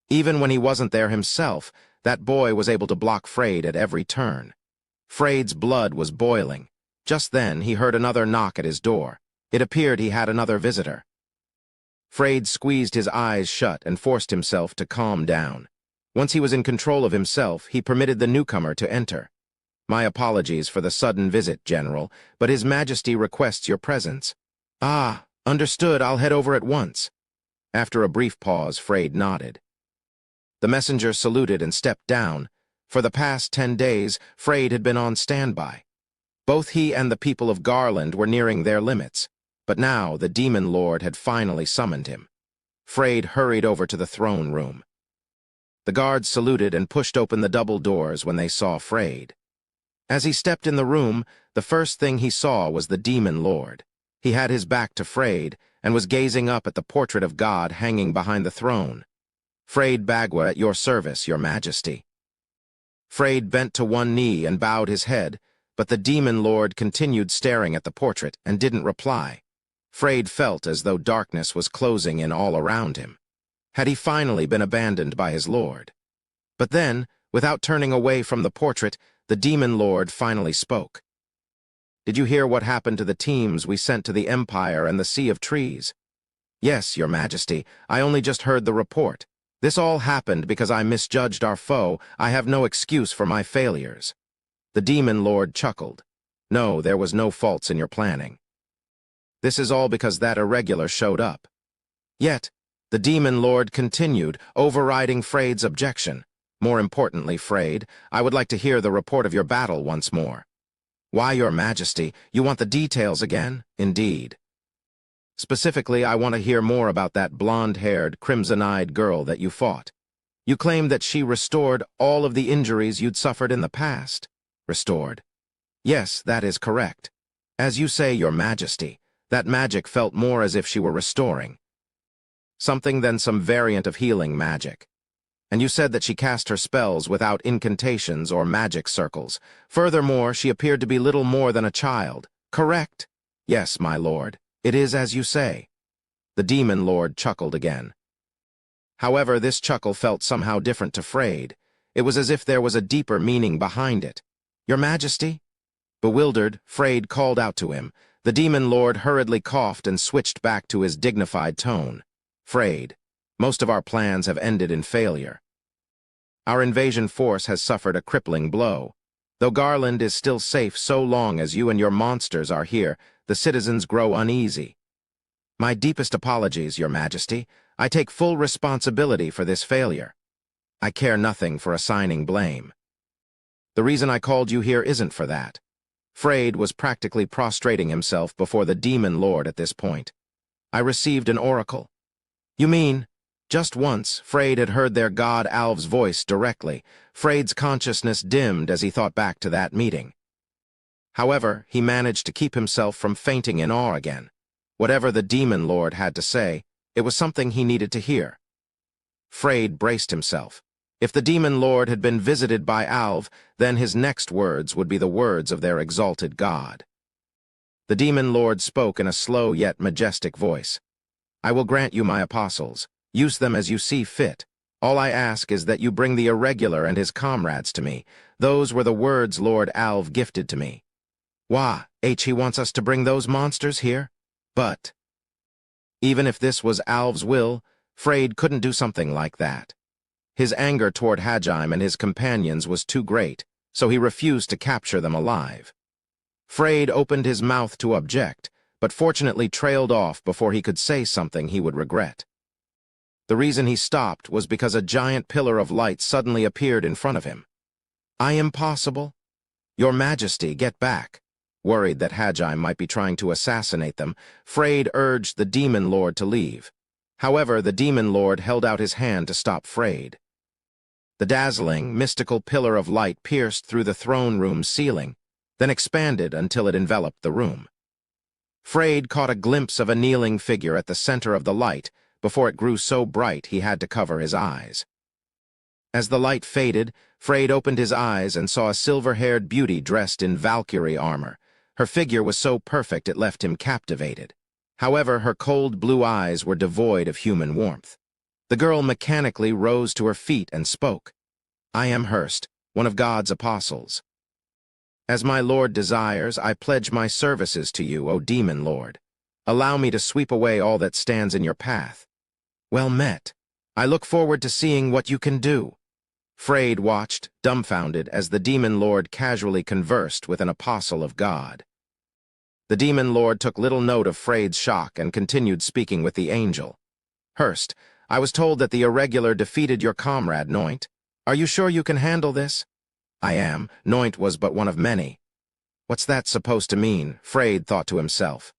Even when he wasn't there himself, that boy was able to block Freyd at every turn. Freyd's blood was boiling. Just then, he heard another knock at his door. It appeared he had another visitor. Freyd squeezed his eyes shut and forced himself to calm down. Once he was in control of himself, he permitted the newcomer to enter. "My apologies for the sudden visit, General, but His Majesty requests your presence." "Ah, understood, I'll head over at once." After a brief pause, Freyd nodded. The messenger saluted and stepped down, For the past 10 days, Frade had been on standby. Both he and the people of Garland were nearing their limits, but now the demon lord had finally summoned him. Frade hurried over to the throne room. The guards saluted and pushed open the double doors when they saw Frade. As he stepped in the room, the first thing he saw was the demon lord. He had his back to Frade and was gazing up at the portrait of God hanging behind the throne. "Frade Bagua, at your service, your majesty." Frade bent to one knee and bowed his head, but the demon lord continued staring at the portrait and didn't reply. Frade felt as though darkness was closing in all around him. Had he finally been abandoned by his lord? But then, without turning away from the portrait, the demon lord finally spoke. "Did you hear what happened to the teams we sent to the Empire and the Sea of Trees?" "Yes, your majesty, I only just heard the report. This all happened because I misjudged our foe. I have no excuse for my failures." The demon lord chuckled. "No, there was no faults in your planning. This is all because that irregular showed up." Yet, the demon lord continued, overriding Frade's objection. "More importantly, Frade, I would like to hear the report of your battle once more." "Why, your majesty, you want the details again?" "Indeed. Specifically, I want to hear more about that blonde-haired, crimson-eyed girl that you fought. You claim that she restored all of the injuries you'd suffered in the past." "Restored?" "Yes, that is correct. As you say, your majesty, that magic felt more as if she were restoring something than some variant of healing magic. And you said that she cast her spells without incantations or magic circles. Furthermore, she appeared to be little more than a child. Correct?" "Yes, my lord. It is as you say." The demon lord chuckled again. However, this chuckle felt somehow different to Frade. It was as if there was a deeper meaning behind it. "Your majesty?" Bewildered, Frade called out to him. The demon lord hurriedly coughed and switched back to his dignified tone. "Frade, most of our plans have ended in failure. Our invasion force has suffered a crippling blow. Though Garland is still safe so long as you and your monsters are here, the citizens grow uneasy. My deepest apologies, your majesty. I take full responsibility for this failure. I care nothing for assigning blame. The reason I called you here isn't for that." Frade was practically prostrating himself before the demon lord at this point. "I received an oracle." "You mean?" Just once, Frade had heard their god Alv's voice directly. Frade's consciousness dimmed as he thought back to that meeting. However, he managed to keep himself from fainting in awe again. Whatever the demon lord had to say, it was something he needed to hear. Frade braced himself. If the demon lord had been visited by Alv, then his next words would be the words of their exalted god. The demon lord spoke in a slow yet majestic voice. "I will grant you my apostles. Use them as you see fit. All I ask is that you bring the irregular and his comrades to me. Those were the words Lord Alv gifted to me." "Wah, he wants us to bring those monsters here?" "But..." Even if this was Alv's will, Frade couldn't do something like that. His anger toward Hajime and his companions was too great, so he refused to capture them alive. Frade opened his mouth to object, but fortunately trailed off before he could say something he would regret. The reason he stopped was because a giant pillar of light suddenly appeared in front of him. "I am possible? Your Majesty, get back." Worried that Hajime might be trying to assassinate them, Frade urged the demon lord to leave. However, the demon lord held out his hand to stop Frade. The dazzling, mystical pillar of light pierced through the throne room's ceiling, then expanded until it enveloped the room. Frade caught a glimpse of a kneeling figure at the center of the light before it grew so bright he had to cover his eyes. As the light faded, Frade opened his eyes and saw a silver-haired beauty dressed in Valkyrie armor. Her figure was so perfect it left him captivated. However, her cold blue eyes were devoid of human warmth. The girl mechanically rose to her feet and spoke. "I am Hurst, one of God's apostles. As my lord desires, I pledge my services to you, O demon lord. Allow me to sweep away all that stands in your path." "Well met. I look forward to seeing what you can do." Frade watched, dumbfounded, as the demon lord casually conversed with an apostle of God. The demon lord took little note of Frade's shock and continued speaking with the angel. "Hurst, I was told that the irregular defeated your comrade, Noint. Are you sure you can handle this?" I am. Noint was but one of many. What's that supposed to mean? Frade thought to himself.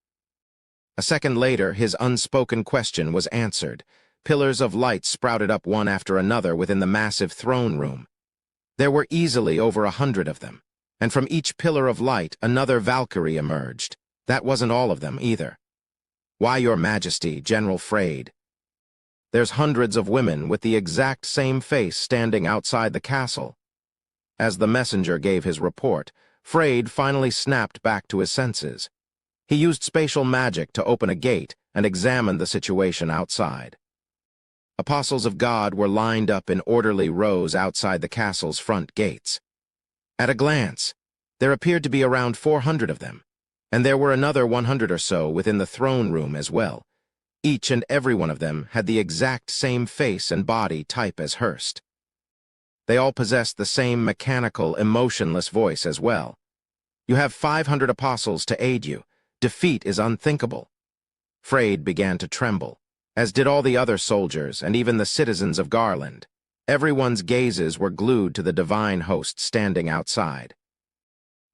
A second later, his unspoken question was answered. Pillars of light sprouted up one after another within the massive throne room. There were easily over 100 of them, and from each pillar of light another Valkyrie emerged. That wasn't all of them, either. Why, Your Majesty, General Frade. There's hundreds of women with the exact same face standing outside the castle. As the messenger gave his report, Frade finally snapped back to his senses. He used spatial magic to open a gate and examined the situation outside. Apostles of God were lined up in orderly rows outside the castle's front gates. At a glance, there appeared to be around 400 of them, and there were another 100 or so within the throne room as well. Each and every one of them had the exact same face and body type as Hurst. They all possessed the same mechanical, emotionless voice as well. You have 500 apostles to aid you. Defeat is unthinkable. Frade began to tremble, as did all the other soldiers and even the citizens of Garland. Everyone's gazes were glued to the divine host standing outside.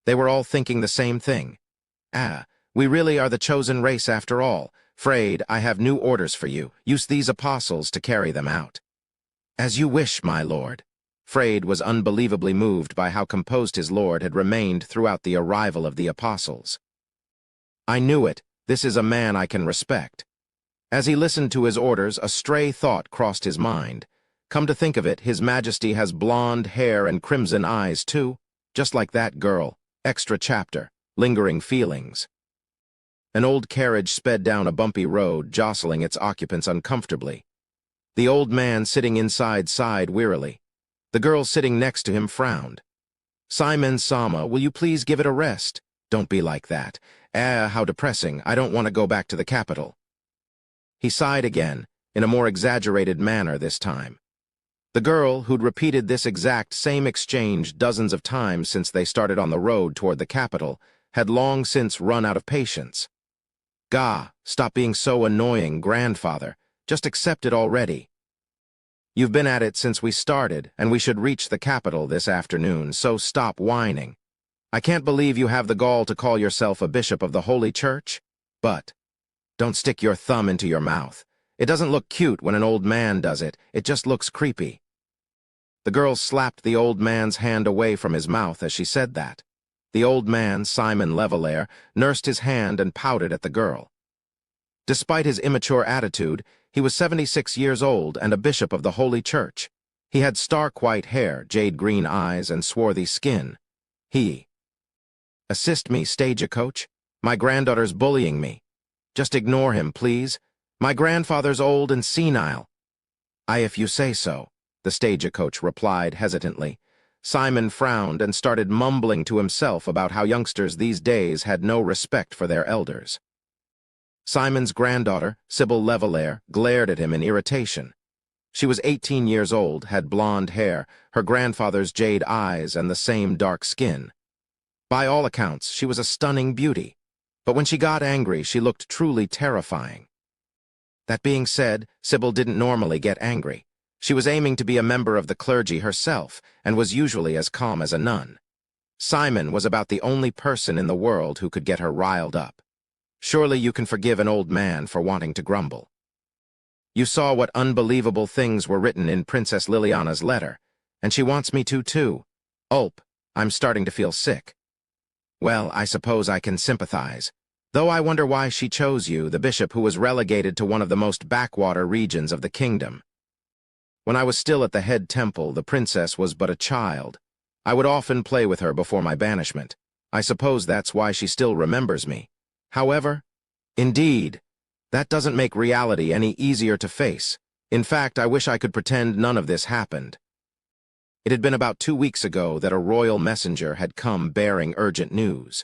They were all thinking the same thing. We really are the chosen race after all. Frade, I have new orders for you. Use these apostles to carry them out. As you wish, my lord. Frade was unbelievably moved by how composed his lord had remained throughout the arrival of the apostles. I knew it. This is a man I can respect. As he listened to his orders, a stray thought crossed his mind. Come to think of it, His Majesty has blonde hair and crimson eyes, too. Just like that girl. Extra chapter. Lingering feelings. An old carriage sped down a bumpy road, jostling its occupants uncomfortably. The old man sitting inside sighed wearily. The girl sitting next to him frowned. Simon Sama, will you please give it a rest? Don't be like that. How depressing. I don't want to go back to the capital. He sighed again, in a more exaggerated manner this time. The girl, who'd repeated this exact same exchange dozens of times since they started on the road toward the capital, had long since run out of patience. Gah, stop being so annoying, grandfather. Just accept it already. You've been at it since we started, and we should reach the capital this afternoon, so stop whining. I can't believe you have the gall to call yourself a bishop of the Holy Church. But don't stick your thumb into your mouth. It doesn't look cute when an old man does it. It just looks creepy. The girl slapped the old man's hand away from his mouth as she said that. The old man, Simon Levelaire, nursed his hand and pouted at the girl. Despite his immature attitude, he was 76 years old and a bishop of the Holy Church. He had stark white hair, jade-green eyes, and swarthy skin. Assist me, stagecoach. My granddaughter's bullying me. Just ignore him, please. My grandfather's old and senile. If you say so, the stagecoach replied hesitantly. Simon frowned and started mumbling to himself about how youngsters these days had no respect for their elders. Simon's granddaughter, Sybil Levelaire, glared at him in irritation. She was 18 years old, had blonde hair, her grandfather's jade eyes, and the same dark skin. By all accounts, she was a stunning beauty, but when she got angry, she looked truly terrifying. That being said, Sybil didn't normally get angry. She was aiming to be a member of the clergy herself, and was usually as calm as a nun. Simon was about the only person in the world who could get her riled up. Surely you can forgive an old man for wanting to grumble. You saw what unbelievable things were written in Princess Liliana's letter, and she wants me to too. I'm starting to feel sick. Well, I suppose I can sympathize. Though I wonder why she chose you, the bishop who was relegated to one of the most backwater regions of the kingdom. When I was still at the head temple, the princess was but a child. I would often play with her before my banishment. I suppose that's why she still remembers me. However, indeed, that doesn't make reality any easier to face. In fact, I wish I could pretend none of this happened. It had been about 2 weeks ago that a royal messenger had come bearing urgent news.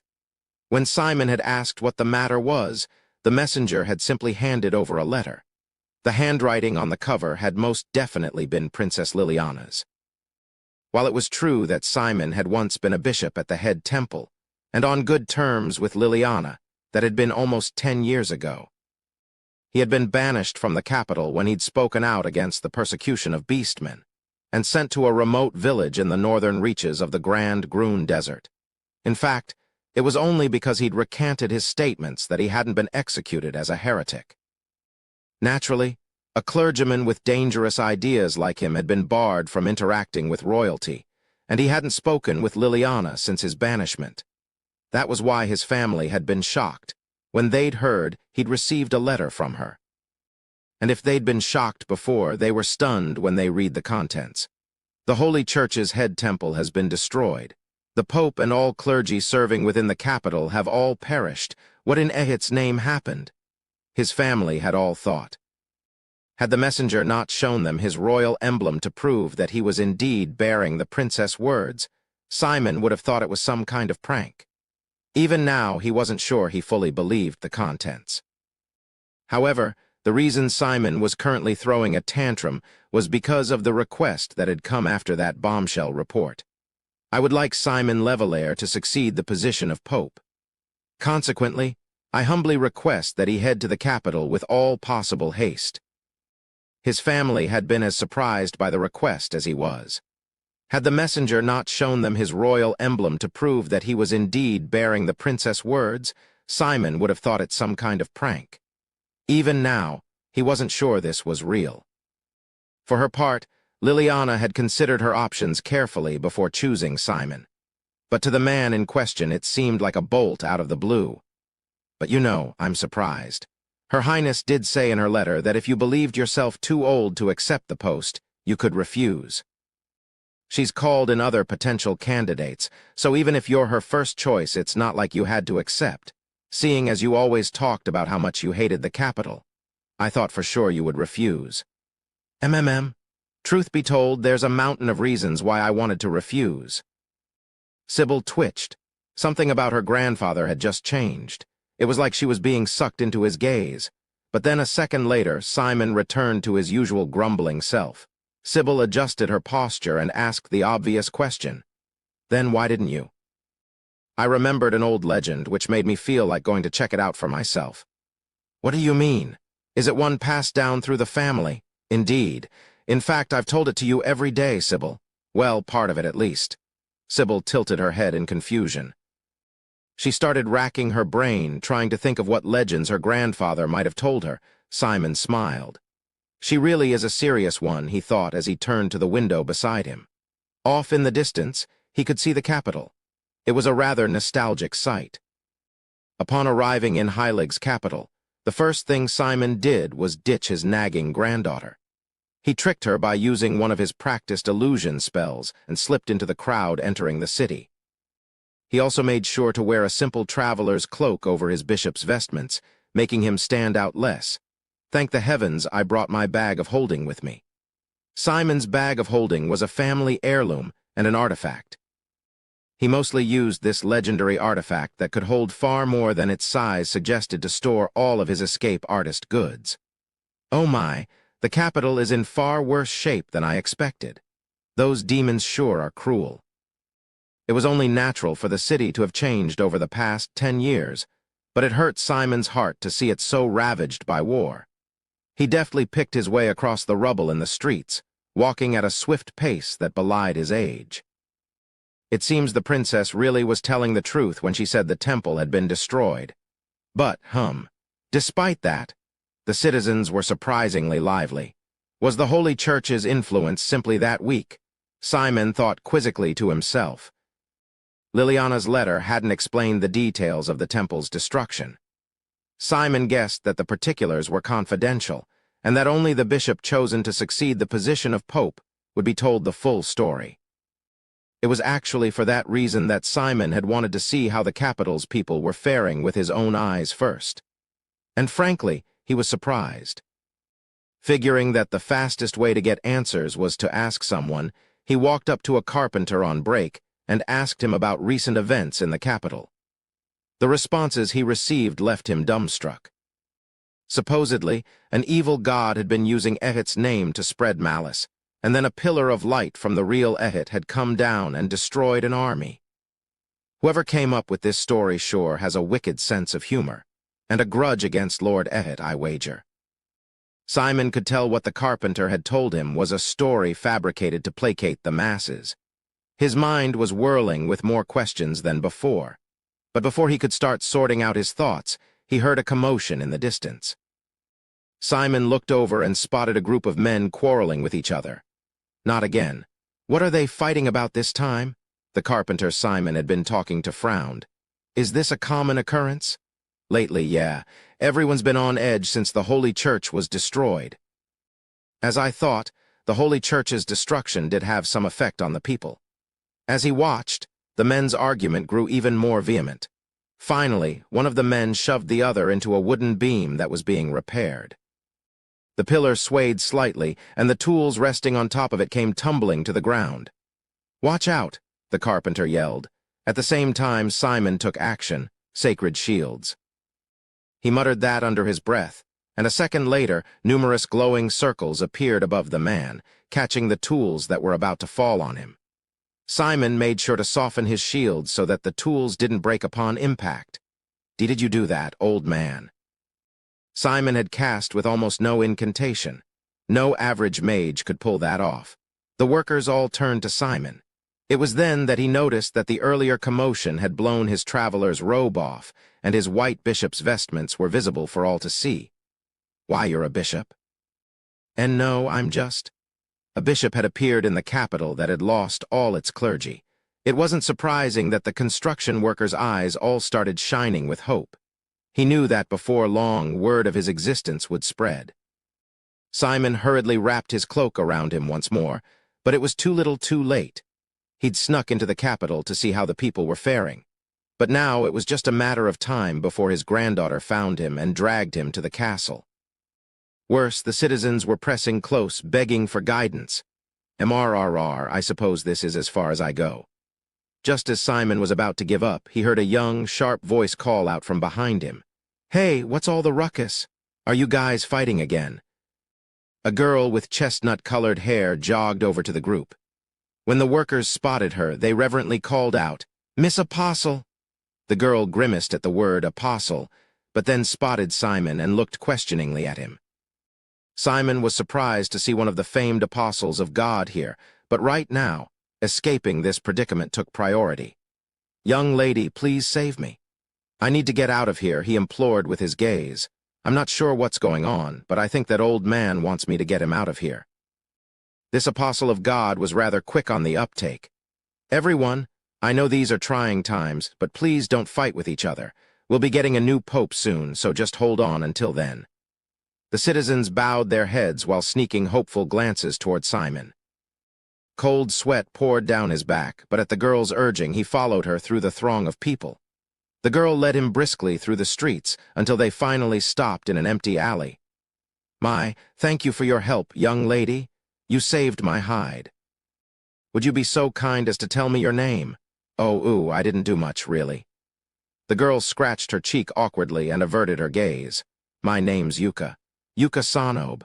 When Simon had asked what the matter was, the messenger had simply handed over a letter. The handwriting on the cover had most definitely been Princess Liliana's. While it was true that Simon had once been a bishop at the head temple, and on good terms with Liliana, that had been almost 10 years ago. He had been banished from the capital when he'd spoken out against the persecution of beastmen. and sent to a remote village in the northern reaches of the Grand Grune Desert. In fact, it was only because he'd recanted his statements that he hadn't been executed as a heretic. Naturally, a clergyman with dangerous ideas like him had been barred from interacting with royalty, and he hadn't spoken with Liliana since his banishment. That was why his family had been shocked when they'd heard he'd received a letter from her. And if they'd been shocked before, they were stunned when they read the contents. The Holy Church's head temple has been destroyed. The Pope and all clergy serving within the capital have all perished. What in Ehit's name happened? His family had all thought. Had the messenger not shown them his royal emblem to prove that he was indeed bearing the princess' words, Simon would have thought it was some kind of prank. Even now, he wasn't sure he fully believed the contents. However, the reason Simon was currently throwing a tantrum was because of the request that had come after that bombshell report. I would like Simon Levallois to succeed the position of Pope. Consequently, I humbly request that he head to the capital with all possible haste. His family had been as surprised by the request as he was. Had the messenger not shown them his royal emblem to prove that he was indeed bearing the princess' words, Simon would have thought it some kind of prank. Even now, he wasn't sure this was real. For her part, Liliana had considered her options carefully before choosing Simon. But to the man in question, it seemed like a bolt out of the blue. But you know, I'm surprised. Her Highness did say in her letter that if you believed yourself too old to accept the post, you could refuse. She's called in other potential candidates, so even if you're her first choice, it's not like you had to accept, seeing as you always talked about how much you hated the capital. I thought for sure you would refuse. Truth be told, there's a mountain of reasons why I wanted to refuse. Sybil twitched. Something about her grandfather had just changed. It was like she was being sucked into his gaze. But then a second later, Simon returned to his usual grumbling self. Sybil adjusted her posture and asked the obvious question. Then why didn't you? I remembered an old legend which made me feel like going to check it out for myself. What do you mean? Is it one passed down through the family? Indeed. In fact, I've told it to you every day, Sybil. Well, part of it at least. Sybil tilted her head in confusion. She started racking her brain, trying to think of what legends her grandfather might have told her. Simon smiled. She really is a serious one, he thought as he turned to the window beside him. Off in the distance, he could see the capital. It was a rather nostalgic sight. Upon arriving in Heilig's capital, the first thing Simon did was ditch his nagging granddaughter. He tricked her by using one of his practiced illusion spells and slipped into the crowd entering the city. He also made sure to wear a simple traveler's cloak over his bishop's vestments, making him stand out less. Thank the heavens I brought my bag of holding with me. Simon's bag of holding was a family heirloom and an artifact. He mostly used this legendary artifact that could hold far more than its size suggested to store all of his escape artist goods. Oh my, the capital is in far worse shape than I expected. Those demons sure are cruel. It was only natural for the city to have changed over the past 10 years, but it hurt Simon's heart to see it so ravaged by war. He deftly picked his way across the rubble in the streets, walking at a swift pace that belied his age. It seems the princess really was telling the truth when she said the temple had been destroyed. But, despite that, the citizens were surprisingly lively. Was the Holy Church's influence simply that weak? Simon thought quizzically to himself. Liliana's letter hadn't explained the details of the temple's destruction. Simon guessed that the particulars were confidential, and that only the bishop chosen to succeed the position of pope would be told the full story. It was actually for that reason that Simon had wanted to see how the capital's people were faring with his own eyes first. And frankly, he was surprised. Figuring that the fastest way to get answers was to ask someone, he walked up to a carpenter on break and asked him about recent events in the capital. The responses he received left him dumbstruck. Supposedly, an evil god had been using Ehit's name to spread malice, and then a pillar of light from the real Ehit had come down and destroyed an army. Whoever came up with this story sure has a wicked sense of humor, and a grudge against Lord Ehit, I wager. Simon could tell what the carpenter had told him was a story fabricated to placate the masses. His mind was whirling with more questions than before. But before he could start sorting out his thoughts, he heard a commotion in the distance. Simon looked over and spotted a group of men quarreling with each other. Not again. What are they fighting about this time? The carpenter Simon had been talking to frowned. Is this a common occurrence? Lately, yeah. Everyone's been on edge since the Holy Church was destroyed. As I thought, the Holy Church's destruction did have some effect on the people. As he watched, the men's argument grew even more vehement. Finally, one of the men shoved the other into a wooden beam that was being repaired. The pillar swayed slightly, and the tools resting on top of it came tumbling to the ground. "Watch out!" the carpenter yelled. At the same time, Simon took action, sacred shields. He muttered that under his breath, and a second later, numerous glowing circles appeared above the man, catching the tools that were about to fall on him. Simon made sure to soften his shield so that the tools didn't break upon impact. "Did you do that, old man?" Simon had cast with almost no incantation. No average mage could pull that off. The workers all turned to Simon. It was then that he noticed that the earlier commotion had blown his traveler's robe off, and his white bishop's vestments were visible for all to see. "Why, you're a bishop?" "And no, I'm just..." A bishop had appeared in the capital that had lost all its clergy. It wasn't surprising that the construction workers' eyes all started shining with hope. He knew that before long, word of his existence would spread. Simon hurriedly wrapped his cloak around him once more, but it was too little too late. He'd snuck into the capital to see how the people were faring. But now it was just a matter of time before his granddaughter found him and dragged him to the castle. Worse, the citizens were pressing close, begging for guidance. "MRRR, I suppose this is as far as I go." Just as Simon was about to give up, he heard a young, sharp voice call out from behind him. "Hey, what's all the ruckus? Are you guys fighting again?" A girl with chestnut-colored hair jogged over to the group. When the workers spotted her, they reverently called out, "Miss Apostle!" The girl grimaced at the word apostle, but then spotted Simon and looked questioningly at him. Simon was surprised to see one of the famed apostles of God here, but right now, escaping this predicament took priority. "Young lady, please save me. I need to get out of here," he implored with his gaze. "I'm not sure what's going on, but I think that old man wants me to get him out of here." This apostle of God was rather quick on the uptake. "Everyone, I know these are trying times, but please don't fight with each other. We'll be getting a new pope soon, so just hold on until then." The citizens bowed their heads while sneaking hopeful glances toward Simon. Cold sweat poured down his back, but at the girl's urging, he followed her through the throng of people. The girl led him briskly through the streets until they finally stopped in an empty alley. Thank you for your help, young lady. You saved my hide. Would you be so kind as to tell me your name?" I didn't do much, really." The girl scratched her cheek awkwardly and averted her gaze. "My name's Yuka. Yuka Sanob."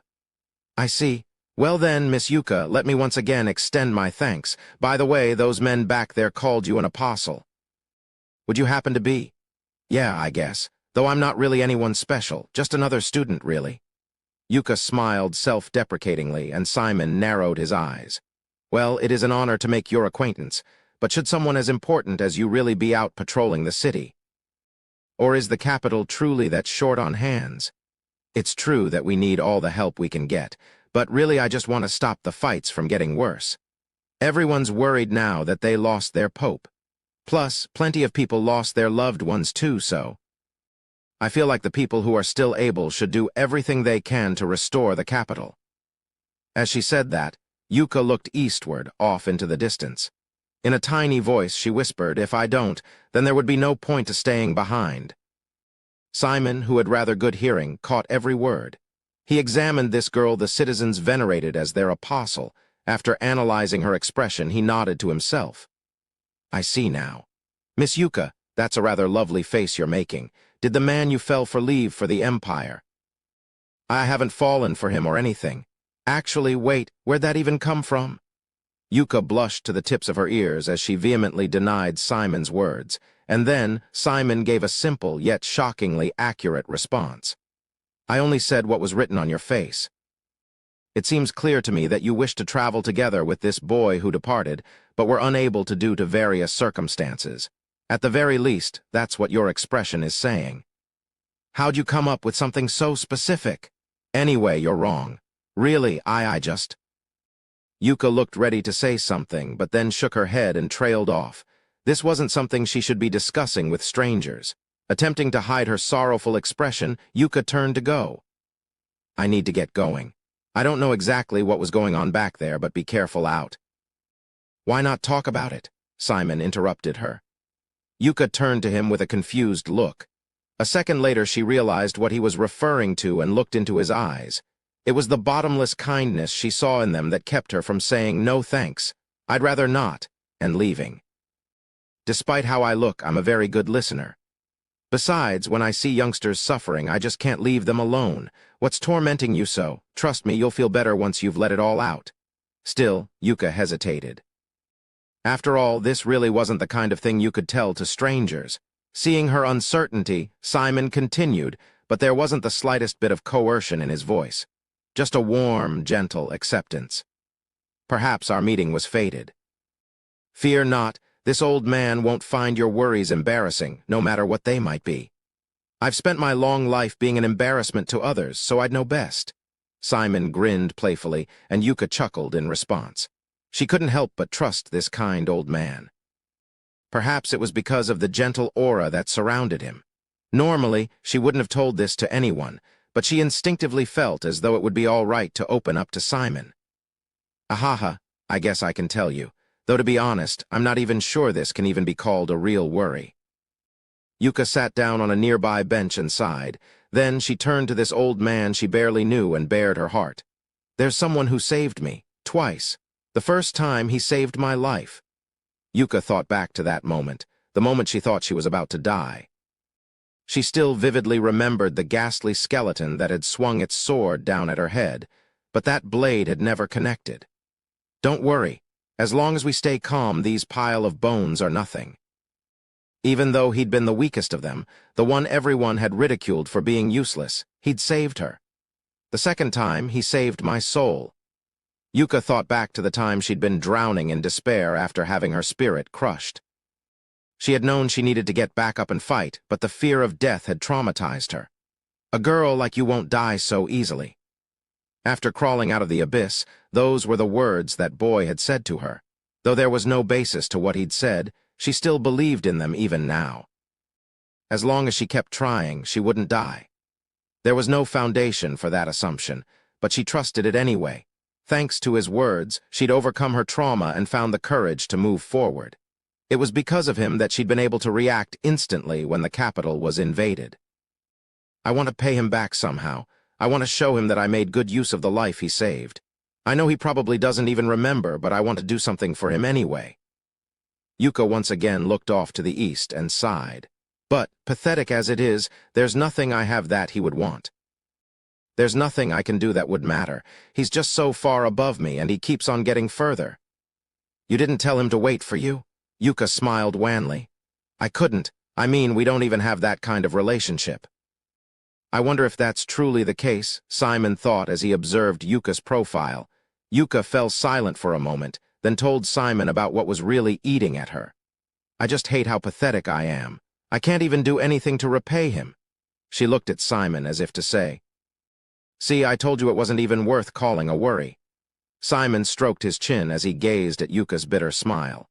"I see. Well then, Miss Yuka, let me once again extend my thanks. By the way, those men back there called you an apostle. Would you happen to be?" "Yeah, I guess. Though I'm not really anyone special, just another student, really." Yuka smiled self-deprecatingly, and Simon narrowed his eyes. "Well, it is an honor to make your acquaintance, but should someone as important as you really be out patrolling the city? Or is the capital truly that short on hands? It's true that we need all the help we can get, but really I just want to stop the fights from getting worse. Everyone's worried now that they lost their pope. Plus, plenty of people lost their loved ones too, so I feel like the people who are still able should do everything they can to restore the capital." As she said that, Yuka looked eastward, off into the distance. In a tiny voice, she whispered, "If I don't, then there would be no point to staying behind." Simon, who had rather good hearing, caught every word. He examined this girl the citizens venerated as their apostle. After analyzing her expression, he nodded to himself. "I see now. Miss Yuka, that's a rather lovely face you're making. Did the man you fell for leave for the Empire?" "I haven't fallen for him or anything. Actually, wait, where'd that even come from?" Yuka blushed to the tips of her ears as she vehemently denied Simon's words, and then Simon gave a simple yet shockingly accurate response. "I only said what was written on your face. It seems clear to me that you wish to travel together with this boy who departed, but were unable to due to various circumstances. At the very least, that's what your expression is saying. How'd you come up with something so specific? Anyway, you're wrong. Really, I just... Yuka looked ready to say something, but then shook her head and trailed off. This wasn't something she should be discussing with strangers. Attempting to hide her sorrowful expression, Yuka turned to go. I need to get going. I don't know exactly what was going on back there, but be careful out. Why not talk about it? Simon interrupted her. Yuka turned to him with a confused look. A second later, she realized what he was referring to and looked into his eyes. It was the bottomless kindness she saw in them that kept her from saying, "No thanks, I'd rather not," and leaving. Despite how I look, I'm a very good listener. Besides, when I see youngsters suffering, I just can't leave them alone. What's tormenting you so? Trust me, you'll feel better once you've let it all out. Still, Yuka hesitated. After all, this really wasn't the kind of thing you could tell to strangers. Seeing her uncertainty, Simon continued, but there wasn't the slightest bit of coercion in his voice. Just a warm, gentle acceptance. Perhaps our meeting was fated. Fear not, this old man won't find your worries embarrassing, no matter what they might be. I've spent my long life being an embarrassment to others, so I'd know best. Simon grinned playfully, and Yuka chuckled in response. She couldn't help but trust this kind old man. Perhaps it was because of the gentle aura that surrounded him. Normally, she wouldn't have told this to anyone, but she instinctively felt as though it would be all right to open up to Simon. Ahaha, I guess I can tell you. Though to be honest, I'm not even sure this can even be called a real worry. Yuka sat down on a nearby bench and sighed. Then she turned to this old man she barely knew and bared her heart. There's someone who saved me, twice. The first time he saved my life. Yuka thought back to that moment, the moment she thought she was about to die. She still vividly remembered the ghastly skeleton that had swung its sword down at her head, but that blade had never connected. Don't worry. As long as we stay calm, these pile of bones are nothing. Even though he'd been the weakest of them, the one everyone had ridiculed for being useless, he'd saved her. The second time, he saved my soul. Yuka thought back to the time she'd been drowning in despair after having her spirit crushed. She had known she needed to get back up and fight, but the fear of death had traumatized her. A girl like you won't die so easily. After crawling out of the abyss, those were the words that boy had said to her. Though there was no basis to what he'd said, she still believed in them even now. As long as she kept trying, she wouldn't die. There was no foundation for that assumption, but she trusted it anyway. Thanks to his words, she'd overcome her trauma and found the courage to move forward. It was because of him that she'd been able to react instantly when the capital was invaded. I want to pay him back somehow. I want to show him that I made good use of the life he saved. I know he probably doesn't even remember, but I want to do something for him anyway. Yuka once again looked off to the east and sighed. But, pathetic as it is, there's nothing I have that he would want. There's nothing I can do that would matter. He's just so far above me, and he keeps on getting further. You didn't tell him to wait for you? Yuka smiled wanly. I couldn't. I mean, we don't even have that kind of relationship. I wonder if that's truly the case, Simon thought as he observed Yuka's profile. Yuka fell silent for a moment, then told Simon about what was really eating at her. I just hate how pathetic I am. I can't even do anything to repay him. She looked at Simon as if to say, See, I told you it wasn't even worth calling a worry. Simon stroked his chin as he gazed at Yuka's bitter smile.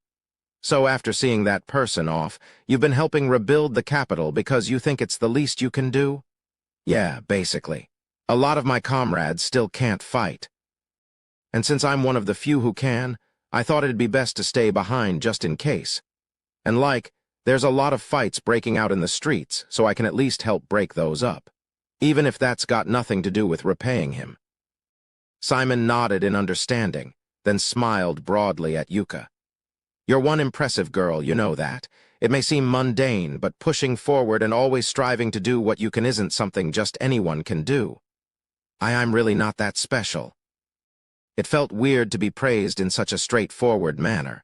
So after seeing that person off, you've been helping rebuild the capital because you think it's the least you can do? Yeah, basically. A lot of my comrades still can't fight. And since I'm one of the few who can, I thought it'd be best to stay behind just in case. And there's a lot of fights breaking out in the streets, so I can at least help break those up. Even if that's got nothing to do with repaying him. Simon nodded in understanding, then smiled broadly at Yuka. You're one impressive girl, you know that. It may seem mundane, but pushing forward and always striving to do what you can isn't something just anyone can do. I'm really not that special. It felt weird to be praised in such a straightforward manner.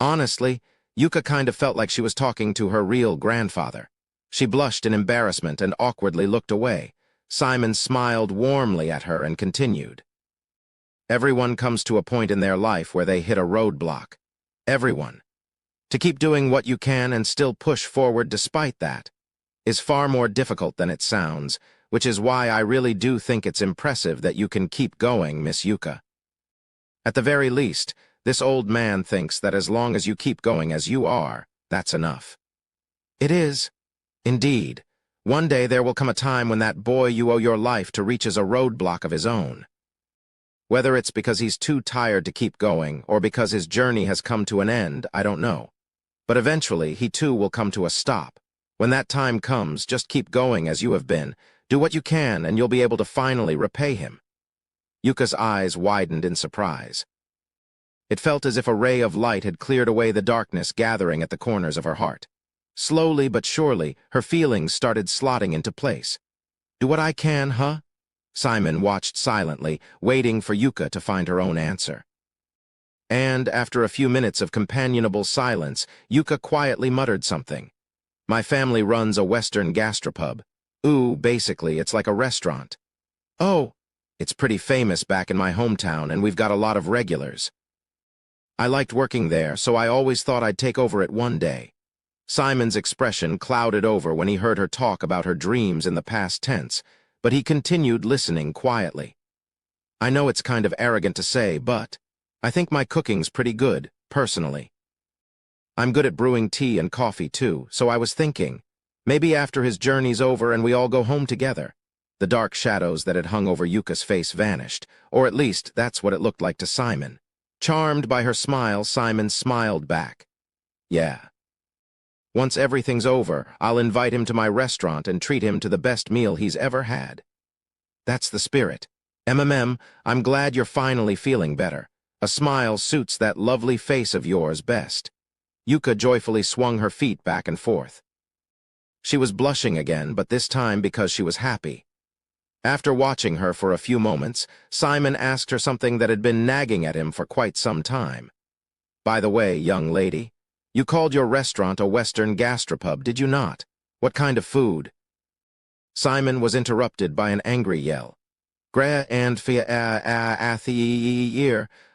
Honestly, Yuka kind of felt like she was talking to her real grandfather. She blushed in embarrassment and awkwardly looked away. Simon smiled warmly at her and continued. Everyone comes to a point in their life where they hit a roadblock. Everyone. To keep doing what you can and still push forward despite that is far more difficult than it sounds, which is why I really do think it's impressive that you can keep going, Miss Yuka. At the very least, this old man thinks that as long as you keep going as you are, that's enough. It is. Indeed. One day there will come a time when that boy you owe your life to reaches a roadblock of his own. Whether it's because he's too tired to keep going or because his journey has come to an end, I don't know. But eventually, he too will come to a stop. When that time comes, just keep going as you have been. Do what you can, and you'll be able to finally repay him. Yuka's eyes widened in surprise. It felt as if a ray of light had cleared away the darkness gathering at the corners of her heart. Slowly but surely, her feelings started slotting into place. Do what I can, huh? Simon watched silently, waiting for Yuka to find her own answer. And, after a few minutes of companionable silence, Yuka quietly muttered something. My family runs a Western gastropub. Ooh, basically, it's like a restaurant. Oh, it's pretty famous back in my hometown, and we've got a lot of regulars. I liked working there, so I always thought I'd take over it one day. Simon's expression clouded over when he heard her talk about her dreams in the past tense, but he continued listening quietly. I know it's kind of arrogant to say, but I think my cooking's pretty good, personally. I'm good at brewing tea and coffee, too, so I was thinking, maybe after his journey's over and we all go home together. The dark shadows that had hung over Yuka's face vanished, or at least that's what it looked like to Simon. Charmed by her smile, Simon smiled back. Yeah. Once everything's over, I'll invite him to my restaurant and treat him to the best meal he's ever had. That's the spirit. I'm glad you're finally feeling better. A smile suits that lovely face of yours best. Yuka joyfully swung her feet back and forth. She was blushing again, but this time because she was happy. After watching her for a few moments, Simon asked her something that had been nagging at him for quite some time. By the way, young lady, you called your restaurant a Western gastropub, did you not? What kind of food? Simon was interrupted by an angry yell. Gra and fia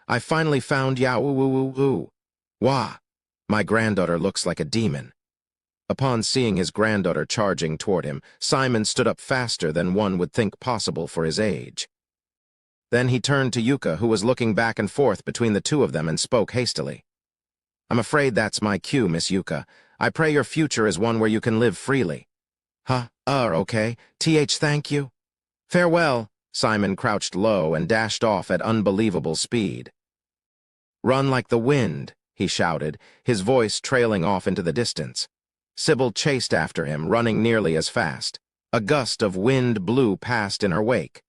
I finally found ya woo. Wah! My granddaughter looks like a demon. Upon seeing his granddaughter charging toward him, Simon stood up faster than one would think possible for his age. Then he turned to Yuka, who was looking back and forth between the two of them, and spoke hastily. I'm afraid that's my cue, Miss Yuka. I pray your future is one where you can live freely. Okay. Thank you. Farewell. Simon crouched low and dashed off at unbelievable speed. Run like the wind, he shouted, his voice trailing off into the distance. Sybil chased after him, running nearly as fast. A gust of wind blew past in her wake.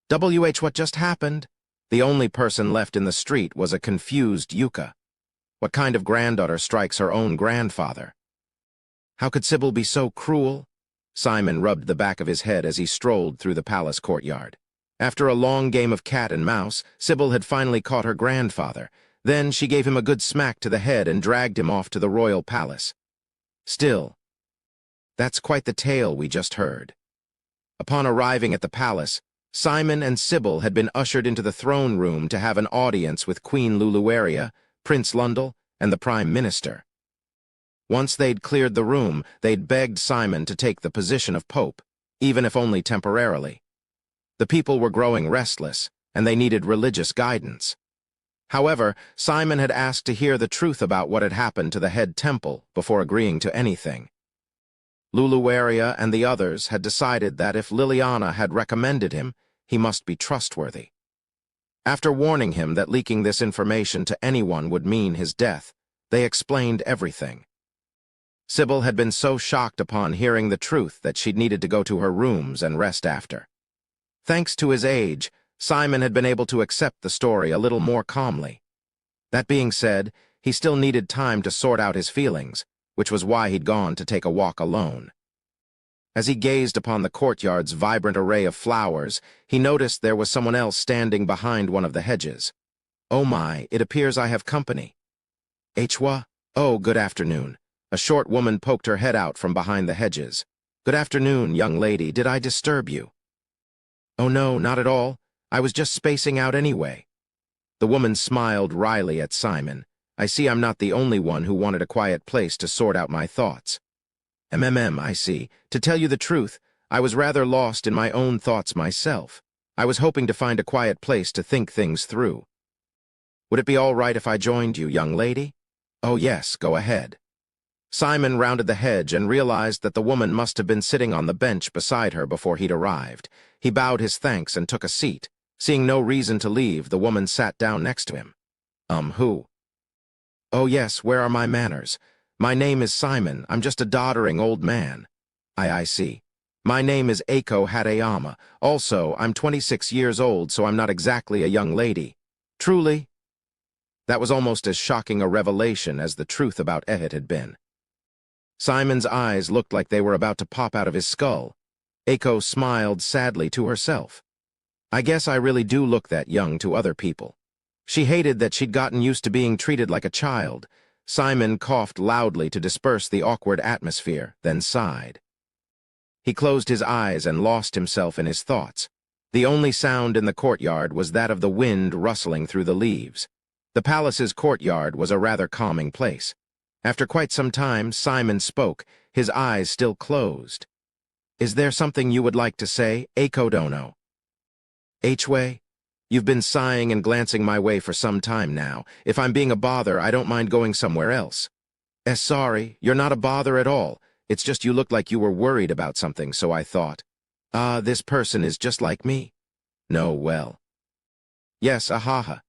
What just happened? The only person left in the street was a confused Yuka. What kind of granddaughter strikes her own grandfather? How could Sybil be so cruel? Simon rubbed the back of his head as he strolled through the palace courtyard. After a long game of cat and mouse, Sybil had finally caught her grandfather. Then she gave him a good smack to the head and dragged him off to the royal palace. Still, that's quite the tale we just heard. Upon arriving at the palace, Simon and Sybil had been ushered into the throne room to have an audience with Queen Luluaria, Prince Lundel, and the Prime Minister. Once they'd cleared the room, they'd begged Simon to take the position of Pope, even if only temporarily. The people were growing restless, and they needed religious guidance. However, Simon had asked to hear the truth about what had happened to the head temple before agreeing to anything. Luluaria and the others had decided that if Liliana had recommended him, he must be trustworthy. After warning him that leaking this information to anyone would mean his death, they explained everything. Sybil had been so shocked upon hearing the truth that she'd needed to go to her rooms and rest after. Thanks to his age, Simon had been able to accept the story a little more calmly. That being said, he still needed time to sort out his feelings, which was why he'd gone to take a walk alone. As he gazed upon the courtyard's vibrant array of flowers, he noticed there was someone else standing behind one of the hedges. Oh my, it appears I have company. Hwa? Oh, good afternoon. A short woman poked her head out from behind the hedges. Good afternoon, young lady. Did I disturb you? Oh no, not at all. I was just spacing out anyway. The woman smiled wryly at Simon. I see I'm not the only one who wanted a quiet place to sort out my thoughts. I see. To tell you the truth, I was rather lost in my own thoughts myself. I was hoping to find a quiet place to think things through. Would it be all right if I joined you, young lady? Oh yes, go ahead. Simon rounded the hedge and realized that the woman must have been sitting on the bench beside her before he'd arrived. He bowed his thanks and took a seat. Seeing no reason to leave, the woman sat down next to him. Who? Oh yes, where are my manners? My name is Simon. I'm just a doddering old man. I see. My name is Eiko Hatayama. Also, I'm 26 years old, so I'm not exactly a young lady. Truly? That was almost as shocking a revelation as the truth about Ehit had been. Simon's eyes looked like they were about to pop out of his skull. Eiko smiled sadly to herself. I guess I really do look that young to other people. She hated that she'd gotten used to being treated like a child. Simon coughed loudly to disperse the awkward atmosphere, then sighed. He closed his eyes and lost himself in his thoughts. The only sound in the courtyard was that of the wind rustling through the leaves. The palace's courtyard was a rather calming place. After quite some time, Simon spoke, his eyes still closed. Is there something you would like to say, Eiko Dono? H-way? You've been sighing and glancing my way for some time now. If I'm being a bother, I don't mind going somewhere else. Sorry, you're not a bother at all. It's just you looked like you were worried about something, so I thought. This person is just like me. No, well. Yes, ahaha.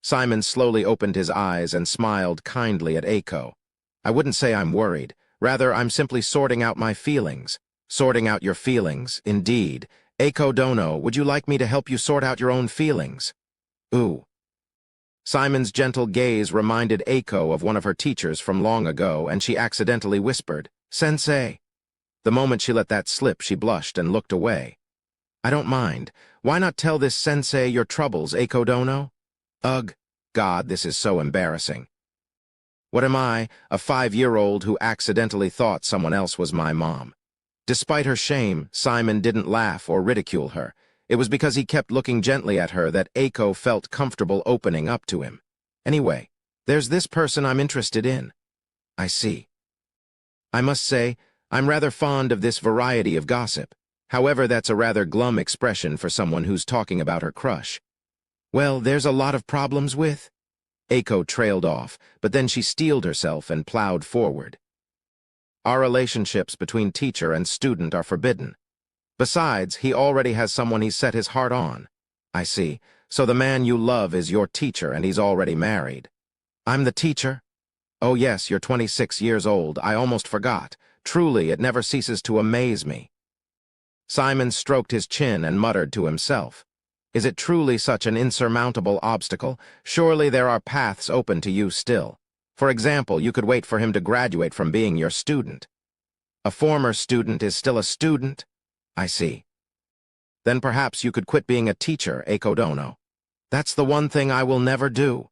Simon slowly opened his eyes and smiled kindly at Eiko. I wouldn't say I'm worried. Rather, I'm simply sorting out my feelings. Sorting out your feelings, indeed. Eiko Dono, would you like me to help you sort out your own feelings? Ooh. Simon's gentle gaze reminded Eiko of one of her teachers from long ago, and she accidentally whispered, Sensei. The moment she let that slip, she blushed and looked away. I don't mind. Why not tell this sensei your troubles, Eiko Dono? Ugh. God, this is so embarrassing. What am I, a 5-year-old who accidentally thought someone else was my mom? Despite her shame, Simon didn't laugh or ridicule her. It was because he kept looking gently at her that Eiko felt comfortable opening up to him. Anyway, there's this person I'm interested in. I see. I must say, I'm rather fond of this variety of gossip. However, that's a rather glum expression for someone who's talking about her crush. Well, there's a lot of problems with... Eiko trailed off, but then she steeled herself and plowed forward. Our relationships between teacher and student are forbidden. Besides, he already has someone he's set his heart on. I see. So the man you love is your teacher and he's already married. I'm the teacher? Oh yes, you're 26 years old. I almost forgot. Truly, it never ceases to amaze me. Simon stroked his chin and muttered to himself. Is it truly such an insurmountable obstacle? Surely there are paths open to you still. For example, you could wait for him to graduate from being your student. A former student is still a student? I see. Then perhaps you could quit being a teacher, Eiko Dono. That's the one thing I will never do.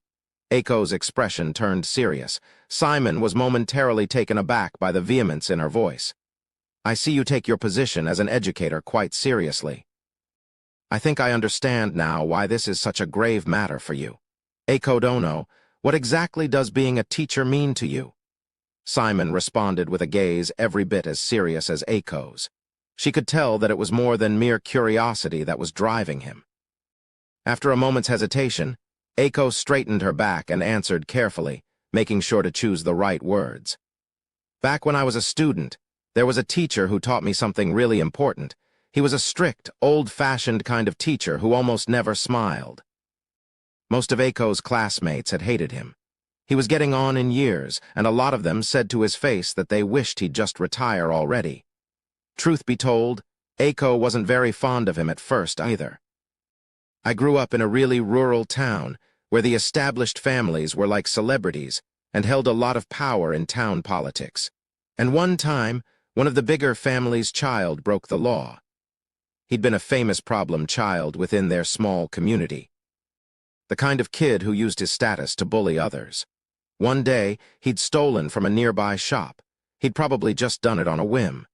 Eiko's expression turned serious. Simon was momentarily taken aback by the vehemence in her voice. I see you take your position as an educator quite seriously. I think I understand now why this is such a grave matter for you. Eiko Dono, what exactly does being a teacher mean to you? Simon responded with a gaze every bit as serious as Eiko's. She could tell that it was more than mere curiosity that was driving him. After a moment's hesitation, Eiko straightened her back and answered carefully, making sure to choose the right words. Back when I was a student, there was a teacher who taught me something really important. He was a strict, old-fashioned kind of teacher who almost never smiled. Most of Eiko's classmates had hated him. He was getting on in years, and a lot of them said to his face that they wished he'd just retire already. Truth be told, Eiko wasn't very fond of him at first either. I grew up in a really rural town, where the established families were like celebrities and held a lot of power in town politics. And one time, one of the bigger family's child broke the law. He'd been a famous problem child within their small community. The kind of kid who used his status to bully others. One day, he'd stolen from a nearby shop. He'd probably just done it on a whim.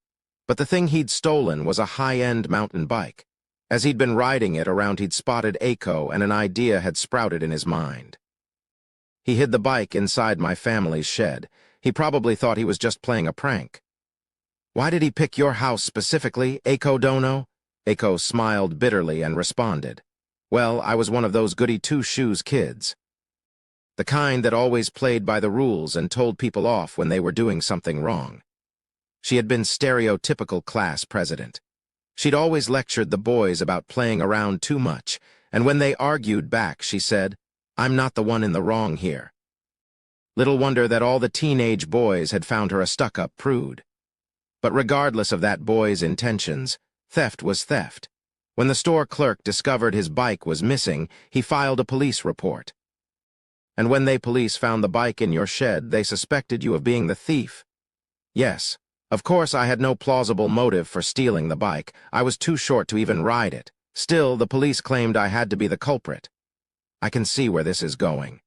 But the thing he'd stolen was a high-end mountain bike. As he'd been riding it around, he'd spotted Aiko, and an idea had sprouted in his mind. He hid the bike inside my family's shed. He probably thought he was just playing a prank. "Why did he pick your house specifically, Aiko Dono?" Aiko smiled bitterly and responded, "Well, I was one of those goody two-shoes kids. The kind that always played by the rules and told people off when they were doing something wrong." She had been stereotypical class president. She'd always lectured the boys about playing around too much, and when they argued back, she said, "I'm not the one in the wrong here." Little wonder that all the teenage boys had found her a stuck-up prude. But regardless of that boy's intentions, theft was theft. When the store clerk discovered his bike was missing, he filed a police report. And when police found the bike in your shed, they suspected you of being the thief. Yes, of course I had no plausible motive for stealing the bike. I was too short to even ride it. Still, the police claimed I had to be the culprit. I can see where this is going.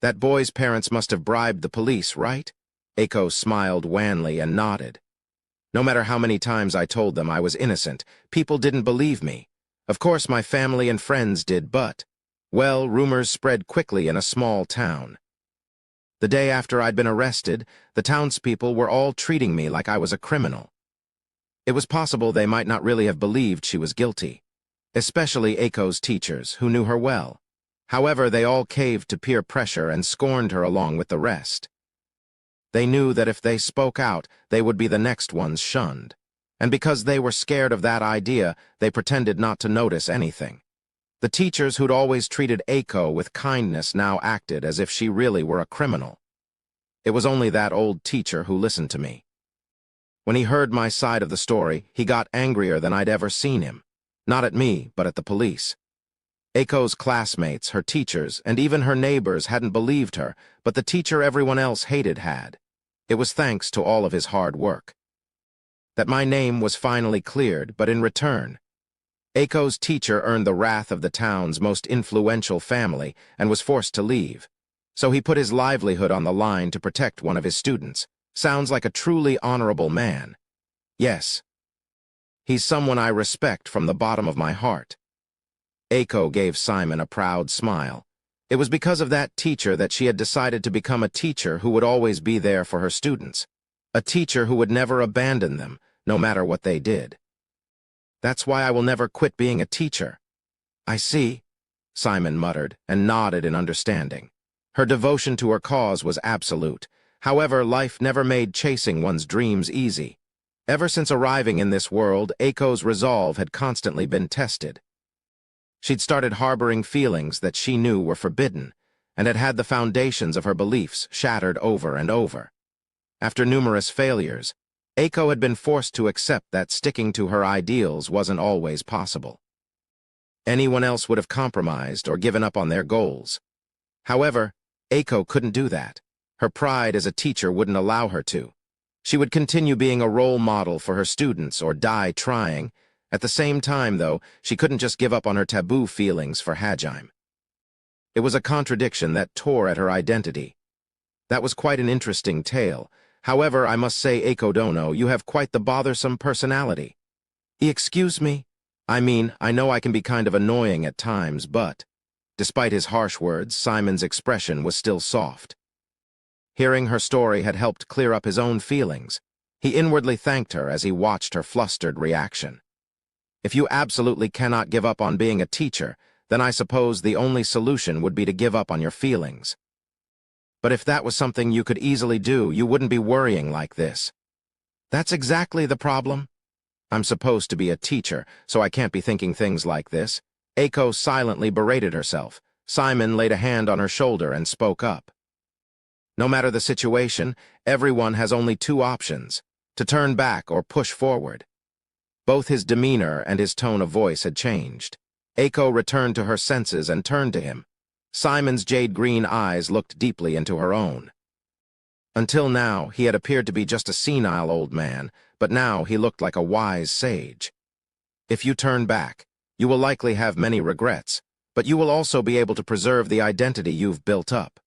That boy's parents must have bribed the police, right? Aiko smiled wanly and nodded. No matter how many times I told them I was innocent, people didn't believe me. Of course my family and friends did, but, well, rumors spread quickly in a small town. The day after I'd been arrested, the townspeople were all treating me like I was a criminal. It was possible they might not really have believed she was guilty, especially Aiko's teachers, who knew her well. However, they all caved to peer pressure and scorned her along with the rest. They knew that if they spoke out, they would be the next ones shunned. And because they were scared of that idea, they pretended not to notice anything. The teachers who'd always treated Aiko with kindness now acted as if she really were a criminal. It was only that old teacher who listened to me. When he heard my side of the story, he got angrier than I'd ever seen him. Not at me, but at the police. Aiko's classmates, her teachers, and even her neighbors hadn't believed her, but the teacher everyone else hated had. It was thanks to all of his hard work. That my name was finally cleared, but in return, Aiko's teacher earned the wrath of the town's most influential family and was forced to leave. So he put his livelihood on the line to protect one of his students. Sounds like a truly honorable man. Yes. He's someone I respect from the bottom of my heart. Aiko gave Simon a proud smile. It was because of that teacher that she had decided to become a teacher who would always be there for her students. A teacher who would never abandon them, no matter what they did. That's why I will never quit being a teacher. I see, Simon muttered, and nodded in understanding. Her devotion to her cause was absolute. However, life never made chasing one's dreams easy. Ever since arriving in this world, Aiko's resolve had constantly been tested. She'd started harboring feelings that she knew were forbidden, and had had the foundations of her beliefs shattered over and over. After numerous failures, Aiko had been forced to accept that sticking to her ideals wasn't always possible. Anyone else would have compromised or given up on their goals. However, Aiko couldn't do that. Her pride as a teacher wouldn't allow her to. She would continue being a role model for her students or die trying. At the same time, though, she couldn't just give up on her taboo feelings for Hajime. It was a contradiction that tore at her identity. That was quite an interesting tale. However, I must say, Aiko Dono, you have quite the bothersome personality. Excuse me? I mean, I know I can be kind of annoying at times, but... Despite his harsh words, Simon's expression was still soft. Hearing her story had helped clear up his own feelings. He inwardly thanked her as he watched her flustered reaction. If you absolutely cannot give up on being a teacher, then I suppose the only solution would be to give up on your feelings. But if that was something you could easily do, you wouldn't be worrying like this. That's exactly the problem. I'm supposed to be a teacher, so I can't be thinking things like this. Aiko silently berated herself. Simon laid a hand on her shoulder and spoke up. No matter the situation, everyone has only two options, to turn back or push forward. Both his demeanor and his tone of voice had changed. Aiko returned to her senses and turned to him. Simon's jade-green eyes looked deeply into her own. Until now, he had appeared to be just a senile old man, but now he looked like a wise sage. If you turn back, you will likely have many regrets, but you will also be able to preserve the identity you've built up.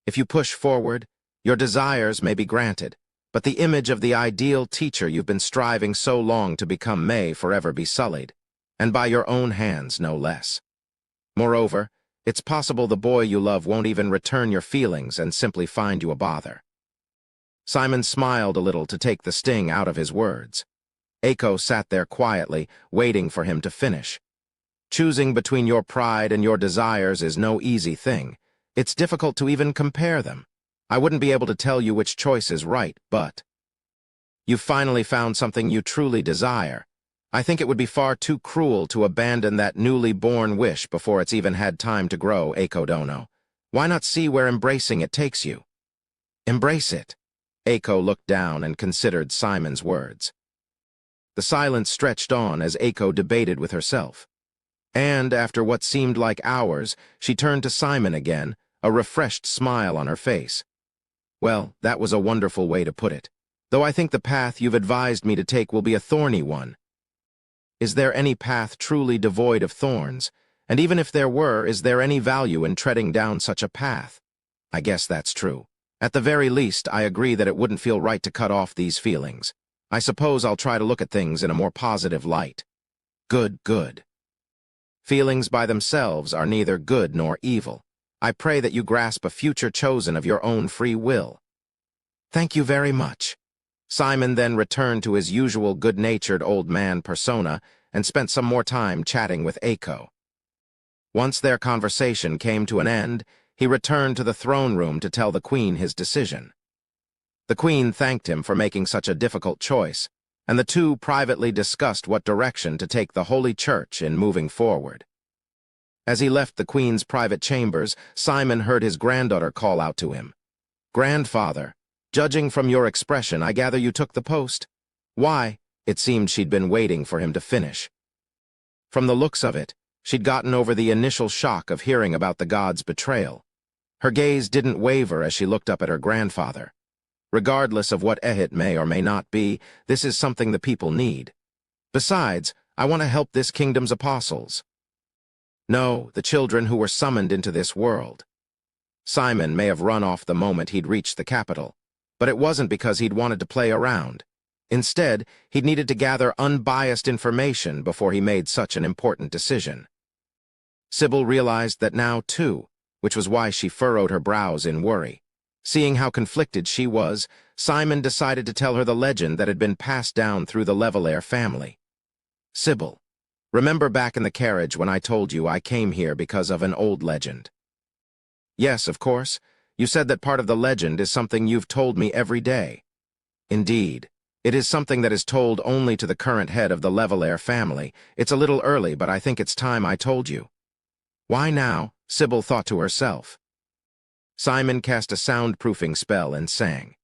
If you push forward, your desires may be granted, but the image of the ideal teacher you've been striving so long to become may forever be sullied. and by your own hands, no less. Moreover, it's possible the boy you love won't even return your feelings and simply find you a bother." Simon smiled a little to take the sting out of his words. Aiko sat there quietly, waiting for him to finish. Choosing between your pride and your desires is no easy thing. It's difficult to even compare them. I wouldn't be able to tell you which choice is right, but you've finally found something you truly desire. I think it would be far too cruel to abandon that newly born wish before it's even had time to grow, Aiko Dono. Why not see where embracing it takes you? Embrace it. Aiko looked down and considered Simon's words. The silence stretched on as Aiko debated with herself. And, after what seemed like hours, she turned to Simon again, a refreshed smile on her face. "Well, that was a wonderful way to put it. Though I think the path you've advised me to take will be a thorny one. Is there any path truly devoid of thorns? And even if there were, is there any value in treading down such a path? I guess that's true. At the very least, I agree that it wouldn't feel right to cut off these feelings. I suppose I'll try to look at things in a more positive light." Good, good. Feelings by themselves are neither good nor evil. I pray that you grasp a future chosen of your own free will. Thank you very much. Simon then returned to his usual good-natured old man persona and spent some more time chatting with Aiko. Once their conversation came to an end, he returned to the throne room to tell the Queen his decision. The Queen thanked him for making such a difficult choice, and the two privately discussed what direction to take the Holy Church in moving forward. As he left the Queen's private chambers, Simon heard his granddaughter call out to him. "Grandfather, judging from your expression, I gather you took the post." "Why?" It seemed she'd been waiting for him to finish. From the looks of it, she'd gotten over the initial shock of hearing about the god's betrayal. Her gaze didn't waver as she looked up at her grandfather. Regardless of what Ehit may or may not be, this is something the people need. Besides, I want to help this kingdom's apostles. No, the children who were summoned into this world. Simon may have run off the moment he'd reached the capital, but it wasn't because he'd wanted to play around. Instead, he'd needed to gather unbiased information before he made such an important decision. Sybil realized that now, too, which was why she furrowed her brows in worry. Seeing how conflicted she was, Simon decided to tell her the legend that had been passed down through the Levelair family. "Sybil, remember back in the carriage when I told you I came here because of an old legend?" "Yes, of course. You said that part of the legend is something you've told me every day." "Indeed. It is something that is told only to the current head of the Levelair family. It's a little early, but I think it's time I told you." "Why now?" Sybil thought to herself. Simon cast a soundproofing spell and sang.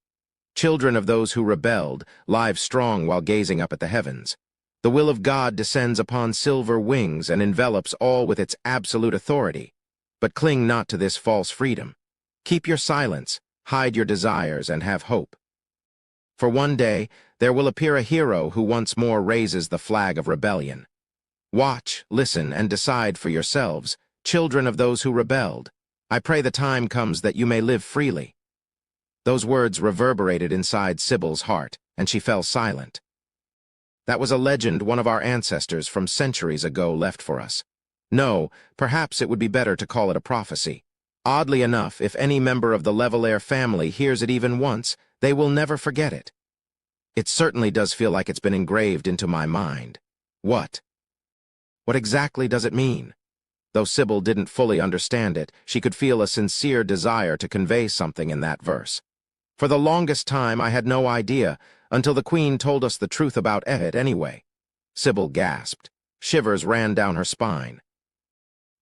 "Children of those who rebelled, live strong while gazing up at the heavens. The will of God descends upon silver wings and envelops all with its absolute authority. But cling not to this false freedom. Keep your silence, hide your desires, and have hope. For one day, there will appear a hero who once more raises the flag of rebellion. Watch, listen, and decide for yourselves, children of those who rebelled. I pray the time comes that you may live freely." Those words reverberated inside Sybil's heart, and she fell silent. That was a legend one of our ancestors from centuries ago left for us. No, perhaps it would be better to call it a prophecy. Oddly enough, if any member of the Levelair family hears it even once, they will never forget it. It certainly does feel like it's been engraved into my mind. What exactly does it mean? Though Sybil didn't fully understand it, she could feel a sincere desire to convey something in that verse. For the longest time, I had no idea, until the Queen told us the truth about Ehit anyway. Sybil gasped. Shivers ran down her spine.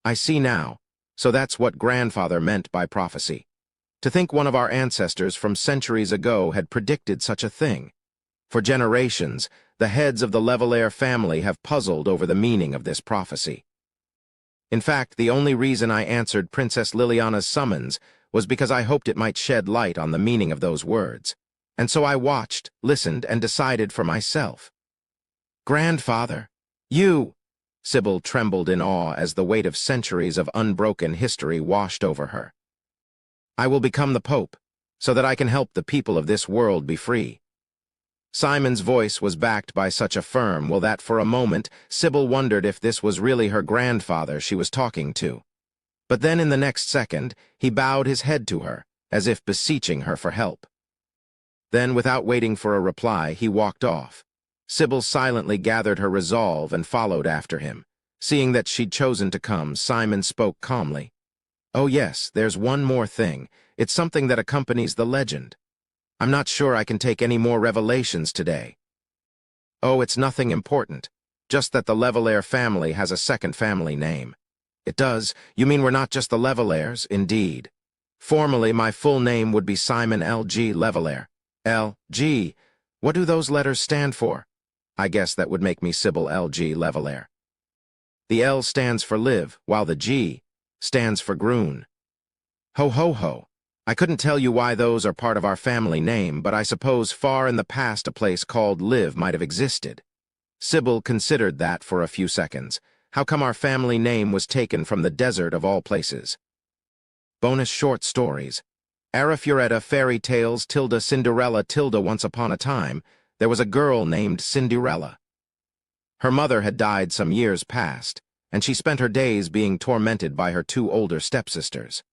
I see now. So that's what Grandfather meant by prophecy. To think one of our ancestors from centuries ago had predicted such a thing. For generations, the heads of the Levelair family have puzzled over the meaning of this prophecy. In fact, the only reason I answered Princess Liliana's summons was because I hoped it might shed light on the meaning of those words. And so I watched, listened, and decided for myself. Grandfather, you... Sybil trembled in awe as the weight of centuries of unbroken history washed over her. I will become the Pope, so that I can help the people of this world be free. Simon's voice was backed by such a firm will that for a moment Sybil wondered if this was really her grandfather she was talking to. But then in the next second, he bowed his head to her, as if beseeching her for help. Then, without waiting for a reply, he walked off. Sybil silently gathered her resolve and followed after him. Seeing that she'd chosen to come, Simon spoke calmly. "Oh yes, there's one more thing. It's something that accompanies the legend. I'm not sure I can take any more revelations today." "Oh, it's nothing important. Just that the Levelaire family has a second family name." "It does? You mean we're not just the Levelaires?" "Indeed. Formally, my full name would be Simon L.G. Levelaire." L.G. What do those letters stand for?" "I guess that would make me Sybil L.G. Levelaire." "The L stands for live, while the G stands for Groon." "Ho ho ho. I couldn't tell you why those are part of our family name, but I suppose far in the past a place called Live might have existed." Sybil considered that for a few seconds. How come our family name was taken from the desert of all places? Bonus short stories. Arifureta fairy tales tilde Cinderella tilde once upon a time, there was a girl named Cinderella. Her mother had died some years past, and she spent her days being tormented by her two older stepsisters.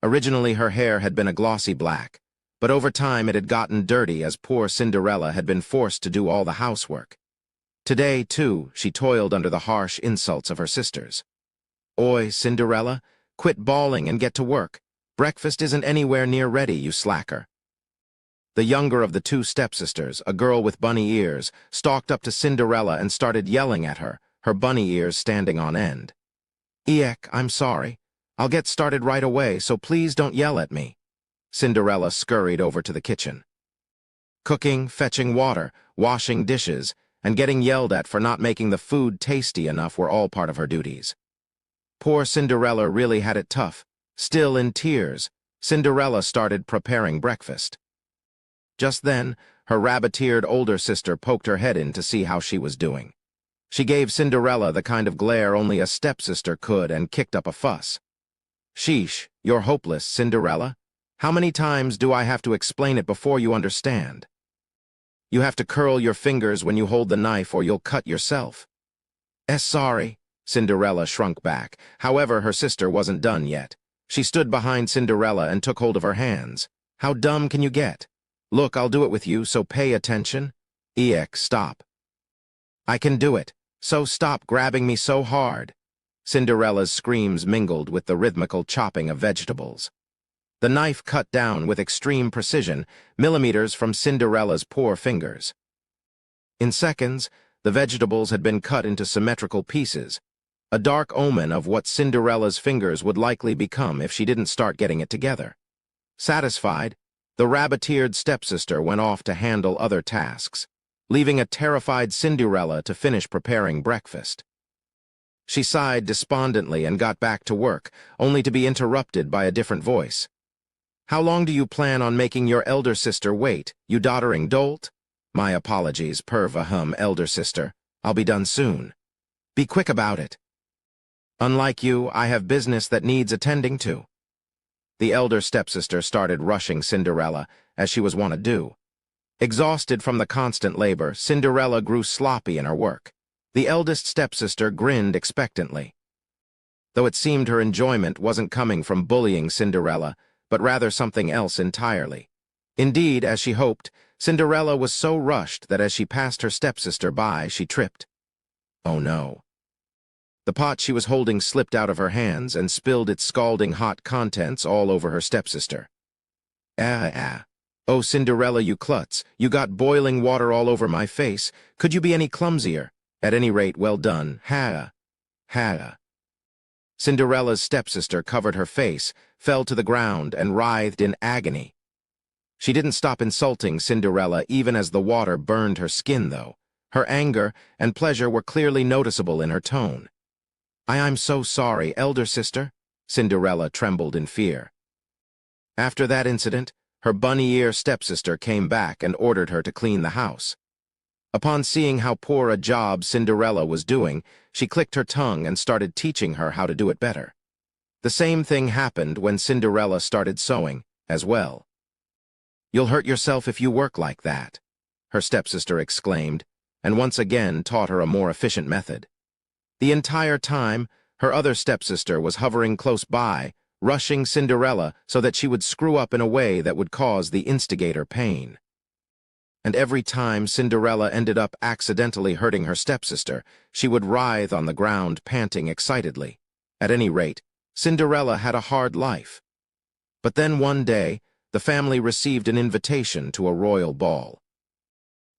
Originally her hair had been a glossy black, but over time it had gotten dirty as poor Cinderella had been forced to do all the housework. Today, too, she toiled under the harsh insults of her sisters. "Oi, Cinderella, quit bawling and get to work. Breakfast isn't anywhere near ready, you slacker." The younger of the two stepsisters, a girl with bunny ears, stalked up to Cinderella and started yelling at her, her bunny ears standing on end. "Eek, I'm sorry. I'll get started right away, so please don't yell at me." Cinderella scurried over to the kitchen. Cooking, fetching water, washing dishes, and getting yelled at for not making the food tasty enough were all part of her duties. Poor Cinderella really had it tough. Still in tears, Cinderella started preparing breakfast. Just then, her rabbit-eared older sister poked her head in to see how she was doing. She gave Cinderella the kind of glare only a stepsister could and kicked up a fuss. "Sheesh, you're hopeless, Cinderella. How many times do I have to explain it before you understand? You have to curl your fingers when you hold the knife or you'll cut yourself." Sorry." Cinderella shrunk back. However, her sister wasn't done yet. She stood behind Cinderella and took hold of her hands. "How dumb can you get? Look, I'll do it with you, so pay attention." "Eek, stop." "I can do it, so stop grabbing me so hard." Cinderella's screams mingled with the rhythmical chopping of vegetables. The knife cut down with extreme precision, millimeters from Cinderella's poor fingers. In seconds, the vegetables had been cut into symmetrical pieces, a dark omen of what Cinderella's fingers would likely become if she didn't start getting it together. Satisfied, the rabbit-eared stepsister went off to handle other tasks, leaving a terrified Cinderella to finish preparing breakfast. She sighed despondently and got back to work, only to be interrupted by a different voice. "How long do you plan on making your elder sister wait, you doddering dolt?" "My apologies, elder sister. I'll be done soon." "Be quick about it." "Unlike you, I have business that needs attending to." The elder stepsister started rushing Cinderella, as she was wont to do. Exhausted from the constant labor, Cinderella grew sloppy in her work. The eldest stepsister grinned expectantly. Though it seemed her enjoyment wasn't coming from bullying Cinderella, but rather something else entirely. Indeed, as she hoped, Cinderella was so rushed that as she passed her stepsister by, she tripped. Oh no. The pot she was holding slipped out of her hands and spilled its scalding hot contents all over her stepsister. Oh, Cinderella, you klutz, you got boiling water all over my face. Could you be any clumsier? At any rate, well done. Ha. Cinderella's stepsister covered her face, fell to the ground, and writhed in agony. She didn't stop insulting Cinderella even as the water burned her skin, though. Her anger and pleasure were clearly noticeable in her tone. I'm so sorry, elder sister." Cinderella trembled in fear. After that incident, her bunny-ear stepsister came back and ordered her to clean the house. Upon seeing how poor a job Cinderella was doing, she clicked her tongue and started teaching her how to do it better. The same thing happened when Cinderella started sewing, as well. "You'll hurt yourself if you work like that." her stepsister exclaimed, and once again taught her a more efficient method. The entire time, her other stepsister was hovering close by, rushing Cinderella so that she would screw up in a way that would cause the instigator pain. And every time Cinderella ended up accidentally hurting her stepsister, she would writhe on the ground, panting excitedly. At any rate, Cinderella had a hard life. But then one day, the family received an invitation to a royal ball.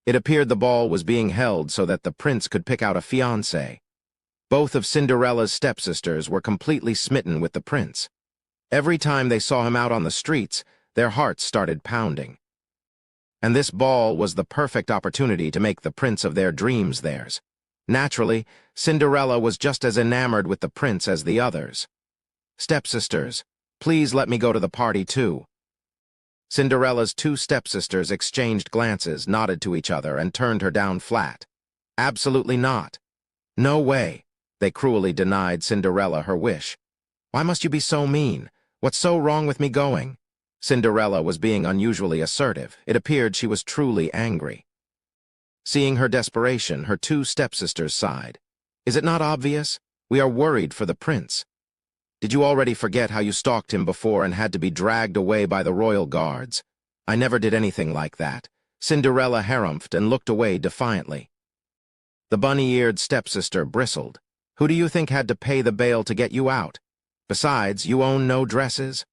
It appeared the ball was being held so that the prince could pick out a fiancé. Both of Cinderella's stepsisters were completely smitten with the prince. Every time they saw him out on the streets, their hearts started pounding. And this ball was the perfect opportunity to make the prince of their dreams theirs. Naturally, Cinderella was just as enamored with the prince as the others. "Stepsisters, please let me go to the party too." Cinderella's two stepsisters exchanged glances, nodded to each other, and turned her down flat. Absolutely not. No way. They cruelly denied Cinderella her wish. "Why must you be so mean? What's so wrong with me going?" Cinderella was being unusually assertive. It appeared she was truly angry. Seeing her desperation, her two stepsisters sighed. "Is it not obvious? We are worried for the prince. Did you already forget how you stalked him before and had to be dragged away by the royal guards? I never did anything like that." Cinderella harumphed and looked away defiantly. The bunny-eared stepsister bristled. "Who do you think had to pay the bail to get you out? Besides, you own no dresses."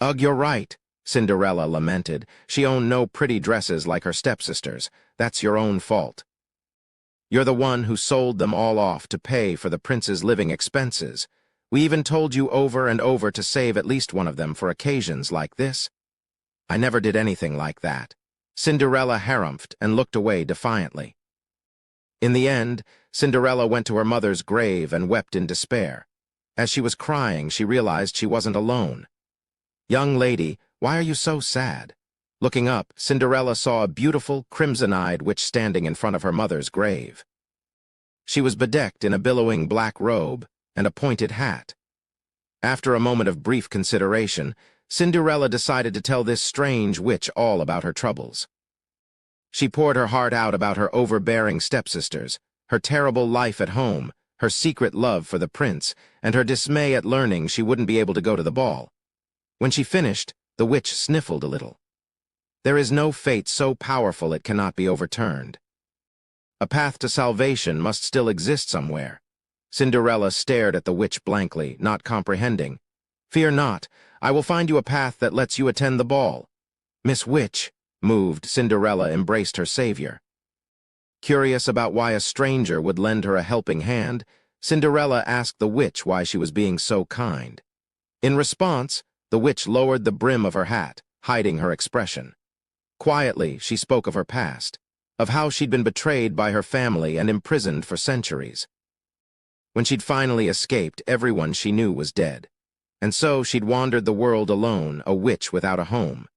"Ugh, you're right," Cinderella lamented. "She owned no pretty dresses like her stepsisters. That's your own fault. You're the one who sold them all off to pay for the prince's living expenses. We even told you over and over to save at least one of them for occasions like this." "I never did anything like that." Cinderella harumphed and looked away defiantly. In the end, Cinderella went to her mother's grave and wept in despair. As she was crying, she realized she wasn't alone. "Young lady, why are you so sad?" Looking up, Cinderella saw a beautiful, crimson-eyed witch standing in front of her mother's grave. She was bedecked in a billowing black robe and a pointed hat. After a moment of brief consideration, Cinderella decided to tell this strange witch all about her troubles. She poured her heart out about her overbearing stepsisters, her terrible life at home, her secret love for the prince, and her dismay at learning she wouldn't be able to go to the ball. When she finished, the witch sniffled a little. "There is no fate so powerful it cannot be overturned. A path to salvation must still exist somewhere." Cinderella stared at the witch blankly, not comprehending. "Fear not, I will find you a path that lets you attend the ball." "Miss Witch," moved, Cinderella embraced her savior. Curious about why a stranger would lend her a helping hand, Cinderella asked the witch why she was being so kind. In response, the witch lowered the brim of her hat, hiding her expression. Quietly, she spoke of her past, of how she'd been betrayed by her family and imprisoned for centuries. When she'd finally escaped, everyone she knew was dead. And so she'd wandered the world alone, a witch without a home.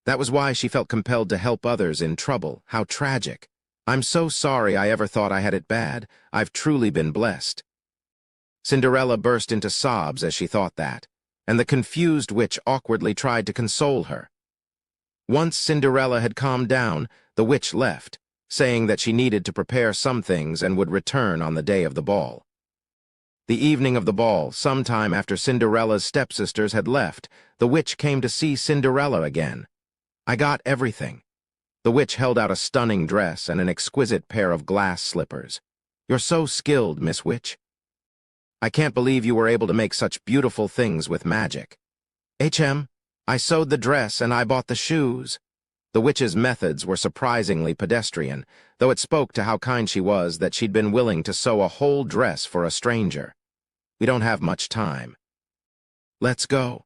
That was why she felt compelled to help others in trouble. How tragic. "I'm so sorry I ever thought I had it bad. I've truly been blessed." Cinderella burst into sobs as she thought that, and the confused witch awkwardly tried to console her. Once Cinderella had calmed down, the witch left, saying that she needed to prepare some things and would return on the day of the ball. The evening of the ball, sometime after Cinderella's stepsisters had left, the witch came to see Cinderella again. "I got everything." The witch held out a stunning dress and an exquisite pair of glass slippers. "You're so skilled, Miss Witch. I can't believe you were able to make such beautiful things with magic." I sewed the dress and I bought the shoes." The witch's methods were surprisingly pedestrian, though it spoke to how kind she was that she'd been willing to sew a whole dress for a stranger. "We don't have much time." "Let's go."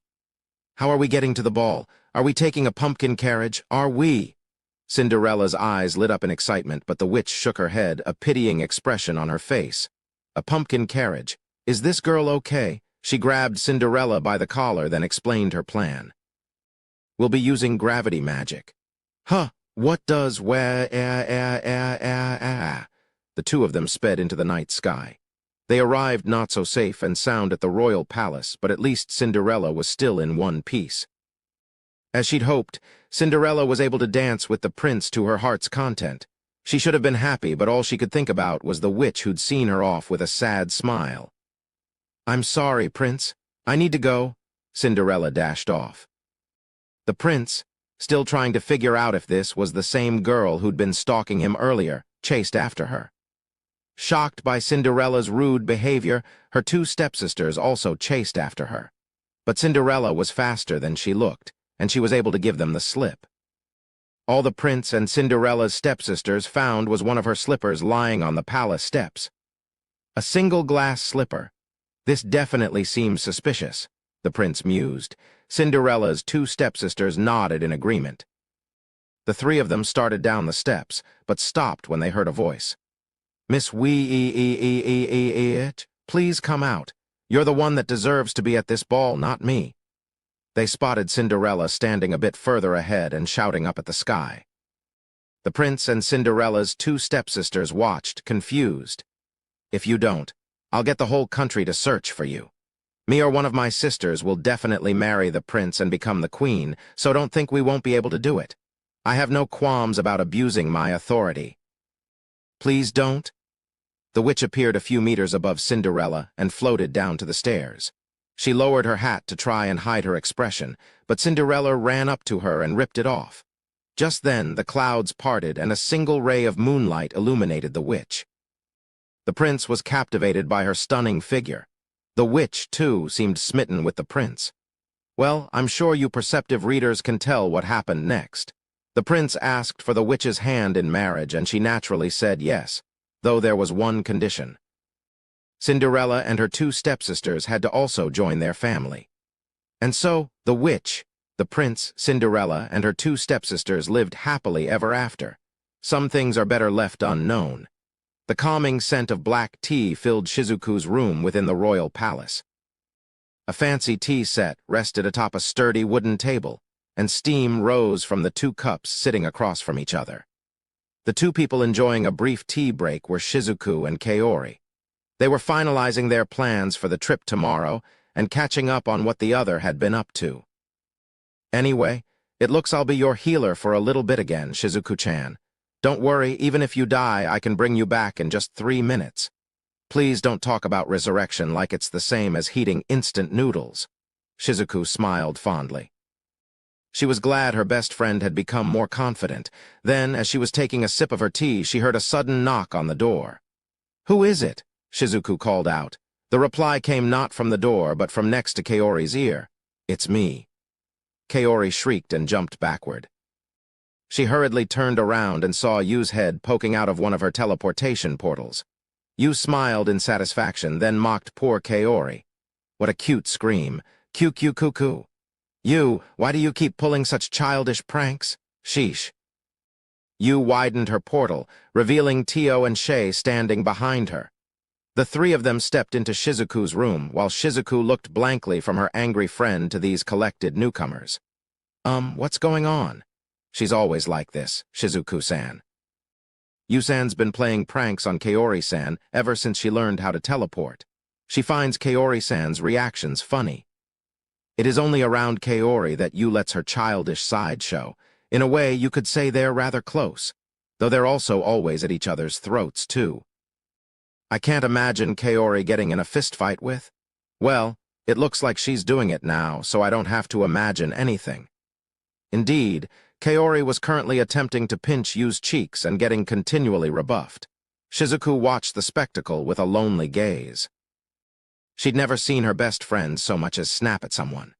"How are we getting to the ball? Are we taking a pumpkin carriage? Are we?" Cinderella's eyes lit up in excitement, but the witch shook her head, a pitying expression on her face. "A pumpkin carriage. Is this girl okay?" She grabbed Cinderella by the collar, then explained her plan. "We'll be using gravity magic." "Huh, what does The two of them sped into the night sky. They arrived not so safe and sound at the royal palace, but at least Cinderella was still in one piece. As she'd hoped, Cinderella was able to dance with the prince to her heart's content. She should have been happy, but all she could think about was the witch who'd seen her off with a sad smile. "I'm sorry, Prince. I need to go." Cinderella dashed off. The prince, still trying to figure out if this was the same girl who'd been stalking him earlier, chased after her. Shocked by Cinderella's rude behavior, her two stepsisters also chased after her. But Cinderella was faster than she looked, and she was able to give them the slip. All the prince and Cinderella's stepsisters found was one of her slippers lying on the palace steps. A single glass slipper. This definitely seems suspicious, the prince mused. Cinderella's two stepsisters nodded in agreement. The three of them started down the steps, but stopped when they heard a voice. "Miss Wee-it, please come out. You're the one that deserves to be at this ball, not me." They spotted Cinderella standing a bit further ahead and shouting up at the sky. The prince and Cinderella's two stepsisters watched, confused. "If you don't, I'll get the whole country to search for you. Me or one of my sisters will definitely marry the prince and become the queen, so don't think we won't be able to do it. I have no qualms about abusing my authority." "Please don't." The witch appeared a few meters above Cinderella and floated down to the stairs. She lowered her hat to try and hide her expression, but Cinderella ran up to her and ripped it off. Just then, the clouds parted and a single ray of moonlight illuminated the witch. The prince was captivated by her stunning figure. The witch, too, seemed smitten with the prince. Well, I'm sure you perceptive readers can tell what happened next. The prince asked for the witch's hand in marriage, and she naturally said yes, though there was one condition. Cinderella and her two stepsisters had to also join their family. And so, the witch, the prince, Cinderella, and her two stepsisters lived happily ever after. Some things are better left unknown. The calming scent of black tea filled Shizuku's room within the royal palace. A fancy tea set rested atop a sturdy wooden table, and steam rose from the two cups sitting across from each other. The two people enjoying a brief tea break were Shizuku and Kaori. They were finalizing their plans for the trip tomorrow and catching up on what the other had been up to. "Anyway, it looks I'll be your healer for a little bit again, Shizuku-chan. Don't worry, even if you die, I can bring you back in just 3 minutes. Please don't talk about resurrection like it's the same as heating instant noodles." Shizuku smiled fondly. She was glad her best friend had become more confident. Then, as she was taking a sip of her tea, she heard a sudden knock on the door. "Who is it?" Shizuku called out. The reply came not from the door, but from next to Kaori's ear. "It's me." Kaori shrieked and jumped backward. She hurriedly turned around and saw Yu's head poking out of one of her teleportation portals. Yu smiled in satisfaction, then mocked poor Kaori. What a cute scream. "Coo-coo-coo-coo. Yu, why do you keep pulling such childish pranks? Sheesh." Yu widened her portal, revealing Tio and Shay standing behind her. The three of them stepped into Shizuku's room, while Shizuku looked blankly from her angry friend to these collected newcomers. What's going on?" "She's always like this, Shizuku-san." Yu-san's been playing pranks on Kaori-san ever since she learned how to teleport. She finds Kaori-san's reactions funny. It is only around Kaori that Yu lets her childish side show. In a way, you could say they're rather close, though they're also always at each other's throats, too. I can't imagine Kaori getting in a fistfight with. Well, it looks like she's doing it now, so I don't have to imagine anything. Indeed, Kaori was currently attempting to pinch Yu's cheeks and getting continually rebuffed. Shizuku watched the spectacle with a lonely gaze. She'd never seen her best friend so much as snap at someone.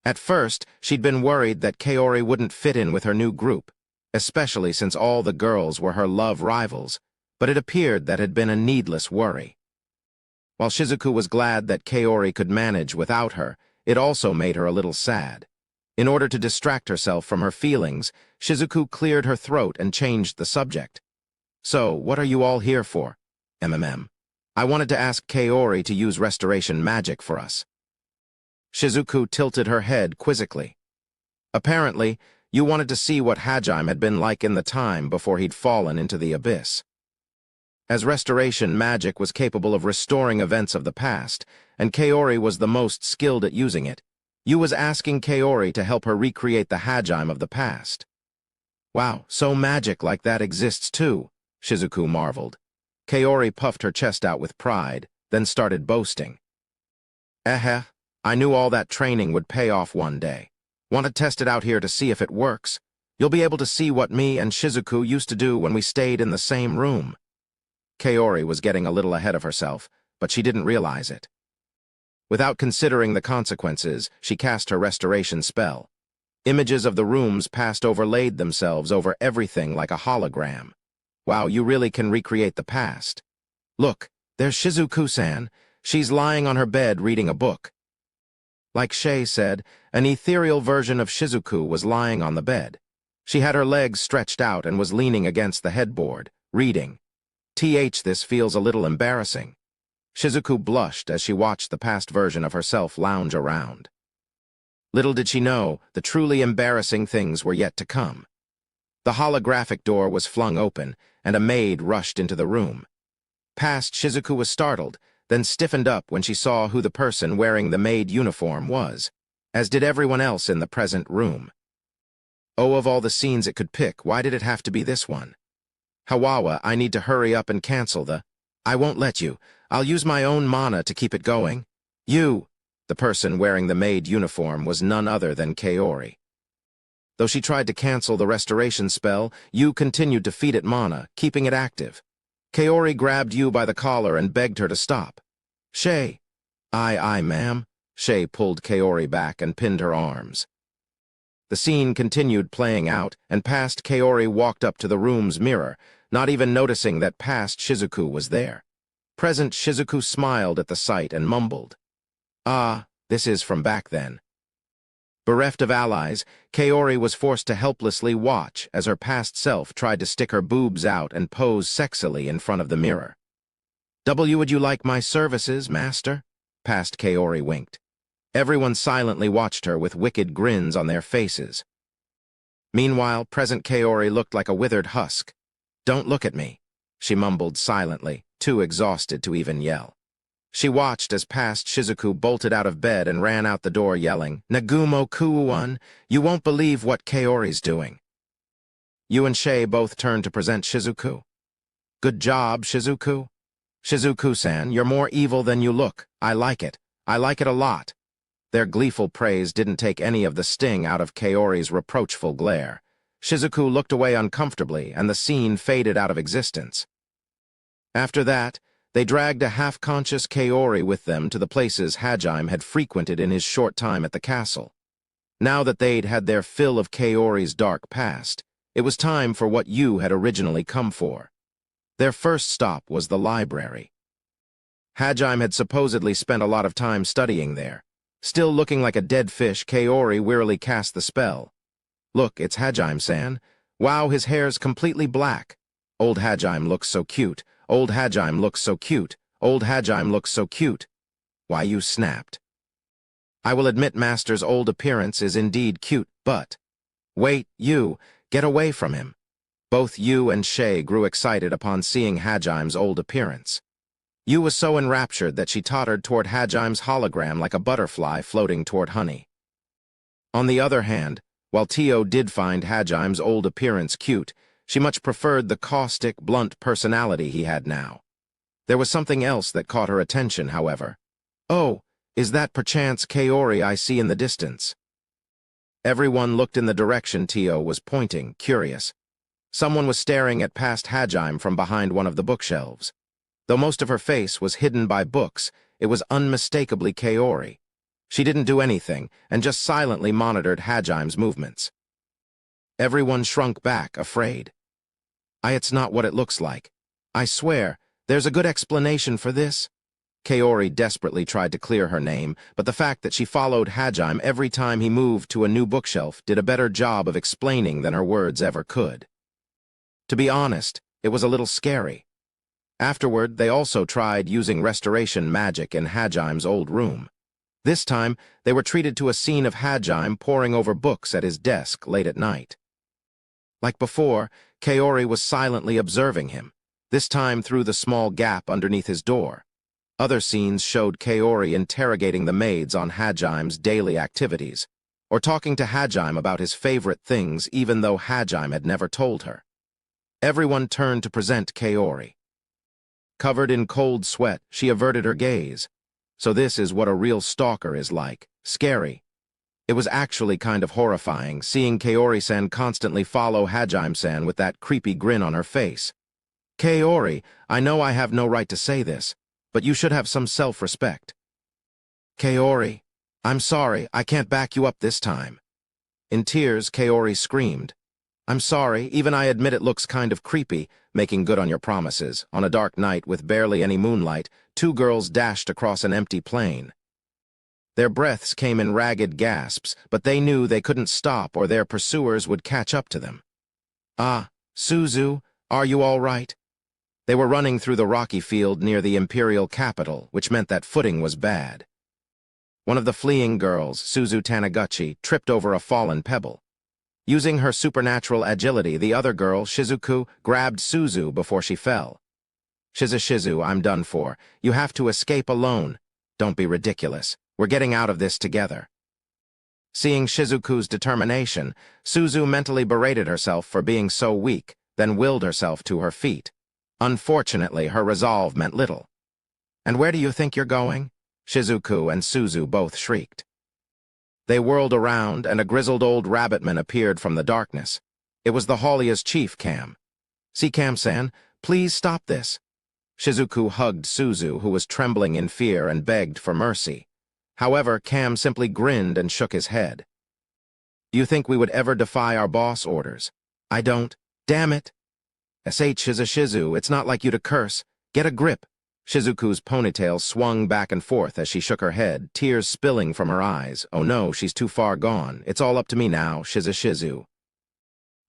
At first, she'd been worried that Kaori wouldn't fit in with her new group, especially since all the girls were her love rivals, but it appeared that had been a needless worry. While Shizuku was glad that Kaori could manage without her, it also made her a little sad. In order to distract herself from her feelings, Shizuku cleared her throat and changed the subject. "So, what are you all here for? I wanted to ask Kaori to use restoration magic for us." Shizuku tilted her head quizzically. Apparently, you wanted to see what Hajime had been like in the time before he'd fallen into the abyss. As restoration magic was capable of restoring events of the past, and Kaori was the most skilled at using it, You was asking Kaori to help her recreate the Hajime of the past. Wow, so magic like that exists too, Shizuku marveled. Kaori puffed her chest out with pride, then started boasting. I knew all that training would pay off one day. Want to test it out here to see if it works? You'll be able to see what me and Shizuku used to do when we stayed in the same room. Kaori was getting a little ahead of herself, but she didn't realize it. Without considering the consequences, she cast her restoration spell. Images of the rooms past overlaid themselves over everything like a hologram. Wow, you really can recreate the past. Look, there's Shizuku-san. She's lying on her bed reading a book. Like Shay said, an ethereal version of Shizuku was lying on the bed. She had her legs stretched out and was leaning against the headboard, reading. This feels a little embarrassing. Shizuku blushed as she watched the past version of herself lounge around. Little did she know, the truly embarrassing things were yet to come. The holographic door was flung open, and a maid rushed into the room. Past Shizuku was startled, then stiffened up when she saw who the person wearing the maid uniform was, as did everyone else in the present room. Oh, of all the scenes it could pick, why did it have to be this one? Hawawa, I need to hurry up and cancel the... I won't let you. I'll use my own mana to keep it going. You... The person wearing the maid uniform was none other than Kaori. Though she tried to cancel the restoration spell, Yu continued to feed it mana, keeping it active. Kaori grabbed Yu by the collar and begged her to stop. Shay. Aye, ma'am. Shay pulled Kaori back and pinned her arms. The scene continued playing out, and past Kaori walked up to the room's mirror, not even noticing that past Shizuku was there. Present Shizuku smiled at the sight and mumbled. Ah, this is from back then. Bereft of allies, Kaori was forced to helplessly watch as her past self tried to stick her boobs out and pose sexily in front of the mirror. Would you like my services, master? Past Kaori winked. Everyone silently watched her with wicked grins on their faces. Meanwhile, present Kaori looked like a withered husk. Don't look at me, she mumbled silently, too exhausted to even yell. She watched as past Shizuku bolted out of bed and ran out the door yelling, Nagumo Kuuan, you won't believe what Kaori's doing. Yu and Shay both turned to present Shizuku. Good job, Shizuku. Shizuku-san, you're more evil than you look. I like it. I like it a lot. Their gleeful praise didn't take any of the sting out of Kaori's reproachful glare. Shizuku looked away uncomfortably, and the scene faded out of existence. After that, they dragged a half-conscious Kaori with them to the places Hajime had frequented in his short time at the castle. Now that they'd had their fill of Kaori's dark past, it was time for what Yu had originally come for. Their first stop was the library. Hajime had supposedly spent a lot of time studying there. Still looking like a dead fish, Kaori wearily cast the spell. Look, it's Hajime-san. Wow, his hair's completely black. Old Hajime looks so cute. Old Hajime looks so cute. Old Hajime looks so cute. Why, you snapped. I will admit Master's old appearance is indeed cute, but... Wait, you, get away from him. Both Yu and Shay grew excited upon seeing Hajime's old appearance. Yu was so enraptured that she tottered toward Hajime's hologram like a butterfly floating toward honey. On the other hand, while Tio did find Hajime's old appearance cute, she much preferred the caustic, blunt personality he had now. There was something else that caught her attention, however. Oh, is that perchance Kaori I see in the distance? Everyone looked in the direction Tio was pointing, curious. Someone was staring at past Hajime from behind one of the bookshelves. Though most of her face was hidden by books, it was unmistakably Kaori. She didn't do anything, and just silently monitored Hajime's movements. Everyone shrunk back, afraid. It's not what it looks like. I swear, there's a good explanation for this. Kaori desperately tried to clear her name, but the fact that she followed Hajime every time he moved to a new bookshelf did a better job of explaining than her words ever could. To be honest, it was a little scary. Afterward, they also tried using restoration magic in Hajime's old room. This time, they were treated to a scene of Hajime poring over books at his desk late at night. Like before, Kaori was silently observing him, this time through the small gap underneath his door. Other scenes showed Kaori interrogating the maids on Hajime's daily activities, or talking to Hajime about his favorite things even though Hajime had never told her. Everyone turned to present Kaori. Covered in cold sweat, she averted her gaze. So this is what a real stalker is like. Scary. It was actually kind of horrifying, seeing Kaori-san constantly follow Hajime-san with that creepy grin on her face. Kaori, I know I have no right to say this, but you should have some self-respect. Kaori, I'm sorry, I can't back you up this time. In tears, Kaori screamed. I'm sorry, even I admit it looks kind of creepy, making good on your promises. On a dark night with barely any moonlight, two girls dashed across an empty plain. Their breaths came in ragged gasps, but they knew they couldn't stop or their pursuers would catch up to them. Ah, Suzu, are you all right? They were running through the rocky field near the imperial capital, which meant that footing was bad. One of the fleeing girls, Suzu Taniguchi, tripped over a fallen pebble. Using her supernatural agility, the other girl, Shizuku, grabbed Suzu before she fell. Shizu, I'm done for. You have to escape alone. Don't be ridiculous. We're getting out of this together. Seeing Shizuku's determination, Suzu mentally berated herself for being so weak, then willed herself to her feet. Unfortunately, her resolve meant little. And where do you think you're going? Shizuku and Suzu both shrieked. They whirled around, and a grizzled old rabbitman appeared from the darkness. It was the Holia's chief, Cam. See, Cam-san, please stop this. Shizuku hugged Suzu, who was trembling in fear, and begged for mercy. However, Cam simply grinned and shook his head. Do you think we would ever defy our boss orders? I don't. Damn it. Shizu, it's not like you to curse. Get a grip. Shizuku's ponytail swung back and forth as she shook her head, tears spilling from her eyes. Oh no, she's too far gone. It's all up to me now, Shizu.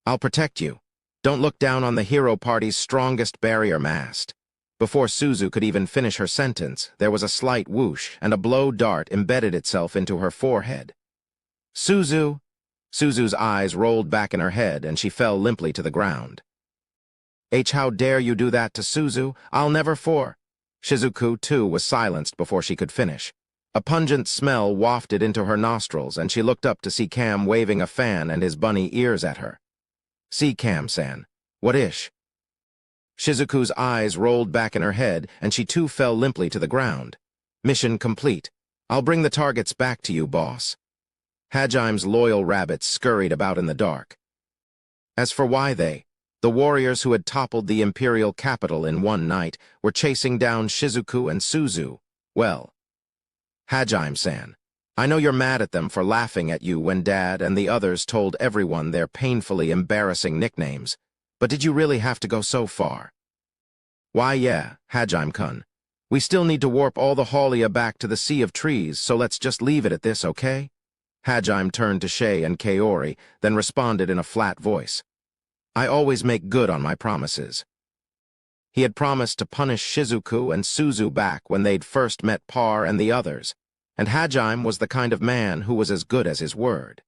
I'll protect you. Don't look down on the hero party's strongest barrier mast. Before Suzu could even finish her sentence, there was a slight whoosh, and a blow dart embedded itself into her forehead. Suzu! Suzu's eyes rolled back in her head, and she fell limply to the ground. How dare you do that to Suzu? I'll never for... Shizuku, too, was silenced before she could finish. A pungent smell wafted into her nostrils, and she looked up to see Cam waving a fan and his bunny ears at her. See, Cam-san. What ish? Shizuku's eyes rolled back in her head, and she too fell limply to the ground. Mission complete. I'll bring the targets back to you, boss. Hajime's loyal rabbits scurried about in the dark. As for why the warriors who had toppled the imperial capital in one night were chasing down Shizuku and Suzu. Well, Hajime-san, I know you're mad at them for laughing at you when Dad and the others told everyone their painfully embarrassing nicknames, but did you really have to go so far? Why, yeah, Hajime-kun. We still need to warp all the Haulia back to the Sea of Trees, so let's just leave it at this, okay? Hajime turned to Shay and Kaori, then responded in a flat voice. I always make good on my promises. He had promised to punish Shizuku and Suzu back when they'd first met Par and the others, and Hajime was the kind of man who was as good as his word.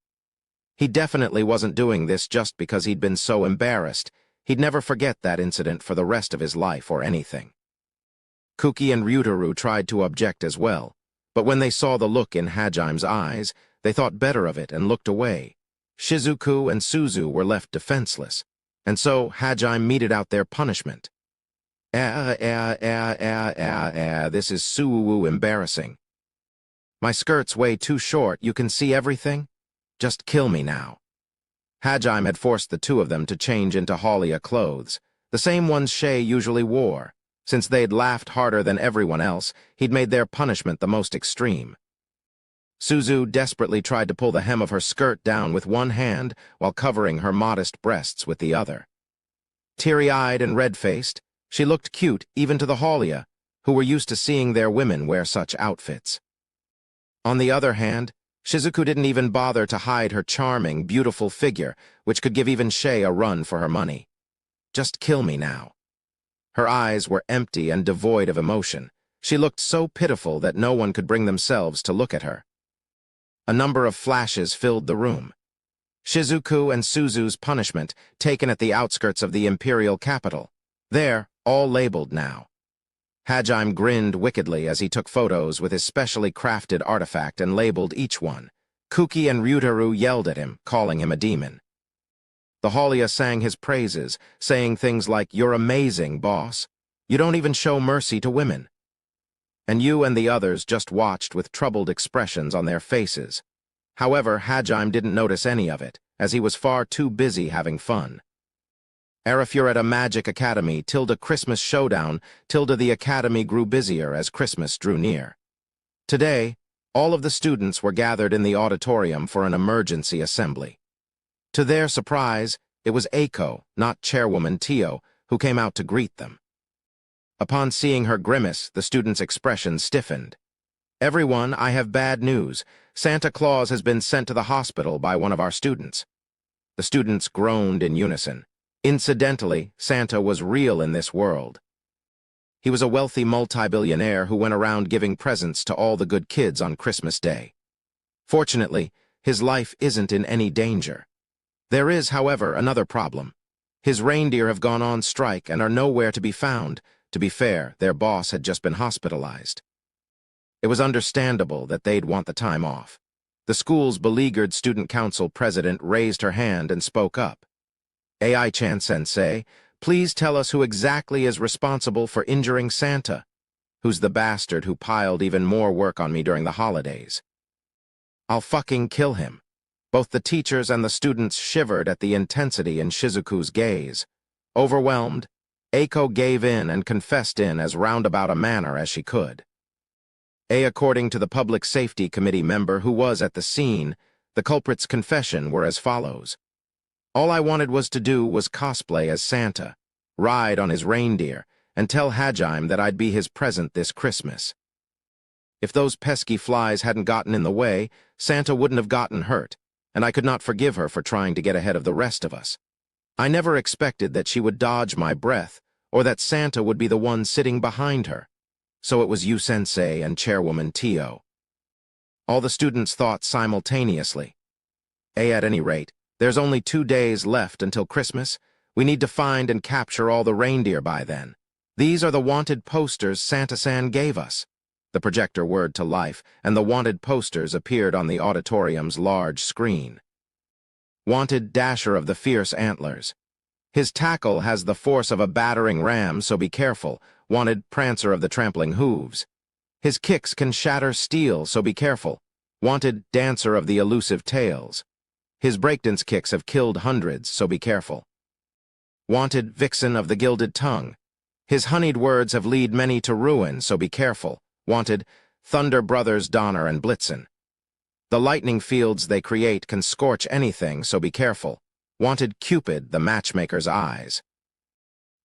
He definitely wasn't doing this just because he'd been so embarrassed. He'd never forget that incident for the rest of his life or anything. Kuki and Ryutaru tried to object as well, but when they saw the look in Hajime's eyes, they thought better of it and looked away. Shizuku and Suzu were left defenseless, and so Hajime meted out their punishment. This is so embarrassing. My skirt's way too short, you can see everything? Just kill me now. Hajime had forced the two of them to change into Haulia clothes, the same ones Shay usually wore. Since they'd laughed harder than everyone else, he'd made their punishment the most extreme. Suzu desperately tried to pull the hem of her skirt down with one hand while covering her modest breasts with the other. Teary-eyed and red-faced, she looked cute even to the Haulia, who were used to seeing their women wear such outfits. On the other hand, Shizuku didn't even bother to hide her charming, beautiful figure, which could give even Shay a run for her money. Just kill me now. Her eyes were empty and devoid of emotion. She looked so pitiful that no one could bring themselves to look at her. A number of flashes filled the room. Shizuku and Suzu's punishment, taken at the outskirts of the imperial capital. There, all labeled now. Hajime grinned wickedly as he took photos with his specially crafted artifact and labeled each one. Kuki and Ryutaru yelled at him, calling him a demon. The Haulia sang his praises, saying things like, "You're amazing, boss. You don't even show mercy to women." And you and the others just watched with troubled expressions on their faces. However, Hajime didn't notice any of it, as he was far too busy having fun. Arifureta Magic Academy, Christmas Showdown, the Academy grew busier as Christmas drew near. Today, all of the students were gathered in the auditorium for an emergency assembly. To their surprise, it was Eiko, not Chairwoman Tio, who came out to greet them. Upon seeing her grimace, the students' expression stiffened. "Everyone, I have bad news. Santa Claus has been sent to the hospital by one of our students." The students groaned in unison. Incidentally, Santa was real in this world. He was a wealthy multi-billionaire who went around giving presents to all the good kids on Christmas Day. Fortunately, his life isn't in any danger. There is, however, another problem. His reindeer have gone on strike and are nowhere to be found. To be fair, their boss had just been hospitalized. It was understandable that they'd want the time off. The school's beleaguered student council president raised her hand and spoke up. "AI-chan sensei, please tell us who exactly is responsible for injuring Santa. Who's the bastard who piled even more work on me during the holidays? I'll fucking kill him." Both the teachers and the students shivered at the intensity in Shizuku's gaze. Overwhelmed, Eiko gave in and confessed in as roundabout a manner as she could. According to the Public Safety Committee member who was at the scene, the culprit's confession were as follows. "All I wanted to do was cosplay as Santa, ride on his reindeer, and tell Hajime that I'd be his present this Christmas. If those pesky flies hadn't gotten in the way, Santa wouldn't have gotten hurt, and I could not forgive her for trying to get ahead of the rest of us. I never expected that she would dodge my breath, or that Santa would be the one sitting behind her. So it was you, Sensei, and Chairwoman Tio." All the students thought simultaneously. At any rate, there's only 2 days left until Christmas. We need to find and capture all the reindeer by then. These are the wanted posters Santa-san gave us. The projector whirred to life, and the wanted posters appeared on the auditorium's large screen. Wanted Dasher of the Fierce Antlers. His tackle has the force of a battering ram, so be careful. Wanted Prancer of the Trampling Hooves. His kicks can shatter steel, so be careful. Wanted Dancer of the Elusive Tails. His breakdance kicks have killed hundreds, so be careful. Wanted Vixen of the Gilded Tongue. His honeyed words have lead many to ruin, so be careful. Wanted Thunder Brothers Donner and Blitzen. The lightning fields they create can scorch anything, so be careful. Wanted Cupid, the matchmaker's eyes.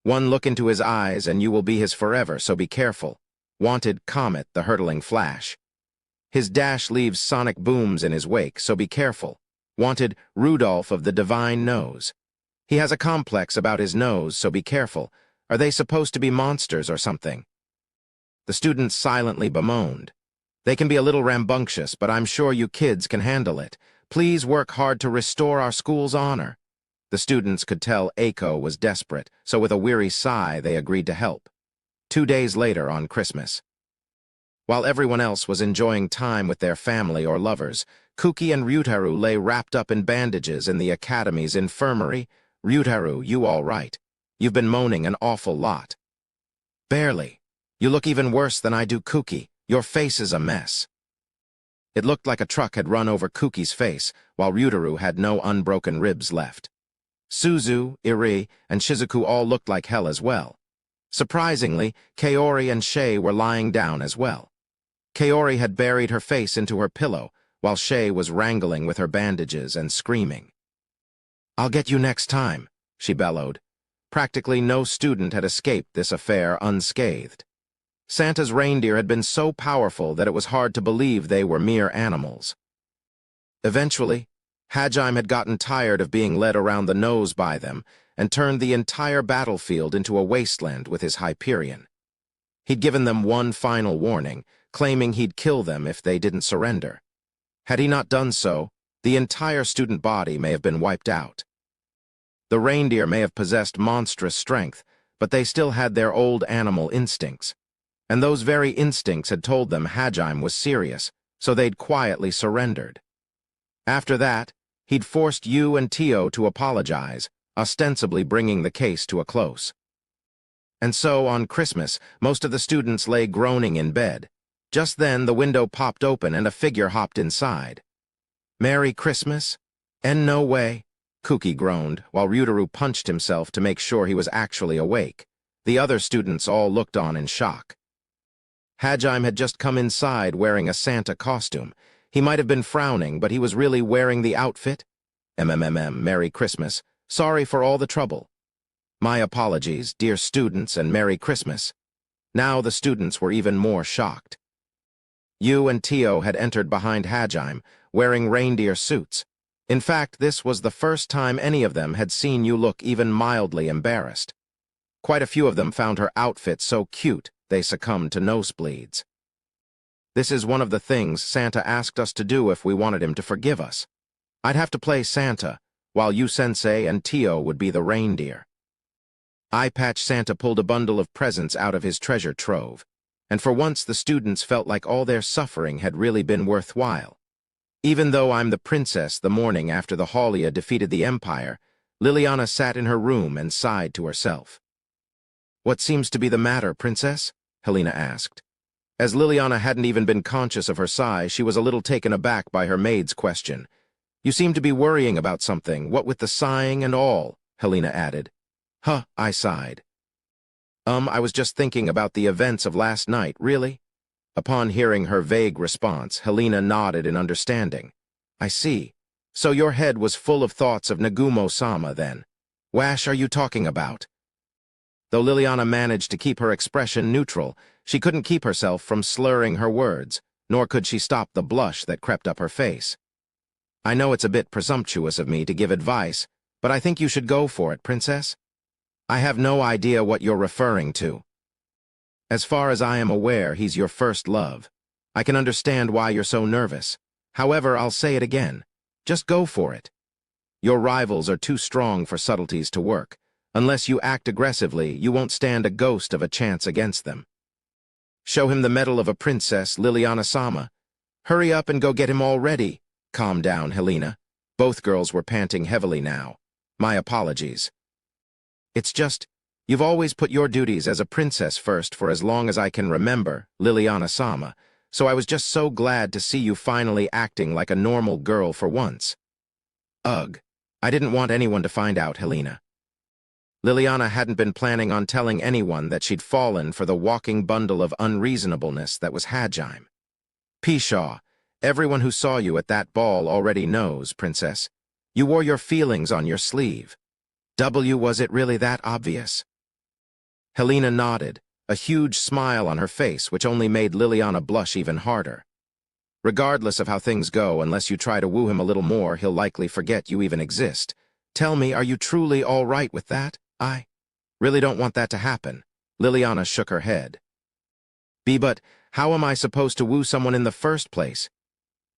One look into his eyes and you will be his forever, so be careful. Wanted Comet, the hurtling flash. His dash leaves sonic booms in his wake, so be careful. Wanted Rudolph of the Divine Nose. He has a complex about his nose, so be careful. Are they supposed to be monsters or something? The students silently bemoaned. They can be a little rambunctious, but I'm sure you kids can handle it. Please work hard to restore our school's honor. The students could tell Eiko was desperate, so with a weary sigh they agreed to help. 2 days later on Christmas. While everyone else was enjoying time with their family or lovers, Kuki and Ryutaru lay wrapped up in bandages in the academy's infirmary. "Ryutaru, you all right? You've been moaning an awful lot." "Barely. You look even worse than I do, Kuki. Your face is a mess." It looked like a truck had run over Kuki's face, while Ryutaru had no unbroken ribs left. Suzu, Iri, and Shizuku all looked like hell as well. Surprisingly, Kaori and Shay were lying down as well. Kaori had buried her face into her pillow, while Shay was wrangling with her bandages and screaming. "I'll get you next time," she bellowed. Practically no student had escaped this affair unscathed. Santa's reindeer had been so powerful that it was hard to believe they were mere animals. Eventually, Hajime had gotten tired of being led around the nose by them and turned the entire battlefield into a wasteland with his Hyperion. He'd given them one final warning, claiming he'd kill them if they didn't surrender. Had he not done so, the entire student body may have been wiped out. The reindeer may have possessed monstrous strength, but they still had their old animal instincts. and those very instincts had told them Hajime was serious, so they'd quietly surrendered. After that, he'd forced Yu and Tio to apologize, ostensibly bringing the case to a close. And so, on Christmas, most of the students lay groaning in bed. Just then, the window popped open and a figure hopped inside. "Merry Christmas?" "And no way," Kuki groaned, while Ryutaru punched himself to make sure he was actually awake. The other students all looked on in shock. Hajime had just come inside wearing a Santa costume. He might have been frowning, but he was really wearing the outfit. Merry Christmas. Sorry for all the trouble. My apologies, dear students, and Merry Christmas. Now the students were even more shocked. Yu and Tio had entered behind Hajime, wearing reindeer suits. In fact, this was the first time any of them had seen Yu look even mildly embarrassed. Quite a few of them found her outfit so cute they succumbed to nosebleeds. "This is one of the things Santa asked us to do if we wanted him to forgive us. I'd have to play Santa, while Yu-sensei and Tio would be the reindeer." Eye Patch Santa pulled a bundle of presents out of his treasure trove, and for once the students felt like all their suffering had really been worthwhile. Even though I'm the princess the morning after the Haulia defeated the Empire, Liliana sat in her room and sighed to herself. "What seems to be the matter, princess?" Helena asked. As Liliana hadn't even been conscious of her sigh, she was a little taken aback by her maid's question. "You seem to be worrying about something, what with the sighing and all," Helena added. "Huh," I sighed. I was just thinking about the events of last night, really?" Upon hearing her vague response, Helena nodded in understanding. "I see. So your head was full of thoughts of Nagumo-sama, then. Wash are you talking about?" Though Liliana managed to keep her expression neutral, she couldn't keep herself from slurring her words, nor could she stop the blush that crept up her face. "I know it's a bit presumptuous of me to give advice, but I think you should go for it, princess. I have no idea what you're referring to. As far as I am aware, he's your first love. I can understand why you're so nervous. However, I'll say it again. Just go for it. Your rivals are too strong for subtleties to work. Unless you act aggressively, you won't stand a ghost of a chance against them. Show him the mettle of a princess, Liliana-sama. Hurry up and go get him all ready." "Calm down, Helena." Both girls were panting heavily now. "My apologies. It's just, you've always put your duties as a princess first for as long as I can remember, Liliana-sama, so I was just so glad to see you finally acting like a normal girl for once." "Ugh, I didn't want anyone to find out, Helena." Liliana hadn't been planning on telling anyone that she'd fallen for the walking bundle of unreasonableness that was Hajime. "Pshaw, everyone who saw you at that ball already knows, princess. You wore your feelings on your sleeve. Was it really that obvious?" Helena nodded, a huge smile on her face which only made Liliana blush even harder. "Regardless of how things go, unless you try to woo him a little more, he'll likely forget you even exist. Tell me, are you truly all right with that? I really don't want that to happen." Liliana shook her head. But how am I supposed to woo someone in the first place?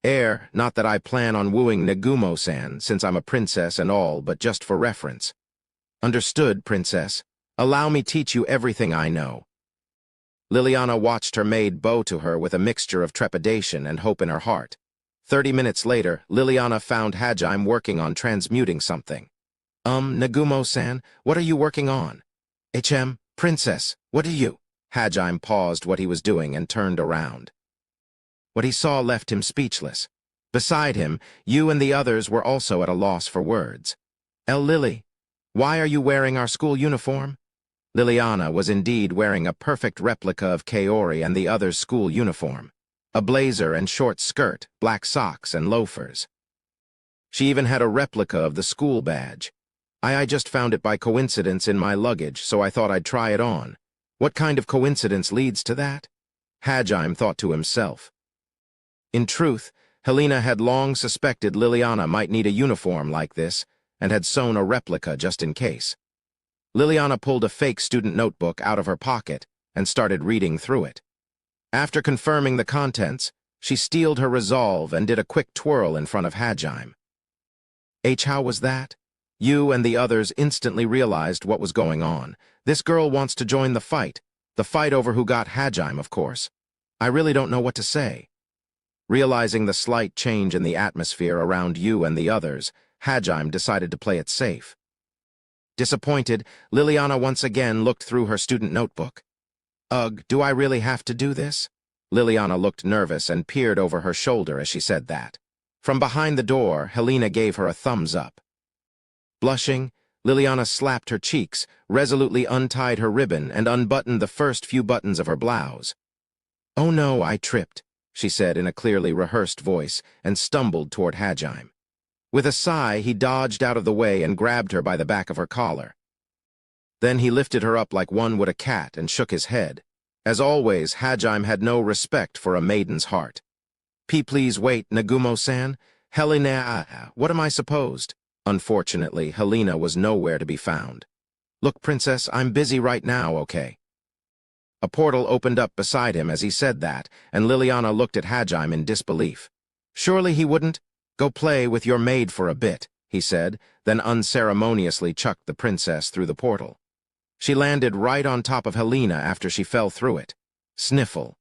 Not that I plan on wooing Nagumo-san, since I'm a princess and all, but just for reference." "Understood, princess. Allow me teach you everything I know." Liliana watched her maid bow to her with a mixture of trepidation and hope in her heart. 30 minutes later, Liliana found Hajime working on transmuting something. Nagumo-san, what are you working on?" Princess, what are you?" Hajime paused what he was doing and turned around. What he saw left him speechless. Beside him, Yu and the others were also at a loss for words. "Lily, why are you wearing our school uniform?" Liliana was indeed wearing a perfect replica of Kaori and the others' school uniform. A blazer and short skirt, black socks, and loafers. She even had a replica of the school badge. I just found it by coincidence in my luggage, so I thought I'd try it on. What kind of coincidence leads to that? Hajime thought to himself. In truth, Helena had long suspected Liliana might need a uniform like this, and had sewn a replica just in case. Liliana pulled a fake student notebook out of her pocket and started reading through it. After confirming the contents, she steeled her resolve and did a quick twirl in front of Hajime. How was that? Yu and the others instantly realized what was going on. This girl wants to join the fight. The fight over who got Hajime, of course. I really don't know what to say. Realizing the slight change in the atmosphere around you and the others, Hajime decided to play it safe. Disappointed, Liliana once again looked through her student notebook. Ugh, do I really have to do this? Liliana looked nervous and peered over her shoulder as she said that. From behind the door, Helena gave her a thumbs up. Blushing, Liliana slapped her cheeks, resolutely untied her ribbon, and unbuttoned the first few buttons of her blouse. "Oh no, I tripped," she said in a clearly rehearsed voice, and stumbled toward Hajime. With a sigh, he dodged out of the way and grabbed her by the back of her collar. Then he lifted her up like one would a cat and shook his head. As always, Hajime had no respect for a maiden's heart. Please wait, Nagumo-san. Helena, what am I supposed?" Unfortunately, Helena was nowhere to be found. "Look, princess, I'm busy right now, okay?" A portal opened up beside him as he said that, and Liliana looked at Hajime in disbelief. "Surely he wouldn't? Go play with your maid for a bit," he said, then unceremoniously chucked the princess through the portal. She landed right on top of Helena after she fell through it. Sniffle.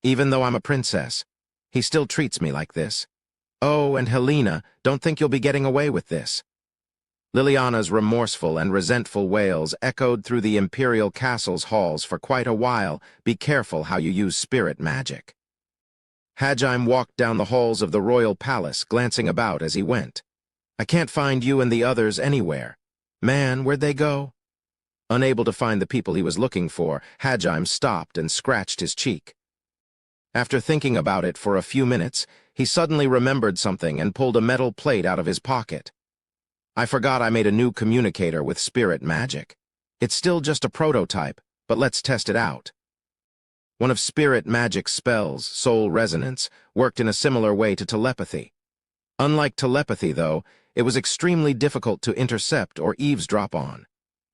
"Even though I'm a princess, he still treats me like this. Oh, and Helena, don't think you'll be getting away with this." Liliana's remorseful and resentful wails echoed through the imperial castle's halls for quite a while. Be careful how you use spirit magic. Hajime walked down the halls of the royal palace, glancing about as he went. "I can't find you and the others anywhere. Man, where'd they go?" Unable to find the people he was looking for, Hajime stopped and scratched his cheek. After thinking about it for a few minutes, he suddenly remembered something and pulled a metal plate out of his pocket. "I forgot I made a new communicator with spirit magic. It's still just a prototype, but let's test it out." One of spirit magic's spells, soul resonance, worked in a similar way to telepathy. Unlike telepathy, though, it was extremely difficult to intercept or eavesdrop on.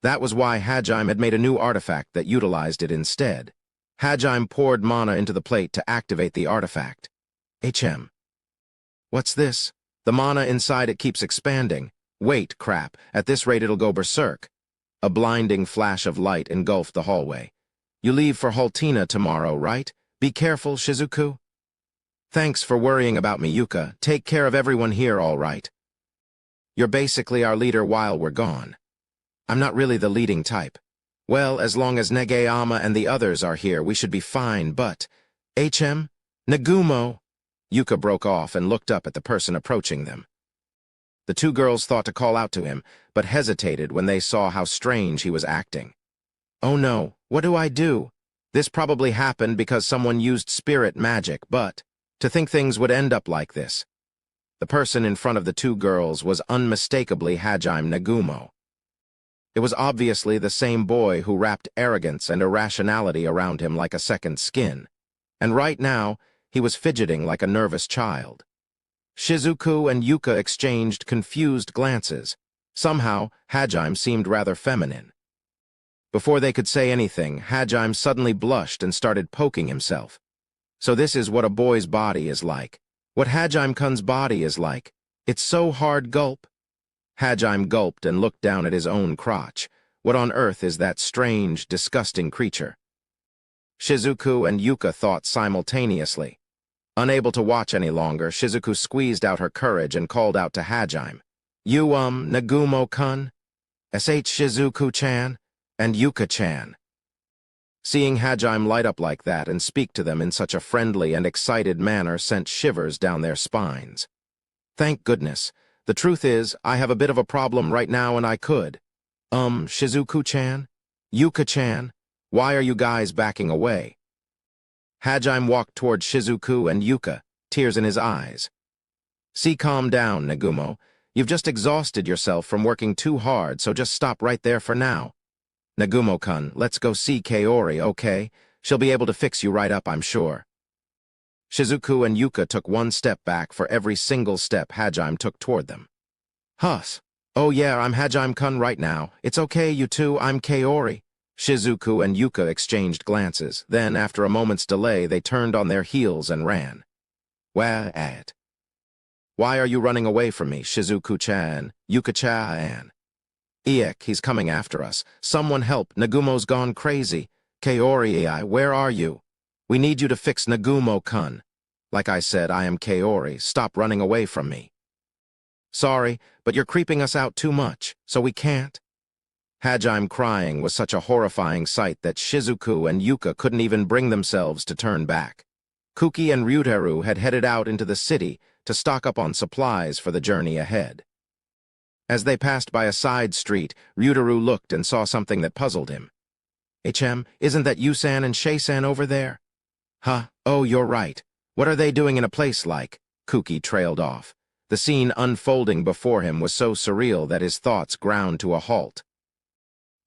That was why Hajime had made a new artifact that utilized it instead. Hajime poured mana into the plate to activate the artifact. What's this? The mana inside it keeps expanding. Wait, crap, at this rate it'll go berserk. A blinding flash of light engulfed the hallway. "You leave for Haltina tomorrow, right? Be careful, Shizuku." "Thanks for worrying about me, Yuka. Take care of everyone here, all right. You're basically our leader while we're gone." "I'm not really the leading type." "Well, as long as Negeyama and the others are here, we should be fine, but—" Nagumo! Yuka broke off and looked up at the person approaching them. The two girls thought to call out to him, but hesitated when they saw how strange he was acting. "Oh no, what do I do? This probably happened because someone used spirit magic, but to think things would end up like this." The person in front of the two girls was unmistakably Hajime Nagumo. It was obviously the same boy who wrapped arrogance and irrationality around him like a second skin, and right now he was fidgeting like a nervous child. Shizuku and Yuka exchanged confused glances. Somehow, Hajime seemed rather feminine. Before they could say anything, Hajime suddenly blushed and started poking himself. So this is what a boy's body is like. What Hajime-kun's body is like. It's so hard, gulp. Hajime gulped and looked down at his own crotch. What on earth is that strange, disgusting creature? Shizuku and Yuka thought simultaneously. Unable to watch any longer, Shizuku squeezed out her courage and called out to Hajime. "You, Nagumo-kun? Sh Shizuku-chan? And Yuka-chan." Seeing Hajime light up like that and speak to them in such a friendly and excited manner sent shivers down their spines. "Thank goodness. The truth is, I have a bit of a problem right now and I could. Shizuku-chan? Yuka-chan? Why are you guys backing away?" Hajime walked toward Shizuku and Yuka, tears in his eyes. "See, calm down, Nagumo. You've just exhausted yourself from working too hard, so just stop right there for now. Nagumo-kun, let's go see Kaori, okay? She'll be able to fix you right up, I'm sure." Shizuku and Yuka took one step back for every single step Hajime took toward them. "Huss. Oh yeah, I'm Hajime-kun right now. It's okay, you two, I'm Kaori." Shizuku and Yuka exchanged glances. Then, after a moment's delay, they turned on their heels and ran. Why are you running away from me, Shizuku-chan, Yuka-chan? He's coming after us. Someone help, Nagumo's gone crazy. Kaori, where are you? We need you to fix Nagumo-kun. Like I said, I am Kaori. Stop running away from me. Sorry, but you're creeping us out too much, so we can't. Hajime crying was such a horrifying sight that Shizuku and Yuka couldn't even bring themselves to turn back. Kuki and Ryuteru had headed out into the city to stock up on supplies for the journey ahead. As they passed by a side street, Ryuteru looked and saw something that puzzled him. Isn't that Yusan and Shei-san over there? Huh, oh, you're right. What are they doing in a place like? Kuki trailed off. The scene unfolding before him was so surreal that his thoughts ground to a halt.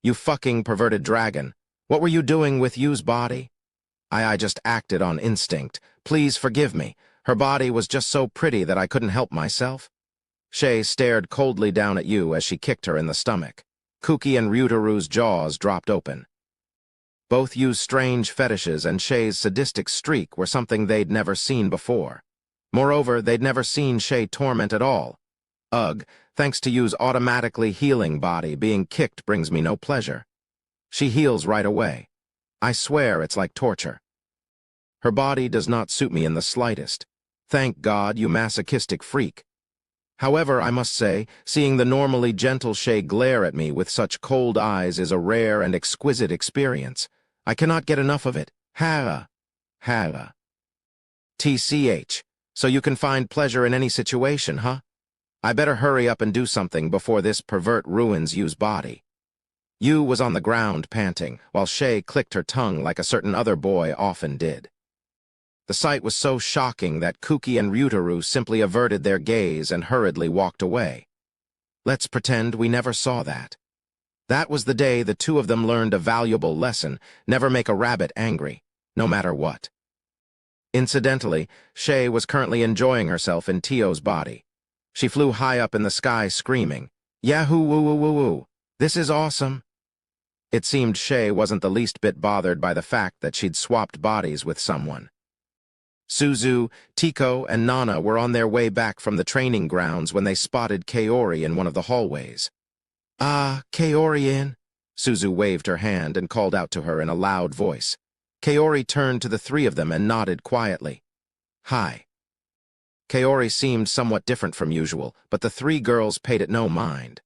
You fucking perverted dragon. What were you doing with Yu's body? I just acted on instinct. Please forgive me. Her body was just so pretty that I couldn't help myself. Shei stared coldly down at Yu as she kicked her in the stomach. Kuki and Ryuteru's jaws dropped open. Both Yu's strange fetishes and Shei's sadistic streak were something they'd never seen before. Moreover, they'd never seen Shei torment at all. Ugh, thanks to Yu's automatically healing body, being kicked brings me no pleasure. She heals right away. I swear it's like torture. Her body does not suit me in the slightest. Thank God, you masochistic freak. However, I must say, seeing the normally gentle Shei glare at me with such cold eyes is a rare and exquisite experience. I cannot get enough of it. Hara. TCH. So you can find pleasure in any situation, huh? I better hurry up and do something before this pervert ruins Yu's body. Yu was on the ground panting, while Shei clicked her tongue like a certain other boy often did. The sight was so shocking that Kuki and Ryuteru simply averted their gaze and hurriedly walked away. Let's pretend we never saw that. That was the day the two of them learned a valuable lesson: never make a rabbit angry, no matter what. Incidentally, Shei was currently enjoying herself in Tio's body. She flew high up in the sky screaming, "Yahoo woo woo woo woo, this is awesome." It seemed Shei wasn't the least bit bothered by the fact that she'd swapped bodies with someone. Suzu, Tiko, and Nana were on their way back from the training grounds when they spotted Kaori in one of the hallways. "Ah, Kaori-in." Suzu waved her hand and called out to her in a loud voice. Kaori turned to the three of them and nodded quietly. "Hi." Kaori seemed somewhat different from usual, but the three girls paid it no mind.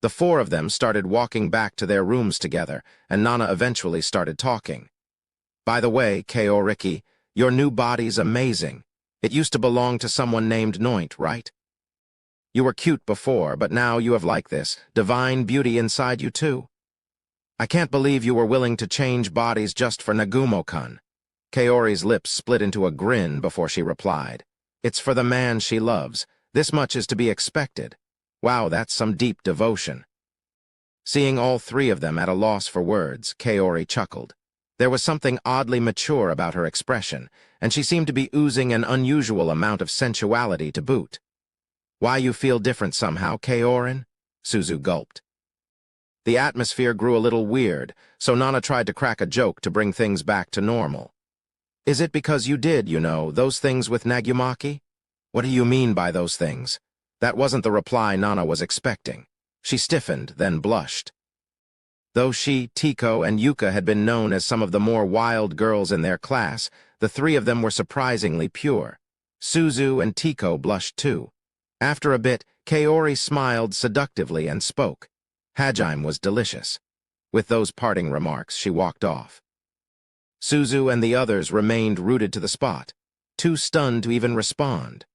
The four of them started walking back to their rooms together, and Nana eventually started talking. "By the way, Kaoriki, your new body's amazing. It used to belong to someone named Noint, right? You were cute before, but now you have like this divine beauty inside you too. I can't believe you were willing to change bodies just for Nagumo-kun." Kaori's lips split into a grin before she replied. "It's for the man she loves. This much is to be expected. Wow, that's some deep devotion." Seeing all three of them at a loss for words, Kaori chuckled. There was something oddly mature about her expression, and she seemed to be oozing an unusual amount of sensuality to boot. "Why you feel different somehow, Kaorin?" Suzu gulped. The atmosphere grew a little weird, so Nana tried to crack a joke to bring things back to normal. "Is it because you did, those things with Nagumaki?" "What do you mean by those things?" That wasn't the reply Nana was expecting. She stiffened, then blushed. Though she, Tiko, and Yuka had been known as some of the more wild girls in their class, the three of them were surprisingly pure. Suzu and Tiko blushed too. After a bit, Kaori smiled seductively and spoke. Hajime was delicious. With those parting remarks, she walked off. Suzu and the others remained rooted to the spot, too stunned to even respond.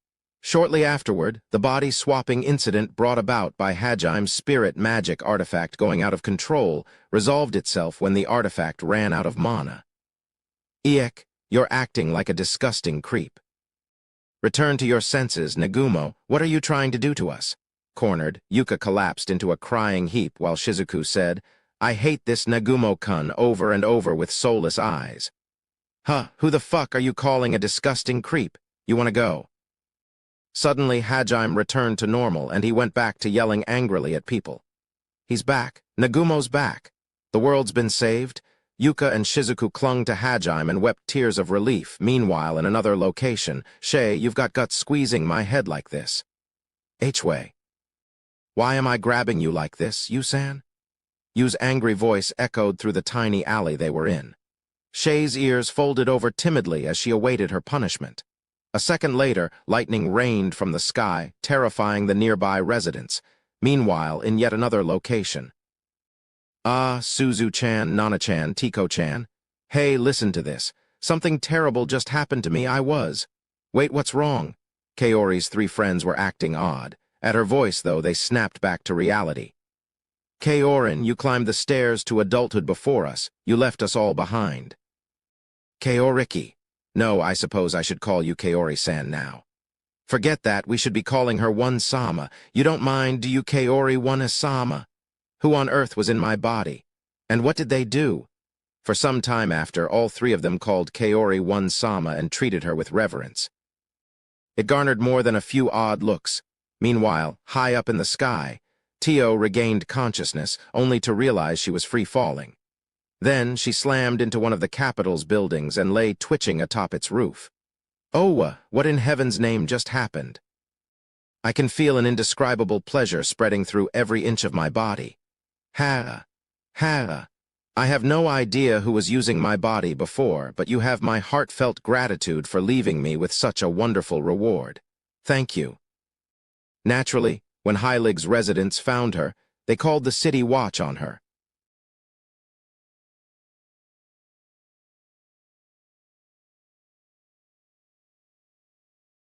Shortly afterward, the body-swapping incident brought about by Hajime's spirit magic artifact going out of control resolved itself when the artifact ran out of mana. "Iek, you're acting like a disgusting creep. Return to your senses, Nagumo. What are you trying to do to us?" Cornered, Yuka collapsed into a crying heap while Shizuku said, "I hate this Nagumo-kun," over and over with soulless eyes. "Huh, who the fuck are you calling a disgusting creep? You want to go?" Suddenly, Hajime returned to normal, and he went back to yelling angrily at people. "He's back. Nagumo's back. The world's been saved." Yuka and Shizuku clung to Hajime and wept tears of relief. Meanwhile, in another location, "Shei, you've got guts squeezing my head like this." "H-way. Why am I grabbing you like this, Yusan?" Yu's angry voice echoed through the tiny alley they were in. Shay's ears folded over timidly as she awaited her punishment. A second later, lightning rained from the sky, terrifying the nearby residents. Meanwhile, in yet another location. Ah, Suzu-chan, Nana-chan, Tiko-chan. Hey, listen to this. Something terrible just happened to me, Wait, what's wrong? Kaori's three friends were acting odd. At her voice, though, they snapped back to reality. Kaorin, you climbed the stairs to adulthood before us. You left us all behind. Kaoriki. No, I suppose I should call you Kaori-san now. Forget that, we should be calling her One-sama. You don't mind, do you, Kaori One-sama? Who on earth was in my body? And what did they do? For some time after, all three of them called Kaori One-sama and treated her with reverence. It garnered more than a few odd looks. Meanwhile, high up in the sky, Tio regained consciousness, only to realize she was free-falling. Then she slammed into one of the Capitol's buildings and lay twitching atop its roof. Oh, what in heaven's name just happened? I can feel an indescribable pleasure spreading through every inch of my body. I have no idea who was using my body before, but you have my heartfelt gratitude for leaving me with such a wonderful reward. Thank you. Naturally, when Heilig's residents found her, they called the city watch on her.